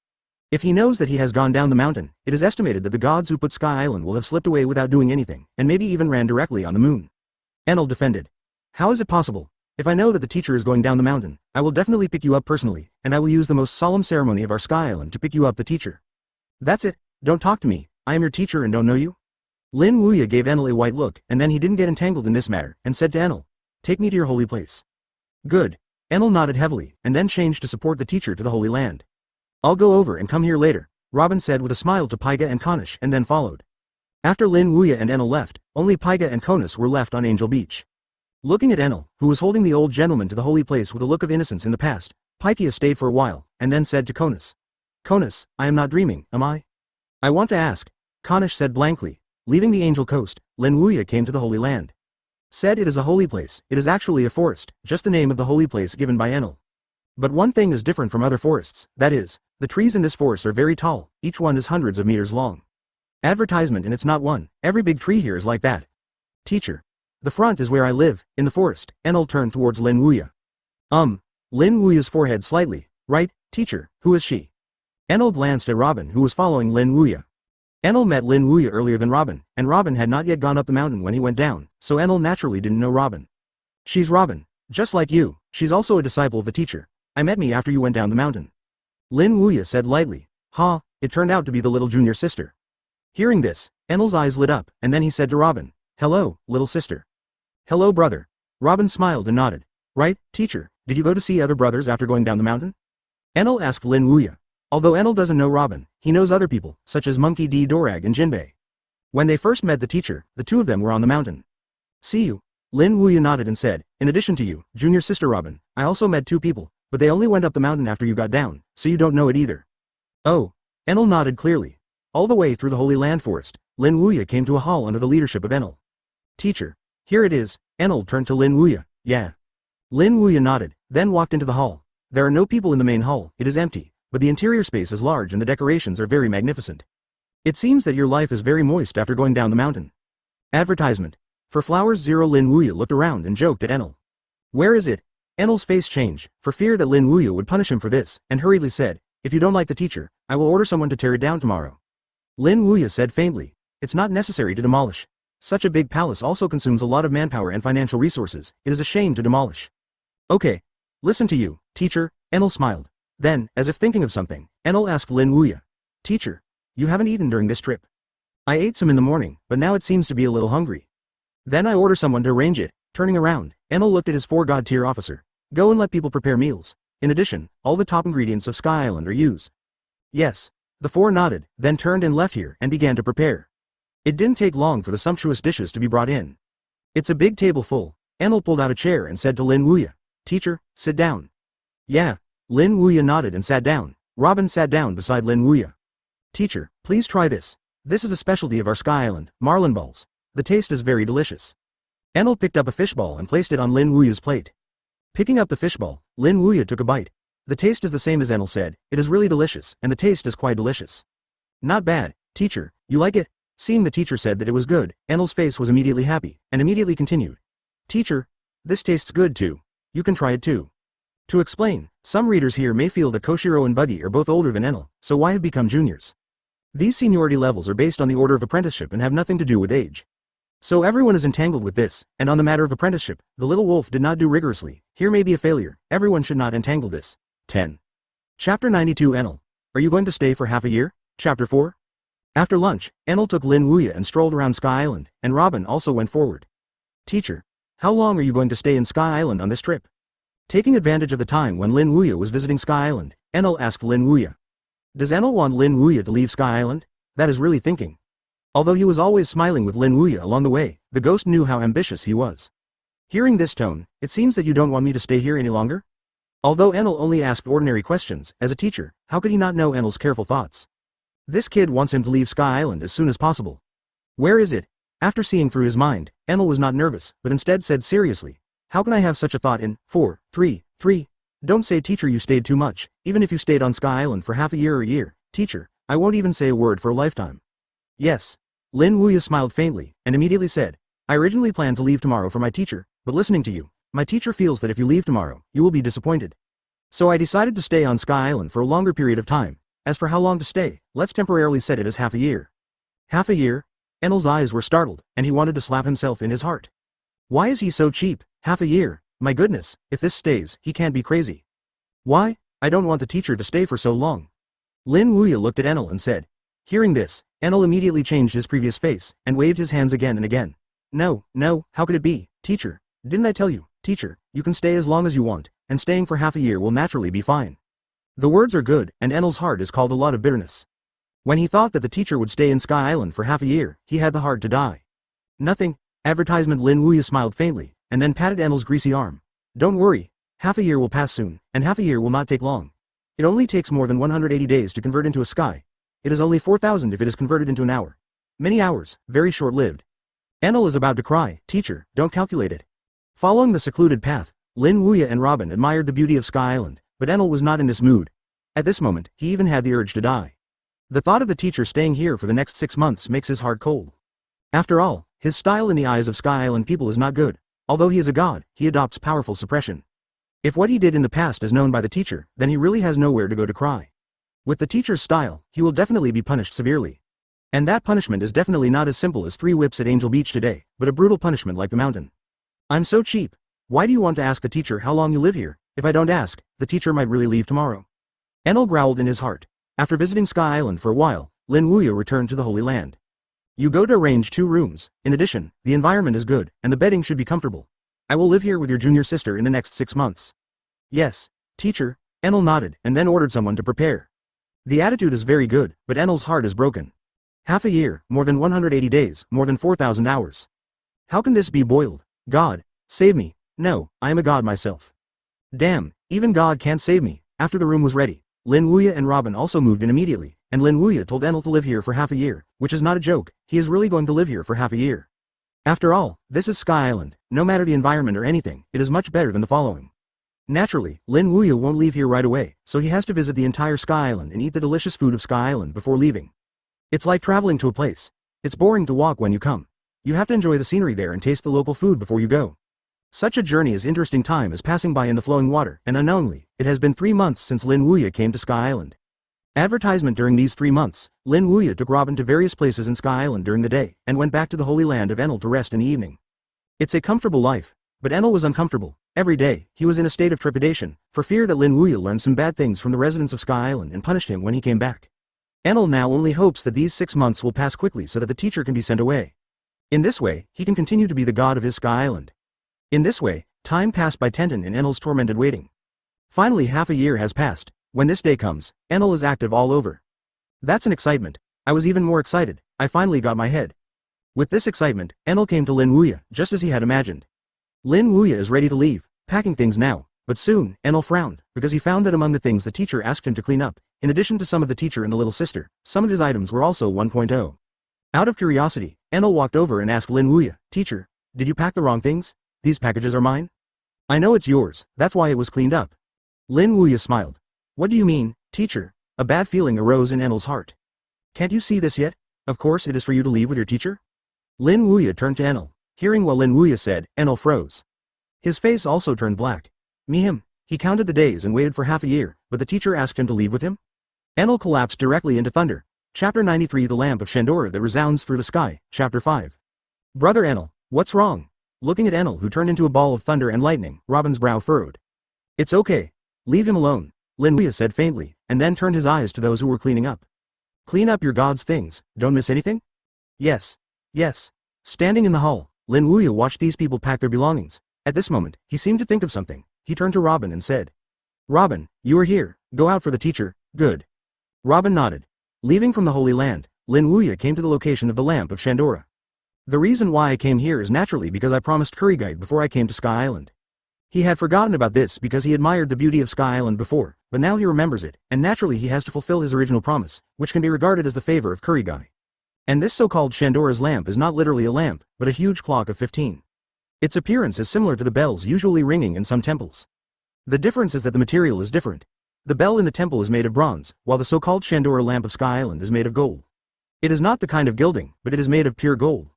If he knows that he has gone down the mountain, it is estimated that the gods who put Sky Island will have slipped away without doing anything, and maybe even ran directly on the moon. Enel defended. How is it possible? If I know that the teacher is going down the mountain, I will definitely pick you up personally, and I will use the most solemn ceremony of our Sky Island to pick you up the teacher. That's it, don't talk to me, I am your teacher and don't know you? Lin Wuya gave Enel a white look, and then he didn't get entangled in this matter, and said to Enel, take me to your holy place. Good. Enel nodded heavily, and then changed to support the teacher to the Holy Land. I'll go over and come here later, Robin said with a smile to Paiga and Konish and then followed. After Lin Wuya and Enel left, only Paiga and Konis were left on Angel Beach. Looking at Enel, who was holding the old gentleman to the holy place with a look of innocence in the past, Paikia stayed for a while, and then said to Konis. Konis, I am not dreaming, am I? I want to ask, Konish said blankly. Leaving the Angel Coast, Lin Wuya came to the Holy Land. Said it is a holy place, it is actually a forest, just the name of the holy place given by Enel. But one thing is different from other forests, that is, the trees in this forest are very tall, each one is hundreds of meters long. Advertisement and it's not one, every big tree here is like that. Teacher. The front is where I live, in the forest, Enel turned towards Lin Wuya. Lin Wuya's forehead slightly, right, teacher, who is she? Enel glanced at Robin who was following Lin Wuya. Enel met Lin Wuya earlier than Robin, and Robin had not yet gone up the mountain when he went down, so Enel naturally didn't know Robin. She's Robin, just like you, she's also a disciple of the teacher. I met me after you went down the mountain. Lin Wuya said lightly. It turned out to be the little junior sister. Hearing this, Enel's eyes lit up, and then he said to Robin, hello, little sister. Hello brother. Robin smiled and nodded. Right, teacher, did you go to see other brothers after going down the mountain? Enel asked Lin Wuya. Although Enel doesn't know Robin, he knows other people, such as Monkey D. Dorag and Jinbei. When they first met the teacher, the two of them were on the mountain. See you. Lin Wuya nodded and said, in addition to you, junior sister Robin, I also met 2 people, but they only went up the mountain after you got down, so you don't know it either. Oh. Enel nodded clearly. All the way through the Holy Land Forest, Lin Wuya came to a hall under the leadership of Enel. Teacher. Here it is. Enel turned to Lin Wuya. Yeah. Lin Wuya nodded, then walked into the hall. There are no people in the main hall, it is empty, but the interior space is large and the decorations are very magnificent. It seems that your life is very moist after going down the mountain. Advertisement. For flowers 0. Lin Wuya looked around and joked at Enel. Where is it? Enel's face changed, for fear that Lin Wuya would punish him for this, and hurriedly said, if you don't like the teacher, I will order someone to tear it down tomorrow. Lin Wuya said faintly, it's not necessary to demolish. Such a big palace also consumes a lot of manpower and financial resources, it is a shame to demolish. Okay. Listen to you, teacher, Enel smiled. Then, as if thinking of something, Enel asked Lin Wuya. Teacher. You haven't eaten during this trip. I ate some in the morning, but now it seems to be a little hungry. Then I order someone to arrange it. Turning around, Enel looked at his 4 god-tier officer. Go and let people prepare meals. In addition, all the top ingredients of Sky Island are used. Yes. The 4 nodded, then turned and left here and began to prepare. It didn't take long for the sumptuous dishes to be brought in. It's a big table full. Enel pulled out a chair and said to Lin Wuya. Teacher, sit down. Yeah. Lin Wuya nodded and sat down. Robin sat down beside Lin Wuya. Teacher, please try this. This is a specialty of our Sky Island, marlin balls. The taste is very delicious. Enel picked up a fishball and placed it on Lin Wuya's plate. Picking up the fishball, Lin Wuya took a bite. The taste is the same as Enel said, it is really delicious, and the taste is quite delicious. Not bad, teacher, you like it? Seeing the teacher said that it was good, Enel's face was immediately happy, and immediately continued. Teacher, this tastes good too. You can try it too. To explain, some readers here may feel that Koshiro and Buggy are both older than Enel, so why have become juniors? These seniority levels are based on the order of apprenticeship and have nothing to do with age. So everyone is entangled with this, and on the matter of apprenticeship, the little wolf did not do rigorously, here may be a failure, everyone should not entangle this. 10. Chapter 92 Enel. Are you going to stay for half a year? Chapter 4. After lunch, Enel took Lin Wuya and strolled around Sky Island, and Robin also went forward. Teacher, how long are you going to stay in Sky Island on this trip? Taking advantage of the time when Lin Wuya was visiting Sky Island, Enel asked Lin Wuya. Does Enel want Lin Wuya to leave Sky Island? That is really thinking. Although he was always smiling with Lin Wuya along the way, the ghost knew how ambitious he was. Hearing this tone, it seems that you don't want me to stay here any longer? Although Enel only asked ordinary questions, as a teacher, how could he not know Enel's careful thoughts? This kid wants him to leave Sky Island as soon as possible. Where is it? After seeing through his mind, Enel was not nervous, but instead said seriously, how can I have such a thought in 4, 3, 3? Don't say teacher you stayed too much, even if you stayed on Sky Island for half a year or a year. Teacher, I won't even say a word for a lifetime. Yes. Lin Wuya smiled faintly, and immediately said, I originally planned to leave tomorrow for my teacher, but listening to you, my teacher feels that if you leave tomorrow, you will be disappointed. So I decided to stay on Sky Island for a longer period of time. As for how long to stay, let's temporarily set it as half a year. Half a year? Enel's eyes were startled, and he wanted to slap himself in his heart. Why is he so cheap? Half a year? My goodness, if this stays, he can't be crazy. Why? I don't want the teacher to stay for so long. Lin Wuya looked at Enel and said. Hearing this, Enel immediately changed his previous face, and waved his hands again and again. No, no, how could it be, teacher? Didn't I tell you, teacher, you can stay as long as you want, and staying for half a year will naturally be fine. The words are good, and Enel's heart is called a lot of bitterness. When he thought that the teacher would stay in Sky Island for half a year, he had the heart to die. Nothing. Advertisement. Lin Wuya smiled faintly, and then patted Enel's greasy arm. Don't worry. Half a year will pass soon, and half a year will not take long. It only takes more than 180 days to convert into a sky. It is only 4,000 if it is converted into an hour. Many hours, very short-lived. Enel is about to cry. Teacher, don't calculate it. Following the secluded path, Lin Wuya and Robin admired the beauty of Sky Island, but Enel was not in this mood. At this moment, he even had the urge to die. The thought of the teacher staying here for the next 6 months makes his heart cold. After all, his style in the eyes of Sky Island people is not good. Although he is a god, he adopts powerful suppression. If what he did in the past is known by the teacher, then he really has nowhere to go to cry. With the teacher's style, he will definitely be punished severely. And that punishment is definitely not as simple as 3 whips at Angel Beach today, but a brutal punishment like the mountain. I'm so cheap. Why do you want to ask the teacher how long you live here? If I don't ask, the teacher might really leave tomorrow. Enel growled in his heart. After visiting Sky Island for a while, Lin Wuya returned to the Holy Land. You go to arrange 2 rooms. In addition, the environment is good, and the bedding should be comfortable. I will live here with your junior sister in the next 6 months. Yes, teacher. Enel nodded, and then ordered someone to prepare. The attitude is very good, but Enel's heart is broken. Half a year, more than 180 days, more than 4,000 hours. How can this be boiled? God, save me. No, I am a god myself. Damn, even God can't save me. After the room was ready, Lin Wuya and Robin also moved in immediately, and Lin Wuya told Enel to live here for half a year, which is not a joke, he is really going to live here for half a year. After all, this is Sky Island. No matter the environment or anything, it is much better than the following. Naturally, Lin Wuya won't leave here right away, so he has to visit the entire Sky Island and eat the delicious food of Sky Island before leaving. It's like traveling to a place. It's boring to walk when you come. You have to enjoy the scenery there and taste the local food before you go. Such a journey is interesting. Time is passing by in the flowing water, and unknowingly, it has been 3 months since Lin Wuya came to Sky Island. Advertisement. During these 3 months, Lin Wuya took Robin to various places in Sky Island during the day, and went back to the Holy Land of Enel to rest in the evening. It's a comfortable life, but Enel was uncomfortable. Every day, he was in a state of trepidation, for fear that Lin Wuya learned some bad things from the residents of Sky Island and punished him when he came back. Enel now only hopes that these 6 months will pass quickly so that the teacher can be sent away. In this way, he can continue to be the god of his Sky Island. In this way, time passed by Tenten in Enel's tormented waiting. Finally, half a year has passed. When this day comes, Enel is active all over. That's an excitement. I was even more excited. I finally got my head. With this excitement, Enel came to Lin Wuya, just as he had imagined. Lin Wuya is ready to leave, packing things now, but soon, Enel frowned, because he found that among the things the teacher asked him to clean up, in addition to some of the teacher and the little sister, some of his items were also 1.0. Out of curiosity, Enel walked over and asked Lin Wuya, Teacher, did you pack the wrong things? These packages are mine? I know it's yours, that's why it was cleaned up. Lin Wuya smiled. What do you mean, teacher? A bad feeling arose in Enel's heart. Can't you see this yet? Of course it is for you to leave with your teacher? Lin Wuya turned to Enel. Hearing what Lin Wuya said, Enel froze. His face also turned black. Him. He counted the days and waited for half a year, but the teacher asked him to leave with him? Enel collapsed directly into thunder. Chapter 93. The Lamp of Shandora that resounds through the sky. Chapter 5. Brother Enel, what's wrong? Looking at Enel, who turned into a ball of thunder and lightning, Robin's brow furrowed. It's okay. Leave him alone, Lin Wuya said faintly, and then turned his eyes to those who were cleaning up. Clean up your god's things, don't miss anything? Yes. Yes. Standing in the hall, Lin Wuya watched these people pack their belongings. At this moment, he seemed to think of something. He turned to Robin and said, Robin, you are here, go out for the teacher, good. Robin nodded. Leaving from the Holy Land, Lin Wuya came to the location of the Lamp of Shandora. The reason why I came here is naturally because I promised Kurigite before I came to Sky Island. He had forgotten about this because he admired the beauty of Sky Island before, but now he remembers it, and naturally he has to fulfill his original promise, which can be regarded as the favor of Kurigite. And this so-called Shandora's lamp is not literally a lamp, but a huge clock of 15. Its appearance is similar to the bells usually ringing in some temples. The difference is that the material is different. The bell in the temple is made of bronze, while the so-called Shandora lamp of Sky Island is made of gold. It is not the kind of gilding, but it is made of pure gold.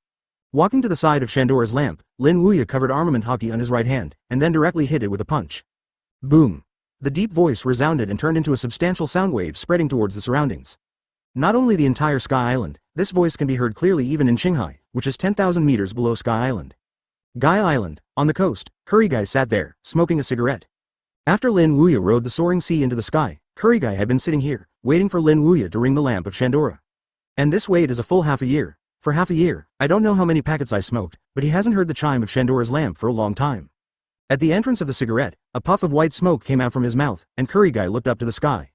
Walking to the side of Shandora's lamp, Lin Wuya covered armament hockey on his right hand, and then directly hit it with a punch. Boom! The deep voice resounded and turned into a substantial sound wave spreading towards the surroundings. Not only the entire Sky Island, this voice can be heard clearly even in Qinghai, which is 10,000 meters below Sky Island. Gai Island, on the coast, Kurigai sat there, smoking a cigarette. After Lin Wuya rode the soaring sea into the sky, Kurigai had been sitting here, waiting for Lin Wuya to ring the lamp of Shandora. And this wait is a full half a year. For half a year, I don't know how many packets I smoked, but he hasn't heard the chime of Shandora's lamp for a long time. At the entrance of the cigarette, a puff of white smoke came out from his mouth, and Kurigai looked up to the sky.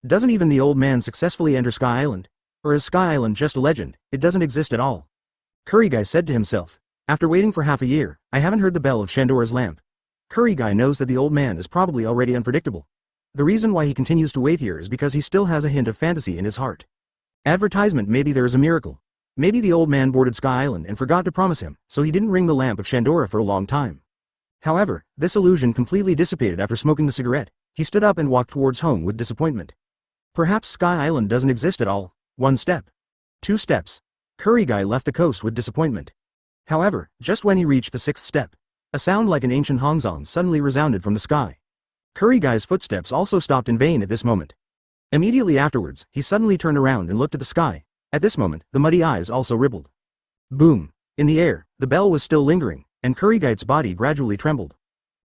Doesn't even the old man successfully enter Sky Island? Or is Sky Island just a legend, it doesn't exist at all? Kurigai said to himself. After waiting for half a year, I haven't heard the bell of Shandora's lamp. Kurigai knows that the old man is probably already unpredictable. The reason why he continues to wait here is because he still has a hint of fantasy in his heart. Advertisement, maybe there is a miracle. Maybe the old man boarded Sky Island and forgot to promise him, so he didn't ring the lamp of Shandora for a long time. However, this illusion completely dissipated after smoking the cigarette. He stood up and walked towards home with disappointment. Perhaps Sky Island doesn't exist at all. 1 step. 2 steps. Kurigai left the coast with disappointment. However, just when he reached the 6th step, a sound like an ancient hongzong suddenly resounded from the sky. Kurigai's footsteps also stopped in vain at this moment. Immediately afterwards, he suddenly turned around and looked at the sky. At this moment, the muddy eyes also rippled. Boom! In the air, the bell was still lingering, and Kurigite's body gradually trembled.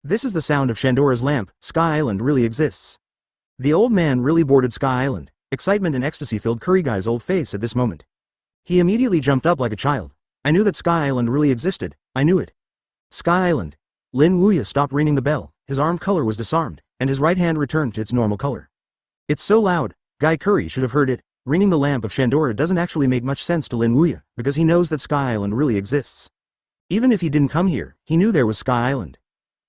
This is the sound of Shandora's lamp. Sky Island really exists. The old man really boarded Sky Island. Excitement and ecstasy filled Kurigai's old face at this moment. He immediately jumped up like a child. I knew that Sky Island really existed, I knew it. Sky Island. Lin Wuya stopped ringing the bell, his arm color was disarmed, and his right hand returned to its normal color. It's so loud, Guy Curry should have heard it. Ringing the lamp of Shandora doesn't actually make much sense to Lin Wuya, because he knows that Sky Island really exists. Even if he didn't come here, he knew there was Sky Island.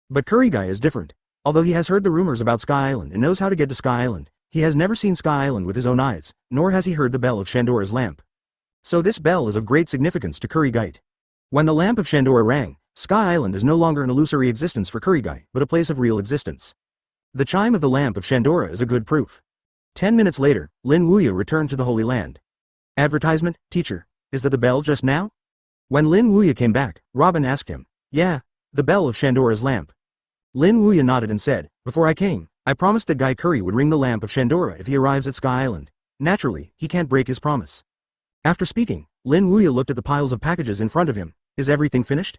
But Kurigai is different. Although he has heard the rumors about Sky Island and knows how to get to Sky Island, he has never seen Sky Island with his own eyes, nor has he heard the bell of Shandora's lamp. So this bell is of great significance to Kurigite. When the lamp of Shandora rang, Sky Island is no longer an illusory existence for Kurigite, but a place of real existence. The chime of the lamp of Shandora is a good proof. 10 minutes later, Lin Wuya returned to the Holy Land. Advertisement, teacher, is that the bell just now? When Lin Wuya came back, Robin asked him, yeah, the bell of Shandora's lamp. Lin Wuya nodded and said, before I came, I promised that Guy Curry would ring the lamp of Shandora if he arrives at Sky Island. Naturally, he can't break his promise. After speaking, Lin Wuya looked at the piles of packages in front of him. Is everything finished?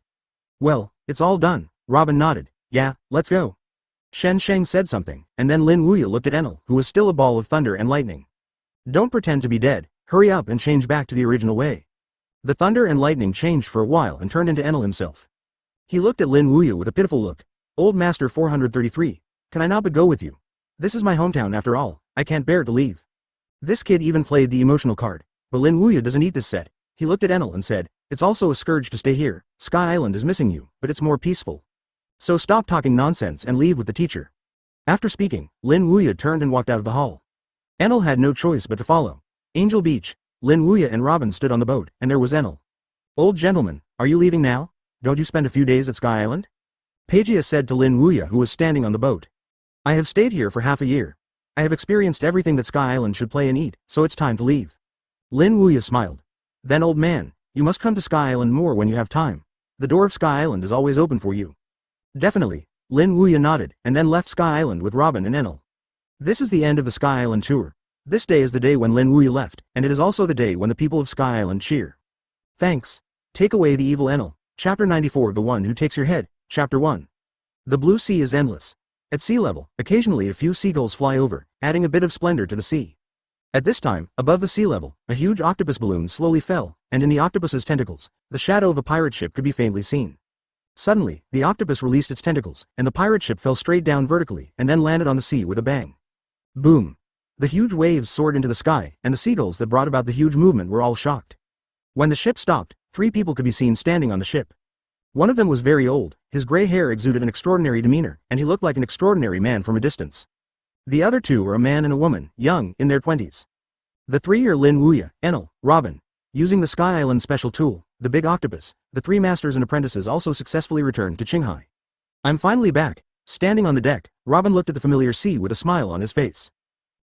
Well, it's all done. Robin nodded. Yeah, let's go. Shen Sheng said something, and then Lin Wuya looked at Enel, who was still a ball of thunder and lightning. Don't pretend to be dead, hurry up and change back to the original way. The thunder and lightning changed for a while and turned into Enel himself. He looked at Lin Wuya with a pitiful look. Old Master 433, can I not but go with you? This is my hometown after all, I can't bear to leave. This kid even played the emotional card. But Lin Wuya doesn't eat this set. He looked at Enel and said, it's also a scourge to stay here. Sky Island is missing you, but it's more peaceful. So stop talking nonsense and leave with the teacher. After speaking, Lin Wuya turned and walked out of the hall. Enel had no choice but to follow. Angel Beach, Lin Wuya and Robin stood on the boat, and there was Enel. Old gentleman, are you leaving now? Don't you spend a few days at Sky Island? Pagia said to Lin Wuya, who was standing on the boat. I have stayed here for half a year. I have experienced everything that Sky Island should play and eat, so it's time to leave. Lin Wuya smiled. Then old man, you must come to Sky Island more when you have time. The door of Sky Island is always open for you. Definitely. Lin Wuya nodded, and then left Sky Island with Robin and Enel. This is the end of the Sky Island tour. This day is the day when Lin Wuya left, and it is also the day when the people of Sky Island cheer. Thanks. Take away the evil Enel. Chapter 94 The One Who Takes Your Head. Chapter 1. The blue sea is endless. At sea level, occasionally a few seagulls fly over, adding a bit of splendor to the sea. At this time, above the sea level, a huge octopus balloon slowly fell, and in the octopus's tentacles, the shadow of a pirate ship could be faintly seen. Suddenly, the octopus released its tentacles, and the pirate ship fell straight down vertically and then landed on the sea with a bang. Boom! The huge waves soared into the sky, and the seagulls that brought about the huge movement were all shocked. When the ship stopped, 3 people could be seen standing on the ship. One of them was very old, his gray hair exuded an extraordinary demeanor, and he looked like an extraordinary man from a distance. The other 2 were a man and a woman, young, in their 20s. The 3 are Lin Wuya, Enel, Robin. Using the Sky Island special tool, the big octopus, the 3 masters and apprentices also successfully returned to Qinghai. I'm finally back. Standing on the deck, Robin looked at the familiar sea with a smile on his face.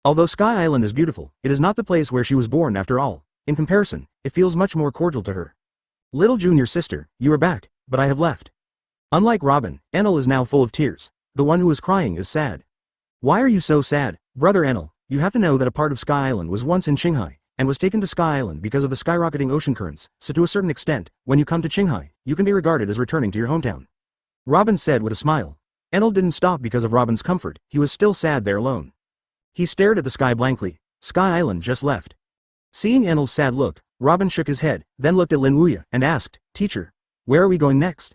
Although Sky Island is beautiful, it is not the place where she was born after all. In comparison, it feels much more cordial to her. Little junior sister, you are back, but I have left. Unlike Robin, Enel is now full of tears. The one who is crying is sad. Why are you so sad, brother Enel? You have to know that a part of Sky Island was once in Qinghai, and was taken to Sky Island because of the skyrocketing ocean currents, so to a certain extent, when you come to Qinghai, you can be regarded as returning to your hometown. Robin said with a smile. Enel didn't stop because of Robin's comfort, he was still sad there alone. He stared at the sky blankly. Sky Island just left. Seeing Enel's sad look, Robin shook his head, then looked at Lin Wuya, and asked, Teacher, where are we going next?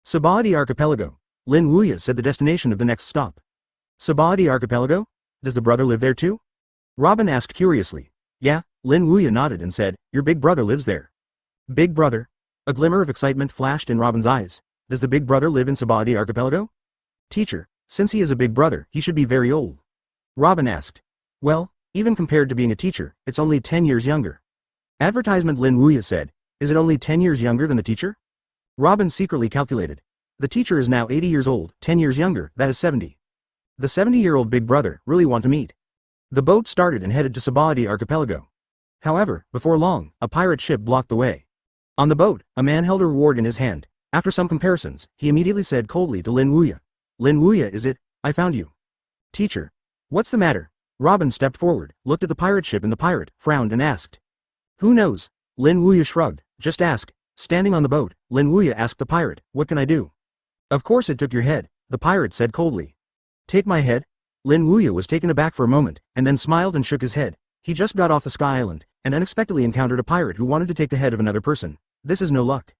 Saboady Archipelago. Lin Wuya said the destination of the next stop. Saboady Archipelago? Does the brother live there too? Robin asked curiously. Yeah, Lin Wuya nodded and said, your big brother lives there. Big brother? A glimmer of excitement flashed in Robin's eyes. Does the big brother live in Saboady Archipelago? Teacher, since he is a big brother, he should be very old. Robin asked. Well, even compared to being a teacher, it's only 10 years younger. Advertisement Lin Wuya said. Is it only 10 years younger than the teacher? Robin secretly calculated. The teacher is now 80 years old, 10 years younger, that is 70. The 70-year-old big brother really want to meet. The boat started and headed to Saboady Archipelago. However, before long, a pirate ship blocked the way. On the boat, a man held a reward in his hand. After some comparisons, he immediately said coldly to Lin Wuya. Lin Wuya, is it? I found you. Teacher. What's the matter? Robin stepped forward, looked at the pirate ship and the pirate, frowned and asked. Who knows? Lin Wuya shrugged. Just ask. Standing on the boat, Lin Wuya asked the pirate, what can I do? Of course it took your head, the pirate said coldly. Take my head? Lin Wuya was taken aback for a moment, and then smiled and shook his head. He just got off the Sky Island, and unexpectedly encountered a pirate who wanted to take the head of another person. This is no luck.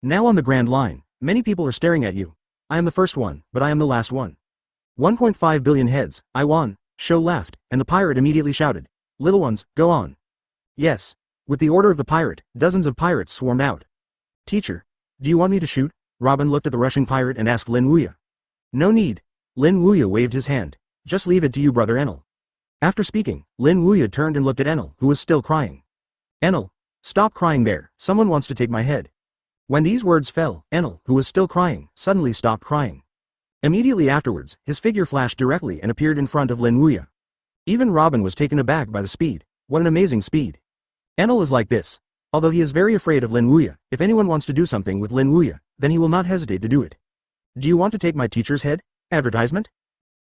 Now on the Grand Line, many people are staring at you. I am the first one, but I am the last one. 1.5 billion heads, I won. Show laughed, and the pirate immediately shouted. Little ones, go on. Yes. With the order of the pirate, dozens of pirates swarmed out. Teacher, do you want me to shoot? Robin looked at the rushing pirate and asked Lin Wuya. No need. Lin Wuya waved his hand. Just leave it to you, brother Enel. After speaking, Lin Wuya turned and looked at Enel, who was still crying. Enel, stop crying there, someone wants to take my head. When these words fell, Enel, who was still crying, suddenly stopped crying. Immediately afterwards, his figure flashed directly and appeared in front of Lin Wuya. Even Robin was taken aback by the speed. What an amazing speed. Enel is like this. Although he is very afraid of Lin Wuya, if anyone wants to do something with Lin Wuya, then he will not hesitate to do it. Do you want to take my teacher's head? Advertisement?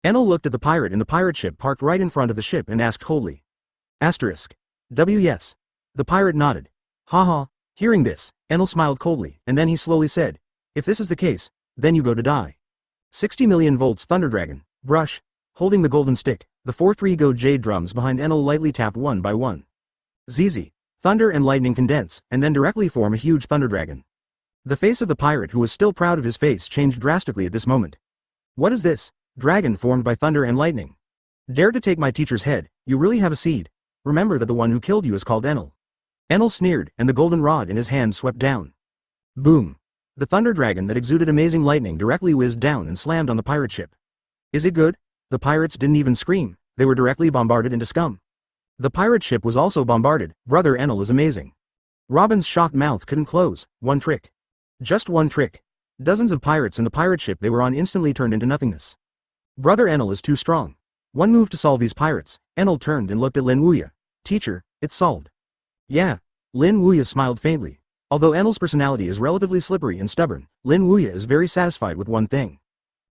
Enel looked at the pirate in the pirate ship parked right in front of the ship and asked coldly. Asterisk. Yes. The pirate nodded. Ha. Hearing this, Enel smiled coldly, and then he slowly said, if this is the case, then you go to die. 60 million volts Thunder Dragon, brush. Holding the golden stick, the 4-3 go jade drums behind Enel lightly tapped one by one. ZZ. Thunder and lightning condense, and then directly form a huge Thunder Dragon. The face of the pirate, who was still proud of his face, changed drastically at this moment. What is this? Dragon formed by thunder and lightning. Dare to take my teacher's head, you really have a seed. Remember that the one who killed you is called Enel. Enel sneered, and the golden rod in his hand swept down. Boom. The Thunder Dragon that exuded amazing lightning directly whizzed down and slammed on the pirate ship. Is it good? The pirates didn't even scream, they were directly bombarded into scum. The pirate ship was also bombarded. Brother Enel is amazing. Robin's shocked mouth couldn't close. One trick. Just one trick. Dozens of pirates in the pirate ship they were on instantly turned into nothingness. Brother Enel is too strong. One move to solve these pirates. Enel turned and looked at Lin Wuya. Teacher, it's solved. Yeah. Lin Wuya smiled faintly. Although Enel's personality is relatively slippery and stubborn, Lin Wuya is very satisfied with one thing.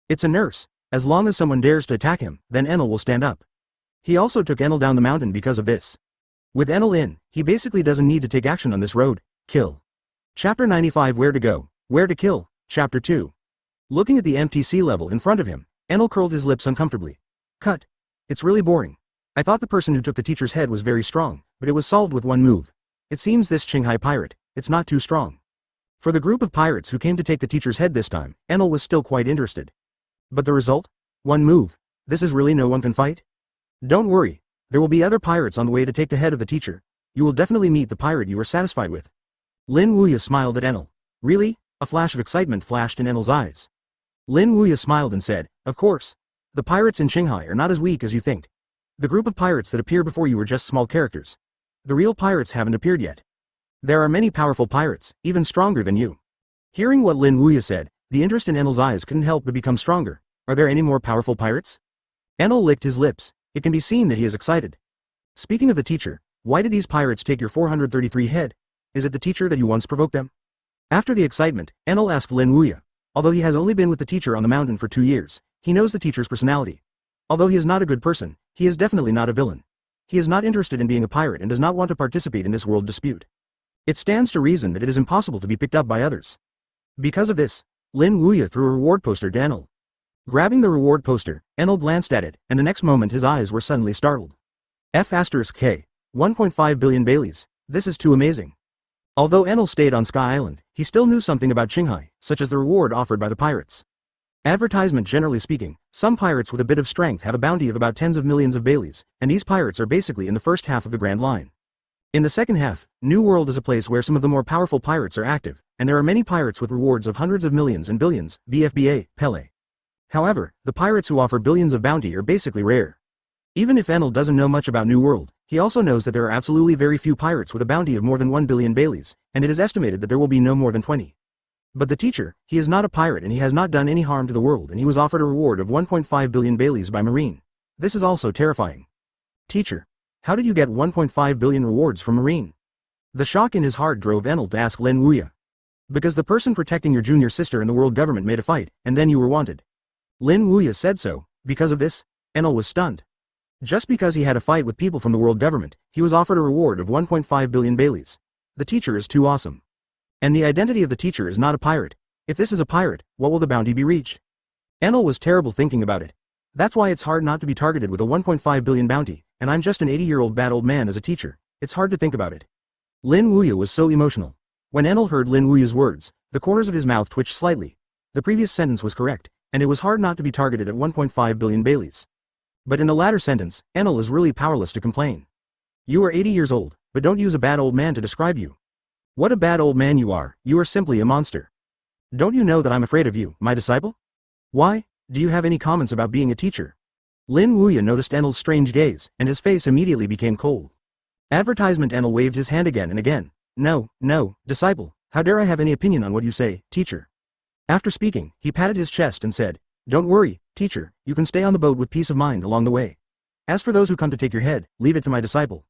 It's a nurse. As long as someone dares to attack him, then Enel will stand up. He also took Enel down the mountain because of this. With Enel in, he basically doesn't need to take action on this road. Kill. Chapter 95 Where to Go, Where to Kill, Chapter 2. Looking at the empty sea level in front of him, Enel curled his lips uncomfortably. Cut. It's really boring. I thought the person who took the teacher's head was very strong, but it was solved with one move. It seems this Qinghai pirate, it's not too strong. For the group of pirates who came to take the teacher's head this time, Enel was still quite interested. But the result? One move. This is really no one can fight? Don't worry. There will be other pirates on the way to take the head of the teacher. You will definitely meet the pirate you are satisfied with. Lin Wuya smiled at Enel. Really? A flash of excitement flashed in Enel's eyes. Lin Wuya smiled and said, of course. The pirates in Qinghai are not as weak as you think. The group of pirates that appear before you are just small characters. The real pirates haven't appeared yet. There are many powerful pirates, even stronger than you. Hearing what Lin Wuya said, the interest in Enel's eyes couldn't help but become stronger. Are there any more powerful pirates? Enel licked his lips. It can be seen that he is excited. Speaking of the teacher, why did these pirates take your 433 head? Is it the teacher that you once provoked them? After the excitement, Enel asked Lin Wuya. Although he has only been with the teacher on the mountain for 2 years, he knows the teacher's personality. Although he is not a good person, he is definitely not a villain. He is not interested in being a pirate and does not want to participate in this world dispute. It stands to reason that it is impossible to be picked up by others. Because of this, Lin Wuya threw a reward poster to Enel. Grabbing the reward poster, Enel glanced at it, and the next moment his eyes were suddenly startled. F*K. 1.5 billion Baileys. This is too amazing. Although Enel stayed on Sky Island, he still knew something about Qinghai, such as the reward offered by the pirates. Advertisement generally speaking, some pirates with a bit of strength have a bounty of about tens of millions of Baileys, and these pirates are basically in the first half of the Grand Line. In the second half, New World is a place where some of the more powerful pirates are active, and there are many pirates with rewards of hundreds of millions and billions, BFBA, Pele. However, the pirates who offer billions of bounty are basically rare. Even if Enel doesn't know much about New World, he also knows that there are absolutely very few pirates with a bounty of more than 1 billion Baileys, and it is estimated that there will be no more than 20. But the teacher, he is not a pirate and he has not done any harm to the world, and he was offered a reward of 1.5 billion Baileys by Marine. This is also terrifying. Teacher, how did you get 1.5 billion rewards from Marine? The shock in his heart drove Enel to ask Lin Wuya. Because the person protecting your junior sister in the world government made a fight, and then you were wanted. Lin Wuya said so. Because of this, Enel was stunned. Just because he had a fight with people from the world government, he was offered a reward of 1.5 billion Baileys. The teacher is too awesome. And the identity of the teacher is not a pirate. If this is a pirate, what will the bounty be reached? Enel was terrible thinking about it. That's why it's hard not to be targeted with a 1.5 billion bounty, and I'm just an 80-year-old bad old man as a teacher. It's hard to think about it. Lin Wuya was so emotional. When Enel heard Lin Wuya's words, the corners of his mouth twitched slightly. The previous sentence was correct, and it was hard not to be targeted at 1.5 billion Baileys. But in the latter sentence, Enel is really powerless to complain. You are 80 years old, but don't use a bad old man to describe you. What a bad old man you are simply a monster. Don't you know that I'm afraid of you, my disciple? Why? Do you have any comments about being a teacher? Lin Wuya noticed Enel's strange gaze, and his face immediately became cold. Advertisement. Enel waved his hand again and again. No, disciple, how dare I have any opinion on what you say, teacher? After speaking, he patted his chest and said, don't worry, teacher, you can stay on the boat with peace of mind along the way. As for those who come to take your head, leave it to my disciple.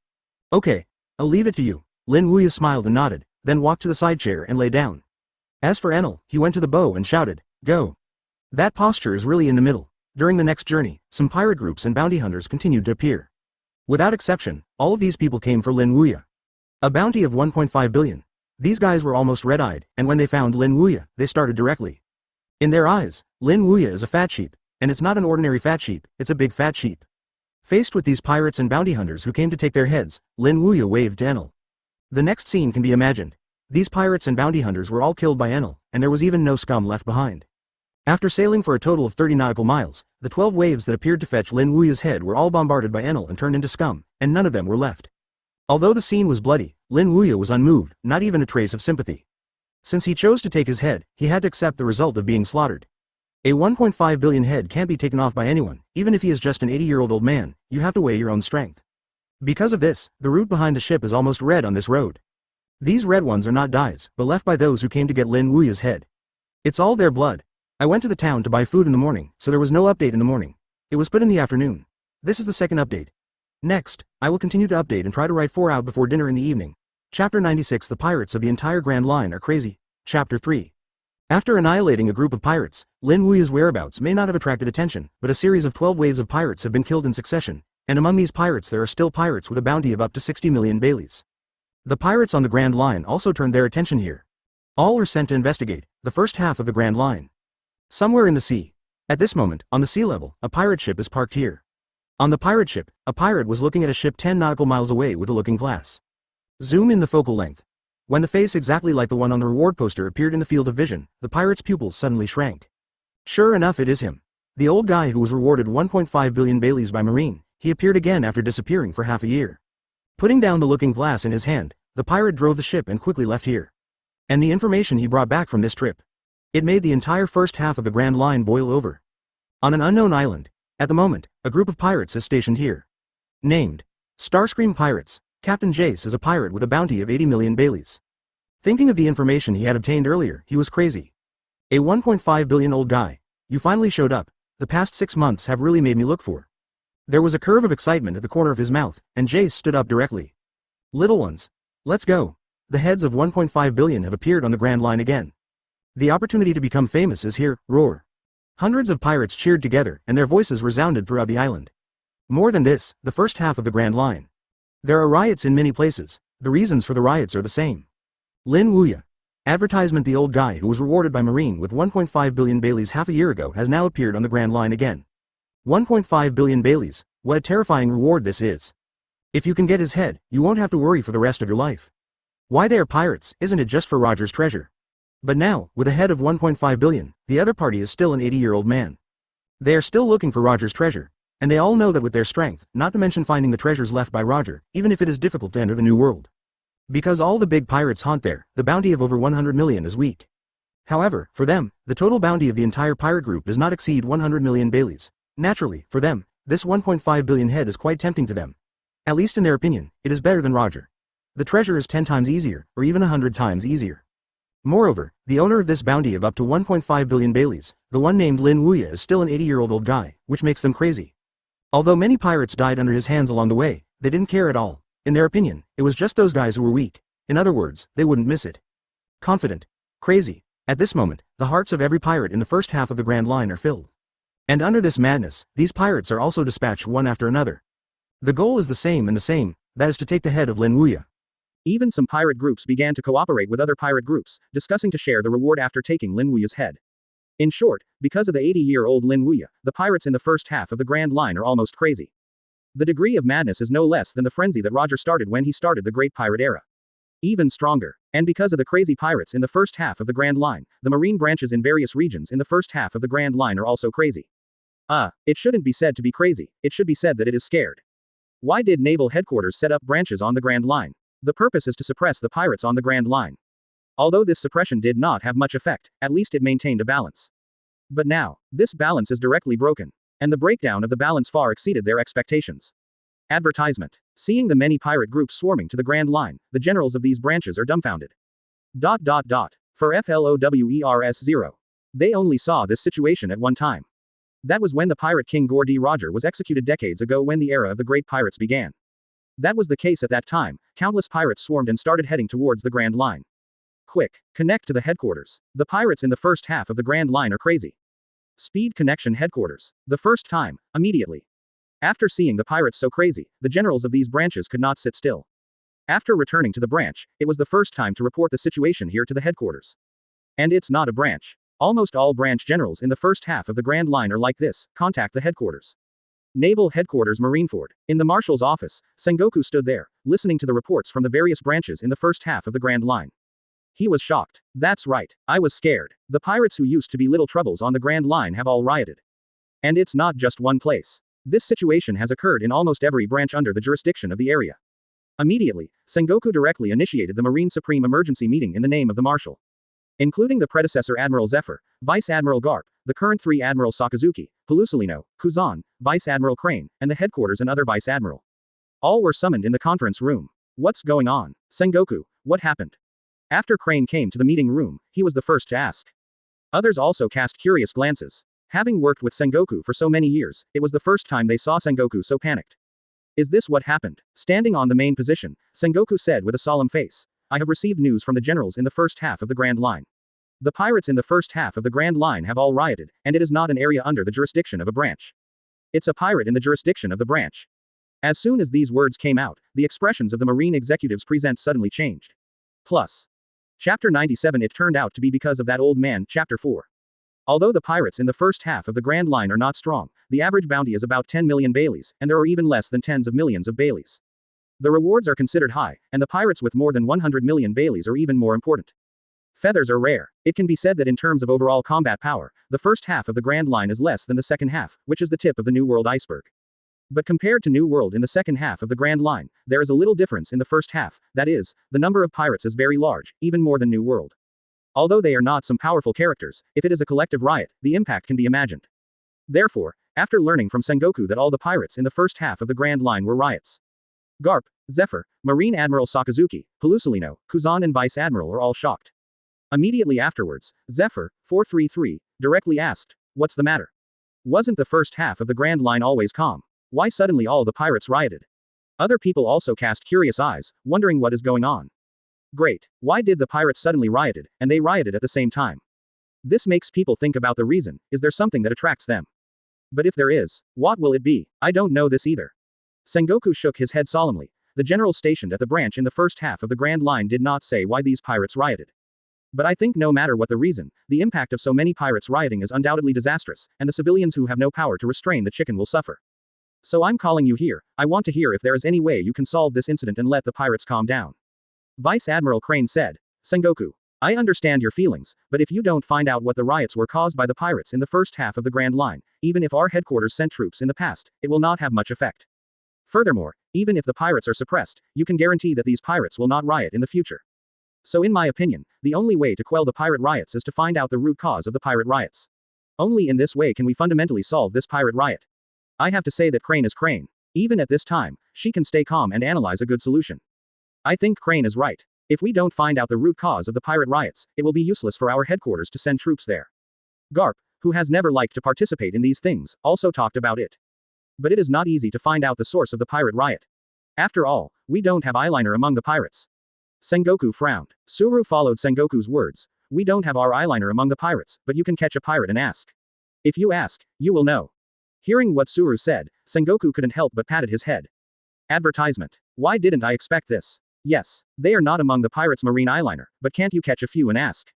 Okay, I'll leave it to you. Lin Wuya smiled and nodded, then walked to the side chair and lay down. As for Enel, he went to the bow and shouted, go. That posture is really in the middle. During the next journey, some pirate groups and bounty hunters continued to appear. Without exception, all of these people came for Lin Wuya. A bounty of 1.5 billion. These guys were almost red-eyed, and when they found Lin Wuya, they started directly. In their eyes, Lin Wuya is a fat sheep, and it's not an ordinary fat sheep, it's a big fat sheep. Faced with these pirates and bounty hunters who came to take their heads, Lin Wuya waved to Enel. The next scene can be imagined. These pirates and bounty hunters were all killed by Enel, and there was even no scum left behind. After sailing for a total of 30 nautical miles, the 12 waves that appeared to fetch Lin Wuya's head were all bombarded by Enel and turned into scum, and none of them were left. Although the scene was bloody, Lin Wuya was unmoved, not even a trace of sympathy. Since he chose to take his head, he had to accept the result of being slaughtered. A 1.5 billion head can't be taken off by anyone, even if he is just an 80-year-old old man, you have to weigh your own strength. Because of this, the route behind the ship is almost red on this road. These red ones are not dyes, but left by those who came to get Lin Wuya's head. It's all their blood. I went to the town to buy food in the morning, so there was no update in the morning. It was put in the afternoon. This is the second update. Next, I will continue to update and try to write 4 out before dinner in the evening. Chapter 96. The pirates of the entire Grand Line are crazy. Chapter 3. After annihilating a group of pirates, Lin Wuya's whereabouts may not have attracted attention, but a series of 12 waves of pirates have been killed in succession, and among these pirates there are still pirates with a bounty of up to 60 million Baileys. The pirates on the Grand Line also turned their attention here. All are sent to investigate the first half of the Grand Line. Somewhere in the sea. At this moment, on the sea level, a pirate ship is parked here. On the pirate ship, a pirate was looking at a ship 10 nautical miles away with a looking glass. Zoom in the focal length. When the face exactly like the one on the reward poster appeared in the field of vision, the pirate's pupils suddenly shrank. Sure enough, it is him. The old guy who was rewarded 1.5 billion Baileys by Marine. He appeared again after disappearing for half a year. Putting down the looking glass in his hand, the pirate drove the ship and quickly left here. And the information he brought back from this trip. It made the entire first half of the Grand Line boil over. On an unknown island, at the moment, a group of pirates is stationed here. Named Starscream Pirates. Captain Jace is a pirate with a bounty of 80 million Baileys. Thinking of the information he had obtained earlier, he was crazy. A 1.5 billion old guy. You finally showed up. The past 6 months have really made me look for. There was a curve of excitement at the corner of his mouth, and Jace stood up directly. Little ones. Let's go. The heads of 1.5 billion have appeared on the Grand Line again. The opportunity to become famous is here, roar. Hundreds of pirates cheered together, and their voices resounded throughout the island. More than this, the first half of the Grand Line. There are riots in many places. The reasons for the riots are the same. Lin Wuya. Advertisement. The old guy who was rewarded by Marine with 1.5 billion Baileys half a year ago has now appeared on the Grand Line again. 1.5 billion Baileys, what a terrifying reward this is. If you can get his head, you won't have to worry for the rest of your life. Why they are pirates, isn't it just for Roger's treasure? But now, with a head of 1.5 billion, the other party is still an 80-year-old man. They are still looking for Roger's treasure. And they all know that with their strength, not to mention finding the treasures left by Roger, even if it is difficult to enter the new world. Because all the big pirates haunt there, the bounty of over 100 million is weak. However, for them, the total bounty of the entire pirate group does not exceed 100 million Baileys. Naturally, for them, this 1.5 billion head is quite tempting to them. At least in their opinion, it is better than Roger. The treasure is 10 times easier, or even 100 times easier. Moreover, the owner of this bounty of up to 1.5 billion Baileys, the one named Lin Wuya, is still an 80-year-old guy, which makes them crazy. Although many pirates died under his hands along the way, they didn't care at all. In their opinion, it was just those guys who were weak. In other words, they wouldn't miss it. Confident. Crazy. At this moment, the hearts of every pirate in the first half of the Grand Line are filled. And under this madness, these pirates are also dispatched one after another. The goal is the same, that is to take the head of Lin Wuya. Even some pirate groups began to cooperate with other pirate groups, discussing to share the reward after taking Lin Wuya's head. In short, because of the 80-year-old Lin Wuya, the pirates in the first half of the Grand Line are almost crazy. The degree of madness is no less than the frenzy that Roger started when he started the Great Pirate Era. Even stronger. And because of the crazy pirates in the first half of the Grand Line, the marine branches in various regions in the first half of the Grand Line are also crazy. It shouldn't be said to be crazy, it should be said that it is scared. Why did Naval Headquarters set up branches on the Grand Line? The purpose is to suppress the pirates on the Grand Line. Although this suppression did not have much effect, at least it maintained a balance. But now, this balance is directly broken. And the breakdown of the balance far exceeded their expectations. Advertisement. Seeing the many pirate groups swarming to the Grand Line, the generals of these branches are dumbfounded. For FLOWERS 0. They only saw this situation at one time. That was when the pirate king Gore D. Roger was executed decades ago when the era of the great pirates began. That was the case at that time, countless pirates swarmed and started heading towards the Grand Line. Quick, connect to the headquarters. The pirates in the first half of the Grand Line are crazy. Speed connection headquarters. The first time, immediately. After seeing the pirates so crazy, the generals of these branches could not sit still. After returning to the branch, it was the first time to report the situation here to the headquarters. And it's not a branch. Almost all branch generals in the first half of the Grand Line are like this: contact the headquarters. Naval Headquarters Marineford. In the Marshal's office, Sengoku stood there, listening to the reports from the various branches in the first half of the Grand Line. He was shocked. That's right, I was scared. The pirates who used to be little troubles on the Grand Line have all rioted. And it's not just one place. This situation has occurred in almost every branch under the jurisdiction of the area. Immediately, Sengoku directly initiated the Marine Supreme Emergency Meeting in the name of the Marshal. Including the predecessor Admiral Zephyr, Vice Admiral Garp, the current 3 Admiral Sakazuki, Pelusolino, Kuzan, Vice Admiral Crane, and the headquarters and other Vice Admiral. All were summoned in the conference room. What's going on? Sengoku, what happened? After Crane came to the meeting room, he was the first to ask. Others also cast curious glances. Having worked with Sengoku for so many years, it was the first time they saw Sengoku so panicked. Is this what happened? Standing on the main position, Sengoku said with a solemn face, I have received news from the generals in the first half of the Grand Line. The pirates in the first half of the Grand Line have all rioted, and it is not an area under the jurisdiction of a branch. It's a pirate in the jurisdiction of the branch. As soon as these words came out, the expressions of the Marine executives present suddenly changed. Plus. Chapter 97. It turned out to be because of that old man. Chapter 4. Although the pirates in the first half of the Grand Line are not strong, the average bounty is about 10 million Baileys, and there are even less than tens of millions of Baileys. The rewards are considered high, and the pirates with more than 100 million Baileys are even more important. Feathers are rare. It can be said that in terms of overall combat power, the first half of the Grand Line is less than the second half, which is the tip of the New World iceberg. But compared to New World in the second half of the Grand Line, there is a little difference in the first half, that is, the number of pirates is very large, even more than New World. Although they are not some powerful characters, if it is a collective riot, the impact can be imagined. Therefore, after learning from Sengoku that all the pirates in the first half of the Grand Line were riots, Garp, Zephyr, Marine Admiral Sakazuki, Pelusolino, Kuzan and Vice Admiral are all shocked. Immediately afterwards, Zephyr, 433, directly asked, "What's the matter? Wasn't the first half of the Grand Line always calm? Why suddenly all the pirates rioted?" Other people also cast curious eyes, wondering what is going on. Great. Why did the pirates suddenly rioted, and they rioted at the same time? This makes people think about the reason. Is there something that attracts them? But if there is, what will it be? I don't know this either. Sengoku shook his head solemnly. The general stationed at the branch in the first half of the Grand Line did not say why these pirates rioted. But I think no matter what the reason, the impact of so many pirates rioting is undoubtedly disastrous, and the civilians who have no power to restrain the chicken will suffer. So I'm calling you here. I want to hear if there is any way you can solve this incident and let the pirates calm down. Vice Admiral Crane said. Sengoku, I understand your feelings, but if you don't find out what the riots were caused by the pirates in the first half of the Grand Line, even if our headquarters sent troops in the past, it will not have much effect. Furthermore, even if the pirates are suppressed, you can guarantee that these pirates will not riot in the future. So in my opinion, the only way to quell the pirate riots is to find out the root cause of the pirate riots. Only in this way can we fundamentally solve this pirate riot. I have to say that Crane is Crane. Even at this time, she can stay calm and analyze a good solution. I think Crane is right. If we don't find out the root cause of the pirate riots, it will be useless for our headquarters to send troops there. Garp, who has never liked to participate in these things, also talked about it. But it is not easy to find out the source of the pirate riot. After all, we don't have eyeliner among the pirates. Sengoku frowned. Suru followed Sengoku's words. We don't have our eyeliner among the pirates, but you can catch a pirate and ask. If you ask, you will know. Hearing what Suru said, Sengoku couldn't help but patted his head. Advertisement. Why didn't I expect this? Yes, they are not among the pirates' marine eyeliner, but can't you catch a few and ask?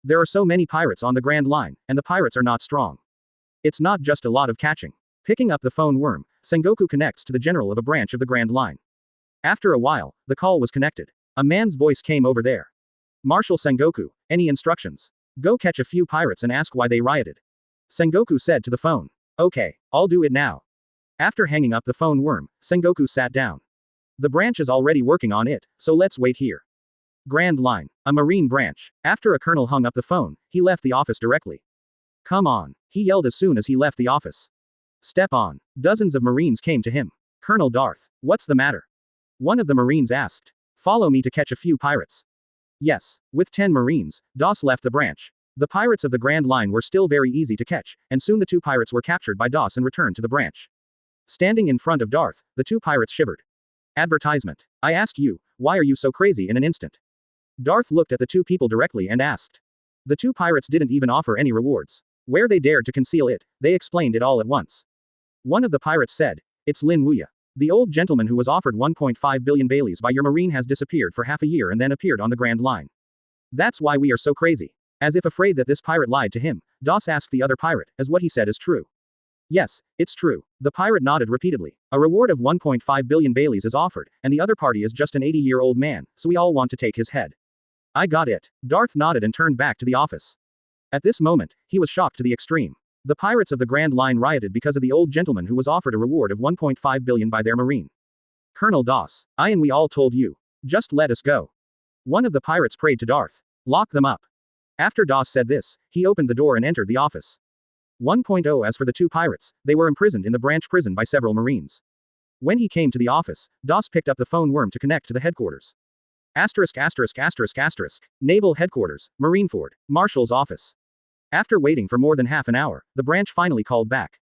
There are so many pirates on the Grand Line, and the pirates are not strong. It's not just a lot of catching. Picking up the phone worm, Sengoku connects to the general of a branch of the Grand Line. After a while, the call was connected. A man's voice came over there. Marshal Sengoku, any instructions? Go catch a few pirates and ask why they rioted. Sengoku said to the phone. Okay, I'll do it now. After hanging up the phone worm, Sengoku sat down. The branch is already working on it, so let's wait here. Grand Line, a marine branch. After a colonel hung up the phone, he left the office directly. Come on, he yelled as soon as he left the office. Step on. Dozens of marines came to him. Colonel Darth, what's the matter? One of the marines asked. Follow me to catch a few pirates. Yes, with 10 marines, Doss left the branch. The pirates of the Grand Line were still very easy to catch, and soon the two pirates were captured by Doss and returned to the branch. Standing in front of Darth, the two pirates shivered. Advertisement. I ask you, why are you so crazy in an instant? Darth looked at the two people directly and asked. The two pirates didn't even offer any rewards. Where they dared to conceal it, they explained it all at once. One of the pirates said, it's Lin Wuya. The old gentleman who was offered 1.5 billion Baileys by your marine has disappeared for half a year and then appeared on the Grand Line. That's why we are so crazy. As if afraid that this pirate lied to him, Doss asked the other pirate, as what he said is true. Yes, it's true. The pirate nodded repeatedly. A reward of 1.5 billion Baileys is offered, and the other party is just an 80-year-old man, so we all want to take his head. I got it. Darth nodded and turned back to the office. At this moment, he was shocked to the extreme. The pirates of the Grand Line rioted because of the old gentleman who was offered a reward of 1.5 billion by their marine. Colonel Doss, I and we all told you. Just let us go. One of the pirates prayed to Darth. Lock them up. After Doss said this, he opened the door and entered the office. 1.0 As for the two pirates, they were imprisoned in the branch prison by several marines. When he came to the office, Doss picked up the phone worm to connect to the headquarters. *******. Naval Headquarters, Marineford, Marshal's office. After waiting for more than half an hour, the branch finally called back.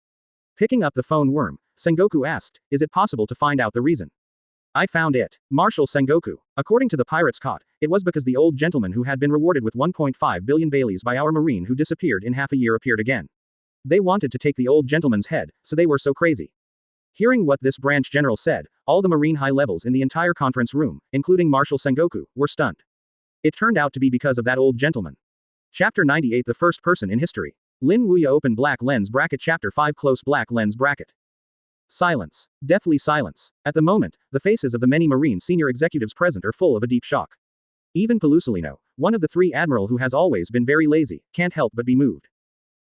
Picking up the phone worm, Sengoku asked, is it possible to find out the reason? I found it. Marshal Sengoku. According to the pirates caught, it was because the old gentleman who had been rewarded with 1.5 billion Baileys by our marine who disappeared in half a year appeared again. They wanted to take the old gentleman's head, so they were so crazy. Hearing what this branch general said, all the marine high levels in the entire conference room, including Marshal Sengoku, were stunned. It turned out to be because of that old gentleman. Chapter 98 The first person in history. Lin Wuya open black lens bracket chapter 5 close black lens bracket. Silence. Deathly silence. At the moment, the faces of the many Marine senior executives present are full of a deep shock. Even Pelusolino, one of the three admiral who has always been very lazy, can't help but be moved.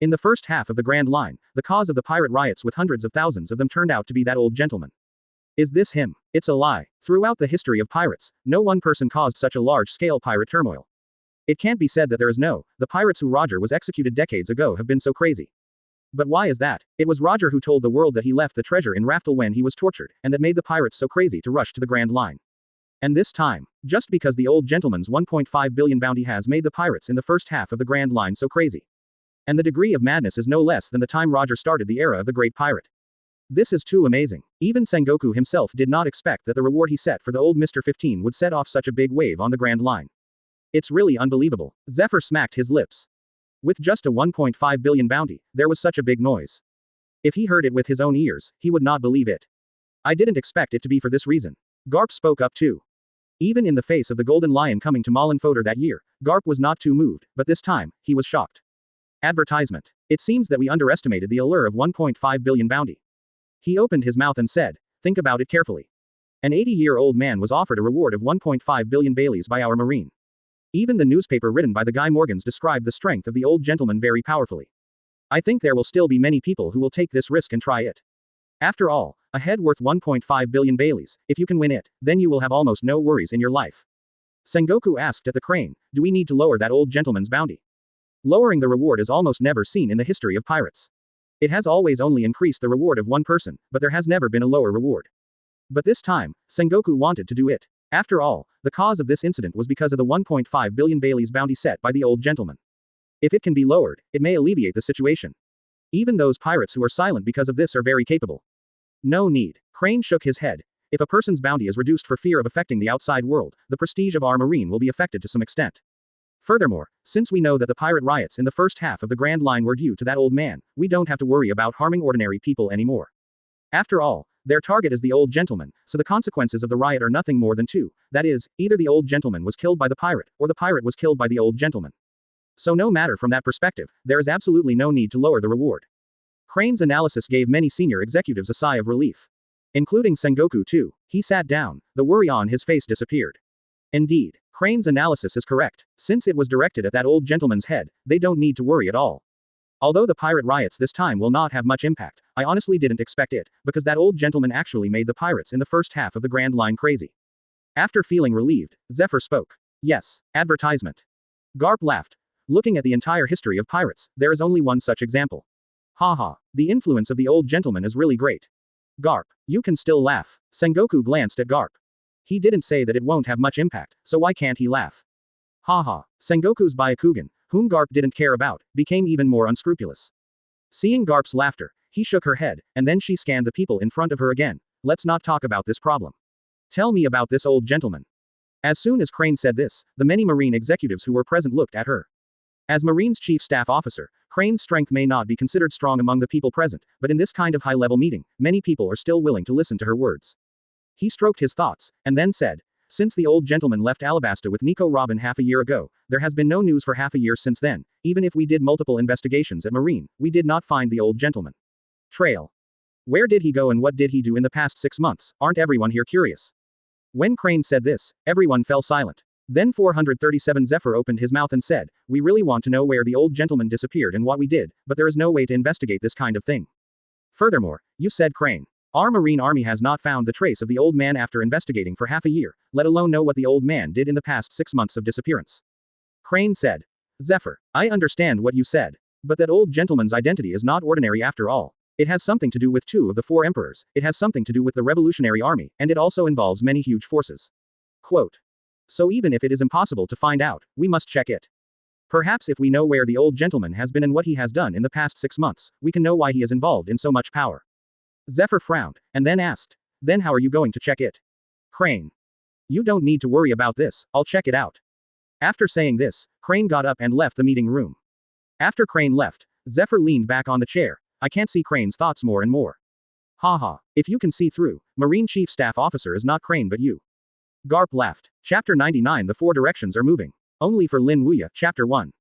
In the first half of the Grand Line, the cause of the pirate riots with hundreds of thousands of them turned out to be that old gentleman. Is this him? It's a lie. Throughout the history of pirates, no one person caused such a large-scale pirate turmoil. It can't be said that there is no, the pirates who Roger was executed decades ago have been so crazy. But why is that? It was Roger who told the world that he left the treasure in Raftel when he was tortured, and that made the pirates so crazy to rush to the Grand Line. And this time, just because the old gentleman's 1.5 billion bounty has made the pirates in the first half of the Grand Line so crazy. And the degree of madness is no less than the time Roger started the era of the Great Pirate. This is too amazing. Even Sengoku himself did not expect that the reward he set for the old Mr. 15 would set off such a big wave on the Grand Line. It's really unbelievable. Zephyr smacked his lips. With just a 1.5 billion bounty, there was such a big noise. If he heard it with his own ears, he would not believe it. I didn't expect it to be for this reason. Garp spoke up too. Even in the face of the Golden Lion coming to Malenfoder that year, Garp was not too moved, but this time, he was shocked. Advertisement. It seems that we underestimated the allure of 1.5 billion bounty. He opened his mouth and said, think about it carefully. An 80-year-old man was offered a reward of 1.5 billion Baileys by our Marine. Even the newspaper written by the Guy Morgans described the strength of the old gentleman very powerfully. I think there will still be many people who will take this risk and try it. After all, a head worth 1.5 billion Baileys, if you can win it, then you will have almost no worries in your life. Sengoku asked at the crane, do we need to lower that old gentleman's bounty? Lowering the reward is almost never seen in the history of pirates. It has always only increased the reward of one person, but there has never been a lower reward. But this time, Sengoku wanted to do it. After all, the cause of this incident was because of the 1.5 billion Baileys bounty set by the old gentleman. If it can be lowered, it may alleviate the situation. Even those pirates who are silent because of this are very capable. No need. Crane shook his head. If a person's bounty is reduced for fear of affecting the outside world, the prestige of our Marine will be affected to some extent. Furthermore, since we know that the pirate riots in the first half of the Grand Line were due to that old man, we don't have to worry about harming ordinary people anymore. After all, their target is the old gentleman, so the consequences of the riot are nothing more than two, that is, either the old gentleman was killed by the pirate, or the pirate was killed by the old gentleman. So no matter from that perspective, there is absolutely no need to lower the reward. Crane's analysis gave many senior executives a sigh of relief. Including Sengoku too. He sat down, the worry on his face disappeared. Indeed, Crane's analysis is correct. Since it was directed at that old gentleman's head, they don't need to worry at all. Although the pirate riots this time will not have much impact, I honestly didn't expect it, because that old gentleman actually made the pirates in the first half of the Grand Line crazy. After feeling relieved, Zephyr spoke. Yes, advertisement. Garp laughed. Looking at the entire history of pirates, there is only one such example. Haha, the influence of the old gentleman is really great. Garp, you can still laugh. Sengoku glanced at Garp. He didn't say that it won't have much impact, so why can't he laugh? Haha, Sengoku's Byakugan, whom Garp didn't care about, became even more unscrupulous. Seeing Garp's laughter, he shook her head, and then she scanned the people in front of her again. Let's not talk about this problem. Tell me about this old gentleman. As soon as Crane said this, the many Marine executives who were present looked at her. As Marine's chief staff officer, Crane's strength may not be considered strong among the people present, but in this kind of high-level meeting, many people are still willing to listen to her words. He stroked his thoughts, and then said, since the old gentleman left Alabasta with Nico Robin half a year ago, there has been no news for half a year since then. Even if we did multiple investigations at Marine, we did not find the old gentleman. Trail. Where did he go and what did he do in the past 6 months? Aren't everyone here curious? When Crane said this, everyone fell silent. Then 437 Zephyr opened his mouth and said, we really want to know where the old gentleman disappeared and what we did, but there is no way to investigate this kind of thing. Furthermore, you said Crane. Our Marine Army has not found the trace of the old man after investigating for half a year, let alone know what the old man did in the past 6 months of disappearance. Crane said. Zephyr, I understand what you said. But that old gentleman's identity is not ordinary after all. It has something to do with 2 of the 4 emperors, it has something to do with the Revolutionary Army, and it also involves many huge forces. Quote. So even if it is impossible to find out, we must check it. Perhaps if we know where the old gentleman has been and what he has done in the past 6 months, we can know why he is involved in so much power. Zephyr frowned, and then asked, then how are you going to check it? Crane. You don't need to worry about this, I'll check it out. After saying this, Crane got up and left the meeting room. After Crane left, Zephyr leaned back on the chair. I can't see Crane's thoughts more and more. Haha, if you can see through, Marine Chief Staff Officer is not Crane but you. Garp laughed. Chapter 99 The 4 directions are moving. Only for Lin Wuya, Chapter 1.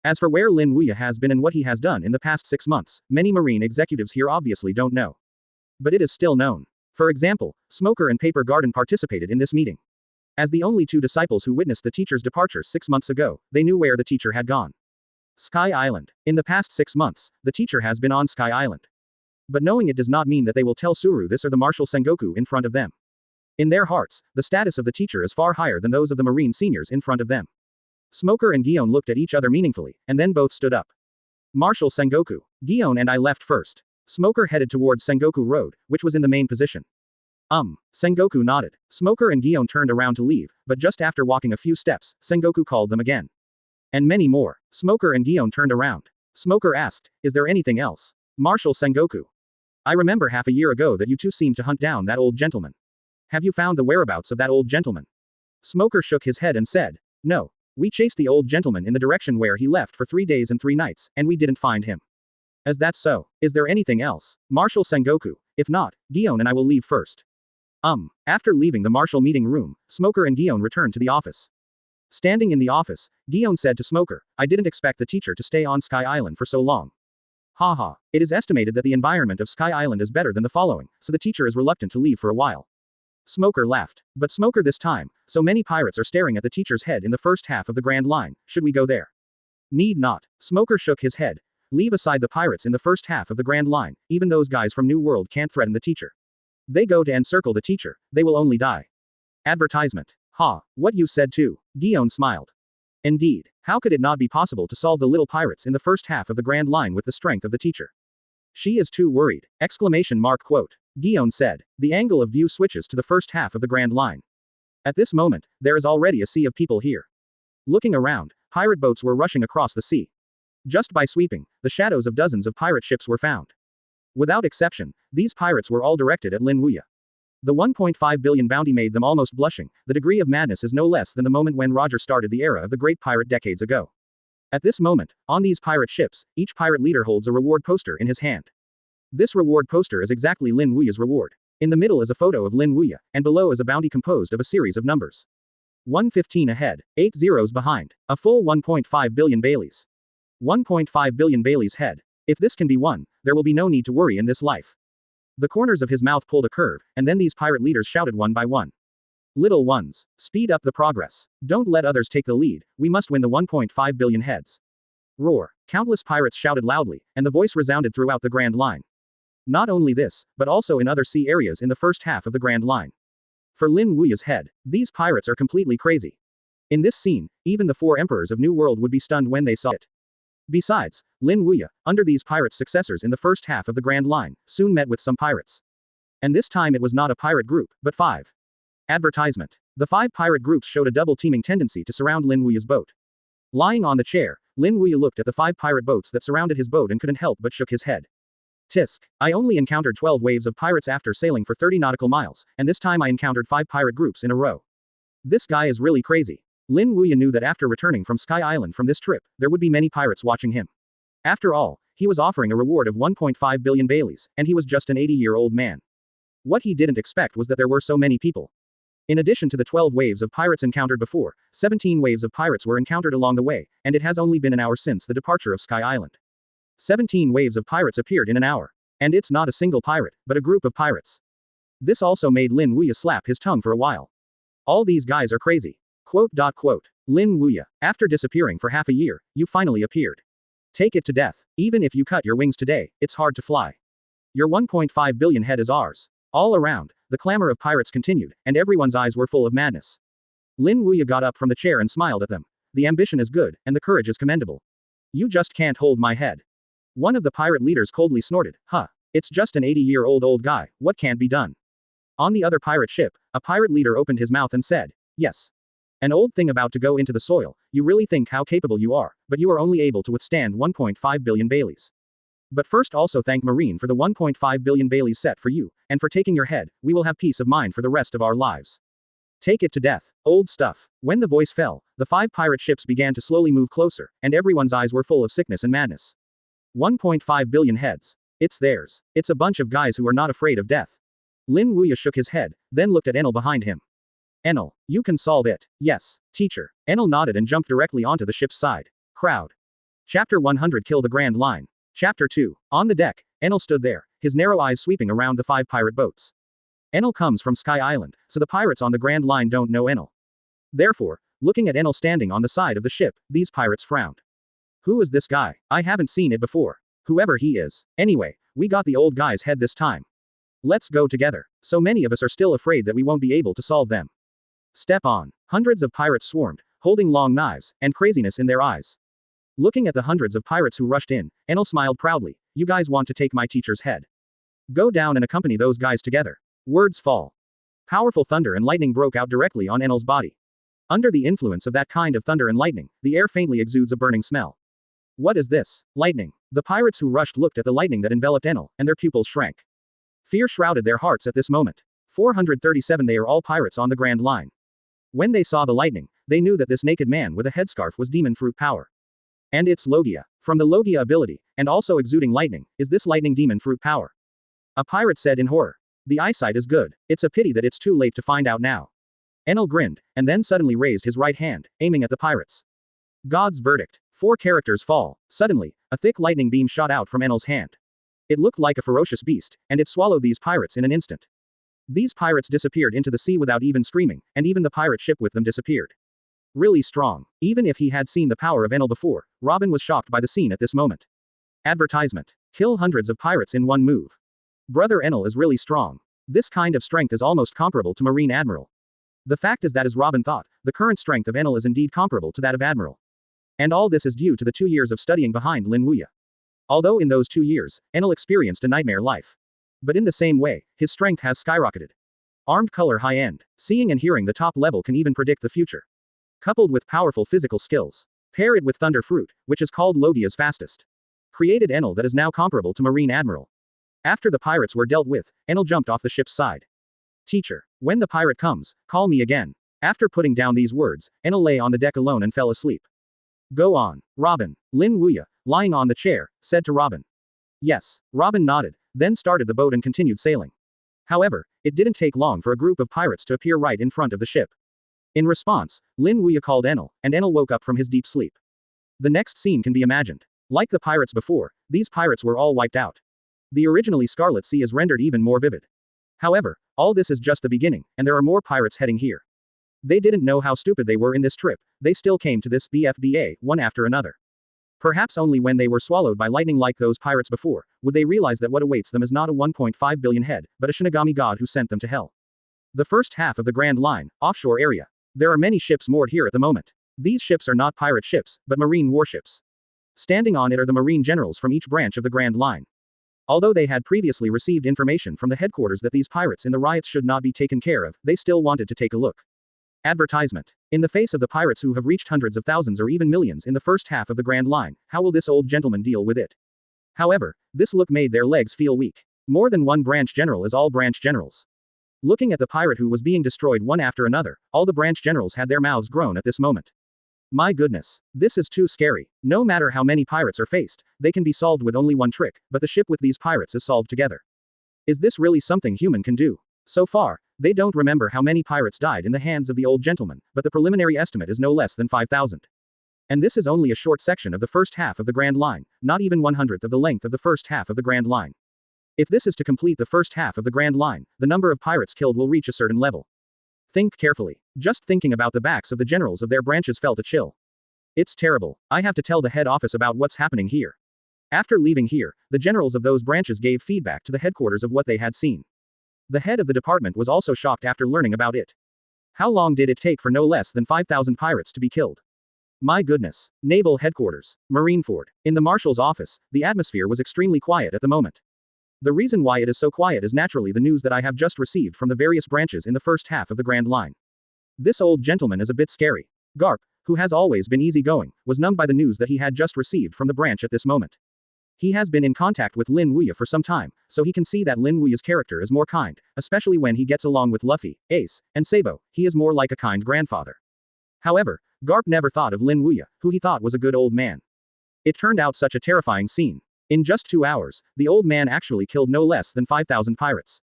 As for where Lin Wuya has been and what he has done in the past 6 months, many Marine executives here obviously don't know. But it is still known. For example, Smoker and Paper Garden participated in this meeting. As the only 2 disciples who witnessed the teacher's departure 6 months ago, they knew where the teacher had gone. Sky Island. In the past 6 months, the teacher has been on Sky Island. But knowing it does not mean that they will tell Suru this or the Marshal Sengoku in front of them. In their hearts, the status of the teacher is far higher than those of the Marine seniors in front of them. Smoker and Gion looked at each other meaningfully, and then both stood up. Marshal Sengoku. Gion and I left first. Smoker headed towards Sengoku Road, which was in the main position. Sengoku nodded. Smoker and Gion turned around to leave, but just after walking a few steps, Sengoku called them again. And many more. Smoker and Gion turned around. Smoker asked, "Is there anything else?" Marshal Sengoku. "I remember half a year ago that you two seemed to hunt down that old gentleman. Have you found the whereabouts of that old gentleman?" Smoker shook his head and said, "No. We chased the old gentleman in the direction where he left for 3 days and 3 nights, and we didn't find him." "Is that so? Is there anything else?" Marshal Sengoku. "If not, Gion and I will leave first." After leaving the Marshal meeting room, Smoker and Gion returned to the office. Standing in the office, Gion said to Smoker, "I didn't expect the teacher to stay on Sky Island for so long. Haha. It is estimated that the environment of Sky Island is better than the following, so the teacher is reluctant to leave for a while." Smoker laughed. "But Smoker, this time, so many pirates are staring at the teacher's head in the first half of the Grand Line, should we go there?" "Need not." Smoker shook his head. "Leave aside the pirates in the first half of the Grand Line, even those guys from New World can't threaten the teacher. They go to encircle the teacher, they will only die." Advertisement. "Ha, what you said too." Gion smiled. "Indeed, how could it not be possible to solve the little pirates in the first half of the Grand Line with the strength of the teacher? She is too worried." Quote. Gion said. The angle of view switches to the first half of the Grand Line. At this moment, there is already a sea of people here. Looking around, pirate boats were rushing across the sea. Just by sweeping, the shadows of dozens of pirate ships were found. Without exception, these pirates were all directed at Lin Wuya. The 1.5 billion bounty made them almost blushing. The degree of madness is no less than the moment when Roger started the era of the Great Pirate decades ago. At this moment, on these pirate ships, each pirate leader holds a reward poster in his hand. This reward poster is exactly Lin Wuya's reward. In the middle is a photo of Lin Wuya, and below is a bounty composed of a series of numbers. 115 ahead, 8 zeros behind, a full 1.5 billion Baileys. 1.5 billion Baileys head. If this can be won, there will be no need to worry in this life. The corners of his mouth pulled a curve, and then these pirate leaders shouted one by one. "Little ones, speed up the progress. Don't let others take the lead, we must win the 1.5 billion heads." Roar. Countless pirates shouted loudly, and the voice resounded throughout the Grand Line. Not only this, but also in other sea areas in the first half of the Grand Line. For Lin Wuya's head, these pirates are completely crazy. In this scene, even the 4 emperors of New World would be stunned when they saw it. Besides, Lin Wuya, under these pirates' successors in the first half of the Grand Line, soon met with some pirates. And this time it was not a pirate group, but 5. Advertisement. The 5 pirate groups showed a double-teaming tendency to surround Lin Wuya's boat. Lying on the chair, Lin Wuya looked at the 5 pirate boats that surrounded his boat and couldn't help but shook his head. "Tisk. I only encountered 12 waves of pirates after sailing for 30 nautical miles, and this time I encountered 5 pirate groups in a row. This guy is really crazy." Lin Wuya knew that after returning from Sky Island from this trip, there would be many pirates watching him. After all, he was offering a reward of 1.5 billion Baileys, and he was just an 80-year-old man. What he didn't expect was that there were so many people. In addition to the 12 waves of pirates encountered before, 17 waves of pirates were encountered along the way, and it has only been an hour since the departure of Sky Island. 17 waves of pirates appeared in an hour. And it's not a single pirate, but a group of pirates. This also made Lin Wuya slap his tongue for a while. All these guys are crazy. Quote. Lin Wuya, after disappearing for half a year, you finally appeared. Take it to death. Even if you cut your wings today, it's hard to fly. Your 1.5 billion head is ours. All around, the clamor of pirates continued, and everyone's eyes were full of madness. Lin Wuya got up from the chair and smiled at them. The ambition is good, and the courage is commendable. You just can't hold my head. One of the pirate leaders coldly snorted, "Huh. It's just an 80-year-old old guy, what can't be done?" On the other pirate ship, a pirate leader opened his mouth and said, "Yes. An old thing about to go into the soil, you really think how capable you are, but you are only able to withstand 1.5 billion Baileys. But first also thank Marine for the 1.5 billion Baileys set for you, and for taking your head, we will have peace of mind for the rest of our lives. Take it to death. Old stuff." When the voice fell, the 5 pirate ships began to slowly move closer, and everyone's eyes were full of sickness and madness. 1.5 billion heads. It's theirs. It's a bunch of guys who are not afraid of death. Lin Wuya shook his head, then looked at Enel behind him. "Enel, you can solve it." "Yes, teacher." Enel nodded and jumped directly onto the ship's side. Crowd. Chapter 100 Kill the Grand Line. Chapter 2. On the deck, Enel stood there, his narrow eyes sweeping around the 5 pirate boats. Enel comes from Sky Island, so the pirates on the Grand Line don't know Enel. Therefore, looking at Enel standing on the side of the ship, these pirates frowned. Who is this guy? I haven't seen it before. Whoever he is. Anyway, we got the old guy's head this time. Let's go together. So many of us are still afraid that we won't be able to solve them. Step on. Hundreds of pirates swarmed, holding long knives, and craziness in their eyes. Looking at the hundreds of pirates who rushed in, Enel smiled proudly. You guys want to take my teacher's head? Go down and accompany those guys together. Words fall. Powerful thunder and lightning broke out directly on Enel's body. Under the influence of that kind of thunder and lightning, the air faintly exudes a burning smell. What is this? Lightning. The pirates who rushed looked at the lightning that enveloped Enel, and their pupils shrank. Fear shrouded their hearts at this moment. 437 They are all pirates on the Grand Line. When they saw the lightning, they knew that this naked man with a headscarf was demon fruit power. And it's Logia. From the Logia ability, and also exuding lightning, is this lightning demon fruit power. A pirate said in horror. The eyesight is good. It's a pity that it's too late to find out now. Enel grinned, and then suddenly raised his right hand, aiming at the pirates. God's verdict. 4 characters fall. Suddenly, a thick lightning beam shot out from Enel's hand. It looked like a ferocious beast, and it swallowed these pirates in an instant. These pirates disappeared into the sea without even screaming, and even the pirate ship with them disappeared. Really strong. Even if he had seen the power of Enel before, Robin was shocked by the scene at this moment. Advertisement. Kill hundreds of pirates in one move. Brother Enel is really strong. This kind of strength is almost comparable to Marine Admiral. The fact is that as Robin thought, the current strength of Enel is indeed comparable to that of Admiral. And all this is due to the 2 years of studying behind Lin Wuya. Although in those 2 years, Enel experienced a nightmare life. But in the same way, his strength has skyrocketed. Armed color high-end, seeing and hearing the top level can even predict the future. Coupled with powerful physical skills. Pair it with Thunder Fruit, which is called Logia's fastest. Created Enel that is now comparable to Marine Admiral. After the pirates were dealt with, Enel jumped off the ship's side. Teacher, when the pirate comes, call me again. After putting down these words, Enel lay on the deck alone and fell asleep. Go on, Robin. Lin Wuya, lying on the chair, said to Robin. Yes. Robin nodded, then started the boat and continued sailing. However, it didn't take long for a group of pirates to appear right in front of the ship. In response, Lin Wuya called Enel, and Enel woke up from his deep sleep. The next scene can be imagined. Like the pirates before, these pirates were all wiped out. The originally Scarlet Sea is rendered even more vivid. However, all this is just the beginning, and there are more pirates heading here. They didn't know how stupid they were in this trip, they still came to this BFBA, one after another. Perhaps only when they were swallowed by lightning like those pirates before, would they realize that what awaits them is not a 1.5 billion head, but a Shinigami god who sent them to hell. The first half of the Grand Line, offshore area. There are many ships moored here at the moment. These ships are not pirate ships, but marine warships. Standing on it are the marine generals from each branch of the Grand Line. Although they had previously received information from the headquarters that these pirates in the riots should not be taken care of, they still wanted to take a look. Advertisement. In the face of the pirates who have reached hundreds of thousands or even millions in the first half of the Grand Line, how will this old gentleman deal with it? However, this look made their legs feel weak. More than one branch general is all branch generals. Looking at the pirate who was being destroyed one after another, all the branch generals had their mouths grown at this moment. My goodness. This is too scary. No matter how many pirates are faced, they can be solved with only one trick, but the ship with these pirates is solved together. Is this really something human can do? So far, they don't remember how many pirates died in the hands of the old gentleman, but the preliminary estimate is no less than 5,000. And this is only a short section of the first half of the Grand Line, not even 1/100th of the length of the first half of the Grand Line. If this is to complete the first half of the Grand Line, the number of pirates killed will reach a certain level. Think carefully. Just thinking about the backs of the generals of their branches felt a chill. It's terrible. I have to tell the head office about what's happening here. After leaving here, the generals of those branches gave feedback to the headquarters of what they had seen. The head of the department was also shocked after learning about it. How long did it take for no less than 5,000 pirates to be killed? My goodness. Naval headquarters. Marineford. In the marshal's office, the atmosphere was extremely quiet at the moment. The reason why it is so quiet is naturally the news that I have just received from the various branches in the first half of the Grand Line. This old gentleman is a bit scary. Garp, who has always been easygoing, was numbed by the news that he had just received from the branch at this moment. He has been in contact with Lin Wuya for some time, so he can see that Lin Wuya's character is more kind, especially when he gets along with Luffy, Ace, and Sabo. He is more like a kind grandfather. However, Garp never thought of Lin Wuya, who he thought was a good old man. It turned out such a terrifying scene. In just 2 hours, the old man actually killed no less than 5,000 pirates.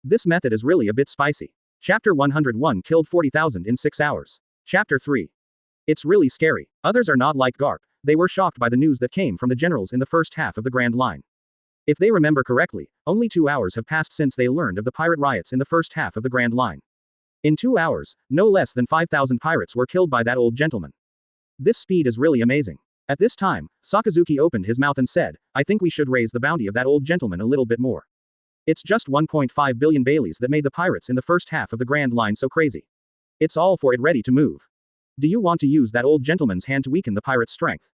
This method is really a bit spicy. Chapter 101 killed 40,000 in 6 hours. Chapter 3. It's really scary. Others are not like Garp, they were shocked by the news that came from the generals in the first half of the Grand Line. If they remember correctly, only 2 hours have passed since they learned of the pirate riots in the first half of the Grand Line. In 2 hours, no less than 5,000 pirates were killed by that old gentleman. This speed is really amazing. At this time, Sakazuki opened his mouth and said, I think we should raise the bounty of that old gentleman a little bit more. It's just 1.5 billion Baileys that made the pirates in the first half of the Grand Line so crazy. It's all for it ready to move. Do you want to use that old gentleman's hand to weaken the pirate's strength?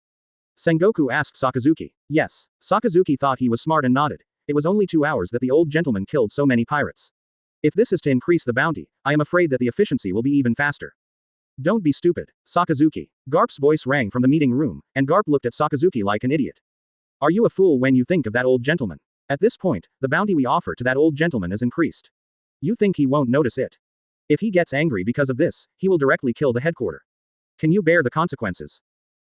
Sengoku asked Sakazuki. Yes. Sakazuki thought he was smart and nodded. It was only 2 hours that the old gentleman killed so many pirates. If this is to increase the bounty, I am afraid that the efficiency will be even faster. Don't be stupid, Sakazuki. Garp's voice rang from the meeting room, and Garp looked at Sakazuki like an idiot. Are you a fool when you think of that old gentleman? At this point, the bounty we offer to that old gentleman is increased. You think he won't notice it? If he gets angry because of this, he will directly kill the headquarter. Can you bear the consequences?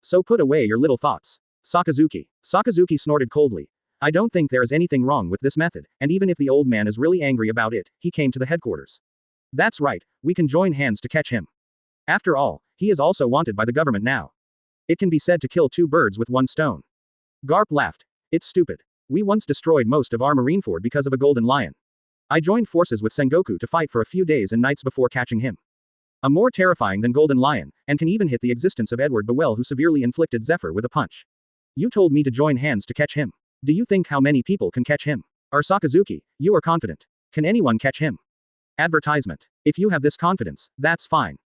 So put away your little thoughts. Sakazuki. Sakazuki snorted coldly. I don't think there is anything wrong with this method, and even if the old man is really angry about it, he came to the headquarters. That's right, we can join hands to catch him. After all, he is also wanted by the government now. It can be said to kill 2 birds with 1 stone. Garp laughed. It's stupid. We once destroyed most of our Marineford because of a golden lion. I joined forces with Sengoku to fight for a few days and nights before catching him. A more terrifying than golden lion, and can even hit the existence of Edward Bowell who severely inflicted Zephyr with a punch. You told me to join hands to catch him. Do you think how many people can catch him? Or Sakazuki, you are confident. Can anyone catch him? Advertisement. If you have this confidence, that's fine.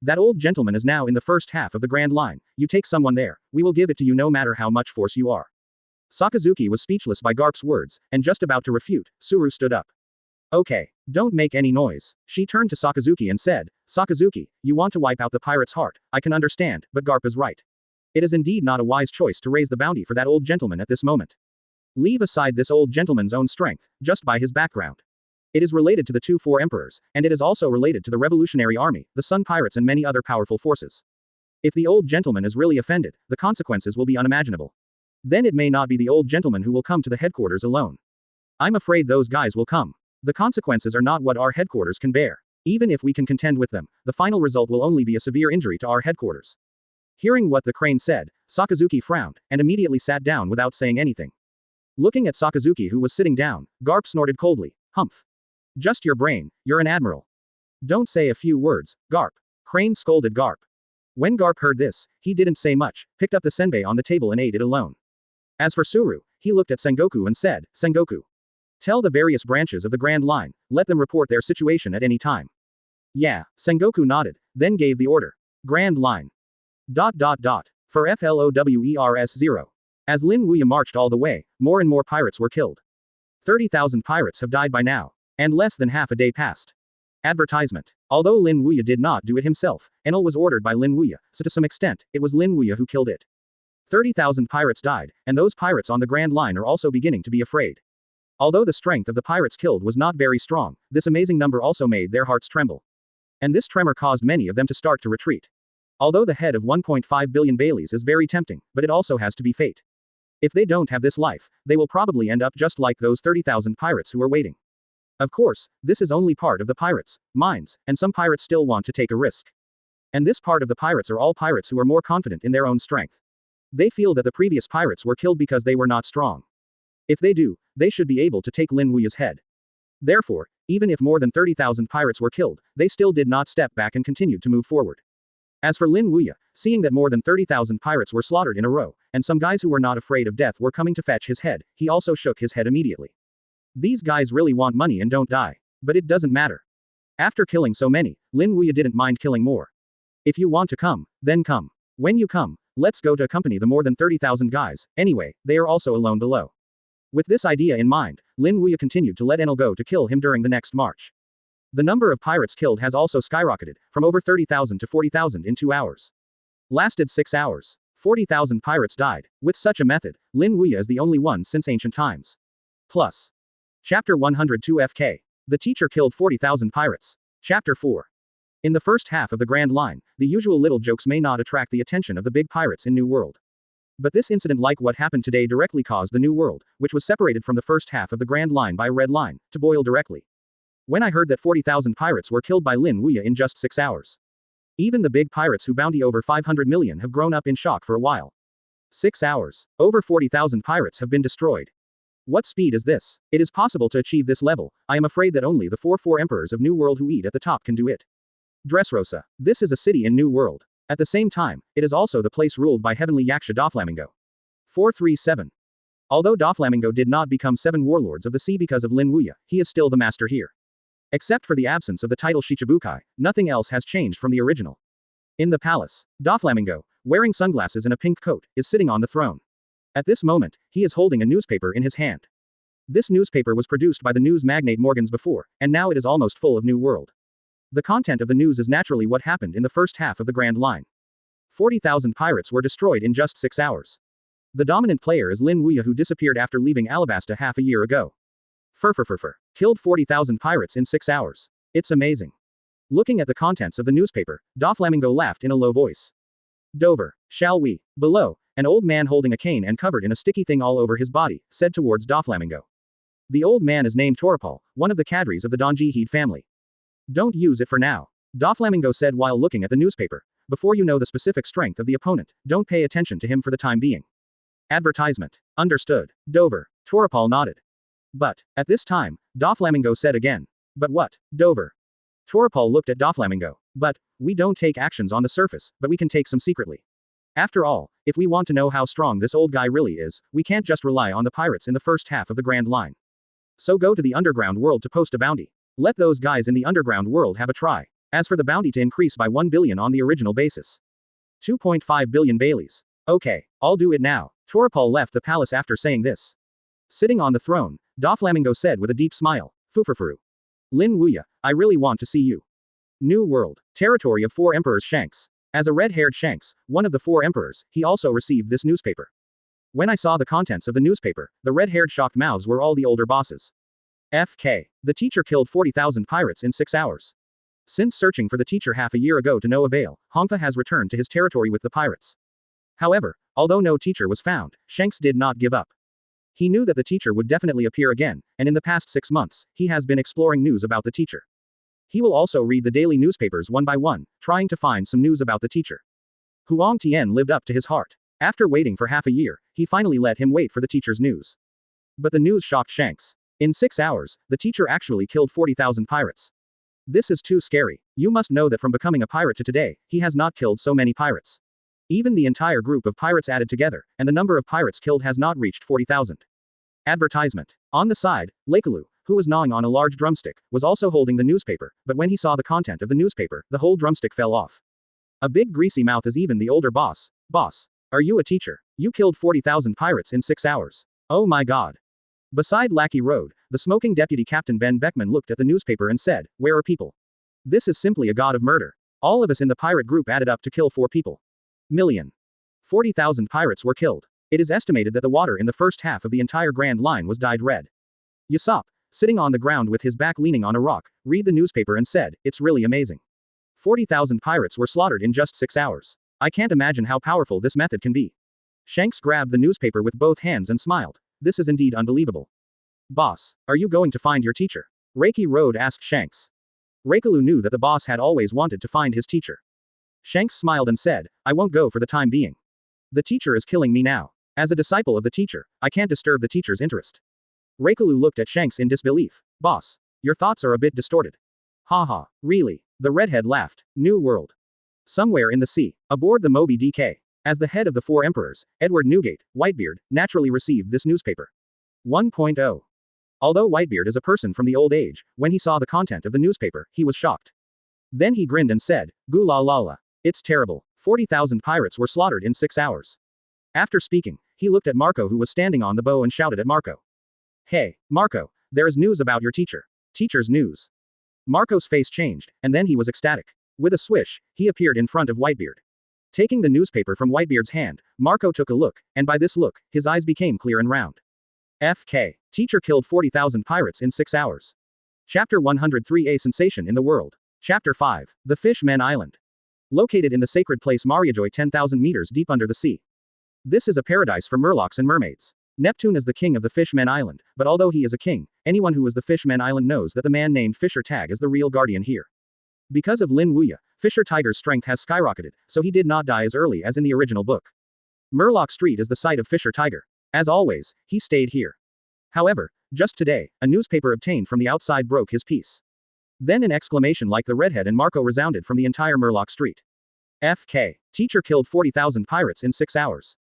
That old gentleman is now in the first half of the Grand Line. You take someone there, we will give it to you no matter how much force you are. Sakazuki was speechless by Garp's words, and just about to refute, Suru stood up. Okay, don't make any noise. She turned to Sakazuki and said, Sakazuki, you want to wipe out the pirate's heart, I can understand, but Garp is right. It is indeed not a wise choice to raise the bounty for that old gentleman at this moment. Leave aside this old gentleman's own strength, just by his background. It is related to the 2 Four Emperors, and it is also related to the Revolutionary Army, the Sun Pirates and many other powerful forces. If the old gentleman is really offended, the consequences will be unimaginable. Then it may not be the old gentleman who will come to the headquarters alone. I'm afraid those guys will come. The consequences are not what our headquarters can bear. Even if we can contend with them, the final result will only be a severe injury to our headquarters. Hearing what the crane said, Sakazuki frowned, and immediately sat down without saying anything. Looking at Sakazuki who was sitting down, Garp snorted coldly, Humph. Just your brain, you're an admiral. Don't say a few words, Garp. Crane scolded Garp. When Garp heard this, he didn't say much, picked up the senbei on the table and ate it alone. As for Suru, he looked at Sengoku and said, Sengoku. Tell the various branches of the Grand Line, let them report their situation at any time. Yeah, Sengoku nodded, then gave the order. Grand Line. ... For FLOWERS 0. As Lin Wuya marched all the way, more and more pirates were killed. 30,000 pirates have died by now. And less than half a day passed. Advertisement. Although Lin Wuya did not do it himself, Enel was ordered by Lin Wuya, so to some extent, it was Lin Wuya who killed it. 30,000 pirates died, and those pirates on the Grand Line are also beginning to be afraid. Although the strength of the pirates killed was not very strong, this amazing number also made their hearts tremble. And this tremor caused many of them to start to retreat. Although the head of 1.5 billion Baileys is very tempting, but it also has to be fate. If they don't have this life, they will probably end up just like those 30,000 pirates who are waiting. Of course, this is only part of the pirates' minds, and some pirates still want to take a risk. And this part of the pirates are all pirates who are more confident in their own strength. They feel that the previous pirates were killed because they were not strong. If they do, they should be able to take Lin Wuya's head. Therefore, even if more than 30,000 pirates were killed, they still did not step back and continued to move forward. As for Lin Wuya, seeing that more than 30,000 pirates were slaughtered in a row, and some guys who were not afraid of death were coming to fetch his head, he also shook his head immediately. These guys really want money and don't die. But it doesn't matter. After killing so many, Lin Wuya didn't mind killing more. If you want to come, then come. When you come, let's go to accompany the more than 30,000 guys, anyway, they are also alone below. With this idea in mind, Lin Wuya continued to let Enel go to kill him during the next march. The number of pirates killed has also skyrocketed, from over 30,000 to 40,000 in 2 hours. Lasted 6 hours. 40,000 pirates died. With such a method, Lin Wuya is the only one since ancient times. Plus. Chapter 102 FK. The teacher killed 40,000 pirates. Chapter 4. In the first half of the Grand Line, the usual little jokes may not attract the attention of the big pirates in New World. But this incident, like what happened today, directly caused the New World, which was separated from the first half of the Grand Line by a red line, to boil directly. When I heard that 40,000 pirates were killed by Lin Wuya in just 6 hours. Even the big pirates who bounty over 500 million have grown up in shock for a while. 6 hours. Over 40,000 pirates have been destroyed. What speed is this? It is possible to achieve this level. I am afraid that only the four emperors of New World who eat at the top can do it. Dressrosa. This is a city in New World. At the same time, it is also the place ruled by Heavenly Yaksha Doflamingo. 437. Although Doflamingo did not become 7 warlords of the sea because of Lin Wuya, he is still the master here. Except for the absence of the title Shichibukai, nothing else has changed from the original. In the palace, Doflamingo, wearing sunglasses and a pink coat, is sitting on the throne. At this moment, he is holding a newspaper in his hand. This newspaper was produced by the news magnate Morgans before, and now it is almost full of New World. The content of the news is naturally what happened in the first half of the Grand Line. 40,000 pirates were destroyed in just 6 hours. The dominant player is Lin Wuya, who disappeared after leaving Alabasta half a year ago. Killed 40,000 pirates in 6 hours. It's amazing. Looking at the contents of the newspaper, Doflamingo laughed in a low voice. Dover, shall we? Below, an old man holding a cane and covered in a sticky thing all over his body, said towards Doflamingo. The old man is named Toripal, one of the cadres of the Donjihide family. Don't use it for now, Doflamingo said while looking at the newspaper. Before you know the specific strength of the opponent, don't pay attention to him for the time being. Advertisement. Understood. Dover. Toripal nodded. But, at this time, Doflamingo said again. But what, Dover? Toripal looked at Doflamingo. But, we don't take actions on the surface, but we can take some secretly. After all, if we want to know how strong this old guy really is, we can't just rely on the pirates in the first half of the Grand Line. So go to the underground world to post a bounty. Let those guys in the underground world have a try. As for the bounty to increase by 1 billion on the original basis. 2.5 billion Baileys. Okay, I'll do it now. Toripal left the palace after saying this. Sitting on the throne, Doflamingo said with a deep smile, Fufurfuru. Lin Wuya, I really want to see you. New World, territory of 4 emperors Shanks. As a red-haired Shanks, one of the 4 emperors, he also received this newspaper. When I saw the contents of the newspaper, the red-haired shocked mouths were all the older bosses. FK. The teacher killed 40,000 pirates in 6 hours. Since searching for the teacher half a year ago to no avail, Hongfa has returned to his territory with the pirates. However, although no teacher was found, Shanks did not give up. He knew that the teacher would definitely appear again, and in the past 6 months, he has been exploring news about the teacher. He will also read the daily newspapers one by one, trying to find some news about the teacher. Huang Tian lived up to his heart. After waiting for half a year, he finally let him wait for the teacher's news. But the news shocked Shanks. In 6 hours, the teacher actually killed 40,000 pirates. This is too scary. You must know that from becoming a pirate to today, he has not killed so many pirates. Even the entire group of pirates added together, and the number of pirates killed has not reached 40,000. Advertisement. On the side, Lakelu, who was gnawing on a large drumstick, was also holding the newspaper, but when he saw the content of the newspaper, the whole drumstick fell off. A big greasy mouth is even the older boss. Boss. Are you a teacher? You killed 40,000 pirates in 6 hours. Oh my god. Beside Lackey Road, the smoking deputy captain Ben Beckman looked at the newspaper and said, where are people? This is simply a god of murder. All of us in the pirate group added up to kill 4 people. Million. 40,000 pirates were killed. It is estimated that the water in the first half of the entire Grand Line was dyed red. Usopp, sitting on the ground with his back leaning on a rock, read the newspaper and said, it's really amazing. 40,000 pirates were slaughtered in just 6 hours. I can't imagine how powerful this method can be. Shanks grabbed the newspaper with both hands and smiled. This is indeed unbelievable. Boss, are you going to find your teacher? Reiki Road asked Shanks. Reikalu knew that the boss had always wanted to find his teacher. Shanks smiled and said, I won't go for the time being. The teacher is killing me now. As a disciple of the teacher, I can't disturb the teacher's interest. Reikalu looked at Shanks in disbelief. Boss, your thoughts are a bit distorted. Haha, really? The redhead laughed. New World. Somewhere in the sea, aboard the Moby DK. As the head of the 4 emperors, Edward Newgate, Whitebeard, naturally received this newspaper. 1.0. Although Whitebeard is a person from the old age, when he saw the content of the newspaper, he was shocked. Then he grinned and said, Goo la la la. It's terrible. 40,000 pirates were slaughtered in 6 hours. After speaking, he looked at Marco, who was standing on the bow, and shouted at Marco. Hey, Marco, there is news about your teacher. Teacher's news. Marco's face changed, and then he was ecstatic. With a swish, he appeared in front of Whitebeard. Taking the newspaper from Whitebeard's hand, Marco took a look, and by this look, his eyes became clear and round. FK. Teacher killed 40,000 pirates in 6 hours. Chapter 103. A sensation in the world. Chapter 5. The Fishmen Island. Located in the sacred place Mariajoy 10,000 meters deep under the sea. This is a paradise for murlocs and mermaids. Neptune is the king of the Fishmen Island, but although he is a king, anyone who is the Fishmen Island knows that the man named Fisher Tag is the real guardian here. Because of Lin Wuya, Fisher Tiger's strength has skyrocketed, so he did not die as early as in the original book. Murloc Street is the site of Fisher Tiger. As always, he stayed here. However, just today, a newspaper obtained from the outside broke his peace. Then an exclamation like the redhead and Marco resounded from the entire Murloc Street. FK. Teacher killed 40,000 pirates in 6 hours.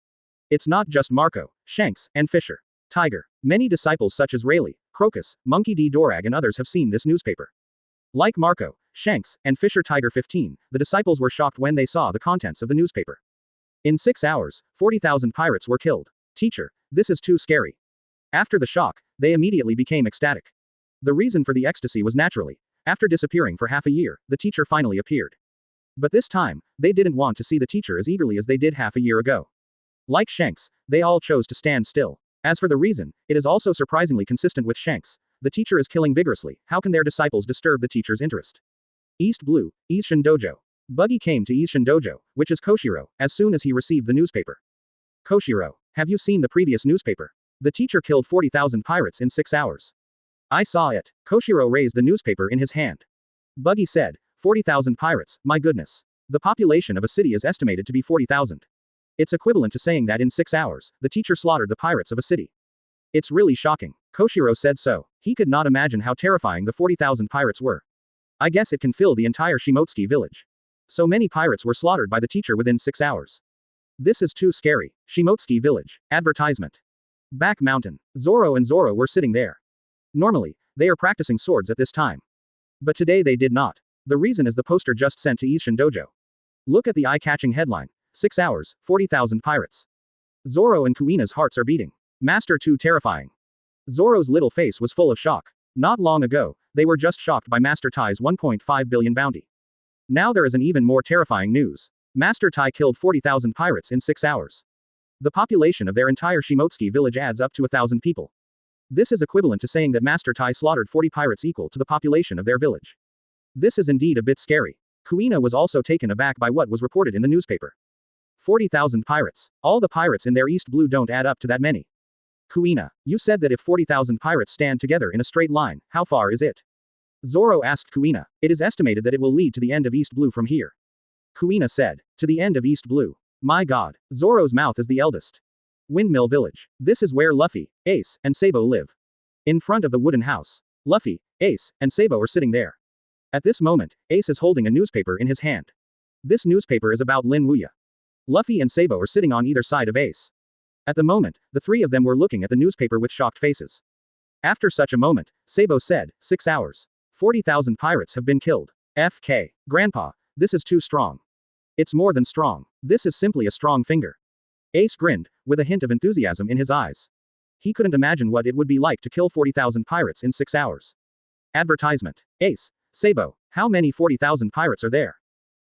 It's not just Marco, Shanks, and Fisher Tiger. Many disciples such as Rayleigh, Crocus, Monkey D. Dorag and others have seen this newspaper. Like Marco, Shanks, and Fisher Tiger 15, the disciples were shocked when they saw the contents of the newspaper. In 6 hours, 40,000 pirates were killed. Teacher, this is too scary. After the shock, they immediately became ecstatic. The reason for the ecstasy was naturally, after disappearing for half a year, the teacher finally appeared. But this time, they didn't want to see the teacher as eagerly as they did half a year ago. Like Shanks, they all chose to stand still. As for the reason, it is also surprisingly consistent with Shanks. The teacher is killing vigorously, how can their disciples disturb the teacher's interest? East Blue, Isshin Dojo. Buggy came to Isshin Dojo, which is Koshiro, as soon as he received the newspaper. Koshiro, have you seen the previous newspaper? The teacher killed 40,000 pirates in 6 hours. I saw it. Koshiro raised the newspaper in his hand. Buggy said, 40,000 pirates, my goodness. The population of a city is estimated to be 40,000. It's equivalent to saying that in 6 hours, the teacher slaughtered the pirates of a city. It's really shocking. Koshiro said so. He could not imagine how terrifying the 40,000 pirates were. I guess it can fill the entire Shimotsuki village. So many pirates were slaughtered by the teacher within 6 hours. This is too scary. Shimotsuki village. Advertisement. Back mountain. Zoro and Zoro were sitting there. Normally, they are practicing swords at this time. But today they did not. The reason is the poster just sent to Isshin Dojo. Look at the eye-catching headline. 6 hours, 40,000 pirates. Zoro and Kuina's hearts are beating. Master too terrifying. Zoro's little face was full of shock. Not long ago, they were just shocked by Master Tai's 1.5 billion bounty. Now there is an even more terrifying news. Master Tai killed 40,000 pirates in 6 hours. The population of their entire Shimotsuki village adds up to 1,000 people. This is equivalent to saying that Master Tai slaughtered 40 pirates equal to the population of their village. This is indeed a bit scary. Kuina was also taken aback by what was reported in the newspaper. 40,000 pirates. All the pirates in their East Blue don't add up to that many. Kuina, you said that if 40,000 pirates stand together in a straight line, how far is it? Zoro asked Kuina. It is estimated that it will lead to the end of East Blue from here. Kuina said. To the end of East Blue. My god. Zoro's mouth is the eldest. Windmill Village. This is where Luffy, Ace, and Sabo live. In front of the wooden house. Luffy, Ace, and Sabo are sitting there. At this moment, Ace is holding a newspaper in his hand. This newspaper is about Lin Wuya. Luffy and Sabo are sitting on either side of Ace. At the moment, the three of them were looking at the newspaper with shocked faces. After such a moment, Sabo said, 6 hours. 40,000 pirates have been killed. FK. Grandpa, this is too strong. It's more than strong. This is simply a strong finger. Ace grinned, with a hint of enthusiasm in his eyes. He couldn't imagine what it would be like to kill 40,000 pirates in 6 hours. Advertisement. Ace. Sabo, how many 40,000 pirates are there?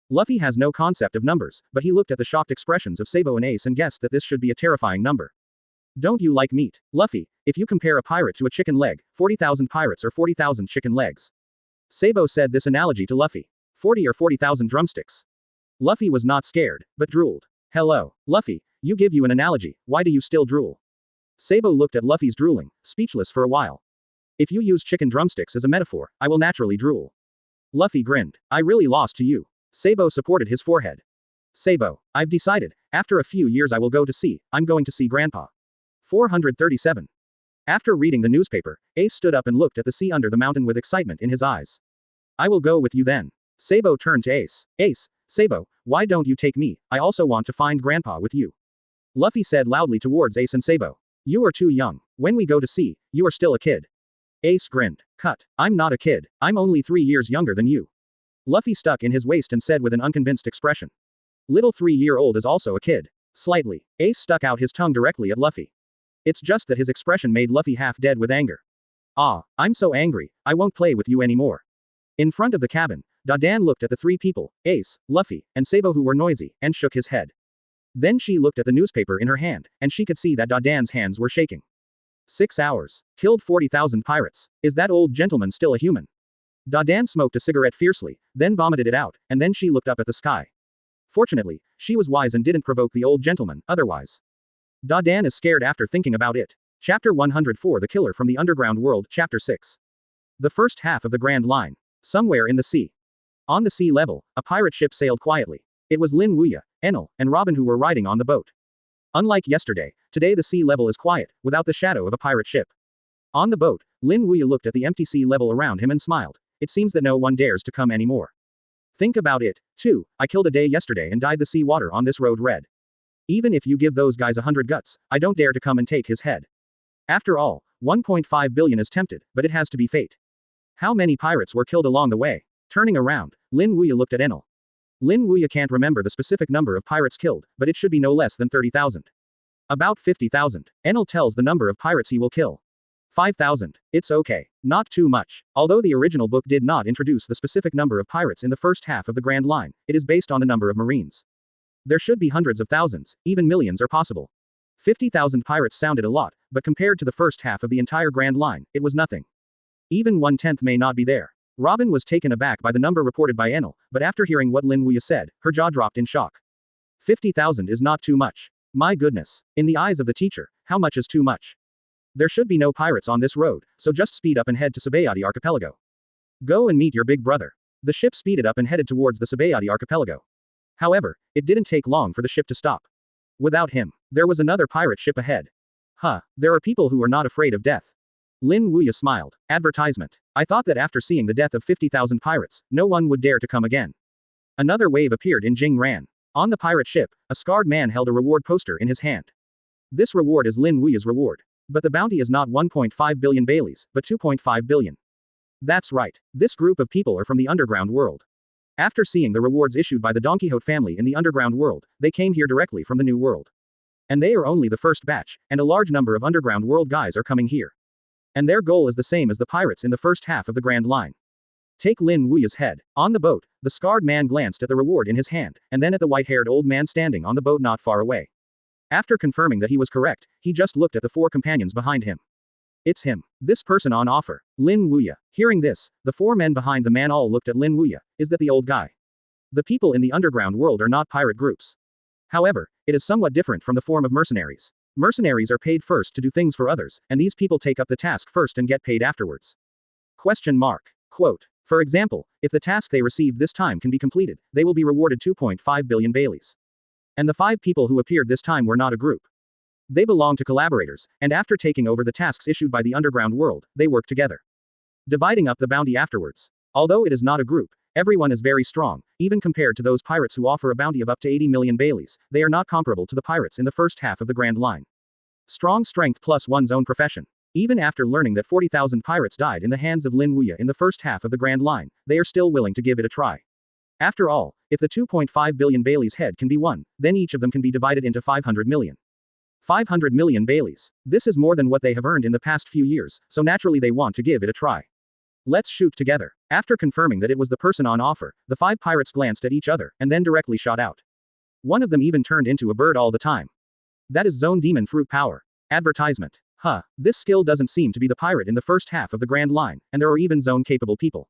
Luffy has no concept of numbers, but he looked at the shocked expressions of Sabo and Ace and guessed that this should be a terrifying number. Don't you like meat, Luffy? If you compare a pirate to a chicken leg, 40,000 pirates are 40,000 chicken legs. Sabo said this analogy to Luffy. 40 or 40,000 drumsticks. Luffy was not scared, but drooled. Hello, Luffy, you give you an analogy, why do you still drool? Sabo looked at Luffy's drooling, speechless for a while. If you use chicken drumsticks as a metaphor, I will naturally drool. Luffy grinned. I really lost to you. Sabo supported his forehead. Sabo, I've decided, after a few years I will go to sea, I'm going to see Grandpa. 437. After reading the newspaper, Ace stood up and looked at the sea under the mountain with excitement in his eyes. I will go with you then. Sabo turned to Ace. Ace, Sabo, why don't you take me? I also want to find Grandpa with you. Luffy said loudly towards Ace and Sabo. You are too young. When we go to sea, you are still a kid. Ace grinned. Cut. I'm not a kid. I'm only 3 years younger than you. Luffy stuck in his waist and said with an unconvinced expression. Little 3-year-old is also a kid. Slightly. Ace stuck out his tongue directly at Luffy. It's just that his expression made Luffy half dead with anger. Ah, I'm so angry, I won't play with you anymore. In front of the cabin, Dadan looked at the three people, Ace, Luffy, and Sabo who were noisy, and shook his head. Then she looked at the newspaper in her hand, and she could see that Dadan's hands were shaking. 6 hours. Killed 40,000 pirates. Is that old gentleman still a human? Dadan smoked a cigarette fiercely, then vomited it out, and then she looked up at the sky. Fortunately, she was wise and didn't provoke the old gentleman, otherwise. Dadan is scared after thinking about it. Chapter 104 The Killer from the Underground World Chapter 6. The first half of the Grand Line. Somewhere in the sea. On the sea level, a pirate ship sailed quietly. It was Lin Wuya, Enel, and Robin who were riding on the boat. Unlike yesterday, today the sea level is quiet, without the shadow of a pirate ship. On the boat, Lin Wuya looked at the empty sea level around him and smiled. It seems that no one dares to come anymore. Think about it, too. I killed a day yesterday and dyed the sea water on this road red. Even if you give those guys 100 guts, I don't dare to come and take his head. After all, 1.5 billion is tempted, but it has to be fate. How many pirates were killed along the way? Turning around, Lin Wuya looked at Enel. Lin Wuya can't remember the specific number of pirates killed, but it should be no less than 30,000. About 50,000. Enel tells the number of pirates he will kill. 5,000. It's okay. Not too much. Although the original book did not introduce the specific number of pirates in the first half of the Grand Line, it is based on the number of marines. There should be hundreds of thousands, even millions are possible. 50,000 pirates sounded a lot, but compared to the first half of the entire Grand Line, it was nothing. Even 1/10 may not be there. Robin was taken aback by the number reported by Enel, but after hearing what Lin Wuya said, her jaw dropped in shock. 50,000 is not too much. My goodness. In the eyes of the teacher, how much is too much? There should be no pirates on this road, so just speed up and head to Saboady archipelago. Go and meet your big brother. The ship speeded up and headed towards the Saboady archipelago. However, it didn't take long for the ship to stop. Without him, there was another pirate ship ahead. There are people who are not afraid of death. Lin Wuya smiled. Advertisement. I thought that after seeing the death of 50,000 pirates, no one would dare to come again. Another wave appeared in Jing Ran. On the pirate ship, a scarred man held a reward poster in his hand. This reward is Lin Wuya's reward. But the bounty is not 1.5 billion Baileys, but 2.5 billion. That's right. This group of people are from the underground world. After seeing the rewards issued by the Don Quixote family in the underground world, they came here directly from the new world. And they are only the first batch, and a large number of underground world guys are coming here. And their goal is the same as the pirates in the first half of the Grand Line. Take Lin Wuya's head. On the boat, the scarred man glanced at the reward in his hand, and then at the white-haired old man standing on the boat not far away. After confirming that he was correct, he just looked at the four companions behind him. It's him. This person on offer. Lin Wuya. Hearing this, the four men behind the man all looked at Lin Wuya. Is that the old guy? The people in the underground world are not pirate groups. However, it is somewhat different from the form of mercenaries. Mercenaries are paid first to do things for others, and these people take up the task first and get paid afterwards. Question mark. Quote. For example, if the task they received this time can be completed, they will be rewarded 2.5 billion Baileys. And the 5 people who appeared this time were not a group. They belong to collaborators, and after taking over the tasks issued by the underground world, they work together, dividing up the bounty afterwards. Although it is not a group, everyone is very strong, even compared to those pirates who offer a bounty of up to 80 million Baileys, they are not comparable to the pirates in the first half of the Grand Line. Strong strength plus one's own profession. Even after learning that 40,000 pirates died in the hands of Lin Wuya in the first half of the Grand Line, they are still willing to give it a try. After all, if the 2.5 billion Baileys head can be won, then each of them can be divided into 500 million. 500 million Baileys. This is more than what they have earned in the past few years, so naturally they want to give it a try. Let's shoot together. After confirming that it was the person on offer, the 5 pirates glanced at each other, and then directly shot out. One of them even turned into a bird all the time. That is Zone Demon Fruit Power. Advertisement. This skill doesn't seem to be the pirate in the first half of the Grand Line, and there are even zone-capable people.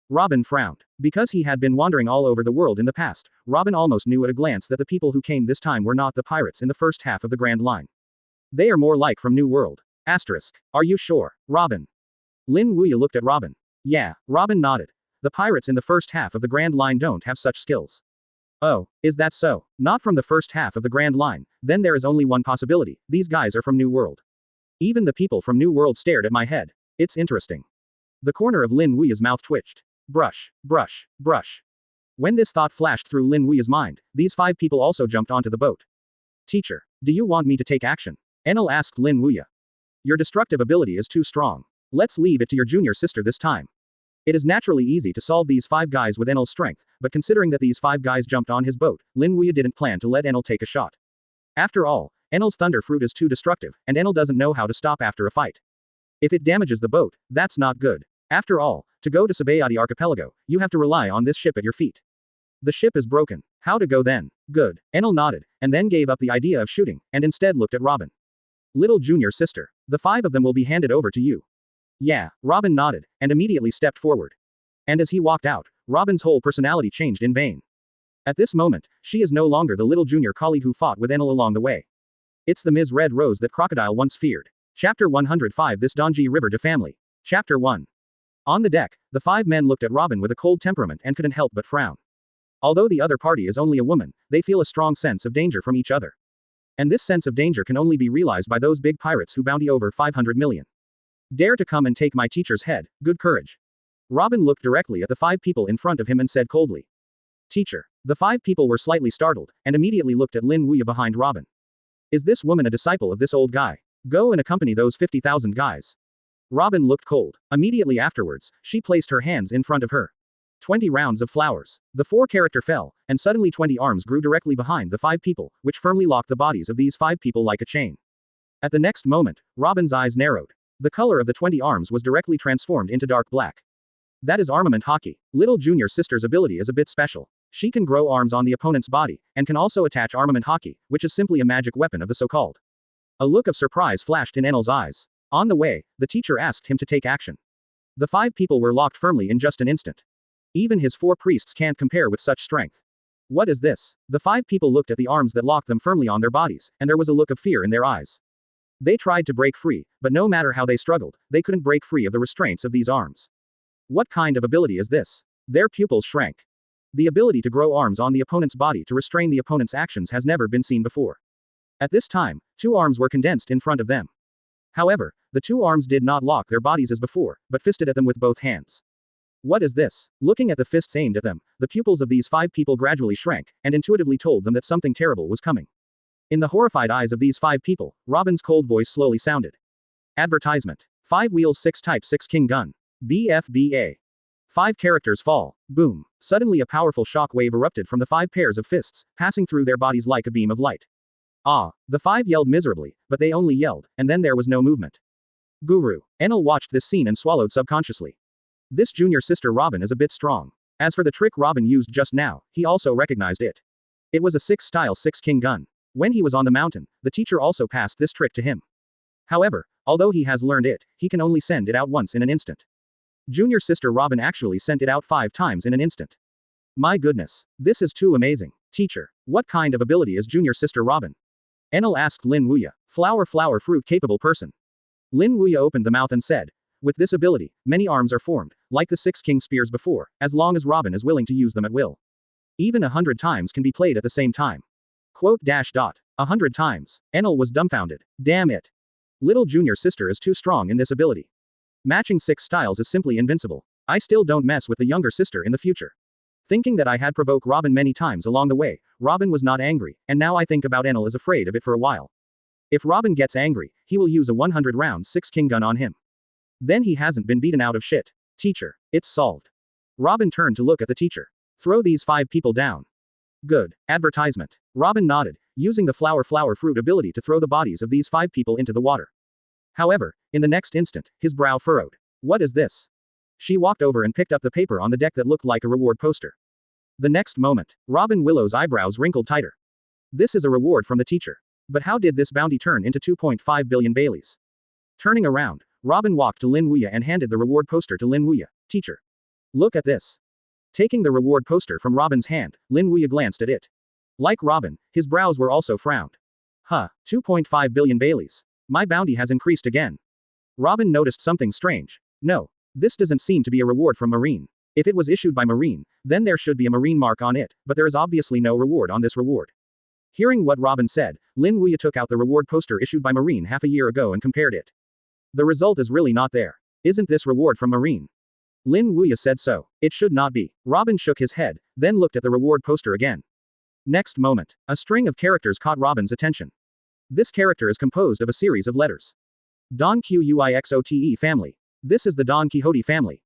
Robin frowned. Because he had been wandering all over the world in the past, Robin almost knew at a glance that the people who came this time were not the pirates in the first half of the Grand Line. They are more like from New World. Asterisk. Are you sure, Robin? Lin Wuya looked at Robin. Yeah, Robin nodded. The pirates in the first half of the Grand Line don't have such skills. Oh, is that so? Not from the first half of the Grand Line, then there is only one possibility, these guys are from New World. Even the people from New World stared at my head. It's interesting. The corner of Lin Wuya's mouth twitched. Brush, brush, brush. When this thought flashed through Lin Wuya's mind, these 5 people also jumped onto the boat. Teacher, do you want me to take action? Enel asked Lin Wuya. Your destructive ability is too strong. Let's leave it to your junior sister this time. It is naturally easy to solve these 5 guys with Enel's strength, but considering that these 5 guys jumped on his boat, Lin Wuya didn't plan to let Enel take a shot. After all, Enel's thunder fruit is too destructive, and Enel doesn't know how to stop after a fight. If it damages the boat, that's not good. After all, to go to Saboady archipelago, you have to rely on this ship at your feet. The ship is broken. How to go then? Good. Enel nodded, and then gave up the idea of shooting, and instead looked at Robin. Little junior sister. The 5 of them will be handed over to you. Yeah, Robin nodded, and immediately stepped forward. And as he walked out, Robin's whole personality changed in vain. At this moment, she is no longer the little junior colleague who fought with Enel along the way. It's the Ms. Red Rose that Crocodile once feared. Chapter 105 This Donji River de Family. Chapter 1. On the deck, the 5 men looked at Robin with a cold temperament and couldn't help but frown. Although the other party is only a woman, they feel a strong sense of danger from each other. And this sense of danger can only be realized by those big pirates who bounty over 500 million. Dare to come and take my teacher's head, good courage. Robin looked directly at the 5 people in front of him and said coldly. Teacher. The 5 people were slightly startled, and immediately looked at Lin Wuya behind Robin. Is this woman a disciple of this old guy? Go and accompany those 50,000 guys. Robin looked cold. Immediately afterwards, she placed her hands in front of her. 20 rounds of flowers. The 4 character fell, and suddenly 20 arms grew directly behind the 5 people, which firmly locked the bodies of these 5 people like a chain. At the next moment, Robin's eyes narrowed. The color of the 20 arms was directly transformed into dark black. That is armament hockey. Little junior sister's ability is a bit special. She can grow arms on the opponent's body, and can also attach armament hockey, which is simply a magic weapon of the so-called. A look of surprise flashed in Enel's eyes. On the way, the teacher asked him to take action. The 5 people were locked firmly in just an instant. Even his 4 priests can't compare with such strength. What is this? The 5 people looked at the arms that locked them firmly on their bodies, and there was a look of fear in their eyes. They tried to break free, but no matter how they struggled, they couldn't break free of the restraints of these arms. What kind of ability is this? Their pupils shrank. The ability to grow arms on the opponent's body to restrain the opponent's actions has never been seen before. At this time, 2 arms were condensed in front of them. However, the 2 arms did not lock their bodies as before, but fisted at them with both hands. What is this? Looking at the fists aimed at them, the pupils of these 5 people gradually shrank, and intuitively told them that something terrible was coming. In the horrified eyes of these 5 people, Robin's cold voice slowly sounded. Advertisement. 5 wheels 6 type 6 king gun. BFBA. 5 characters fall. Boom. Suddenly a powerful shock wave erupted from the 5 pairs of fists, passing through their bodies like a beam of light. Ah. The 5 yelled miserably, but they only yelled, and then there was no movement. Guru. Enel watched this scene and swallowed subconsciously. This junior sister Robin is a bit strong. As for the trick Robin used just now, he also recognized it. It was a 6 style 6 king gun. When he was on the mountain, the teacher also passed this trick to him. However, although he has learned it, he can only send it out once in an instant. Junior sister Robin actually sent it out 5 times in an instant. My goodness. This is too amazing. Teacher. What kind of ability is junior sister Robin? Enel asked Lin Wuya. Flower fruit capable person. Lin Wuya opened the mouth and said, with this ability, many arms are formed, like the 6 king spears before, as long as Robin is willing to use them at will. Even 100 times can be played at the same time. Quote dash dot. 100 times. Enel was dumbfounded. Damn it. Little junior sister is too strong in this ability. Matching 6 styles is simply invincible. I still don't mess with the younger sister in the future. Thinking that I had provoked Robin many times along the way, Robin was not angry, and now I think about Enel is afraid of it for a while. If Robin gets angry, he will use a 100-round 6 king gun on him. Then he hasn't been beaten out of shit. Teacher. It's solved. Robin turned to look at the teacher. Throw these 5 people down. Good. Advertisement. Robin nodded, using the flower fruit ability to throw the bodies of these 5 people into the water. However, in the next instant, his brow furrowed. What is this? She walked over and picked up the paper on the deck that looked like a reward poster. The next moment, Robin Willow's eyebrows wrinkled tighter. This is a reward from the teacher. But how did this bounty turn into 2.5 billion Baileys? Turning around, Robin walked to Lin Wuya and handed the reward poster to Lin Wuya. Teacher. Look at this. Taking the reward poster from Robin's hand, Lin Wuya glanced at it. Like Robin, his brows were also frowned. 2.5 billion Baileys. My bounty has increased again. Robin noticed something strange. No. This doesn't seem to be a reward from Marine. If it was issued by Marine, then there should be a Marine mark on it, but there is obviously no reward on this reward. Hearing what Robin said, Lin Wuya took out the reward poster issued by Marine half a year ago and compared it. The result is really not there. Isn't this reward from Marine? Lin Wuya said so. It should not be. Robin shook his head, then looked at the reward poster again. Next moment, a string of characters caught Robin's attention. This character is composed of a series of letters. Don Quixote family. This is the Don Quixote family.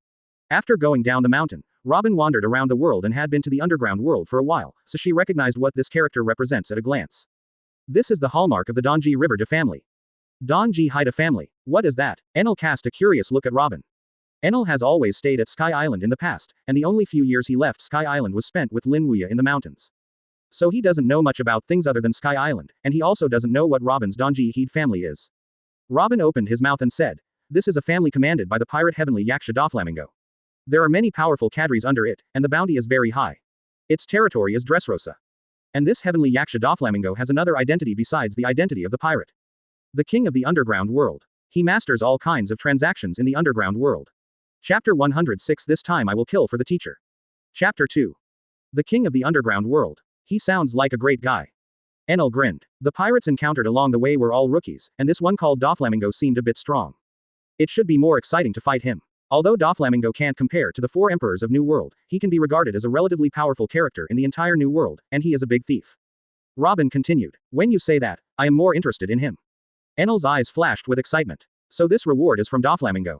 After going down the mountain, Robin wandered around the world and had been to the underground world for a while, so she recognized what this character represents at a glance. This is the hallmark of the Donji River de family. Donji Haida family. What is that? Enel cast a curious look at Robin. Enel has always stayed at Sky Island in the past, and the only few years he left Sky Island was spent with Lin Wuya in the mountains. So he doesn't know much about things other than Sky Island, and he also doesn't know what Robin's Donji Haida family is. Robin opened his mouth and said, this is a family commanded by the pirate heavenly Yaksha Doflamingo. There are many powerful cadres under it, and the bounty is very high. Its territory is Dressrosa. And this heavenly Yaksha Doflamingo has another identity besides the identity of the pirate. The king of the underground world. He masters all kinds of transactions in the underground world. Chapter 106. This time I will kill for the teacher. Chapter 2. The king of the underground world. He sounds like a great guy. Enel grinned. The pirates encountered along the way were all rookies, and this one called Doflamingo seemed a bit strong. It should be more exciting to fight him. Although Doflamingo can't compare to the 4 emperors of New World, he can be regarded as a relatively powerful character in the entire New World, and he is a big thief. Robin continued. When you say that, I am more interested in him. Enel's eyes flashed with excitement. So this reward is from Doflamingo.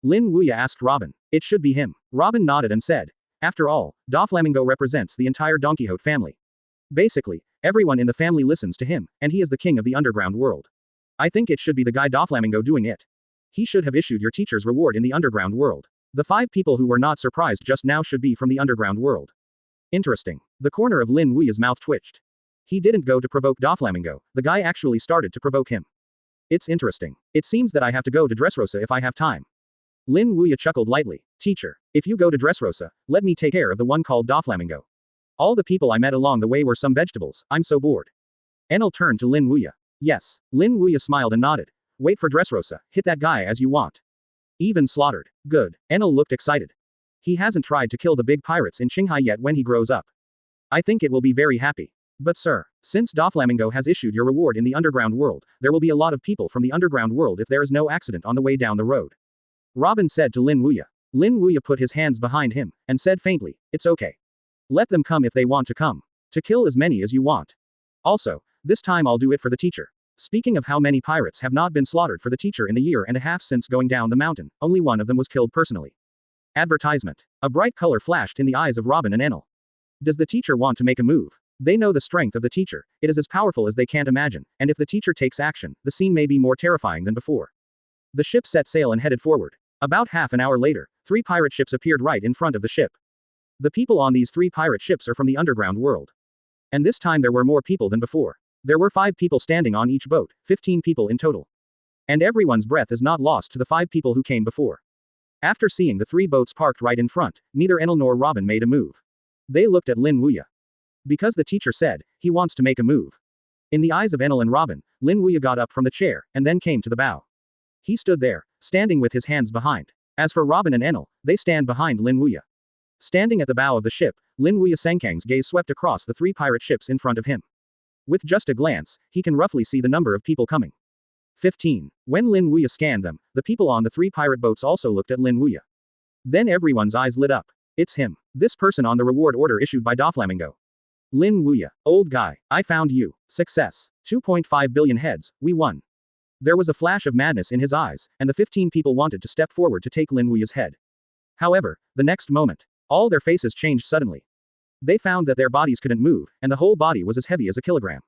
Lin Wuya asked Robin. It should be him. Robin nodded and said. After all, Doflamingo represents the entire Don Quixote family. Basically, everyone in the family listens to him, and he is the king of the underground world. I think it should be the guy Doflamingo doing it. He should have issued your teacher's reward in the underground world. The 5 people who were not surprised just now should be from the underground world. Interesting. The corner of Lin Wuya's mouth twitched. He didn't go to provoke Doflamingo, the guy actually started to provoke him. It's interesting. It seems that I have to go to Dressrosa if I have time. Lin Wuya chuckled lightly. Teacher, if you go to Dressrosa, let me take care of the one called Doflamingo. All the people I met along the way were some vegetables, I'm so bored. Enel turned to Lin Wuya. Yes. Lin Wuya smiled and nodded. Wait for Dressrosa, hit that guy as you want. Even slaughtered. Good. Enel looked excited. He hasn't tried to kill the big pirates in Qinghai yet when he grows up. I think it will be very happy. But sir, since Doflamingo has issued your reward in the underground world, there will be a lot of people from the underground world if there is no accident on the way down the road. Robin said to Lin Wuya. Lin Wuya put his hands behind him, and said faintly, it's okay. Let them come if they want to come. To kill as many as you want. Also, this time I'll do it for the teacher. Speaking of how many pirates have not been slaughtered for the teacher in the year and a half since going down the mountain, only one of them was killed personally. Advertisement. A bright color flashed in the eyes of Robin and Enel. Does the teacher want to make a move? They know the strength of the teacher, it is as powerful as they can't imagine, and if the teacher takes action, the scene may be more terrifying than before. The ship set sail and headed forward. About half an hour later, 3 pirate ships appeared right in front of the ship. The people on these 3 pirate ships are from the underground world. And this time there were more people than before. There were 5 people standing on each boat, 15 people in total. And everyone's breath is not lost to the 5 people who came before. After seeing the 3 boats parked right in front, neither Enel nor Robin made a move. They looked at Lin Wuya. Because the teacher said, he wants to make a move. In the eyes of Enel and Robin, Lin Wuya got up from the chair, and then came to the bow. He stood there, standing with his hands behind. As for Robin and Enel, they stand behind Lin Wuya. Standing at the bow of the ship, Lin Wuya Senkang's gaze swept across the 3 pirate ships in front of him. With just a glance, he can roughly see the number of people coming. 15. When Lin Wuya scanned them, the people on the 3 pirate boats also looked at Lin Wuya. Then everyone's eyes lit up. It's him. This person on the reward order issued by Doflamingo. Lin Wuya. Old guy, I found you. Success. 2.5 billion heads, we won. There was a flash of madness in his eyes, and the 15 people wanted to step forward to take Lin Wuya's head. However, the next moment, all their faces changed suddenly. They found that their bodies couldn't move, and the whole body was as heavy as a kilogram.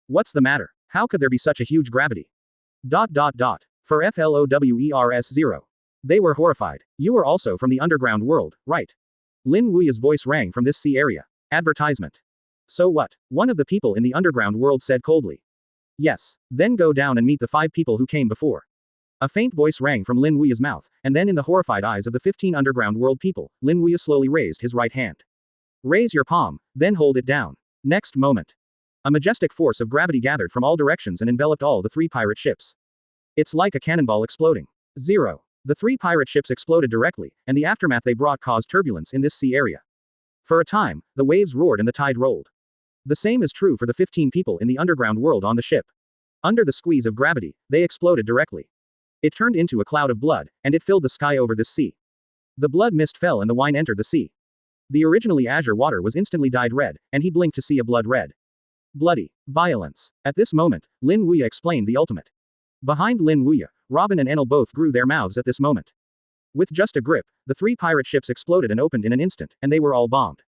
What's the matter? How could there be such a huge gravity? ... For FLOWERS 0. They were horrified. You are also from the underground world, right? Lin Wuya's voice rang from this sea area. Advertisement. So what? One of the people in the underground world said coldly. Yes. Then go down and meet the 5 people who came before. A faint voice rang from Lin Wuya's mouth, and then in the horrified eyes of the 15 underground world people, Lin Wuya slowly raised his right hand. Raise your palm, then hold it down. Next moment. A majestic force of gravity gathered from all directions and enveloped all the 3 pirate ships. It's like a cannonball exploding. 0. The 3 pirate ships exploded directly, and the aftermath they brought caused turbulence in this sea area. For a time, the waves roared and the tide rolled. The same is true for the 15 people in the underground world on the ship. Under the squeeze of gravity, they exploded directly. It turned into a cloud of blood, and it filled the sky over this sea. The blood mist fell and the wine entered the sea. The originally azure water was instantly dyed red, and he blinked to see a blood red. Bloody violence. At this moment, Lin Wuya explained the ultimate. Behind Lin Wuya, Robin and Enel both grew their mouths at this moment. With just a grip, the 3 pirate ships exploded and opened in an instant, and they were all bombed.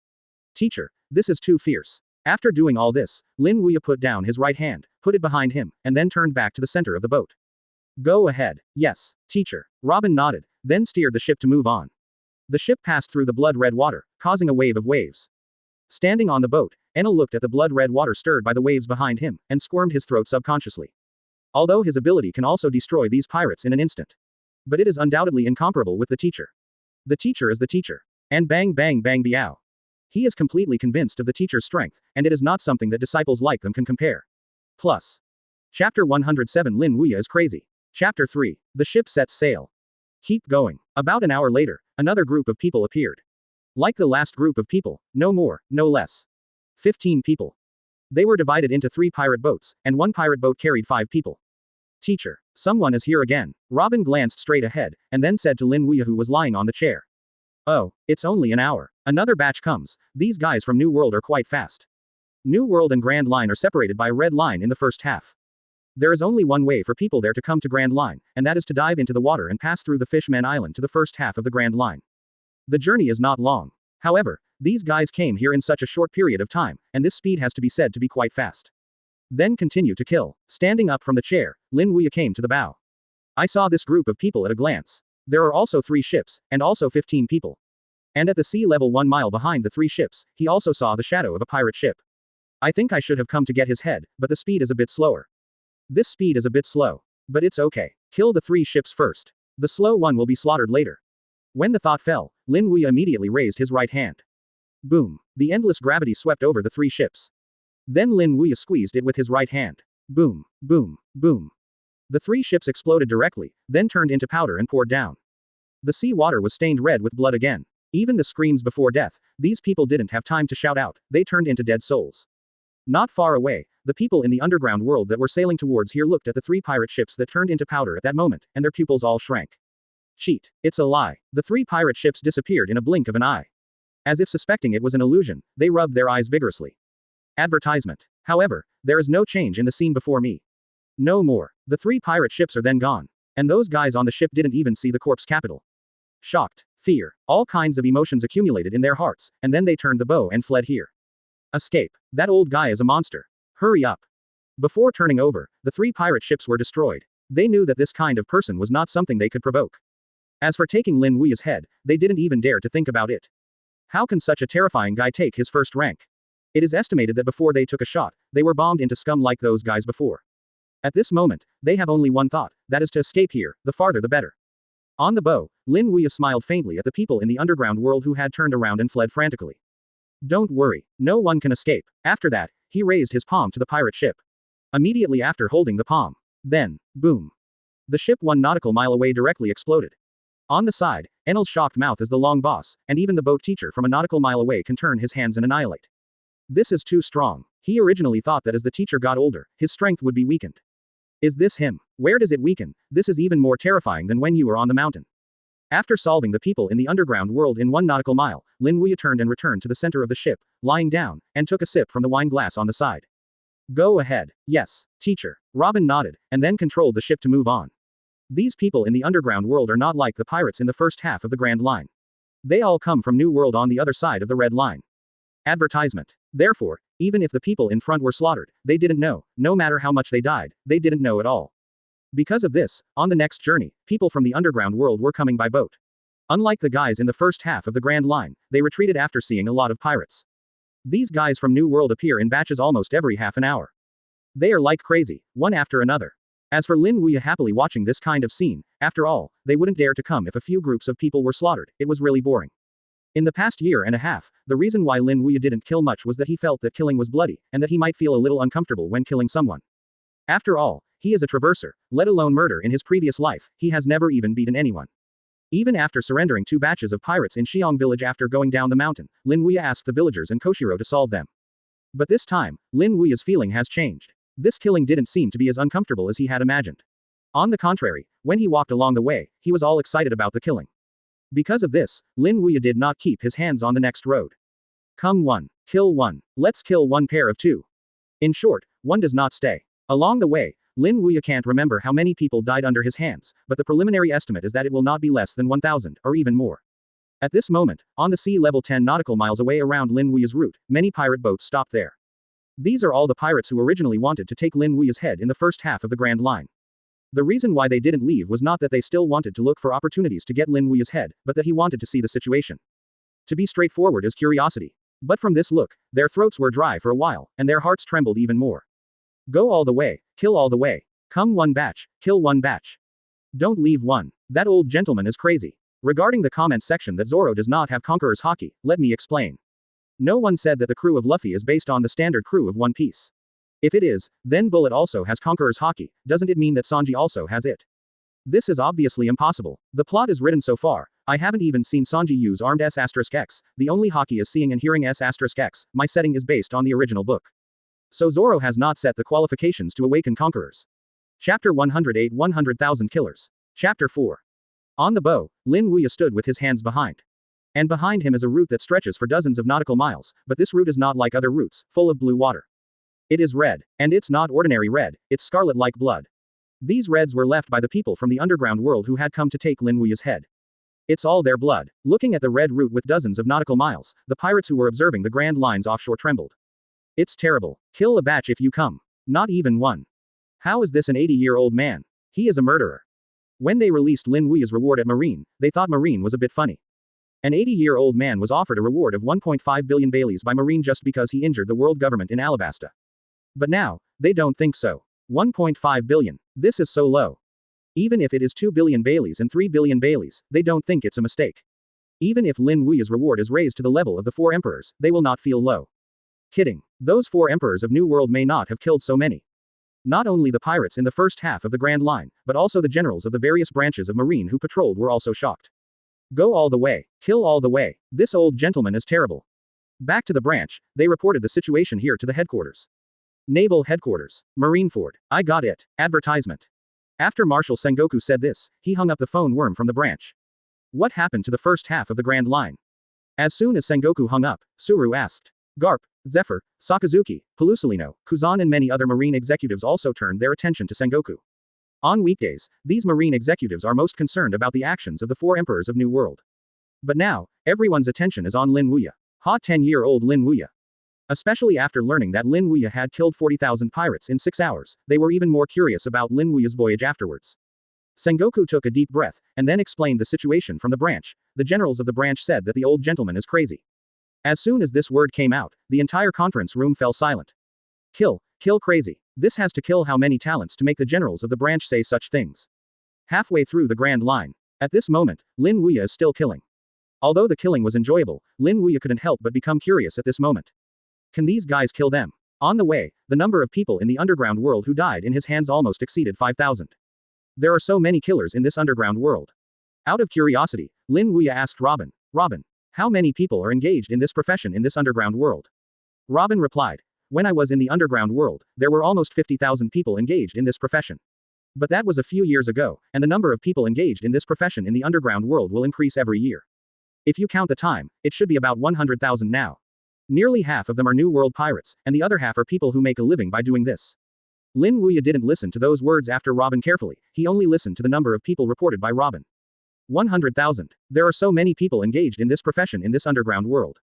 Teacher, this is too fierce. After doing all this, Lin Wuya put down his right hand, put it behind him, and then turned back to the center of the boat. Go ahead. Yes, teacher. Robin nodded, then steered the ship to move on. The ship passed through the blood-red water, causing a wave of waves. Standing on the boat, Enel looked at the blood-red water stirred by the waves behind him, and squirmed his throat subconsciously. Although his ability can also destroy these pirates in an instant. But it is undoubtedly incomparable with the teacher. The teacher is the teacher. And bang bang bang biao. He is completely convinced of the teacher's strength, and it is not something that disciples like them can compare. Plus. Chapter 107 Lin Wuya is crazy. Chapter 3. The ship sets sail. Keep going. About an hour later, another group of people appeared. Like the last group of people, no more, no less. 15 people. They were divided into 3 pirate boats, and 1 pirate boat carried 5 people. Teacher, someone is here again. Robin glanced straight ahead, and then said to Lin Wuya who was lying on the chair. Oh, it's only an hour. Another batch comes. These guys from New World are quite fast. New World and Grand Line are separated by a red line in the first half. There is only one way for people there to come to Grand Line, and that is to dive into the water and pass through the Fishman Island to the first half of the Grand Line. The journey is not long. However, these guys came here in such a short period of time, and this speed has to be said to be quite fast. Then continue to kill. Standing up from the chair, Lin Wuya came to the bow. I saw this group of people at a glance. There are also 3 ships, and also 15 people. And at the sea level 1 mile behind the 3 ships, he also saw the shadow of a pirate ship. I think I should have come to get his head, but the speed is a bit slower. This speed is a bit slow. But it's okay. Kill the 3 ships first. The slow one will be slaughtered later. When the thought fell, Lin Wuya immediately raised his right hand. Boom. The endless gravity swept over the 3 ships. Then Lin Wuya squeezed it with his right hand. Boom, boom, boom. The 3 ships exploded directly, then turned into powder and poured down. The sea water was stained red with blood again. Even the screams before death, these people didn't have time to shout out, they turned into dead souls. Not far away, the people in the underground world that were sailing towards here looked at the 3 pirate ships that turned into powder at that moment, and their pupils all shrank. Cheat. It's a lie. The 3 pirate ships disappeared in a blink of an eye. As if suspecting it was an illusion, they rubbed their eyes vigorously. Advertisement. However, there is no change in the scene before me. No more. The 3 pirate ships are then gone. And those guys on the ship didn't even see the corpse capital. Shocked. Fear. All kinds of emotions accumulated in their hearts, and then they turned the bow and fled here. Escape. That old guy is a monster. Hurry up. Before turning over, the 3 pirate ships were destroyed. They knew that this kind of person was not something they could provoke. As for taking Lin Wuya's head, they didn't even dare to think about it. How can such a terrifying guy take his first rank? It is estimated that before they took a shot, they were bombed into scum like those guys before. At this moment, they have only one thought, that is to escape here, the farther the better. On the bow, Lin Wuya smiled faintly at the people in the underground world who had turned around and fled frantically. Don't worry, no one can escape. After that, he raised his palm to the pirate ship. Immediately after holding the palm. Then, boom. The ship 1 nautical mile away directly exploded. On the side, Enel's shocked mouth is the long boss, and even the boat teacher from a nautical mile away can turn his hands and annihilate. This is too strong. He originally thought that as the teacher got older, his strength would be weakened. Is this him? Where does it weaken? This is even more terrifying than when you were on the mountain. After solving the people in the underground world in 1 nautical mile, Lin Wuya turned and returned to the center of the ship, lying down, and took a sip from the wine glass on the side. Go ahead. Yes, teacher. Robin nodded, and then controlled the ship to move on. These people in the underground world are not like the pirates in the first half of the Grand Line. They all come from New World on the other side of the Red Line. Advertisement. Therefore, even if the people in front were slaughtered, they didn't know, no matter how much they died, they didn't know at all. Because of this, on the next journey, people from the underground world were coming by boat. Unlike the guys in the first half of the Grand Line, they retreated after seeing a lot of pirates. These guys from New World appear in batches almost every half an hour. They are like crazy, one after another. As for Lin Wuya happily watching this kind of scene, after all, they wouldn't dare to come if a few groups of people were slaughtered, it was really boring. In the past year and a half, the reason why Lin Wuya didn't kill much was that he felt that killing was bloody, and that he might feel a little uncomfortable when killing someone. After all, he is a traverser, let alone murder in his previous life, he has never even beaten anyone. Even after surrendering 2 batches of pirates in Xiong village after going down the mountain, Lin Wuya asked the villagers and Koshiro to solve them. But this time, Lin Wuya's feeling has changed. This killing didn't seem to be as uncomfortable as he had imagined. On the contrary, when he walked along the way, he was all excited about the killing. Because of this, Lin Wuya did not keep his hands on the next road. Come 1. Kill 1. Let's kill 1 pair of 2. In short, 1 does not stay. Along the way, Lin Wuya can't remember how many people died under his hands, but the preliminary estimate is that it will not be less than 1,000, or even more. At this moment, on the sea level 10 nautical miles away around Lin Wuya's route, many pirate boats stopped there. These are all the pirates who originally wanted to take Lin Wuya's head in the first half of the Grand Line. The reason why they didn't leave was not that they still wanted to look for opportunities to get Lin Wuya's head, but that he wanted to see the situation. To be straightforward is curiosity. But from this look, their throats were dry for a while, and their hearts trembled even more. Go all the way, kill all the way. Come 1 batch, kill 1 batch. Don't leave 1. That old gentleman is crazy. Regarding the comment section that Zoro does not have Conqueror's Haki, let me explain. No one said that the crew of Luffy is based on the standard crew of One Piece. If it is, then Bullet also has Conqueror's Haki, doesn't it mean that Sanji also has it? This is obviously impossible. The plot is written so far, I haven't even seen Sanji use armed S*X, the only Haki is seeing and hearing S*X, my setting is based on the original book. So Zoro has not set the qualifications to awaken conquerors. Chapter 108 100,000 Killers. Chapter 4. On the bow, Lin Wuya stood with his hands behind. And behind him is a route that stretches for dozens of nautical miles, but this route is not like other routes, full of blue water. It is red. And it's not ordinary red, it's scarlet like blood. These reds were left by the people from the underground world who had come to take Lin Wuya's head. It's all their blood. Looking at the red route with dozens of nautical miles, the pirates who were observing the grand lines offshore trembled. It's terrible. Kill a batch if you come. Not even one. How is this an 80-year-old man? He is a murderer. When they released Lin Wuya's reward at Marine, they thought Marine was a bit funny. An 80-year-old man was offered a reward of 1.5 billion Baileys by Marine just because he injured the world government in Alabasta. But now, they don't think so. 1.5 billion. This is so low. Even if it is 2 billion Baileys and 3 billion Baileys, they don't think it's a mistake. Even if Lin Wuya's reward is raised to the level of the 4 emperors, they will not feel low. Kidding. Those 4 emperors of New World may not have killed so many. Not only the pirates in the first half of the Grand Line, but also the generals of the various branches of Marine who patrolled were also shocked. Go all the way. Kill all the way. This old gentleman is terrible. Back to the branch, they reported the situation here to the headquarters. Naval Headquarters. Marineford. I got it. Advertisement. After Marshal Sengoku said this, he hung up the phone worm from the branch. What happened to the first half of the Grand Line? As soon as Sengoku hung up, Suru asked. Garp, Zephyr, Sakazuki, Pelusalino, Kuzan and many other Marine executives also turned their attention to Sengoku. On weekdays, these Marine executives are most concerned about the actions of the 4 emperors of New World. But now, everyone's attention is on Lin Wuya. Hot 10-year-old Lin Wuya. Especially after learning that Lin Wuya had killed 40,000 pirates in 6 hours, they were even more curious about Lin Wuya's voyage afterwards. Sengoku took a deep breath, and then explained the situation from the branch. The generals of the branch said that the old gentleman is crazy. As soon as this word came out, the entire conference room fell silent. Kill crazy. This has to kill how many talents to make the generals of the branch say such things. Halfway through the Grand Line. At this moment, Lin Wuya is still killing. Although the killing was enjoyable, Lin Wuya couldn't help but become curious at this moment. Can these guys kill them? On the way, the number of people in the underground world who died in his hands almost exceeded 5,000. There are so many killers in this underground world. Out of curiosity, Lin Wuya asked Robin, how many people are engaged in this profession in this underground world? Robin replied, when I was in the underground world, there were almost 50,000 people engaged in this profession. But that was a few years ago, and the number of people engaged in this profession in the underground world will increase every year. If you count the time, it should be about 100,000 now. Nearly half of them are New World pirates, and the other half are people who make a living by doing this. Lin Wuya didn't listen to those words after Robin carefully, he only listened to the number of people reported by Robin. 100,000. There are so many people engaged in this profession in this underground world.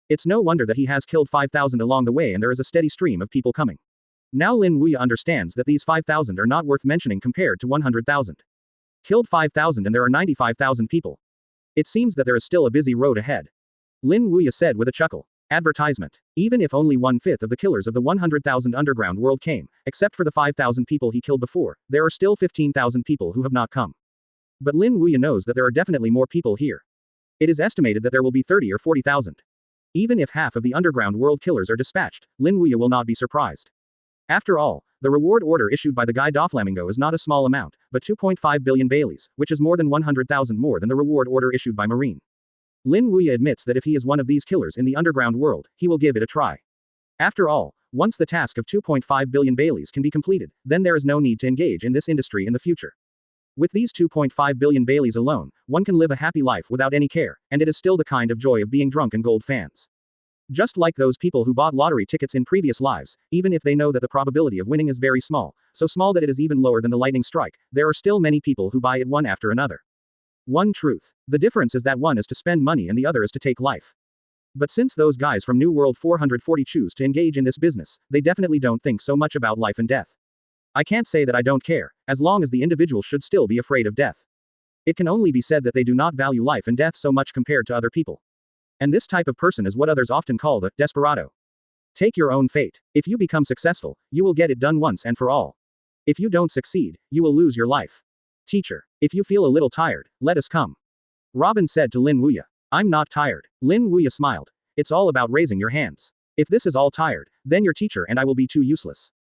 It's no wonder that he has killed 5,000 along the way and there is a steady stream of people coming. Now Lin Wuya understands that these 5,000 are not worth mentioning compared to 100,000. Killed 5,000 and there are 95,000 people. It seems that there is still a busy road ahead. Lin Wuya said with a chuckle. Advertisement. Even if only 1/5 of the killers of the 100,000 underground world came, except for the 5,000 people he killed before, there are still 15,000 people who have not come. But Lin Wuya knows that there are definitely more people here. It is estimated that there will be 30 or 40,000. Even if half of the underground world killers are dispatched, Lin Wuya will not be surprised. After all, the reward order issued by the guy Doflamingo is not a small amount, but 2.5 billion Baileys, which is more than 100,000 more than the reward order issued by Marine. Lin Wuya admits that if he is one of these killers in the underground world, he will give it a try. After all, once the task of 2.5 billion Baileys can be completed, then there is no need to engage in this industry in the future. With these 2.5 billion Baileys alone, one can live a happy life without any care, and it is still the kind of joy of being drunk and gold fans. Just like those people who bought lottery tickets in previous lives, even if they know that the probability of winning is very small, so small that it is even lower than the lightning strike, there are still many people who buy it one after another. One truth. The difference is that one is to spend money and the other is to take life. But since those guys from New World 440 choose to engage in this business, they definitely don't think so much about life and death. I can't say that I don't care, as long as the individual should still be afraid of death. It can only be said that they do not value life and death so much compared to other people. And this type of person is what others often call the desperado. Take your own fate. If you become successful, you will get it done once and for all. If you don't succeed, you will lose your life. Teacher, if you feel a little tired, let us come. Robin said to Lin Wuya. I'm not tired. Lin Wuya smiled. It's all about raising your hands. If this is all tired, then your teacher and I will be too useless.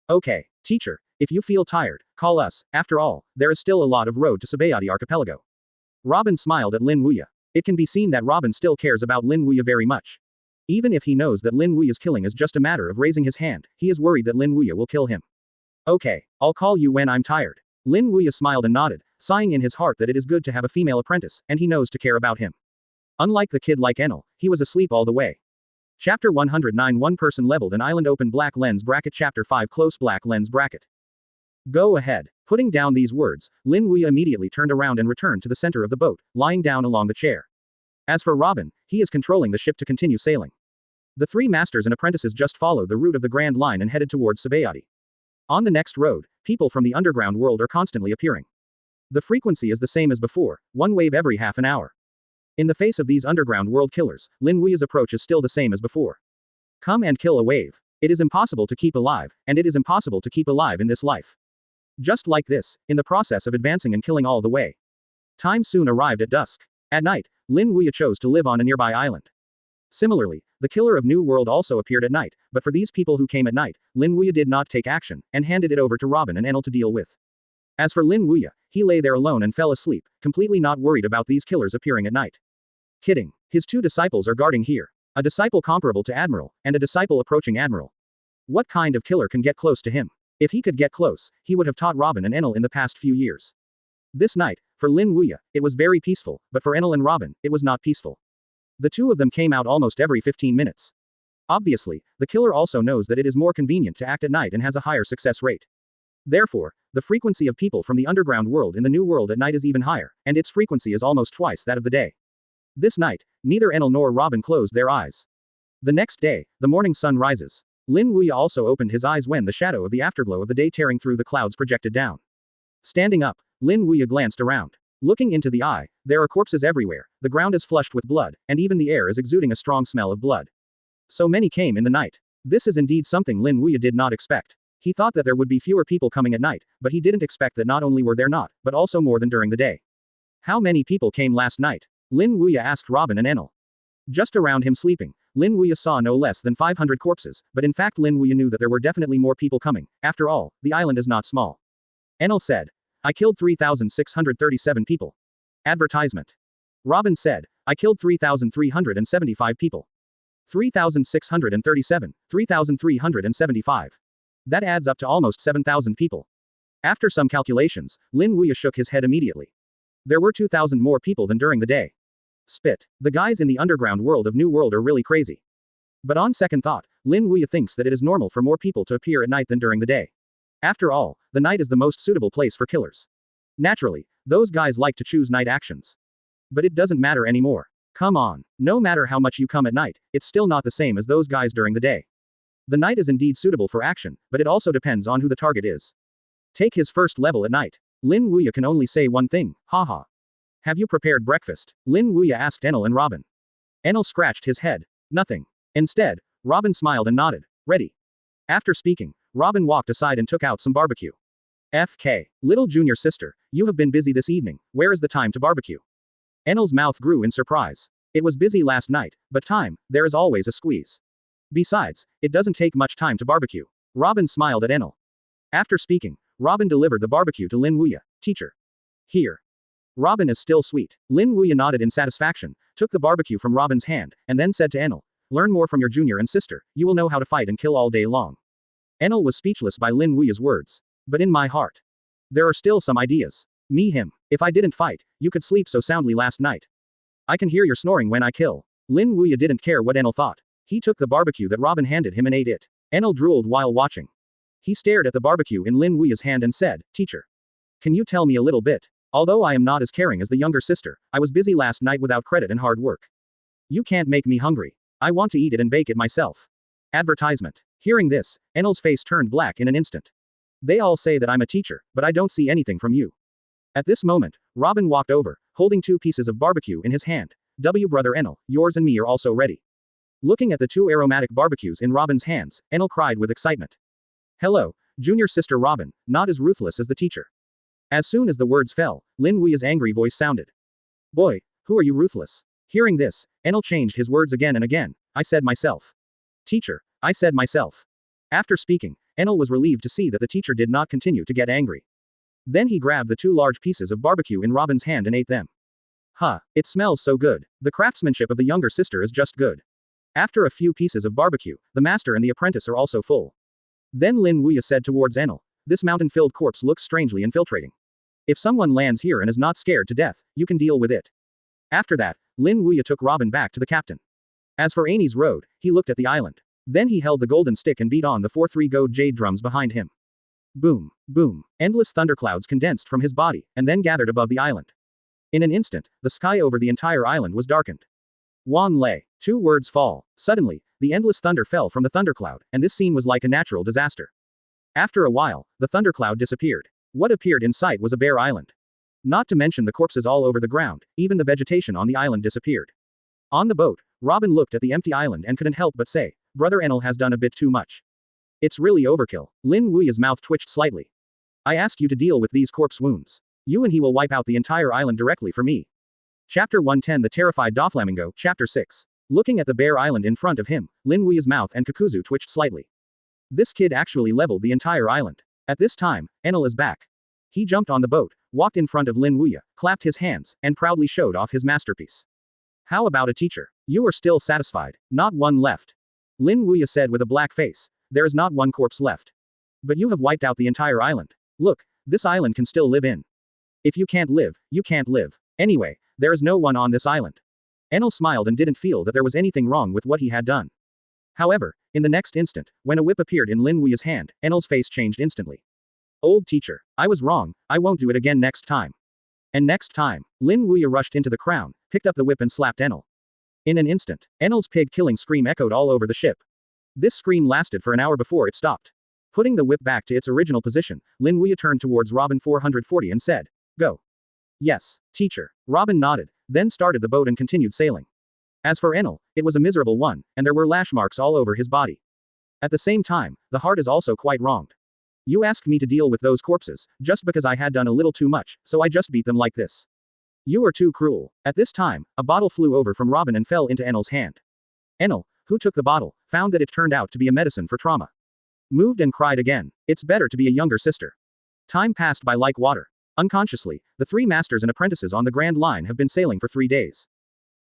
Okay, teacher, if you feel tired, call us. After all, there is still a lot of road to Saboady archipelago. Robin smiled at Lin Wuya. It can be seen that Robin still cares about Lin Wuya very much. Even if he knows that Lin Wuya's killing is just a matter of raising his hand, he is worried that Lin Wuya will kill him. Okay, I'll call you when I'm tired. Lin Wuya smiled and nodded, sighing in his heart that it is good to have a female apprentice, and he knows to care about him. Unlike the kid like Enel, he was asleep all the way. Chapter 109 One person leveled an island open black lens bracket Chapter 5 close black lens bracket. Go ahead. Putting down these words, Lin Wuya immediately turned around and returned to the center of the boat, lying down along the chair. As for Robin, he is controlling the ship to continue sailing. The three masters and apprentices just followed the route of the Grand Line and headed towards Saboady. On the next road, people from the underground world are constantly appearing. The frequency is the same as before, one wave every half an hour. In the face of these underground world killers, Lin Wuya's approach is still the same as before. Come and kill a wave. It is impossible to keep alive, and it is impossible to keep alive in this life. Just like this, in the process of advancing and killing all the way. Time soon arrived at dusk. At night, Lin Wuya chose to live on a nearby island. Similarly, the killer of New World also appeared at night, but for these people who came at night, Lin Wuya did not take action, and handed it over to Robin and Enel to deal with. As for Lin Wuya, he lay there alone and fell asleep, completely not worried about these killers appearing at night. Kidding. His two disciples are guarding here. A disciple comparable to Admiral, and a disciple approaching Admiral. What kind of killer can get close to him? If he could get close, he would have taught Robin and Enel in the past few years. This night, for Lin Wuya, it was very peaceful, but for Enel and Robin, it was not peaceful. The two of them came out almost every 15 minutes. Obviously, the killer also knows that it is more convenient to act at night and has a higher success rate. Therefore, the frequency of people from the underground world in the new world at night is even higher, and its frequency is almost twice that of the day. This night, neither Enel nor Robin closed their eyes. The next day, the morning sun rises. Lin Wuya also opened his eyes when the shadow of the afterglow of the day tearing through the clouds projected down. Standing up, Lin Wuya glanced around. Looking into the eye, there are corpses everywhere, the ground is flushed with blood, and even the air is exuding a strong smell of blood. So many came in the night. This is indeed something Lin Wuya did not expect. He thought that there would be fewer people coming at night, but he didn't expect that not only were there not, but also more than during the day. How many people came last night? Lin Wuya asked Robin and Enel. Just around him sleeping, Lin Wuya saw no less than 500 corpses, but in fact Lin Wuya knew that there were definitely more people coming. After all, the island is not small. Enel said. I killed 3,637 people. Advertisement. Robin said. I killed 3,375 people. 3,637, 3,375. That adds up to almost 7,000 people. After some calculations, Lin Wuya shook his head immediately. There were 2,000 more people than during the day. Spit. The guys in the underground world of New World are really crazy. But on second thought, Lin Wuya thinks that it is normal for more people to appear at night than during the day. After all, the night is the most suitable place for killers. Naturally, those guys like to choose night actions. But it doesn't matter anymore. Come on, no matter how much you come at night, it's still not the same as those guys during the day. The night is indeed suitable for action, but it also depends on who the target is. Take his first level at night. Lin Wuya can only say one thing, haha. Have you prepared breakfast? Lin Wuya asked Enel and Robin. Enel scratched his head. Nothing. Instead, Robin smiled and nodded. Ready. After speaking, Robin walked aside and took out some barbecue. FK. Little junior sister, you have been busy this evening, where is the time to barbecue? Enel's mouth grew in surprise. It was busy last night, but time, there is always a squeeze. Besides, it doesn't take much time to barbecue. Robin smiled at Enel. After speaking, Robin delivered the barbecue to Lin Wuya. Teacher. Here. Robin is still sweet. Lin Wuya nodded in satisfaction, took the barbecue from Robin's hand, and then said to Enel, learn more from your junior and sister, you will know how to fight and kill all day long. Enel was speechless by Lin Wuya's words. But in my heart, there are still some ideas. Me him. If I didn't fight, you could sleep so soundly last night. I can hear your snoring when I kill. Lin Wuya didn't care what Enel thought. He took the barbecue that Robin handed him and ate it. Enel drooled while watching. He stared at the barbecue in Lin Wuya's hand and said, Teacher. Can you tell me a little bit? Although I am not as caring as the younger sister, I was busy last night without credit and hard work. You can't make me hungry. I want to eat it and bake it myself. Advertisement. Hearing this, Enel's face turned black in an instant. They all say that I'm a teacher, but I don't see anything from you. At this moment, Robin walked over, holding 2 pieces of barbecue in his hand. Brother Enel, yours and me are also ready. Looking at the 2 aromatic barbecues in Robin's hands, Enel cried with excitement. Hello, junior sister Robin, not as ruthless as the teacher. As soon as the words fell, Lin Wuya's angry voice sounded. Boy, who are you ruthless? Hearing this, Enel changed his words again and again. I said myself. Teacher, I said myself. After speaking, Enel was relieved to see that the teacher did not continue to get angry. Then he grabbed the 2 large pieces of barbecue in Robin's hand and ate them. Huh, it smells so good. The craftsmanship of the younger sister is just good. After a few pieces of barbecue, the master and the apprentice are also full. Then Lin Wuya said towards Enel, this mountain-filled corpse looks strangely infiltrating. If someone lands here and is not scared to death, you can deal with it. After that, Lin Wuya took Robin back to the captain. As for Annie's road, he looked at the island. Then he held the golden stick and beat on the 4-3 gold jade drums behind him. Boom, boom, endless thunderclouds condensed from his body, and then gathered above the island. In an instant, the sky over the entire island was darkened. Wan Lei, 2 words fall. Suddenly, the endless thunder fell from the thundercloud, and this scene was like a natural disaster. After a while, the thundercloud disappeared. What appeared in sight was a bare island. Not to mention the corpses all over the ground, even the vegetation on the island disappeared. On the boat, Robin looked at the empty island and couldn't help but say, Brother Enel has done a bit too much. It's really overkill. Lin Wuya's mouth twitched slightly. I ask you to deal with these corpse wounds. You and he will wipe out the entire island directly for me. Chapter 110 The Terrified Doflamingo, Chapter 6. Looking at the bare island in front of him, Lin Wuya's mouth and Kakuzu twitched slightly. This kid actually leveled the entire island. At this time, Enel is back. He jumped on the boat, walked in front of Lin Wuya, clapped his hands, and proudly showed off his masterpiece. How about a teacher? You are still satisfied. Not one left. Lin Wuya said with a black face. There is not one corpse left. But you have wiped out the entire island. Look, this island can still live in. If you can't live, you can't live. Anyway, there is no one on this island. Enel smiled and didn't feel that there was anything wrong with what he had done. However, in the next instant, when a whip appeared in Lin Wuya's hand, Enel's face changed instantly. Old teacher, I was wrong, I won't do it again next time. And next time, Lin Wuya rushed into the crown, picked up the whip and slapped Enel. In an instant, Enel's pig-killing scream echoed all over the ship. This scream lasted for an hour before it stopped. Putting the whip back to its original position, Lin Wuya turned towards Robin 440 and said, Go. Yes, teacher. Robin nodded, then started the boat and continued sailing. As for Enel, it was a miserable one, and there were lash marks all over his body. At the same time, the heart is also quite wronged. You asked me to deal with those corpses, just because I had done a little too much, so I just beat them like this. You are too cruel. At this time, a bottle flew over from Robin and fell into Enel's hand. Enel, who took the bottle, found that it turned out to be a medicine for trauma. Moved and cried again. It's better to be a younger sister. Time passed by like water. Unconsciously, the 3 masters and apprentices on the Grand Line have been sailing for 3 days.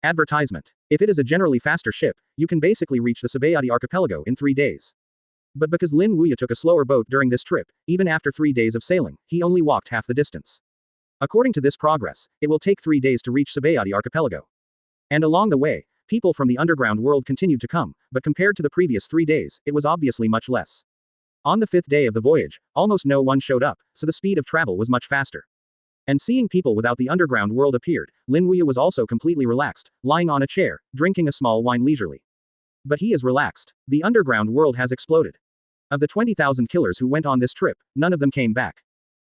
Advertisement. If it is a generally faster ship, you can basically reach the Saboady archipelago in 3 days. But because Lin Wuya took a slower boat during this trip, even after 3 days of sailing, he only walked half the distance. According to this progress, it will take 3 days to reach Saboady archipelago. And along the way, people from the underground world continued to come, but compared to the previous 3 days, it was obviously much less. On the 5th day of the voyage, almost no one showed up, so the speed of travel was much faster. And seeing people without the underground world appeared, Lin Wuya was also completely relaxed, lying on a chair, drinking a small wine leisurely. But he is relaxed. The underground world has exploded. Of the 20,000 killers who went on this trip, none of them came back.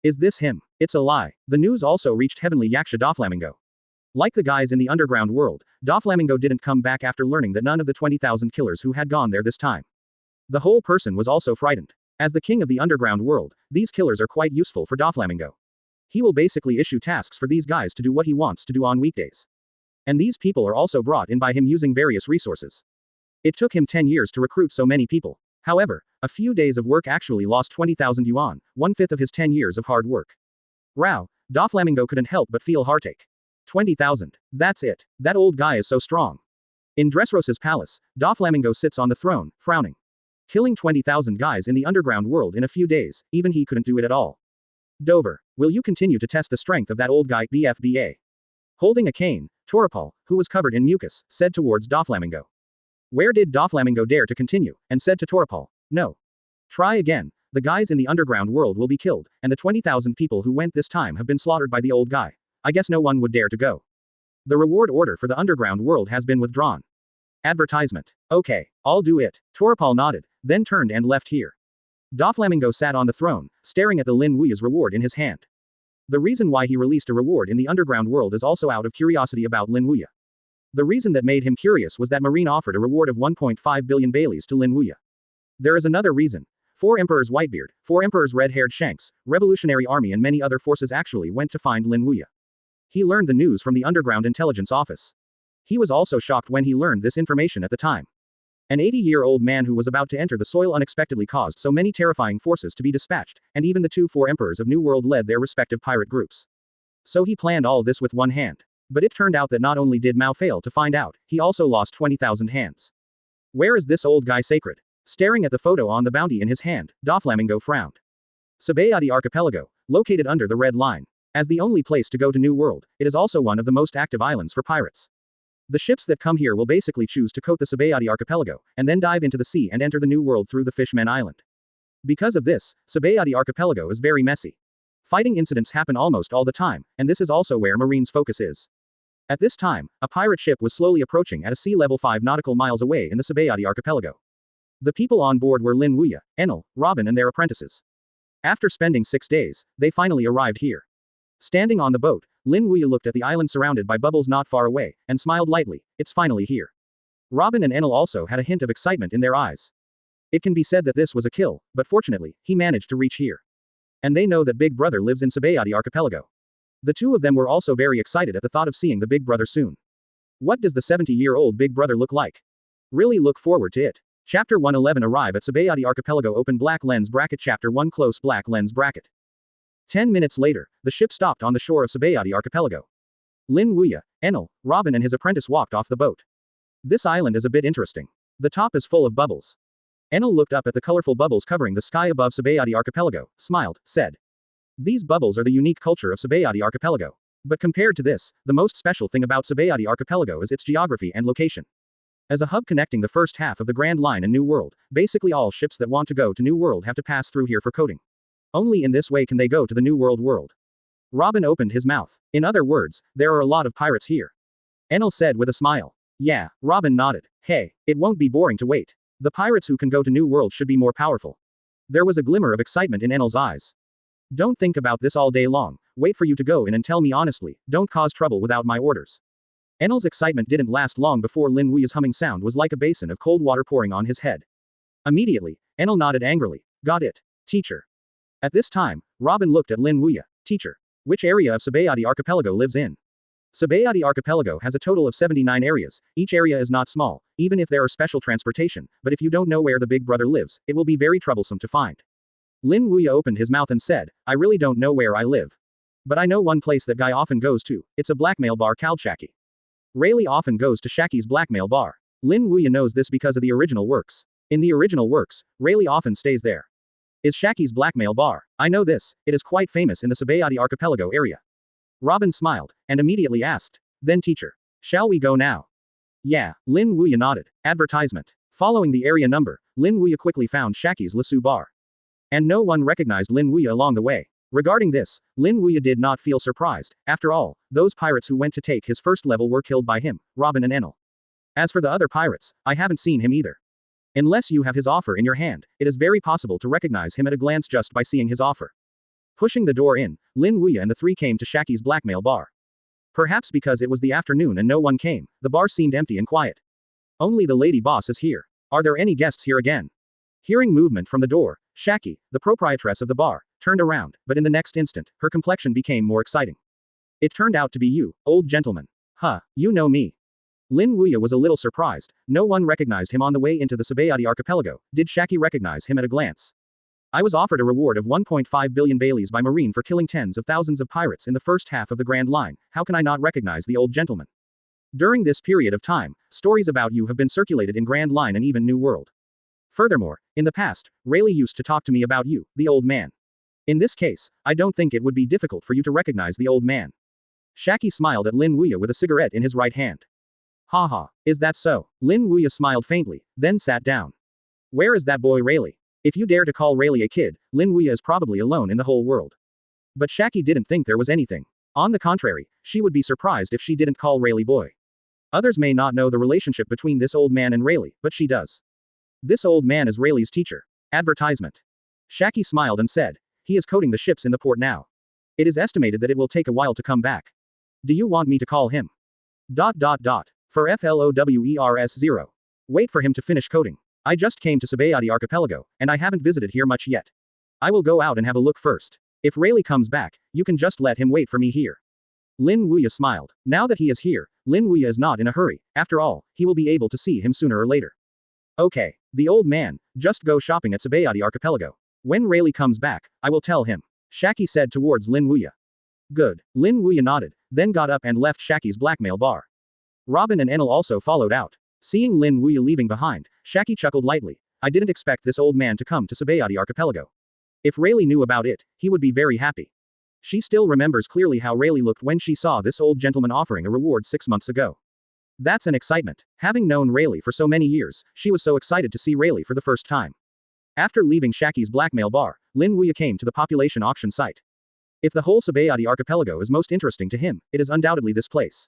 Is this him? It's a lie. The news also reached Heavenly Yaksha Doflamingo. Like the guys in the underground world, Doflamingo didn't come back after learning that none of the 20,000 killers who had gone there this time. The whole person was also frightened. As the king of the underground world, these killers are quite useful for Doflamingo. He will basically issue tasks for these guys to do what he wants to do on weekdays. And these people are also brought in by him using various resources. It took him 10 years to recruit so many people. However, a few days of work actually lost 20,000 yuan, 1/5 of his 10 years of hard work. Wow, Doflamingo couldn't help but feel heartache. 20,000. That's it. That old guy is so strong. In Dressrosa's palace, Doflamingo sits on the throne, frowning. Killing 20,000 guys in the underground world in a few days, even he couldn't do it at all. Dover, will you continue to test the strength of that old guy, BFBA? Holding a cane, Toripal, who was covered in mucus, said towards Doflamingo. Where did Doflamingo dare to continue, and said to Toripal, no. Try again, the guys in the underground world will be killed, and the 20,000 people who went this time have been slaughtered by the old guy. I guess no one would dare to go. The reward order for the underground world has been withdrawn. Advertisement. Okay, I'll do it. Toripal nodded, then turned and left here. Doflamingo sat on the throne, staring at the Lin Wuya's reward in his hand. The reason why he released a reward in the underground world is also out of curiosity about Lin Wuya. The reason that made him curious was that Marine offered a reward of 1.5 billion Baileys to Lin Wuya. There is another reason. 4 Emperors Whitebeard, 4 Emperors Red-Haired Shanks, Revolutionary Army and many other forces actually went to find Lin Wuya. He learned the news from the Underground Intelligence Office. He was also shocked when he learned this information at the time. An 80-year-old man who was about to enter the soil unexpectedly caused so many terrifying forces to be dispatched, and even the 4 emperors of New World led their respective pirate groups. So he planned all this with one hand. But it turned out that not only did Mao fail to find out, he also lost 20,000 hands. Where is this old guy sacred? Staring at the photo on the bounty in his hand, Doflamingo frowned. Saboady Archipelago, located under the Red Line. As the only place to go to New World, it is also one of the most active islands for pirates. The ships that come here will basically choose to coat the Saboady Archipelago, and then dive into the sea and enter the New World through the Fishman Island. Because of this, Saboady Archipelago is very messy. Fighting incidents happen almost all the time, and this is also where Marine's focus is. At this time, a pirate ship was slowly approaching at a sea level 5 nautical miles away in the Saboady Archipelago. The people on board were Lin Wuya, Enel, Robin and their apprentices. After spending 6 days, they finally arrived here. Standing on the boat, Lin Wuya looked at the island surrounded by bubbles not far away, and smiled lightly. It's finally here. Robin and Enel also had a hint of excitement in their eyes. It can be said that this was a kill, but fortunately, he managed to reach here. And they know that Big Brother lives in Saboady Archipelago. The two of them were also very excited at the thought of seeing the Big Brother soon. What does the 70-year-old Big Brother look like? Really look forward to it. Chapter 111 Arrive at Saboady Archipelago Open black lens bracket Chapter 1 Close black lens bracket. 10 minutes later, the ship stopped on the shore of Saboady Archipelago. Lin Wuya, Enel, Robin and his apprentice walked off the boat. This island is a bit interesting. The top is full of bubbles. Enel looked up at the colorful bubbles covering the sky above Saboady Archipelago, smiled, said. These bubbles are the unique culture of Saboady Archipelago. But compared to this, the most special thing about Saboady Archipelago is its geography and location. As a hub connecting the first half of the Grand Line and New World, basically all ships that want to go to New World have to pass through here for coating. Only in this way can they go to the New World. Robin opened his mouth. In other words, there are a lot of pirates here. Enel said with a smile. Yeah, Robin nodded. Hey, it won't be boring to wait. The pirates who can go to New World should be more powerful. There was a glimmer of excitement in Enel's eyes. Don't think about this all day long, wait for you to go in and tell me honestly, don't cause trouble without my orders. Enel's excitement didn't last long before Lin Wuya's humming sound was like a basin of cold water pouring on his head. Immediately, Enel nodded angrily. Got it, teacher. At this time, Robin looked at Lin Wuya. Teacher. Which area of Saboady Archipelago lives in? Saboady Archipelago has a total of 79 areas, each area is not small, even if there are special transportation, but if you don't know where the Big Brother lives, it will be very troublesome to find. Lin Wuya opened his mouth and said, I really don't know where I live. But I know one place that guy often goes to, it's a blackmail bar called Shaki. Rayleigh often goes to Shaki's blackmail bar. Lin Wuya knows this because of the original works. In the original works, Rayleigh often stays there. Is Shaki's blackmail bar? I know this, it is quite famous in the Saboady Archipelago area. Robin smiled, and immediately asked, then teacher. Shall we go now? Yeah, Lin Wuya nodded. Advertisement. Following the area number, Lin Wuya quickly found Shaki's Lasso bar. And no one recognized Lin Wuya along the way. Regarding this, Lin Wuya did not feel surprised. After all, those pirates who went to take his first level were killed by him, Robin and Enel. As for the other pirates, I haven't seen him either. Unless you have his offer in your hand, it is very possible to recognize him at a glance just by seeing his offer. Pushing the door in, Lin Wuya and the three came to Shaki's blackmail bar. Perhaps because it was the afternoon and no one came, the bar seemed empty and quiet. Only the lady boss is here. Are there any guests here again? Hearing movement from the door, Shaki, the proprietress of the bar, turned around, but in the next instant, her complexion became more exciting. It turned out to be you, old gentleman. Huh, you know me. Lin Wuya was a little surprised. No one recognized him on the way into the Saboady Archipelago. Did Shaki recognize him at a glance? I was offered a reward of 1.5 billion Baileys by Marine for killing tens of thousands of pirates in the first half of the Grand Line. How can I not recognize the old gentleman? During this period of time, stories about you have been circulated in Grand Line and even New World. Furthermore, in the past, Rayleigh used to talk to me about you, the old man. In this case, I don't think it would be difficult for you to recognize the old man. Shaki smiled at Lin Wuya with a cigarette in his right hand. Haha, is that so? Lin Wuya smiled faintly, then sat down. Where is that boy Rayleigh? If you dare to call Rayleigh a kid, Lin Wuya is probably alone in the whole world. But Shaki didn't think there was anything. On the contrary, she would be surprised if she didn't call Rayleigh boy. Others may not know the relationship between this old man and Rayleigh, but she does. This old man is Rayleigh's teacher. Advertisement. Shaki smiled and said, he is coating the ships in the port now. It is estimated that it will take a while to come back. Do you want me to call him? ... For FLOWERS 0. Wait for him to finish coating. I just came to Saboady Archipelago, and I haven't visited here much yet. I will go out and have a look first. If Rayleigh comes back, you can just let him wait for me here. Lin Wuya smiled. Now that he is here, Lin Wuya is not in a hurry. After all, he will be able to see him sooner or later. Okay, the old man, just go shopping at Saboady Archipelago. When Rayleigh comes back, I will tell him. Shaki said towards Lin Wuya. Good. Lin Wuya nodded, then got up and left Shaki's blackmail bar. Robin and Enel also followed out. Seeing Lin Wuya leaving behind, Shaki chuckled lightly. I didn't expect this old man to come to Saboady archipelago. If Rayleigh knew about it, he would be very happy. She still remembers clearly how Rayleigh looked when she saw this old gentleman offering a reward 6 months ago. That's an excitement. Having known Rayleigh for so many years, she was so excited to see Rayleigh for the first time. After leaving Shaki's blackmail bar, Lin Wuya came to the population auction site. If the whole Saboady archipelago is most interesting to him, it is undoubtedly this place.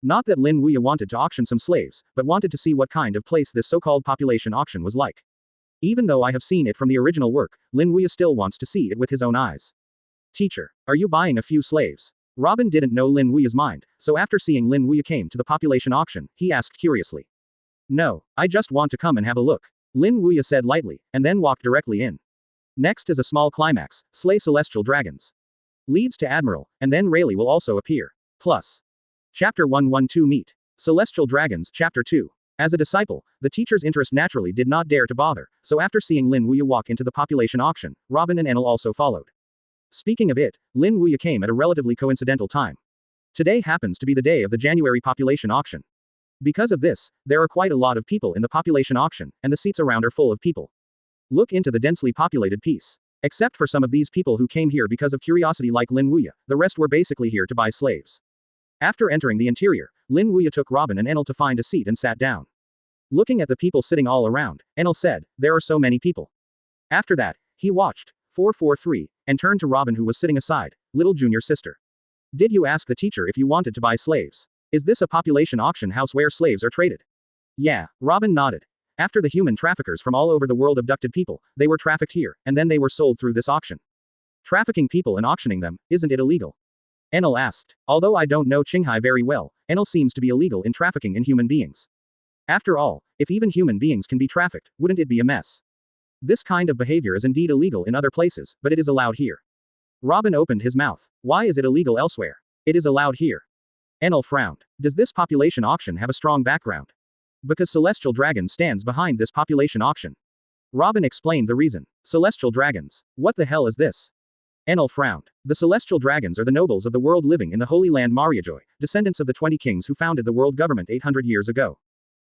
Not that Lin Wuya wanted to auction some slaves, but wanted to see what kind of place this so-called population auction was like. Even though I have seen it from the original work, Lin Wuya still wants to see it with his own eyes. Teacher, are you buying a few slaves? Robin didn't know Lin Wuya's mind, so after seeing Lin Wuya came to the population auction, he asked curiously. No, I just want to come and have a look. Lin Wuya said lightly, and then walked directly in. Next is a small climax, slay celestial dragons. Leads to Admiral, and then Rayleigh will also appear. Plus. Chapter 112 Meet. Celestial Dragons, Chapter 2. As a disciple, the teacher's interest naturally did not dare to bother, so after seeing Lin Wuya walk into the population auction, Robin and Enel also followed. Speaking of it, Lin Wuya came at a relatively coincidental time. Today happens to be the day of the January population auction. Because of this, there are quite a lot of people in the population auction, and the seats around are full of people. Look into the densely populated piece. Except for some of these people who came here because of curiosity like Lin Wuya, the rest were basically here to buy slaves. After entering the interior, Lin Wuya took Robin and Enel to find a seat and sat down. Looking at the people sitting all around, Enel said, there are so many people. After that, he watched 443, and turned to Robin who was sitting aside, little junior sister. Did you ask the teacher if you wanted to buy slaves? Is this a population auction house where slaves are traded? Yeah, Robin nodded. After the human traffickers from all over the world abducted people, they were trafficked here, and then they were sold through this auction. Trafficking people and auctioning them, isn't it illegal? Enel asked. Although I don't know Qinghai very well, Enel seems to be illegal in trafficking in human beings. After all, if even human beings can be trafficked, wouldn't it be a mess? This kind of behavior is indeed illegal in other places, but it is allowed here. Robin opened his mouth. Why is it illegal elsewhere? It is allowed here. Enel frowned. Does this population auction have a strong background? Because Celestial Dragon stands behind this population auction. Robin explained the reason. Celestial Dragons. What the hell is this? Enel frowned. The Celestial Dragons are the nobles of the world living in the Holy Land Mariajoy, descendants of the 20 kings who founded the world government 800 years ago.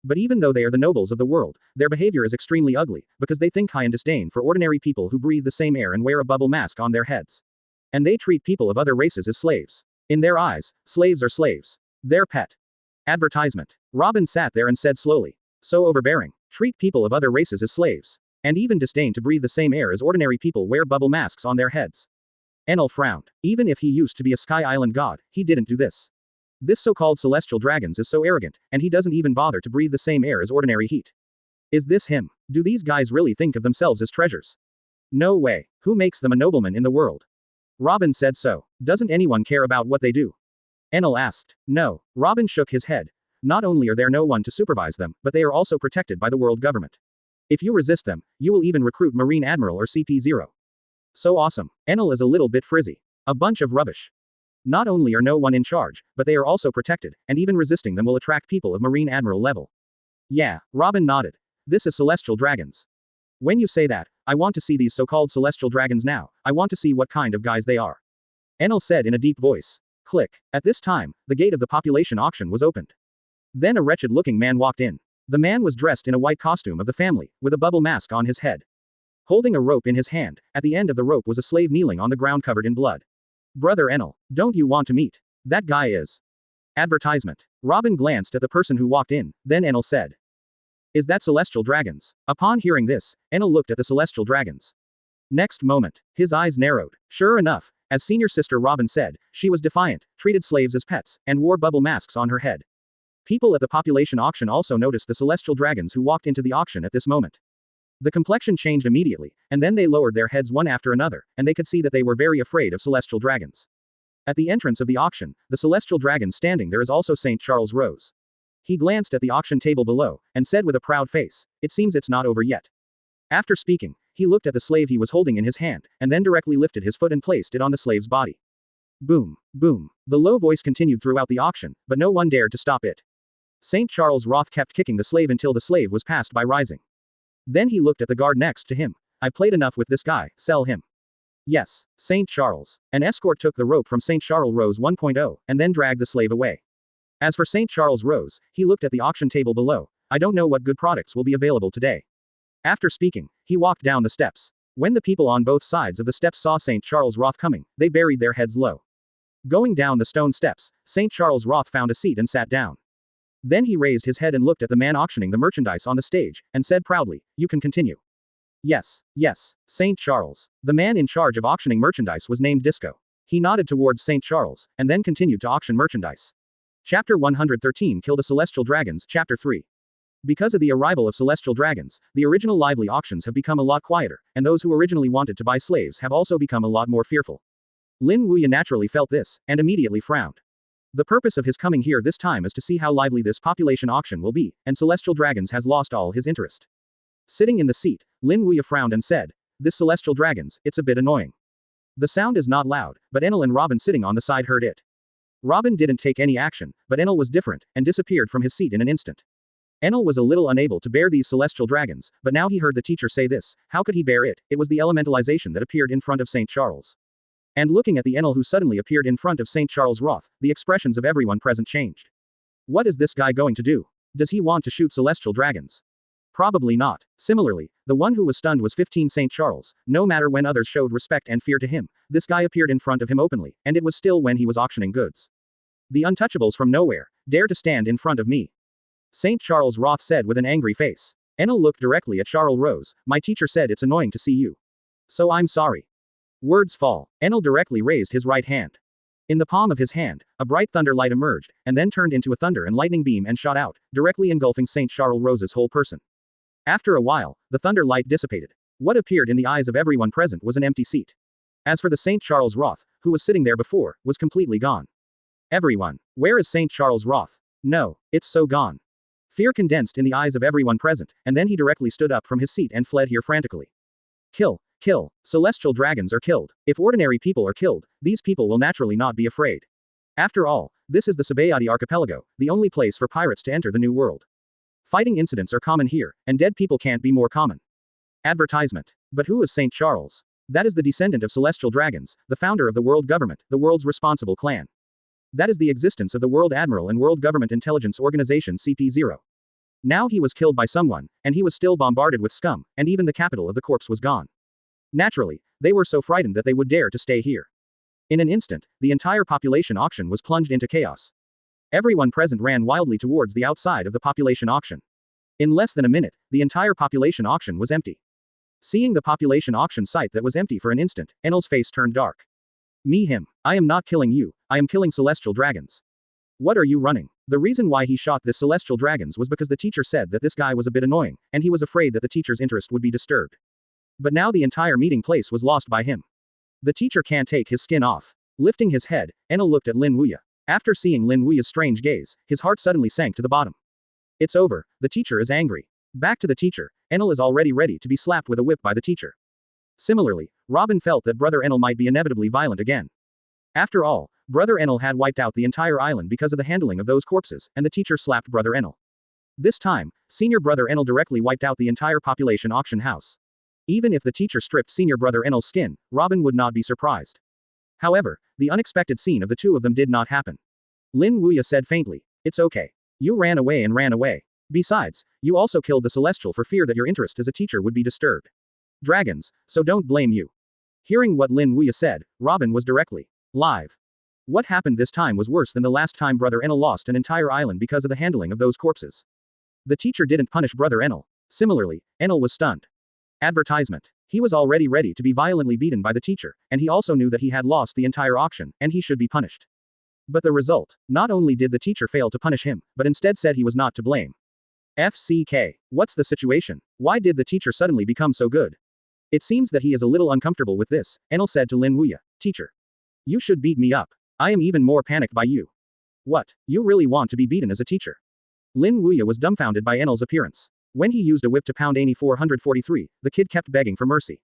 But even though they are the nobles of the world, their behavior is extremely ugly, because they think high in disdain for ordinary people who breathe the same air and wear a bubble mask on their heads. And they treat people of other races as slaves. In their eyes, slaves are slaves. Their pet. Advertisement. Robin sat there and said slowly. So overbearing. Treat people of other races as slaves. And even disdain to breathe the same air as ordinary people wear bubble masks on their heads. Enel frowned. Even if he used to be a Sky Island god, he didn't do this. This so-called Celestial Dragons is so arrogant, and he doesn't even bother to breathe the same air as ordinary heat. Is this him? Do these guys really think of themselves as treasures? No way. Who makes them a nobleman in the world? Robin said so. Doesn't anyone care about what they do? Enel asked. No. Robin shook his head. Not only are there no one to supervise them, but they are also protected by the world government. If you resist them, you will even recruit Marine Admiral or CP0. So awesome. Enel is a little bit frizzy. A bunch of rubbish. Not only are no one in charge, but they are also protected, and even resisting them will attract people of Marine Admiral level. Yeah, Robin nodded. This is Celestial Dragons. When you say that, I want to see these so-called Celestial Dragons now. I want to see what kind of guys they are. Enel said in a deep voice. Click. At this time, the gate of the population auction was opened. Then a wretched-looking man walked in. The man was dressed in a white costume of the family, with a bubble mask on his head. Holding a rope in his hand, at the end of the rope was a slave kneeling on the ground covered in blood. Brother Enel, don't you want to meet? That guy is. Advertisement. Robin glanced at the person who walked in, then Enel said. Is that Celestial Dragons? Upon hearing this, Enel looked at the Celestial Dragons. Next moment, his eyes narrowed. Sure enough, as senior sister Robin said, she was defiant, treated slaves as pets, and wore bubble masks on her head. People at the population auction also noticed the Celestial Dragons who walked into the auction at this moment. The complexion changed immediately, and then they lowered their heads one after another, and they could see that they were very afraid of Celestial Dragons. At the entrance of the auction, the Celestial Dragon standing there is also St. Charles Rose. He glanced at the auction table below, and said with a proud face, it seems it's not over yet. After speaking, he looked at the slave he was holding in his hand, and then directly lifted his foot and placed it on the slave's body. Boom, boom. The low voice continued throughout the auction, but no one dared to stop it. St. Charles Roth kept kicking the slave until the slave was passed by rising. Then he looked at the guard next to him. I played enough with this guy, sell him. Yes, St. Charles. An escort took the rope from St. Charles Rose 1.0, and then dragged the slave away. As for St. Charles Rose, he looked at the auction table below, I don't know what good products will be available today. After speaking, he walked down the steps. When the people on both sides of the steps saw St. Charles Roth coming, they buried their heads low. Going down the stone steps, St. Charles Roth found a seat and sat down. Then he raised his head and looked at the man auctioning the merchandise on the stage, and said proudly, "You can continue." Yes, yes, St. Charles. The man in charge of auctioning merchandise was named Disco. He nodded towards St. Charles, and then continued to auction merchandise. Chapter 113 Kill the Celestial Dragons, Chapter 3. Because of the arrival of celestial dragons, the original lively auctions have become a lot quieter, and those who originally wanted to buy slaves have also become a lot more fearful. Lin Wuya naturally felt this, and immediately frowned. The purpose of his coming here this time is to see how lively this population auction will be, and celestial dragons has lost all his interest. Sitting in the seat, Lin Wuya frowned and said, "This celestial dragons, it's a bit annoying." The sound is not loud, but Enel and Robin sitting on the side heard it. Robin didn't take any action, but Enel was different, and disappeared from his seat in an instant. Enel was a little unable to bear these celestial dragons, but now he heard the teacher say this. How could he bear it? It was the elementalization that appeared in front of St. Charles. And looking at the Enel who suddenly appeared in front of St. Charles Roth, the expressions of everyone present changed. What is this guy going to do? Does he want to shoot celestial dragons? Probably not. Similarly, the one who was stunned was 15 St. Charles. No matter when others showed respect and fear to him, this guy appeared in front of him openly, and it was still when he was auctioning goods. The untouchables from nowhere dare to stand in front of me. St. Charles Roth said with an angry face. Enel looked directly at Charles Rose. My teacher said it's annoying to see you. So I'm sorry. Words fall. Enel directly raised his right hand. In the palm of his hand, a bright thunder light emerged, and then turned into a thunder and lightning beam and shot out, directly engulfing St. Charles Rose's whole person. After a while, the thunder light dissipated. What appeared in the eyes of everyone present was an empty seat. As for the St. Charles Roth, who was sitting there before, was completely gone. Everyone, where is St. Charles Roth? No, it's so gone. Fear condensed in the eyes of everyone present, and then he directly stood up from his seat and fled here frantically. Kill, kill, celestial dragons are killed. If ordinary people are killed, these people will naturally not be afraid. After all, this is the Saboady archipelago, the only place for pirates to enter the New World. Fighting incidents are common here, and dead people can't be more common. Advertisement. But who is St. Charles? That is the descendant of celestial dragons, the founder of the world government, the world's responsible clan. That is the existence of the World Admiral and World Government Intelligence Organization CP0. Now he was killed by someone, and he was still bombarded with scum, and even the capital of the corpse was gone. Naturally, they were so frightened that they would dare to stay here. In an instant, the entire population auction was plunged into chaos. Everyone present ran wildly towards the outside of the population auction. In less than a minute, the entire population auction was empty. Seeing the population auction site that was empty for an instant, Enel's face turned dark. Him. I am not killing you, I am killing celestial dragons. What are you running? The reason why he shot this celestial dragons was because the teacher said that this guy was a bit annoying, and he was afraid that the teacher's interest would be disturbed. But now the entire meeting place was lost by him. The teacher can't take his skin off. Lifting his head, Enel looked at Lin Wuya. After seeing Lin Wuya's strange gaze, his heart suddenly sank to the bottom. It's over, the teacher is angry. Back to the teacher, Enel is already ready to be slapped with a whip by the teacher. Similarly, Robin felt that Brother Enel might be inevitably violent again. After all, Brother Enel had wiped out the entire island because of the handling of those corpses, and the teacher slapped Brother Enel. This time, Senior Brother Enel directly wiped out the entire population auction house. Even if the teacher stripped Senior Brother Enel's skin, Robin would not be surprised. However, the unexpected scene of the two of them did not happen. Lin Wuya said faintly, "It's okay. You ran away and ran away. Besides, you also killed the Celestial for fear that your interest as a teacher would be disturbed. Dragons, so don't blame you." Hearing what Lin Wuya said, Robin was directly live. What happened this time was worse than the last time Brother Enel lost an entire island because of the handling of those corpses. The teacher didn't punish Brother Enel. Similarly, Enel was stunned. Advertisement. He was already ready to be violently beaten by the teacher, and he also knew that he had lost the entire auction, and he should be punished. But the result, not only did the teacher fail to punish him, but instead said he was not to blame. FCK. What's the situation? Why did the teacher suddenly become so good? It seems that he is a little uncomfortable with this, Enel said to Lin Wuya. Teacher. You should beat me up. I am even more panicked by you. What? You really want to be beaten as a teacher? Lin Wuya was dumbfounded by Enel's appearance. When he used a whip to pound Annie 443, the kid kept begging for mercy.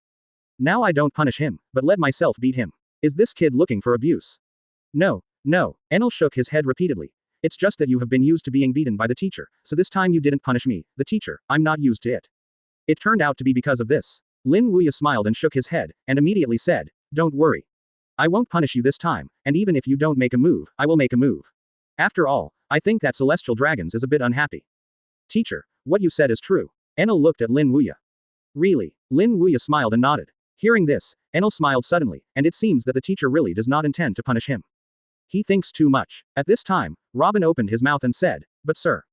Now I don't punish him, but let myself beat him. Is this kid looking for abuse? No, no, Enel shook his head repeatedly. It's just that you have been used to being beaten by the teacher, so this time you didn't punish me, the teacher, I'm not used to it. It turned out to be because of this. Lin Wuya smiled and shook his head, and immediately said, don't worry. I won't punish you this time, and even if you don't make a move, I will make a move. After all, I think that Celestial Dragons is a bit unhappy. Teacher, what you said is true. Enel looked at Lin Wuya. Really? Lin Wuya smiled and nodded. Hearing this, Enel smiled suddenly, and it seems that the teacher really does not intend to punish him. He thinks too much. At this time, Robin opened his mouth and said, but sir.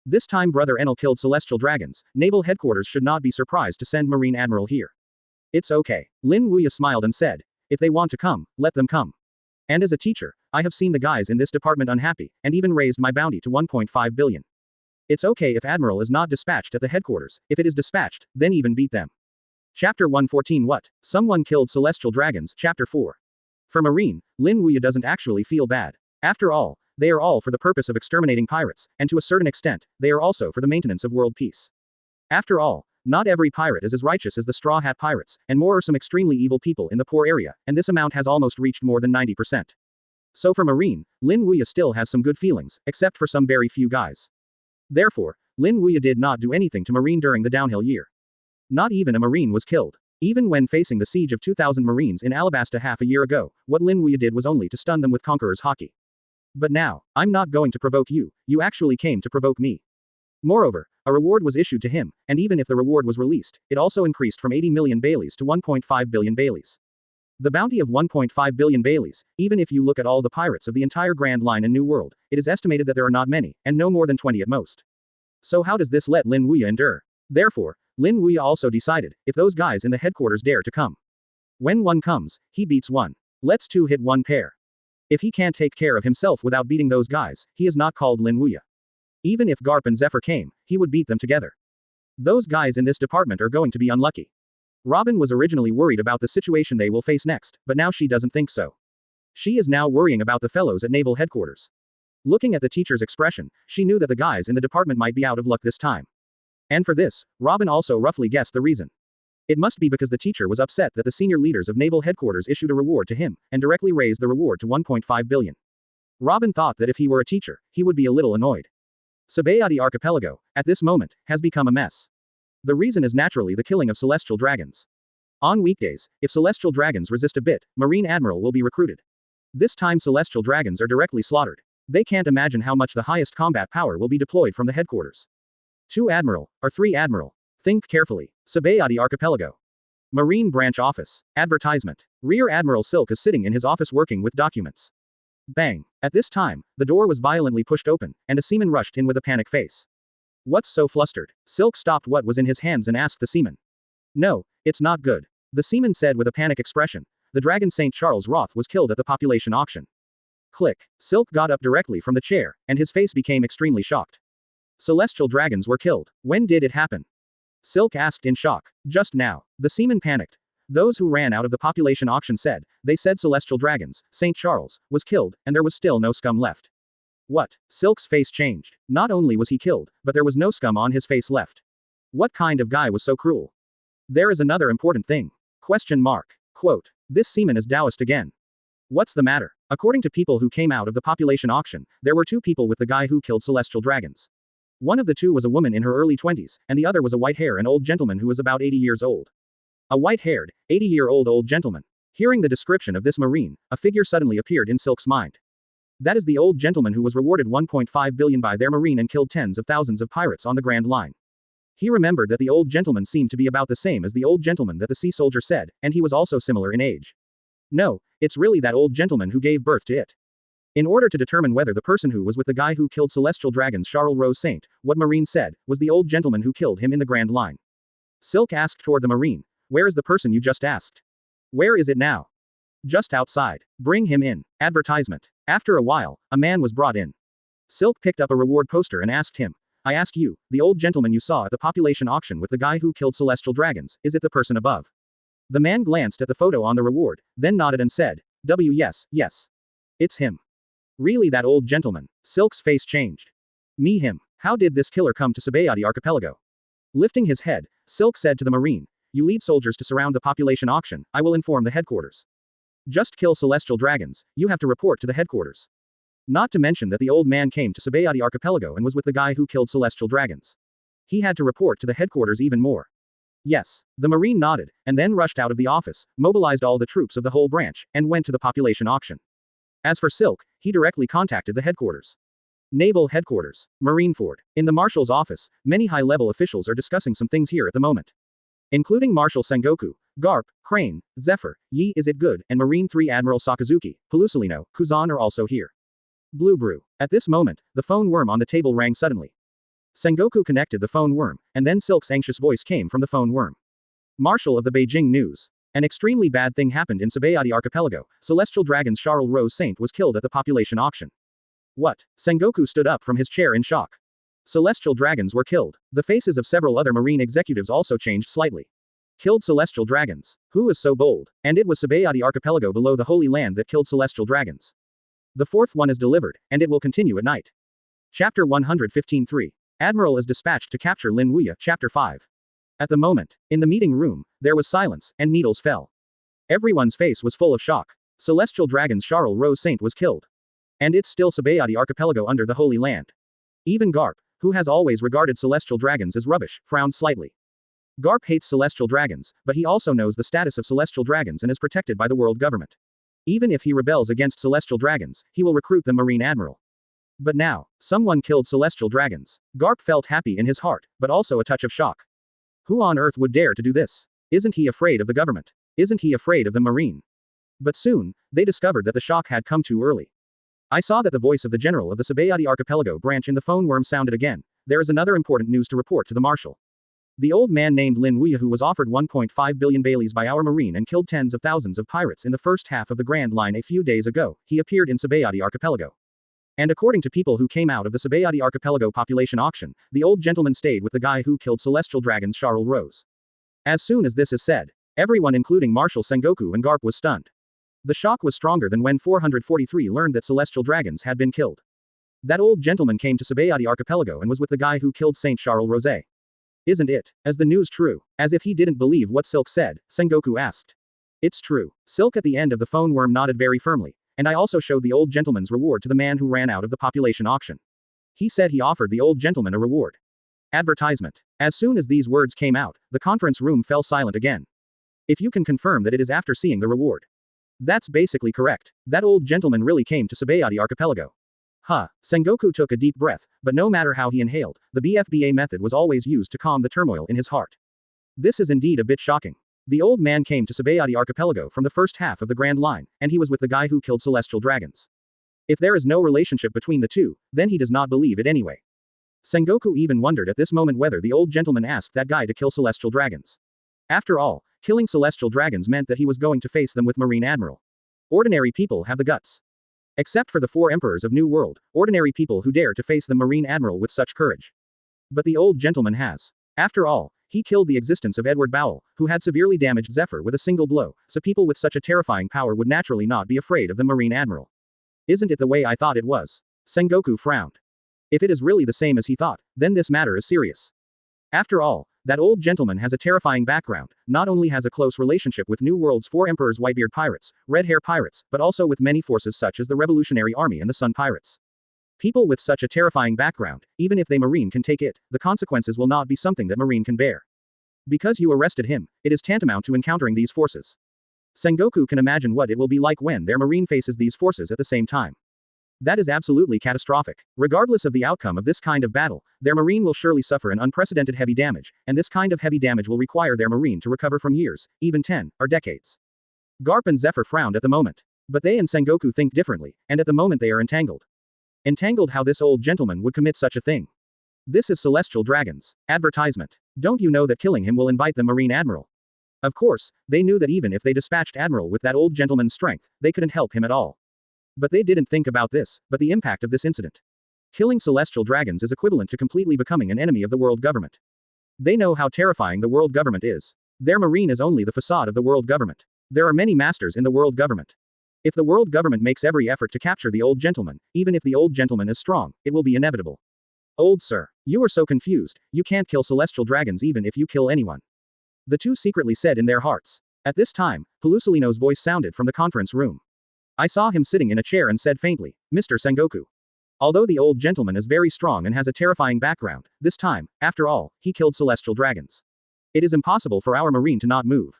This time Brother Enel killed celestial dragons, naval headquarters should not be surprised to send Marine Admiral here. It's okay. Lin Wuya smiled and said, if they want to come, let them come. And as a teacher, I have seen the guys in this department unhappy, and even raised my bounty to 1.5 billion. It's okay if Admiral is not dispatched at the headquarters, if it is dispatched, then even beat them. Chapter 114 What? Someone killed celestial dragons, Chapter 4. For Marine, Lin Wuya doesn't actually feel bad. After all, they are all for the purpose of exterminating pirates, and to a certain extent, they are also for the maintenance of world peace. After all, not every pirate is as righteous as the Straw Hat Pirates, and more are some extremely evil people in the poor area, and this amount has almost reached more than 90%. So for Marine, Lin Wuya still has some good feelings, except for some very few guys. Therefore, Lin Wuya did not do anything to Marine during the downhill year. Not even a Marine was killed. Even when facing the siege of 2,000 Marines in Alabasta half a year ago, what Lin Wuya did was only to stun them with Conqueror's Haki. But now, I'm not going to provoke you, you actually came to provoke me. Moreover, a reward was issued to him, and even if the reward was released, it also increased from 80 million Baileys to 1.5 billion Baileys. The bounty of 1.5 billion Baileys, even if you look at all the pirates of the entire Grand Line and New World, it is estimated that there are not many, and no more than 20 at most. So how does this let Lin Wuya endure? Therefore, Lin Wuya also decided, if those guys in the headquarters dare to come. When one comes, he beats one. Let's two hit one pair. If he can't take care of himself without beating those guys, he is not called Lin Wuya. Even if Garp and Zephyr came, he would beat them together. Those guys in this department are going to be unlucky. Robin was originally worried about the situation they will face next, but now she doesn't think so. She is now worrying about the fellows at naval headquarters. Looking at the teacher's expression, she knew that the guys in the department might be out of luck this time. And for this, Robin also roughly guessed the reason. It must be because the teacher was upset that the senior leaders of naval headquarters issued a reward to him, and directly raised the reward to 1.5 billion. Robin thought that if he were a teacher, he would be a little annoyed. Saboady Archipelago, at this moment, has become a mess. The reason is naturally the killing of celestial dragons. On weekdays, if celestial dragons resist a bit, Marine Admiral will be recruited. This time celestial dragons are directly slaughtered. They can't imagine how much the highest combat power will be deployed from the headquarters. 2 Admiral, or 3 Admiral. Think carefully. Saboady Archipelago. Marine Branch Office. Advertisement. Rear Admiral Silk is sitting in his office working with documents. Bang. At this time, the door was violently pushed open, and a seaman rushed in with a panic face. What's so flustered? Silk stopped what was in his hands and asked the seaman. No, it's not good. The seaman said with a panic expression. The dragon St. Charles Roth was killed at the population auction. Click. Silk got up directly from the chair, and his face became extremely shocked. Celestial dragons were killed. When did it happen? Silk asked in shock. Just now. The seaman panicked. Those who ran out of the population auction said, they said celestial dragons, St. Charles, was killed, and there was still no scum left. What? Silk's face changed. Not only was he killed, but there was no scum on his face left. What kind of guy was so cruel? There is another important thing. Question mark. Quote. This seaman is Taoist again. What's the matter? According to people who came out of the population auction, there were 2 people with the guy who killed celestial dragons. One of the 2 was a woman in her early 20s, and the other was a white-haired old gentleman who was about 80 years old. A white-haired, 80-year-old old gentleman. Hearing the description of this Marine, a figure suddenly appeared in Silk's mind. That is the old gentleman who was rewarded 1.5 billion by their Marine and killed tens of thousands of pirates on the Grand Line. He remembered that the old gentleman seemed to be about the same as the old gentleman that the sea soldier said, and he was also similar in age. No, it's really that old gentleman who gave birth to it. In order to determine whether the person who was with the guy who killed celestial dragons Charles Rose Saint, what Marine said, was the old gentleman who killed him in the Grand Line. Silk asked toward the Marine. Where is the person you just asked? Where is it now? Just outside. Bring him in. Advertisement. After a while, a man was brought in. Silk picked up a reward poster and asked him. I ask you, the old gentleman you saw at the population auction with the guy who killed celestial dragons, is it the person above? The man glanced at the photo on the reward, then nodded and said, yes, yes. It's him. Really that old gentleman. Silk's face changed. Me him. How did this killer come to Saboady Archipelago? Lifting his head, Silk said to the Marine. You lead soldiers to surround the population auction, I will inform the headquarters. Just kill celestial dragons, you have to report to the headquarters. Not to mention that the old man came to Saboady Archipelago and was with the guy who killed celestial dragons. He had to report to the headquarters even more. Yes. The Marine nodded, and then rushed out of the office, mobilized all the troops of the whole branch, and went to the population auction. As for Silk, he directly contacted the headquarters. Naval Headquarters. Marineford. In the Marshal's office, many high-level officials are discussing some things here at the moment. Including Marshal Sengoku, Garp, Crane, Zephyr, Yi Is It Good, and Marine 3 Admiral Sakazuki, Pelusalino, Kuzan are also here. Blue Brew. At this moment, the phone worm on the table rang suddenly. Sengoku connected the phone worm, and then Silk's anxious voice came from the phone worm. Marshal of the Beijing News. An extremely bad thing happened in Saboady Archipelago. Celestial Dragon's Charles Rose Saint was killed at the population auction. What? Sengoku stood up from his chair in shock. Celestial dragons were killed. The faces of several other marine executives also changed slightly. Killed celestial dragons. Who was so bold? And it was Saboady Archipelago below the Holy Land that killed celestial dragons. The fourth one is delivered, and it will continue at night. Chapter 115-3. Admiral is dispatched to capture Lin Wuya. Chapter 5. At the moment, in the meeting room, there was silence, and needles fell. Everyone's face was full of shock. Celestial Dragon's Charles Rose Saint was killed. And it's still Saboady Archipelago under the Holy Land. Even Garp, who has always regarded celestial dragons as rubbish, frowned slightly. Garp hates celestial dragons, but he also knows the status of celestial dragons and is protected by the world government. Even if he rebels against celestial dragons, he will recruit the Marine Admiral. But now, someone killed celestial dragons. Garp felt happy in his heart, but also a touch of shock. Who on earth would dare to do this? Isn't he afraid of the government? Isn't he afraid of the Marine? But soon, they discovered that the shock had come too early. I saw that the voice of the general of the Saboady Archipelago branch in the phone worm sounded again. There is another important news to report to the marshal. The old man named Lin Wuya, who was offered 1.5 billion baileys by our marine and killed tens of thousands of pirates in the first half of the Grand Line a few days ago, he appeared in Saboady Archipelago. And according to people who came out of the Saboady Archipelago population auction, the old gentleman stayed with the guy who killed celestial dragons Charles Rose. As soon as this is said, everyone including Marshal Sengoku and Garp was stunned. The shock was stronger than when 443 learned that celestial dragons had been killed. That old gentleman came to Saboady Archipelago and was with the guy who killed Saint Charles Rose. Isn't it? As the news true? As if he didn't believe what Silk said, Sengoku asked. It's true. Silk at the end of the phone worm nodded very firmly, and I also showed the old gentleman's reward to the man who ran out of the population auction. He said he offered the old gentleman a reward. Advertisement. As soon as these words came out, the conference room fell silent again. If you can confirm that it is after seeing the reward. That's basically correct. That old gentleman really came to Saboady Archipelago. Huh. Sengoku took a deep breath, but no matter how he inhaled, the BFBA method was always used to calm the turmoil in his heart. This is indeed a bit shocking. The old man came to Saboady Archipelago from the first half of the Grand Line, and he was with the guy who killed celestial dragons. If there is no relationship between the two, then he does not believe it anyway. Sengoku even wondered at this moment whether the old gentleman asked that guy to kill celestial dragons. After all, killing celestial dragons meant that he was going to face them with Marine Admiral. Ordinary people have the guts. Except for the 4 emperors of New World, ordinary people who dare to face the Marine Admiral with such courage. But the old gentleman has. After all, he killed the existence of Edward Bowell, who had severely damaged Zephyr with a single blow, so people with such a terrifying power would naturally not be afraid of the Marine Admiral. Isn't it the way I thought it was? Sengoku frowned. If it is really the same as he thought, then this matter is serious. After all, that old gentleman has a terrifying background, not only has a close relationship with New World's 4 emperors Whitebeard pirates, Red Hair pirates, but also with many forces such as the Revolutionary Army and the Sun pirates. People with such a terrifying background, even if they Marine can take it, the consequences will not be something that Marine can bear. Because you arrested him, it is tantamount to encountering these forces. Sengoku can imagine what it will be like when their Marine faces these forces at the same time. That is absolutely catastrophic. Regardless of the outcome of this kind of battle, their Marine will surely suffer an unprecedented heavy damage, and this kind of heavy damage will require their Marine to recover from years, even 10, or decades. Garp and Zephyr frowned at the moment. But they and Sengoku think differently, and at the moment they are entangled. Entangled how this old gentleman would commit such a thing. This is Celestial Dragons. Advertisement. Don't you know that killing him will invite the Marine Admiral? Of course, they knew that even if they dispatched Admiral with that old gentleman's strength, they couldn't help him at all. But they didn't think about this, but the impact of this incident. Killing celestial dragons is equivalent to completely becoming an enemy of the world government. They know how terrifying the world government is. Their Marine is only the facade of the world government. There are many masters in the world government. If the world government makes every effort to capture the old gentleman, even if the old gentleman is strong, it will be inevitable. Old sir, you are so confused, you can't kill celestial dragons even if you kill anyone. The two secretly said in their hearts. At this time, Pelusalino's voice sounded from the conference room. I saw him sitting in a chair and said faintly, Mr. Sengoku. Although the old gentleman is very strong and has a terrifying background, this time, after all, he killed celestial dragons. It is impossible for our Marine to not move.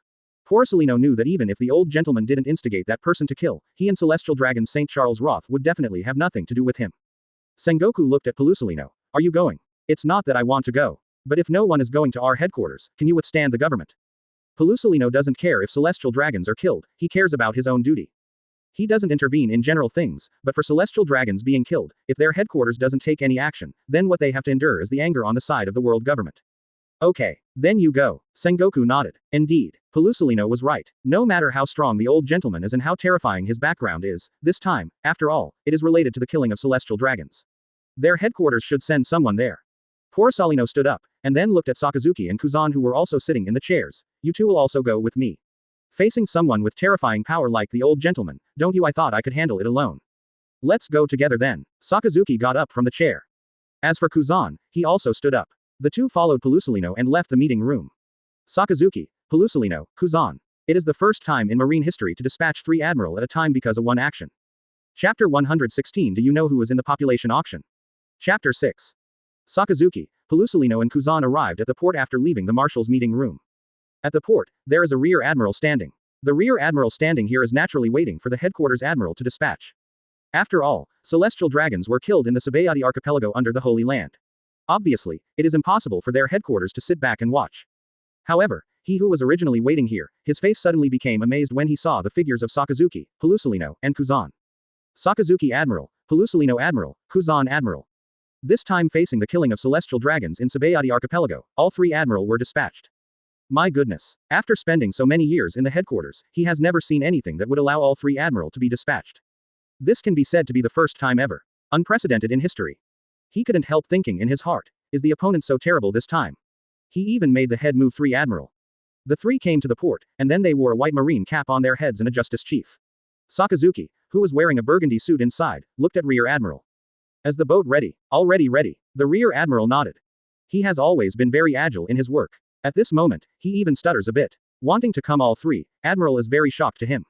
Pelusalino knew that even if the old gentleman didn't instigate that person to kill, he and celestial dragon Saint Charles Roth would definitely have nothing to do with him. Sengoku looked at Pelusilino. Are you going? It's not that I want to go. But if no one is going to our headquarters, can you withstand the government? Pelusilino doesn't care if celestial dragons are killed, he cares about his own duty. He doesn't intervene in general things, but for celestial dragons being killed, if their headquarters doesn't take any action, then what they have to endure is the anger on the side of the world government. Okay. Then you go. Sengoku nodded. Indeed. Pelusilino was right. No matter how strong the old gentleman is and how terrifying his background is, this time, after all, it is related to the killing of celestial dragons. Their headquarters should send someone there. Porcelino stood up, and then looked at Sakazuki and Kuzan who were also sitting in the chairs. You two will also go with me. Facing someone with terrifying power like the old gentleman, don't you? I thought I could handle it alone. Let's go together then. Sakazuki got up from the chair. As for Kuzan, he also stood up. The two followed Pelusilino and left the meeting room. Sakazuki, Pelusilino, Kuzan. It is the first time in marine history to dispatch 3 admiral at a time because of one action. Chapter 116. Do you know who was in the population auction? Chapter 6. Sakazuki, Pelusilino and Kuzan arrived at the port after leaving the marshal's meeting room. At the port, there is a rear admiral standing. The rear admiral standing here is naturally waiting for the headquarters admiral to dispatch. After all, celestial dragons were killed in the Saboady archipelago under the Holy Land. Obviously, it is impossible for their headquarters to sit back and watch. However, he who was originally waiting here, his face suddenly became amazed when he saw the figures of Sakazuki, Pelusilino, and Kuzan. Sakazuki Admiral, Pelusilino Admiral, Kuzan Admiral. This time facing the killing of celestial dragons in Saboady archipelago, all 3 admiral were dispatched. My goodness. After spending so many years in the headquarters, he has never seen anything that would allow all 3 admiral to be dispatched. This can be said to be the first time ever. Unprecedented in history. He couldn't help thinking in his heart, is the opponent so terrible this time? He even made the head move 3 admiral. The 3 came to the port, and then they wore a white marine cap on their heads and a justice chief. Sakazuki, who was wearing a burgundy suit inside, looked at rear admiral. Is the boat ready? Already ready. The rear admiral nodded. He has always been very agile in his work. At this moment, he even stutters a bit. Wanting to come all 3, admiral is very shocked to him.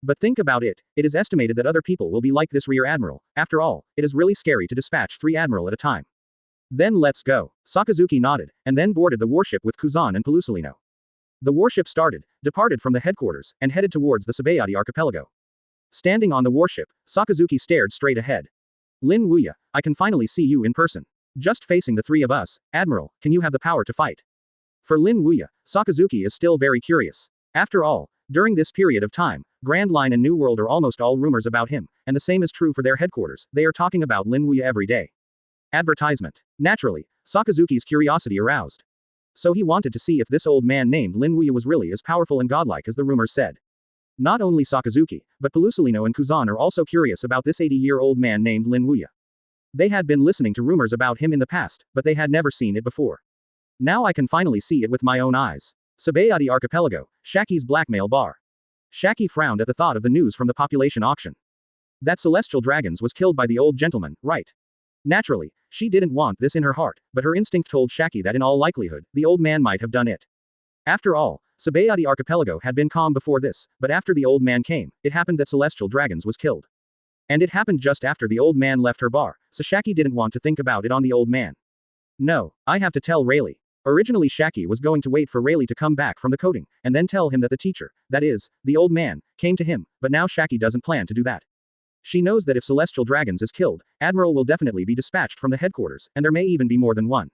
But think about it, it is estimated that other people will be like this rear admiral. After all, it is really scary to dispatch 3 admiral at a time. Then let's go. Sakazuki nodded, and then boarded the warship with Kuzan and Pelusilino. The warship departed from the headquarters, and headed towards the Saboady archipelago. Standing on the warship, Sakazuki stared straight ahead. Lin Wuya, I can finally see you in person. Just facing the 3 of us, Admiral, can you have the power to fight? For Lin Wuya, Sakazuki is still very curious. After all, during this period of time, Grand Line and New World are almost all rumors about him, and the same is true for their headquarters, they are talking about Lin Wuya every day. Advertisement. Naturally, Sakazuki's curiosity aroused. So he wanted to see if this old man named Lin Wuya was really as powerful and godlike as the rumors said. Not only Sakazuki, but Pelusilino and Kuzan are also curious about this 80-year-old man named Lin Wuya. They had been listening to rumors about him in the past, but they had never seen it before. Now I can finally see it with my own eyes. Saboady Archipelago, Shaki's blackmail bar. Shaki frowned at the thought of the news from the population auction. That celestial dragons was killed by the old gentleman, right? Naturally, she didn't want this in her heart, but her instinct told Shaki that in all likelihood, the old man might have done it. After all, Saboady Archipelago had been calm before this, but after the old man came, it happened that celestial dragons was killed. And it happened just after the old man left her bar, so Shaki didn't want to think about it on the old man. No, I have to tell Rayleigh. Originally Shaki was going to wait for Rayleigh to come back from the coding, and then tell him that the teacher, that is, the old man, came to him, but now Shaki doesn't plan to do that. She knows that if celestial dragons is killed, Admiral will definitely be dispatched from the headquarters, and there may even be more than one.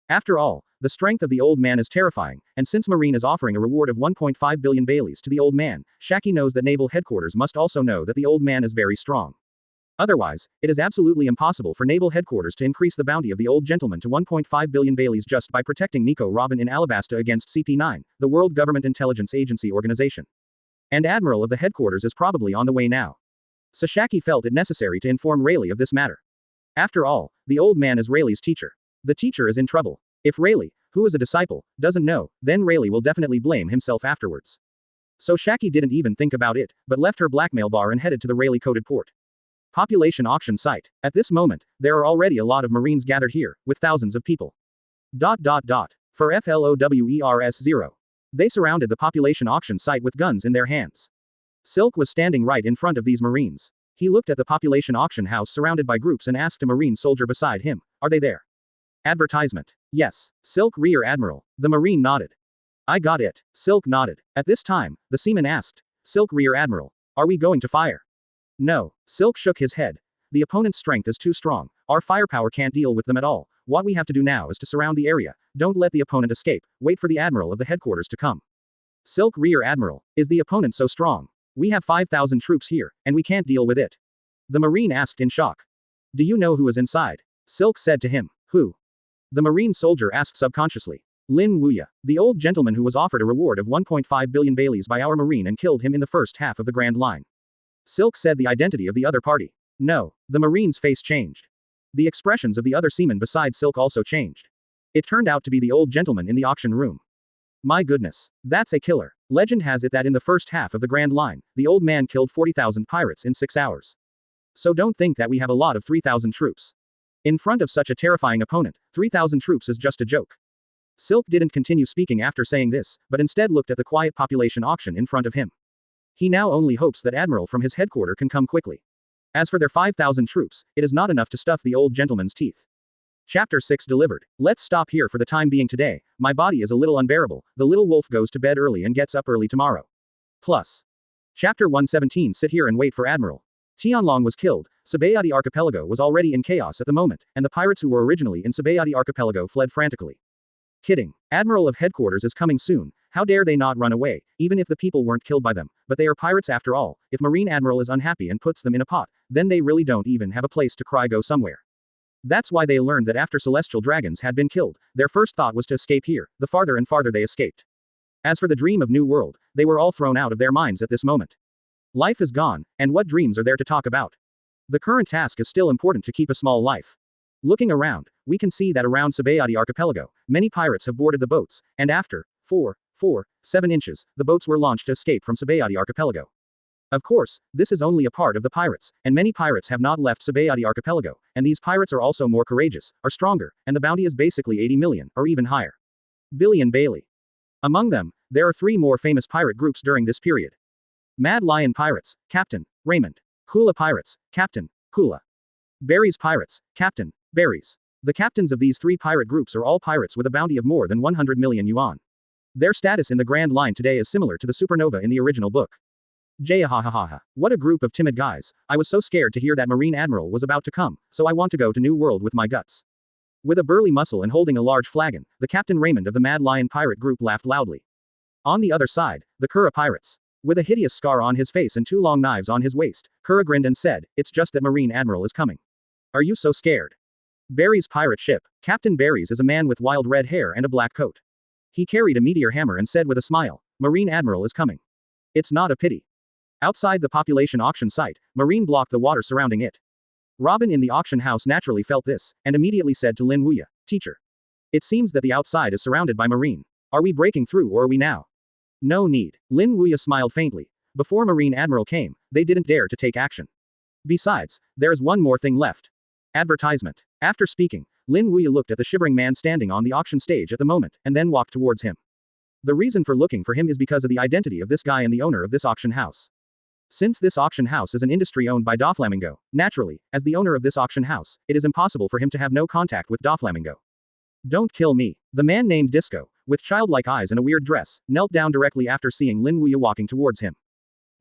After all, the strength of the old man is terrifying, and since Marine is offering a reward of 1.5 billion Baileys to the old man, Shaki knows that naval headquarters must also know that the old man is very strong. Otherwise, it is absolutely impossible for naval headquarters to increase the bounty of the old gentleman to 1.5 billion Baileys just by protecting Nico Robin in Alabasta against CP9, the World Government Intelligence Agency organization. And Admiral of the headquarters is probably on the way now. So Shaki felt it necessary to inform Rayleigh of this matter. After all, the old man is Rayleigh's teacher. The teacher is in trouble. If Rayleigh, who is a disciple, doesn't know, then Rayleigh will definitely blame himself afterwards. So Shaki didn't even think about it, but left her blackmail bar and headed to the Rayleigh-coded port. Population auction site. At this moment, there are already a lot of Marines gathered here, with thousands of people. For FLOWERS 0. They surrounded the population auction site with guns in their hands. Silk was standing right in front of these Marines. He looked at the population auction house surrounded by groups and asked a Marine soldier beside him, "Are they there?" Advertisement. Yes. Silk Rear Admiral. The Marine nodded. I got it. Silk nodded. At this time, the seaman asked, Silk Rear Admiral. Are we going to fire? No. Silk shook his head. The opponent's strength is too strong. Our firepower can't deal with them at all. What we have to do now is to surround the area. Don't let the opponent escape. Wait for the admiral of the headquarters to come. Silk Rear Admiral, is the opponent so strong? We have 5,000 troops here, and we can't deal with it. The Marine asked in shock. Do you know who is inside? Silk said to him. Who? The Marine soldier asked subconsciously. Lin Wuya, the old gentleman who was offered a reward of 1.5 billion Baileys by our Marine and killed him in the first half of the Grand Line. Silk said the identity of the other party. No, the Marine's face changed. The expressions of the other seamen beside Silk also changed. It turned out to be the old gentleman in the auction room. My goodness, that's a killer. Legend has it that in the first half of the Grand Line, the old man killed 40,000 pirates in 6 hours. So don't think that we have a lot of 3,000 troops. In front of such a terrifying opponent, 3,000 troops is just a joke. Silk didn't continue speaking after saying this, but instead looked at the quiet population auction in front of him. He now only hopes that Admiral from his headquarters can come quickly. As for their 5,000 troops, it is not enough to stuff the old gentleman's teeth. Chapter 6 delivered. Let's stop here for the time being today. My body is a little unbearable. The little wolf goes to bed early and gets up early tomorrow. Plus. Chapter 117 Sit here and wait for Admiral. Tianlong was killed. Saboady Archipelago was already in chaos at the moment, and the pirates who were originally in Saboady Archipelago fled frantically. Kidding. Admiral of headquarters is coming soon. How dare they not run away, even if the people weren't killed by them, but they are pirates after all. If Marine Admiral is unhappy and puts them in a pot, then they really don't even have a place to cry go somewhere. That's why they learned that after celestial dragons had been killed, their first thought was to escape here. The farther and farther they escaped. As for the dream of New World, they were all thrown out of their minds at this moment. Life is gone, and what dreams are there to talk about? The current task is still important to keep a small life. Looking around, we can see that around Saboady Archipelago, many pirates have boarded the boats, and after 7 inches, the boats were launched to escape from Saboady Archipelago. Of course, this is only a part of the pirates, and many pirates have not left Saboady Archipelago, and these pirates are also more courageous, are stronger, and the bounty is basically 80 million, or even higher. Billion Bailey. Among them, there are 3 more famous pirate groups during this period. Mad Lion Pirates, Captain Raymond. Kula Pirates, Captain Kula. Berries Pirates, Captain Berries. The captains of these 3 pirate groups are all pirates with a bounty of more than 100 million yuan. Their status in the Grand Line today is similar to the supernova in the original book. Jahahaha. What a group of timid guys. I was so scared to hear that Marine Admiral was about to come, so I want to go to New World with my guts. With a burly muscle and holding a large flagon, the Captain Raymond of the Mad Lion pirate group laughed loudly. On the other side, the Kura pirates. With a hideous scar on his face and 2 long knives on his waist, Kura grinned and said, "It's just that Marine Admiral is coming. Are you so scared?" Barry's pirate ship. Captain Barry's is a man with wild red hair and a black coat. He carried a meteor hammer and said with a smile, "Marine Admiral is coming. It's not a pity." Outside the population auction site, Marine blocked the water surrounding it. Robin in the auction house naturally felt this, and immediately said to Lin Wuya, "Teacher. It seems that the outside is surrounded by Marine. Are we breaking through or are we now?" "No need." Lin Wuya smiled faintly. Before Marine Admiral came, they didn't dare to take action. Besides, there's one more thing left. Advertisement. After speaking, Lin Wuya looked at the shivering man standing on the auction stage at the moment, and then walked towards him. The reason for looking for him is because of the identity of this guy and the owner of this auction house. Since this auction house is an industry owned by Doflamingo, naturally, as the owner of this auction house, it is impossible for him to have no contact with Doflamingo. "Don't kill me." The man named Disco, with childlike eyes and a weird dress, knelt down directly after seeing Lin Wuya walking towards him.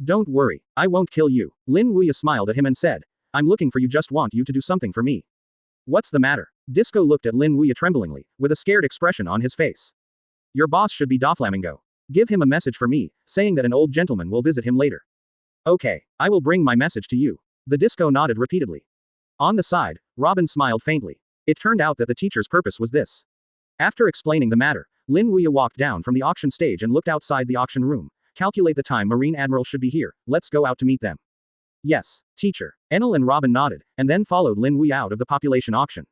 "Don't worry, I won't kill you." Lin Wuya smiled at him and said, "I'm looking for you, just want you to do something for me." "What's the matter?" Disco looked at Lin Wuya tremblingly, with a scared expression on his face. "Your boss should be Doflamingo. Give him a message for me, saying that an old gentleman will visit him later." "Okay, I will bring my message to you." The Disco nodded repeatedly. On the side, Robin smiled faintly. It turned out that the teacher's purpose was this. After explaining the matter, Lin Wuya walked down from the auction stage and looked outside the auction room. "Calculate the time Marine Admiral should be here, let's go out to meet them." "Yes, teacher." Enel and Robin nodded, and then followed Lin Wuya out of the population auction.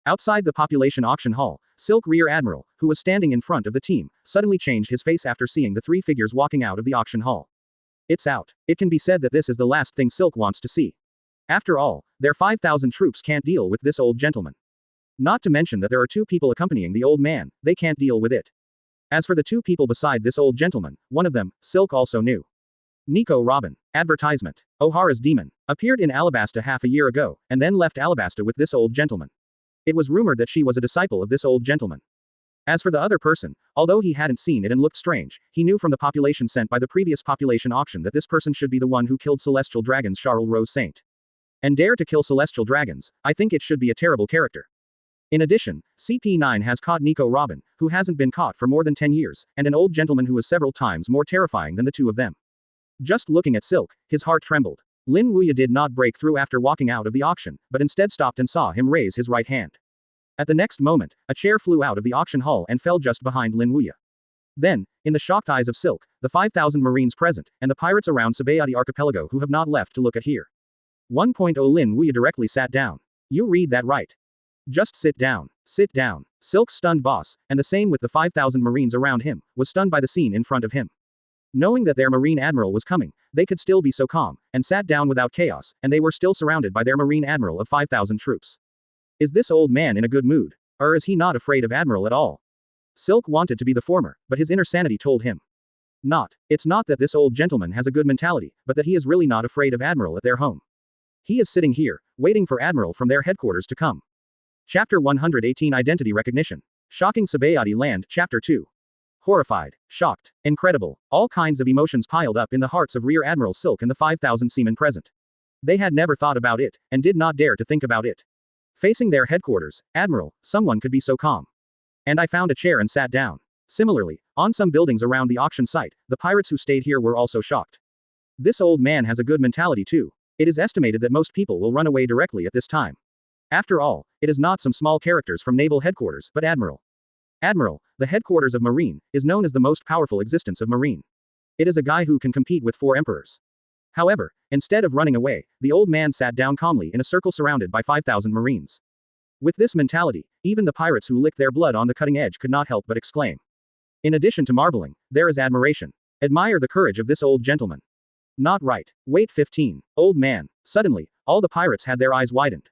Outside the population auction hall, Silk Rear Admiral, who was standing in front of the team, suddenly changed his face after seeing the 3 figures walking out of the auction hall. It's out. It can be said that this is the last thing Silk wants to see. After all, their 5,000 troops can't deal with this old gentleman. Not to mention that there are 2 people accompanying the old man, they can't deal with it. As for the 2 people beside this old gentleman, one of them, Silk also knew. Nico Robin. Advertisement. O'Hara's demon. Appeared in Alabasta half a year ago, and then left Alabasta with this old gentleman. It was rumored that she was a disciple of this old gentleman. As for the other person, although he hadn't seen it and looked strange, he knew from the population sent by the previous population auction that this person should be the one who killed celestial dragons Charles Rose Saint. And dare to kill celestial dragons, I think it should be a terrible character. In addition, CP9 has caught Nico Robin, who hasn't been caught for more than 10 years, and an old gentleman who is several times more terrifying than the two of them. Just looking at Silk, his heart trembled. Lin Wuya did not break through after walking out of the auction, but instead stopped and saw him raise his right hand. At the next moment, a chair flew out of the auction hall and fell just behind Lin Wuya. Then, in the shocked eyes of Silk, the 5,000 marines present, and the pirates around Saboady archipelago who have not left to look at here. 1.0 Lin Wuya directly sat down. You read that right. Just sit down. Sit down. Silk's stunned boss, and the same with the 5,000 marines around him, was stunned by the scene in front of him. Knowing that their marine admiral was coming, they could still be so calm, and sat down without chaos, and they were still surrounded by their marine admiral of 5,000 troops. Is this old man in a good mood? Or is he not afraid of admiral at all? Silk wanted to be the former, but his inner sanity told him. Not. It's not that this old gentleman has a good mentality, but that he is really not afraid of admiral at their home. He is sitting here, waiting for admiral from their headquarters to come. Chapter 118 Identity Recognition. Shocking Saboady Land Chapter 2. Horrified, shocked, incredible, all kinds of emotions piled up in the hearts of Rear Admiral Silk and the 5,000 seamen present. They had never thought about it, and did not dare to think about it. Facing their headquarters, Admiral, someone could be so calm. And I found a chair and sat down. Similarly, on some buildings around the auction site, the pirates who stayed here were also shocked. This old man has a good mentality too. It is estimated that most people will run away directly at this time. After all, it is not some small characters from naval headquarters, but Admiral. Admiral, the headquarters of Marine, is known as the most powerful existence of Marine. It is a guy who can compete with 4 emperors. However, instead of running away, the old man sat down calmly in a circle surrounded by 5,000 Marines. With this mentality, even the pirates who licked their blood on the cutting edge could not help but exclaim. In addition to marveling, there is admiration. Admire the courage of this old gentleman. Not right. Wait 15. Old man. Suddenly, all the pirates had their eyes widened.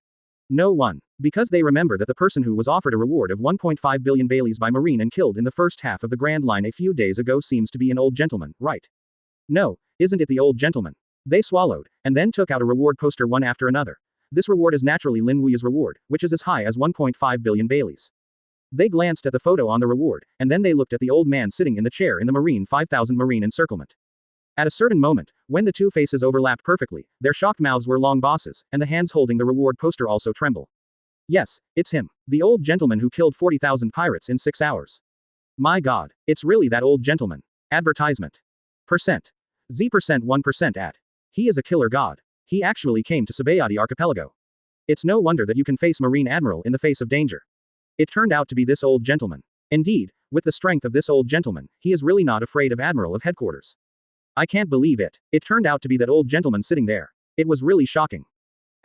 No one. Because they remember that the person who was offered a reward of 1.5 billion Baileys by Marine and killed in the first half of the Grand Line a few days ago seems to be an old gentleman, right? No, isn't it the old gentleman? They swallowed, and then took out a reward poster one after another. This reward is naturally Lin Wuya's reward, which is as high as 1.5 billion Baileys. They glanced at the photo on the reward, and then they looked at the old man sitting in the chair in the Marine 5,000 Marine encirclement. At a certain moment, when the two faces overlapped perfectly, their shocked mouths were long bosses, and the hands holding the reward poster also tremble. Yes, it's him. The old gentleman who killed 40,000 pirates in 6 hours. My god, it's really that old gentleman. Advertisement. Percent. Z% 1% at. He is a killer god. He actually came to Saboady archipelago. It's no wonder that you can face Marine Admiral in the face of danger. It turned out to be this old gentleman. Indeed, with the strength of this old gentleman, he is really not afraid of Admiral of headquarters. I can't believe it. It turned out to be that old gentleman sitting there. It was really shocking.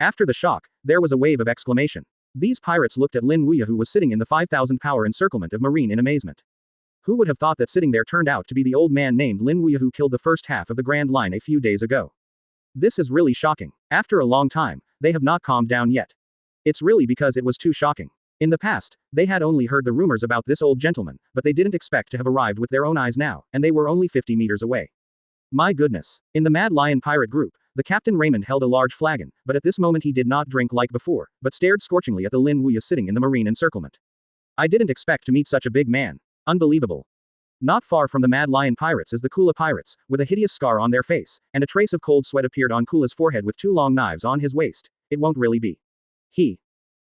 After the shock, there was a wave of exclamation. These pirates looked at Lin Wuya who was sitting in the 5,000 power encirclement of Marine in amazement. Who would have thought that sitting there turned out to be the old man named Lin Wuya who killed the first half of the Grand Line a few days ago? This is really shocking. After a long time, they have not calmed down yet. It's really because it was too shocking. In the past, they had only heard the rumors about this old gentleman, but they didn't expect to have arrived with their own eyes now, and they were only 50 meters away. My goodness. In the Mad Lion pirate group, the Captain Raymond held a large flagon, but at this moment he did not drink like before, but stared scorchingly at the Lin Wuya sitting in the Marine encirclement. I didn't expect to meet such a big man. Unbelievable. Not far from the Mad Lion pirates is the Kula pirates, with a hideous scar on their face, and a trace of cold sweat appeared on Kula's forehead with 2 long knives on his waist. It won't really be he.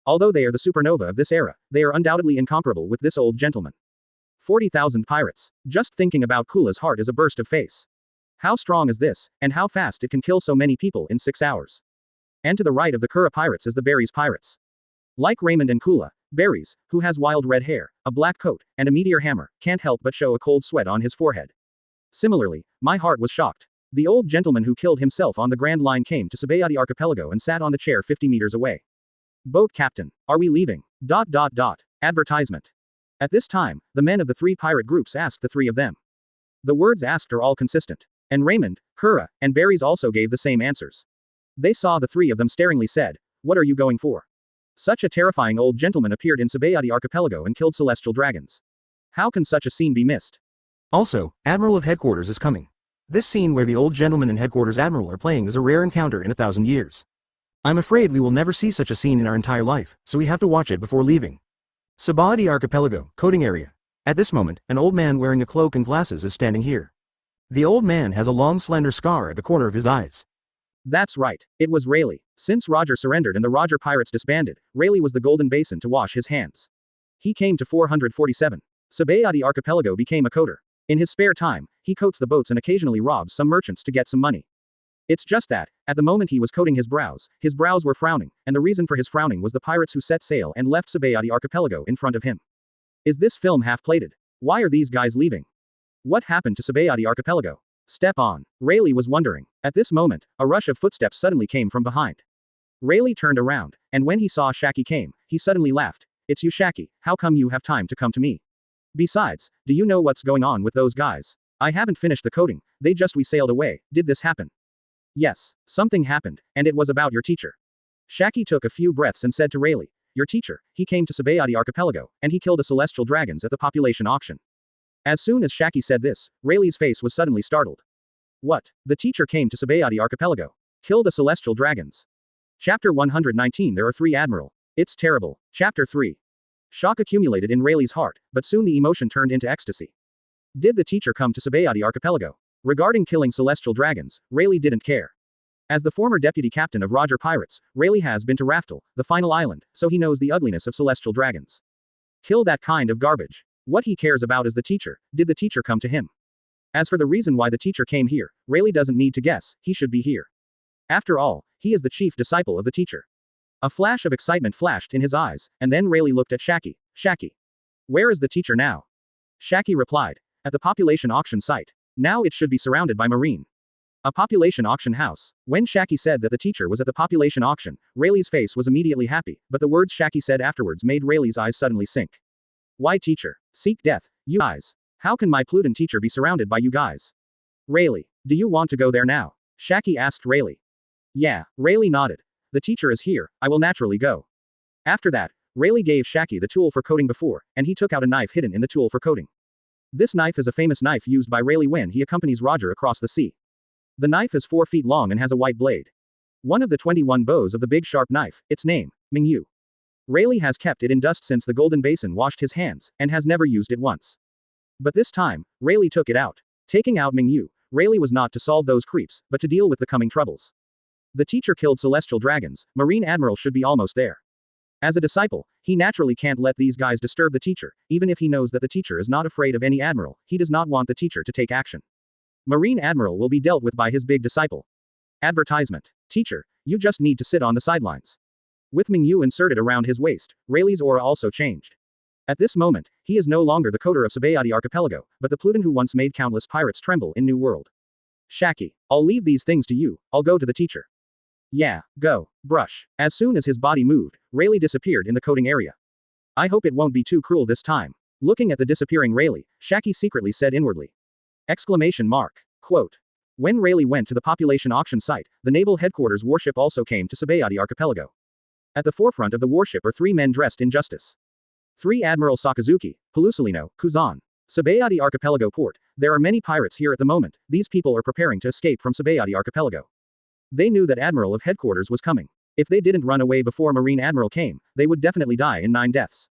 Although they are the supernova of this era, they are undoubtedly incomparable with this old gentleman. 40,000 pirates. Just thinking about Kula's heart is a burst of face. How strong is this, and how fast it can kill so many people in 6 hours. And to the right of the Kura pirates is the Berries pirates. Like Raymond and Kula, Berries, who has wild red hair, a black coat, and a meteor hammer, can't help but show a cold sweat on his forehead. Similarly, my heart was shocked. The old gentleman who killed himself on the Grand Line came to Saboady archipelago and sat on the chair 50 meters away. Boat captain, are we leaving? Advertisement. At this time, the men of the 3 pirate groups asked the 3 of them. The words asked are all consistent. And Raymond, Kura, and Berries also gave the same answers. They saw the 3 of them staringly said, "What are you going for?" Such a terrifying old gentleman appeared in Saboady archipelago and killed celestial dragons. How can such a scene be missed? Also, Admiral of Headquarters is coming. This scene where the old gentleman and Headquarters Admiral are playing is a rare encounter in 1,000 years. I'm afraid we will never see such a scene in our entire life, so we have to watch it before leaving. Saboady archipelago, coding area. At this moment, an old man wearing a cloak and glasses is standing here. The old man has a long slender scar at the corner of his eyes. That's right, it was Rayleigh. Since Roger surrendered and the Roger pirates disbanded, Rayleigh was the golden basin to wash his hands. He came to 447. Saboady Archipelago became a coater. In his spare time, he coats the boats and occasionally robs some merchants to get some money. It's just that, at the moment he was coating his brows were frowning, and the reason for his frowning was the pirates who set sail and left Saboady Archipelago in front of him. Is this film half-plated? Why are these guys leaving? What happened to Saboady Archipelago? Step on. Rayleigh was wondering. At this moment, a rush of footsteps suddenly came from behind. Rayleigh turned around, and when he saw Shaki came, he suddenly laughed. It's you, Shaki, how come you have time to come to me? Besides, do you know what's going on with those guys? I haven't finished the coating, we sailed away. Did this happen? Yes, something happened, and it was about your teacher. Shaki took a few breaths and said to Rayleigh, your teacher, he came to Saboady Archipelago, and he killed a celestial dragons at the population auction. As soon as Shaki said this, Rayleigh's face was suddenly startled. What? The teacher came to Saboady Archipelago. Killed a celestial dragons. Chapter 119 There are 3 Admiral. It's terrible. Chapter 3. Shock accumulated in Rayleigh's heart, but soon the emotion turned into ecstasy. Did the teacher come to Saboady Archipelago? Regarding killing celestial dragons, Rayleigh didn't care. As the former deputy captain of Roger Pirates, Rayleigh has been to Raftel, the final island, so he knows the ugliness of celestial dragons. Kill that kind of garbage. What he cares about is the teacher. Did the teacher come to him? As for the reason why the teacher came here, Rayleigh doesn't need to guess, he should be here. After all, he is the chief disciple of the teacher. A flash of excitement flashed in his eyes, and then Rayleigh looked at Shaki. Shaki. Where is the teacher now? Shaki replied. At the population auction site. Now it should be surrounded by marine. A population auction house. When Shaki said that the teacher was at the population auction, Rayleigh's face was immediately happy, but the words Shaki said afterwards made Rayleigh's eyes suddenly sink. Why teacher? Seek death, you guys. How can my Pluton teacher be surrounded by you guys? Rayleigh, do you want to go there now? Shaki asked Rayleigh. Yeah, Rayleigh nodded. The teacher is here, I will naturally go. After that, Rayleigh gave Shaki the tool for coding before, and he took out a knife hidden in the tool for coding. This knife is a famous knife used by Rayleigh when he accompanies Roger across the sea. The knife is 4 feet long and has a white blade. One of the 21 bows of the big sharp knife, its name, Mingyu. Rayleigh has kept it in dust since the Golden Basin washed his hands, and has never used it once. But this time, Rayleigh took it out. Taking out Mingyu, Rayleigh was not to solve those creeps, but to deal with the coming troubles. The teacher killed celestial dragons, Marine Admiral should be almost there. As a disciple, he naturally can't let these guys disturb the teacher, even if he knows that the teacher is not afraid of any admiral, he does not want the teacher to take action. Marine Admiral will be dealt with by his big disciple. Advertisement. Teacher, you just need to sit on the sidelines. With Mingyu inserted around his waist, Rayleigh's aura also changed. At this moment, he is no longer the coder of Saboady Archipelago, but the Pluton who once made countless pirates tremble in New World. Shaki, I'll leave these things to you, I'll go to the teacher. Yeah, go. Brush. As soon as his body moved, Rayleigh disappeared in the coding area. I hope it won't be too cruel this time. Looking at the disappearing Rayleigh, Shaki secretly said inwardly. Exclamation mark. Quote. When Rayleigh went to the population auction site, the naval headquarters warship also came to Saboady Archipelago. At the forefront of the warship are 3 men dressed in justice. 3 Admiral Sakazuki, Pelusalino, Kuzan. Saboady Archipelago port. There are many pirates here at the moment, these people are preparing to escape from Saboady Archipelago. They knew that Admiral of Headquarters was coming. If they didn't run away before Marine Admiral came, they would definitely die in 9 deaths.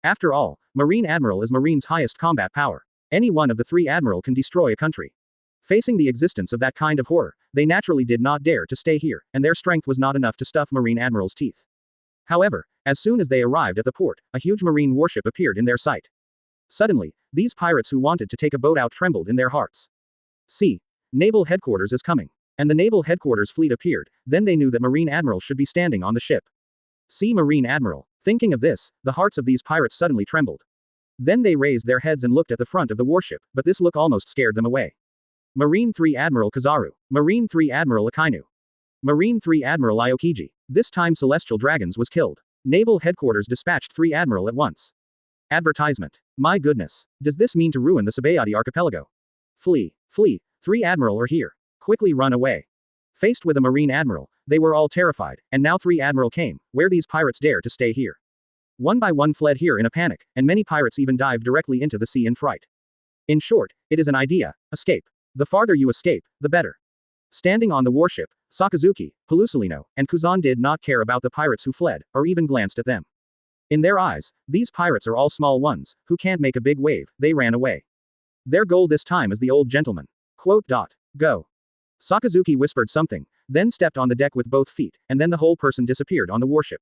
After all, Marine Admiral is Marine's highest combat power. Any one of the 3 Admiral can destroy a country. Facing the existence of that kind of horror, they naturally did not dare to stay here, and their strength was not enough to stuff Marine Admiral's teeth. However, as soon as they arrived at the port, a huge marine warship appeared in their sight. Suddenly, these pirates who wanted to take a boat out trembled in their hearts. See, Naval Headquarters is coming. And the Naval Headquarters fleet appeared, then they knew that Marine Admiral should be standing on the ship. See Marine Admiral. Thinking of this, the hearts of these pirates suddenly trembled. Then they raised their heads and looked at the front of the warship, but this look almost scared them away. Marine 3 Admiral Kazaru. Marine 3 Admiral Akainu. Marine 3 Admiral Iokiji. This time Celestial Dragons was killed. Naval Headquarters dispatched 3 Admiral at once. Advertisement. My goodness. Does this mean to ruin the Saboady Archipelago? Flee. Flee. 3 Admiral are here. Quickly run away. Faced with a Marine Admiral, they were all terrified, and now 3 Admiral came, where these pirates dare to stay here. One by one fled here in a panic, and many pirates even dived directly into the sea in fright. In short, it is an idea, escape. The farther you escape, the better. Standing on the warship, Sakazuki, Pelusalino, and Kuzan did not care about the pirates who fled, or even glanced at them. In their eyes, these pirates are all small ones, who can't make a big wave, they ran away. Their goal this time is the old gentleman. Quote. Go. Sakazuki whispered something, then stepped on the deck with both feet, and then the whole person disappeared on the warship.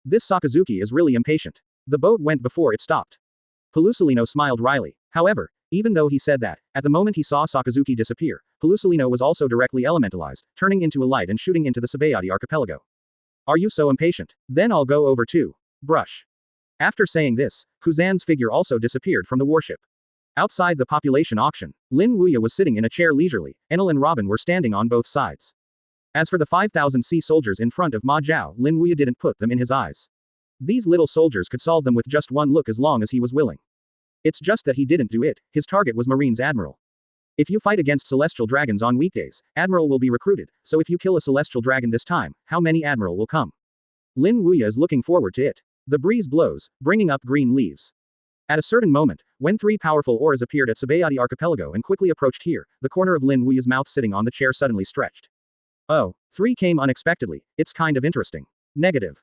This Sakazuki is really impatient. The boat went before it stopped. Pelusolino smiled wryly. However, even though he said that, at the moment he saw Sakazuki disappear, Pelusolino was also directly elementalized, turning into a light and shooting into the Saboady archipelago. Are you so impatient? Then I'll go over too. Brush. After saying this, Kuzan's figure also disappeared from the warship. Outside the population auction, Lin Wuya was sitting in a chair leisurely, Enel and Robin were standing on both sides. As for the 5,000 sea soldiers in front of Ma Zhao, Lin Wuya didn't put them in his eyes. These little soldiers could solve them with just one look as long as he was willing. It's just that he didn't do it. His target was Marine's Admiral. If you fight against celestial dragons on weekdays, Admiral will be recruited, so if you kill a celestial dragon this time, how many Admiral will come? Lin Wuya is looking forward to it. The breeze blows, bringing up green leaves. At a certain moment, when three powerful auras appeared at Saboady archipelago and quickly approached here, the corner of Lin Wuya's mouth sitting on the chair suddenly stretched. Oh, three came unexpectedly, it's kind of interesting. Negative.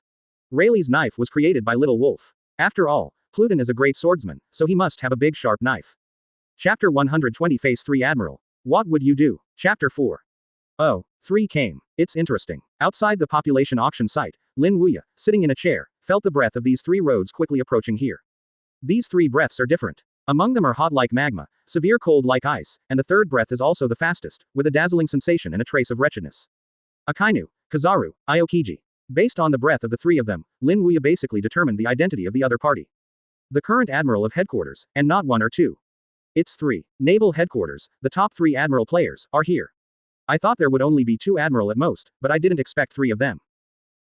Rayleigh's knife was created by Little Wolf. After all, Pluton is a great swordsman, so he must have a big sharp knife. Chapter 120 Phase 3 Admiral. What would you do? Chapter 4. Oh, three came. It's interesting. Outside the population auction site, Lin Wuya, sitting in a chair, felt the breath of these three roads quickly approaching here. These three breaths are different. Among them are hot like magma, severe cold like ice, and the third breath is also the fastest, with a dazzling sensation and a trace of wretchedness. Akainu, Kizaru, Aokiji. Based on the breath of the three of them, Lin Wuya basically determined the identity of the other party. The current admiral of headquarters, and not one or two. It's three. Naval headquarters, the top three admiral players, are here. I thought there would only be two admiral at most, but I didn't expect three of them.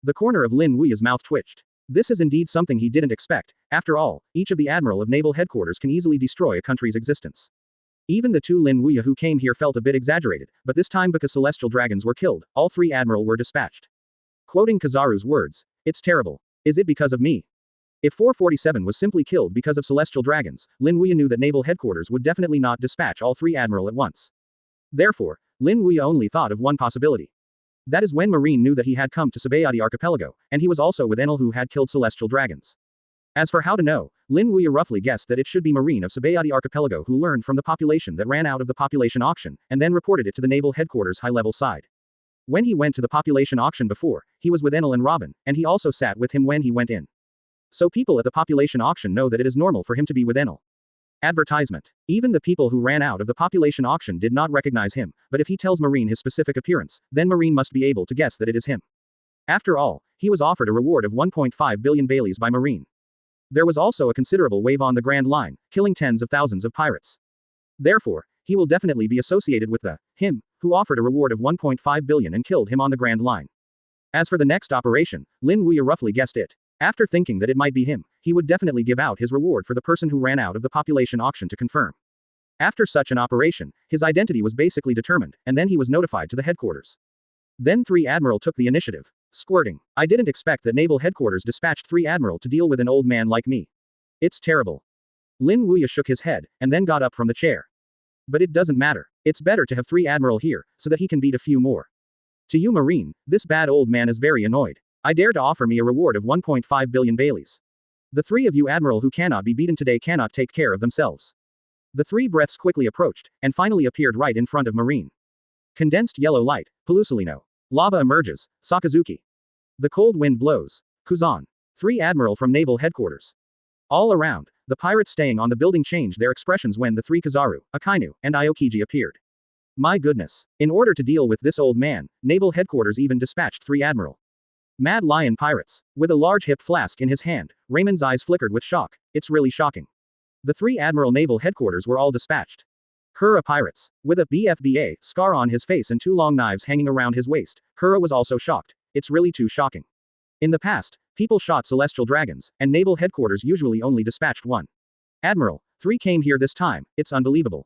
The corner of Lin Wuya's mouth twitched. This is indeed something he didn't expect. After all, each of the admiral of naval headquarters can easily destroy a country's existence. Even the two Lin Wuya who came here felt a bit exaggerated, but this time because celestial dragons were killed, all three admiral were dispatched. Quoting Kizaru's words, "It's terrible. Is it because of me?" If 447 was simply killed because of celestial dragons, Lin Wuya knew that naval headquarters would definitely not dispatch all three admiral at once. Therefore, Lin Wuya only thought of one possibility. That is when Marine knew that he had come to Saboady archipelago, and he was also with Enel who had killed celestial dragons. As for how to know, Lin Wuya roughly guessed that it should be Marine of Saboady archipelago who learned from the population that ran out of the population auction, and then reported it to the naval headquarters high-level side. When he went to the population auction before, he was with Enel and Robin, and he also sat with him when he went in. So people at the population auction know that it is normal for him to be with Enel. Advertisement. Even the people who ran out of the population auction did not recognize him, but if he tells Marine his specific appearance, then Marine must be able to guess that it is him. After all, he was offered a reward of 1.5 billion Baileys by Marine. There was also a considerable wave on the Grand Line, killing tens of thousands of pirates. Therefore, he will definitely be associated with him, who offered a reward of 1.5 billion and killed him on the Grand Line. As for the next operation, Lin Wuya roughly guessed it. After thinking that it might be him, he would definitely give out his reward for the person who ran out of the population auction to confirm. After such an operation, his identity was basically determined, and then he was notified to the headquarters. Then three admiral took the initiative. Squirting. I didn't expect that naval headquarters dispatched three admiral to deal with an old man like me. It's terrible. Lin Wuya shook his head, and then got up from the chair. But it doesn't matter. It's better to have three admiral here, so that he can beat a few more. To you Marine, this bad old man is very annoyed. I dare to offer me a reward of 1.5 billion Baileys. The three of you admiral who cannot be beaten today cannot take care of themselves. The three breaths quickly approached, and finally appeared right in front of Marine. Condensed yellow light, Pelusolino. Lava emerges, Sakazuki. The cold wind blows. Kuzan. Three admiral from naval headquarters. All around, the pirates staying on the building changed their expressions when the three Kizaru, Akainu, and Aokiji appeared. My goodness. In order to deal with this old man, naval headquarters even dispatched three admiral. Mad Lion Pirates. With a large hip flask in his hand, Raymond's eyes flickered with shock. It's really shocking. The three admiral naval headquarters were all dispatched. Kura Pirates. With a BFBA scar on his face and two long knives hanging around his waist, Kura was also shocked. It's really too shocking. In the past, people shot celestial dragons, and naval headquarters usually only dispatched one admiral. Three came here this time. It's unbelievable.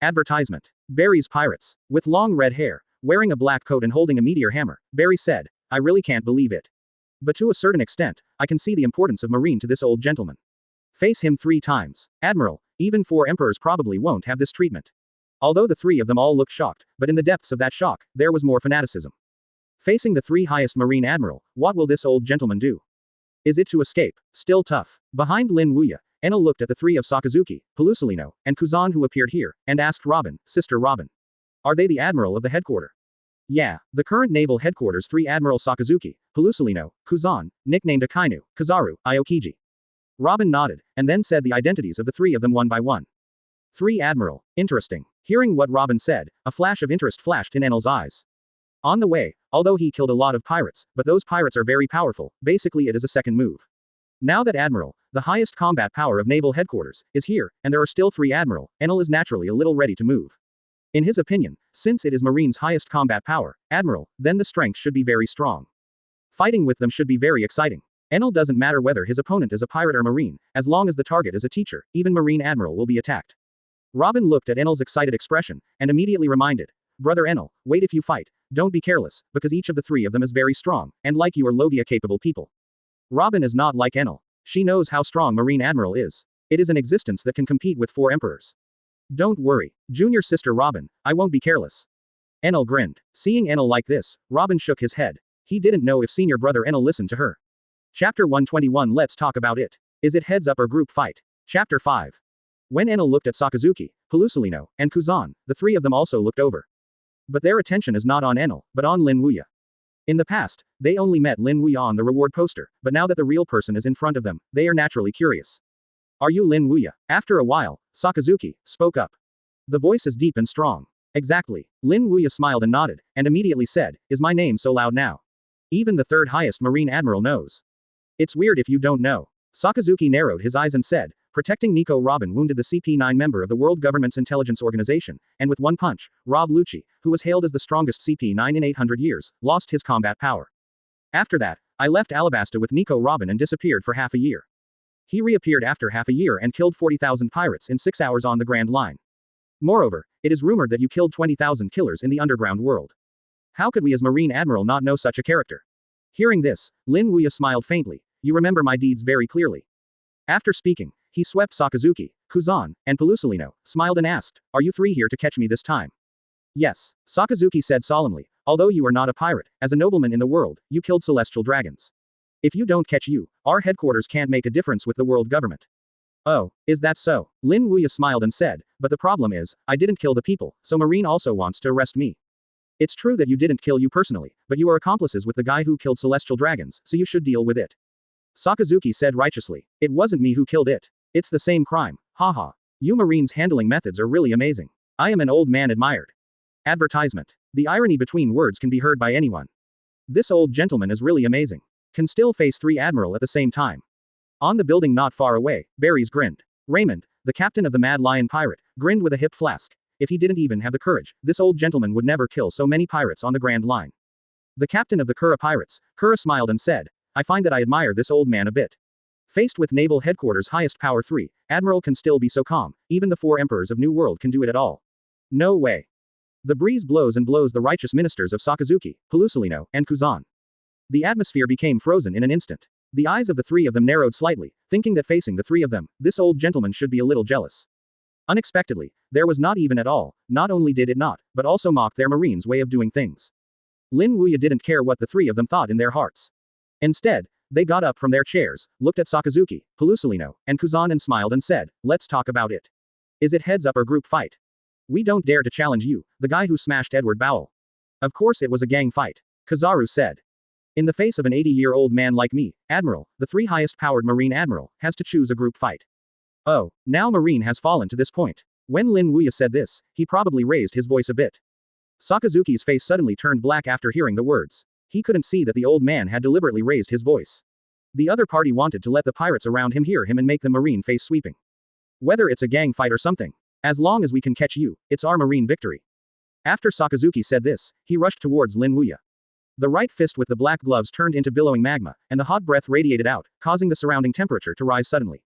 Advertisement. Barry's Pirates. With long red hair, wearing a black coat and holding a meteor hammer, Barry said, I really can't believe it. But to a certain extent, I can see the importance of Marine to this old gentleman. Face him 3 times. Admiral, even 4 emperors probably won't have this treatment. Although the 3 of them all looked shocked, but in the depths of that shock, there was more fanaticism. Facing the 3 highest Marine admiral, what will this old gentleman do? Is it to escape? Still tough. Behind Lin Wuya, Enel looked at the 3 of Sakazuki, Pelusolino, and Kuzan who appeared here, and asked Robin, Sister Robin. Are they the admiral of the headquarter? Yeah, the current naval headquarters 3 Admiral Sakazuki, Pelusalino, Kuzan, nicknamed Akainu, Kizaru, Aokiji. Robin nodded, and then said the identities of the 3 of them one by one. 3 Admiral. Interesting. Hearing what Robin said, a flash of interest flashed in Enel's eyes. On the way, although he killed a lot of pirates, but those pirates are very powerful, basically it is a second move. Now that Admiral, the highest combat power of naval headquarters, is here, and there are still 3 Admiral, Enel is naturally a little ready to move. In his opinion, since it is Marine's highest combat power, Admiral, then the strength should be very strong. Fighting with them should be very exciting. Enel doesn't matter whether his opponent is a pirate or Marine, as long as the target is a teacher, even Marine Admiral will be attacked. Robin looked at Enel's excited expression, and immediately reminded, Brother Enel, wait if you fight, don't be careless, because each of the 3 of them is very strong, and like you are Logia-capable people. Robin is not like Enel. She knows how strong Marine Admiral is. It is an existence that can compete with 4 emperors. Don't worry, junior sister Robin, I won't be careless. Enel grinned. Seeing Enel like this, Robin shook his head. He didn't know if senior brother Enel listened to her. Chapter 121. Let's talk about it. Is it heads up or group fight? Chapter 5. When Enel looked at Sakazuki, Pelusalino, and Kuzan, the 3 of them also looked over. But their attention is not on Enel, but on Lin Wuya. In the past, they only met Lin Wuya on the reward poster, but now that the real person is in front of them, they are naturally curious. Are you Lin Wuya? After a while, Sakazuki spoke up. The voice is deep and strong. Exactly. Lin Wuya smiled and nodded, and immediately said, Is my name so loud now? Even the 3rd highest Marine Admiral knows. It's weird if you don't know. Sakazuki narrowed his eyes and said, Protecting Nico Robin wounded the CP9 member of the World Government's Intelligence Organization, and with one punch, Rob Lucci, who was hailed as the strongest CP9 in 800 years, lost his combat power. After that, I left Alabasta with Nico Robin and disappeared for half a year. He reappeared after half a year and killed 40,000 pirates in 6 hours on the Grand Line. Moreover, it is rumored that you killed 20,000 killers in the underground world. How could we as Marine Admiral not know such a character? Hearing this, Lin Wuya smiled faintly. You remember my deeds very clearly. After speaking, he swept Sakazuki, Kuzan, and Pelusalino, smiled and asked, Are you 3 here to catch me this time? Yes, Sakazuki said solemnly, although you are not a pirate, as a nobleman in the world, you killed celestial dragons. If you don't catch you, our headquarters can't make a difference with the world government. Oh, is that so? Lin Wuya smiled and said, but the problem is, I didn't kill the people, so Marine also wants to arrest me. It's true that you didn't kill you personally, but you are accomplices with the guy who killed celestial dragons, so you should deal with it. Sakazuki said righteously, It wasn't me who killed it. It's the same crime. Haha. You Marines' handling methods are really amazing. I am an old man admired. Advertisement. The irony between words can be heard by anyone. This old gentleman is really amazing. Can still face 3 Admiral at the same time. On the building not far away, Barry's grinned. Raymond, the captain of the Mad Lion Pirate, grinned with a hip flask. If he didn't even have the courage, this old gentleman would never kill so many pirates on the Grand Line. The captain of the Kura Pirates, Kura smiled and said, I find that I admire this old man a bit. Faced with Naval Headquarters highest power 3, Admiral can still be so calm, even the 4 emperors of New World can do it at all. No way. The breeze blows and blows the righteous ministers of Sakazuki, Pelusalino, and Kuzan. The atmosphere became frozen in an instant. The eyes of the 3 of them narrowed slightly, thinking that facing the 3 of them, this old gentleman should be a little jealous. Unexpectedly, there was not even at all, not only did it not, but also mocked their Marines' way of doing things. Lin Wuya didn't care what the 3 of them thought in their hearts. Instead, they got up from their chairs, looked at Sakazuki, Pelusalino, and Kuzan and smiled and said, Let's talk about it. Is it heads up or group fight? We don't dare to challenge you, the guy who smashed Edward Bowell. Of course it was a gang fight. Kizaru said. In the face of an 80-year-old man like me, Admiral, the 3 highest powered Marine Admiral, has to choose a group fight. Oh, now Marine has fallen to this point. When Lin Wuya said this, he probably raised his voice a bit. Sakazuki's face suddenly turned black after hearing the words. He couldn't see that the old man had deliberately raised his voice. The other party wanted to let the pirates around him hear him and make the Marine face sweeping. Whether it's a gang fight or something. As long as we can catch you, it's our Marine victory. After Sakazuki said this, he rushed towards Lin Wuya. The right fist with the black gloves turned into billowing magma, and the hot breath radiated out, causing the surrounding temperature to rise suddenly.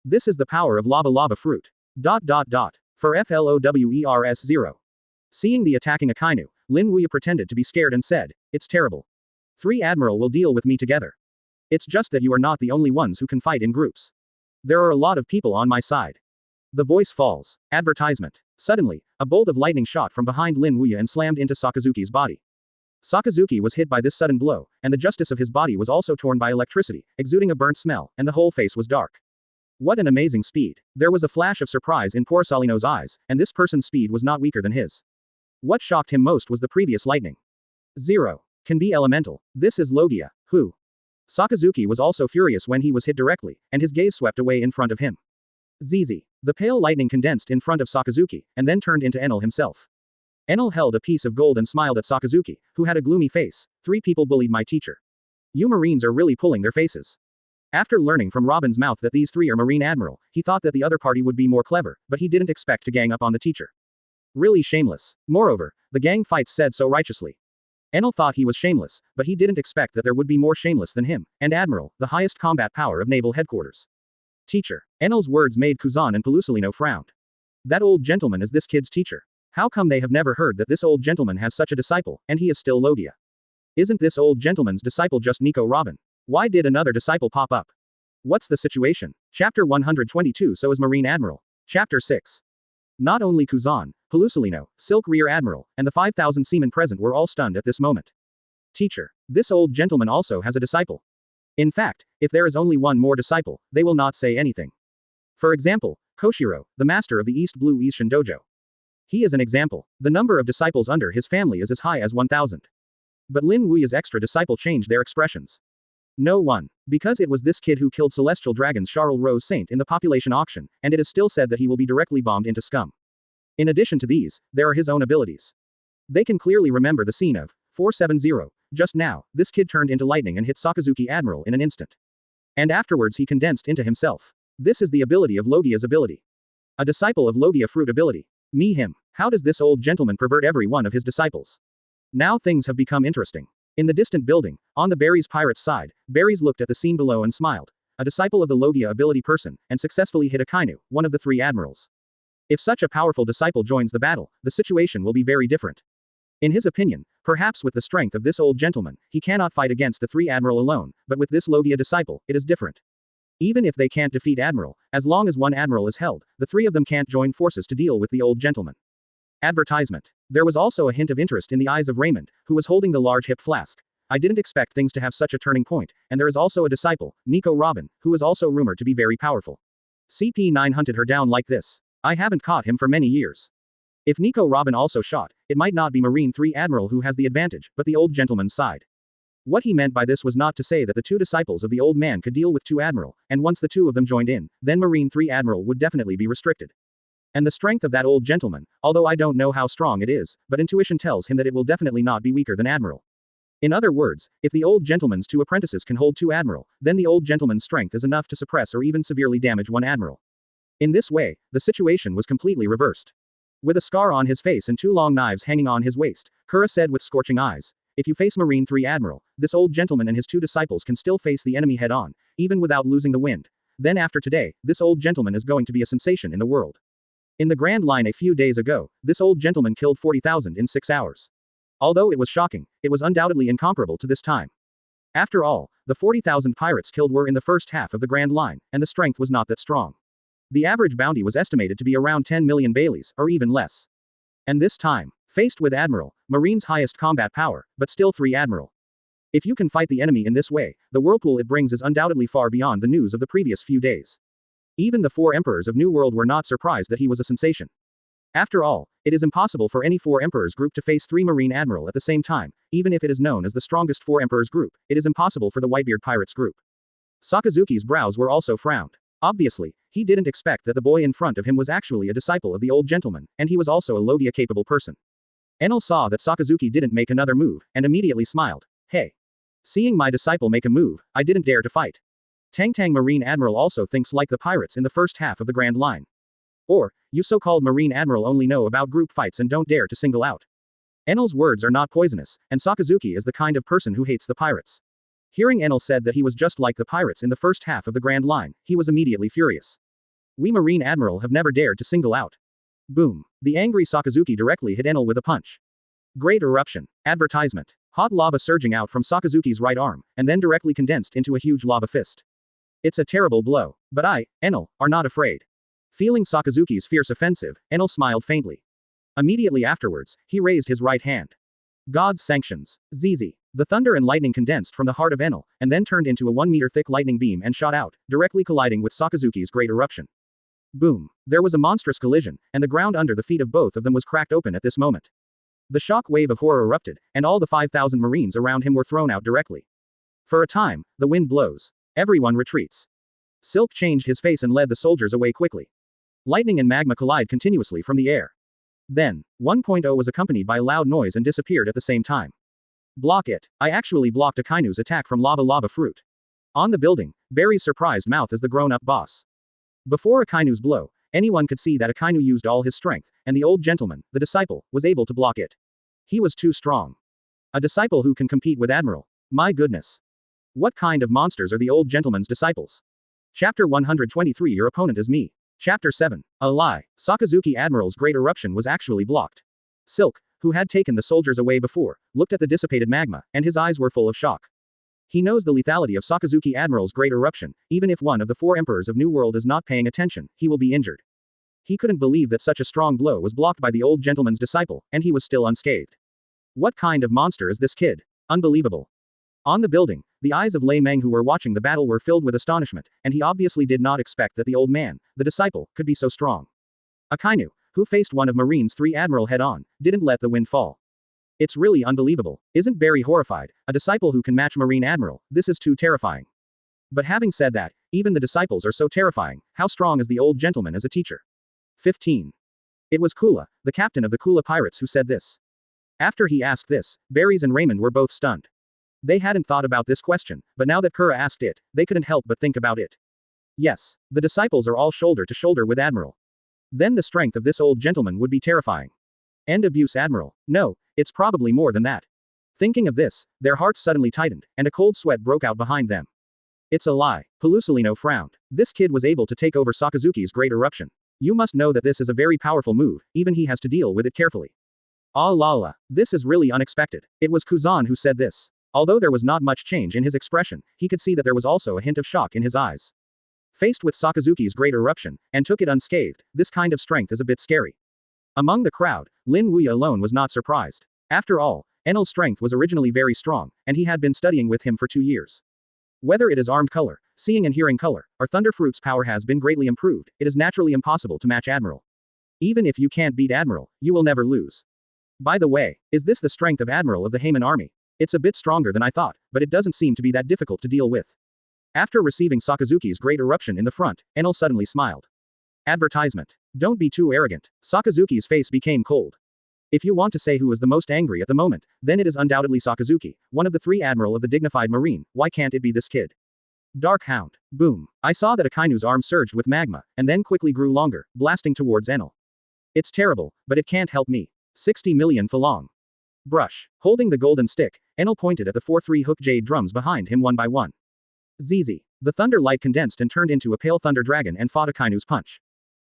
This is the power of lava fruit. For FLOWERS 0. Seeing the attacking Akainu, Lin Wuya pretended to be scared and said, It's terrible. 3 Admiral will deal with me together. It's just that you are not the only ones who can fight in groups. There are a lot of people on my side. The voice falls. Advertisement. Suddenly, a bolt of lightning shot from behind Lin Wuya and slammed into Sakazuki's body. Sakazuki was hit by this sudden blow, and the justice of his body was also torn by electricity, exuding a burnt smell, and the whole face was dark. What an amazing speed. There was a flash of surprise in Porcelino's eyes, and this person's speed was not weaker than his. What shocked him most was the previous lightning. 0. Can be elemental. This is Logia, who? Sakazuki was also furious when he was hit directly, and his gaze swept away in front of him. ZZ. The pale lightning condensed in front of Sakazuki, and then turned into Enel himself. Enel held a piece of gold and smiled at Sakazuki, who had a gloomy face. 3 people bullied my teacher. You Marines are really pulling their faces. After learning from Robin's mouth that these 3 are Marine Admiral, he thought that the other party would be more clever, but he didn't expect to gang up on the teacher. Really shameless. Moreover, the gang fights said so righteously. Enel thought he was shameless, but he didn't expect that there would be more shameless than him, and Admiral, the highest combat power of naval headquarters. Teacher. Enel's words made Kuzan and Pelusolino frowned. That old gentleman is this kid's teacher. How come they have never heard that this old gentleman has such a disciple, and he is still Logia? Isn't this old gentleman's disciple just Nico Robin? Why did another disciple pop up? What's the situation? Chapter 122. So is Marine Admiral. Chapter 6. Not only Kuzan, Pelusolino, Silk Rear Admiral, and the 5,000 seamen present were all stunned at this moment. Teacher. This old gentleman also has a disciple. In fact, if there is only one more disciple, they will not say anything. For example, Koshiro, the master of the East Blue Ishin Dojo. He is an example. The number of disciples under his family is as high as 1,000. But Lin Wuya's extra disciple changed their expressions. No one. Because it was this kid who killed Celestial Dragon's Charles Rose Saint in the population auction, and it is still said that he will be directly bombed into scum. In addition to these, there are his own abilities. They can clearly remember the scene of 470. Just now, this kid turned into lightning and hit Sakazuki Admiral in an instant. And afterwards he condensed into himself. This is the ability of Logia's ability. A disciple of Logia fruit ability. Me him. How does this old gentleman pervert every one of his disciples? Now things have become interesting. In the distant building, on the Barry's pirate's side, Barry's looked at the scene below and smiled. A disciple of the Logia ability person, and successfully hit Akainu, one of the 3 admirals. If such a powerful disciple joins the battle, the situation will be very different. In his opinion, perhaps with the strength of this old gentleman, he cannot fight against the 3 admiral alone, but with this Logia disciple, it is different. Even if they can't defeat Admiral, as long as 1 admiral is held, the 3 of them can't join forces to deal with the old gentleman. Advertisement. There was also a hint of interest in the eyes of Raymond, who was holding the large hip flask. I didn't expect things to have such a turning point, and there is also a disciple, Nico Robin, who is also rumored to be very powerful. CP9 hunted her down like this. I haven't caught him for many years. If Nico Robin also shot, it might not be Marine 3 Admiral who has the advantage, but the old gentleman's side. What he meant by this was not to say that the 2 disciples of the old man could deal with 2 Admiral, and once the 2 of them joined in, then Marine 3 Admiral would definitely be restricted. And the strength of that old gentleman, although I don't know how strong it is, but intuition tells him that it will definitely not be weaker than Admiral. In other words, if the old gentleman's 2 apprentices can hold 2 Admiral, then the old gentleman's strength is enough to suppress or even severely damage 1 Admiral. In this way, the situation was completely reversed. With a scar on his face and 2 long knives hanging on his waist, Kura said with scorching eyes, if you face Marine 3 Admiral, this old gentleman and his 2 disciples can still face the enemy head-on, even without losing the wind. Then after today, this old gentleman is going to be a sensation in the world. In the Grand Line a few days ago, this old gentleman killed 40,000 in 6 hours. Although it was shocking, it was undoubtedly incomparable to this time. After all, the 40,000 pirates killed were in the first half of the Grand Line, and the strength was not that strong. The average bounty was estimated to be around 10 million Baileys, or even less. And this time, faced with Admiral, Marine's highest combat power, but still 3 Admiral. If you can fight the enemy in this way, the whirlpool it brings is undoubtedly far beyond the news of the previous few days. Even the 4 emperors of New World were not surprised that he was a sensation. After all, it is impossible for any 4 emperors group to face 3 Marine Admiral at the same time, even if it is known as the strongest 4 emperors group, it is impossible for the Whitebeard Pirates group. Sakazuki's brows were also frowned. Obviously, he didn't expect that the boy in front of him was actually a disciple of the old gentleman, and he was also a Logia-capable person. Enel saw that Sakazuki didn't make another move, and immediately smiled. Hey. Seeing my disciple make a move, I didn't dare to fight. Tang Marine Admiral also thinks like the pirates in the first half of the Grand Line. Or, you so-called Marine Admiral only know about group fights and don't dare to single out. Enel's words are not poisonous, and Sakazuki is the kind of person who hates the pirates. Hearing Enel said that he was just like the pirates in the first half of the Grand Line, he was immediately furious. We Marine Admiral have never dared to single out. Boom. The angry Sakazuki directly hit Enel with a punch. Great eruption. Advertisement. Hot lava surging out from Sakazuki's right arm, and then directly condensed into a huge lava fist. It's a terrible blow. But I, Enel, are not afraid. Feeling Sakazuki's fierce offensive, Enel smiled faintly. Immediately afterwards, he raised his right hand. God's sanctions. ZZ. The thunder and lightning condensed from the heart of Enel, and then turned into a 1-meter-thick lightning beam and shot out, directly colliding with Sakazuki's great eruption. Boom. There was a monstrous collision, and the ground under the feet of both of them was cracked open at this moment. The shock wave of horror erupted, and all the 5,000 Marines around him were thrown out directly. For a time, the wind blows. Everyone retreats. Silk changed his face and led the soldiers away quickly. Lightning and magma collide continuously from the air. Then, 1.0 was accompanied by a loud noise and disappeared at the same time. Block it. I actually blocked Akainu's attack from lava fruit. On the building, Barry's surprised mouth as the grown-up boss. Before Akainu's blow, anyone could see that Akainu used all his strength, and the old gentleman, the disciple, was able to block it. He was too strong. A disciple who can compete with Admiral. My goodness. What kind of monsters are the old gentleman's disciples? Chapter 123 Your opponent is me. Chapter 7. A lie. Sakazuki Admiral's great eruption was actually blocked. Silk, who had taken the soldiers away before, looked at the dissipated magma, and his eyes were full of shock. He knows the lethality of Sakazuki Admiral's great eruption. Even if one of the 4 emperors of New World is not paying attention, he will be injured. He couldn't believe that such a strong blow was blocked by the old gentleman's disciple, and he was still unscathed. What kind of monster is this kid? Unbelievable. On the building, the eyes of Lei Meng who were watching the battle were filled with astonishment, and he obviously did not expect that the old man, the disciple, could be so strong. Akainu, who faced one of Marine's 3 admiral head-on, didn't let the wind fall. It's really unbelievable. Isn't Barry horrified? A disciple who can match Marine Admiral, this is too terrifying. But having said that, even the disciples are so terrifying, how strong is the old gentleman as a teacher? 15. It was Kula, the captain of the Kula pirates who said this. After he asked this, Barry's and Raymond were both stunned. They hadn't thought about this question, but now that Kura asked it, they couldn't help but think about it. Yes, the disciples are all shoulder to shoulder with Admiral. Then the strength of this old gentleman would be terrifying. End abuse Admiral. No, it's probably more than that. Thinking of this, their hearts suddenly tightened, and a cold sweat broke out behind them. It's a lie. Pelusolino frowned. This kid was able to take over Sakazuki's great eruption. You must know that this is a very powerful move, even he has to deal with it carefully. Ah la la. This is really unexpected. It was Kuzan who said this. Although there was not much change in his expression, he could see that there was also a hint of shock in his eyes. Faced with Sakazuki's great eruption, and took it unscathed, this kind of strength is a bit scary. Among the crowd, Lin Wuya alone was not surprised. After all, Enel's strength was originally very strong, and he had been studying with him for 2 years. Whether it is armed color, seeing and hearing color, or Thunderfruit's power has been greatly improved, it is naturally impossible to match Admiral. Even if you can't beat Admiral, you will never lose. By the way, is this the strength of Admiral of the Heian army? It's a bit stronger than I thought, but it doesn't seem to be that difficult to deal with. After receiving Sakazuki's great eruption in the front, Enel suddenly smiled. Advertisement. Don't be too arrogant. Sakazuki's face became cold. If you want to say who is the most angry at the moment, then it is undoubtedly Sakazuki, one of the 3 admiral of the dignified marine. Why can't it be this kid? Dark Hound. Boom. I saw that Akainu's arm surged with magma, and then quickly grew longer, blasting towards Enel. It's terrible, but it can't help me. 60 million Falong. Brush. Holding the golden stick, Enel pointed at the 4-3 hook jade drums behind him one by one. ZZ. The thunder light condensed and turned into a pale thunder dragon and fought Akainu's punch.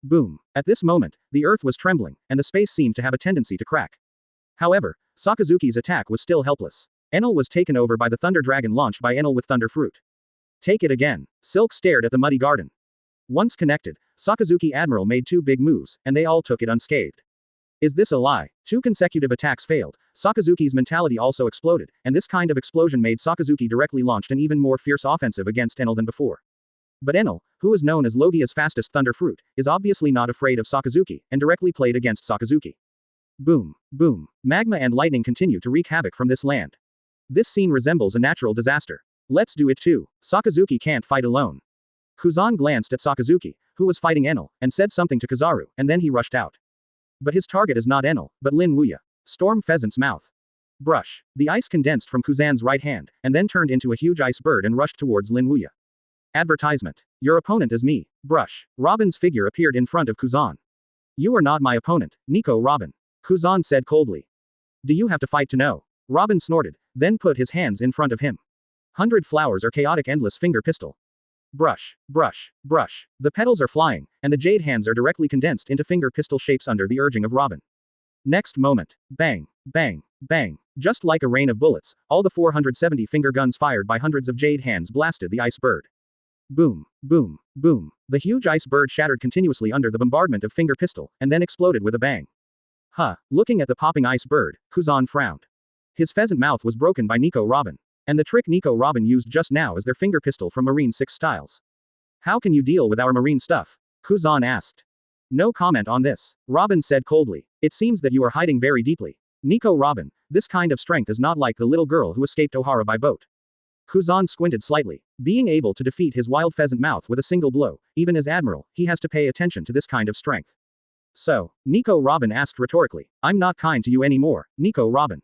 Boom. At this moment, the earth was trembling, and the space seemed to have a tendency to crack. However, Sakazuki's attack was still helpless. Enel was taken over by the thunder dragon launched by Enel with thunder fruit. Take it again. Silk stared at the muddy garden. Once connected, Sakazuki Admiral made 2 big moves, and they all took it unscathed. Is this a lie? 2 consecutive attacks failed. Sakazuki's mentality also exploded, and this kind of explosion made Sakazuki directly launched an even more fierce offensive against Enel than before. But Enel, who is known as Logia's fastest thunder fruit, is obviously not afraid of Sakazuki, and directly played against Sakazuki. Boom, boom. Magma and lightning continue to wreak havoc from this land. This scene resembles a natural disaster. Let's do it too. Sakazuki can't fight alone. Kuzan glanced at Sakazuki, who was fighting Enel, and said something to Kizaru, and then he rushed out. But his target is not Enel, but Lin Wuya. Storm Pheasant's mouth. Brush. The ice condensed from Kuzan's right hand, and then turned into a huge ice bird and rushed towards Lin Wuya. Advertisement. Your opponent is me. Brush. Robin's figure appeared in front of Kuzan. You are not my opponent, Nico Robin. Kuzan said coldly. Do you have to fight to know? Robin snorted, then put his hands in front of him. 100 flowers or chaotic endless finger pistol. Brush, brush, brush. The petals are flying, and the jade hands are directly condensed into finger pistol shapes under the urging of Robin. Next moment. Bang, bang, bang. Just like a rain of bullets, all the 470 finger guns fired by hundreds of jade hands blasted the ice bird. Boom, boom, boom. The huge ice bird shattered continuously under the bombardment of finger pistol, and then exploded with a bang. Looking at the popping ice bird, Kuzan frowned. His pheasant mouth was broken by Nico Robin. And the trick Nico Robin used just now is their finger pistol from Marine 6 styles. How can you deal with our marine stuff? Kuzan asked. No comment on this. Robin said coldly. It seems that you are hiding very deeply. Nico Robin, this kind of strength is not like the little girl who escaped Ohara by boat. Kuzan squinted slightly. Being able to defeat his wild pheasant mouth with a single blow, even as admiral, he has to pay attention to this kind of strength. So, Nico Robin asked rhetorically, I'm not kind to you anymore, Nico Robin.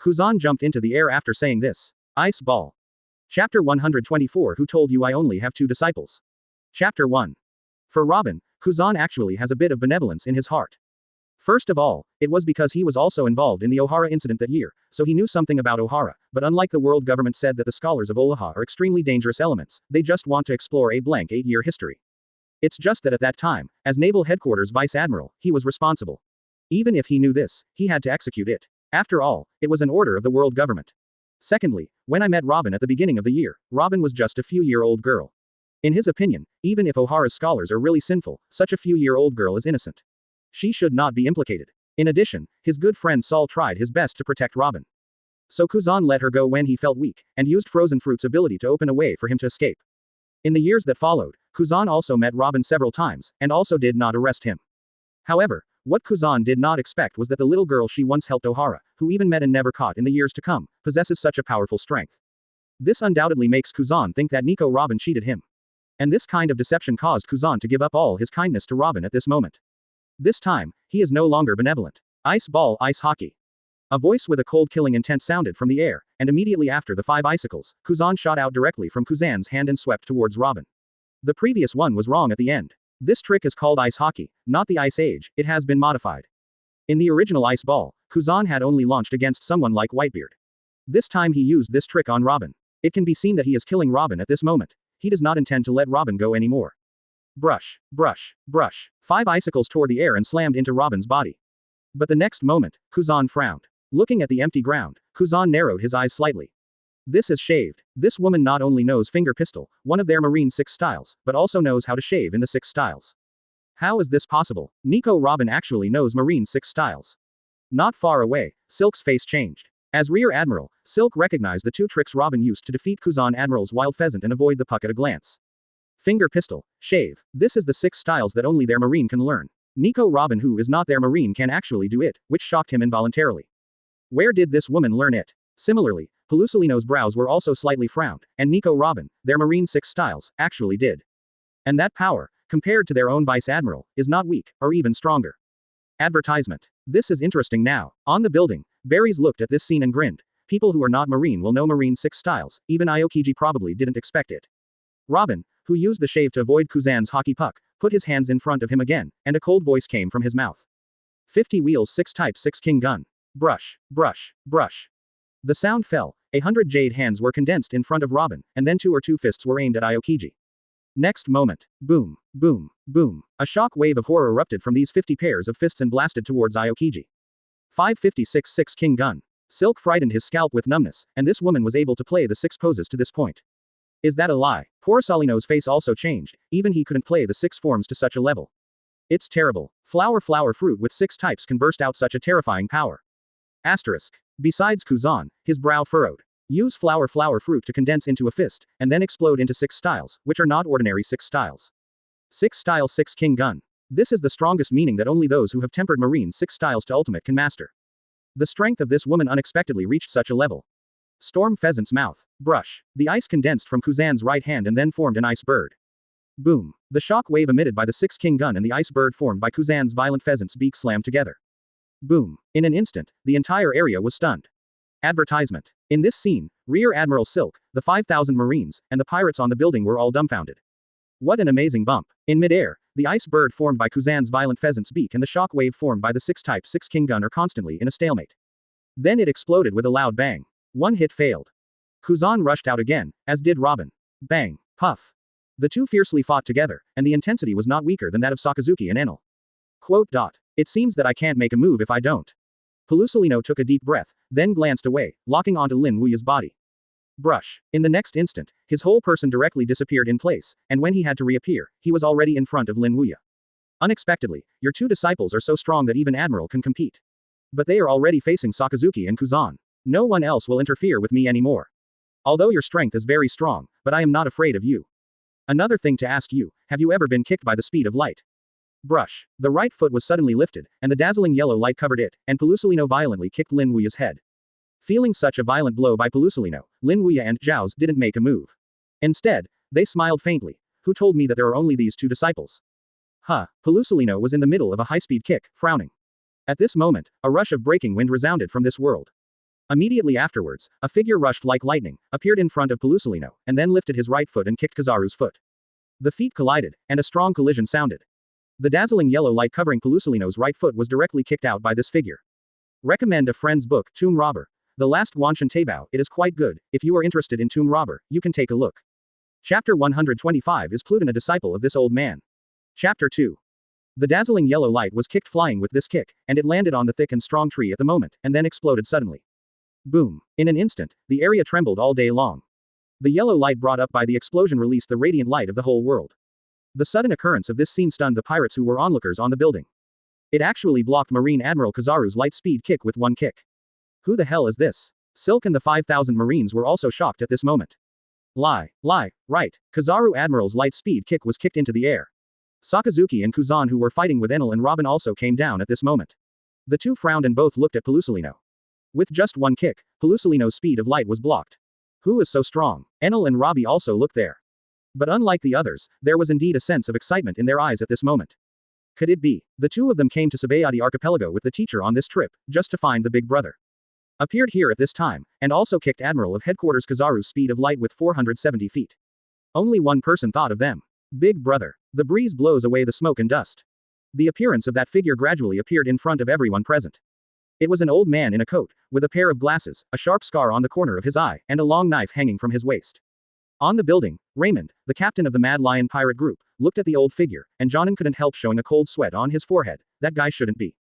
Kuzan jumped into the air after saying this. Ice Ball. Chapter 124 Who told you I only have 2 disciples? Chapter 1. For Robin, Kuzan actually has a bit of benevolence in his heart. First of all, it was because he was also involved in the Ohara incident that year, so he knew something about Ohara, but unlike the world government said that the scholars of Olaha are extremely dangerous elements, they just want to explore a blank 8-year history. It's just that at that time, as Naval Headquarters Vice Admiral, he was responsible. Even if he knew this, he had to execute it. After all, it was an order of the world government. Secondly, when I met Robin at the beginning of the year, Robin was just a few-year-old girl. In his opinion, even if Ohara's scholars are really sinful, such a few-year-old girl is innocent. She should not be implicated. In addition, his good friend Saul tried his best to protect Robin. So Kuzan let her go when he felt weak, and used Frozen Fruit's ability to open a way for him to escape. In the years that followed, Kuzan also met Robin several times, and also did not arrest him. However, what Kuzan did not expect was that the little girl she once helped Ohara, who even met and never caught in the years to come, possesses such a powerful strength. This undoubtedly makes Kuzan think that Nico Robin cheated him. And this kind of deception caused Kuzan to give up all his kindness to Robin at this moment. This time, he is no longer benevolent. Ice ball, ice hockey. A voice with a cold killing intent sounded from the air, and immediately after the 5 icicles, Kuzan shot out directly from Kuzan's hand and swept towards Robin. The previous one was wrong at the end. This trick is called ice hockey, not the ice age, it has been modified. In the original ice ball, Kuzan had only launched against someone like Whitebeard. This time he used this trick on Robin. It can be seen that he is killing Robin at this moment. He does not intend to let Robin go anymore. Brush, brush, brush. 5 icicles tore the air and slammed into Robin's body. But the next moment, Kuzan frowned. Looking at the empty ground, Kuzan narrowed his eyes slightly. This is shaved. This woman not only knows finger pistol, one of their marine 6 styles, but also knows how to shave in the 6 styles. How is this possible? Nico Robin actually knows marine 6 styles. Not far away, Silk's face changed. As Rear Admiral, Silk recognized the 2 tricks Robin used to defeat Kuzan Admiral's wild pheasant and avoid the puck at a glance. Finger pistol, shave. This is the 6 styles that only their marine can learn. Nico Robin, who is not their marine, can actually do it, which shocked him involuntarily. Where did this woman learn it? Similarly, Pelusolino's brows were also slightly frowned, and Nico Robin, their marine 6 styles, actually did. And that power, compared to their own Vice Admiral, is not weak, or even stronger. Advertisement. This is interesting now. On the building, Berries looked at this scene and grinned. People who are not marine will know marine 6 styles, even Aokiji probably didn't expect it. Robin, who used the shave to avoid Kuzan's hockey puck, put his hands in front of him again, and a cold voice came from his mouth. 50 wheels 6 type 6 king gun. Brush, brush, brush. The sound fell. 100 jade hands were condensed in front of Robin, and then 2 fists were aimed at Aokiji. Next moment, boom, boom, boom. A shock wave of horror erupted from these 50 pairs of fists and blasted towards Aokiji. 556 6 king gun. Silk frightened his scalp with numbness, and this woman was able to play the 6 poses to this point. Is that a lie? Poor Salino's face also changed, even he couldn't play the 6 forms to such a level. It's terrible. Flower fruit with 6 types can burst out such a terrifying power. Asterisk. Besides Kuzan, his brow furrowed. Use flower fruit to condense into a fist, and then explode into 6 styles, which are not ordinary 6 styles. 6 style 6 king gun. This is the strongest, meaning that only those who have tempered marine 6 styles to ultimate can master. The strength of this woman unexpectedly reached such a level. Storm pheasant's mouth. Brush. The ice condensed from Kuzan's right hand and then formed an ice bird. Boom. The shock wave emitted by the 6 king gun and the ice bird formed by Kuzan's violent pheasant's beak slammed together. Boom. In an instant, the entire area was stunned. Advertisement. In this scene, Rear Admiral Silk, the 5,000 Marines, and the pirates on the building were all dumbfounded. What an amazing bump. In midair, the ice bird formed by Kuzan's violent pheasant's beak and the shock wave formed by the 6 type 6 king gun are constantly in a stalemate. Then it exploded with a loud bang. One hit failed. Kuzan rushed out again, as did Robin. Bang. Puff. The 2 fiercely fought together, and the intensity was not weaker than that of Sakazuki and Enel. Quote. It seems that I can't make a move if I don't. Pelusolino took a deep breath, then glanced away, locking onto Lin Wuya's body. Brush. In the next instant, his whole person directly disappeared in place, and when he had to reappear, he was already in front of Lin Wuya. Unexpectedly, your 2 disciples are so strong that even Admiral can compete. But they are already facing Sakazuki and Kuzan. No one else will interfere with me anymore. Although your strength is very strong, but I am not afraid of you. Another thing to ask you, have you ever been kicked by the speed of light? Brush. The right foot was suddenly lifted, and the dazzling yellow light covered it, and Pelusilino violently kicked Lin Wuya's head. Feeling such a violent blow by Pelusilino, Lin Wuya and Zhao's didn't make a move. Instead, they smiled faintly. Who told me that there are only these two disciples? Huh, Pelusilino was in the middle of a high-speed kick, frowning. At this moment, a rush of breaking wind resounded from this world. Immediately afterwards, a figure rushed like lightning, appeared in front of Pelusilino, and then lifted his right foot and kicked Kizaru's foot. The feet collided, and a strong collision sounded. The dazzling yellow light covering Pelusilino's right foot was directly kicked out by this figure. Recommend a friend's book, Tomb Robber. The Last Guanshan Taibao. It is quite good. If you are interested in Tomb Robber, you can take a look. Chapter 125 Is Pluton a disciple of this old man? Chapter 2. The dazzling yellow light was kicked flying with this kick, and it landed on the thick and strong tree at the moment, and then exploded suddenly. Boom. In an instant, the area trembled all day long. The yellow light brought up by the explosion released the radiant light of the whole world. The sudden occurrence of this scene stunned the pirates who were onlookers on the building. It actually blocked Marine Admiral Kizaru's light-speed kick with one kick. Who the hell is this? Silk and the 5,000 Marines were also shocked at this moment. Right. Kizaru Admiral's light-speed kick was kicked into the air. Sakazuki and Kuzan who were fighting with Enel and Robin also came down at this moment. The two frowned and both looked at Pelusilino. With just one kick, Pelusilino's speed of light was blocked. Who is so strong? Enel and Robbie also looked there. But unlike the others, there was indeed a sense of excitement in their eyes at this moment. Could it be? The two of them came to Saboady Archipelago with the teacher on this trip, just to find the big brother. Appeared here at this time, and also kicked Admiral of Headquarters Kizaru's speed of light with 470 feet. Only one person thought of them. Big brother. The breeze blows away the smoke and dust. The appearance of that figure gradually appeared in front of everyone present. It was an old man in a coat, with a pair of glasses, a sharp scar on the corner of his eye, and a long knife hanging from his waist. On the building, Raymond, the captain of the Mad Lion pirate group, looked at the old figure, and Jonan couldn't help showing a cold sweat on his forehead. That guy shouldn't be.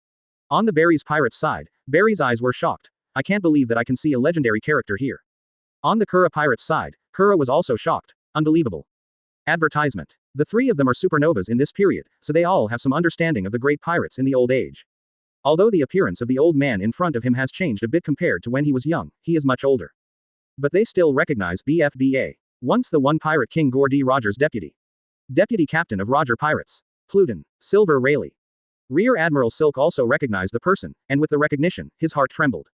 On the Barry's pirate's side, Barry's eyes were shocked. I can't believe that I can see a legendary character here. On the Kura pirate's side, Kura was also shocked. Unbelievable. Advertisement. The three of them are supernovas in this period, so they all have some understanding of the great pirates in the old age. Although the appearance of the old man in front of him has changed a bit compared to when he was young, he is much older. But they still recognize BFBA. Once the one pirate King Gore D. Rogers Deputy Captain of Roger Pirates. Pluton. Silver Rayleigh. Rear Admiral Silk also recognized the person, and with the recognition, his heart trembled.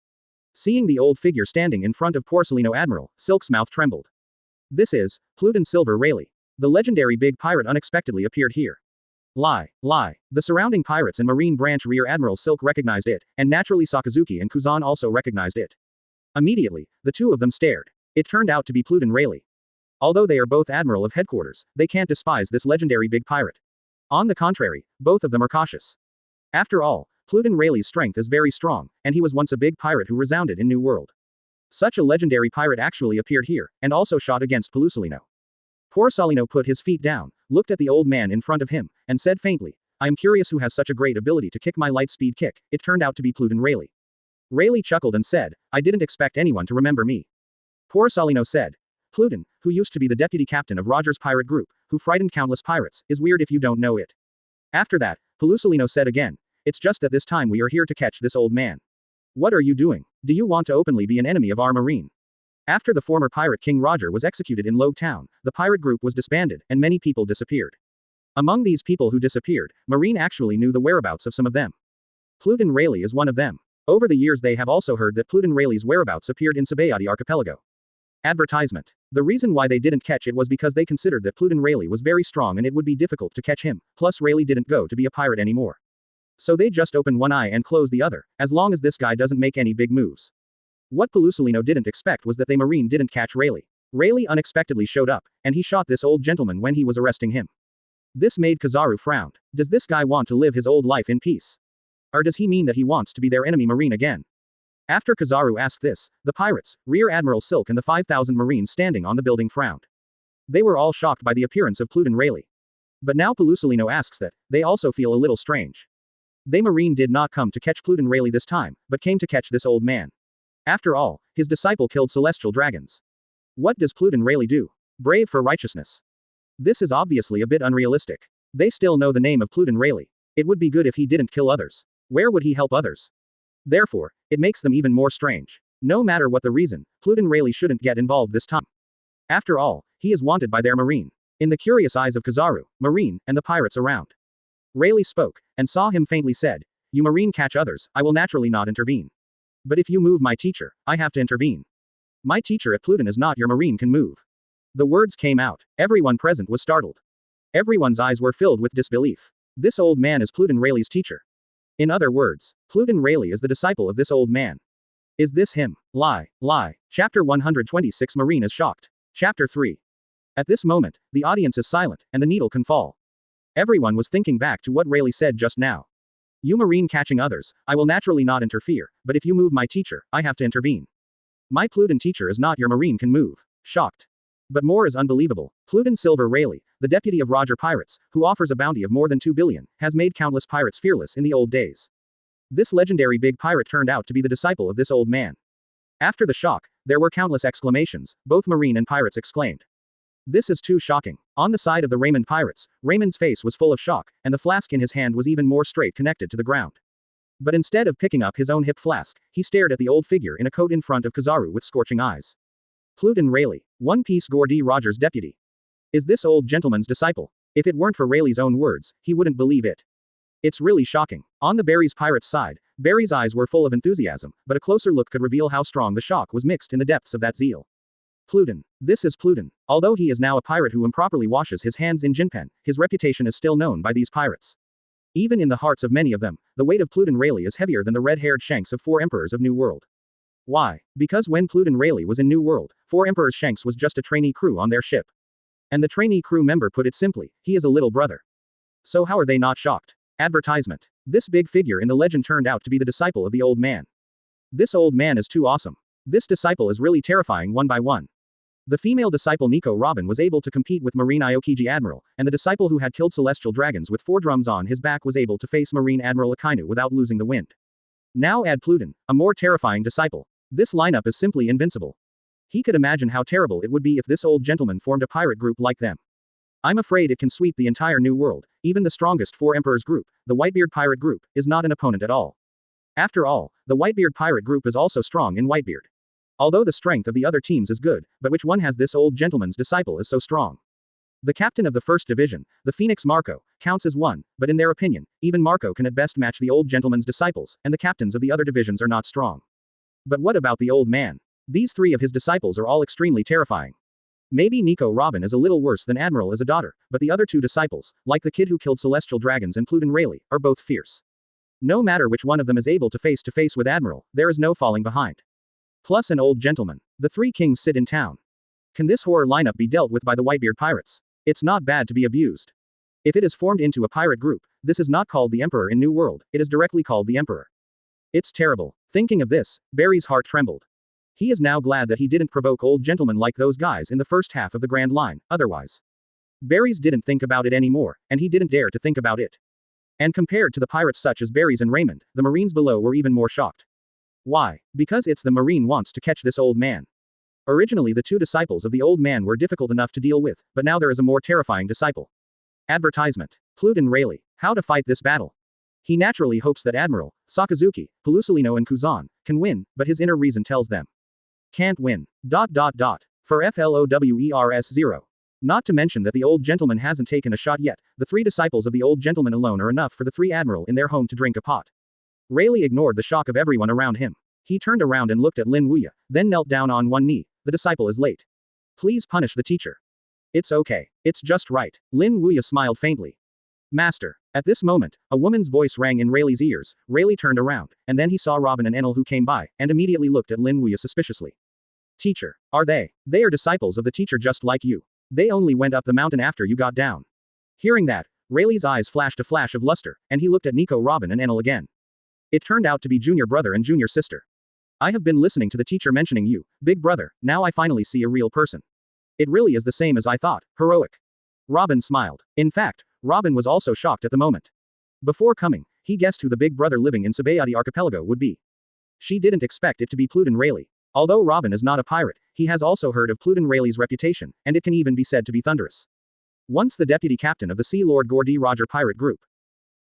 Seeing the old figure standing in front of Porcelino Admiral, Silk's mouth trembled. This is Pluton Silver Rayleigh. The legendary big pirate unexpectedly appeared here. Lie. The surrounding pirates and Marine Branch Rear Admiral Silk recognized it, and naturally Sakazuki and Kuzan also recognized it. Immediately, the two of them stared. It turned out to be Pluton Rayleigh. Although they are both Admiral of Headquarters, they can't despise this legendary big pirate. On the contrary, both of them are cautious. After all, Pluton Rayleigh's strength is very strong, and he was once a big pirate who resounded in New World. Such a legendary pirate actually appeared here, and also shot against Pelusilino. Porcelino put his feet down, looked at the old man in front of him, and said faintly, I am curious who has such a great ability to kick my light-speed kick. It turned out to be Pluton Rayleigh. Rayleigh chuckled and said, I didn't expect anyone to remember me. Porcelino said, Pluton, who used to be the deputy captain of Roger's pirate group, who frightened countless pirates, is weird if you don't know it. After that, Pelusilino said again, it's just that this time we are here to catch this old man. What are you doing? Do you want to openly be an enemy of our marine? After the former pirate King Roger was executed in Logue Town, the pirate group was disbanded, and many people disappeared. Among these people who disappeared, Marine actually knew the whereabouts of some of them. Pluton Rayleigh is one of them. Over the years they have also heard that Pluton Rayleigh's whereabouts appeared in Saboady Archipelago. Advertisement. The reason why they didn't catch it was because they considered that Pluton Rayleigh was very strong and it would be difficult to catch him, plus Rayleigh didn't go to be a pirate anymore. So they just opened one eye and closed the other, as long as this guy doesn't make any big moves. What Pelusilino didn't expect was that the Marine didn't catch Rayleigh. Rayleigh unexpectedly showed up, and he shot this old gentleman when he was arresting him. This made Kizaru frown. Does this guy want to live his old life in peace? Or does he mean that he wants to be their enemy Marine again? After Kizaru asked this, the pirates, Rear Admiral Silk and the 5,000 Marines standing on the building frowned. They were all shocked by the appearance of Pluton Rayleigh. But now Pelusilino asks that, they also feel a little strange. They Marine did not come to catch Pluton Rayleigh this time, but came to catch this old man. After all, his disciple killed celestial dragons. What does Pluton Rayleigh do? Brave for righteousness. This is obviously a bit unrealistic. They still know the name of Pluton Rayleigh. It would be good if he didn't kill others. Where would he help others? Therefore, it makes them even more strange. No matter what the reason, Pluton Rayleigh shouldn't get involved this time. After all, he is wanted by their Marine. In the curious eyes of Kizaru, Marine, and the pirates around. Rayleigh spoke, and saw him faintly said, "You marine catch others, I will naturally not intervene. But if you move my teacher, I have to intervene. My teacher at Pluton is not your marine can move." The words came out. Everyone present was startled. Everyone's eyes were filled with disbelief. This old man is Pluton Rayleigh's teacher. In other words, Pluton Rayleigh is the disciple of this old man. Is this him? Lie. Chapter 126 Marine is shocked. Chapter 3. At this moment, the audience is silent, and the needle can fall. Everyone was thinking back to what Rayleigh said just now. You marine catching others, I will naturally not interfere, but if you move my teacher, I have to intervene. My Pluton teacher is not your marine can move. Shocked. But more is unbelievable. Pluton Silver Rayleigh, the deputy of Roger Pirates, who offers a bounty of more than 2 billion, has made countless pirates fearless in the old days. This legendary big pirate turned out to be the disciple of this old man. After the shock, there were countless exclamations, both marine and pirates exclaimed. This is too shocking. On the side of the Raymond pirates, Raymond's face was full of shock, and the flask in his hand was even more straight connected to the ground. But instead of picking up his own hip flask, he stared at the old figure in a coat in front of Kizaru with scorching eyes. Pluton Rayleigh, One Piece Gordy Rogers deputy. Is this old gentleman's disciple? If it weren't for Rayleigh's own words, he wouldn't believe it. It's really shocking. On the Barry's pirate's side, Barry's eyes were full of enthusiasm, but a closer look could reveal how strong the shock was mixed in the depths of that zeal. Pluton. This is Pluton. Although he is now a pirate who improperly washes his hands in Jinpen, his reputation is still known by these pirates. Even in the hearts of many of them, the weight of Pluton Rayleigh is heavier than the red-haired Shanks of 4 Emperors of New World. Why? Because when Pluton Rayleigh was in New World, 4 Emperors Shanks was just a trainee crew on their ship. And the trainee crew member put it simply, he is a little brother. So how are they not shocked? Advertisement. This big figure in the legend turned out to be the disciple of the old man. This old man is too awesome. This disciple is really terrifying one by one. The female disciple Nico Robin was able to compete with Marine Aokiji Admiral, and the disciple who had killed celestial dragons with 4 drums on his back was able to face Marine Admiral Akainu without losing the wind. Now add Pluton, a more terrifying disciple. This lineup is simply invincible. He could imagine how terrible it would be if this old gentleman formed a pirate group like them. I'm afraid it can sweep the entire New World. Even the strongest 4 Emperors group, the Whitebeard Pirate Group, is not an opponent at all. After all, the Whitebeard Pirate Group is also strong in Whitebeard. Although the strength of the other teams is good, but which one has this old gentleman's disciple is so strong? The captain of the first division, the Phoenix Marco, counts as one, but in their opinion, even Marco can at best match the old gentleman's disciples, and the captains of the other divisions are not strong. But what about the old man? These 3 of his disciples are all extremely terrifying. Maybe Nico Robin is a little worse than Admiral as a daughter, but the other 2 disciples, like the kid who killed celestial dragons and Pluton Rayleigh, are both fierce. No matter which one of them is able to face with Admiral, there is no falling behind. Plus an old gentleman. The 3 kings sit in town. Can this horror lineup be dealt with by the Whitebeard pirates? It's not bad to be abused. If it is formed into a pirate group, this is not called the Emperor in New World, it is directly called the Emperor. It's terrible. Thinking of this, Barry's heart trembled. He is now glad that he didn't provoke old gentlemen like those guys in the first half of the Grand Line, otherwise. Barry's didn't think about it anymore, and he didn't dare to think about it. And compared to the pirates such as Barry's and Raymond, the Marines below were even more shocked. Why? Because it's the Marine wants to catch this old man. Originally the 2 disciples of the old man were difficult enough to deal with, but now there is a more terrifying disciple. Advertisement. Pluton Rayleigh. How to fight this battle. He naturally hopes that Admiral, Sakazuki, Pelusolino and Kuzan, can win, but his inner reason tells them. Can't win. For FLOWERS 0. Not to mention that the old gentleman hasn't taken a shot yet, the 3 disciples of the old gentleman alone are enough for the 3 Admiral in their home to drink a pot. Rayleigh ignored the shock of everyone around him. He turned around and looked at Lin Wuya, then knelt down on one knee. The disciple is late. Please punish the teacher. It's okay. It's just right. Lin Wuya smiled faintly. Master. At this moment, a woman's voice rang in Rayleigh's ears. Rayleigh turned around, and then he saw Robin and Enel who came by, and immediately looked at Lin Wuya suspiciously. Teacher. Are they? They are disciples of the teacher just like you. They only went up the mountain after you got down. Hearing that, Rayleigh's eyes flashed a flash of luster, and he looked at Nico Robin and Enel again. It turned out to be junior brother and junior sister. I have been listening to the teacher mentioning you, big brother, now I finally see a real person. It really is the same as I thought, heroic. Robin smiled. In fact, Robin was also shocked at the moment. Before coming, he guessed who the big brother living in Saboady archipelago would be. She didn't expect it to be Pluton Rayleigh. Although Robin is not a pirate, he has also heard of Pluton Rayleigh's reputation, and it can even be said to be thunderous. Once the deputy captain of the Sea Lord Gordy Roger pirate group.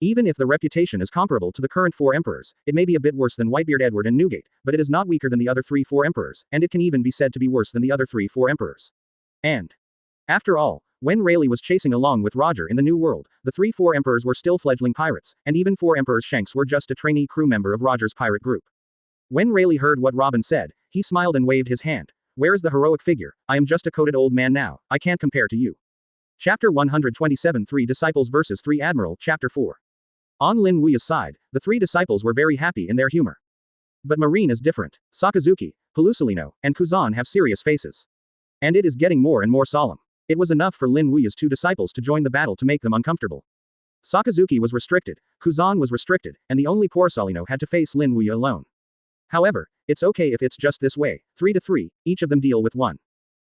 Even if the reputation is comparable to the current 4 emperors, it may be a bit worse than Whitebeard Edward and Newgate, but it is not weaker than the other 3-4 emperors, and it can even be said to be worse than the other 3-4 emperors. And after all, when Rayleigh was chasing along with Roger in the New World, the 4 emperors were still fledgling pirates, and even 4 emperors Shanks were just a trainee crew member of Roger's pirate group. When Rayleigh heard what Robin said, he smiled and waved his hand. Where is the heroic figure? I am just a coated old man now, I can't compare to you. Chapter 127 3 Disciples vs 3 Admiral Chapter 4. On Lin Wuya's side, the 3 disciples were very happy in their humor. But Marine is different. Sakazuki, Pelusolino, and Kuzan have serious faces. And it is getting more and more solemn. It was enough for Lin Wuya's 2 disciples to join the battle to make them uncomfortable. Sakazuki was restricted, Kuzan was restricted, and the only Pelusolino had to face Lin Wuya alone. However, it's okay if it's just this way, 3 to 3, each of them deal with 1.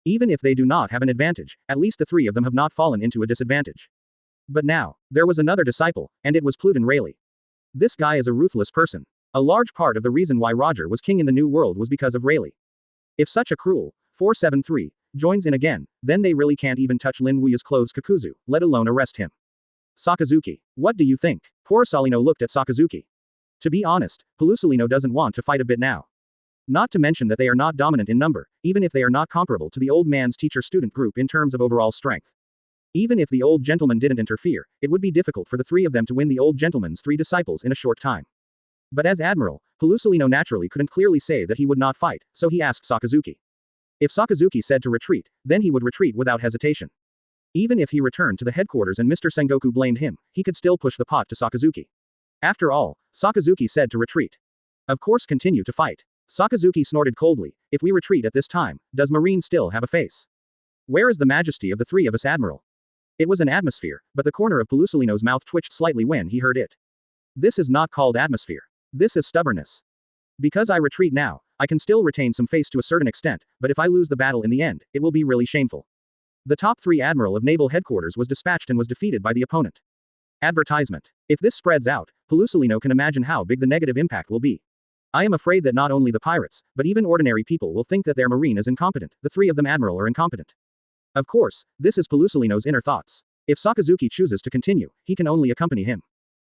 Even if they do not have an advantage, at least the 3 of them have not fallen into a disadvantage. But now, there was another disciple, and it was Pluton Rayleigh. This guy is a ruthless person. A large part of the reason why Roger was king in the New World was because of Rayleigh. If such a cruel 473 joins in again, then they really can't even touch Lin Wuya's clothes Kakuzu, let alone arrest him. Sakazuki, what do you think? Pelusolino looked at Sakazuki. To be honest, Pelusolino doesn't want to fight a bit now. Not to mention that they are not dominant in number, even if they are not comparable to the old man's teacher-student group in terms of overall strength. Even if the old gentleman didn't interfere, it would be difficult for the 3 of them to win the old gentleman's 3 disciples in a short time. But as Admiral, Pelusolino naturally couldn't clearly say that he would not fight, so he asked Sakazuki. If Sakazuki said to retreat, then he would retreat without hesitation. Even if he returned to the headquarters and Mr. Sengoku blamed him, he could still push the pot to Sakazuki. After all, Sakazuki said to retreat. Of course, continue to fight. Sakazuki snorted coldly. If we retreat at this time, does Marine still have a face? Where is the majesty of the 3 of us, Admiral? It was an atmosphere, but the corner of Pelusolino's mouth twitched slightly when he heard it. This is not called atmosphere. This is stubbornness. Because I retreat now, I can still retain some face to a certain extent, but if I lose the battle in the end, it will be really shameful. The top 3 Admiral of Naval Headquarters was dispatched and was defeated by the opponent. Advertisement. If this spreads out, Pelusolino can imagine how big the negative impact will be. I am afraid that not only the pirates, but even ordinary people will think that their Marine is incompetent, the 3 of them Admiral are incompetent. Of course, this is Pelusolino's inner thoughts. If Sakazuki chooses to continue, he can only accompany him.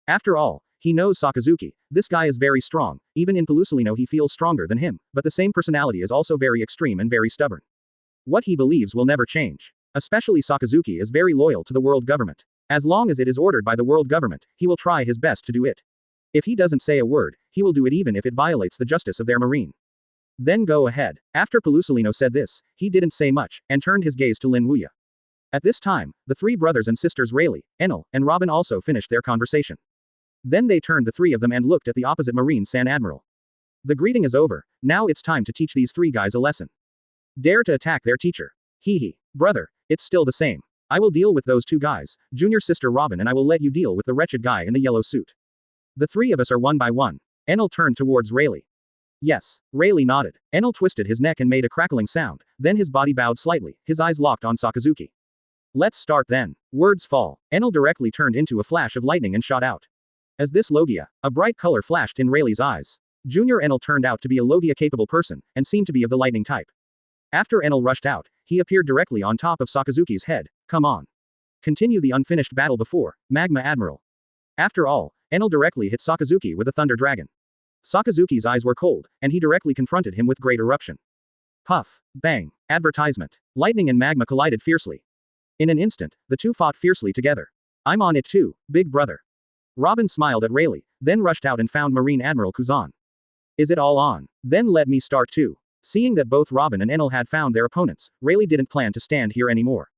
After all, he knows Sakazuki, this guy is very strong, even in Pelusolino he feels stronger than him, but the same personality is also very extreme and very stubborn. What he believes will never change. Especially Sakazuki is very loyal to the world government. As long as it is ordered by the world government, he will try his best to do it. If he doesn't say a word, he will do it even if it violates the justice of their Marine. Then go ahead. After Pelusolino said this, he didn't say much, and turned his gaze to Lin Wuya. At this time, the 3 brothers and sisters Rayleigh, Enel, and Robin also finished their conversation. Then they turned the 3 of them and looked at the opposite Marine San Admiral. The greeting is over, now it's time to teach these 3 guys a lesson. Dare to attack their teacher. Hee hee. Brother, it's still the same. I will deal with those 2 guys, junior sister Robin, and I will let you deal with the wretched guy in the yellow suit. The 3 of us are one by one. Enel turned towards Rayleigh. Yes. Rayleigh nodded. Enel twisted his neck and made a crackling sound, then his body bowed slightly, his eyes locked on Sakazuki. Let's start then. Words fall. Enel directly turned into a flash of lightning and shot out. As this Logia, a bright color flashed in Rayleigh's eyes. Junior Enel turned out to be a Logia-capable person, and seemed to be of the lightning type. After Enel rushed out, he appeared directly on top of Sakazuki's head. Come on. Continue the unfinished battle before, Magma Admiral. After all, Enel directly hit Sakazuki with a Thunder Dragon. Sakazuki's eyes were cold, and he directly confronted him with great eruption. Puff. Bang. Advertisement. Lightning and magma collided fiercely. In an instant, the 2 fought fiercely together. I'm on it too, big brother. Robin smiled at Rayleigh, then rushed out and found Marine Admiral Kuzan. Is it all on? Then let me start too. Seeing that both Robin and Enel had found their opponents, Rayleigh didn't plan to stand here anymore.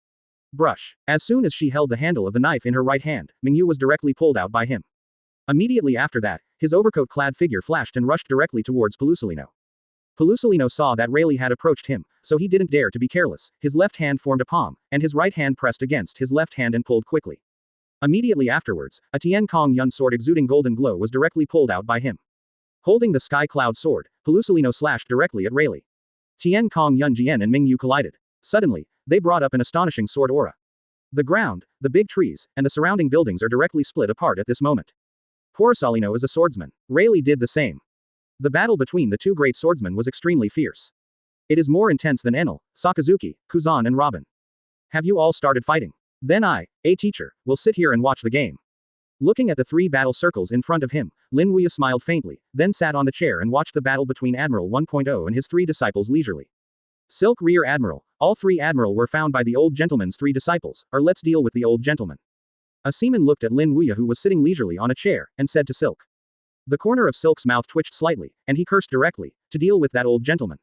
Brush. As soon as she held the handle of the knife in her right hand, Mingyu was directly pulled out by him. Immediately after that, his overcoat-clad figure flashed and rushed directly towards Pelusolino. Pelusolino saw that Rayleigh had approached him, so he didn't dare to be careless. His left hand formed a palm, and his right hand pressed against his left hand and pulled quickly. Immediately afterwards, a Tian Kong Yun sword exuding golden glow was directly pulled out by him. Holding the Sky Cloud sword, Pelusolino slashed directly at Rayleigh. Tian Kong Yun Jian and Mingyu collided. Suddenly, they brought up an astonishing sword aura. The ground, the big trees, and the surrounding buildings are directly split apart at this moment. Pelusolino is a swordsman. Rayleigh did the same. The battle between the 2 great swordsmen was extremely fierce. It is more intense than Enel, Sakazuki, Kuzan and Robin. Have you all started fighting? Then I, a teacher, will sit here and watch the game. Looking at the 3 battle circles in front of him, Lin Wuya smiled faintly, then sat on the chair and watched the battle between Admiral 1.0 and his 3 disciples leisurely. Silk Rear Admiral. All three Admiral were found by the old gentleman's three disciples, or let's deal with the old gentleman. A seaman looked at Lin Wuya who was sitting leisurely on a chair, and said to Silk. The corner of Silk's mouth twitched slightly, and he cursed directly, to deal with that old gentleman.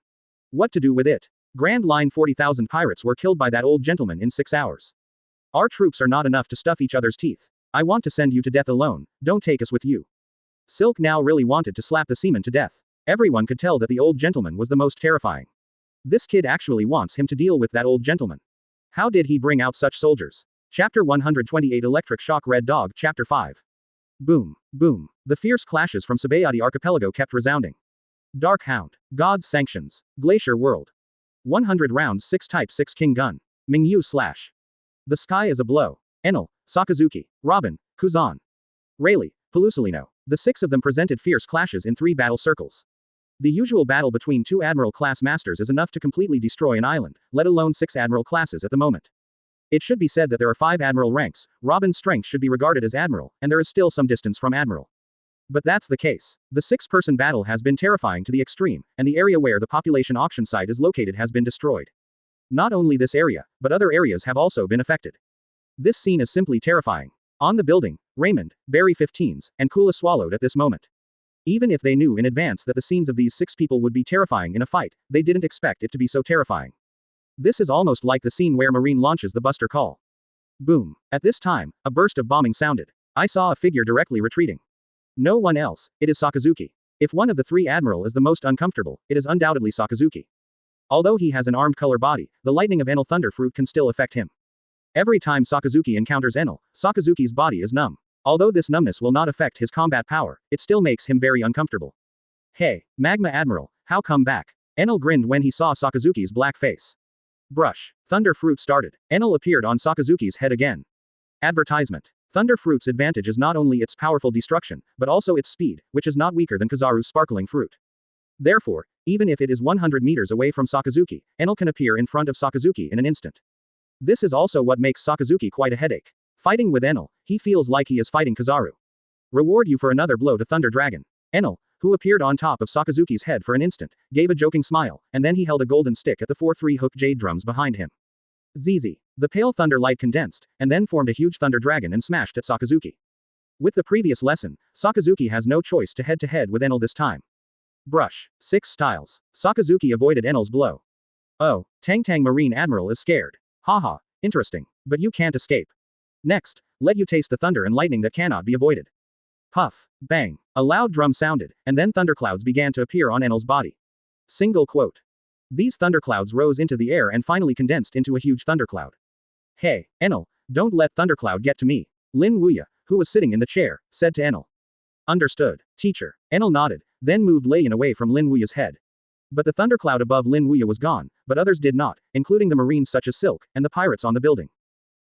What to do with it? Grand Line 40,000 pirates were killed by that old gentleman in 6 hours. Our troops are not enough to stuff each other's teeth. I want to send you to death alone, don't take us with you. Silk now really wanted to slap the seaman to death. Everyone could tell that the old gentleman was the most terrifying. This kid actually wants him to deal with that old gentleman. How did he bring out such soldiers? Chapter 128 Electric Shock Red Dog Chapter 5. Boom, boom. The fierce clashes from Saboady archipelago kept resounding. Dark Hound. God's Sanctions. Glacier World. 100 rounds 6 Type 6 King Gun. Mingyu Slash. The Sky is a Blow. Enel, Sakazuki, Robin, Kuzan, Rayleigh, Pelusalino. The 6 of them presented fierce clashes in 3 battle circles. The usual battle between 2 Admiral-class masters is enough to completely destroy an island, let alone 6 Admiral classes at the moment. It should be said that there are 5 Admiral ranks, Robin's strength should be regarded as Admiral, and there is still some distance from Admiral. But that's the case. The 6-person battle has been terrifying to the extreme, and the area where the population auction site is located has been destroyed. Not only this area, but other areas have also been affected. This scene is simply terrifying. On the building, Raymond, Barry 15s, and Kula swallowed at this moment. Even if they knew in advance that the scenes of these 6 people would be terrifying in a fight, they didn't expect it to be so terrifying. This is almost like the scene where Marine launches the Buster Call. Boom. At this time, a burst of bombing sounded. I saw a figure directly retreating. No one else, it is Sakazuki. If one of the 3 Admiral is the most uncomfortable, it is undoubtedly Sakazuki. Although he has an armed color body, the lightning of Enel Thunderfruit can still affect him. Every time Sakazuki encounters Enel, Sakazuki's body is numb. Although this numbness will not affect his combat power, it still makes him very uncomfortable. Hey, Magma Admiral, how come back? Enel grinned when he saw Sakazuki's black face. Brush. Thunder Fruit started. Enel appeared on Sakazuki's head again. Advertisement. Thunder Fruit's advantage is not only its powerful destruction, but also its speed, which is not weaker than Kizaru's sparkling fruit. Therefore, even if it is 100 meters away from Sakazuki, Enel can appear in front of Sakazuki in an instant. This is also what makes Sakazuki quite a headache. Fighting with Enel, he feels like he is fighting Kizaru. Reward you for another blow to Thunder Dragon. Enel, who appeared on top of Sakazuki's head for an instant, gave a joking smile, and then he held a golden stick at the 4-3 hook jade drums behind him. ZZ. The pale thunder light condensed, and then formed a huge thunder dragon and smashed at Sakazuki. With the previous lesson, Sakazuki has no choice to head with Enel this time. Brush. 6 styles. Sakazuki avoided Enel's blow. Oh, Tang Tang Marine Admiral is scared. Haha, interesting. But you can't escape. Next, let you taste the thunder and lightning that cannot be avoided. Puff. Bang. A loud drum sounded, and then thunderclouds began to appear on Enel's body. Single quote. These thunderclouds rose into the air and finally condensed into a huge thundercloud. Hey, Enel, don't let thundercloud get to me. Lin Wuya, who was sitting in the chair, said to Enel. Understood, teacher. Enel nodded, then moved Layan away from Lin Wuya's head. But the thundercloud above Lin Wuya was gone, but others did not, including the marines such as Silk, and the pirates on the building.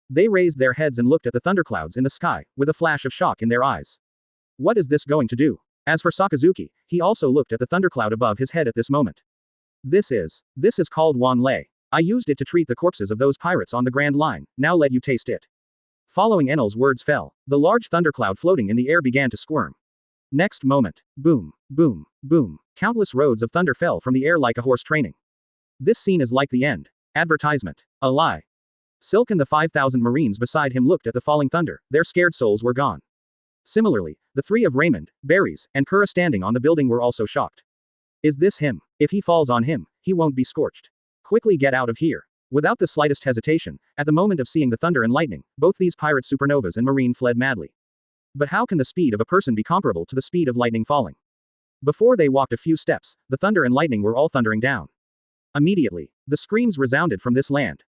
They raised their heads and looked at the thunderclouds in the sky, with a flash of shock in their eyes. What is this going to do? As for Sakazuki, he also looked at the thundercloud above his head at this moment. This is called Wan Lei. I used it to treat the corpses of those pirates on the Grand Line, now let you taste it. Following Enel's words fell, the large thundercloud floating in the air began to squirm. Next moment, boom, boom, boom, countless rods of thunder fell from the air like a horse training. This scene is like the end. Advertisement. A lie. Silk and the 5,000 marines beside him looked at the falling thunder, their scared souls were gone. Similarly, the 3 of Raymond, Barry's, and Kura standing on the building were also shocked. Is this him? If he falls on him, he won't be scorched. Quickly get out of here. Without the slightest hesitation, at the moment of seeing the thunder and lightning, both these pirate supernovas and marine fled madly. But how can the speed of a person be comparable to the speed of lightning falling? Before they walked a few steps, the thunder and lightning were all thundering down. Immediately, the screams resounded from this land.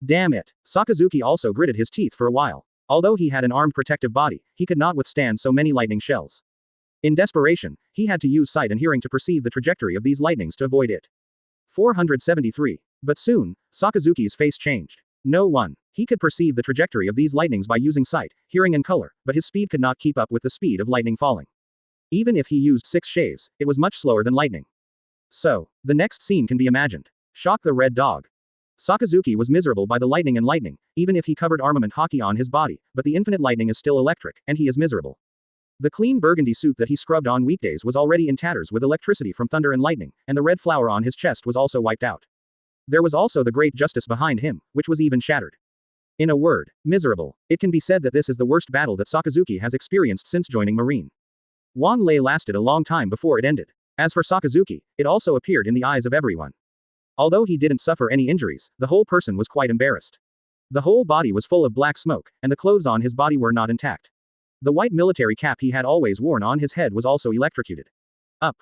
Damn it. Sakazuki also gritted his teeth for a while. Although he had an armed protective body, he could not withstand so many lightning shells. In desperation, he had to use sight and hearing to perceive the trajectory of these lightnings to avoid it. 473. But soon, Sakazuki's face changed. No one. He could perceive the trajectory of these lightnings by using sight, hearing and color, but his speed could not keep up with the speed of lightning falling. Even if he used 6 shaves, it was much slower than lightning. So, the next scene can be imagined. Shock the Red Dog. Sakazuki was miserable by the lightning, even if he covered armament hockey on his body, but the infinite lightning is still electric, and he is miserable. The clean burgundy suit that he scrubbed on weekdays was already in tatters with electricity from thunder and lightning, and the red flower on his chest was also wiped out. There was also the great justice behind him, which was even shattered. In a word, miserable. It can be said that this is the worst battle that Sakazuki has experienced since joining Marine. Wan Lei lasted a long time before it ended. As for Sakazuki, it also appeared in the eyes of everyone. Although he didn't suffer any injuries, the whole person was quite embarrassed. The whole body was full of black smoke, and the clothes on his body were not intact. The white military cap he had always worn on his head was also electrocuted. Up.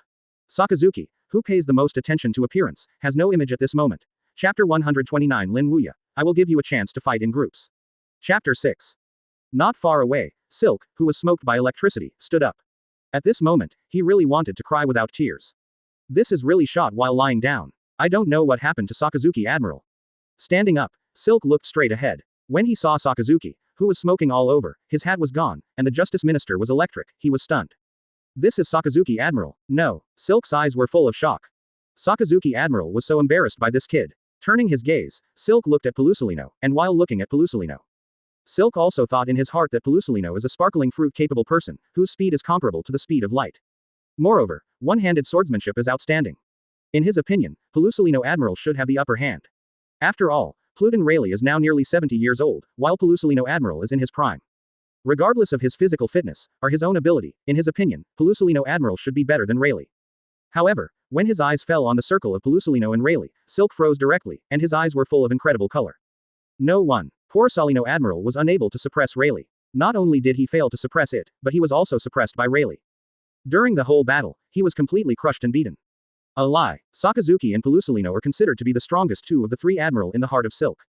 Sakazuki, who pays the most attention to appearance, has no image at this moment. Chapter 129 Lin Wuya, I will give you a chance to fight in groups. Chapter 6. Not far away, Silk, who was smoked by electricity, stood up. At this moment, he really wanted to cry without tears. This is really shot while lying down. I don't know what happened to Sakazuki Admiral. Standing up, Silk looked straight ahead. When he saw Sakazuki, who was smoking all over, his hat was gone, and the Justice Minister was electric, he was stunned. This is Sakazuki Admiral. No. Silk's eyes were full of shock. Sakazuki Admiral was so embarrassed by this kid. Turning his gaze, Silk looked at Pelusilino, and while looking at Pelusilino, Silk also thought in his heart that Pelusilino is a sparkling fruit-capable person, whose speed is comparable to the speed of light. Moreover, one-handed swordsmanship is outstanding. In his opinion, Pelusilino Admiral should have the upper hand. After all, Pluden Rayleigh is now nearly 70 years old, while Pelusilino Admiral is in his prime. Regardless of his physical fitness, or his own ability, in his opinion, Pelusilino Admiral should be better than Rayleigh. However, when his eyes fell on the circle of Pelusilino and Rayleigh, Silk froze directly, and his eyes were full of incredible color. No one. Poor Salino Admiral was unable to suppress Rayleigh. Not only did he fail to suppress it, but he was also suppressed by Rayleigh. During the whole battle, he was completely crushed and beaten. A lie. Sakazuki and Pelusilino are considered to be the strongest two of the three Admiral in the Heart of Silk.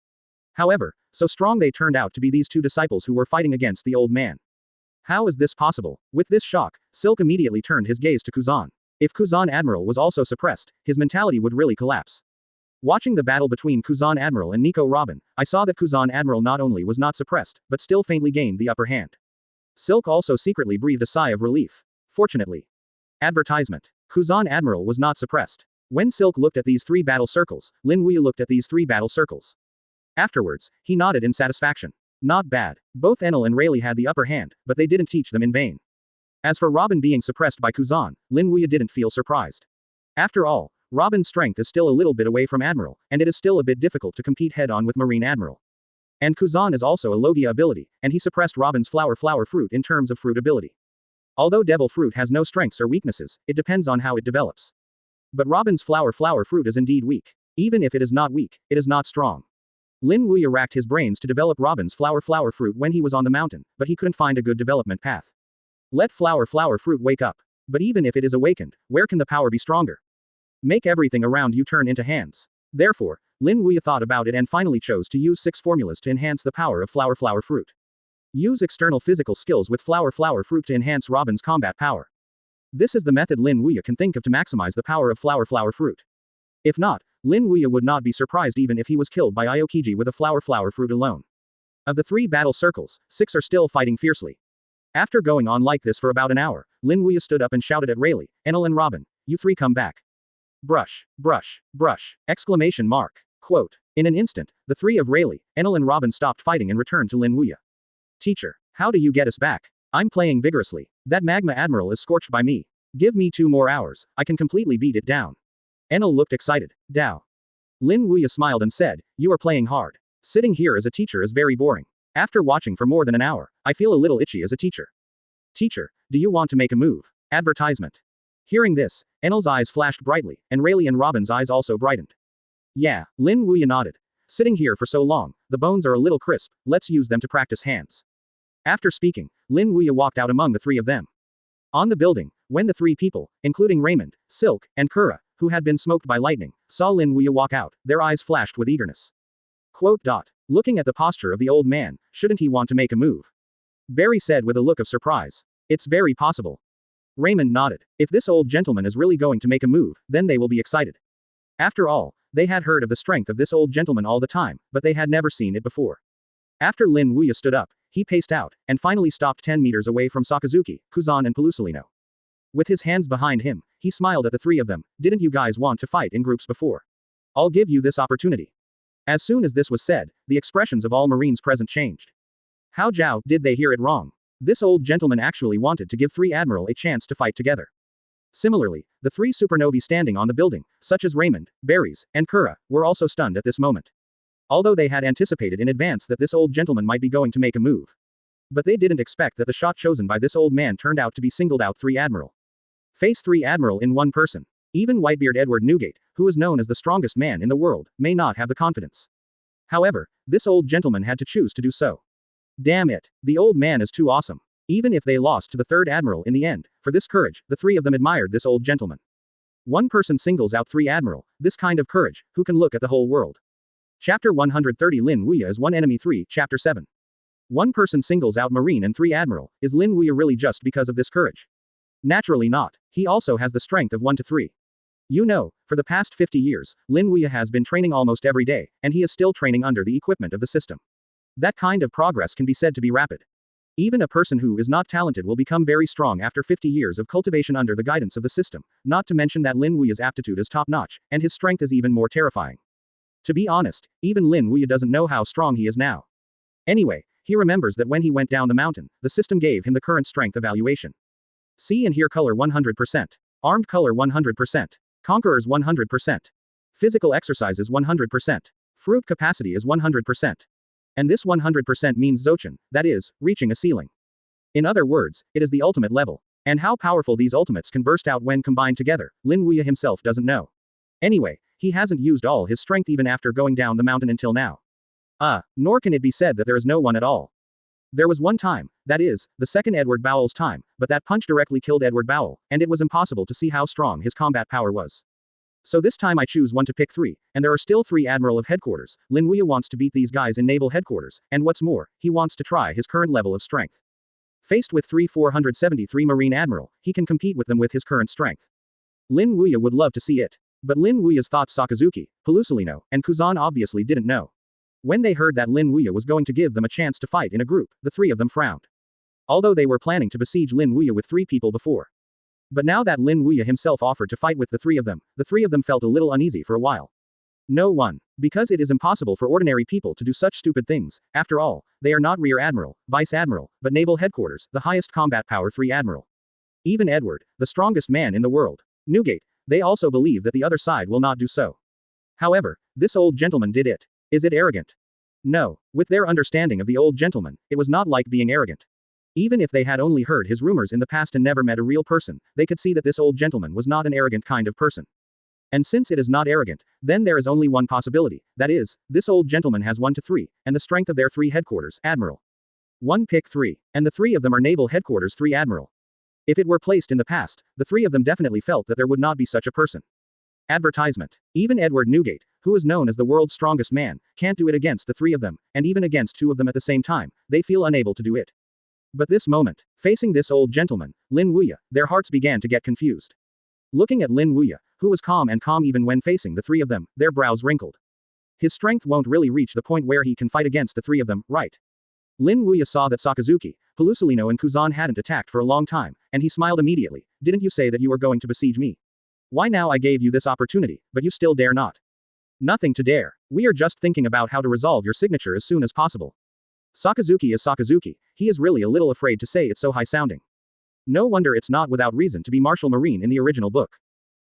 However, so strong they turned out to be these two disciples who were fighting against the old man. How is this possible? With this shock, Silk immediately turned his gaze to Kuzan. If Kuzan Admiral was also suppressed, his mentality would really collapse. Watching the battle between Kuzan Admiral and Nico Robin, I saw that Kuzan Admiral not only was not suppressed, but still faintly gained the upper hand. Silk also secretly breathed a sigh of relief. Fortunately. Advertisement. Kuzan Admiral was not suppressed. When Silk looked at these three battle circles, Lin Wuya looked at these three battle circles. Afterwards, he nodded in satisfaction. Not bad. Both Enel and Rayleigh had the upper hand, but they didn't teach them in vain. As for Robin being suppressed by Kuzan, Lin Wuya didn't feel surprised. After all, Robin's strength is still a little bit away from Admiral, and it is still a bit difficult to compete head-on with Marine Admiral. And Kuzan is also a Logia ability, and he suppressed Robin's flower fruit in terms of fruit ability. Although Devil Fruit has no strengths or weaknesses, it depends on how it develops. But Robin's flower fruit is indeed weak. Even if it is not weak, it is not strong. Lin Wuya racked his brains to develop Robin's flower fruit when he was on the mountain, but he couldn't find a good development path. Let flower fruit wake up. But even if it is awakened, where can the power be stronger? Make everything around you turn into hands. Therefore, Lin Wuya thought about it and finally chose to use 6 formulas to enhance the power of flower fruit. Use external physical skills with flower fruit to enhance Robin's combat power. This is the method Lin Wuya can think of to maximize the power of flower fruit. If not, Lin Wuya would not be surprised even if he was killed by Aokiji with a flower fruit alone. Of the 3 battle circles, 6 are still fighting fiercely. After going on like this for about an hour, Lin Wuya stood up and shouted at Rayleigh, Enel and Robin, you 3 come back. Brush, brush, brush, exclamation mark. Quote. In an instant, the 3 of Rayleigh, Enel and Robin stopped fighting and returned to Lin Wuya. Teacher, how do you get us back? I'm playing vigorously. That magma admiral is scorched by me. Give me 2 more hours, I can completely beat it down. Enel looked excited. Dao. Lin Wuya smiled and said, you are playing hard. Sitting here as a teacher is very boring. After watching for more than an hour, I feel a little itchy as a teacher. Teacher, do you want to make a move? Advertisement. Hearing this, Enel's eyes flashed brightly, and Rayleigh and Robin's eyes also brightened. Yeah, Lin Wuya nodded. Sitting here for so long, the bones are a little crisp, let's use them to practice hands. After speaking, Lin Wuya walked out among the 3 of them. On the building, when the 3 people, including Raymond, Silk, and Kura, who had been smoked by lightning, saw Lin Wuya walk out, their eyes flashed with eagerness. Quote. Looking at the posture of the old man, shouldn't he want to make a move? Barry said with a look of surprise. It's very possible. Raymond nodded. If this old gentleman is really going to make a move, then they will be excited. After all, they had heard of the strength of this old gentleman all the time, but they had never seen it before. After Lin Wuya stood up, he paced out, and finally stopped 10 meters away from Sakazuki, Kuzan and Pelusilino. With his hands behind him, he smiled at the 3 of them. Didn't you guys want to fight in groups before? I'll give you this opportunity. As soon as this was said, the expressions of all Marines present changed. How did they hear it wrong? This old gentleman actually wanted to give 3 Admiral a chance to fight together. Similarly, the three supernovae standing on the building, such as Raymond, Berries, and Kura, were also stunned at this moment. Although they had anticipated in advance that this old gentleman might be going to make a move. But they didn't expect that the shot chosen by this old man turned out to be singled out 3 Admiral. Face 3 Admiral in one person. Even Whitebeard Edward Newgate, who is known as the strongest man in the world, may not have the confidence. However, this old gentleman had to choose to do so. Damn it, the old man is too awesome. Even if they lost to the 3rd Admiral in the end, for this courage, the 3 of them admired this old gentleman. One person singles out 3 Admiral, this kind of courage, who can look at the whole world. Chapter 130 Lin Wuya is one enemy 3, Chapter 7. One person singles out Marine and 3 Admiral, is Lin Wuya really just because of this courage? Naturally not, he also has the strength of 1 to 3. You know, for the past 50 years, Lin Wuya has been training almost every day, and he is still training under the equipment of the system. That kind of progress can be said to be rapid. Even a person who is not talented will become very strong after 50 years of cultivation under the guidance of the system, not to mention that Lin Wuya's aptitude is top-notch, and his strength is even more terrifying. To be honest, even Lin Wuya doesn't know how strong he is now. Anyway, he remembers that when he went down the mountain, the system gave him the current strength evaluation. See and hear color 100%. Armed color 100%. Conquerors 100%. Physical exercises 100%. Fruit capacity is 100%. And this 100% means Zochin, that is, reaching a ceiling. In other words, it is the ultimate level. And how powerful these ultimates can burst out when combined together, Lin Wuya himself doesn't know. Anyway, he hasn't used all his strength even after going down the mountain until now. Nor can it be said that there is no one at all. There was one time, that is, the second Edward Bowell's time, but that punch directly killed Edward Bowell, and it was impossible to see how strong his combat power was. So this time I choose one to pick 3, and there are still 3 Admiral of Headquarters. Lin Wuya wants to beat these guys in Naval Headquarters, and what's more, he wants to try his current level of strength. Faced with 473 Marine Admiral, he can compete with them with his current strength. Lin Wuya would love to see it. But Lin Wuya's thoughts Sakazuki, Pelusolino, and Kuzan obviously didn't know. When they heard that Lin Wuya was going to give them a chance to fight in a group, the 3 of them frowned. Although they were planning to besiege Lin Wuya with 3 people before. But now that Lin Wuya himself offered to fight with the 3 of them, the 3 of them felt a little uneasy for a while. No one. Because it is impossible for ordinary people to do such stupid things. After all, they are not Rear Admiral, Vice Admiral, but Naval Headquarters, the highest combat power 3 Admiral. Even Edward, the strongest man in the world. Newgate, they also believe that the other side will not do so. However, this old gentleman did it. Is it arrogant? No. With their understanding of the old gentleman, it was not like being arrogant. Even if they had only heard his rumors in the past and never met a real person, they could see that this old gentleman was not an arrogant kind of person. And since it is not arrogant, then there is only one possibility, that is, this old gentleman has 1 to 3, and the strength of their 3 headquarters, Admiral. 1 pick 3, and the 3 of them are Naval Headquarters 3 Admiral. If it were placed in the past, the 3 of them definitely felt that there would not be such a person. Advertisement. Even Edward Newgate, who is known as the world's strongest man, can't do it against the 3 of them, and even against 2 of them at the same time, they feel unable to do it. But this moment, facing this old gentleman, Lin Wuya, their hearts began to get confused. Looking at Lin Wuya, who was calm even when facing the 3 of them, their brows wrinkled. His strength won't really reach the point where he can fight against the 3 of them, right? Lin Wuya saw that Sakazuki, Pelusolino and Kuzan hadn't attacked for a long time, and he smiled immediately. Didn't you say that you were going to besiege me? Why now I gave you this opportunity, but you still dare not? Nothing to dare. We are just thinking about how to resolve your signature as soon as possible. Sakazuki is Sakazuki, he is really a little afraid to say it so high-sounding. No wonder it's not without reason to be Martial Marine in the original book.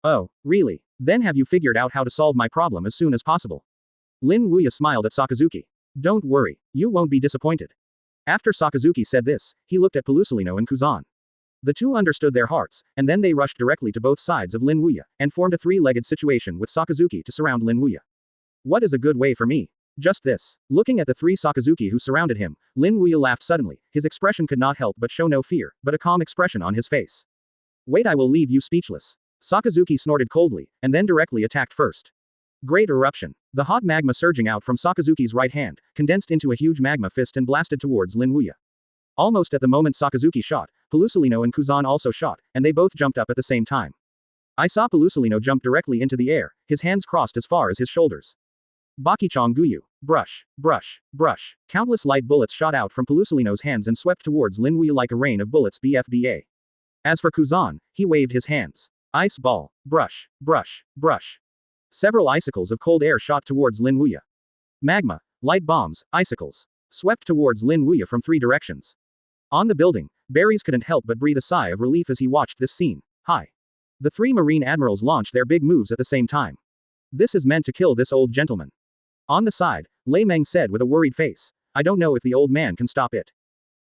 Oh, really? Then have you figured out how to solve my problem as soon as possible? Lin Wuya smiled at Sakazuki. Don't worry, you won't be disappointed. After Sakazuki said this, he looked at Pelusolino and Kuzan. The 2 understood their hearts, and then they rushed directly to both sides of Lin Wuya, and formed a 3-legged situation with Sakazuki to surround Lin Wuya. What is a good way for me? Just this. Looking at the 3 Sakazuki who surrounded him, Lin Wuya laughed suddenly. His expression could not help but show no fear, but a calm expression on his face. Wait, I will leave you speechless. Sakazuki snorted coldly, and then directly attacked first. Great eruption. The hot magma surging out from Sakazuki's right hand, condensed into a huge magma fist and blasted towards Lin Wuya. Almost at the moment Sakazuki shot, Pelusolino and Kuzan also shot, and they both jumped up at the same time. I saw Pelusolino jump directly into the air, his hands crossed as far as his shoulders. Bakichong Guyu. Brush, brush, brush. Countless light bullets shot out from Pelusolino's hands and swept towards Lin Wuya like a rain of bullets BFBA. As for Kuzan, he waved his hands. Ice ball. Brush, brush, brush. Several icicles of cold air shot towards Lin Wuya. Magma, light bombs, icicles. Swept towards Lin Wuya from 3 directions. On the building, Berries couldn't help but breathe a sigh of relief as he watched this scene. Hi. The three Marine admirals launched their big moves at the same time. This is meant to kill this old gentleman. On the side, Lei Meng said with a worried face, I don't know if the old man can stop it.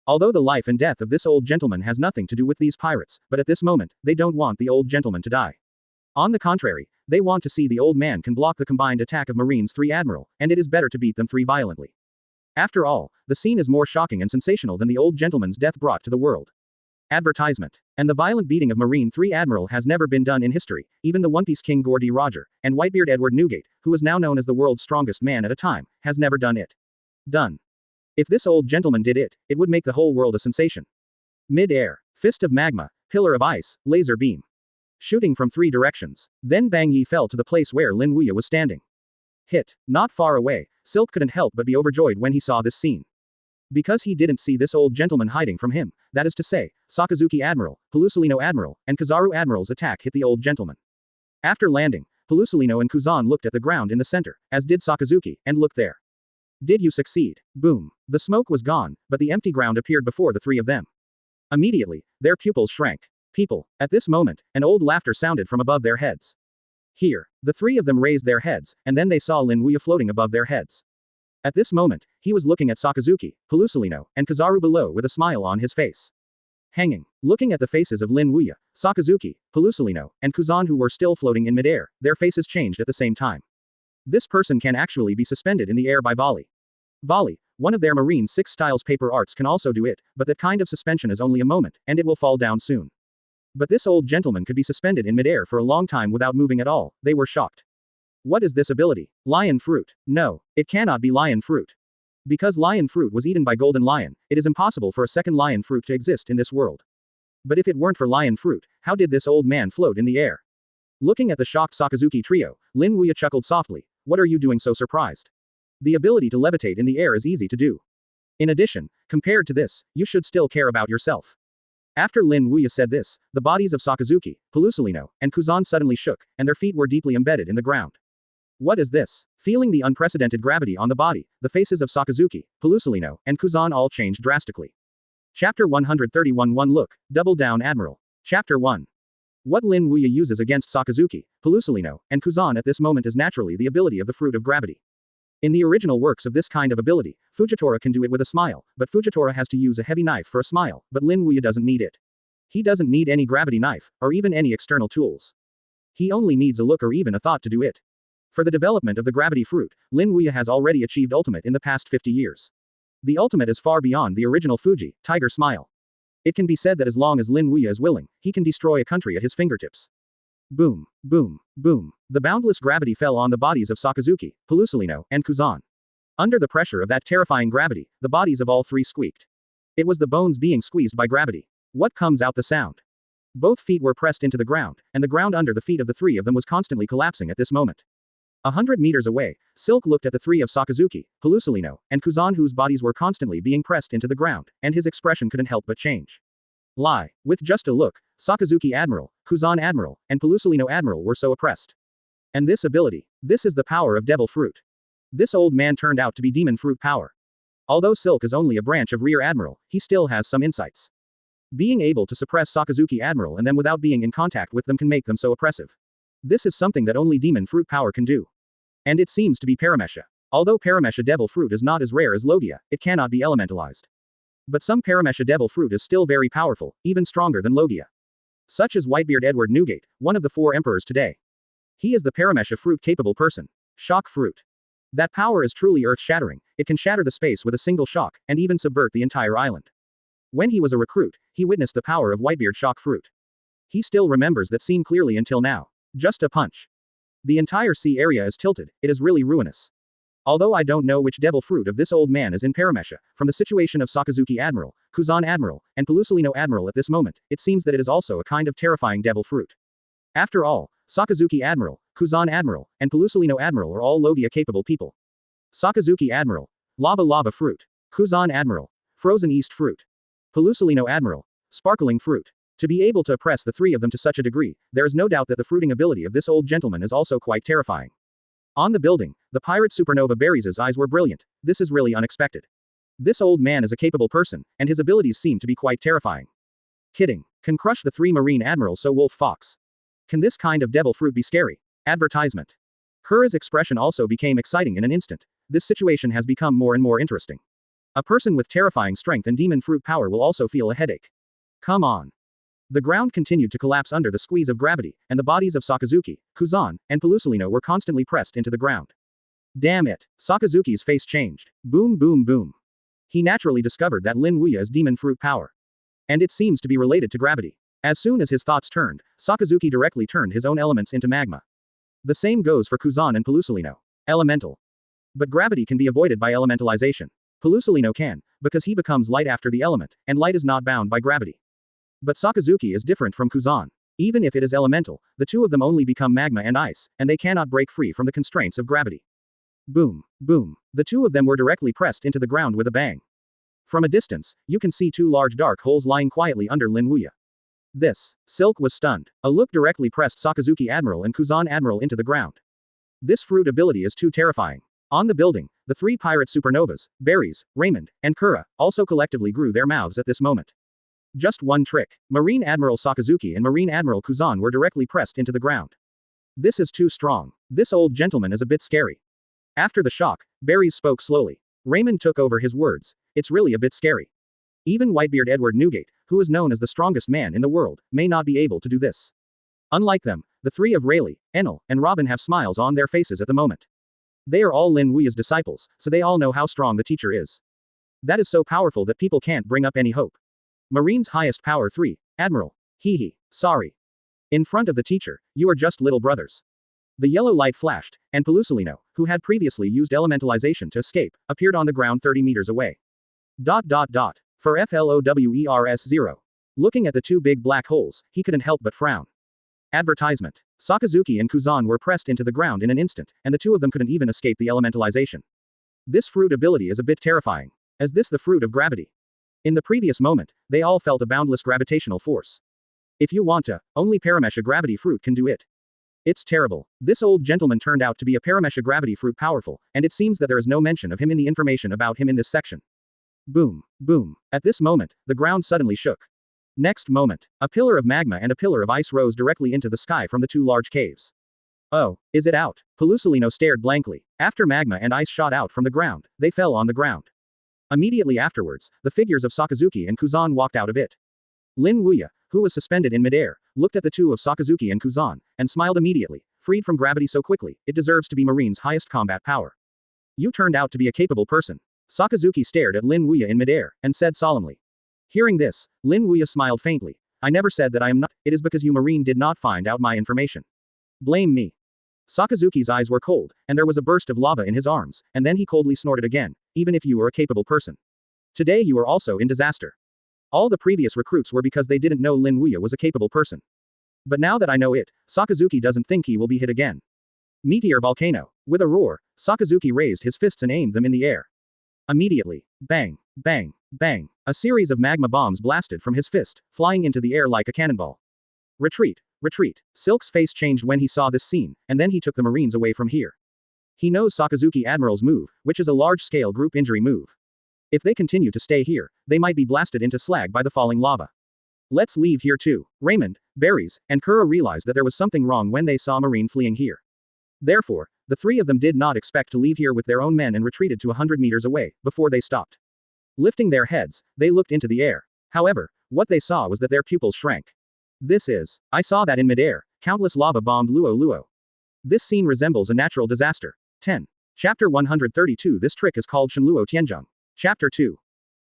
Although the life and death of this old gentleman has nothing to do with these pirates, but at this moment, they don't want the old gentleman to die. On the contrary, they want to see the old man can block the combined attack of Marine's three admiral, and it is better to beat them three violently. After all, the scene is more shocking and sensational than the old gentleman's death brought to the world. Advertisement. And the violent beating of Marine 3 Admiral has never been done in history, even the One Piece King Gordy Roger, and Whitebeard Edward Newgate, who is now known as the world's strongest man at a time, has never done it. Done. If this old gentleman did it, it would make the whole world a sensation. Mid-air. Fist of magma, pillar of ice, laser beam. Shooting from three directions. Then Bang Yi fell to the place where Lin Wuya was standing. Hit. Not far away, Silk couldn't help but be overjoyed when he saw this scene. Because he didn't see this old gentleman hiding from him, that is to say, Sakazuki Admiral, Pelusalino Admiral, and Kizaru Admiral's attack hit the old gentleman. After landing, Pelusalino and Kuzan looked at the ground in the center, as did Sakazuki, and looked there. Did you succeed? Boom. The smoke was gone, but the empty ground appeared before the three of them. Immediately, their pupils shrank. People. At this moment, an old laughter sounded from above their heads. Here, the three of them raised their heads, and then they saw Lin Wuya floating above their heads. At this moment, he was looking at Sakazuki, Pelusalino, and Kizaru below with a smile on his face. Hanging. Looking at the faces of Lin Wuya, Sakazuki, Pelusalino, and Kuzan who were still floating in midair, their faces changed at the same time. This person can actually be suspended in the air by volley. Volley, one of their Marine 6 styles paper arts can also do it, but that kind of suspension is only a moment, and it will fall down soon. But this old gentleman could be suspended in midair for a long time without moving at all, they were shocked. What is this ability? Lion fruit. No, it cannot be lion fruit. Because lion fruit was eaten by Golden Lion, it is impossible for a second lion fruit to exist in this world. But if it weren't for lion fruit, how did this old man float in the air? Looking at the shocked Sakazuki trio, Lin Wuya chuckled softly, what are you doing so surprised? The ability to levitate in the air is easy to do. In addition, compared to this, you should still care about yourself. After Lin Wuya said this, the bodies of Sakazuki, Pelusalino, and Kuzan suddenly shook, and their feet were deeply embedded in the ground. What is this? Feeling the unprecedented gravity on the body, the faces of Sakazuki, Pelusalino, and Kuzan all changed drastically. Chapter 131 One Look, Double Down Admiral. Chapter 1. What Lin Wuya uses against Sakazuki, Pelusalino, and Kuzan at this moment is naturally the ability of the fruit of gravity. In the original works of this kind of ability, Fujitora can do it with a smile, but Fujitora has to use a heavy knife for a smile, but Lin Wuya doesn't need it. He doesn't need any gravity knife, or even any external tools. He only needs a look or even a thought to do it. For the development of the gravity fruit, Lin Wuya has already achieved ultimate in the past 50 years. The ultimate is far beyond the original Fuji, Tiger Smile. It can be said that as long as Lin Wuya is willing, he can destroy a country at his fingertips. Boom, boom, boom. The boundless gravity fell on the bodies of Sakazuki, Pelusalino, and Kuzan. Under the pressure of that terrifying gravity, the bodies of all three squeaked. It was the bones being squeezed by gravity. What comes out the sound? Both feet were pressed into the ground, and the ground under the feet of the three of them was constantly collapsing at this moment. 100 meters away, Silk looked at the three of Sakazuki, Pelusalino, and Kuzan whose bodies were constantly being pressed into the ground, and his expression couldn't help but change. Lie. With just a look, Sakazuki Admiral, Kuzan Admiral, and Pelusalino Admiral were so oppressed. And this ability. This is the power of Devil Fruit. This old man turned out to be Demon Fruit power. Although Silk is only a branch of Rear Admiral, he still has some insights. Being able to suppress Sakazuki Admiral and them without being in contact with them can make them so oppressive. This is something that only Demon Fruit power can do. And it seems to be Paramesha. Although Paramesha Devil Fruit is not as rare as Logia, it cannot be elementalized. But some Paramesha Devil Fruit is still very powerful, even stronger than Logia. Such as Whitebeard Edward Newgate, one of the 4 emperors today. He is the Paramesha Fruit capable person. Shock Fruit. That power is truly earth-shattering, it can shatter the space with a single shock, and even subvert the entire island. When he was a recruit, he witnessed the power of Whitebeard Shock Fruit. He still remembers that scene clearly until now. Just a punch. The entire sea area is tilted, it is really ruinous. Although I don't know which devil fruit of this old man is in Paramesha, from the situation of Sakazuki Admiral, Kuzan Admiral, and Pelusalino Admiral at this moment, it seems that it is also a kind of terrifying devil fruit. After all, Sakazuki Admiral, Kuzan Admiral, and Pelusalino Admiral are all Logia-capable people. Sakazuki Admiral, Lava Fruit. Kuzan Admiral, Frozen East Fruit. Pelusalino Admiral, Sparkling Fruit. To be able to oppress the three of them to such a degree, there is no doubt that the fruiting ability of this old gentleman is also quite terrifying. On the building, the pirate supernova Berries' eyes were brilliant. This is really unexpected. This old man is a capable person, and his abilities seem to be quite terrifying. Kidding. Can crush the 3 Marine Admirals so Wolf Fox. Can this kind of devil fruit be scary? Advertisement. Kura's expression also became exciting in an instant. This situation has become more and more interesting. A person with terrifying strength and demon fruit power will also feel a headache. Come on. The ground continued to collapse under the squeeze of gravity, and the bodies of Sakazuki, Kuzan, and Pelusalino were constantly pressed into the ground. Damn it. Sakazuki's face changed. Boom boom boom. He naturally discovered that Lin Wuya's demon fruit power. And it seems to be related to gravity. As soon as his thoughts turned, Sakazuki directly turned his own elements into magma. The same goes for Kuzan and Pelusalino. Elemental. But gravity can be avoided by elementalization. Pelusalino can, because he becomes light after the element, and light is not bound by gravity. But Sakazuki is different from Kuzan. Even if it is elemental, the two of them only become magma and ice, and they cannot break free from the constraints of gravity. Boom, boom. The two of them were directly pressed into the ground with a bang. From a distance, you can see two large dark holes lying quietly under Lin Wuya. Silk was stunned. A look directly pressed Sakazuki Admiral and Kuzan Admiral into the ground. This fruit ability is too terrifying. On the building, the three pirate supernovas, Berries, Raymond, and Kura, also collectively grew their mouths at this moment. Just one trick. Marine Admiral Sakazuki and Marine Admiral Kuzan were directly pressed into the ground. This is too strong. This old gentleman is a bit scary. After the shock, Berries spoke slowly. Raymond took over his words. It's really a bit scary. Even Whitebeard Edward Newgate, who is known as the strongest man in the world, may not be able to do this. Unlike them, the three of Rayleigh, Enel, and Robin have smiles on their faces at the moment. They are all Lin Wuya's disciples, so they all know how strong the teacher is. That is so powerful that people can't bring up any hope. Marine's highest power 3, Admiral. Hee, sorry. In front of the teacher, you are just little brothers. The yellow light flashed, and Pelusalino, who had previously used elementalization to escape, appeared on the ground 30 meters away. For FLOWERS 0. Looking at the two big black holes, he couldn't help but frown. Advertisement. Sakazuki and Kuzan were pressed into the ground in an instant, and the two of them couldn't even escape the elementalization. This fruit ability is a bit terrifying. Is this the fruit of gravity? In the previous moment, they all felt a boundless gravitational force. If you want to, only Paramesha gravity fruit can do it. It's terrible. This old gentleman turned out to be a Paramesha gravity fruit powerful, and it seems that there is no mention of him in the information about him in this section. Boom, boom. At this moment, the ground suddenly shook. Next moment, a pillar of magma and a pillar of ice rose directly into the sky from the two large caves. Oh, is it out? Pelusalino stared blankly. After magma and ice shot out from the ground, they fell on the ground. Immediately afterwards, the figures of Sakazuki and Kuzan walked out of it. Lin Wuya, who was suspended in midair, looked at the two of Sakazuki and Kuzan, and smiled immediately. Freed from gravity so quickly, it deserves to be Marine's highest combat power. You turned out to be a capable person. Sakazuki stared at Lin Wuya in midair, and said solemnly. Hearing this, Lin Wuya smiled faintly. I never said that I am not, it is because you Marine did not find out my information. Blame me. Sakazuki's eyes were cold, and there was a burst of lava in his arms, and then he coldly snorted again, even if you were a capable person. Today you are also in disaster. All the previous recruits were because they didn't know Lin Wuya was a capable person. But now that I know it, Sakazuki doesn't think he will be hit again. Meteor volcano. With a roar, Sakazuki raised his fists and aimed them in the air. Immediately, bang, bang, bang, a series of magma bombs blasted from his fist, flying into the air like a cannonball. Retreat, retreat. Silk's face changed when he saw this scene, and then he took the Marines away from here. He knows Sakazuki Admiral's move, which is a large-scale group injury move. If they continue to stay here, they might be blasted into slag by the falling lava. Let's leave here too. Raymond, Berries, and Kura realized that there was something wrong when they saw Marine fleeing here. Therefore, the three of them did not expect to leave here with their own men and retreated to 100 meters away, before they stopped. Lifting their heads, they looked into the air. However, what they saw was that their pupils shrank. I saw that in midair, countless lava bombed Luo Luo. This scene resembles a natural disaster. 10. Chapter 132. This trick is called Shenluo Tianzhong. Chapter 2.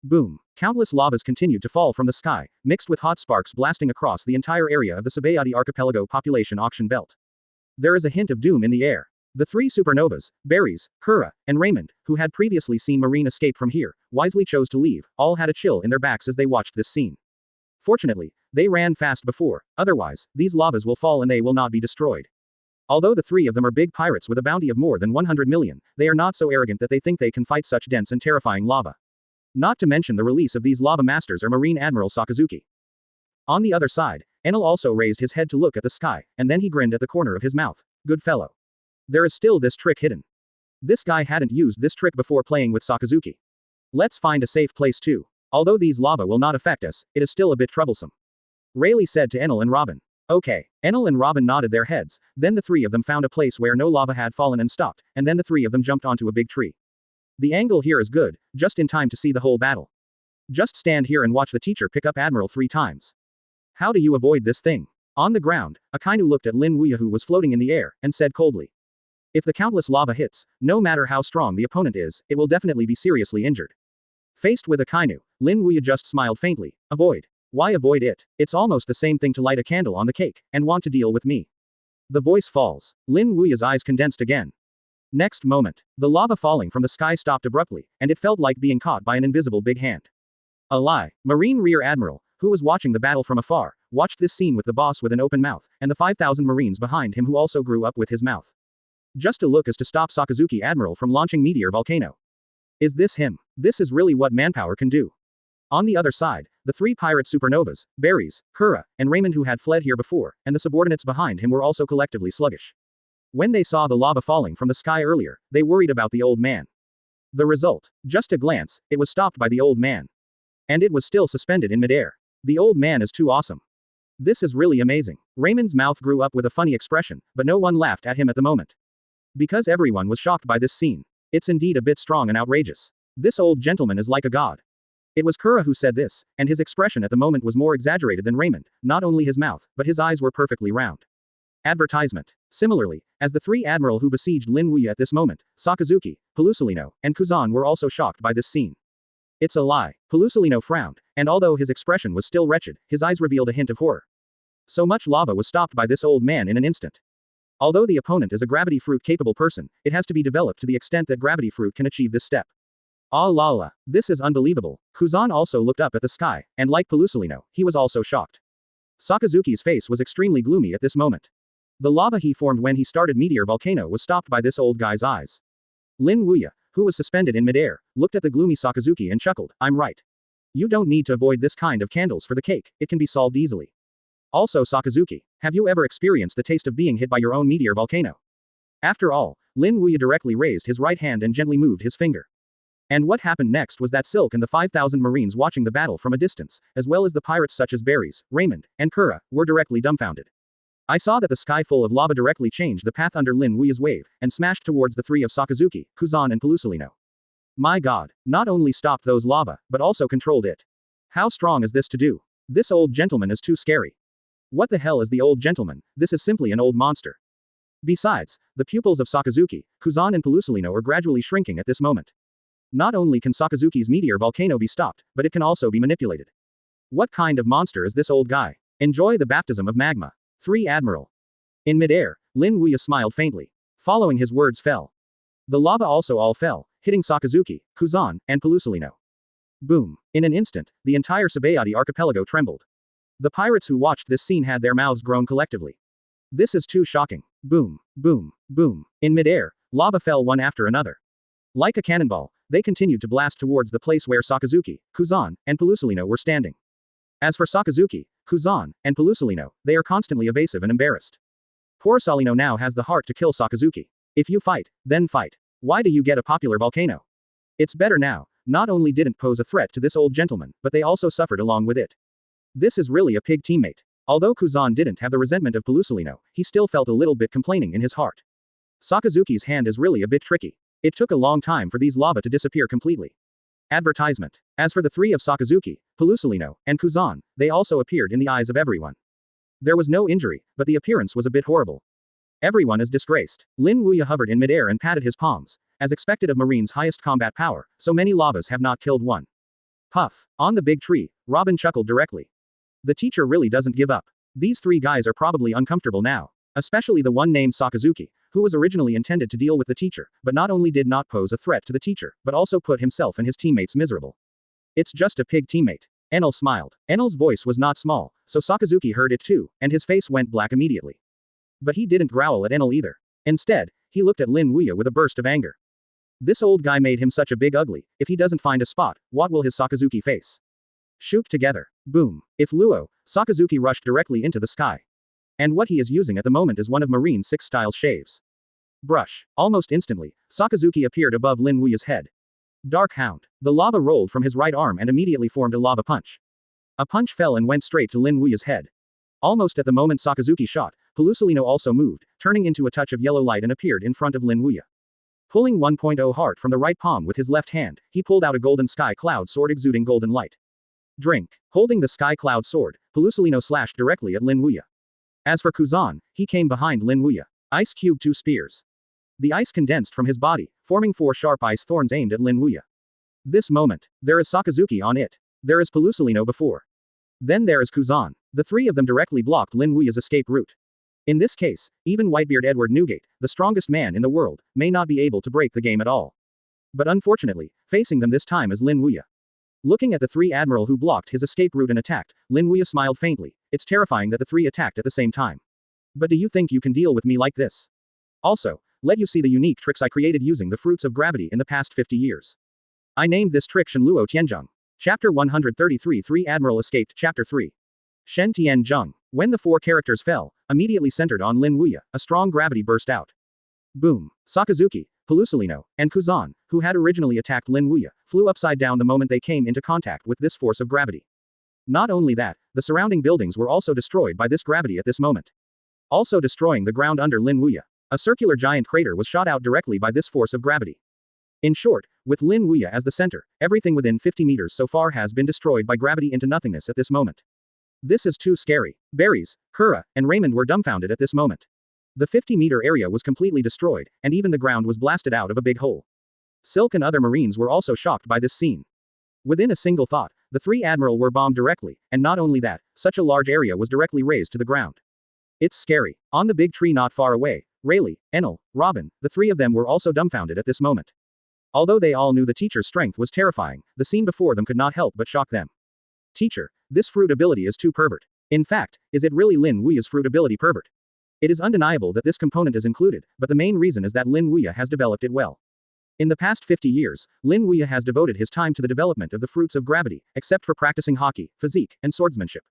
Boom. Countless lavas continued to fall from the sky, mixed with hot sparks blasting across the entire area of the Saboady archipelago population auction belt. There is a hint of doom in the air. The three supernovas, Berries, Kura, and Raymond, who had previously seen Marine escape from here, wisely chose to leave, all had a chill in their backs as they watched this scene. Fortunately, they ran fast before, otherwise, these lavas will fall and they will not be destroyed. Although the three of them are big pirates with a bounty of more than 100 million, they are not so arrogant that they think they can fight such dense and terrifying lava. Not to mention the release of these lava masters are Marine Admiral Sakazuki. On the other side, Enel also raised his head to look at the sky, and then he grinned at the corner of his mouth. Good fellow. There is still this trick hidden. This guy hadn't used this trick before playing with Sakazuki. Let's find a safe place too. Although these lava will not affect us, it is still a bit troublesome. Rayleigh said to Enel and Robin. Okay. Enel and Robin nodded their heads, then the three of them found a place where no lava had fallen and stopped, and then the three of them jumped onto a big tree. The angle here is good, just in time to see the whole battle. Just stand here and watch the teacher pick up Admiral 3 times. How do you avoid this thing? On the ground, Akainu looked at Lin Wuya who was floating in the air, and said coldly. If the countless lava hits, no matter how strong the opponent is, it will definitely be seriously injured. Faced with Akainu, Lin Wuya just smiled faintly. Avoid. Why avoid it? It's almost the same thing to light a candle on the cake, and want to deal with me. The voice falls. Lin Wuya's eyes condensed again. Next moment, the lava falling from the sky stopped abruptly, and it felt like being caught by an invisible big hand. A lie. Marine Rear Admiral, who was watching the battle from afar, watched this scene with the boss with an open mouth, and the 5,000 Marines behind him who also grew up with his mouth. Just a look as to stop Sakazuki Admiral from launching meteor volcano. Is this him? This is really what manpower can do. On the other side, the 3 pirate supernovas, Berries, Kura, and Raymond who had fled here before, and the subordinates behind him were also collectively sluggish. When they saw the lava falling from the sky earlier, they worried about the old man. The result, just a glance, it was stopped by the old man. And it was still suspended in midair. The old man is too awesome. This is really amazing. Raymond's mouth grew up with a funny expression, but no one laughed at him at the moment. Because everyone was shocked by this scene. It's indeed a bit strong and outrageous. This old gentleman is like a god. It was Kura who said this, and his expression at the moment was more exaggerated than Raymond, not only his mouth, but his eyes were perfectly round. Advertisement. Similarly, as the 3 admiral who besieged Lin Wuya at this moment, Sakazuki, Pelusolino, and Kuzan were also shocked by this scene. It's a lie. Pelusolino frowned, and although his expression was still wretched, his eyes revealed a hint of horror. So much lava was stopped by this old man in an instant. Although the opponent is a gravity fruit capable person, it has to be developed to the extent that gravity fruit can achieve this step. Ah la la, this is unbelievable. Kuzan also looked up at the sky, and like Pelusolino, he was also shocked. Sakazuki's face was extremely gloomy at this moment. The lava he formed when he started meteor volcano was stopped by this old guy's eyes. Lin Wuya, who was suspended in midair, looked at the gloomy Sakazuki and chuckled, I'm right. You don't need to avoid this kind of candles for the cake, it can be solved easily. Also Sakazuki, have you ever experienced the taste of being hit by your own meteor volcano? After all, Lin Wuya directly raised his right hand and gently moved his finger. And what happened next was that Silk and the 5,000 Marines watching the battle from a distance, as well as the pirates such as Berries, Raymond, and Kura, were directly dumbfounded. I saw that the sky full of lava directly changed the path under Lin Wuya's wave, and smashed towards the 3 of Sakazuki, Kuzan and Pelusolino. My god, not only stopped those lava, but also controlled it. How strong is this to do? This old gentleman is too scary. What the hell is the old gentleman? This is simply an old monster. Besides, the pupils of Sakazuki, Kuzan and Pelusolino are gradually shrinking at this moment. Not only can Sakazuki's meteor volcano be stopped, but it can also be manipulated. What kind of monster is this old guy? Enjoy the baptism of magma. 3 Admiral. In midair, Lin Wuya smiled faintly. Following his words fell. The lava also all fell, hitting Sakazuki, Kuzan, and Pelusolino. Boom. In an instant, the entire Saboady archipelago trembled. The pirates who watched this scene had their mouths grown collectively. This is too shocking. Boom, boom, boom. In midair, lava fell one after another. Like a cannonball, they continued to blast towards the place where Sakazuki, Kuzan, and Pelusolino were standing. As for Sakazuki, Kuzan, and Pelusolino, they are constantly evasive and embarrassed. Poor Solino now has the heart to kill Sakazuki. If you fight, then fight. Why do you get a popular volcano? It's better now, not only didn't pose a threat to this old gentleman, but they also suffered along with it. This is really a pig teammate. Although Kuzan didn't have the resentment of Pelusolino, he still felt a little bit complaining in his heart. Sakazuki's hand is really a bit tricky. It took a long time for these lava to disappear completely. Advertisement. As for the 3 of Sakazuki, Pelusolino, and Kuzan, they also appeared in the eyes of everyone. There was no injury, but the appearance was a bit horrible. Everyone is disgraced. Lin Wuya hovered in midair and patted his palms. As expected of Marine's highest combat power, so many lavas have not killed one. Puff. On the big tree, Robin chuckled directly. The teacher really doesn't give up. These 3 guys are probably uncomfortable now. Especially the one named Sakazuki, who was originally intended to deal with the teacher, but not only did not pose a threat to the teacher, but also put himself and his teammates miserable. It's just a pig teammate. Enel smiled. Enel's voice was not small, so Sakazuki heard it too, and his face went black immediately. But he didn't growl at Enel either. Instead, he looked at Lin Wuya with a burst of anger. This old guy made him such a big ugly, if he doesn't find a spot, what will his Sakazuki face? Shoot together. Boom. If Luo, Sakazuki rushed directly into the sky. And what he is using at the moment is one of Marine 6 style shaves. Brush. Almost instantly, Sakazuki appeared above Lin Wuya's head. Dark Hound. The lava rolled from his right arm and immediately formed a lava punch. A punch fell and went straight to Lin Wuya's head. Almost at the moment Sakazuki shot, Pelusilino also moved, turning into a touch of yellow light and appeared in front of Lin Wuya. Pulling 1.0 heart from the right palm with his left hand, he pulled out a golden sky cloud sword exuding golden light. Drink. Holding the sky cloud sword, Pelusilino slashed directly at Lin Wuya. As for Kuzan, he came behind Lin Wuya. Ice cube 2 spears. The ice condensed from his body, forming 4 sharp ice thorns aimed at Lin Wuya. This moment, there is Sakazuki on it. There is Pelusilino before. Then there is Kuzan. The 3 of them directly blocked Lin Wuya's escape route. In this case, even Whitebeard Edward Newgate, the strongest man in the world, may not be able to break the game at all. But unfortunately, facing them this time is Lin Wuya. Looking at the 3 admiral who blocked his escape route and attacked, Lin Wuya smiled faintly. It's terrifying that the 3 attacked at the same time. But do you think you can deal with me like this? Also, let you see the unique tricks I created using the fruits of gravity in the past 50 years. I named this trick Shenluo Tianzheng. Chapter 133 3 Admiral Escaped Chapter 3. Shen Tianzheng. When the 4 characters fell, immediately centered on Lin Wuya, a strong gravity burst out. Boom. Sakazuki, Pelusilino, and Kuzan, who had originally attacked Lin Wuya, flew upside down the moment they came into contact with this force of gravity. Not only that, the surrounding buildings were also destroyed by this gravity at this moment. Also destroying the ground under Lin Wuya. A circular giant crater was shot out directly by this force of gravity. In short, with Lin Wuya as the center, everything within 50 meters so far has been destroyed by gravity into nothingness at this moment. This is too scary. Berries, Kura, and Raymond were dumbfounded at this moment. The 50-meter area was completely destroyed, and even the ground was blasted out of a big hole. Silk and other marines were also shocked by this scene. Within a single thought, the 3 admiral were bombed directly, and not only that, such a large area was directly razed to the ground. It's scary. On the big tree not far away, Rayleigh, Enel, Robin, the 3 of them were also dumbfounded at this moment. Although they all knew the teacher's strength was terrifying, the scene before them could not help but shock them. Teacher, this fruit ability is too pervert. In fact, is it really Lin Wuya's fruit ability pervert? It is undeniable that this component is included, but the main reason is that Lin Wuya has developed it well. In the past 50 years, Lin Wuya has devoted his time to the development of the fruits of gravity, except for practicing hockey, physique, and swordsmanship.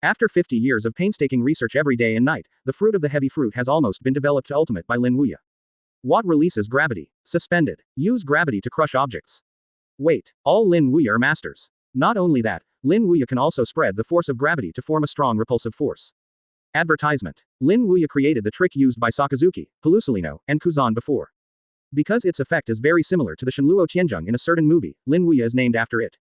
After 50 years of painstaking research every day and night, the fruit of the heavy fruit has almost been developed to ultimate by Lin Wuya. What releases gravity? Suspended. Use gravity to crush objects. Wait, all Lin Wuya are masters. Not only that, Lin Wuya can also spread the force of gravity to form a strong repulsive force. Advertisement. Lin Wuya created the trick used by Sakazuki, Pelusilino, and Kuzan before. Because its effect is very similar to the Shenluo Tianzheng in a certain movie, Lin Wuya is named after it.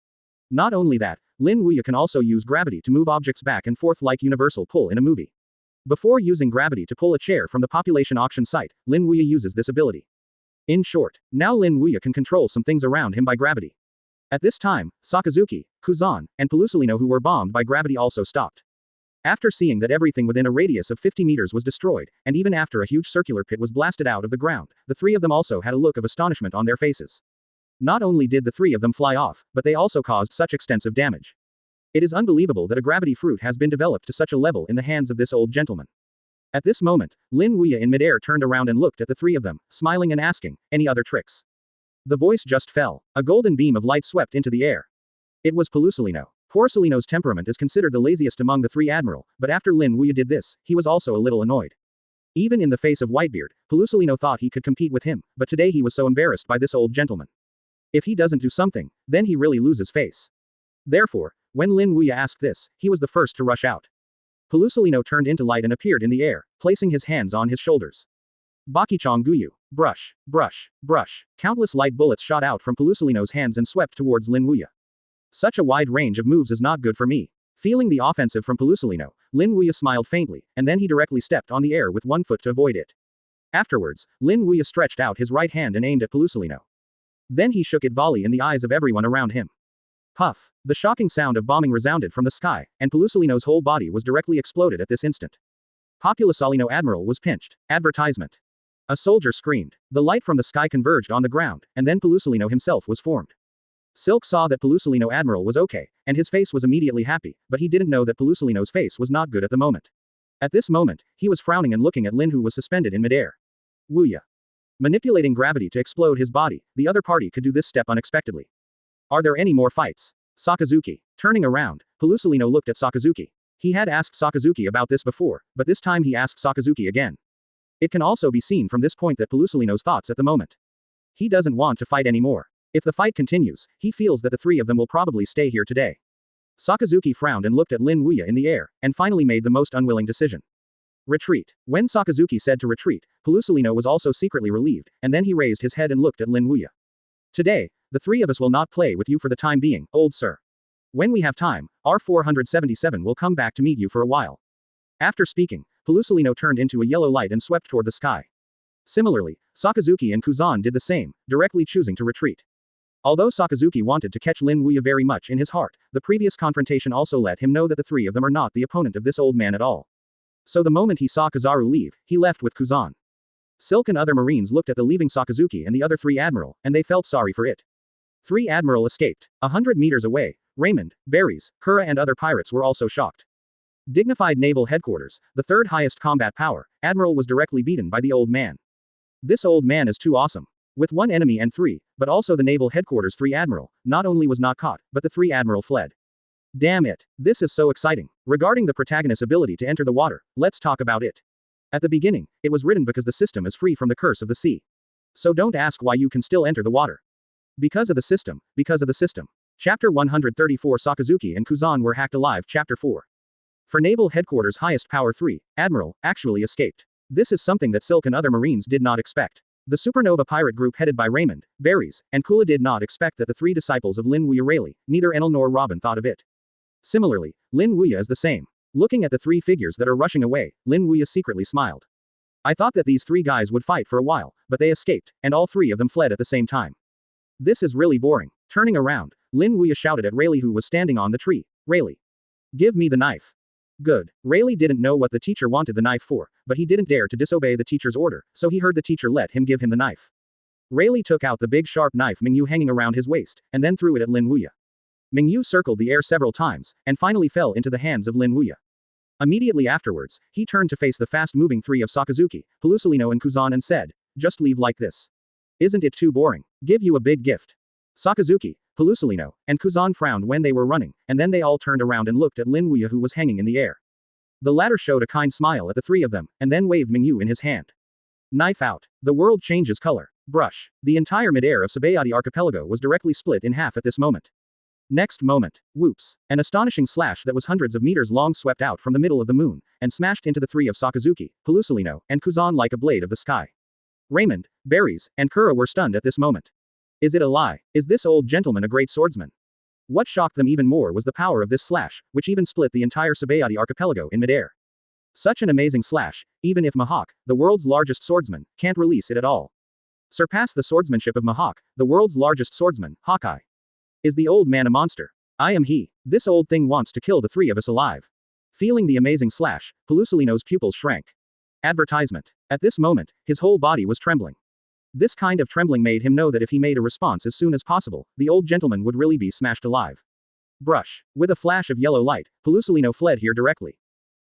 Not only that, Lin Wuya can also use gravity to move objects back and forth like universal pull in a movie. Before using gravity to pull a chair from the population auction site, Lin Wuya uses this ability. In short, now Lin Wuya can control some things around him by gravity. At this time, Sakazuki, Kuzan, and Pelusilino who were bombed by gravity also stopped. After seeing that everything within a radius of 50 meters was destroyed, and even after a huge circular pit was blasted out of the ground, the 3 of them also had a look of astonishment on their faces. Not only did the 3 of them fly off, but they also caused such extensive damage. It is unbelievable that a gravity fruit has been developed to such a level in the hands of this old gentleman. At this moment, Lin Wuya in midair turned around and looked at the 3 of them, smiling and asking, any other tricks? The voice just fell. A golden beam of light swept into the air. It was Pelusilino. Pelusilino's temperament is considered the laziest among the 3 admiral, but after Lin Wuya did this, he was also a little annoyed. Even in the face of Whitebeard, Pelusilino thought he could compete with him, but today he was so embarrassed by this old gentleman. If he doesn't do something, then he really loses face. Therefore, when Lin Wuya asked this, he was the first to rush out. Pelusilino turned into light and appeared in the air, placing his hands on his shoulders. Bakichong Guyu. Brush, brush, brush. Countless light bullets shot out from Pelusilino's hands and swept towards Lin Wuya. Such a wide range of moves is not good for me. Feeling the offensive from Pelusilino, Lin Wuya smiled faintly, and then he directly stepped on the air with one foot to avoid it. Afterwards, Lin Wuya stretched out his right hand and aimed at Pelusilino. Then he shook it volley in the eyes of everyone around him. Puff. The shocking sound of bombing resounded from the sky, and Pelusilino's whole body was directly exploded at this instant. Populisalino Admiral was pinched. Advertisement. A soldier screamed. The light from the sky converged on the ground, and then Pelusilino himself was formed. Silk saw that Pelusilino Admiral was okay, and his face was immediately happy, but he didn't know that Pelusilino's face was not good at the moment. At this moment, he was frowning and looking at Lin who was suspended in midair. Wuya. Manipulating gravity to explode his body, the other party could do this step unexpectedly. Are there any more fights? Sakazuki. Turning around, Pelusilino looked at Sakazuki. He had asked Sakazuki about this before, but this time he asked Sakazuki again. It can also be seen from this point that Pelusilino's thoughts at the moment. He doesn't want to fight anymore. If the fight continues, he feels that the 3 of them will probably stay here today. Sakazuki frowned and looked at Lin Wuya in the air, and finally made the most unwilling decision. Retreat. When Sakazuki said to retreat, Pelusilino was also secretly relieved, and then he raised his head and looked at Lin Wuya. Today, the three of us will not play with you for the time being, old sir. When we have time, R477 will come back to meet you for a while. After speaking, Pelusilino turned into a yellow light and swept toward the sky. Similarly, Sakazuki and Kuzan did the same, directly choosing to retreat. Although Sakazuki wanted to catch Lin Wuya very much in his heart, the previous confrontation also let him know that the three of them are not the opponent of this old man at all. So the moment he saw Kizaru leave, he left with Kuzan. Silk and other marines looked at the leaving Sakazuki and the other three admiral, and they felt sorry for it. 3 admiral escaped. 100 meters away, Raymond, Berries, Kura and other pirates were also shocked. Dignified naval headquarters, the third highest combat power, Admiral was directly beaten by the old man. This old man is too awesome. With 1 enemy and 3, but also the naval headquarters 3 admiral, not only was not caught, but the 3 admiral fled. Damn it, this is so exciting. Regarding the protagonist's ability to enter the water, let's talk about it. At the beginning, it was written because the system is free from the curse of the sea. So don't ask why you can still enter the water. Because of the system, because of the system. Chapter 134 Sakazuki and Kuzan were hacked alive. Chapter 4. For naval headquarters highest power 3, Admiral, actually escaped. This is something that Silk and other marines did not expect. The supernova pirate group headed by Raymond, Berries, and Kula did not expect that the 3 disciples of Lin Wuya Rayleigh, neither Enel nor Robin thought of it. Similarly, Lin Wuya is the same. Looking at the 3 figures that are rushing away, Lin Wuya secretly smiled. I thought that these 3 guys would fight for a while, but they escaped, and all 3 of them fled at the same time. This is really boring. Turning around, Lin Wuya shouted at Rayleigh who was standing on the tree. Rayleigh. Give me the knife. Good. Rayleigh didn't know what the teacher wanted the knife for, but he didn't dare to disobey the teacher's order, so he heard the teacher let him give him the knife. Rayleigh took out the big sharp knife Mingyu hanging around his waist, and then threw it at Lin Wuya. Mingyu circled the air several times, and finally fell into the hands of Lin Wuya. Immediately afterwards, he turned to face the fast-moving 3 of Sakazuki, Pelusilino and Kuzan and said, just leave like this. Isn't it too boring? Give you a big gift. Sakazuki, Pelusilino, and Kuzan frowned when they were running, and then they all turned around and looked at Lin Wuya who was hanging in the air. The latter showed a kind smile at the 3 of them, and then waved Mingyu in his hand. Knife out. The world changes color. Brush. The entire mid-air of Saboady archipelago was directly split in half at this moment. Next moment, whoops, an astonishing slash that was hundreds of meters long swept out from the middle of the moon, and smashed into the 3 of Sakazuki, Pelusilino, and Kuzan like a blade of the sky. Raymond, Berries, and Kura were stunned at this moment. Is it a lie? Is this old gentleman a great swordsman? What shocked them even more was the power of this slash, which even split the entire Saboady archipelago in midair. Such an amazing slash, even if Mihawk, the world's largest swordsman, can't release it at all. Surpass the swordsmanship of Mihawk, the world's largest swordsman, Hawkeye. Is the old man a monster? I am he. This old thing wants to kill the 3 of us alive. Feeling the amazing slash, Pelusilino's pupils shrank. Advertisement. At this moment, his whole body was trembling. This kind of trembling made him know that if he made a response as soon as possible, the old gentleman would really be smashed alive. Brush. With a flash of yellow light, Pelusilino fled here directly.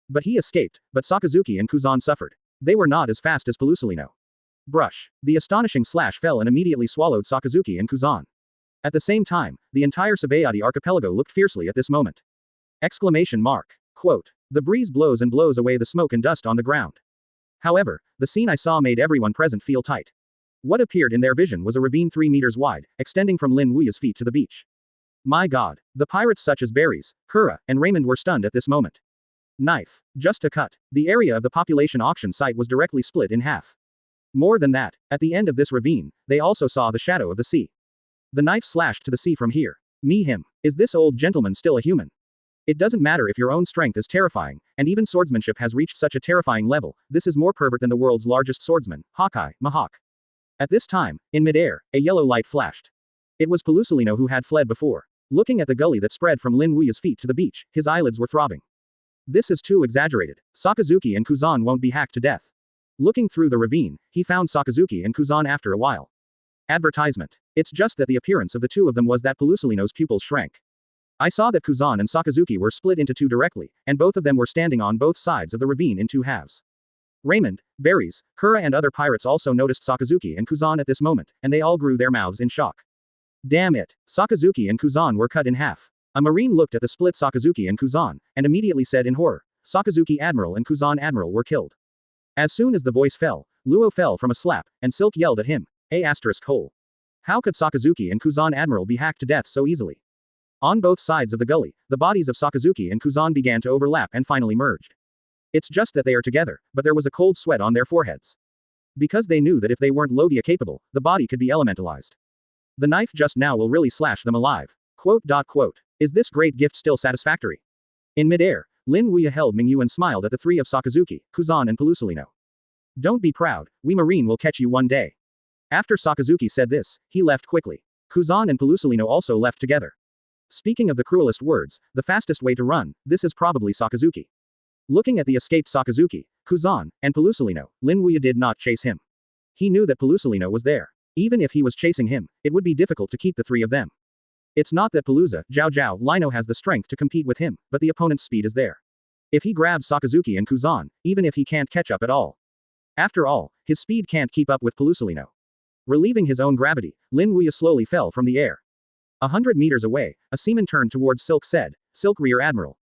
But he escaped, but Sakazuki and Kuzan suffered. They were not as fast as Pelusilino. Brush. The astonishing slash fell and immediately swallowed Sakazuki and Kuzan. At the same time, the entire Saboady archipelago looked fiercely at this moment. Exclamation mark. Quote. The breeze blows and blows away the smoke and dust on the ground. However, the scene I saw made everyone present feel tight. What appeared in their vision was a ravine 3 meters wide, extending from Lin Wuya's feet to the beach. My god. The pirates such as Berries, Kura, and Raymond were stunned at this moment. Knife. Just a cut. The area of the population auction site was directly split in half. More than that, at the end of this ravine, they also saw the shadow of the sea. The knife slashed to the sea from here. Him. Is this old gentleman still a human? It doesn't matter if your own strength is terrifying, and even swordsmanship has reached such a terrifying level, this is more pervert than the world's largest swordsman, Hawkeye, Mihawk. At this time, in midair, a yellow light flashed. It was Pelusilino who had fled before. Looking at the gully that spread from Lin Wuya's feet to the beach, his eyelids were throbbing. This is too exaggerated. Sakazuki and Kuzan won't be hacked to death. Looking through the ravine, he found Sakazuki and Kuzan after a while. Advertisement. It's just that the appearance of the 2 of them was that Pelusilino's pupils shrank. I saw that Kuzan and Sakazuki were split into 2 directly, and both of them were standing on both sides of the ravine in 2 halves. Raymond, Berries, Kura and other pirates also noticed Sakazuki and Kuzan at this moment, and they all grew their mouths in shock. Damn it! Sakazuki and Kuzan were cut in half. A marine looked at the split Sakazuki and Kuzan, and immediately said in horror, Sakazuki Admiral and Kuzan Admiral were killed. As soon as the voice fell, Luo fell from a slap, and Silk yelled at him, hole. How could Sakazuki and Kuzan Admiral be hacked to death so easily? On both sides of the gully, the bodies of Sakazuki and Kuzan began to overlap and finally merged. It's just that they are together, but there was a cold sweat on their foreheads. Because they knew that if they weren't Logia capable, the body could be elementalized. The knife just now will really slash them alive. Quote. Is this great gift still satisfactory? In midair, Lin Wuya held Mingyu and smiled at the three of Sakazuki, Kuzan and Pelusilino. Don't be proud, we Marine will catch you one day. After Sakazuki said this, he left quickly. Kuzan and Pelusilino also left together. Speaking of the cruelest words, the fastest way to run, this is probably Sakazuki. Looking at the escaped Sakazuki, Kuzan, and Pelusilino, Lin Wuya did not chase him. He knew that Pelusilino was there. Even if he was chasing him, it would be difficult to keep the three of them. It's not that Pelusa, Zhao Lino has the strength to compete with him, but the opponent's speed is there. If he grabs Sakazuki and Kuzan, even if he can't catch up at all. After all, his speed can't keep up with Pelusilino. Relieving his own gravity, Lin Wuya slowly fell from the air. 100 meters away, a seaman turned towards Silk said, Silk Rear Admiral.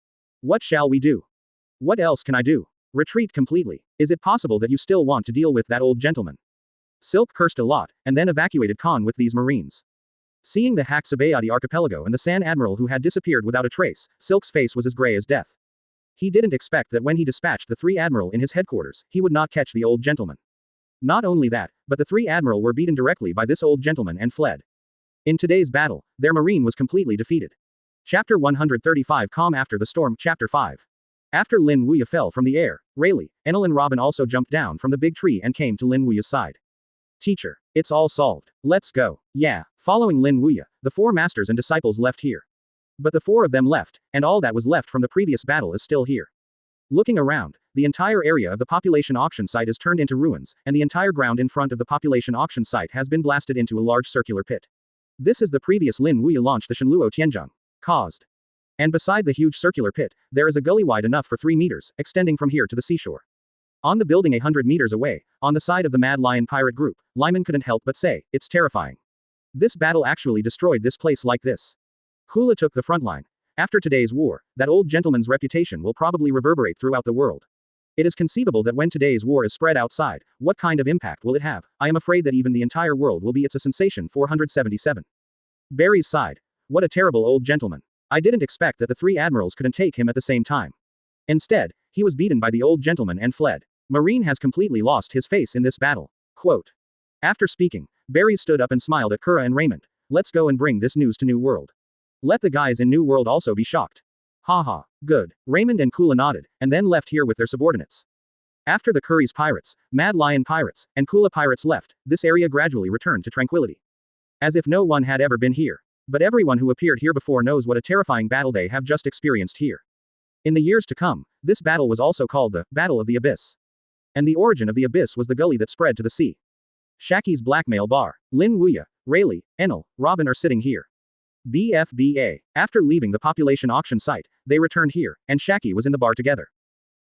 What shall we do? What else can I do? Retreat completely. Is it possible that you still want to deal with that old gentleman? Silk cursed a lot, and then evacuated Khan with these marines. Seeing the hack Saboady archipelago and the San Admiral who had disappeared without a trace, Silk's face was as gray as death. He didn't expect that when he dispatched the three Admiral in his headquarters, he would not catch the old gentleman. Not only that, but the three Admiral were beaten directly by this old gentleman and fled. In today's battle, their marine was completely defeated. Chapter 135 Calm After the Storm Chapter 5. After Lin Wuya fell from the air, Rayleigh, Enel and Robin also jumped down from the big tree and came to Lin Wuya's side. Teacher, it's all solved. Let's go. Yeah. Following Lin Wuya, the four masters and disciples left here. But the four of them left, and all that was left from the previous battle is still here. Looking around, the entire area of the population auction site is turned into ruins, and the entire ground in front of the population auction site has been blasted into a large circular pit. This is the previous Lin Wuya launched the Shenluo Tianzhong caused. And beside the huge circular pit, there is a gully wide enough for 3 meters, extending from here to the seashore. On the building 100 meters away, on the side of the Mad Lion pirate group, Lyman couldn't help but say, it's terrifying. This battle actually destroyed this place like this. Hula took the front line. After today's war, that old gentleman's reputation will probably reverberate throughout the world. It is conceivable that when today's war is spread outside, what kind of impact will it have? I am afraid that even the entire world will be a sensation. 477. Barry's sighed. What a terrible old gentleman. I didn't expect that the three admirals couldn't take him at the same time. Instead, he was beaten by the old gentleman and fled. Marine has completely lost his face in this battle. Quote. After speaking, Barry stood up and smiled at Kura and Raymond. Let's go and bring this news to New World. Let the guys in New World also be shocked. Haha, good. Raymond and Kula nodded, and then left here with their subordinates. After the Curry's pirates, Mad Lion pirates, and Kula pirates left, this area gradually returned to tranquility. As if no one had ever been here. But everyone who appeared here before knows what a terrifying battle they have just experienced here. In the years to come, this battle was also called the Battle of the Abyss. And the origin of the abyss was the gully that spread to the sea. Shaki's blackmail bar. Lin Wuya, Rayleigh, Enel, Robin are sitting here. BFBA. After leaving the population auction site, they returned here, and Shaki was in the bar together.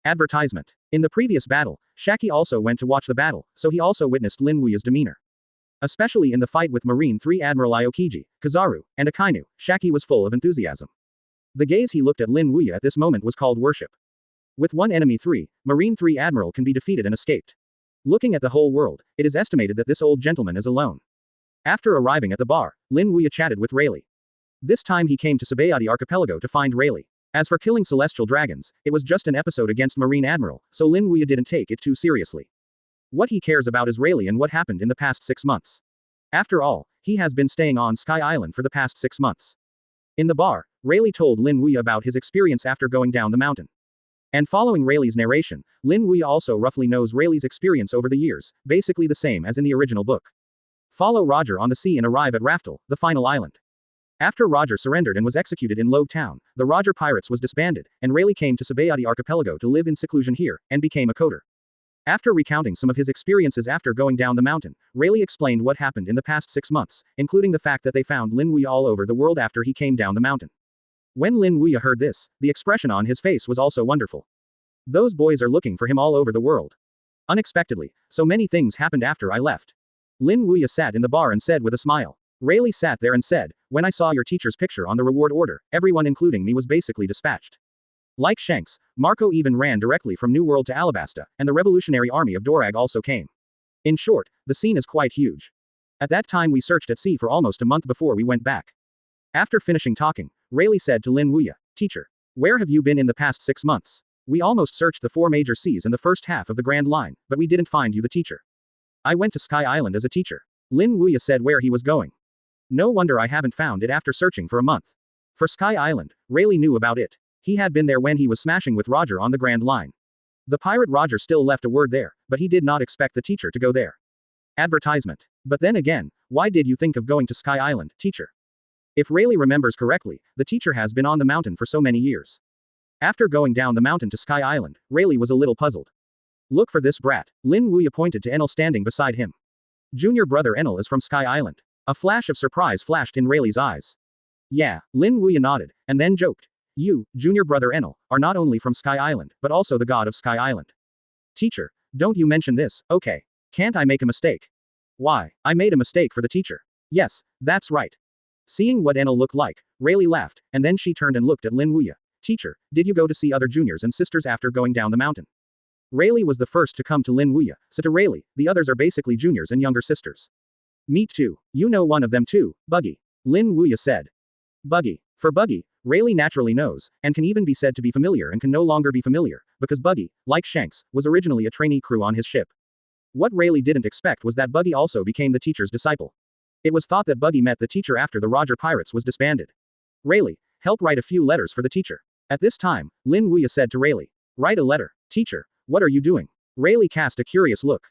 Advertisement. In the previous battle, Shaki also went to watch the battle, so he also witnessed Lin Wuya's demeanor. Especially in the fight with Marine 3 Admiral Aokiji, Kizaru, and Akainu, Shaki was full of enthusiasm. The gaze he looked at Lin Wuya at this moment was called worship. With one enemy 3, Marine 3 Admiral can be defeated and escaped. Looking at the whole world, it is estimated that this old gentleman is alone. After arriving at the bar, Lin Wuya chatted with Rayleigh. This time he came to Saboady Archipelago to find Rayleigh. As for killing celestial dragons, it was just an episode against Marine Admiral, so Lin Wuya didn't take it too seriously. What he cares about is Rayleigh and what happened in the past 6 months. After all, he has been staying on Sky Island for the past 6 months. In the bar, Rayleigh told Lin Wuya about his experience after going down the mountain. And following Rayleigh's narration, Lin Wuya also roughly knows Rayleigh's experience over the years, basically the same as in the original book. Follow Roger on the sea and arrive at Raftel, the final island. After Roger surrendered and was executed in Logue Town, the Roger Pirates was disbanded, and Rayleigh came to Saboady Archipelago to live in seclusion here, and became a coder. After recounting some of his experiences after going down the mountain, Rayleigh explained what happened in the past 6 months, including the fact that they found Lin Wuya all over the world after he came down the mountain. When Lin Wuya heard this, the expression on his face was also wonderful. Those boys are looking for him all over the world. Unexpectedly, so many things happened after I left. Lin Wuya sat in the bar and said with a smile. Rayleigh sat there and said, when I saw your teacher's picture on the reward order, everyone including me was basically dispatched. Like Shanks, Marco even ran directly from New World to Alabasta, and the Revolutionary Army of Dorag also came. In short, the scene is quite huge. At that time we searched at sea for almost a month before we went back. After finishing talking, Rayleigh said to Lin Wuya, "Teacher, where have you been in the past 6 months? We almost searched the 4 major seas and the first half of the Grand Line, but we didn't find you the teacher." "I went to Sky Island as a teacher." Lin Wuya said where he was going. "No wonder I haven't found it after searching for a month." For Sky Island, Rayleigh knew about it. He had been there when he was smashing with Roger on the Grand Line. The pirate Roger still left a word there, but he did not expect the teacher to go there. Advertisement. But then again, why did you think of going to Sky Island, teacher? If Rayleigh remembers correctly, the teacher has been on the mountain for so many years. After going down the mountain to Sky Island, Rayleigh was a little puzzled. "Look for this brat." Lin Wuya pointed to Enel standing beside him. Junior brother Enel is from Sky Island. A flash of surprise flashed in Rayleigh's eyes. "Yeah," Lin Wuya nodded, and then joked. "You, junior brother Enel, are not only from Sky Island, but also the god of Sky Island." "Teacher, don't you mention this, okay? Can't I make a mistake?" "Why, I made a mistake for the teacher." "Yes, that's right." Seeing what Enel looked like, Rayleigh laughed, and then she turned and looked at Lin Wuya. "Teacher, did you go to see other juniors and sisters after going down the mountain?" Rayleigh was the first to come to Lin Wuya, so to Rayleigh, the others are basically juniors and younger sisters. "Me too. You know one of them too, Buggy," Lin Wuya said. Buggy. For Buggy, Rayleigh naturally knows, and can even be said to be familiar and can no longer be familiar, because Buggy, like Shanks, was originally a trainee crew on his ship. What Rayleigh didn't expect was that Buggy also became the teacher's disciple. It was thought that Buggy met the teacher after the Roger Pirates was disbanded. "Rayleigh, help write a few letters for the teacher." At this time, Lin Wuya said to Rayleigh. "Write a letter, teacher, what are you doing?" Rayleigh cast a curious look.